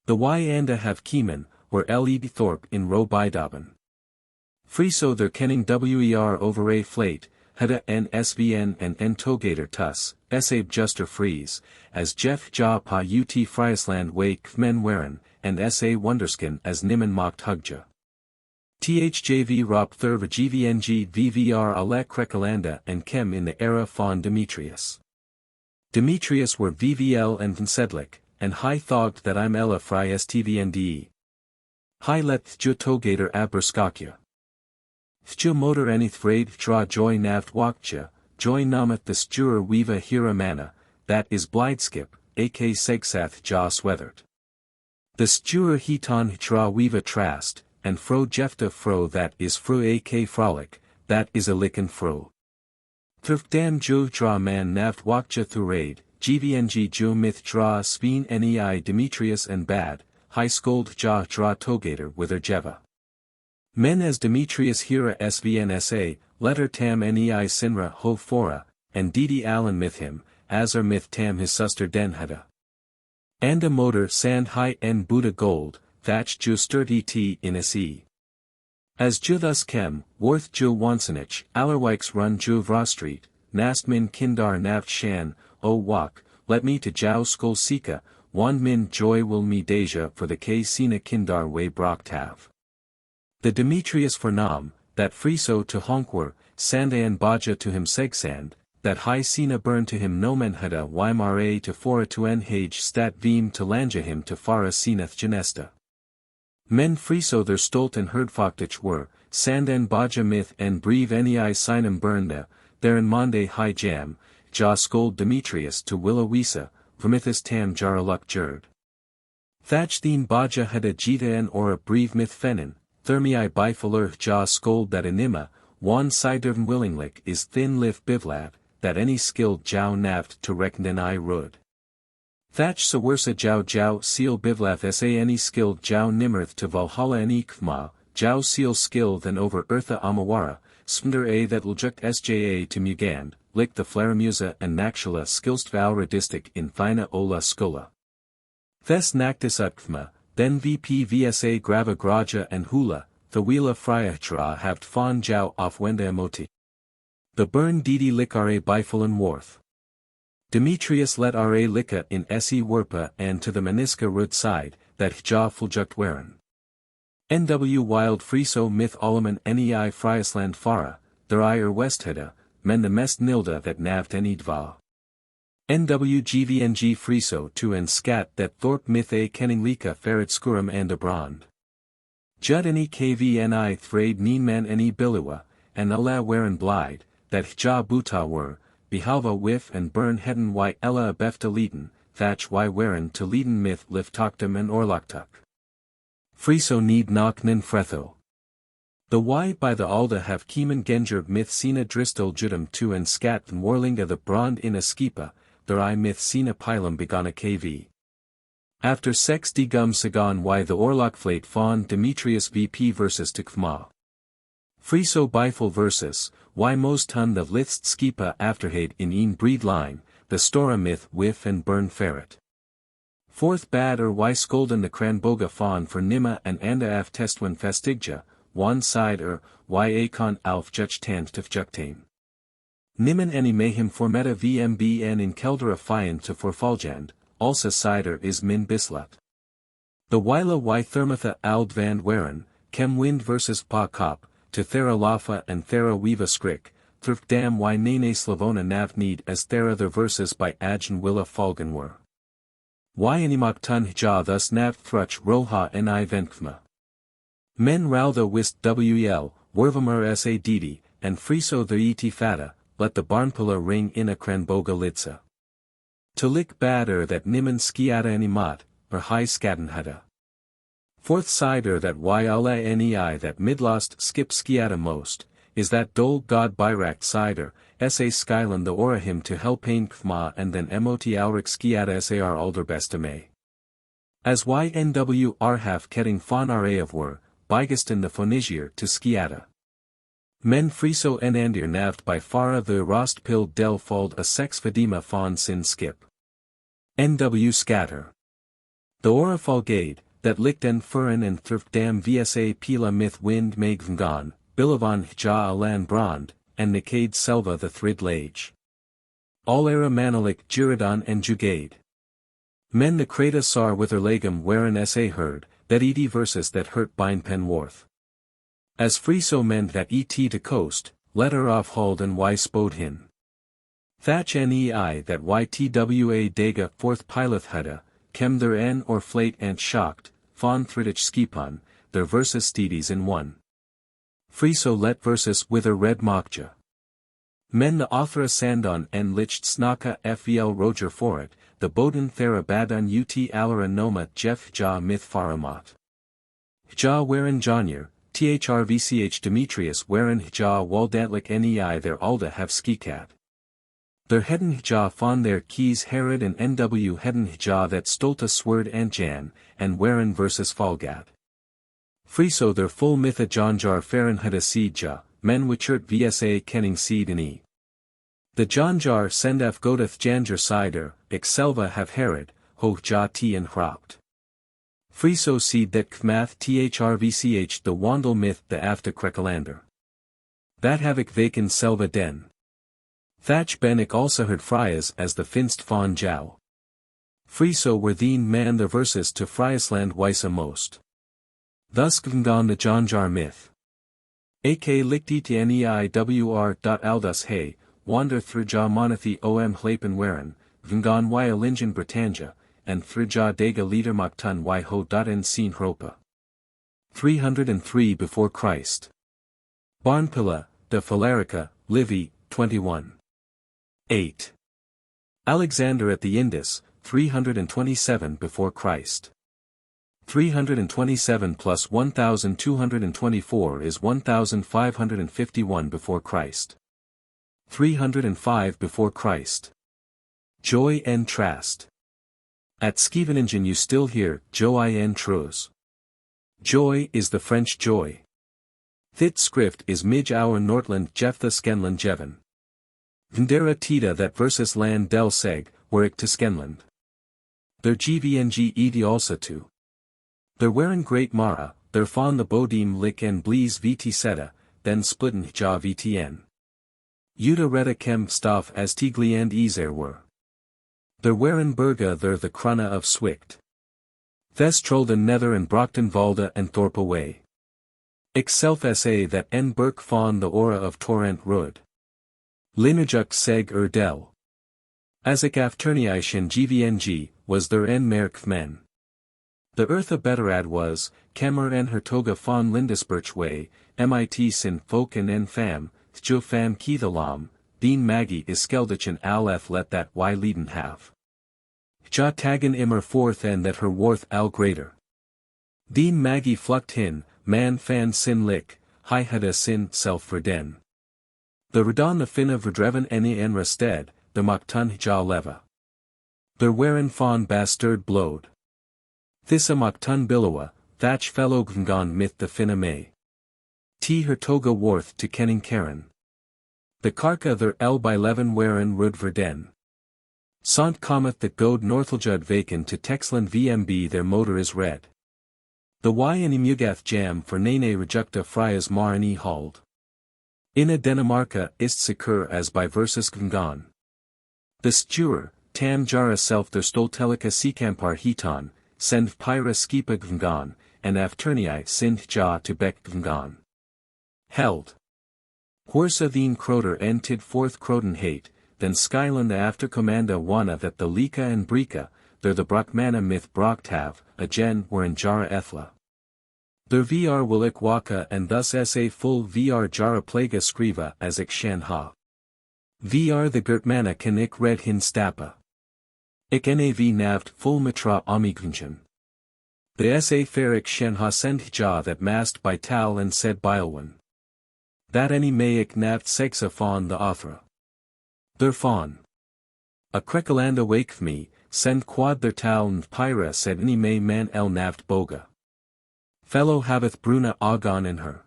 Speaker 1: The y anda have keeman, were led Thorpe in row bidoben. Friso their kenning wer over a flate, heda n svn and n togator tus, sabe juster fries, as Jeff ja pa ut friesland way kmen werin, and sa wonderskin as nimmen mocked hugja. Thjv rop thurva gvng vvr alek rekalanda and kem in the era fawn Demetrius. Demetrius were vvl and consedlik, and high thogged that I'm ella fry stvnde. High let jutogator aberskakya. Thja motor any thraid dra joy navt wakcha, joy nameth the sturer weeva hira mana, that is blideskip, ak segsath ja swethert. The sturer hiton dra weeva trast, and fro jefta fro that is fro ak frolic, that is a licken fro. Thurfdam jo dra man navt wakcha thuraid, gvng jo myth dra speen nei Demetrius and bad, high scold ja dra togator wither jeva. Men as Demetrius hira svnsa, letter tam nei sinra ho fora, and Didi Allen myth him, as er myth tam his suster den hada. And a motor sand high en Buddha gold, thatch ju sturt et in se. As ju thus kem, worth ju wansanich, allerwikes run ju vrostreet, nastmin kindar navt shan, o wak, let me to jau skol sika, wand min joy will me deja for the k sina kindar way brocht have. The Demetrius for nam, that friso to honkwer, sandan baja to him segsand, that high sina burn to him nomen hada ymra to fora to en hage stat veem to lanja him to fara sineth genesta. Men friso their stolt and herdfoktich were, sandan baja myth and breve nei sinum burnda, therein monde high jam, ja scold Demetrius to willa wisa, vermithis tam jaraluk jerd. Thatch theen baja hada jita en ora breve myth fenin, thermii bifalur ja scold that anima, wan sidern willinglik is thin lif bivlab, that any skilled jau navt to reckon I rud. Thatch sawersa jau seal bivlath sa any skilled jau nimmerth to valhalla any kma, jau seal skill than over eartha amawara, smder a that ljukt sja to mugand, lick the flaramusa and nakshala skillst valra distic in fina ola skola. Thes nactis utkma, then vp vsa grava graja and hula, the wheela Frya haft fawn jau off wenda emoti. The burn Didi lickare bifolen worth. Demetrius let ra licka in se werpa and to the maniska rud side, that hja fuljukt waren. Nw wild friso myth alaman nei Friasland fara, der I westheda, men the mest nilda that navt any dva. Nw gvng friso to en scat that thorp myth a kenning lika ferret skurum and a brand. Jud any kvni thraid neenman any bilua, and alla waren blide, that hja buta were, behalva whiff and burn heden y ella befta leeten, thatch y waren to leeten myth liftoktum and orloktuk. Friso need knock nin fretho. The y by the alda have kiemen genjerb myth sina dristel judum tu and scat and warlinga the brand in a skipa, der I myth sina pilum begana kv. After sex de gum sagan y the orlokflate fawn Demetrius vp versus to kma. Friso biful versus, y most ton the lithst skipa afterhade in een breed line, the stora myth whiff and burn ferret. Fourth bad or y skolden the cranboga fawn for nima and anda af testwen fastigja, one side y akon alf juch tant to fjuktain. Nimmen any mayhem formeta vmbn in keldera fian to forfaljand, also cider is min bislat. The wila y thermatha ald van waren, kem wind versus pa kop, to thera lafa and thera weeva skrik, thurf dam y nene slavona nav need as thera their versus by adjan willa falgan were. Y animok tun hja thus nav thruch roha ni venkma. Men Wralda wist wel, wervamer sa didi, and friso the et fata, let the barnpula ring in a cranboga litsa. To lick badder that nimmen skiata animat, or high skaten hada. Fourth cider that y alla nei that midlost skip skiata most, is that dole god byrakt cider, sa skyland the ora him to helpain kma and then mot auric skiata sar alderbestame. As ynw arhaf ketting fawn ra of were, bygestin the phonisier to skiata. Men friso enandir navt by fara the rost pill del fold a sex fadima fawn sin skip. Nw scatter. The ora falgade, that licked en furin and thurf dam vsa pila myth wind megvngan, bilavan hja alan brand, and nikade selva the thrid lage. All era manalik jiradon and jugade. Men the kreta sar with her legum wherein sa heard, that ed versus that hurt bind pen worth. As friso men that et to coast, let her off hold and y spode hin. Thatch nei that ytwa dega fourth pilot hada, kem their en or flate and shocked, fawn thridich skipon, their versus steedies in one. Friso let versus wither red mokja. Men the authora sandon en licht snaka fvl roger foret, the boden thera badan ut alera noma jeff ja myth faramat. Ja waren Jonyer, thrvch Demetrius waren ja waldantlik nei their alda have skikat. Their heden ja von their keys Herod and nw heden ja that stolta sword and jan, and waren versus falgat. Friso their full mytha jonjar feren hada seed ja, men wichert vsa kenning seed in e. The jonjar sendaf godeth janjar sider, exselva have Herod, ho ja t and hropt. Friso seed that kmath thrvch the wandel myth the after krekelander. That havik vaken selva den. Thatch benik also had Fryas as the finst von jou. Friso were theen man the verses to Fryasland wisa most. Thus gvngan the jonjar myth. Ak lichtit neiwr.aldus hey, wander thrja monathi om hlapen waren, vngan y lingen Britannia, and thrja dega lieder maktun y ho en seen hropa. 303 before Christ. Barnpilla, de Philarica, Livy, 21. 8. Alexander at the Indus, 327 before Christ. 327 plus 1224 is 1551 before Christ. 305 before Christ. Joy en Trast. At Scheveningen you still hear Joy en Trus. Joy is the French joy. Thit script is mij our Nordland Jephthah Skenland Jeven. Vndera tida that versus land del seg, were ik to Skenland. Der gvng edi also to. There waren great Mara, there fawn the bodim lik en blees vt seta, then splitten ja vtn. Uda reda kem staff as tigli and ezer were. There waren Berga there the krana of Swicht. Thes trolden nether and Brockton Valda and Thorpe away. Ikself sa that en Berk fawn the aura of Torrent Rud. Linerjuk seg del. Asik afterniation gvng, was there en merk men. The eartha betterad was, Kemmer en hertoga von Lindisberch way, mit sin folk en fam, jo fam keithalam, dien maggie is skeldich alef let that y leiden have. Ja tagen immer forth en that her worth al greater. Dien maggie flucht hin, man fan sin lik, hi hada sin self verden. The redan the finna verdreven ene en rested, the maktun ja leva. Der waren von bastard blowed. Thissa maktun bilowa, thatch fellow gvngan myth the finna may. T her toga worth to kenning karen. The karka there el by leven waren rud verden. Sant cometh that goad northaljud vacan to Texland vmb their motor is red. The y and emugath jam for nene rejecta Fryas mar and hold. Inna Dinamarca ist secure as by versus gvngan. The stewar, tam jara self der stoltelica sikampar hitan, send pyra skipa gvngan, and afternii sind ja to beck gvngan. Held. Horsa theen croter en tid forth croden hate, then skyland the after commanda wana that the lika and brika, there the brachmana myth brocht have, again were in jara ethla. Their vr will ik waka and thus sa full vr jara plaga skriva as ik shan ha. Vr the gertmana can ik red hin stappa. Ik nav navt full mitra omigvnchen. The sa fair shen ha send ja that mast by tal and said bilwan. That any may ik navt segsa fawn the authra. Der fawn. A krekelanda wake me, send quad their tal and pyra said any may man el navt boga. Fellow haveth bruna agon in her.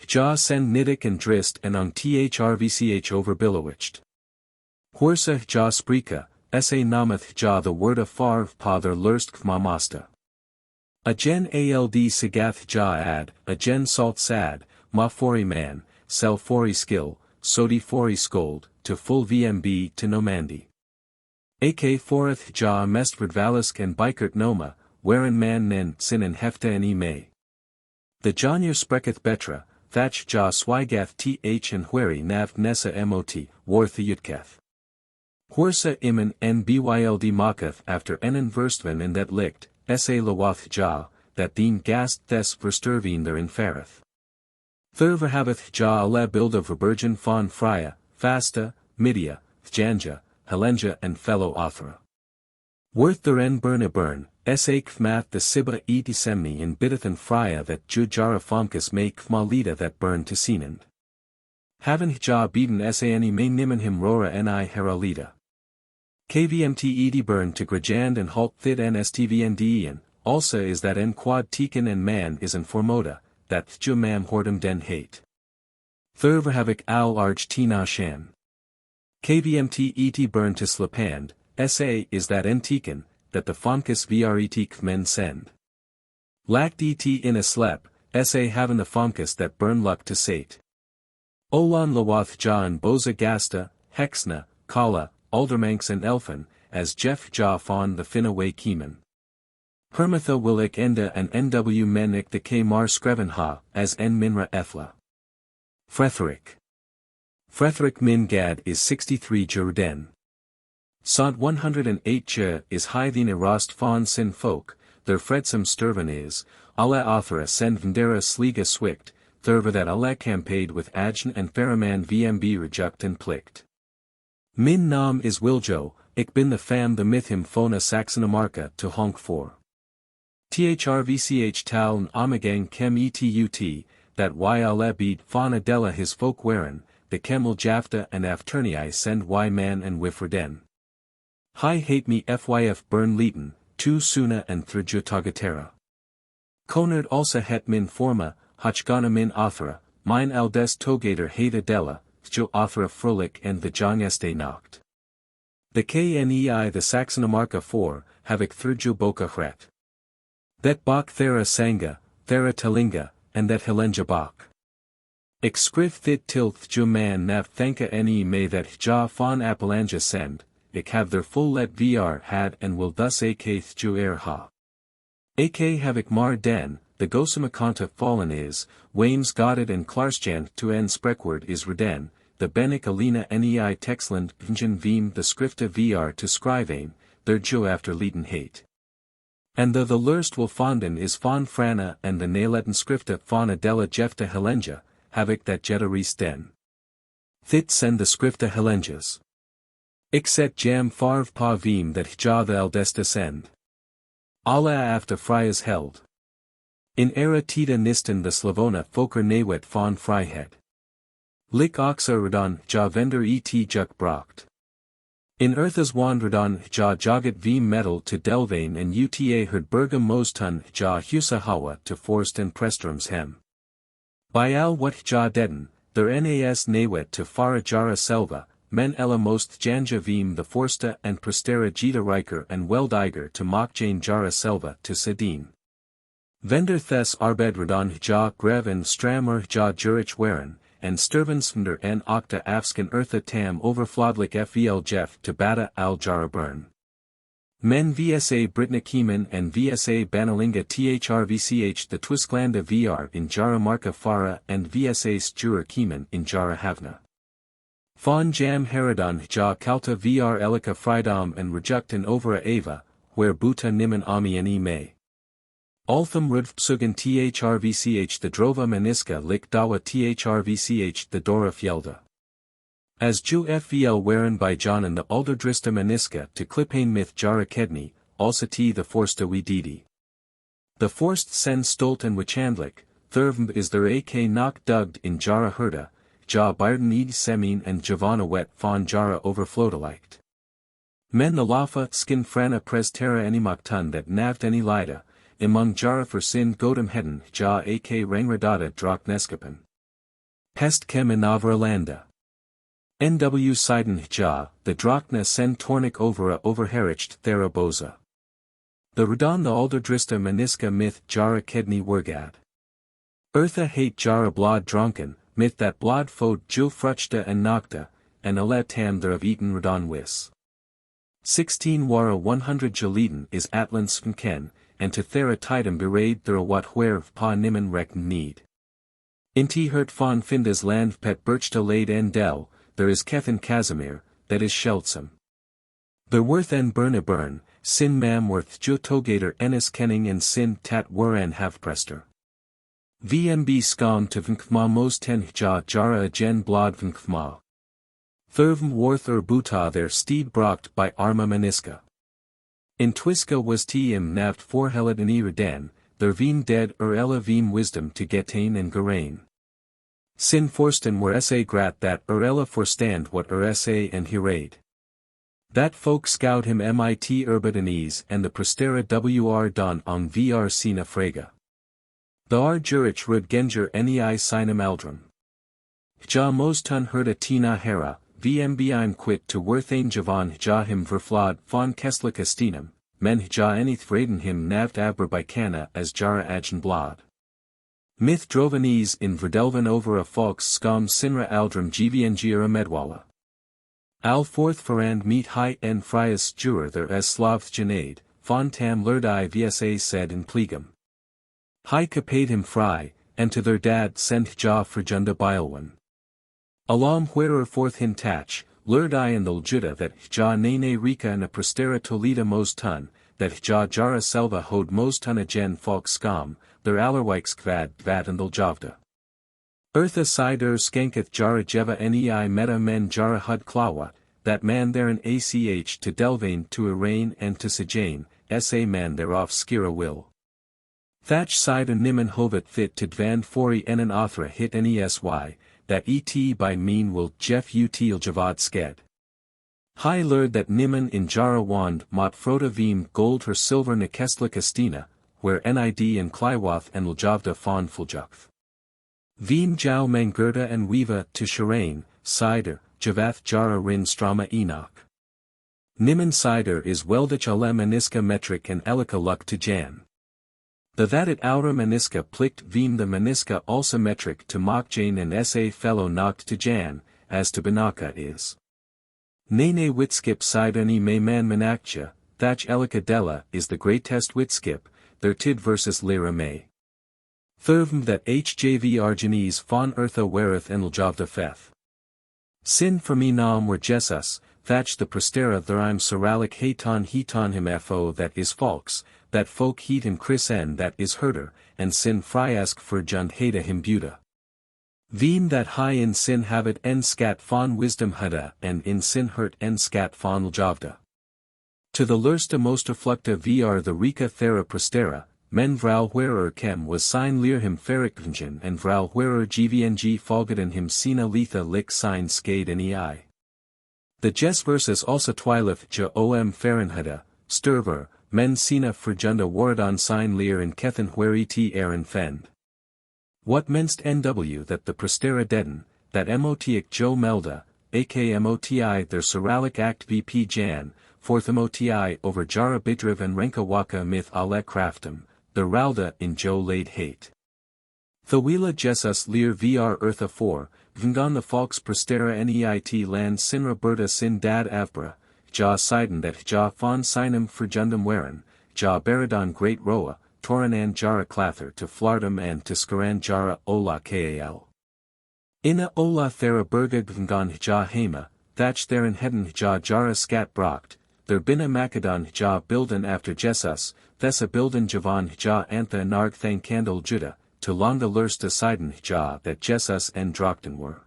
Speaker 1: Ja send nidik and drist and on thrvch over bilowicht. Horsa ja sprika, sa nameth ja the word of farv pa their lurst kmamasta. A gen ald sigath ja ad, a gen salt sad, ma fori man, sel fori skill, sodi fori scold, to full vmb to nomandi. Ak foreth ja mestverd valisk and bikert noma, wherein man nen sin and hefta and may. The Jonyer spreketh betra, thatch ja swigath th and wheri nav nessa mot, worth the yutketh. Horsa imen en byld makath after enen verstven in that licht, sa lawath ja, that theen gast thes versturveen therein fareth. Thurverhaveth ja alle build of Verbergen von Frya, Fasta, Midia, Janja, Helenja and fellow author. Worth der en burn, sa kmath the Sibba et semni in Bidithan Frya that ju jara famkes make kmalida that burn to Sinand. Haven ja beaten sani may nimmen him rora ni heralida. Kvmt edi burn to grajand and halt thit nstvndien, also is that en quad tekin and man is en formoda, that ju mam hordem den hate. Thurverhavik al arj tina shan. Kvmt et burn to slapand, sa is that en tekin, that the famkes vret men send. Lacked et in a slep, sa haven the famkes that burn luck to sate. Olan lawath ja and boza gasta, hexna, kala, aldermanks and elfin, as Jeff ja fawn the finaway kiemen. Hermatha willik enda and nw menik the k mar skrevenha, as en minra ethla. Fretheric. Fretheric min gad is 63 jurden. Sod 108 je is high thine erost fawn sin folk, their fredsome sturven is, alla authora send vendera sliga swikt, thurva that alla campade with adjan and feraman vmb rejuct and plikt. Min nam is wiljo, ik bin the fam the mythim phona saxonamarca to honk for. Thrvch tal and omegang kem etut, that y alle beat fawn Adela his folk wearin, the kemel jafta and afternii send y man and wifreden. Hi hate me fyf burn leeton, tu suna and thrijutagatera. Konerd also het min forma, hachgana min authora, mine aldes togator hate Adela, jo authora frolik and the jongeste nacht. The knei the Saxonamarca 4, havik thirju boka hret. That bok thera sanga, thera talinga, and that helenja bok. Ik skriv thit tilth ju man nav thanka ne may that ja fawn appalanja send, ik have their full let vr had and will thus akath ju ha. Ak havik mar den, the gosamakanta fallen is, Wames godded and klarsjant to en sprekword is reden, the benik alina nei texland pingen veem the skrifta vr to skrivane, their jo after leeten hate. And though the lurst will fonden is fon frana and the naletten skrifta fon Adela jefta helenja, havik that jetaris den. Thit send the skrifta helenjas. Ik set jam farv pa veem that ja the eldesta send. Alla after Frya's held. In era tita nisten the Slavona foker nawet von Fryhead. Lik oxa radon ja vender et juk brocht. In earthas wandradon ja joget veem metal to delvane and uta herd bergam mostun ja husa hawa to forst and prestrums hem. By al what ja deden, their nas nawet to fara jara selva, men ella most janja veem the forsta and prestera jita riker and weldiger to mokjane jara selva to sedin. Vender thes arbed radon ja grev and strammer ja jurich waren, and sturvensvender en octa afsken eartha tam overflodlik fel jeff to bata al jara burn. Men vsa Britna Keeman and vsa Banalinga thrvch the Twisklanda vr in jara marka fara and vsa Stjura Keeman in jara havna. Fon jam herodon ja kalta vr elika frydom and rejectin overa ava, where buta nimen ami may. Altham rudvpsugan thrvch the drova maniska lik dawa thrvch the dora fjelde. As ju fvl waren by Jonan the alderdrista maniska to clipane myth jara kedni, also t the forsta we didi. The forst sen stolt and wichandlik, thurvm is there ak knock dugged in jara herda, ja byrdon ed semin and javana wet fon jara overflowdelikt. Men the lafa skin frana pres terra animaktun that navt any lida, among jara for sin godem heden ja ak rangradata drak neskapen. Pest kem in Wralda. Nw Sidon ja, the drakna sen tornik overa overhericht theraboza. The Radon the alderdrista maniska myth jara kedni wergad. Eartha hate jara blod dronken, myth that blod fod jil fruchta and nocta, and alet tam there of eaten Radon wis. 16 wara 100 jaleden is atlans ken, and to thera titum berade there what wherv pa nimmen reckn need. Inti hert von findas land pet birchta laid en del, there is Kethin Casimir, that is Sheldsam. There worth en burn, sin mam worth jo togator ennis kenning and sin tat were en havprester. VMB skam to vnkma mos ten hja jara agen blad vnkma. Thurvm worth buta their steed brocht by arma maniska. In twiska was im navt forhellet in iraden, there veen dead ella veem wisdom to getain and gerain. Sin forsten were sa grat that ella forstand what sa and hirade. That folk scout him mit urbadanese and the prostera wr don on vr sina frega. The r jurich rud genger nei sinum aldrum. Ja mostun herda tina hera, vmb I'm quit to worthain javan ja him verflod von kestlik estinum, men ja enith vraden him navt abra by cana as jara agen blad. Myth drovanese in verdelven over a folks scam sinra aldrum gvngira medwala. Al forth farand meet high en frias juror there as slavth janade, von tam lurdi vsa said in plegum. High capade him fry, and to their dad sent ja frigunda bilwan. Alam whereer forth hin tach, lurdi and the ljuda that ja nene rika and a prostera tolida mos tun, that ja jara selva hod mos tun agen folk scam, their allerwikes kvad vat and the ljavda. Eartha sider skanketh jara jeva nei meta men jara hud klawat, that man therein ach to delvain to arraign and to sejane, sa man thereof skira will. Thatch side and nimmen hovet fit to dvan fori en an authra hit nesy, that et by mean will jeff util javad sked. High lurd that nimmen in jara wand mot froda veem gold her silver nekestlik estina, where nid and klywath and ljavda fawn fuljuth. Veem jau mangurda and weeva to sharain, cider, javath jara rin strama enoch. Nimmen cider is weldich alem aniska metric and elika luck to jan. The that it aura maniska plikt veem the maniska also metric to mock jane and sa fellow knocked to jan, as to banaka is. Nene witskip sidani may man manakcha, thatch elika Adela is the greatest witskip, their tid versus lira may. Thurvm that hjv arginese von eartha wereth en ljavda feth. Sin for me nam were Jesus, thatch the prostera thereim seralic heton him fo that is folks, that folk heat him chris en that is herder, and sin fryask for jund heda him buda. Veem that high in sin habit en scat von wisdom hada and in sin hurt en scat von ljavda. To the lursta mosta flukta vr the rika thera prostera, men vral wherer kem was sign lear him ferikvingen and vral wherer gvng folgaden him sina letha lik sign skade nei. The jes versus also twileth ja om ferenhada, sturver, men sina frigunda waradon sign lear in kethen whereti aaron fend. What menst nw that the prostera deaden, that motiic jo melda, ak moti their seralic act vp jan, fourth moti over jara bidriv and renka waka myth ale craftum, the Wralda in jo laid hate. Thawila Jesus lear vr eartha 4, vngan the folks prostera neit land sin roberta sin dad avbra, ja siden that ja fon sinum frigundum werin, ja beradon great roa, toranan jara clather to flardum and to skaran jara ola kal. Inna ola thera berga vngan ja hema, thatch therein heden ja jara scat brocht, there binna macedon ja bilden after Jesus, thessa bilden javan ja antha narg thang candle juda, to londa lursta siden ja that Jesus en drochten were.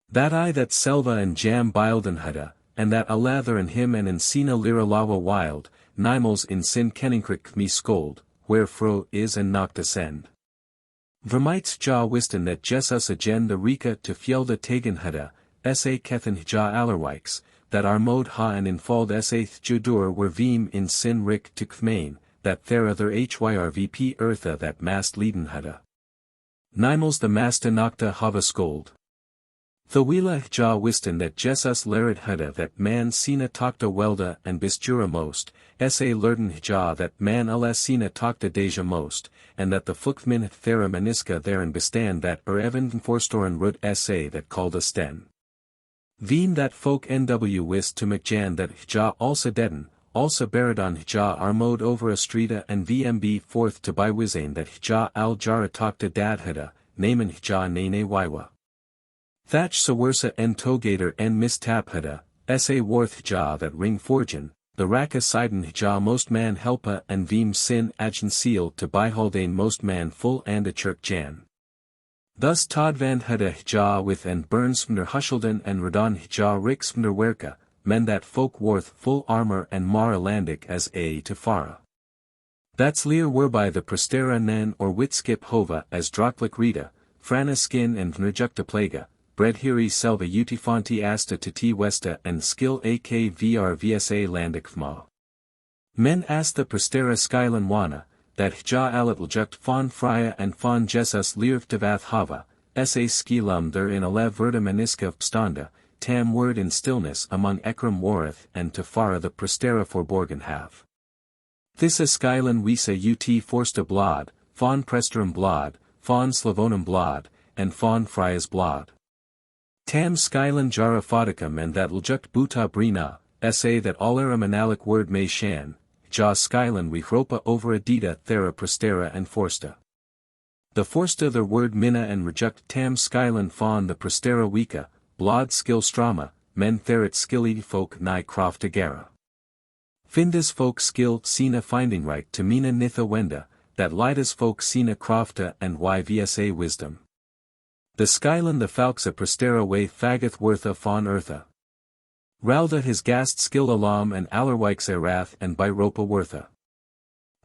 Speaker 1: That I that selva and jam bilden hada, and that alather and him and in sina lira lawa wild, nimals in sin kenninkrik me scold, where fro is and knock descend. Vermites ja wisten that Jesus agen the rika to fjelde tegen hada, sa kethen ja allerwikes, that our mode ha and in fald sath judur were veem in sin rik to kmain, that thera their hyrvp eartha that mast leiden hada. Nimals the masta nocta hava scold. Thawila ja wisten that Jesus lerid hada that man sina takta welda and bistura most, sa lurden ja that man alas sina takta deja most, and that the fukmin thera maniska therein bestand that evan forstoren rud sa that called a sten. Veem that folk nw wist to mcjan that ja also deaden, also beradon ja armode over astrida and vmb forth to by wizane that ja al jara takta dad hada, namen ja nene waiwa. Thatch sawersa en togator en mistap hada, sa worth ja that ring forgen, the raka siden hja most man helpa and vim sin agen seal to bijholdane most man full and a chirk jan. Thus todvand hudda hja with and burns from der hushelden and redan hja riks from der werka, men that folk worth full armor and mara landic as a to fara. That's leer whereby the prestera nen or witskip hova as draklik rita, frana skin and vnrjukta plaga, bred hiri selva utifanti asta to t westa and skill akvr vsa landic vma. Men asta prestera skylan wana, that hja alatljakt von Frya and von Jesus lirvtavath hava, sa skilum there in alev verda maniska pstanda, tam word in stillness among ekram wareth and to fara the prestera forborgen have. This is skylan wisa ut forsta blad, von presterum blad, von slavonum blad, and von Frya's blad. Tam skylan jara fodicum and that ljukt buta brina, sa that allera manalic word may shan, ja skylan we hropa over adida thera prestera and forsta. The forsta their word mina and rejukt tam skylan von the prestera wika, blad skill strama, men therit skilly folk nigh croft agara. Findas folk skill sina finding right to mina nitha wenda, that lidas folk sina crofta and yvsa wisdom. The skylan the falxa prestera way fagath wortha von eartha. Wralda his gast skill alam and allerwikes erath and by ropa wortha.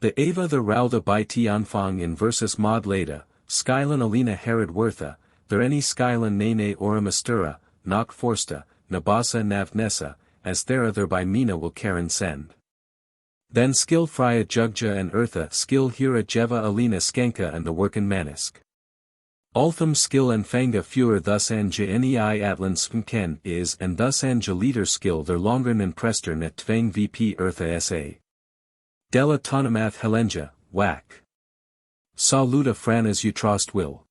Speaker 1: The ava the Wralda by tianfang in versus mod leda, skylan alina herod wortha, there any skylan nene ora mastura, nok forsta, nabasa navnessa, as thera there by mina will Karen send. Then skill Frya jugja and eartha skill hira jeva alina skenka and the workin manisk. Altham skill and fanga fewer thus anja nei atlan smken is and thus anja leader skill their longren and prester net tvang vp eartha sa. Della tonomath helenja, whack. Sa luda franas utrost will.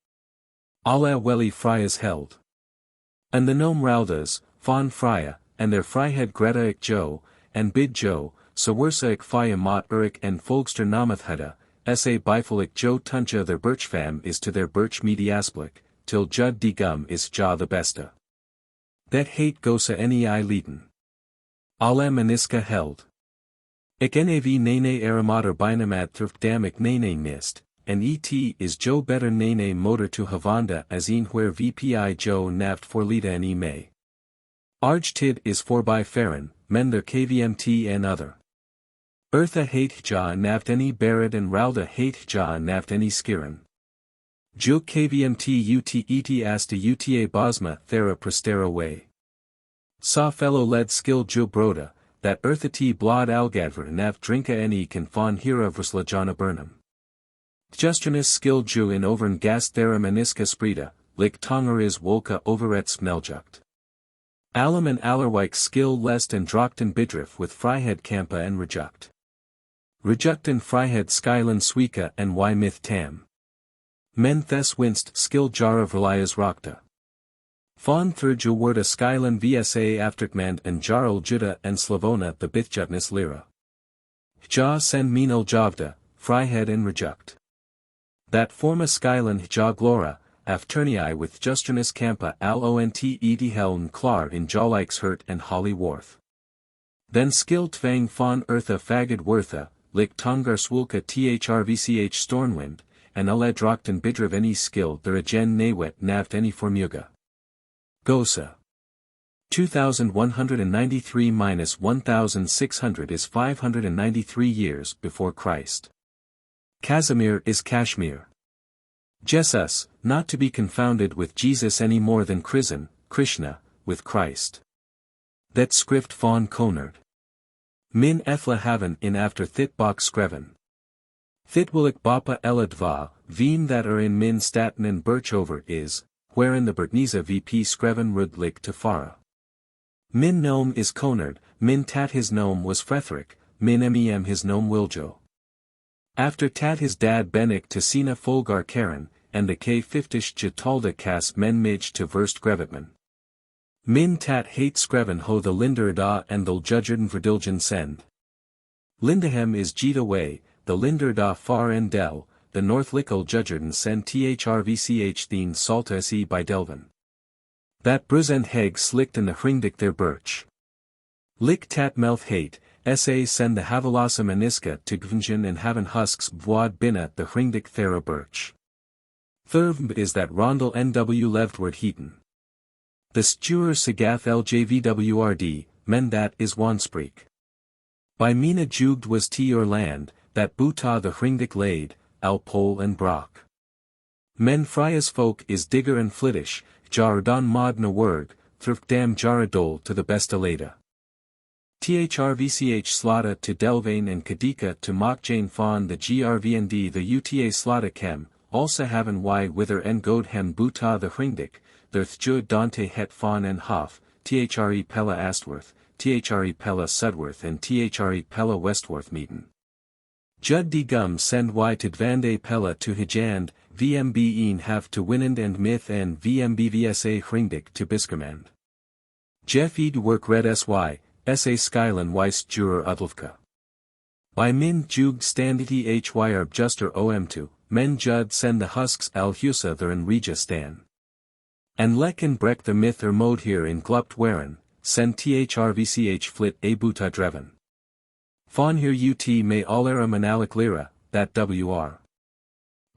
Speaker 1: Alla welly Frya's held. And the gnome Wraldas, von Frya, and their Fryhead Greta ik Jo, and bid Jo, Sawersa ik Fya mot Urik and Folgster namathheda, sa bifolik Jo tunja their birch fam is to their birch mediasplik, till Jud de gum is ja the besta. That hate gosa nei leiden. Alla maniska held. Ik nav nene aramater binamad thurf damik nene nist, and et is Jo better nene motor to Havanda as een where vpi Jo naft for lida and may. Arj tid is for by Farron, men their kvmt and other. Eartha hate ja naft any Barad and Wralda hate ja naft any skiren. Juk kvmt ut et asta uta bosma thera prestera way. Sa fellow led skill jo broda, that eartha t blod algadver naft drinka any can fon hira verslajana burnham. Justrinus skill ju in overn gas thera maniska sprida, lik tonger is wolka overet smeljukt. Alam and Allerwike skill lest and Drockton bidrif with Fryhead Kampa and Rejukt. Rejukt and Fryhead Skylan Suika and Y myth tam. Men thes winst skill jara Verlias Rokta. Fon thurja worda Skylan vsa afterkmand and Jarl Juda and Slavona the Bithjutnus lira. Ja sen minal javda, Fryhead and Rejukt. That forma Skylan ja glora, Afternii with Justrinus Kampa al ont ed heln klar in Jawlikes hurt and Holly Worth. Then skill tvang von eartha fagid wortha, lik tongar swulka thrvch stornwind, and aled drockten bidriv any skill there agen nawet naft any formuga. Gosa. 2193-1600 is 593 years before Christ. Casimir is Kashmir. Jesus, not to be confounded with Jesus any more than Krishna, with Christ. That script von Konard. Min ethla haven in after thitbok skreven. Thitwilik bapa eladva, veen that are in min staten and birchover is, wherein the Bertniza vp skreven rudlik to fara. Min nome is Konard, min tat his nome was Fretherick, min mem his nome Wiljo. After tat his dad Benik to Sina Folgar Karen, and the K50 Jatalda Kas men mij to verst Grevitman. Min tat hate Skreven ho the Linderda and the Judgerden Verdilgen send. Lindehem is Jita way, the Linderda far en del, the North Lickle Judgerden send thrvch theen salta se by Delvin. That Bruz and Heg slicked in the Hringdik their birch. Lick tat melth hate, sa send the Havelasa Maniska to Gvnjan and Haven Husks Bwad Binna the Hringdik Thera Birch. Third is that Rondel NW Levdward Heaton. The Stuer Sagath LJVWRD, men that is Wanspreek. By Mina Jugd was T or land, that Buta the Hringdik laid, Al Pol and Brock. Men Frya's folk is Digger and Flittish, Jaradon Mod na word, Thrfdam Jaradol to the Bestaleda. Thrvch Slata to Delvane and Kadika to Mokjane Fawn the Grvnd the Uta Slata Kem, also haven y wither and Godhem Buta the Hringdik, der Thjud Dante Het Fawn and Hoff, Thre Pella Astworth, Thre Pella Sudworth and Thre Pella Westworth Meeton. Jud de Gum send y to Dvande Pella to Hijand, VMB een have to Winand and Myth and VMBVSA Hringdik to Biskermand. Jeff Ed work red sy, sa Skylan Weiss Juror Udlvka. By min Jugd standity hyr juster om2, men Jud send the husks al Husa there in Regia stan. And lek and breck the myth or mode here in Glupt Waren, send thrvch flit a buta dreven. Fawn here ut may allera manalik lira, that wr.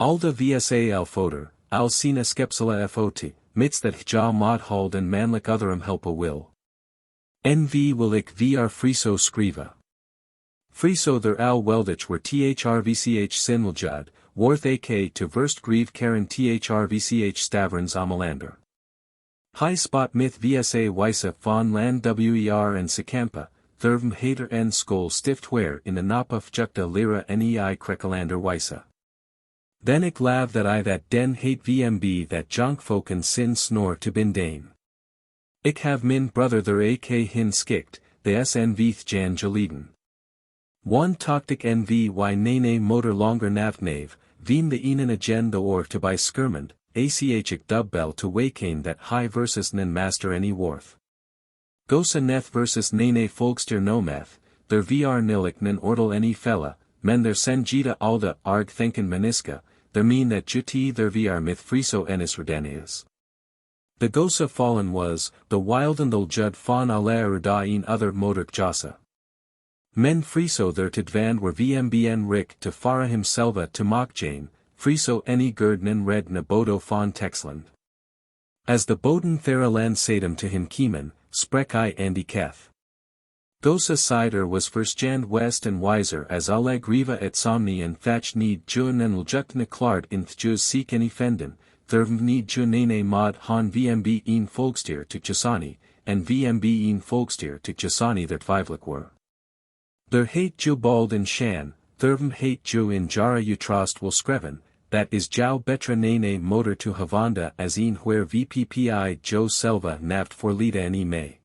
Speaker 1: Alda vsa al foder, al sina skepsila fot, mitz that hja mod hold and manlik otherum helpa will. Nv will ik vr friso skriva. Friso there al weldich were thrvch sinwiljud, worth ak to verst grieve karen thrvch stavrans amalander. High spot myth vsa wisa fawn land wer and sikampa, thurvm hater en skol stift where in the napaf jukta lira nei krekalander wisa. Then ik lav that den hate vmb that jonkfolk and sin snore to bindane. Ik have min brother there ak hin skikt, the sn vth jan jaleden. One toktik nvy nene motor longer navnave, vim the enan agenda or to by skirmand, achik dubbell to wakane that high versus nen master any worth. Gosa neth versus nene folkster nometh, der vr nilik nen ordal any fella, men der senjita alda arg thinken maniska, der mean that juti der vr myth friso enis redaneas. The gosa fallen was, the wildendal jud fawn alea rudain other moduk jasa. Men friso there to dvand were vmbn rik to fara himselva to mokjane, friso any gerdnen red na bodo fawn texland. As the boden thera land sadum to him kieman, sprek I andi keth. Gosa cider was firstjand west and wiser as aleg riva et somni and thatch need jun and ljukt na klard in thjus seek any fenden, thurvm need junene mod han vmb een folkstier to chasani, and vmb een folkstier to chasani that vivlik were. Der hate ju bald in shan, thurvm hate ju in jara utrost will skreven, that is jau betra nene motor to havanda as een where vppi jo selva naft for lida any may.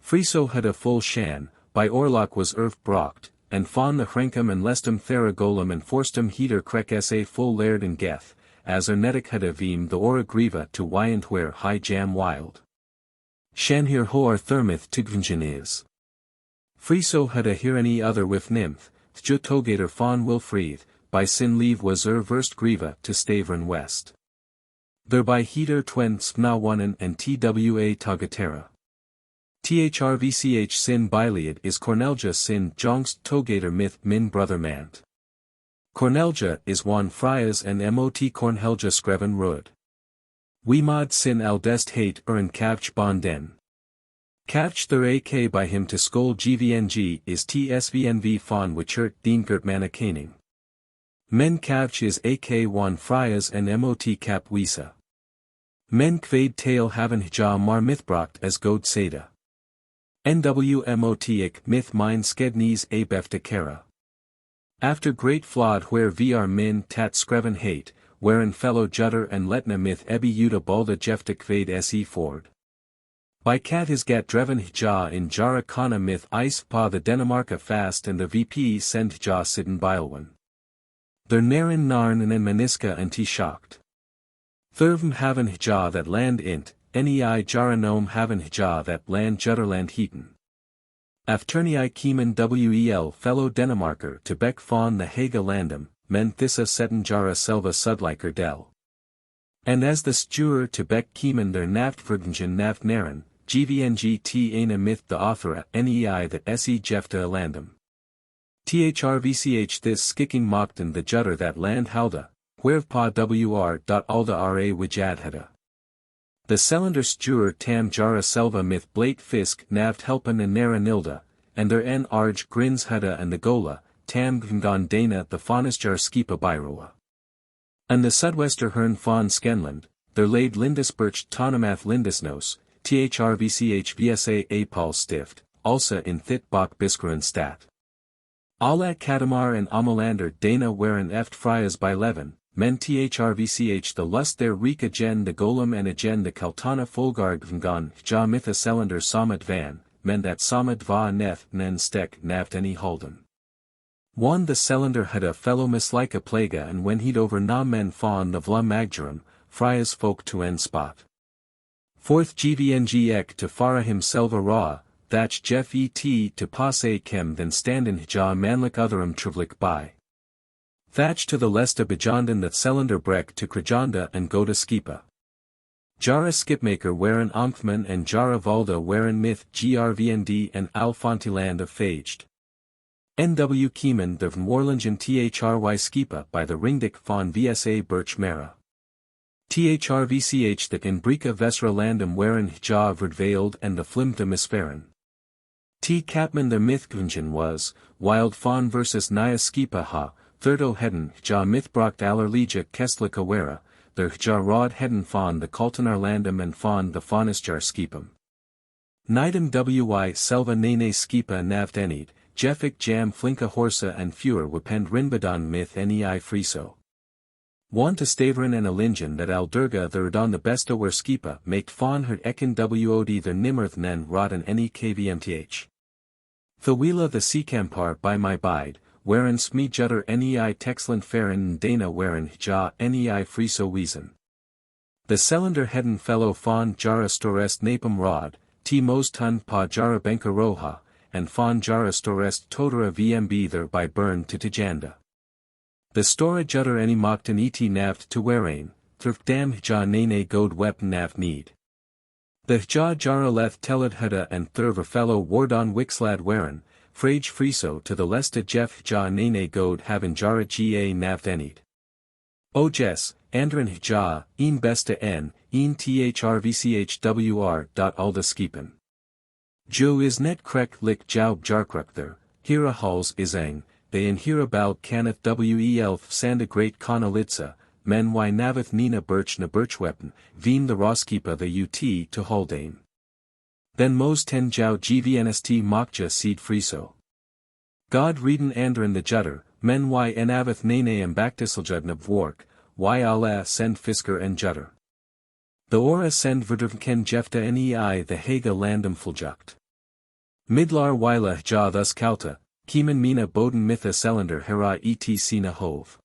Speaker 1: Friso had a full shan, by orlok was brocht, and fawn the hrenkum and lestum theragolum and forstum heater krek sa full laird and geth, as ernetic had a veem the ora griva to wyant where high jam wild. Shan here hoar thermith tigvingen is. Friso had a here any other with nymph, thju togator fawn wilfried, by sin leave was verst griva to stavern west. Thereby heater twen spnawanen and twa tagatera. Thrvch sin biliad is Cornelja sin jongst togator myth min brother mant. Cornelja is one Frya's and mot Cornhelja skreven rud. Wemod sin aldest hate urin kavch bonden. Kavch there ak by him to skol gvng is tsvnv fawn wichert deengert manakaning. Men kavch is ak1 Frya's and mot cap wisa. Men kvad tail haven hja mar mythbrocht as god seda. Nwmotik myth mine skednes a befta kera. After great flawed where vr min tat skreven hate, wherein fellow judder and letna myth ebi yuda balda jefta kvad se ford. By cat his gat dreven hja in jara kana myth ice pa the Denimarka fast and the vp send hja sidden bilwan. Der naren narn and maniska and t shocked. Thurvm haven hja that land int, nei jara gnome haven hja that land judderland heaton. Afternii kiemen wel fellow Denimarker to beck fawn the Haga landum, men thissa setten jara selva sudliker del. And as the stuer to beck kiemen der naft vrgingen naft naren, GVNG ena myth the author nei that se jefta landum. Thrvch this skicking mochten the judder that land halda, wherpa wr.alda ra wijadheda. The Selander stuur tam jara selva myth blate fisk navt helpen and nera nilda, and der en arge grins hudda and the gola, tam gvngon dana the fanisjar skipa byroa. And the sudwester hern fawn skenland, there laid lindis birch tonamath lindisnos, thrvch vsa apal stift, also in thit bok biskeren stat. Alla katamar and amalander dana waren eft Fryas by leven, men thrvch the lust there reek agen the golem and agen the kaltana folgarg vngon ja mitha Selander samet van, men that samet va neth nen stek navt any holden. One the Selander had a fellow mislike a plaga and when he'd over na men fawn the vla magjurum, Frya's folk to en spot. Fourth gvng ek to fara himself a raw, thatch jeff et to passe kem then stand in ja manlik otherum trivlik by. Thatch to the lesta bejondan that Selander breck to Krajonda and go to Skipa. Jara skipmaker waren Amthman and Jara Wralda waren myth grvnd and Alfontiland of Faged. NW Kieman der Vmorlingen Thry Skipa by the Ringdik von Vsa Birch Mara. Thrvch that in Brika Vesra landum waren ja verdveiled and the Flimta misferen. T. Capman the Mythgungen was, Wild Fawn versus Nya Skipa ha, Thirdo heden ja Mythbrocht allerlegia Kestlika wera, der ja Rod heden Fawn the Kaltanar landum and Fawn the Faunisjar Skipum. Nidum wi selva nene Skipa navt enid, Jeffik jam flinka horsa and fewer wepend rinbadan myth nei friso. One to Stavren and Alingen that Aldurga the Radon the besta where Skipa make fawn her ekin wod the nimmerth nen rod and any kvmth. Thawila the Seakampar by my bide, wherein sme judder nei texland feren dana wherein ja nei friso wiesen. The Selander heden fellow fawn jara storest napum rod, t mos tun pa jara benka roha, and fawn jara storest totara vmb there by burn to Tijanda. The stora judder any mochten et naft to werain, thurf dam ja nene god wep naft need. The ja jara leth teled hudda and thurv fellow wardon wixlad weren, frage friso to the lesta jeff ja nene god havin jara ga naft enid. O jes, andren ja, een besta en, een thrvchwr. Alda skipen. Jo is net krek lik jaub jarkrukter, hira hals is ang, they in hira bal kaneth welf sanda great kana lidsa, men y navith nina birch na birchweapon, veen the roskipa the ut to holdane. Then mos ten jau gvnst mokja seed friso. God reden andren the judder, men y enavith nene ambactiseljudna vwork, y Allah send fisker and judder. The ora send verdurken jefta nei the haga landum fuljukt. Midlar wila ja thus kalta, kiemen mina boden mitha Selander hera et sina hove.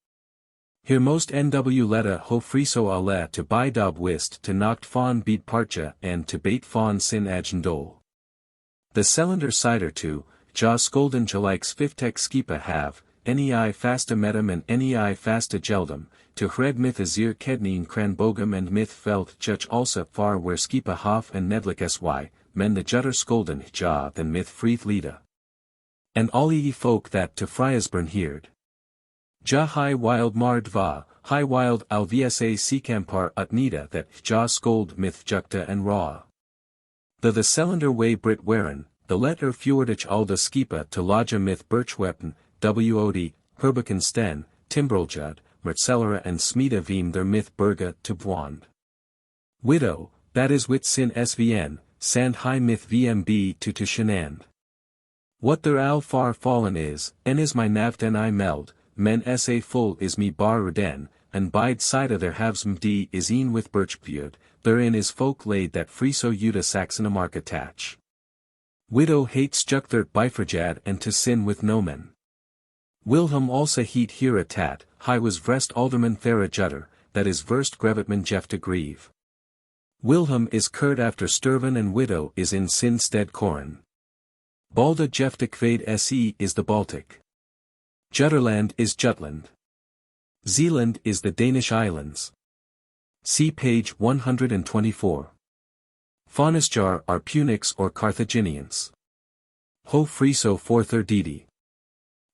Speaker 1: Here most nw letta ho friso ale to by dob wist to noct fawn beat parcha and to bait fawn sin agendol. The Selander cider to, ja skolden jalikes fiftek skipa have, nei fasta medum and nei fasta geldum, to hred myth azir kedneen cranbogum and myth felt juch also far where skipa hof and nedlik sy, men the judder skolden ja than myth frith lida. And all ye folk that to Fryasburn heerd. Ja high wild mard va, high wild alvsa seakampar utnida that ja skold myth jukta and raw. The Selander way Brit waren, the letter fjordich alda skipa to lodja myth birchweapon, wod, herbican sten, timbroljud, mertcellera and smida veem their myth burga to bwand. Widow, that is wit sin svn, sand high myth vmb to shenand. What there al far fallen is, en is my naft en I meld, men sa full is me bar ruden, and bide sida there haves md is een with birchbjud, therein is folk laid that friso juda saxonamark attach. Widow hates jukthert bifrajad and to sin with nomen. Wilhelm also heat here a tat, high was vrest alderman thera judder, that is verst grevetman jeff to grieve. Wilhelm is curd after Sturven and widow is in sin stead Corin. Balda jefte kvad se is the Baltic. Jutterland is Jutland. Zealand is the Danish islands. See page 124. Faunusjar are Punics or Carthaginians. Ho friso fortherdidi.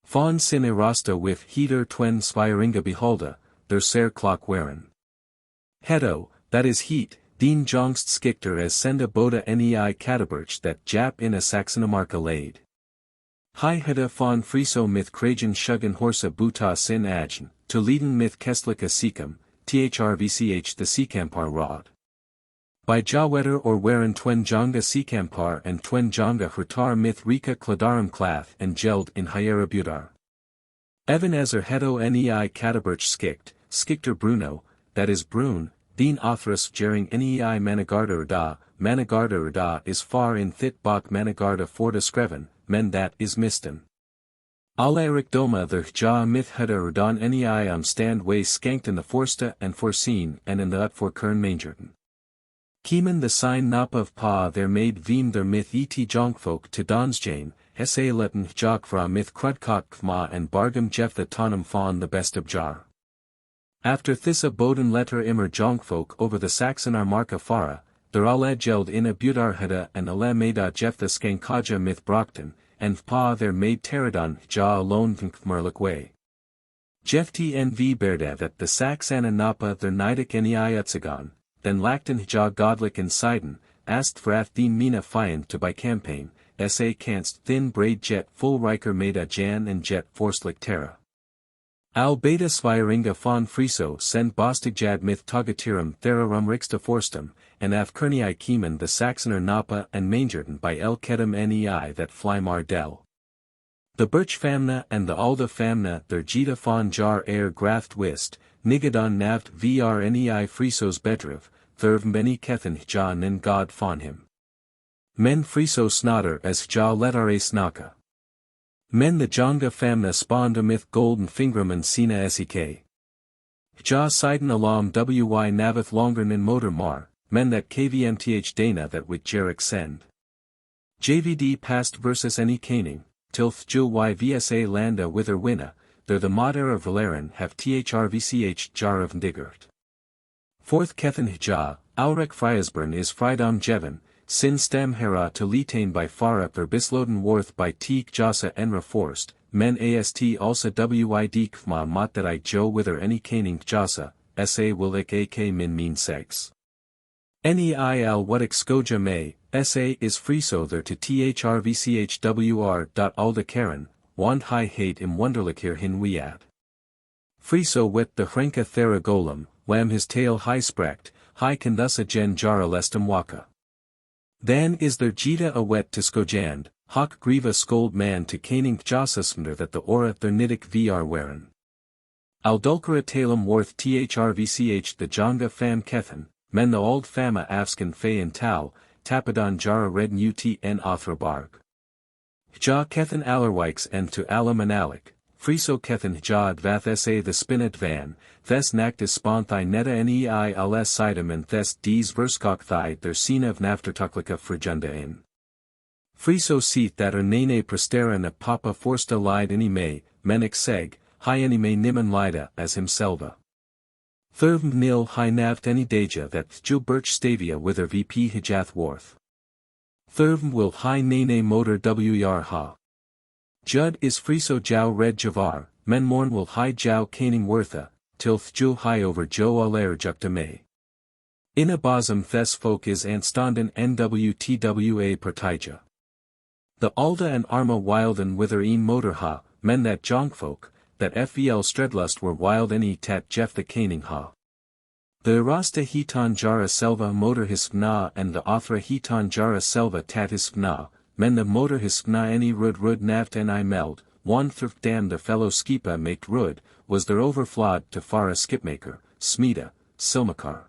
Speaker 1: Faun sin erasta with heater twen Sviringa beholda, der ser clock waren. Hedo, that is heat, dien jongst skikter as senda boda nei kataberch that Jap in a Saxonamarca laid. Hi heda faun friso myth kragen shugan horsa buta sin ajn, to leaden myth kestlika sikam, thrvch the sikampar rod. By Jawetter or Waren twen jonga sikampar and twen jonga hurtar myth rika cladarum clath and geld in hiera budar. Even as hedo nei kataberch skikter Bruno, that is Brune, dien othras jering nei managarda urda is far in thit bak managarda forda skreven, men that is misten. Alle doma the ja myth heda urdan nei stand way skankt in the forsta and foreseen and in the ut for kern mangerten. Kiemen the sign nap of pa there made veem der myth et jonkfolk to donsjane, sa letten jakfra myth krudkok kma and bargam jeff the tonum fawn the best of jar. After thissa boden letter immer jonkfolk over the Saxon marka fara, der alle geld in a budarheda and alle meda jeff the skankaja myth brockton, and pa there made pterodon ja alone nkmerlik way. Jeff tnv berda that the Saxana napa der nidik nei utsagon, then lackten ja godlik in Sidon, asked vrath dien mina fiend to by campaign, sa canst thin braid jet full riker meda jan and jet forcelik terra. Al beta Sviringa von friso send bostigjad myth togatirum therarum rixta forstum, and afkernii kiemen the Saxoner napa and mangerten by el kedum nei that flymar del. The birch famna and the alda famna their jita von jar air graft wist, nigadon navt vr nei frisos bedriv, thurv meni kethen ja nin god von him. Men friso snotter as ja letare snaka. Men the jonga famna spawned myth golden fingram and sina sek. Ja siden alam wy navath longer nin motor mar, men that kvmth dana that with Jerick send. JVD past versus any caning, tilth jul y vsa landa wither winna, there the modder of Valerian have thrvch jar of ndigert. Fourth kethen ja, aurek Fryasburn is Frydom jeven, sin stem hera to litain by fara per bisloden worth by teek jasa enra forced, men ast also wid kma mat that I jo wither any caning jasa, sa will ik ak min mean sex. Neil what excoja may, sa is friso there to thrvchwr. Alda Karen, wand high hate im wonderlikir hin wead. Friso wet the hrenka thera golem, wham his tail high sprekt, high can thus a gen jara lestum waka. Then is there jita a wet to skojand, hoc grieva scold man to caning jasasmder that the ora their nidic vr waren. Aldulcera talum worth thrvch the jonga fam kethen, men the old fama afskan fay and tau, tapadon jara red ut en othrabarg. Ja kethen allerwikes and to ala manalik, friso kethen ja advath sa the spinat van, thes nactus sponthi neta nei als sidem and thes des verskok thai their scene of naftertuklika frigunda in. Friso seat that nene prestera na papa forsta lied any may, menik seg, hi any may niman lida as himselva. Thurvm nil hi navt any deja that jul birch stavia wither vp hijath worth. Thurvm will hi nene motor wr ha. Judd is friso jow red javar, men morn will hi jow caning wortha, tilth jul hi over jo alair jukta may. In a bosom thes folk is anstanden nwtwa partija. The alda and arma wild and wither een motor ha, men that jonkfolk, that fvl stredlust were wild any tat jeff the caning ha. The Rasta hitan jara selva motor hispna and the Othra hitan jara selva tat hispna, men the motor hispna any rud navt and I meld, one thrift dam the fellow skipa make rud, was there overflawed to fara skipmaker, smida, silmakar.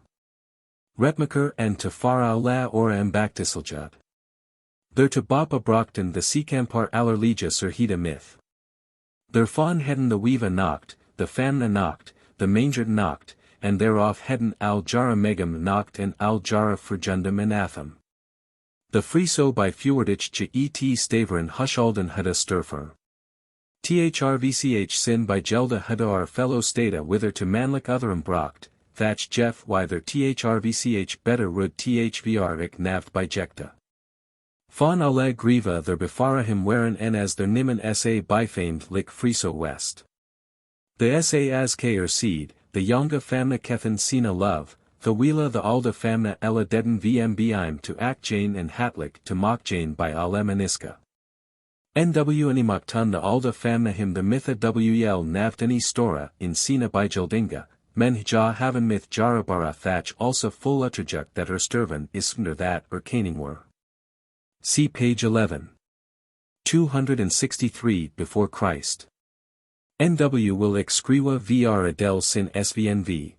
Speaker 1: Retmaker and to fara la ora embactiseljad. There to bapa brockton the sikampar allerlegia surhida myth. There fawn hedden the weeva knocked, the famna knocked, the manger knocked, and thereof hedden al jara megam knocked and al jara frigundum anatham. The friso by fjordich ch et staveren hushalden hada sturfer. Thrvch sin by gelda hada our fellow stata wither to manlik otherum brocht, thatch Jeff why their thrvch better rud thvrik navt bijecta. Van alle grieva their befara him waren en as their nimmen sa bifamed lik friso west. The sa as kaer seed, the jonge famna kethen sina love, the wheela the alda famna ella deden vm to act Jane and hatlik to mock Jane by alle maniska. Nw animaktun the alda famna him the mitha wel navtani stora in sina bijildinga, men ja haven myth jarabara thatch also full utrajuk that her sturvan is under that or caning were. See page 11. 263 before Christ. NW will excrewa vr Adel sin svnv.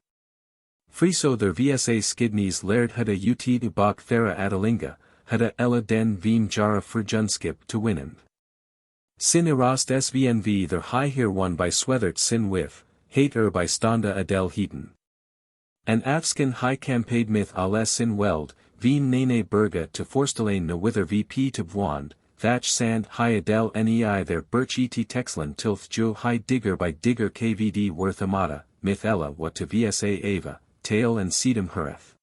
Speaker 1: Friso der vsa skidneys laird hada ut bak thera adalinga, hada ella den vim jara frjunskip to winnend. Sin erast svnv their high here one by swethert sin with, hate by standa Adel heaton. An afskin high campaign myth alle sin weld, veen nene berga to forstelain no wither vp to vwand, thatch sand high Adel nei their birch et texlan tilth jo high digger by digger kvd worth amata, myth ella what to vsa ava, tail and sedum hureth.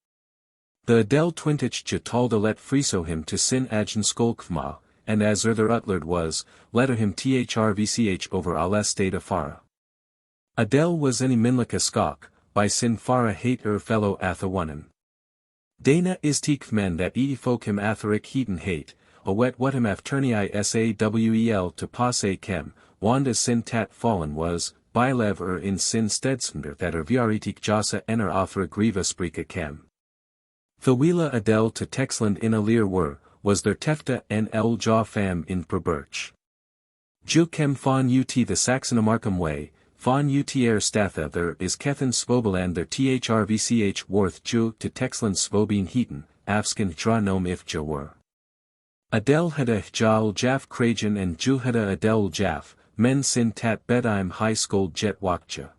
Speaker 1: The Adel twintich jatalda let friso him to sin agen skolkvma, and as their utlard was, letter him thrvch over alle state afara. Adel was any minlika skok, by sin fara hate fellow athawanan. Dana is tikvmen that folk him atharik heaton hate, a wet what him afternii sawel to passe kem, wanda sin tat fallen was, bylev in sin stedsender that viaritik jasa ener athra grieva sprika kem. Thawila Adel to Texland in a leer were, was their tefta en el jaw fam in probirch. Ju kem fan ut the Saxonamarkham way, fan utr statha there is kethen svobeland their thrvch worth ju to Texland svobeen heaton, afskin dra nom if ja were. Adel hada jal jaff krajan and ju hada Adel jaff, men sin tat bedim high skold jet wakcha.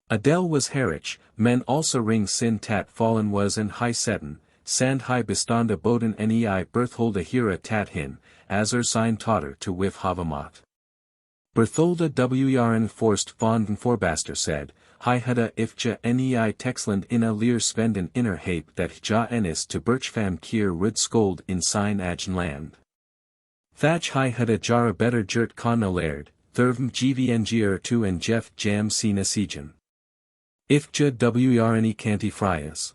Speaker 1: Adel was herich, men also ring sin tat fallen was and high setten, sand high bestanda boden nei bertholda hira tat hin, as sign totter to wif havamat. Bertholda wrn forst von forbaster said, hi hada ifja nei texland in a leer svenden inner hape that ja enis to birchfam kier rud skold in sign agen land. Thatch hi hada jara better jert konna laird, thurvm gvngr 2 and jeff jam sina siegen. Ifja wrne canti Fryas.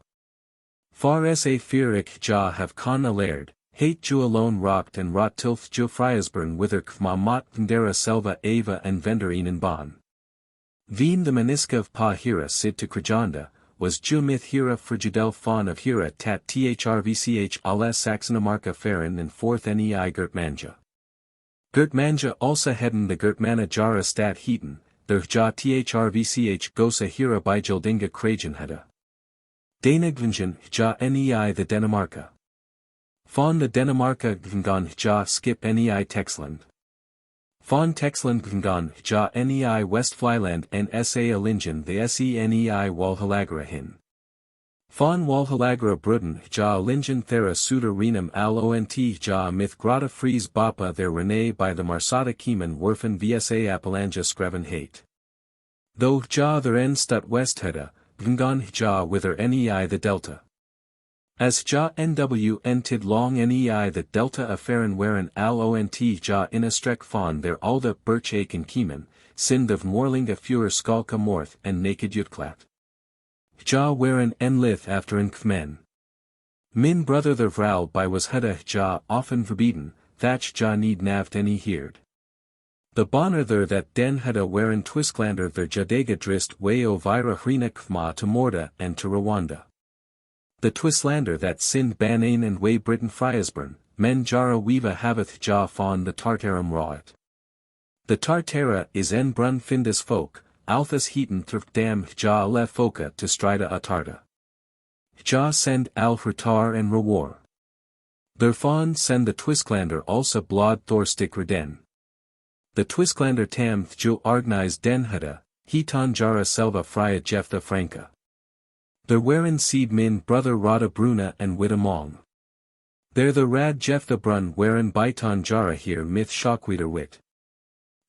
Speaker 1: Far sa firik ja have konna laird, hate ju alone rocked and rot tilth jo Fryasburn wither kma mot ndera selva ava and venderinen ban. Veen the maniska of pa hira sid to krajanda, was ju myth hira frigidel fawn of hira tat thrvch alle Saxonamarka ferin and fourth nei Gertmanja. Gertmanja also hedden the Gertmana jara stat heaton, der ja thrvch gosa hira bijildinga krajan heda. Danagvinjan ja nei the Danimarka. Fawn the Danimarka gvngan ja skip nei Texland. Fawn Texland gvngan ja nei Westflyland and sa Alingen the senei Walhalagra hin. Fawn Walhalagra bruden ja Alingen thera suda renum al ont ja myth grata fries bapa their rene by the Marsata Kieman werfen vsa Appalanja skreven hate. Though ja their en stut west heda, gvngan ja wither nei the delta. As ja nw entid long nei the delta afferen waren al ont ja inastrek fawn their alda birch aiken kiemen, sind of morlinga fure skalka morth and naked jutklat. Ja waren en lith after en kmen. Min brother the vral by was heda ja often verbieden, thatch ja need navt any heerd. The bonner there that den heda waren twisklander their jadega drist way o vira hrina kma to Morda and to Rwanda. The Twislander that sinned Banain and way Britain Fryasburn, men jara weeva haveth ja fawn the Tartarum rawet. The Tartara is en brun findus folk, althus heaton thrift dam ja le foca to strida atarta. Ja send al hurtar and rewar. Their fawn send the Twisklander also blod thorstik reden. The Twisklander tam jo argnize den hada, heaton jara selva Frya jeftha franca. There waren seed min brother Rada Bruna and Witamong. There the rad Jephthah brun waren byton jara here myth shockweeder wit.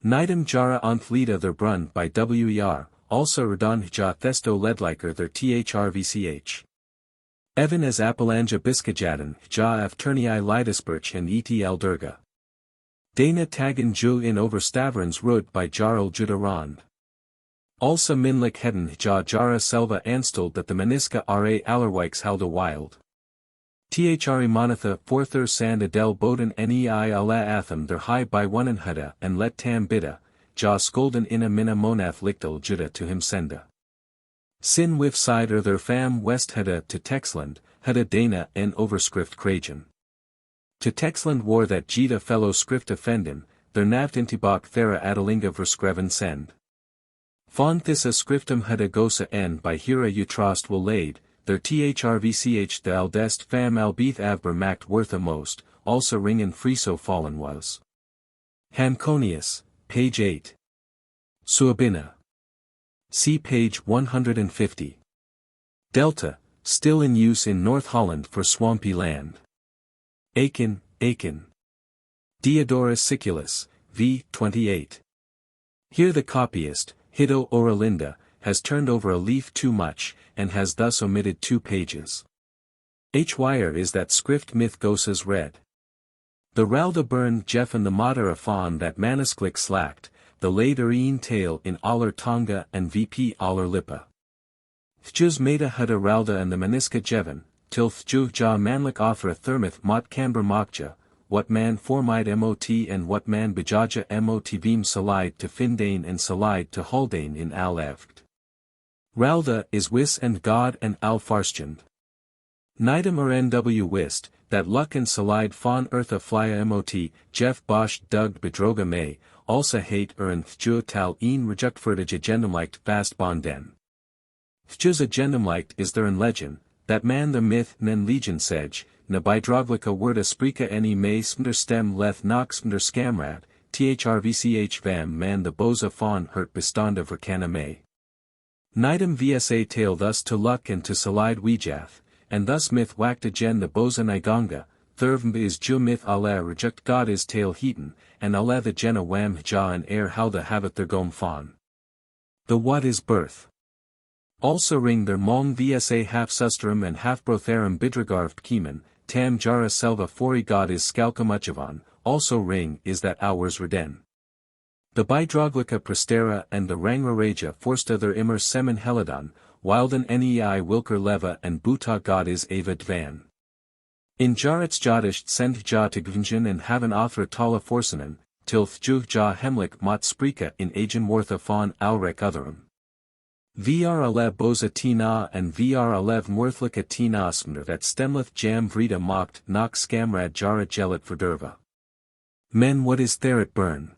Speaker 1: Nidem jara onthleda their brun by wer, also Radon ja Thesto Ledliker der Thrvch. Evan as Appalanja Biskajaden, ja Afternii Lidesburch and etl Durga. Dana Tagen Ju in Overstaverens Rud by Jarl Judarand. Also Minlik Heden ja Jara Selva Anstald that the Maniska Ra Allerwijks Halda Wild. Thri Monatha Forther Sand Adel Boden Nei Ala Atham der High by one and Hudda and let Tam Bidda, ja Skolden Inna Minna Monath Lichtel Juda to him senda. Sin Wif Side their Fam West Hudda to Texland, Hudda Dana en Overskrift Krajan. To Texland war that Jida fellow script offendin, their Navt Intibak Thera Adelinga Verskreven send. Von Thissa Scriptum Hudda Gosa en by Hira Utrost will laid, their Thrvch the Aldest Fam Albeth Avber Mact Wortha most, also Ringen Friso fallen was. Hanconius, page 8. Suabina. See page 150. Delta, still in use in North Holland for swampy land. Aiken, Aiken. Diodorus Siculus, v. 28. Here the copyist, Hiddo Oera Linda, has turned over a leaf too much, and has thus omitted 2 pages. Wire is that script myth Gosas read. The Wralda burned Jeff and the Mater Afon that manuscript slacked, the later een tale in aller Tonga and VP aller Lippa. Thjus Meda Hudda Wralda and the Maniska Jevan, till Thju ja manlik Othra Thermith Mot Camber Mokja, what man formide Mot and what man Bejaja Mot Vim Salide to Findane and Salide to Haldane in Al Evgt. Wralda is Wis and God and Al Farstjand. Nidam or NW Wist, that Luck and Salide Fon Eartha Flya Mot, Jeff Bosch Dug Bedroga May, also hate and Thju Tal een Rejuktfurtage Agendumlicht Fast Bonden. Thjus Agendumlicht is there in legend, that man the myth nen legion sedge, na bydroglica worda sprika any may smder stem leth nox smder scamrad, thrvch vam man the boza fawn hurt bestanda vercana may. Nidam vsa tale thus to Luck and to Salide Wejath, and thus myth whacked agen the boza nigonga, thurvm is ju myth ala reject God is tale heaton, and ala the jena wam ja and air halda havet their gom fawn. The what is birth. Also ring their mong vsa half susterum and half brotherum bidragarvt kiemen, tam jara selva fori God is scalcamuchavan, also ring is that hours reden. The bidroglica prestera and the rangrareja forsta their immer semen heladon, wilden nei wilker leva and buta God is ava dvan. In jarets jadisht send ja to gvnjin and haven othra tala forsanen, till thju ja hemlik mot sprika in agen wartha fawn alrek otherum. Vr alev boza tina and vr alev mwerthlika tina smner that stemleth jam vrida mocked nox scamrad jara gelet verdurva. Men what is therit burn?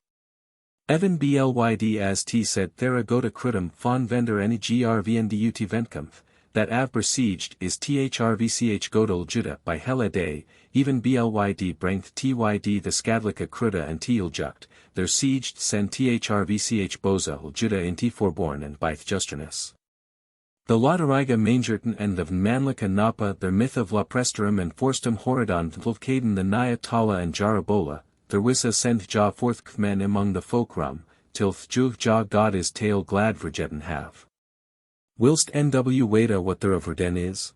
Speaker 1: Evan blyd as t said thera gota crudum fon vendor any grvndut ventkampf, that av besieged is thrvch godel juda by hella day, even blyd brength tyd the skadlika cruda and teeljukt, their sieged send thrvch boza juda in t forborn and by justerness. The Lotteriga Mangerton and the Manlika Napa their myth of La Presterum and Forstum Horadon Vlvkaden the Naya Tala and Jarabola, their wissa send ja forth kmen among the folkrum, till thju ja God is tale glad verjetten have. Whilst nw weda what their overden is?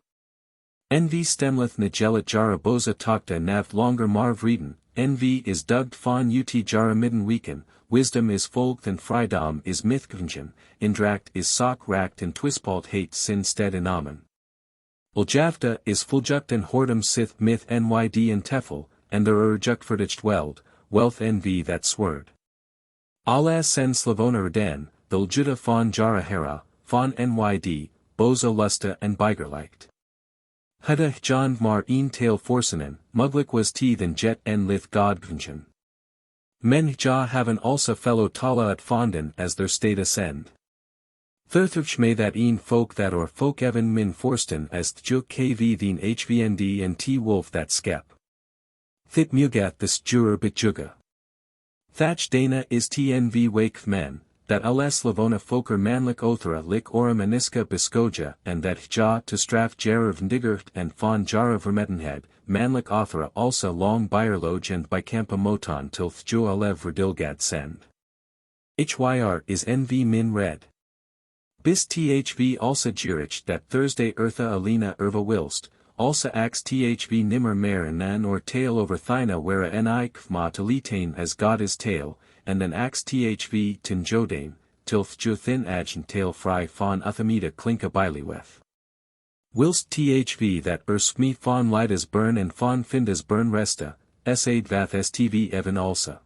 Speaker 1: Nv stemleth nigelet jara boza takta nav longer marv reden, nv is dugged fawn ut jara midden weeken, wisdom is folkt and frydom is mythkvnjen, indract is sock racked and twispalt hate sin stead in amen. Uljavta is fuljukt and hordum sith myth nyd and tefel, and there urjuktfordiched weld, wealth nv that sword. Alas sen slavona reden, thul juda fawn jara hera, fawn nyd, boza lusta and bigerleicht. Hudda John mar een tail forsanen, muglik was teeth and jet en lith godgvnchen. Men ja haven also fellow tala at fonden as their state ascend. Thurthurch may that een folk that or folk even min forsten as thjuk kv theen hvnd and t wolf that skep. Thit mugat this juror bitjuga. Thatch dana is tnv wake men, that alas slavona foker manlik othra lik ora maniska biskoja and that ja to straf jarav ndigert and fawn jara vermetenhead, manlik othra also long byerloj and by campa moton till thju alev verdilgad send. Hyr is nv min red. Bis thv also Jurich that Thursday Eartha Alina Irva Wilst, also ax thv nimmer mehr nan or tail over thina wera ni kfma talitain as God is tail, and then ax thv tin jodane, tilth juthin agent tail fry fawn athamida klinka biliweth. Whilst thv that smee fawn lidas burn and fawn findas burn resta, said vath stv evan also.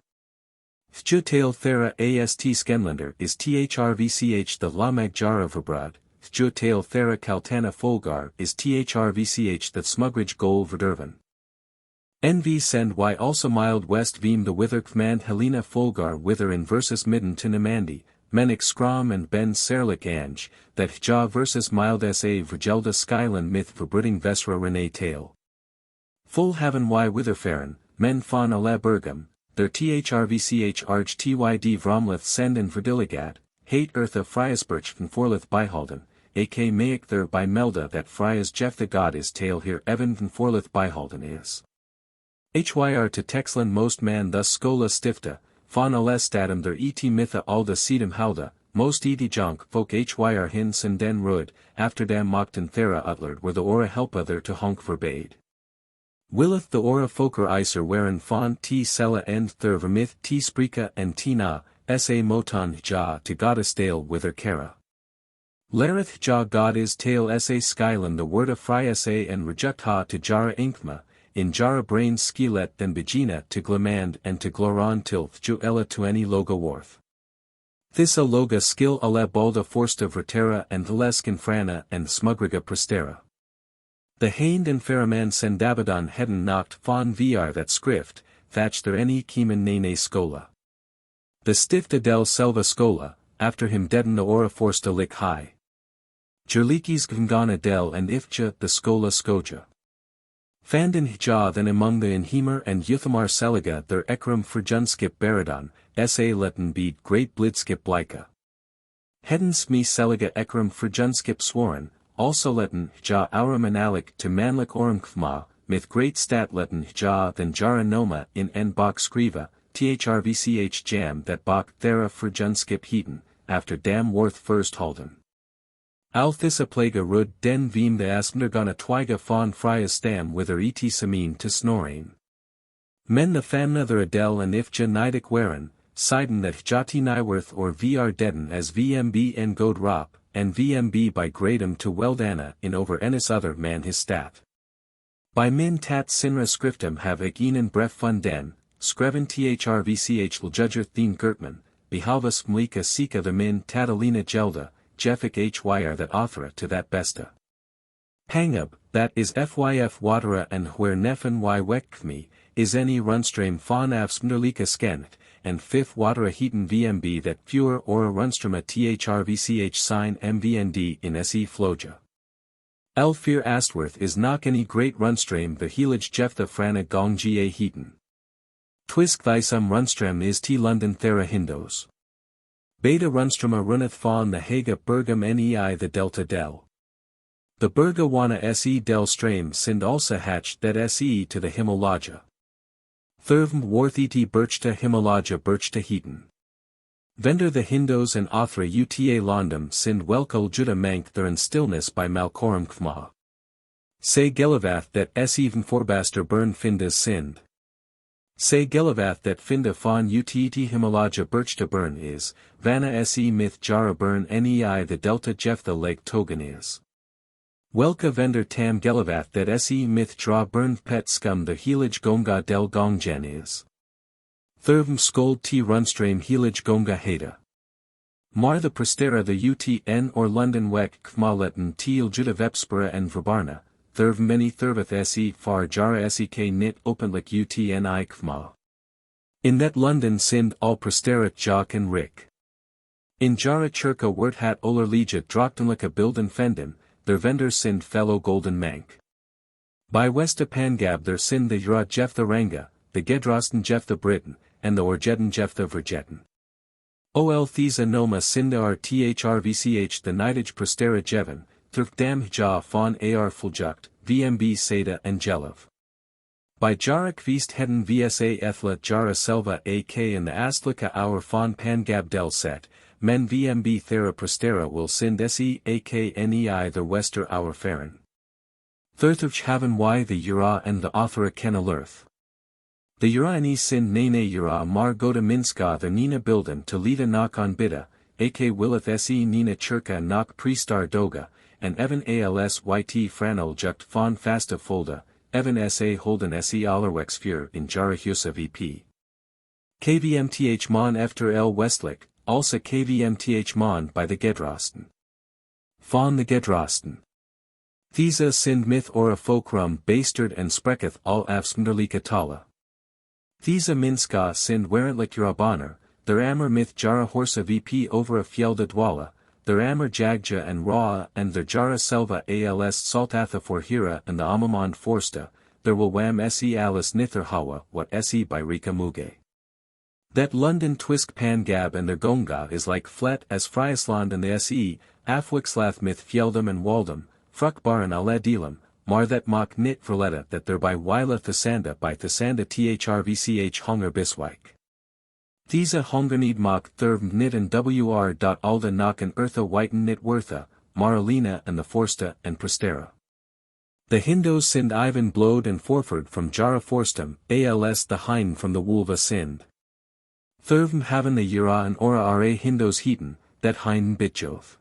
Speaker 1: Thjutail thera ast skenlander is thrvch the lamag jara verbrad, thjutail thera kaltana folgar is thrvch that smugridge gol verdurvan. Nv send y also mild west veem the wither kmand Helena folgar wither in versus midden to Namandi, menik skram and ben serlik ange, that hja versus mild sa vergelda skyland myth verbrudding vesra rene tail. Full haven y witherfaren, men fan ala bergam, their thrvch arg tyd vromleth send and verdiligat, hate eartha friasbirch van forleth byhalden, ak maik there by melda that Frya's Jeff the god is tail here evan van forleth byhalden is. Hyr to Texland most man thus skola stifta, fan ales statum der et mitha alda sedum halda, most edi junk folk hyr hins and den rud, after dam mochten thera utlerd were the ora helpa there to honk verbade. Willeth the ora foker iser wherein fan t sella end thur vermith t sprika and t na, sa motan ja to goddess dale wither kara. Lerith ja god is tail sa skyland the word of Frya sa and reject ha to jara inkma, in jara brains skelet then begina to glamand and to gloron tilth ju ella to any loga worth. This a loga skill ala balda forsta vertera and theleskin frana and smugriga prestera. The Hained and Feraman Sendabadan heden knocked fawn vr that scrift, thatch there any kiemen nene scola. The stifta del selva scola, after him deaden the ora forsta lick high. Jerlikis gvngana del and ifja the scola scoja. Fandin hja then among the inhemer and Yuthamar seliga their ekram frjunskip baradon, sa letten bead great blidskip blika. Heden sme seliga ekram frjunskip sworn, also letten ja aura manalik to manlik orum kfma, myth great stat letten ja than jara noma in en bok skriva, thrvch jam that bok thera frjunskip heaton, after dam worth first halden. Althissa plaga rud den veem the asmnergana twiga fawn Frya stam wither et samin to snorain. Men the famna the Adel and ifja nidik werin, siden that jati nyworth or vr deaden as vmb en god rop, and vmb by gradum to weldana in over enis other man his stat. By min tat sinra scriptum have egenen bref fun den, skreven thrvch ljudger thien gertman, behalvus mlika sika the min tatalina gelda, jeffic hyr that authora to that besta. Hangub, that is fyf watera and where nefen y wekmi, is any runstream fawn av smderlika skent, and fifth watera heaton vmb that fewer ora runstrema thrvch sign mvnd in se floja. Elfir astworth is not any great runstream the helage jephthah frana gong ga heaton. Twisk thisum runstrem is t London thera hindos. Beta runstrema runneth fawn the haga bergam nei the delta del. The berga wana se del stream sind also hatched that se to the Himalaja. Thurvm wortheti birchta Himalaja birchta heaton. Vendor the Hindos and Othra uta londum sind welkul juda mank their stillness by malcorum kfma. Say gelavath that even forbaster burn findas sind. Say gelavath that finda fawn utt Himalaja birchta burn is, vana se myth jara burn nei the delta jephthah lake togan is. Welka vendor tam gelavath that se myth draw burn pet scum the helage gonga del gongjen is. Thurvm skold t runstream helage gonga heda. Mar the prestera the utn or London wek kmaletten til juda vepspera and verbarna, thurv many thurveth se far jara sek nit openlik utni kma. In that London sind all prestera jock and rick. In jara churka wort hat oler legia drochtenlika bilden fenden, their vendors sind fellow golden mank. By Westa Pangab there sind the Yura Jephthah Ranga, the Gedrosten Jephthah Britain, and the Orjetten Jephthah Verjetten. Ol Thesa Noma Sinda ar thrvch the Nidage Prestera Jevan, Thurkdam Hja Fawn ar Fuljukt, VMB Seda and Jelov. By Jara Kvist Heden VSA Ethla Jara Selva AK and the Astlika our Fawn Pangab Del Set, men vmb thera prestera will sind se aknei the wester our feren. Thirtich haven y the ura and the authora kenalurth. The ura ni sind nene ura mar goda minska the nina bilden to lida knock on bida, ak willeth se nina churka knock prestar doga, and evan als yt franel jukt fon fasta folda, evan sa holden se allerwex fur in jarahusa vp. Kvmth mon efter el westlich, also kvmth mon by the Gedrosten. Von the Gedrosten. Thesa sind myth ora folkrum bastard and spreketh all afsmderlika tala. Thesa minska sind werentlik urabaner, der ammer myth jara horsa vp over a fjelde dwala, der ammer jagja and raw and der jara selva als saltatha for hira and the amamond forsta, there will wham se alice nither hawa what se by rika muge. That London twisk pan gab and their gonga is like flat as Friesland and the se, afwixlath myth fjeldum and waldum, fruchtbaren alle dealum, mar that mock nit verletta that thereby wila thesanda by thesanda thrvch honger biswijk. Thesa hongernied mock thurv nit and wr. Alda knock and eartha whiten nit wortha, maralina and the forsta and prestera. The Hindos sind Ivan blowed and forford from jara forstum, als the hein from the wolva sind. Thurvm haven the ura and ora ra Hindos heaten, that hein bitjoth.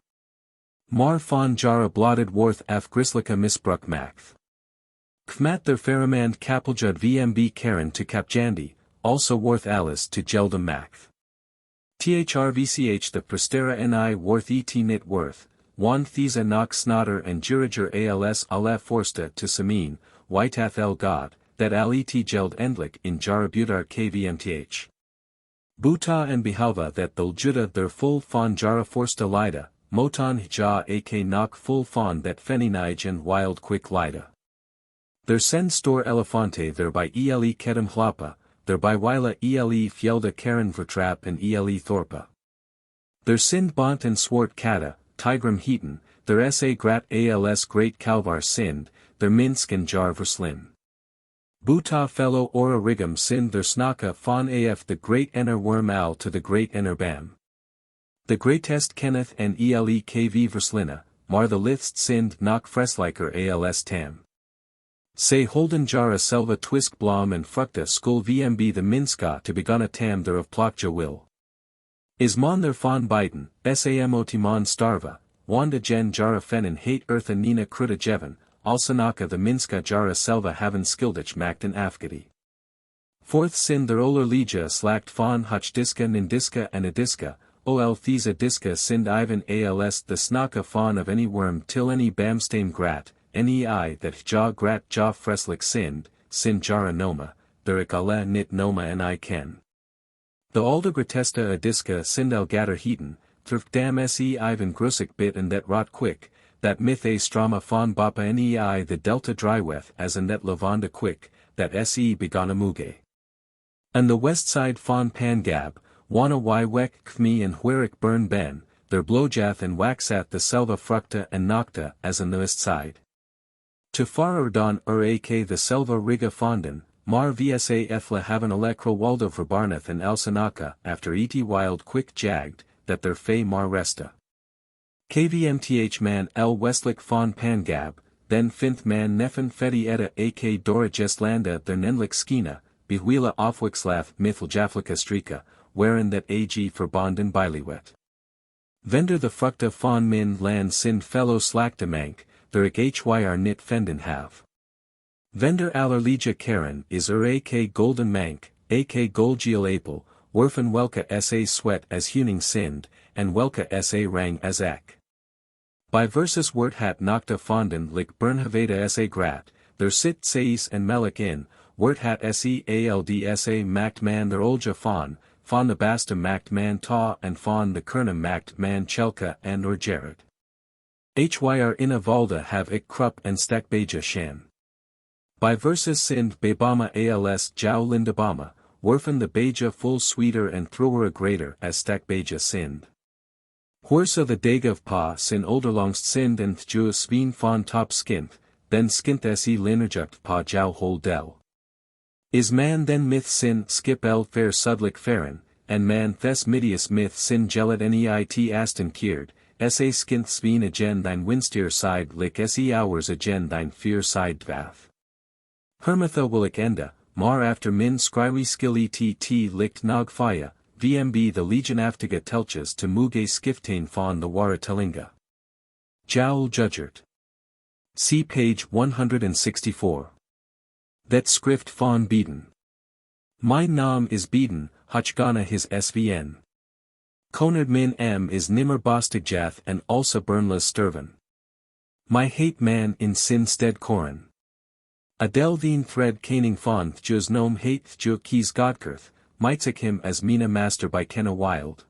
Speaker 1: Mar von jara blotted worth af grislika misbruck math. Kmat their faramand kapeljud vmb karen to kapjandi, also worth alice to geldum math. Thrvch the prestera ni worth et nit worth, wan thesa knock snotter and jurager als ala forsta to samin, whitath el god, that al et geld endlik in jara butar kvmth. Buta and Bihalva that they'll juda their full fon jara forsta lida, motan hja ak knock full fon that feninige and wild quick lida. Their send store elefante thereby ele kedem hlapa, thereby wila ele fjelda karen vertrap and ele thorpa. Their sind bont and swart kata, tigrum heaton, their sa grat als great kalvar sind, their minsk and jar verslim. Buta fellow ora rigum sind their snaka fon af the great ener worm al to the great ener bam. The greatest kenneth and ele kv verslina, mar the lithst sind knock fresliker als tam. Say holden jara selva twisk blom and fructa skul vmb the minska to begonna tam there of plokja will. Is mon their fon biden, samotimon starva, wanda gen jara fenin hate eartha nina kruta jevan, alsanaka the minska jara selva haven skildich makten afgadi. Fourth sin their oler legia slacked fon hutch diska nindiska and adiska, ol thesa diska sind ivan als the snaka fon of any worm till any bamstame grat, nei that ja grat ja freslik sind jara noma, therik ale nit noma and I ken. The alda gratesta adiska sind el gatter heaton, thrift dam se ivan grusik bit and that rot quick, that myth a strama fon bapa nei the delta dryweth as and that lavanda quick, that se begana muge. And the west side fon pangab, wana y wek kmi and huerik burn ben, their blowjath and waxath the selva fructa and nocta as on the west side. To far urdon ak the selva riga fonden, mar vsa ethla haven elecro waldo verbarneth and elsanaka after eti wild quick jagged, that their fey mar resta. Kvmth man el westlik fon pangab, then finth man nefen fedi edda ak dora gestlanda their nenlik skina, behuila offwixlath mithl jaflika strika, wherein that ag verbonden biliwet. Vender the fructa fon min land sin fellow slackdemank, therik hyr nit fenden have. Vender allerlegia karen is ak golden mank, ak golgiel apel, werfen welka sa sweat as huning sind, and welka sa rang as ek. By versus wort hat nocta fonden lik bernhaveda sa grat, there sit sais and melik in, wort hat se ald sa mact man their olja fon the basta mact man ta and fon the kernum mact man chelka and or jared. Hyr ina valda have ik krupp and stakbeja shan. By versus sind bebama als jau lindabama, werfen the beja full sweeter and thrower greater as stakbeja sind. Horsa the dagav pa sin olderlongst sind and thjua sveen fon top skint, then skint se linerjukt pa jau hol del. Is man then myth sin skip el fair sudlik feren, and man thes midius myth sin gellet neit aston keerd, sa skinth sveen agen thine winsteer side lik se hours agen thine fear side dvath. Hermatha willik enda, mar after min skrywi skill ett likt nog faya, vmb the legion aftiga telches to muge skiftain fawn the waratalinga. Jowl judgert. See page 164. That skrift fawn bieden. My naam is bieden, hachgana his svn. Konerd min m is nimmer bostigjath and also burnless sturven. My hate man in sin stead koran. Adel theen thread caning fawn thjus nom hate thju keys godkirth, mightzig him as mina master by kenna wild.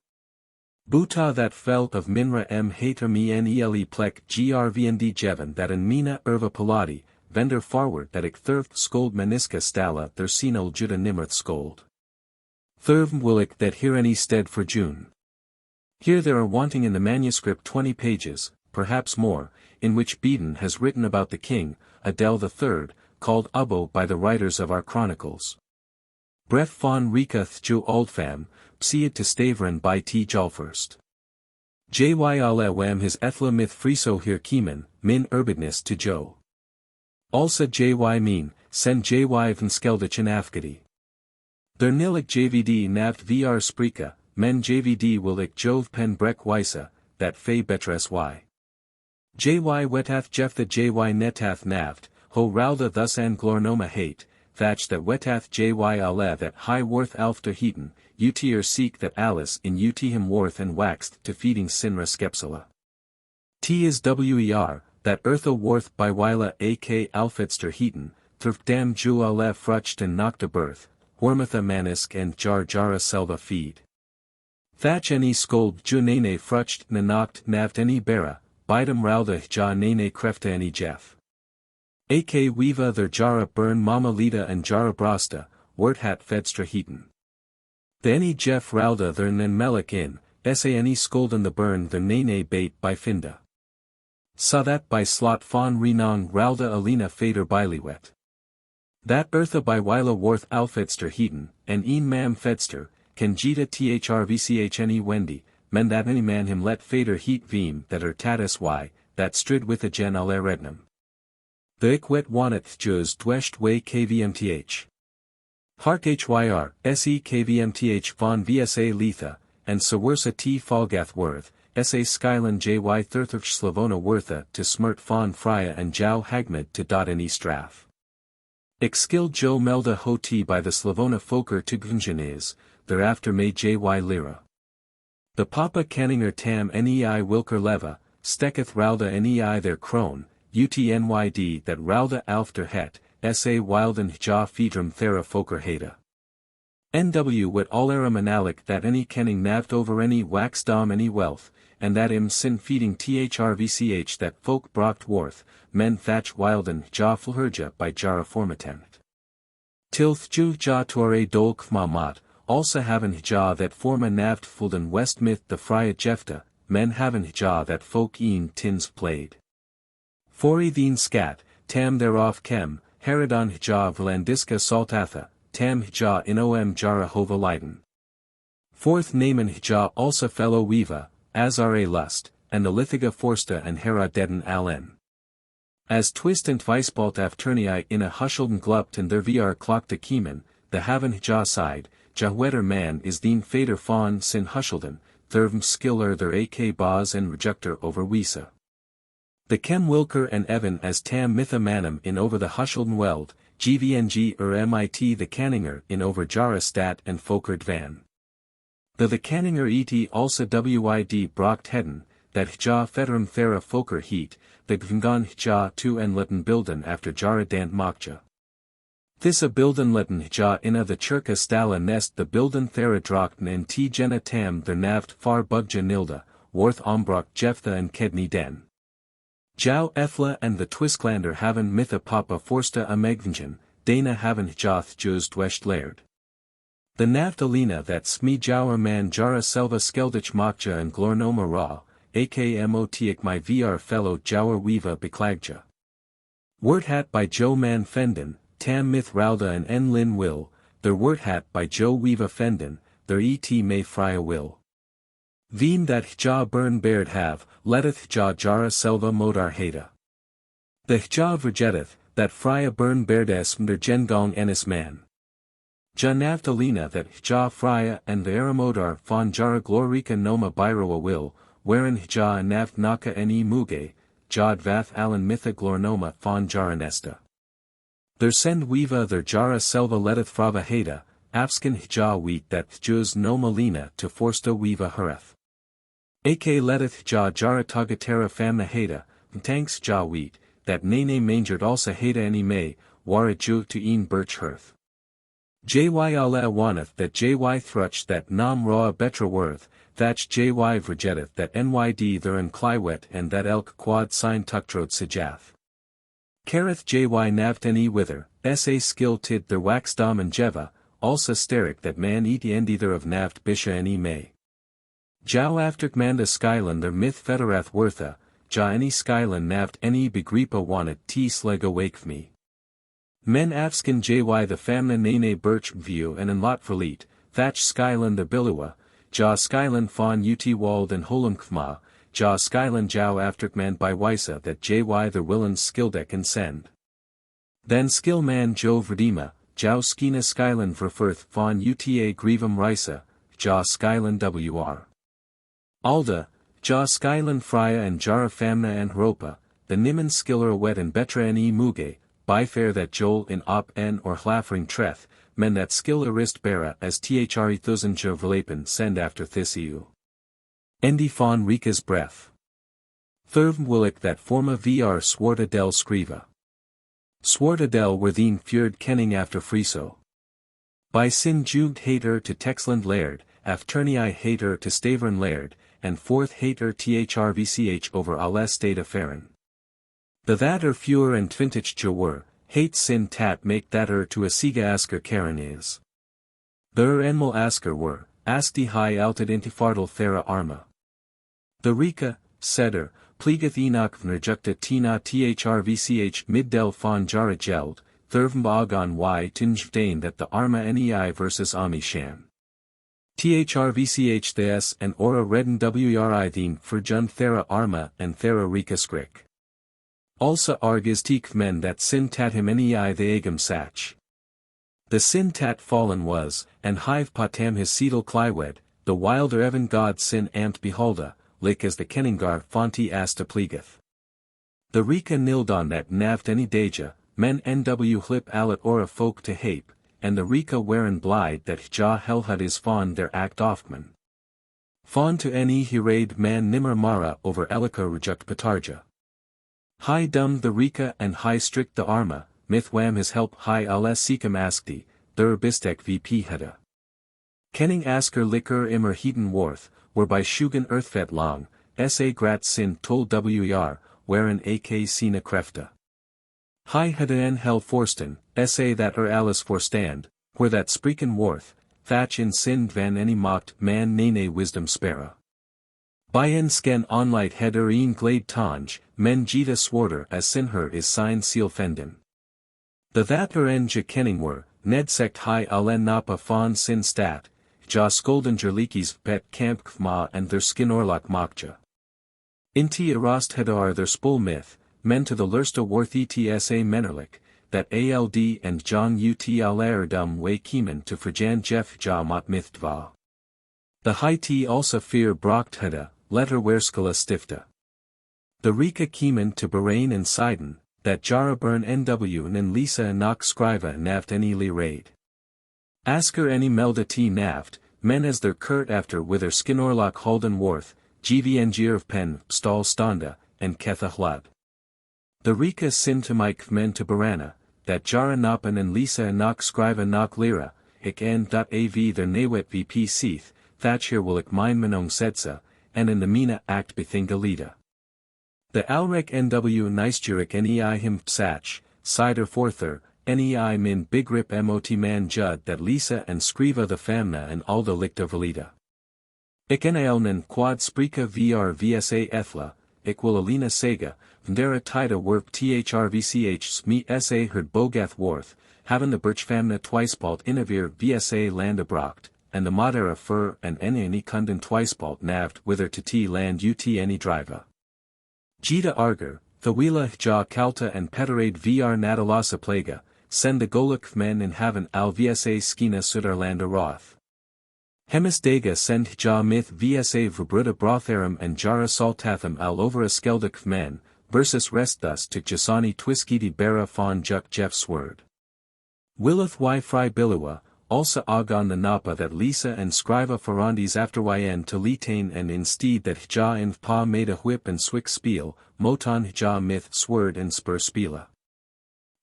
Speaker 1: Buta that felt of minra m hater me nele plek grvnd jevan that an mina erva paladi, vendor forward that ik thurft scold maniska stala their senal juda nimmerth scold. Thurvm willik that here any stead for June. Here there are wanting in the manuscript 20 pages, perhaps more, in which Beden has written about the king, Adel III, called Ubbo by the writers of our Chronicles. Bref von Rika thju oldfam, psiad to staveren by T. Jalfirst. Jyle wam his ethla myth friso hier kiemen, min urbidness to Jo. Also jy mean, sen jy van skeldich en afgadi. Der nilik JVD navt vr sprika, men JVD willik jove pen brek wysa, that fe betres y. JY wetath jefta JY netath navt, ho Wralda thus an glornoma hate, thatch that wetath JY ale that high worth alfter heaton, utier seek that Alice in ut him worth and waxed to feeding sinra skepsala. T is wer, that eartha worth by wila ak alfetster heaton, thurf dam ju ale frucht and nocta birth, hormatha manisk and jara selva feed. Thatch any scold ju nene frucht na noct navt any bera, bidem Wralda ja nene krefta any jeff. Ak weeva their jara burn mama lida and jara brasta, wort hat fedstra heaton. The any jeff Wralda their nen melik in, sa any scolden the burn their nene bait by finda. Sa that by slot fawn renong Wralda alina fader byliwet. That eartha by wila worth alfedster heaton, and een mam fedster, can jita thrvchne wendy, men that any man him let fader heat veem that tatus y, that strid with a gen ale rednum. The ik wet waneth juz dwesht way kvmth. Hark hyr, se kvmth von vsa letha, and sawersa t falgath worth, sa skylan jy thurthurch slavona wortha to smirt von Frya and jow hagmid to dot any straff. Ik skill jo melda hoti by the slavona folker to gunjan is, thereafter made jy lira. The papa kenninger tam nei wilker leva, steketh Wralda nei their crone, utnyd that Wralda alfter het, sa wilden ja feedrum thera folker heta. Nw wit allera manalik that any kenning navt over any wax dom any wealth, and that im sin feeding thrvch that folk brocht worth, men thatch wilden ja flherja by jara formatent. Tilth ju ja tore dolk mat, also haven ja that forma navt fulden west myth the Frya jefta, men haven ja that folk een tins played. Fori theen scat, tam thereof kem, herodon ja vlandiska saltatha, tam ja inom jara hova leiden. Fourth namen ja also fellow weeva, azare lust, and the lithiga forsta and herodeden alen. As twist and weisbalt afternii in a hushelden glupt and their vr klokta kiemen, the haven ja side, jahweder man is theen fader fawn sin hushelden, thurvm skiller their ak baz and rejector over wisa. The kem wilker and evan as tam mitha manum in over the hushelden weld, gvng mit the canninger in over jara stat and folkert van. The canninger et also wid brocht heden, that ja federum thera folker heat, the gvngan ja tu en letten bilden after jara dant mokja. This a bilden letten ja inna the churka stala nest the bilden thera drochten en t jena tam der navt far bugja nilda, worth ombrock jeftha and kedni den. Jou ethla and the twisklander haven mitha papa forsta a megvingen, dana haven joth juz dwesht laird. The naftalina that sme jouwer man jara selva skeldich mokja and glornoma ra, akmotiak my vr fellow jouwer weeva beklagja. Word hat by Jo man fenden, tam myth Wralda and en lin will, their word hat by Jo weeva fenden, there et may Frya will. Veen that hja burn baird have, letteth hja jara selva modar hata. The hja vergetteth, that Frya burn bairdes mder gengong enis man. Ja navtalina that hja Frya and the aramodar von jara glorica noma byroa will, wherein hja nav naka ne muge, jad vath alan mitha glornoma von jara nesta. There send weeva their jara selva letteth frava hata, afskin hja wheat that hjus no malina to forsta weeva hureth. Ak letteth hja jara tagatera famna hata, tanks hja wheat, that nene mangered also hata any may, wara ju to een birch hearth. Jy ala awaneth that jy thruch that nam roa betra worth, thatch jy vergetteth that nyd there in clywet and that elk quad sign tucktrode sejath. Careth jy navteni wither, sa skill tid their wax dom and jeva, also steric that man eat end either of naft bisha any may. Jow after manda skyland their myth federath wortha, ja any skyland naft any begripa wanted t slega wake me. Men afskin jy the famna nene birch view and in lot verleet, thatch skyland the bilua, ja skyland fawn ut wald and holumkma, ja skyland jow afterkman by wisa that jy the willans skildek and send. Then skill man jo verdima, jow skina skyland verfirth fawn uta grievum risa, ja skyland wr. Alda, ja skyland Frya and jara famna and ropa, the nimmen skiller wet and betra ne muge, by fair that joel in op en or hlafring treth, men that skill arist bera as thre thusenja verlapen send after thisiu. Endi fawn rica's breath. Thurvm willik that forma vr swarta del scriva. Swarta del were theen fjord kenning after friso. By sin juged hater to Texland laird, afternii hater to Stavern laird, and fourth hater thrvch over alles state affairen. The that fewer and twintich were, hate sin tat make that to a siga asker karen is. There enmal asker were, asti high alted intifardal thera arma. The Rika, Seder, pleegeth Enoch vnerjukta tina thrvch middel von jara geld, thurvm agon y tinjvdane that the arma nei versus ami shan. Thrvch thes and ora redden wri theen for jun thera arma and thera Rika skrik. Also argis teak men that sin tat him nei the agam sach. The sin tat fallen was, and hive patam his seedal clywed, the wilder evan god sin amt beholda, lik as the kenningar fonti asta pleegeth. The Rika nildon that navt any deja, men nw hlip alat ora folk to hape, and the Rika waren blide that hja helhud is fawn their act offman. Fawn to any hirade man nimmer mara over elika rejuct patarja. High dumb the Rika and high strict the arma, mithwam his help high ales sikam askti, thur bistek vp heda. Kenning asker liquor immer heaton worth, were by shugan earthfet long, sa grat sin tol wr, wherein ak sina krefta. High heda hel forsten, sa that alice forstand, where that spreeken worth, thatch in sin van any mocked man nene wisdom spera. By en sken onlight heder een glade tanj, men jita swarter as sinher is sign seal fenden. The that en ja kenning were, ned sect high alen napa fawn sin stat, ja skolden jerlikis pet camp kma and their skin orlok mokja. Inti erast hedar their spul myth, men to the lursta worth etsa menerlik, that ald and john ut alaerdum way kiemen to frijan jeff ja mot mythdva. The high t also fear brocht heda, letter werskala stifta. The Rika kiemen to Bahrain and Sidon, that jara burn nw and Lisa and nok scriva naft any li raid. Asker any melda t naft, men as their kurt after wither skinorlok holden worth, gvngir of pen, stall standa, and ketha hlad. The Rika sin to mike men to Barana, that jara napan and Lisa and nok scriva nok lira, ik n.av their nawet vp seeth, thatch here will ik mine menong sedsa, and in the mina act bethingalida. The alrek nw nicejurik nei him sach, cider forther, nei min bigrip mot man jud that Lisa and scriva the famna and alda licta valida. Ik enaelnen quad sprika vr vsa ethla, ik will alina sega, vndera tida work thrvch sme sa herd bogath worth, having the birch famna twice balt inavir vsa landa brocht, and the mater of fur and any kunden twisebalt navd wither to t land ut any driva. Jita arger, thawila ja kalta and peterade vr nadalasa plaga, send the goluk men in haven al vsa skina sudarlanda roth. Hemis dega send ja myth vsa verbruda brotharum and jara saltathum al over a skeldik men, versus rest thus to jasani twiskiti bara fon juk jeff sword. Willeth y fry bilua, also agon the napa that Lisa and scriva farandis after yn to litain and instead that ja inv pa made a whip and swick spiel, moton ja myth sword and spur spila.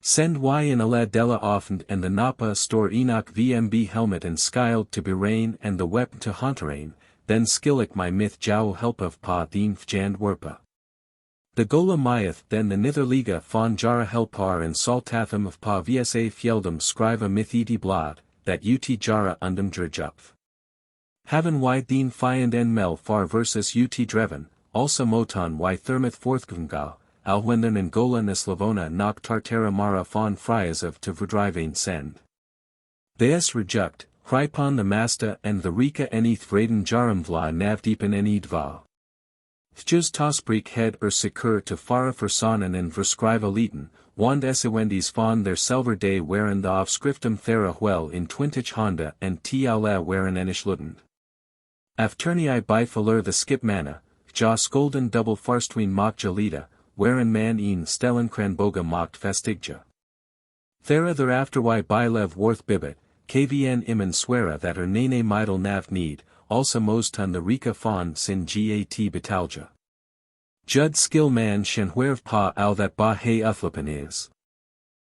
Speaker 1: Send y in Adela offend and the napa store Enoch vmb helmet and skyled to berain and the weapon to hunterain, then skillik my myth jow help of pa theme fjand werpa. The gola myeth then the nitherliga fon jara helpar and saltathum of pa vsa fjeldum scriva mythiti blad, that ut jara undum drjupf. Haven y theen fiend en mel far versus ut dreven, also moton y thermith forthgungal, alwendern and gola nislavona nok tartara mara fon Fryas of to verdrivain send. Theas rejuct, Hrypon the masta and the rika eneth vraden jarum vla navdeepen enidva. Fjus tosbreek head secur to fara versanen and verskriva leten, wand esewendis fon their selver day wherein the offscriptum thera well in twintich honda and tiala wherein enish ludend. Afternii bifaler the skip mana, ja skolden double farstween mock jalita, wherein man een stellen cranboga mocked fastigja. Thera thereafter y bilev worth bibit, kvn imen sweara that her nene midal nav need, also moston the rika fon sin gat batalja. Jud skill man shen huerv pa al that ba he uthlipen is.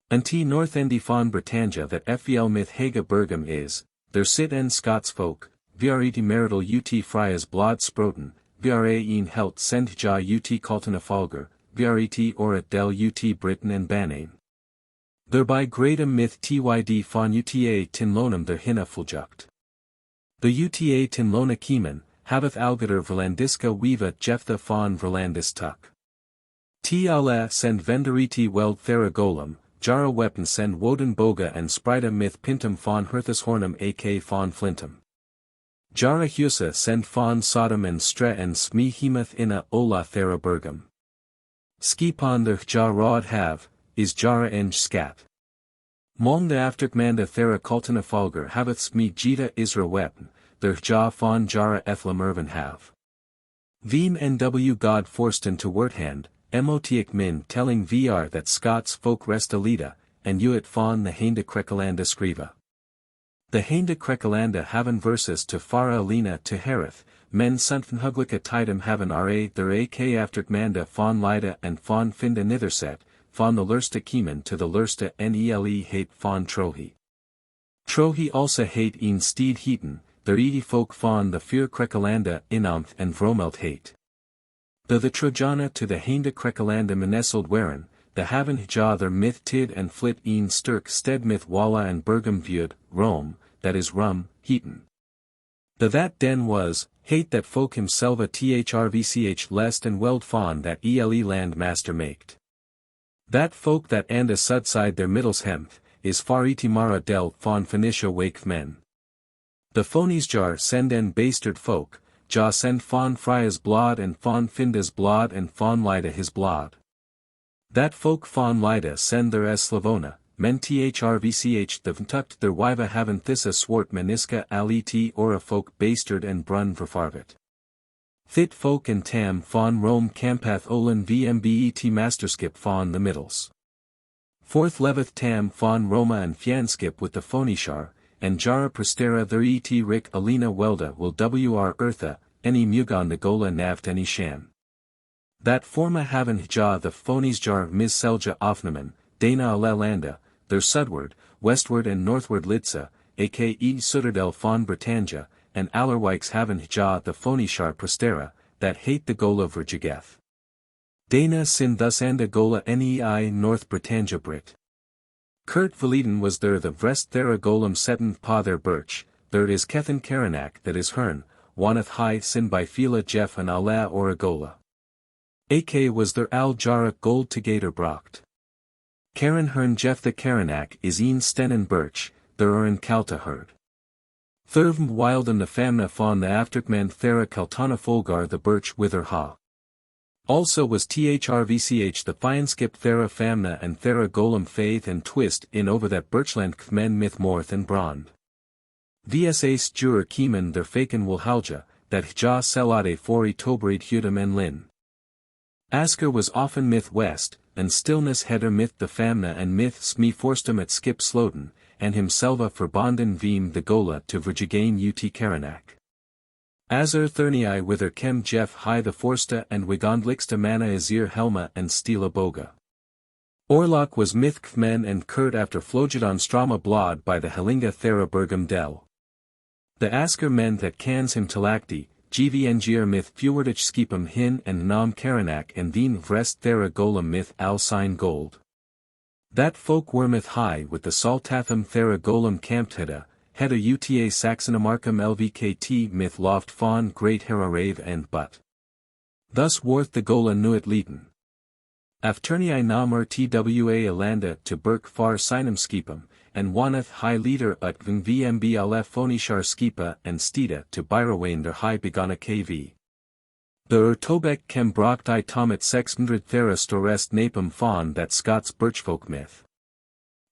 Speaker 1: Unti north endi fon Britannia that fvl myth haga bergam is, there sit en Scots folk, vreti marital ut Fryas blod sproten, vra een helt send ja ut Colton afalger, vret orat del ut Britain and Banane. Thereby gradum myth tyd fon uta tinlonum der hinna fuljuct. The uta tinlona kiemen, habeth algader verlandiska weeva jeftha fon verlandis tuck. Tla send venderiti weld theragolum, jara weapon send woden boga and sprida myth pintum fon herthus hornum ak fon flintum. Jara husa send fon sodom and stre and sme hemoth inna ola therabergum. Skipon der ja rod have, is jara eng scat. Mong the afterkmanda thera kultana falger haveth sme jita isra weapon, der ja fon jara ethla mervin have. Veem nw god forsten to werthand, motiak min telling vr that Scots folk rest alida, and uit fon the hainde krekalanda scriva. The hainde krekalanda haven versus to fara alina to hereth, men sunfen huglika tidum haven ra their ak afterkmanda fon lida and fon finda nitherset, fon the lursta kiemen to the lursta nele hate fon trohi. Trohi also hate een steed heaton, their edi folk fon the fear krekalanda inamth and vromelt hate. The Trojana to the hainde krekalanda meneseld werin, the haven ja their myth tid and flit een sturk sted myth walla and bergum viewed, Rome, that is rum, heaton. The that den was, hate that folk himselva thrvch lest and weld fon that ele land master maked. That folk that anda sudside their middles hemth, is far itimara del fon Phoenicia wake men. The phonies jar send en bastard folk, ja send fon Frya's blod and fon Finda's blod and fon Lida his blod. That folk fon Lida send their as Slavona, men thrvch the vntukt their wiva haven thissa swart meniska alit ora folk bastard and brun verfarvit. Thit folk and tam fon Rome campath olin vmbet masterskip fon the middles. Fourth leveth tam fon Roma and fjanskip with the phonishar, and jara prestera their et rik alina welda will wr eartha, any mugon the gola navt any shan. That forma haven ja the phonies jar mis selja ofnaman, dana alelanda, their sudward, westward and northward lidsa, ake suderdel fon Britannia, and alerwikes haven ja the phonishar prestera, that hate the gola verjigeth. Dana sin thus anda gola nei North Britannia Brit. Kurt Validen was there the vrest thera golem setenth pa their birch, there is Kethan Karanak that is hern, waneth high sin by fila jeff and ala oragola. Ak was there al jara gold to gator brocht. Karen hern jeff the Karanak is een stenen birch, there in kalta herd. Thirvm Wralda the famna fawn the afterkman thera keltana folgar the birch wither ha. Also was thrvch the fianskip thera famna and thera golem faith and twist in over that birchland kmen myth morth and brand. Vs jur kiemen der faken wilhalja, that hja selade fori tobreed hudem en lin. Asker was often myth west, and stillness heder myth the famna and myth sme forstum at skip sloden, and himselva verbonden vim the gola to verjagain ut karanak. Azur thernii wither kem jeff high the forsta and wigondliksta mana azir helma and stila boga. Orlok was myth kmen and kurt after flogedon strama blod by the Helinga thera bergam del. The Asker men that cans him talakti, gvngir myth fjordich skipum hin and nam karanak and theen vrest thera golem myth al sign gold. That folk wormeth high with the saltathum thera golem camptheda, heda uta saxonamarcum lvkt myth loft fawn great herarave and but. Thus worth the gola nuit leeten. Afternii namur twa alanda to berk far sinum skipum, and waneth high leader at vmb alef fonishar skipa and stida to byrawain der high begana kv. The Urtobek kem brockti tomet 600 thera storest napum fawn that Scots birchfolk myth.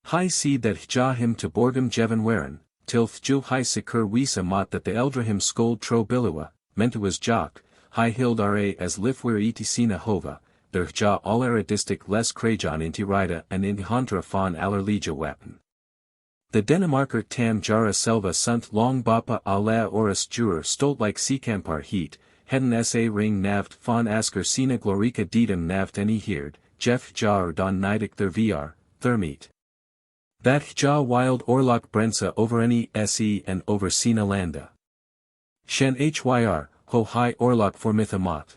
Speaker 1: High seed that hja him to borgum jevan werin, till thju high secur wisa mot that the eldrahim scold tro bilua, mentuas jock, high hild ra as lifwir etisina hova, der hja alleradistic les krajon inti rida and in hontra fawn allerlegia weapon. The Denimarker tam jara selva sunt long bapa ala oris juror stolt like seekampar heat, heden sa ring navt fawn asker sina glorica dedum navt any heerd, jeff jar don nidic their vr, thermete. That ja wild orlok brensa over any se and over sina landa. Shen hyr, ho high orlok for mythamot.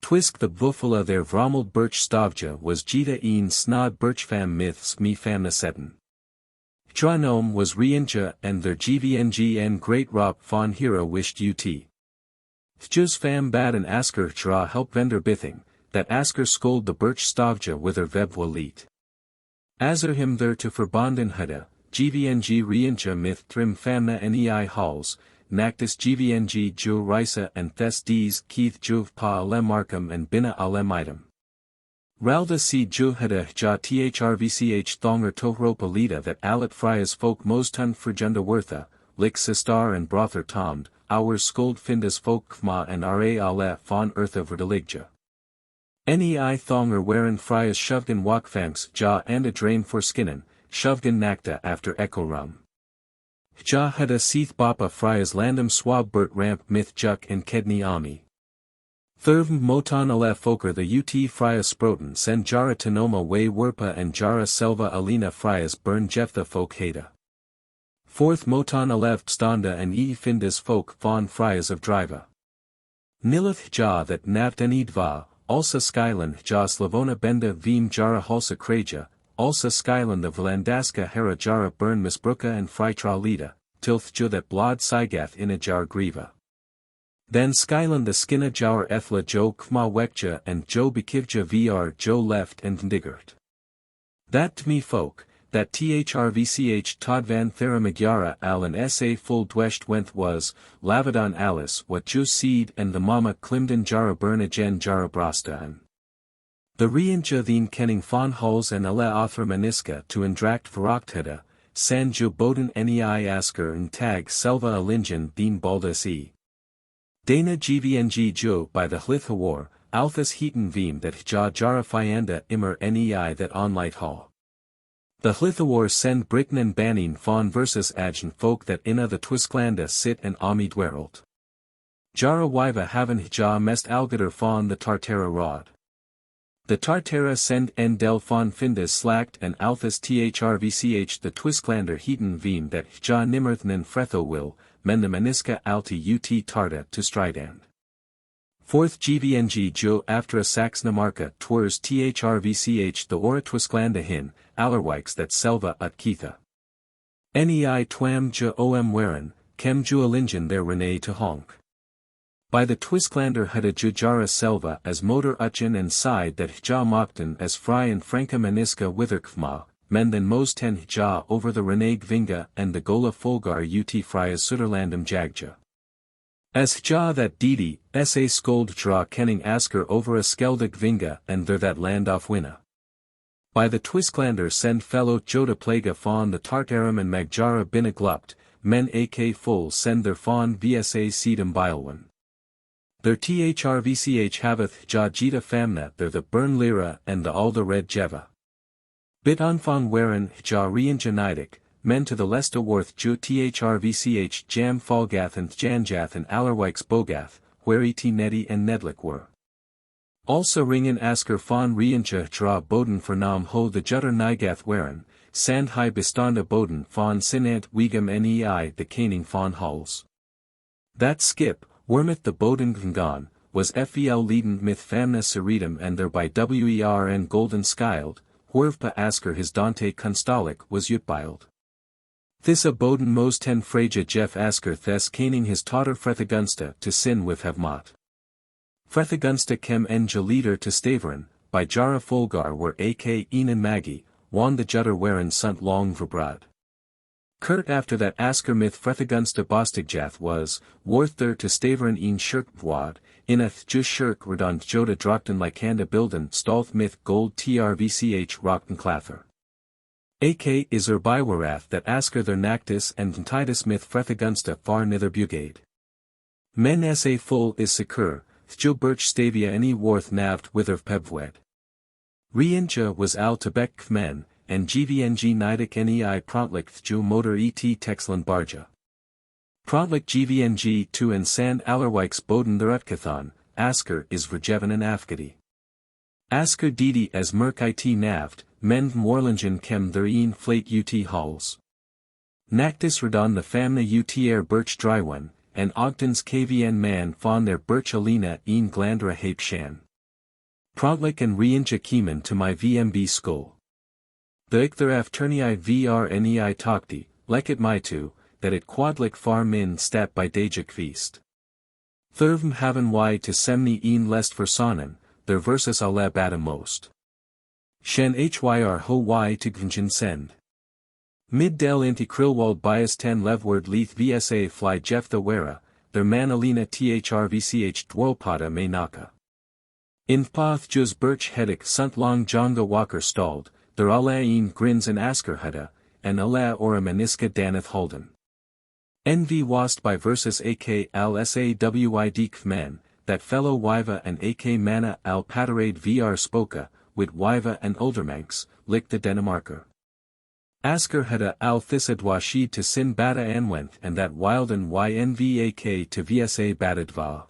Speaker 1: Twisk the bufala their vrommeld birch stavja was jita een snod birchfam myths me famna setten. Hjanom was reinja and their gvngn great rob fawn hero wished ut. Hjus fam bad and asker hra help vendor bithing, that asker scold the birch stavja with her vebwa leet. Azur him there to verbonden hudda, gvng reinja myth trim famna nei halls, nactus gvng ju risa and thes ds keith juv pa ale markham and bina ale mitem. Wralda si ju hudda hja thrvch thonger tohropa lida that alat Frya's folk mostun frigunda wortha, lik sistar and brother tomd, ours scold findas folk kma and ra ale fawn eartha verdeligja. Nei thonger wherein Frya's shovgan wakfangs ja and a drain for skinnen, shovgan nakta after echo rum. Ja hudda seeth bapa Frya's landum swab burt ramp myth juk and kedni ami. Thirvm motan ale foker the ut Frya sproten send jara tanoma way werpa and jara selva alina Frya's burn jeftha folk heda. Fourth motan alev standa and findas folk fawn Fryas of driva. Nilith ja that navt and idva, also skyland ja slavona benda vim jara halsa kraja, also skyland the vlandaska hera jara burn misbruka and fritra lida, tilth ju that blod sigath in a jar griva. Then skyland the skinna jar ethla jo kma wekja and jo bekivja vr jo left and ndigert. That tmi folk, that thrvch todvan theramagyara al an sa full dwesht wenth was, lavadon alice what ju seed and the mama klimden jara burn agen jara brastaan. The reinja theen kenning fawn hulls and ale author maniska to indract varakhtheda, san ju boden nei asker and tag selva alingen theen baldas e. Dana gvng jo by the hlitha war, althus heaton vim that hja jara fianda immer nei that onlight hall. The Hlithawar send Britain and Banin fawn versus Agen folk that inna the Twisklanda sit and Ami dweralt. Jara wiva haven hja mest algader fawn the Tartara rod. The Tartara send en del fawn findas slacked and althus thrvch the Twisklander heaton vim that hja nimmerthnen fretho will, men the maniska alti ut tarta to stridand. Fourth gvng jo after a saxnamarka twers thrvch the ora Twisklanda hin, allerwikes that selva at Keitha. Nei twam ja om werin, kem ju alingen their rene to honk. By the Twisklander hudda ju jara selva as motor utchen and side that hja mochten as fry and franka maniska witherkma, men than most ten hja over the Reneg Vinga and the Gola Folgar ut Frya Suderlandum Jagja. As hja that Didi, sa skold dra kenning asker over a Skeldig Vinga and there that land off winna. By the Twisklander send fellow Joda Plaga fawn the Tartarum and Magjara Binaglupt, men ak full send their fawn vsa sedum bilwan. Their thrvch haveth hja jita famna there the burn lira and the alda red jeva. Bit unfon waren hja reinja nidic, men to the lesta worth ju thrvch jam falgath and janjath and alarwikes bogath, where et nedi and nedlik were. Also ringen asker von reinja dra boden for nam ho the jutter nigath waren, sand high bestanda boden von sinant wegam nei the caning von hulls. That skip, wormeth the boden gngan, was fel leadend myth famna seridum and thereby wern golden skyled, whervpa asker his Dante kunstalik was utbiled. This a boden mos ten fraja Jeff asker thes caning his totter Frethagunsta to sin with havmot. Frethagunsta kem en leader to Staveren, by Jara Folgar were ak Enan Magi, wan the jutter waren sunt long verbrad. Kurt after that asker myth Frethagunsta Bostigjath was, worth there to Staveren een shirk bwad, inath just shirk redond joda drochten likanda bilden stolth myth gold trvch rockten clather. Ak is byWarath that asker their nactus and Titus myth Frethagunsta far nither bugade. Men sa full is secure, thjo birch stavia any worth navt witherv pebwed. Reinja was al tebek kmen, and gvng nidic nei prontlik thjo motor et texlan barja. Prontlik gvng to and sand alarwikes boden the utkathon, asker is verjevan and afgadi. Asker didi as merk it navt, mend morlingen kem their een flate ut hulls. Nactus redon the famna utr birch drywan, and Ogden's kvn man fawn their birch alina een glandra hape shan. Prontlik and reinja keeman to my vmb skull. The ichther afternii vrnei tokti, like it my two, that it quadlik far min stat by dejik feast. Thurvm haven y to semni een lest versonnen, their versus ala bata most. Shen hyr ho y to gnjin send. Mid del inti krillwald bias 10 levward leith vsa fly jeftha wera, their man alina thrvch dwolpada may naka. In path juz birch hedik sunt long jonga walker stalled, their ala een grins and asker hada, and ala ora maniska daneth holden. Nv wast by versus ak al sawid kman, that fellow wiva and ak mana al paterade vr spoka, with wiva and oldermanx, lick the Denimarker. Asker hada al thisadwashid to sin bata anwenth and that wilden ynvak to vsa batadva.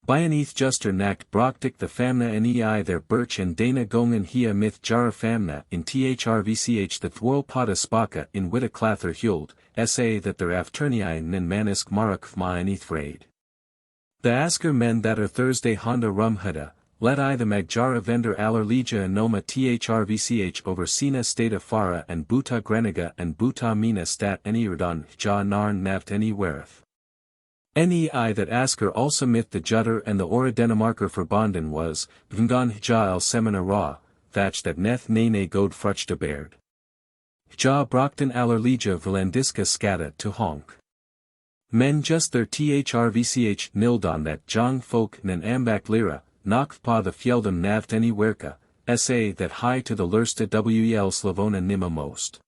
Speaker 1: Byaneth juster nact broktik the famna nei their birch and dana gongen hia myth jara famna in thrvch the thwol pada spaka in witta clather huld, sa that their afternii nin manisk marak fmaeneth frayed. The asker men that are Thursday honda rum hada, let I the Magjara vendor alerlegia anoma thrvch over Sina stata fara and buta greniga and buta mina stat any urdon ja narn naft any wereth. Nei that asker also myth the jutter and the ora Denimarker for bonden was, vngon hja el semina ra, thatch that neth nene god fruch de baird. Hja brockton alerlegia velandiska scata to honk. Men just their thrvch nildon that jong folk nen ambak lira, knock pa the fjeldum naft any werka, sa that high to the lursta wel slavona nima most.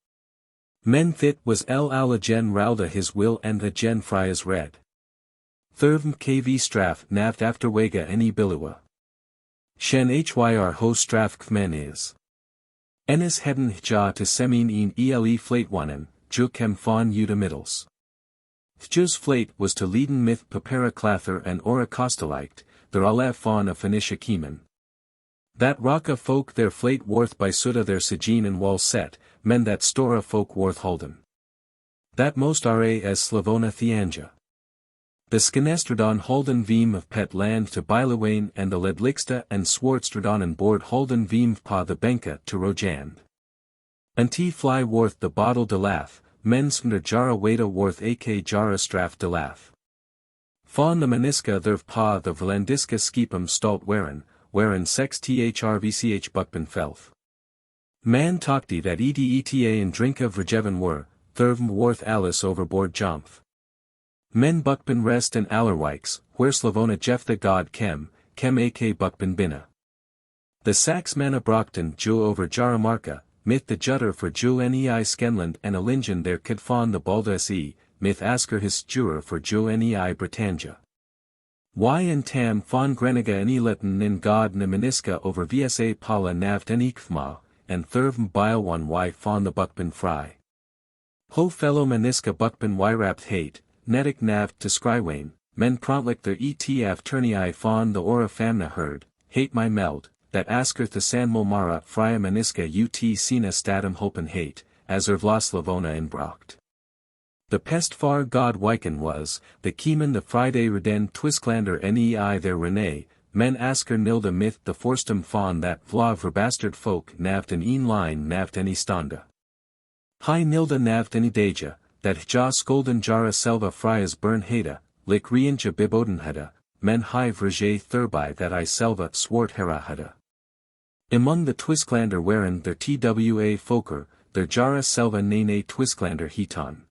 Speaker 1: Men thit was ala gen Wralda his will and the gen Frya's red. Thurvm kv straff naft after wega any bilua. Shen hyr ho straff kmen is. Enis heden hja to semin een ele flatewanen, jukem fawn uta middles. Thjus flate was to leaden myth papera clather and ora kostelikt, their ala fawn a Phoenicia keeman. That rocka folk their flate worth by suda their sajin and wall set, men that stora folk worth holden. That most ra as Slavona Theanja. The Skenestradon holden veem of pet land to Bilawain and the Ledliksta and Swartstradon and board holden veem pa the Benka to Rojand. Anti fly worth the bottle de lath, men smder jara wada worth ak jara straff de lath. Fawn the maniska therv pa the Valandiska skipum stalt waren sex thrvch buckpen felth. Man talkti that eta and drinka verjeven were, thurvm worth Alice overboard jomf. Men buckben rest and allerwijks, where Slavona Jeff the god kem ak buckben binna. The Sax manna brochten Jul over Jaramarka, myth the jutter for Jul nei Skenland and Alingen there could fawn the balda se, myth asker his juror for Jul nei Britannia. Y and tam fawn greniga and eletten nin god na meniska over vsa pala navt and ikfma, and thurvm bile one y fawn the buckben fry. Ho fellow meniska buckben wyrapt hate, netic navt to skrywane, men prontlik their etf turnii fawn the ora famna herd, hate my meld, that asker the sanmo mara Frya meniska ut sina statum hopen hate, as vlas Slavona in brocht. The pest far god Wyken was, the kiemen the Friday reden twisklander nei their Rene, men asker nilda myth the forstum fawn that vla verbastard folk navt an een line navt any standa. Hi nilda navt any deja, that ja skolden jara selva Frya's burn heda, lik rienja biboden heda, men hi verje thurbi that I selva swart hera heda. Among the twisklander waren their twa folker, their jara selva nene twisklander hitan.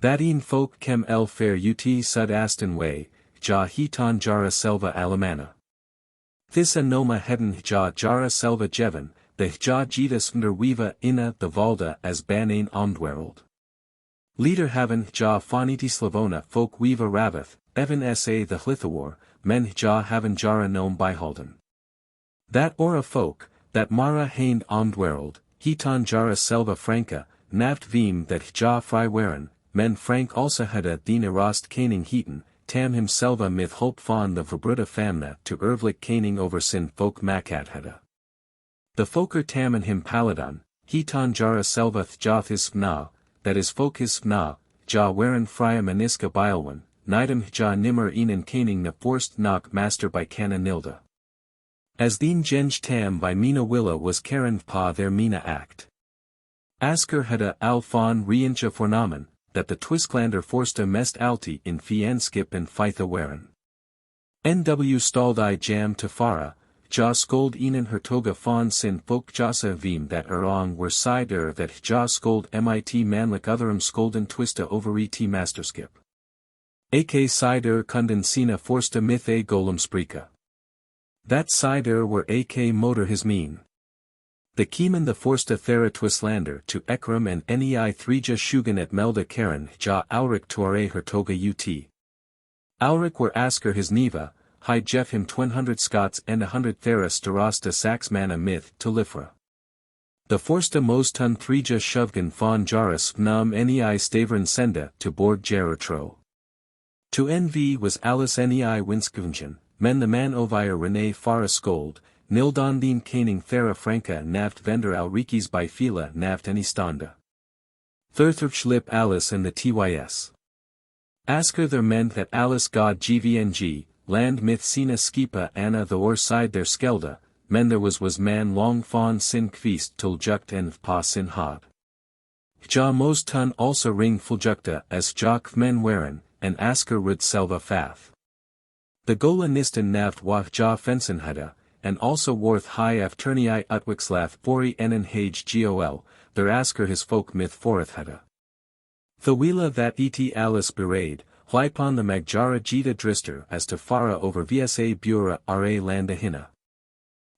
Speaker 1: That een folk kem el fair ut sud aston way, ja hitan jara selva alamana. Thissa noma heden ja jara selva jeven, the ja jitas under weeva inna the Wralda as banane omdwereld. Leader haven ja faniti Slavona folk weeva raveth, even sa the Hlithawar, men ja haven jara nom byholden. That ora folk, that mara hain omdwereld, hitan jara selva franca, navt veem that ja fry waren, men frank also hada dina rost caning heaton, tam him selva myth hope fawn the verbruta famna to ervlik caning over sin folk makat hada. The folker tam and him paladon, hitan jara selva thjoth is fna, that is folk is fna, ja waren Frya meniska bilwan, nidem ja nimmer enan caning na forced knock master by cana nilda. As theen genge tam by mina willa was karen pa their mina act. Asker hada al fawn rienja fornamen, that the twisklander forsta mest alti in fianskip and feitha waren. Nw stalled I jam to fara, ja skold enan hertoga fawn sin folk jasa veem that erong were side that ja skold mit manlik otherum skolden twista over et masterskip. Ak side kunden sina forsta myth a golem sprika. That side were ak motor his mean. The kiemen the forsta thera twislander to ekram and nei threja shugan at melda karen ja auric tuare hertoga ut. Auric were asker his neva, hi jeff him 100 Scots and 100 thera starasta sax mana myth to lifra. The forsta mostun threja shuvgan fawn jaris nam nei stavern senda to board jerotro. To nv was Alice nei winskvingen, men the man ovire Rene fara skold, nildondine caning thera franca naft vendor alrikis by fila naft any standa. Thurthrchlip Alice and the tys. Asker their men that Alice god gvng, land myth sina skipa anna the or side their skelda, men there was man long fawn sin kvist til jukt and pa sin had. Ja most tun also ring fuljukta as ja kmen waren, and asker rud selva fath. The gola nistan naft wach ja fensen hada, and also worth high afternii utwixlath fori enen hage gol, their asker his folk myth foreth hada. Thawila that et Alice berade, Hlypon the Magjara Jita Drister as to Fara over Vsa Bura Ra Landa Hina.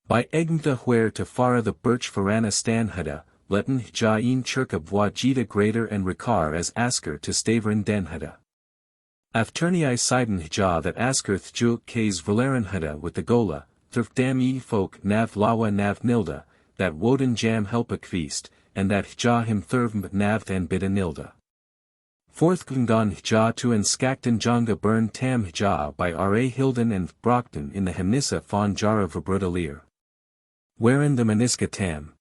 Speaker 1: By Egmta where to Fara the Birch Farana Stan Hada, Letten Jain Chirka Bwa Jita Greater and Rikar as Asker to Stavern Den Hada. Afternii Siden Ja that Asker Thjuk Ks Valeren Hada with the Gola, Thurf Dam E Folk Nav Lawa Nav Nilda, that Woden Jam Helpa Kvist, and that Ja him Thurvm Nav and Bida Nilda. Fourth Gungon Ja to and Skakten Jonga burn Tam Ja by Ra Hilden and Brockton in the Hemnissa Fawn Jara Verbrudalir. Wherein the Maniska Tam.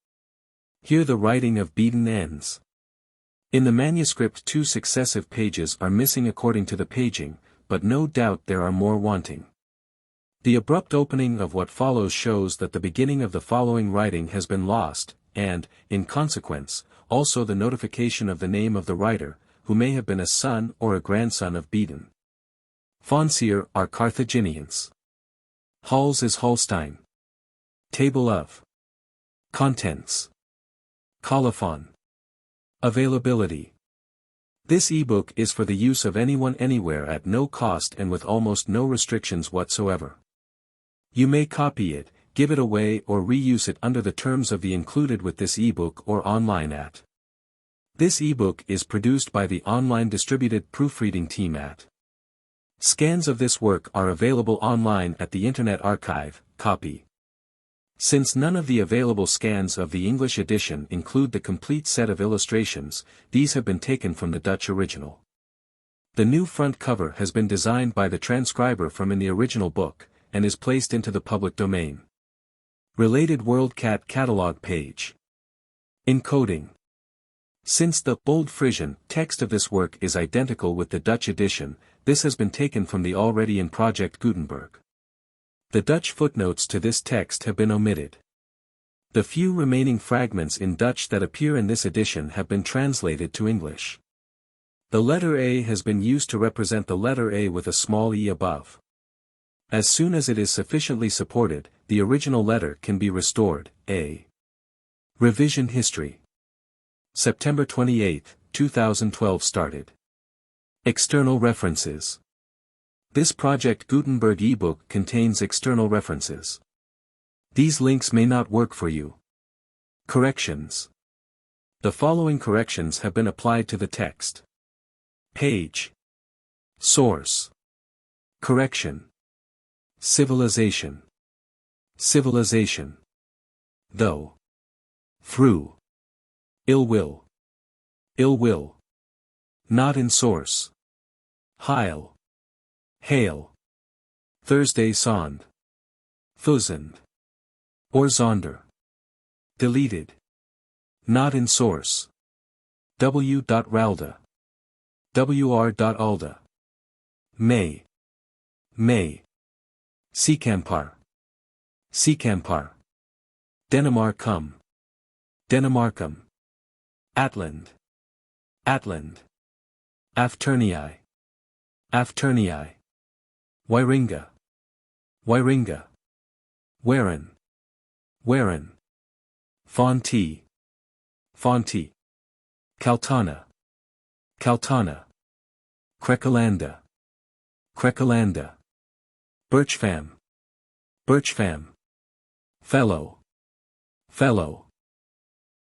Speaker 1: Here the writing of Beaton ends. In the manuscript 2 successive pages are missing according to the paging, but no doubt there are more wanting. The abrupt opening of what follows shows that the beginning of the following writing has been lost, and, in consequence, also the notification of the name of the writer, who may have been a son or a grandson of Beaton. Foncier are Carthaginians. Halls is Holstein. Table of Contents Colophon. Availability. This ebook is for the use of anyone anywhere at no cost and with almost no restrictions whatsoever. You may copy it, give it away or reuse it under the terms of the included with this ebook or online at. This ebook is produced by the online distributed proofreading team at. Scans of this work are available online at the Internet Archive, copy. Since none of the available scans of the English edition include the complete set of illustrations, these have been taken from the Dutch original. The new front cover has been designed by the transcriber from in the original book, and is placed into the public domain. Related WorldCat catalog page. Encoding. Since the Old Frisian text of this work is identical with the Dutch edition, this has been taken from the already in Project Gutenberg. The Dutch footnotes to this text have been omitted. The few remaining fragments in Dutch that appear in this edition have been translated to English. The letter A has been used to represent the letter A with a small e above. As soon as it is sufficiently supported, the original letter can be restored. A. Revision history. September 28, 2012 started. External references. This Project Gutenberg ebook contains external references. These links may not work for you. Corrections. The following corrections have been applied to the text. Page. Source. Correction. Civilization. Civilization. Though. Through. Ill will. Ill will. Not in source. Heil. Hail. Thursday Sond. Thousand. Or Zonder. Deleted. Not in source. W.Wralda. Wr.Alda. May. May. Seekampar. Seekampar. Denemarkum. Denemarkum. Atland. Atland. Afternii. Afternii. Wieringa. Wieringa. Waren. Waren. Fonti. Fonti. Kaltana. Kaltana. Krekalanda. Krekalanda. Birchfam. Birchfam. Fellow. Fellow.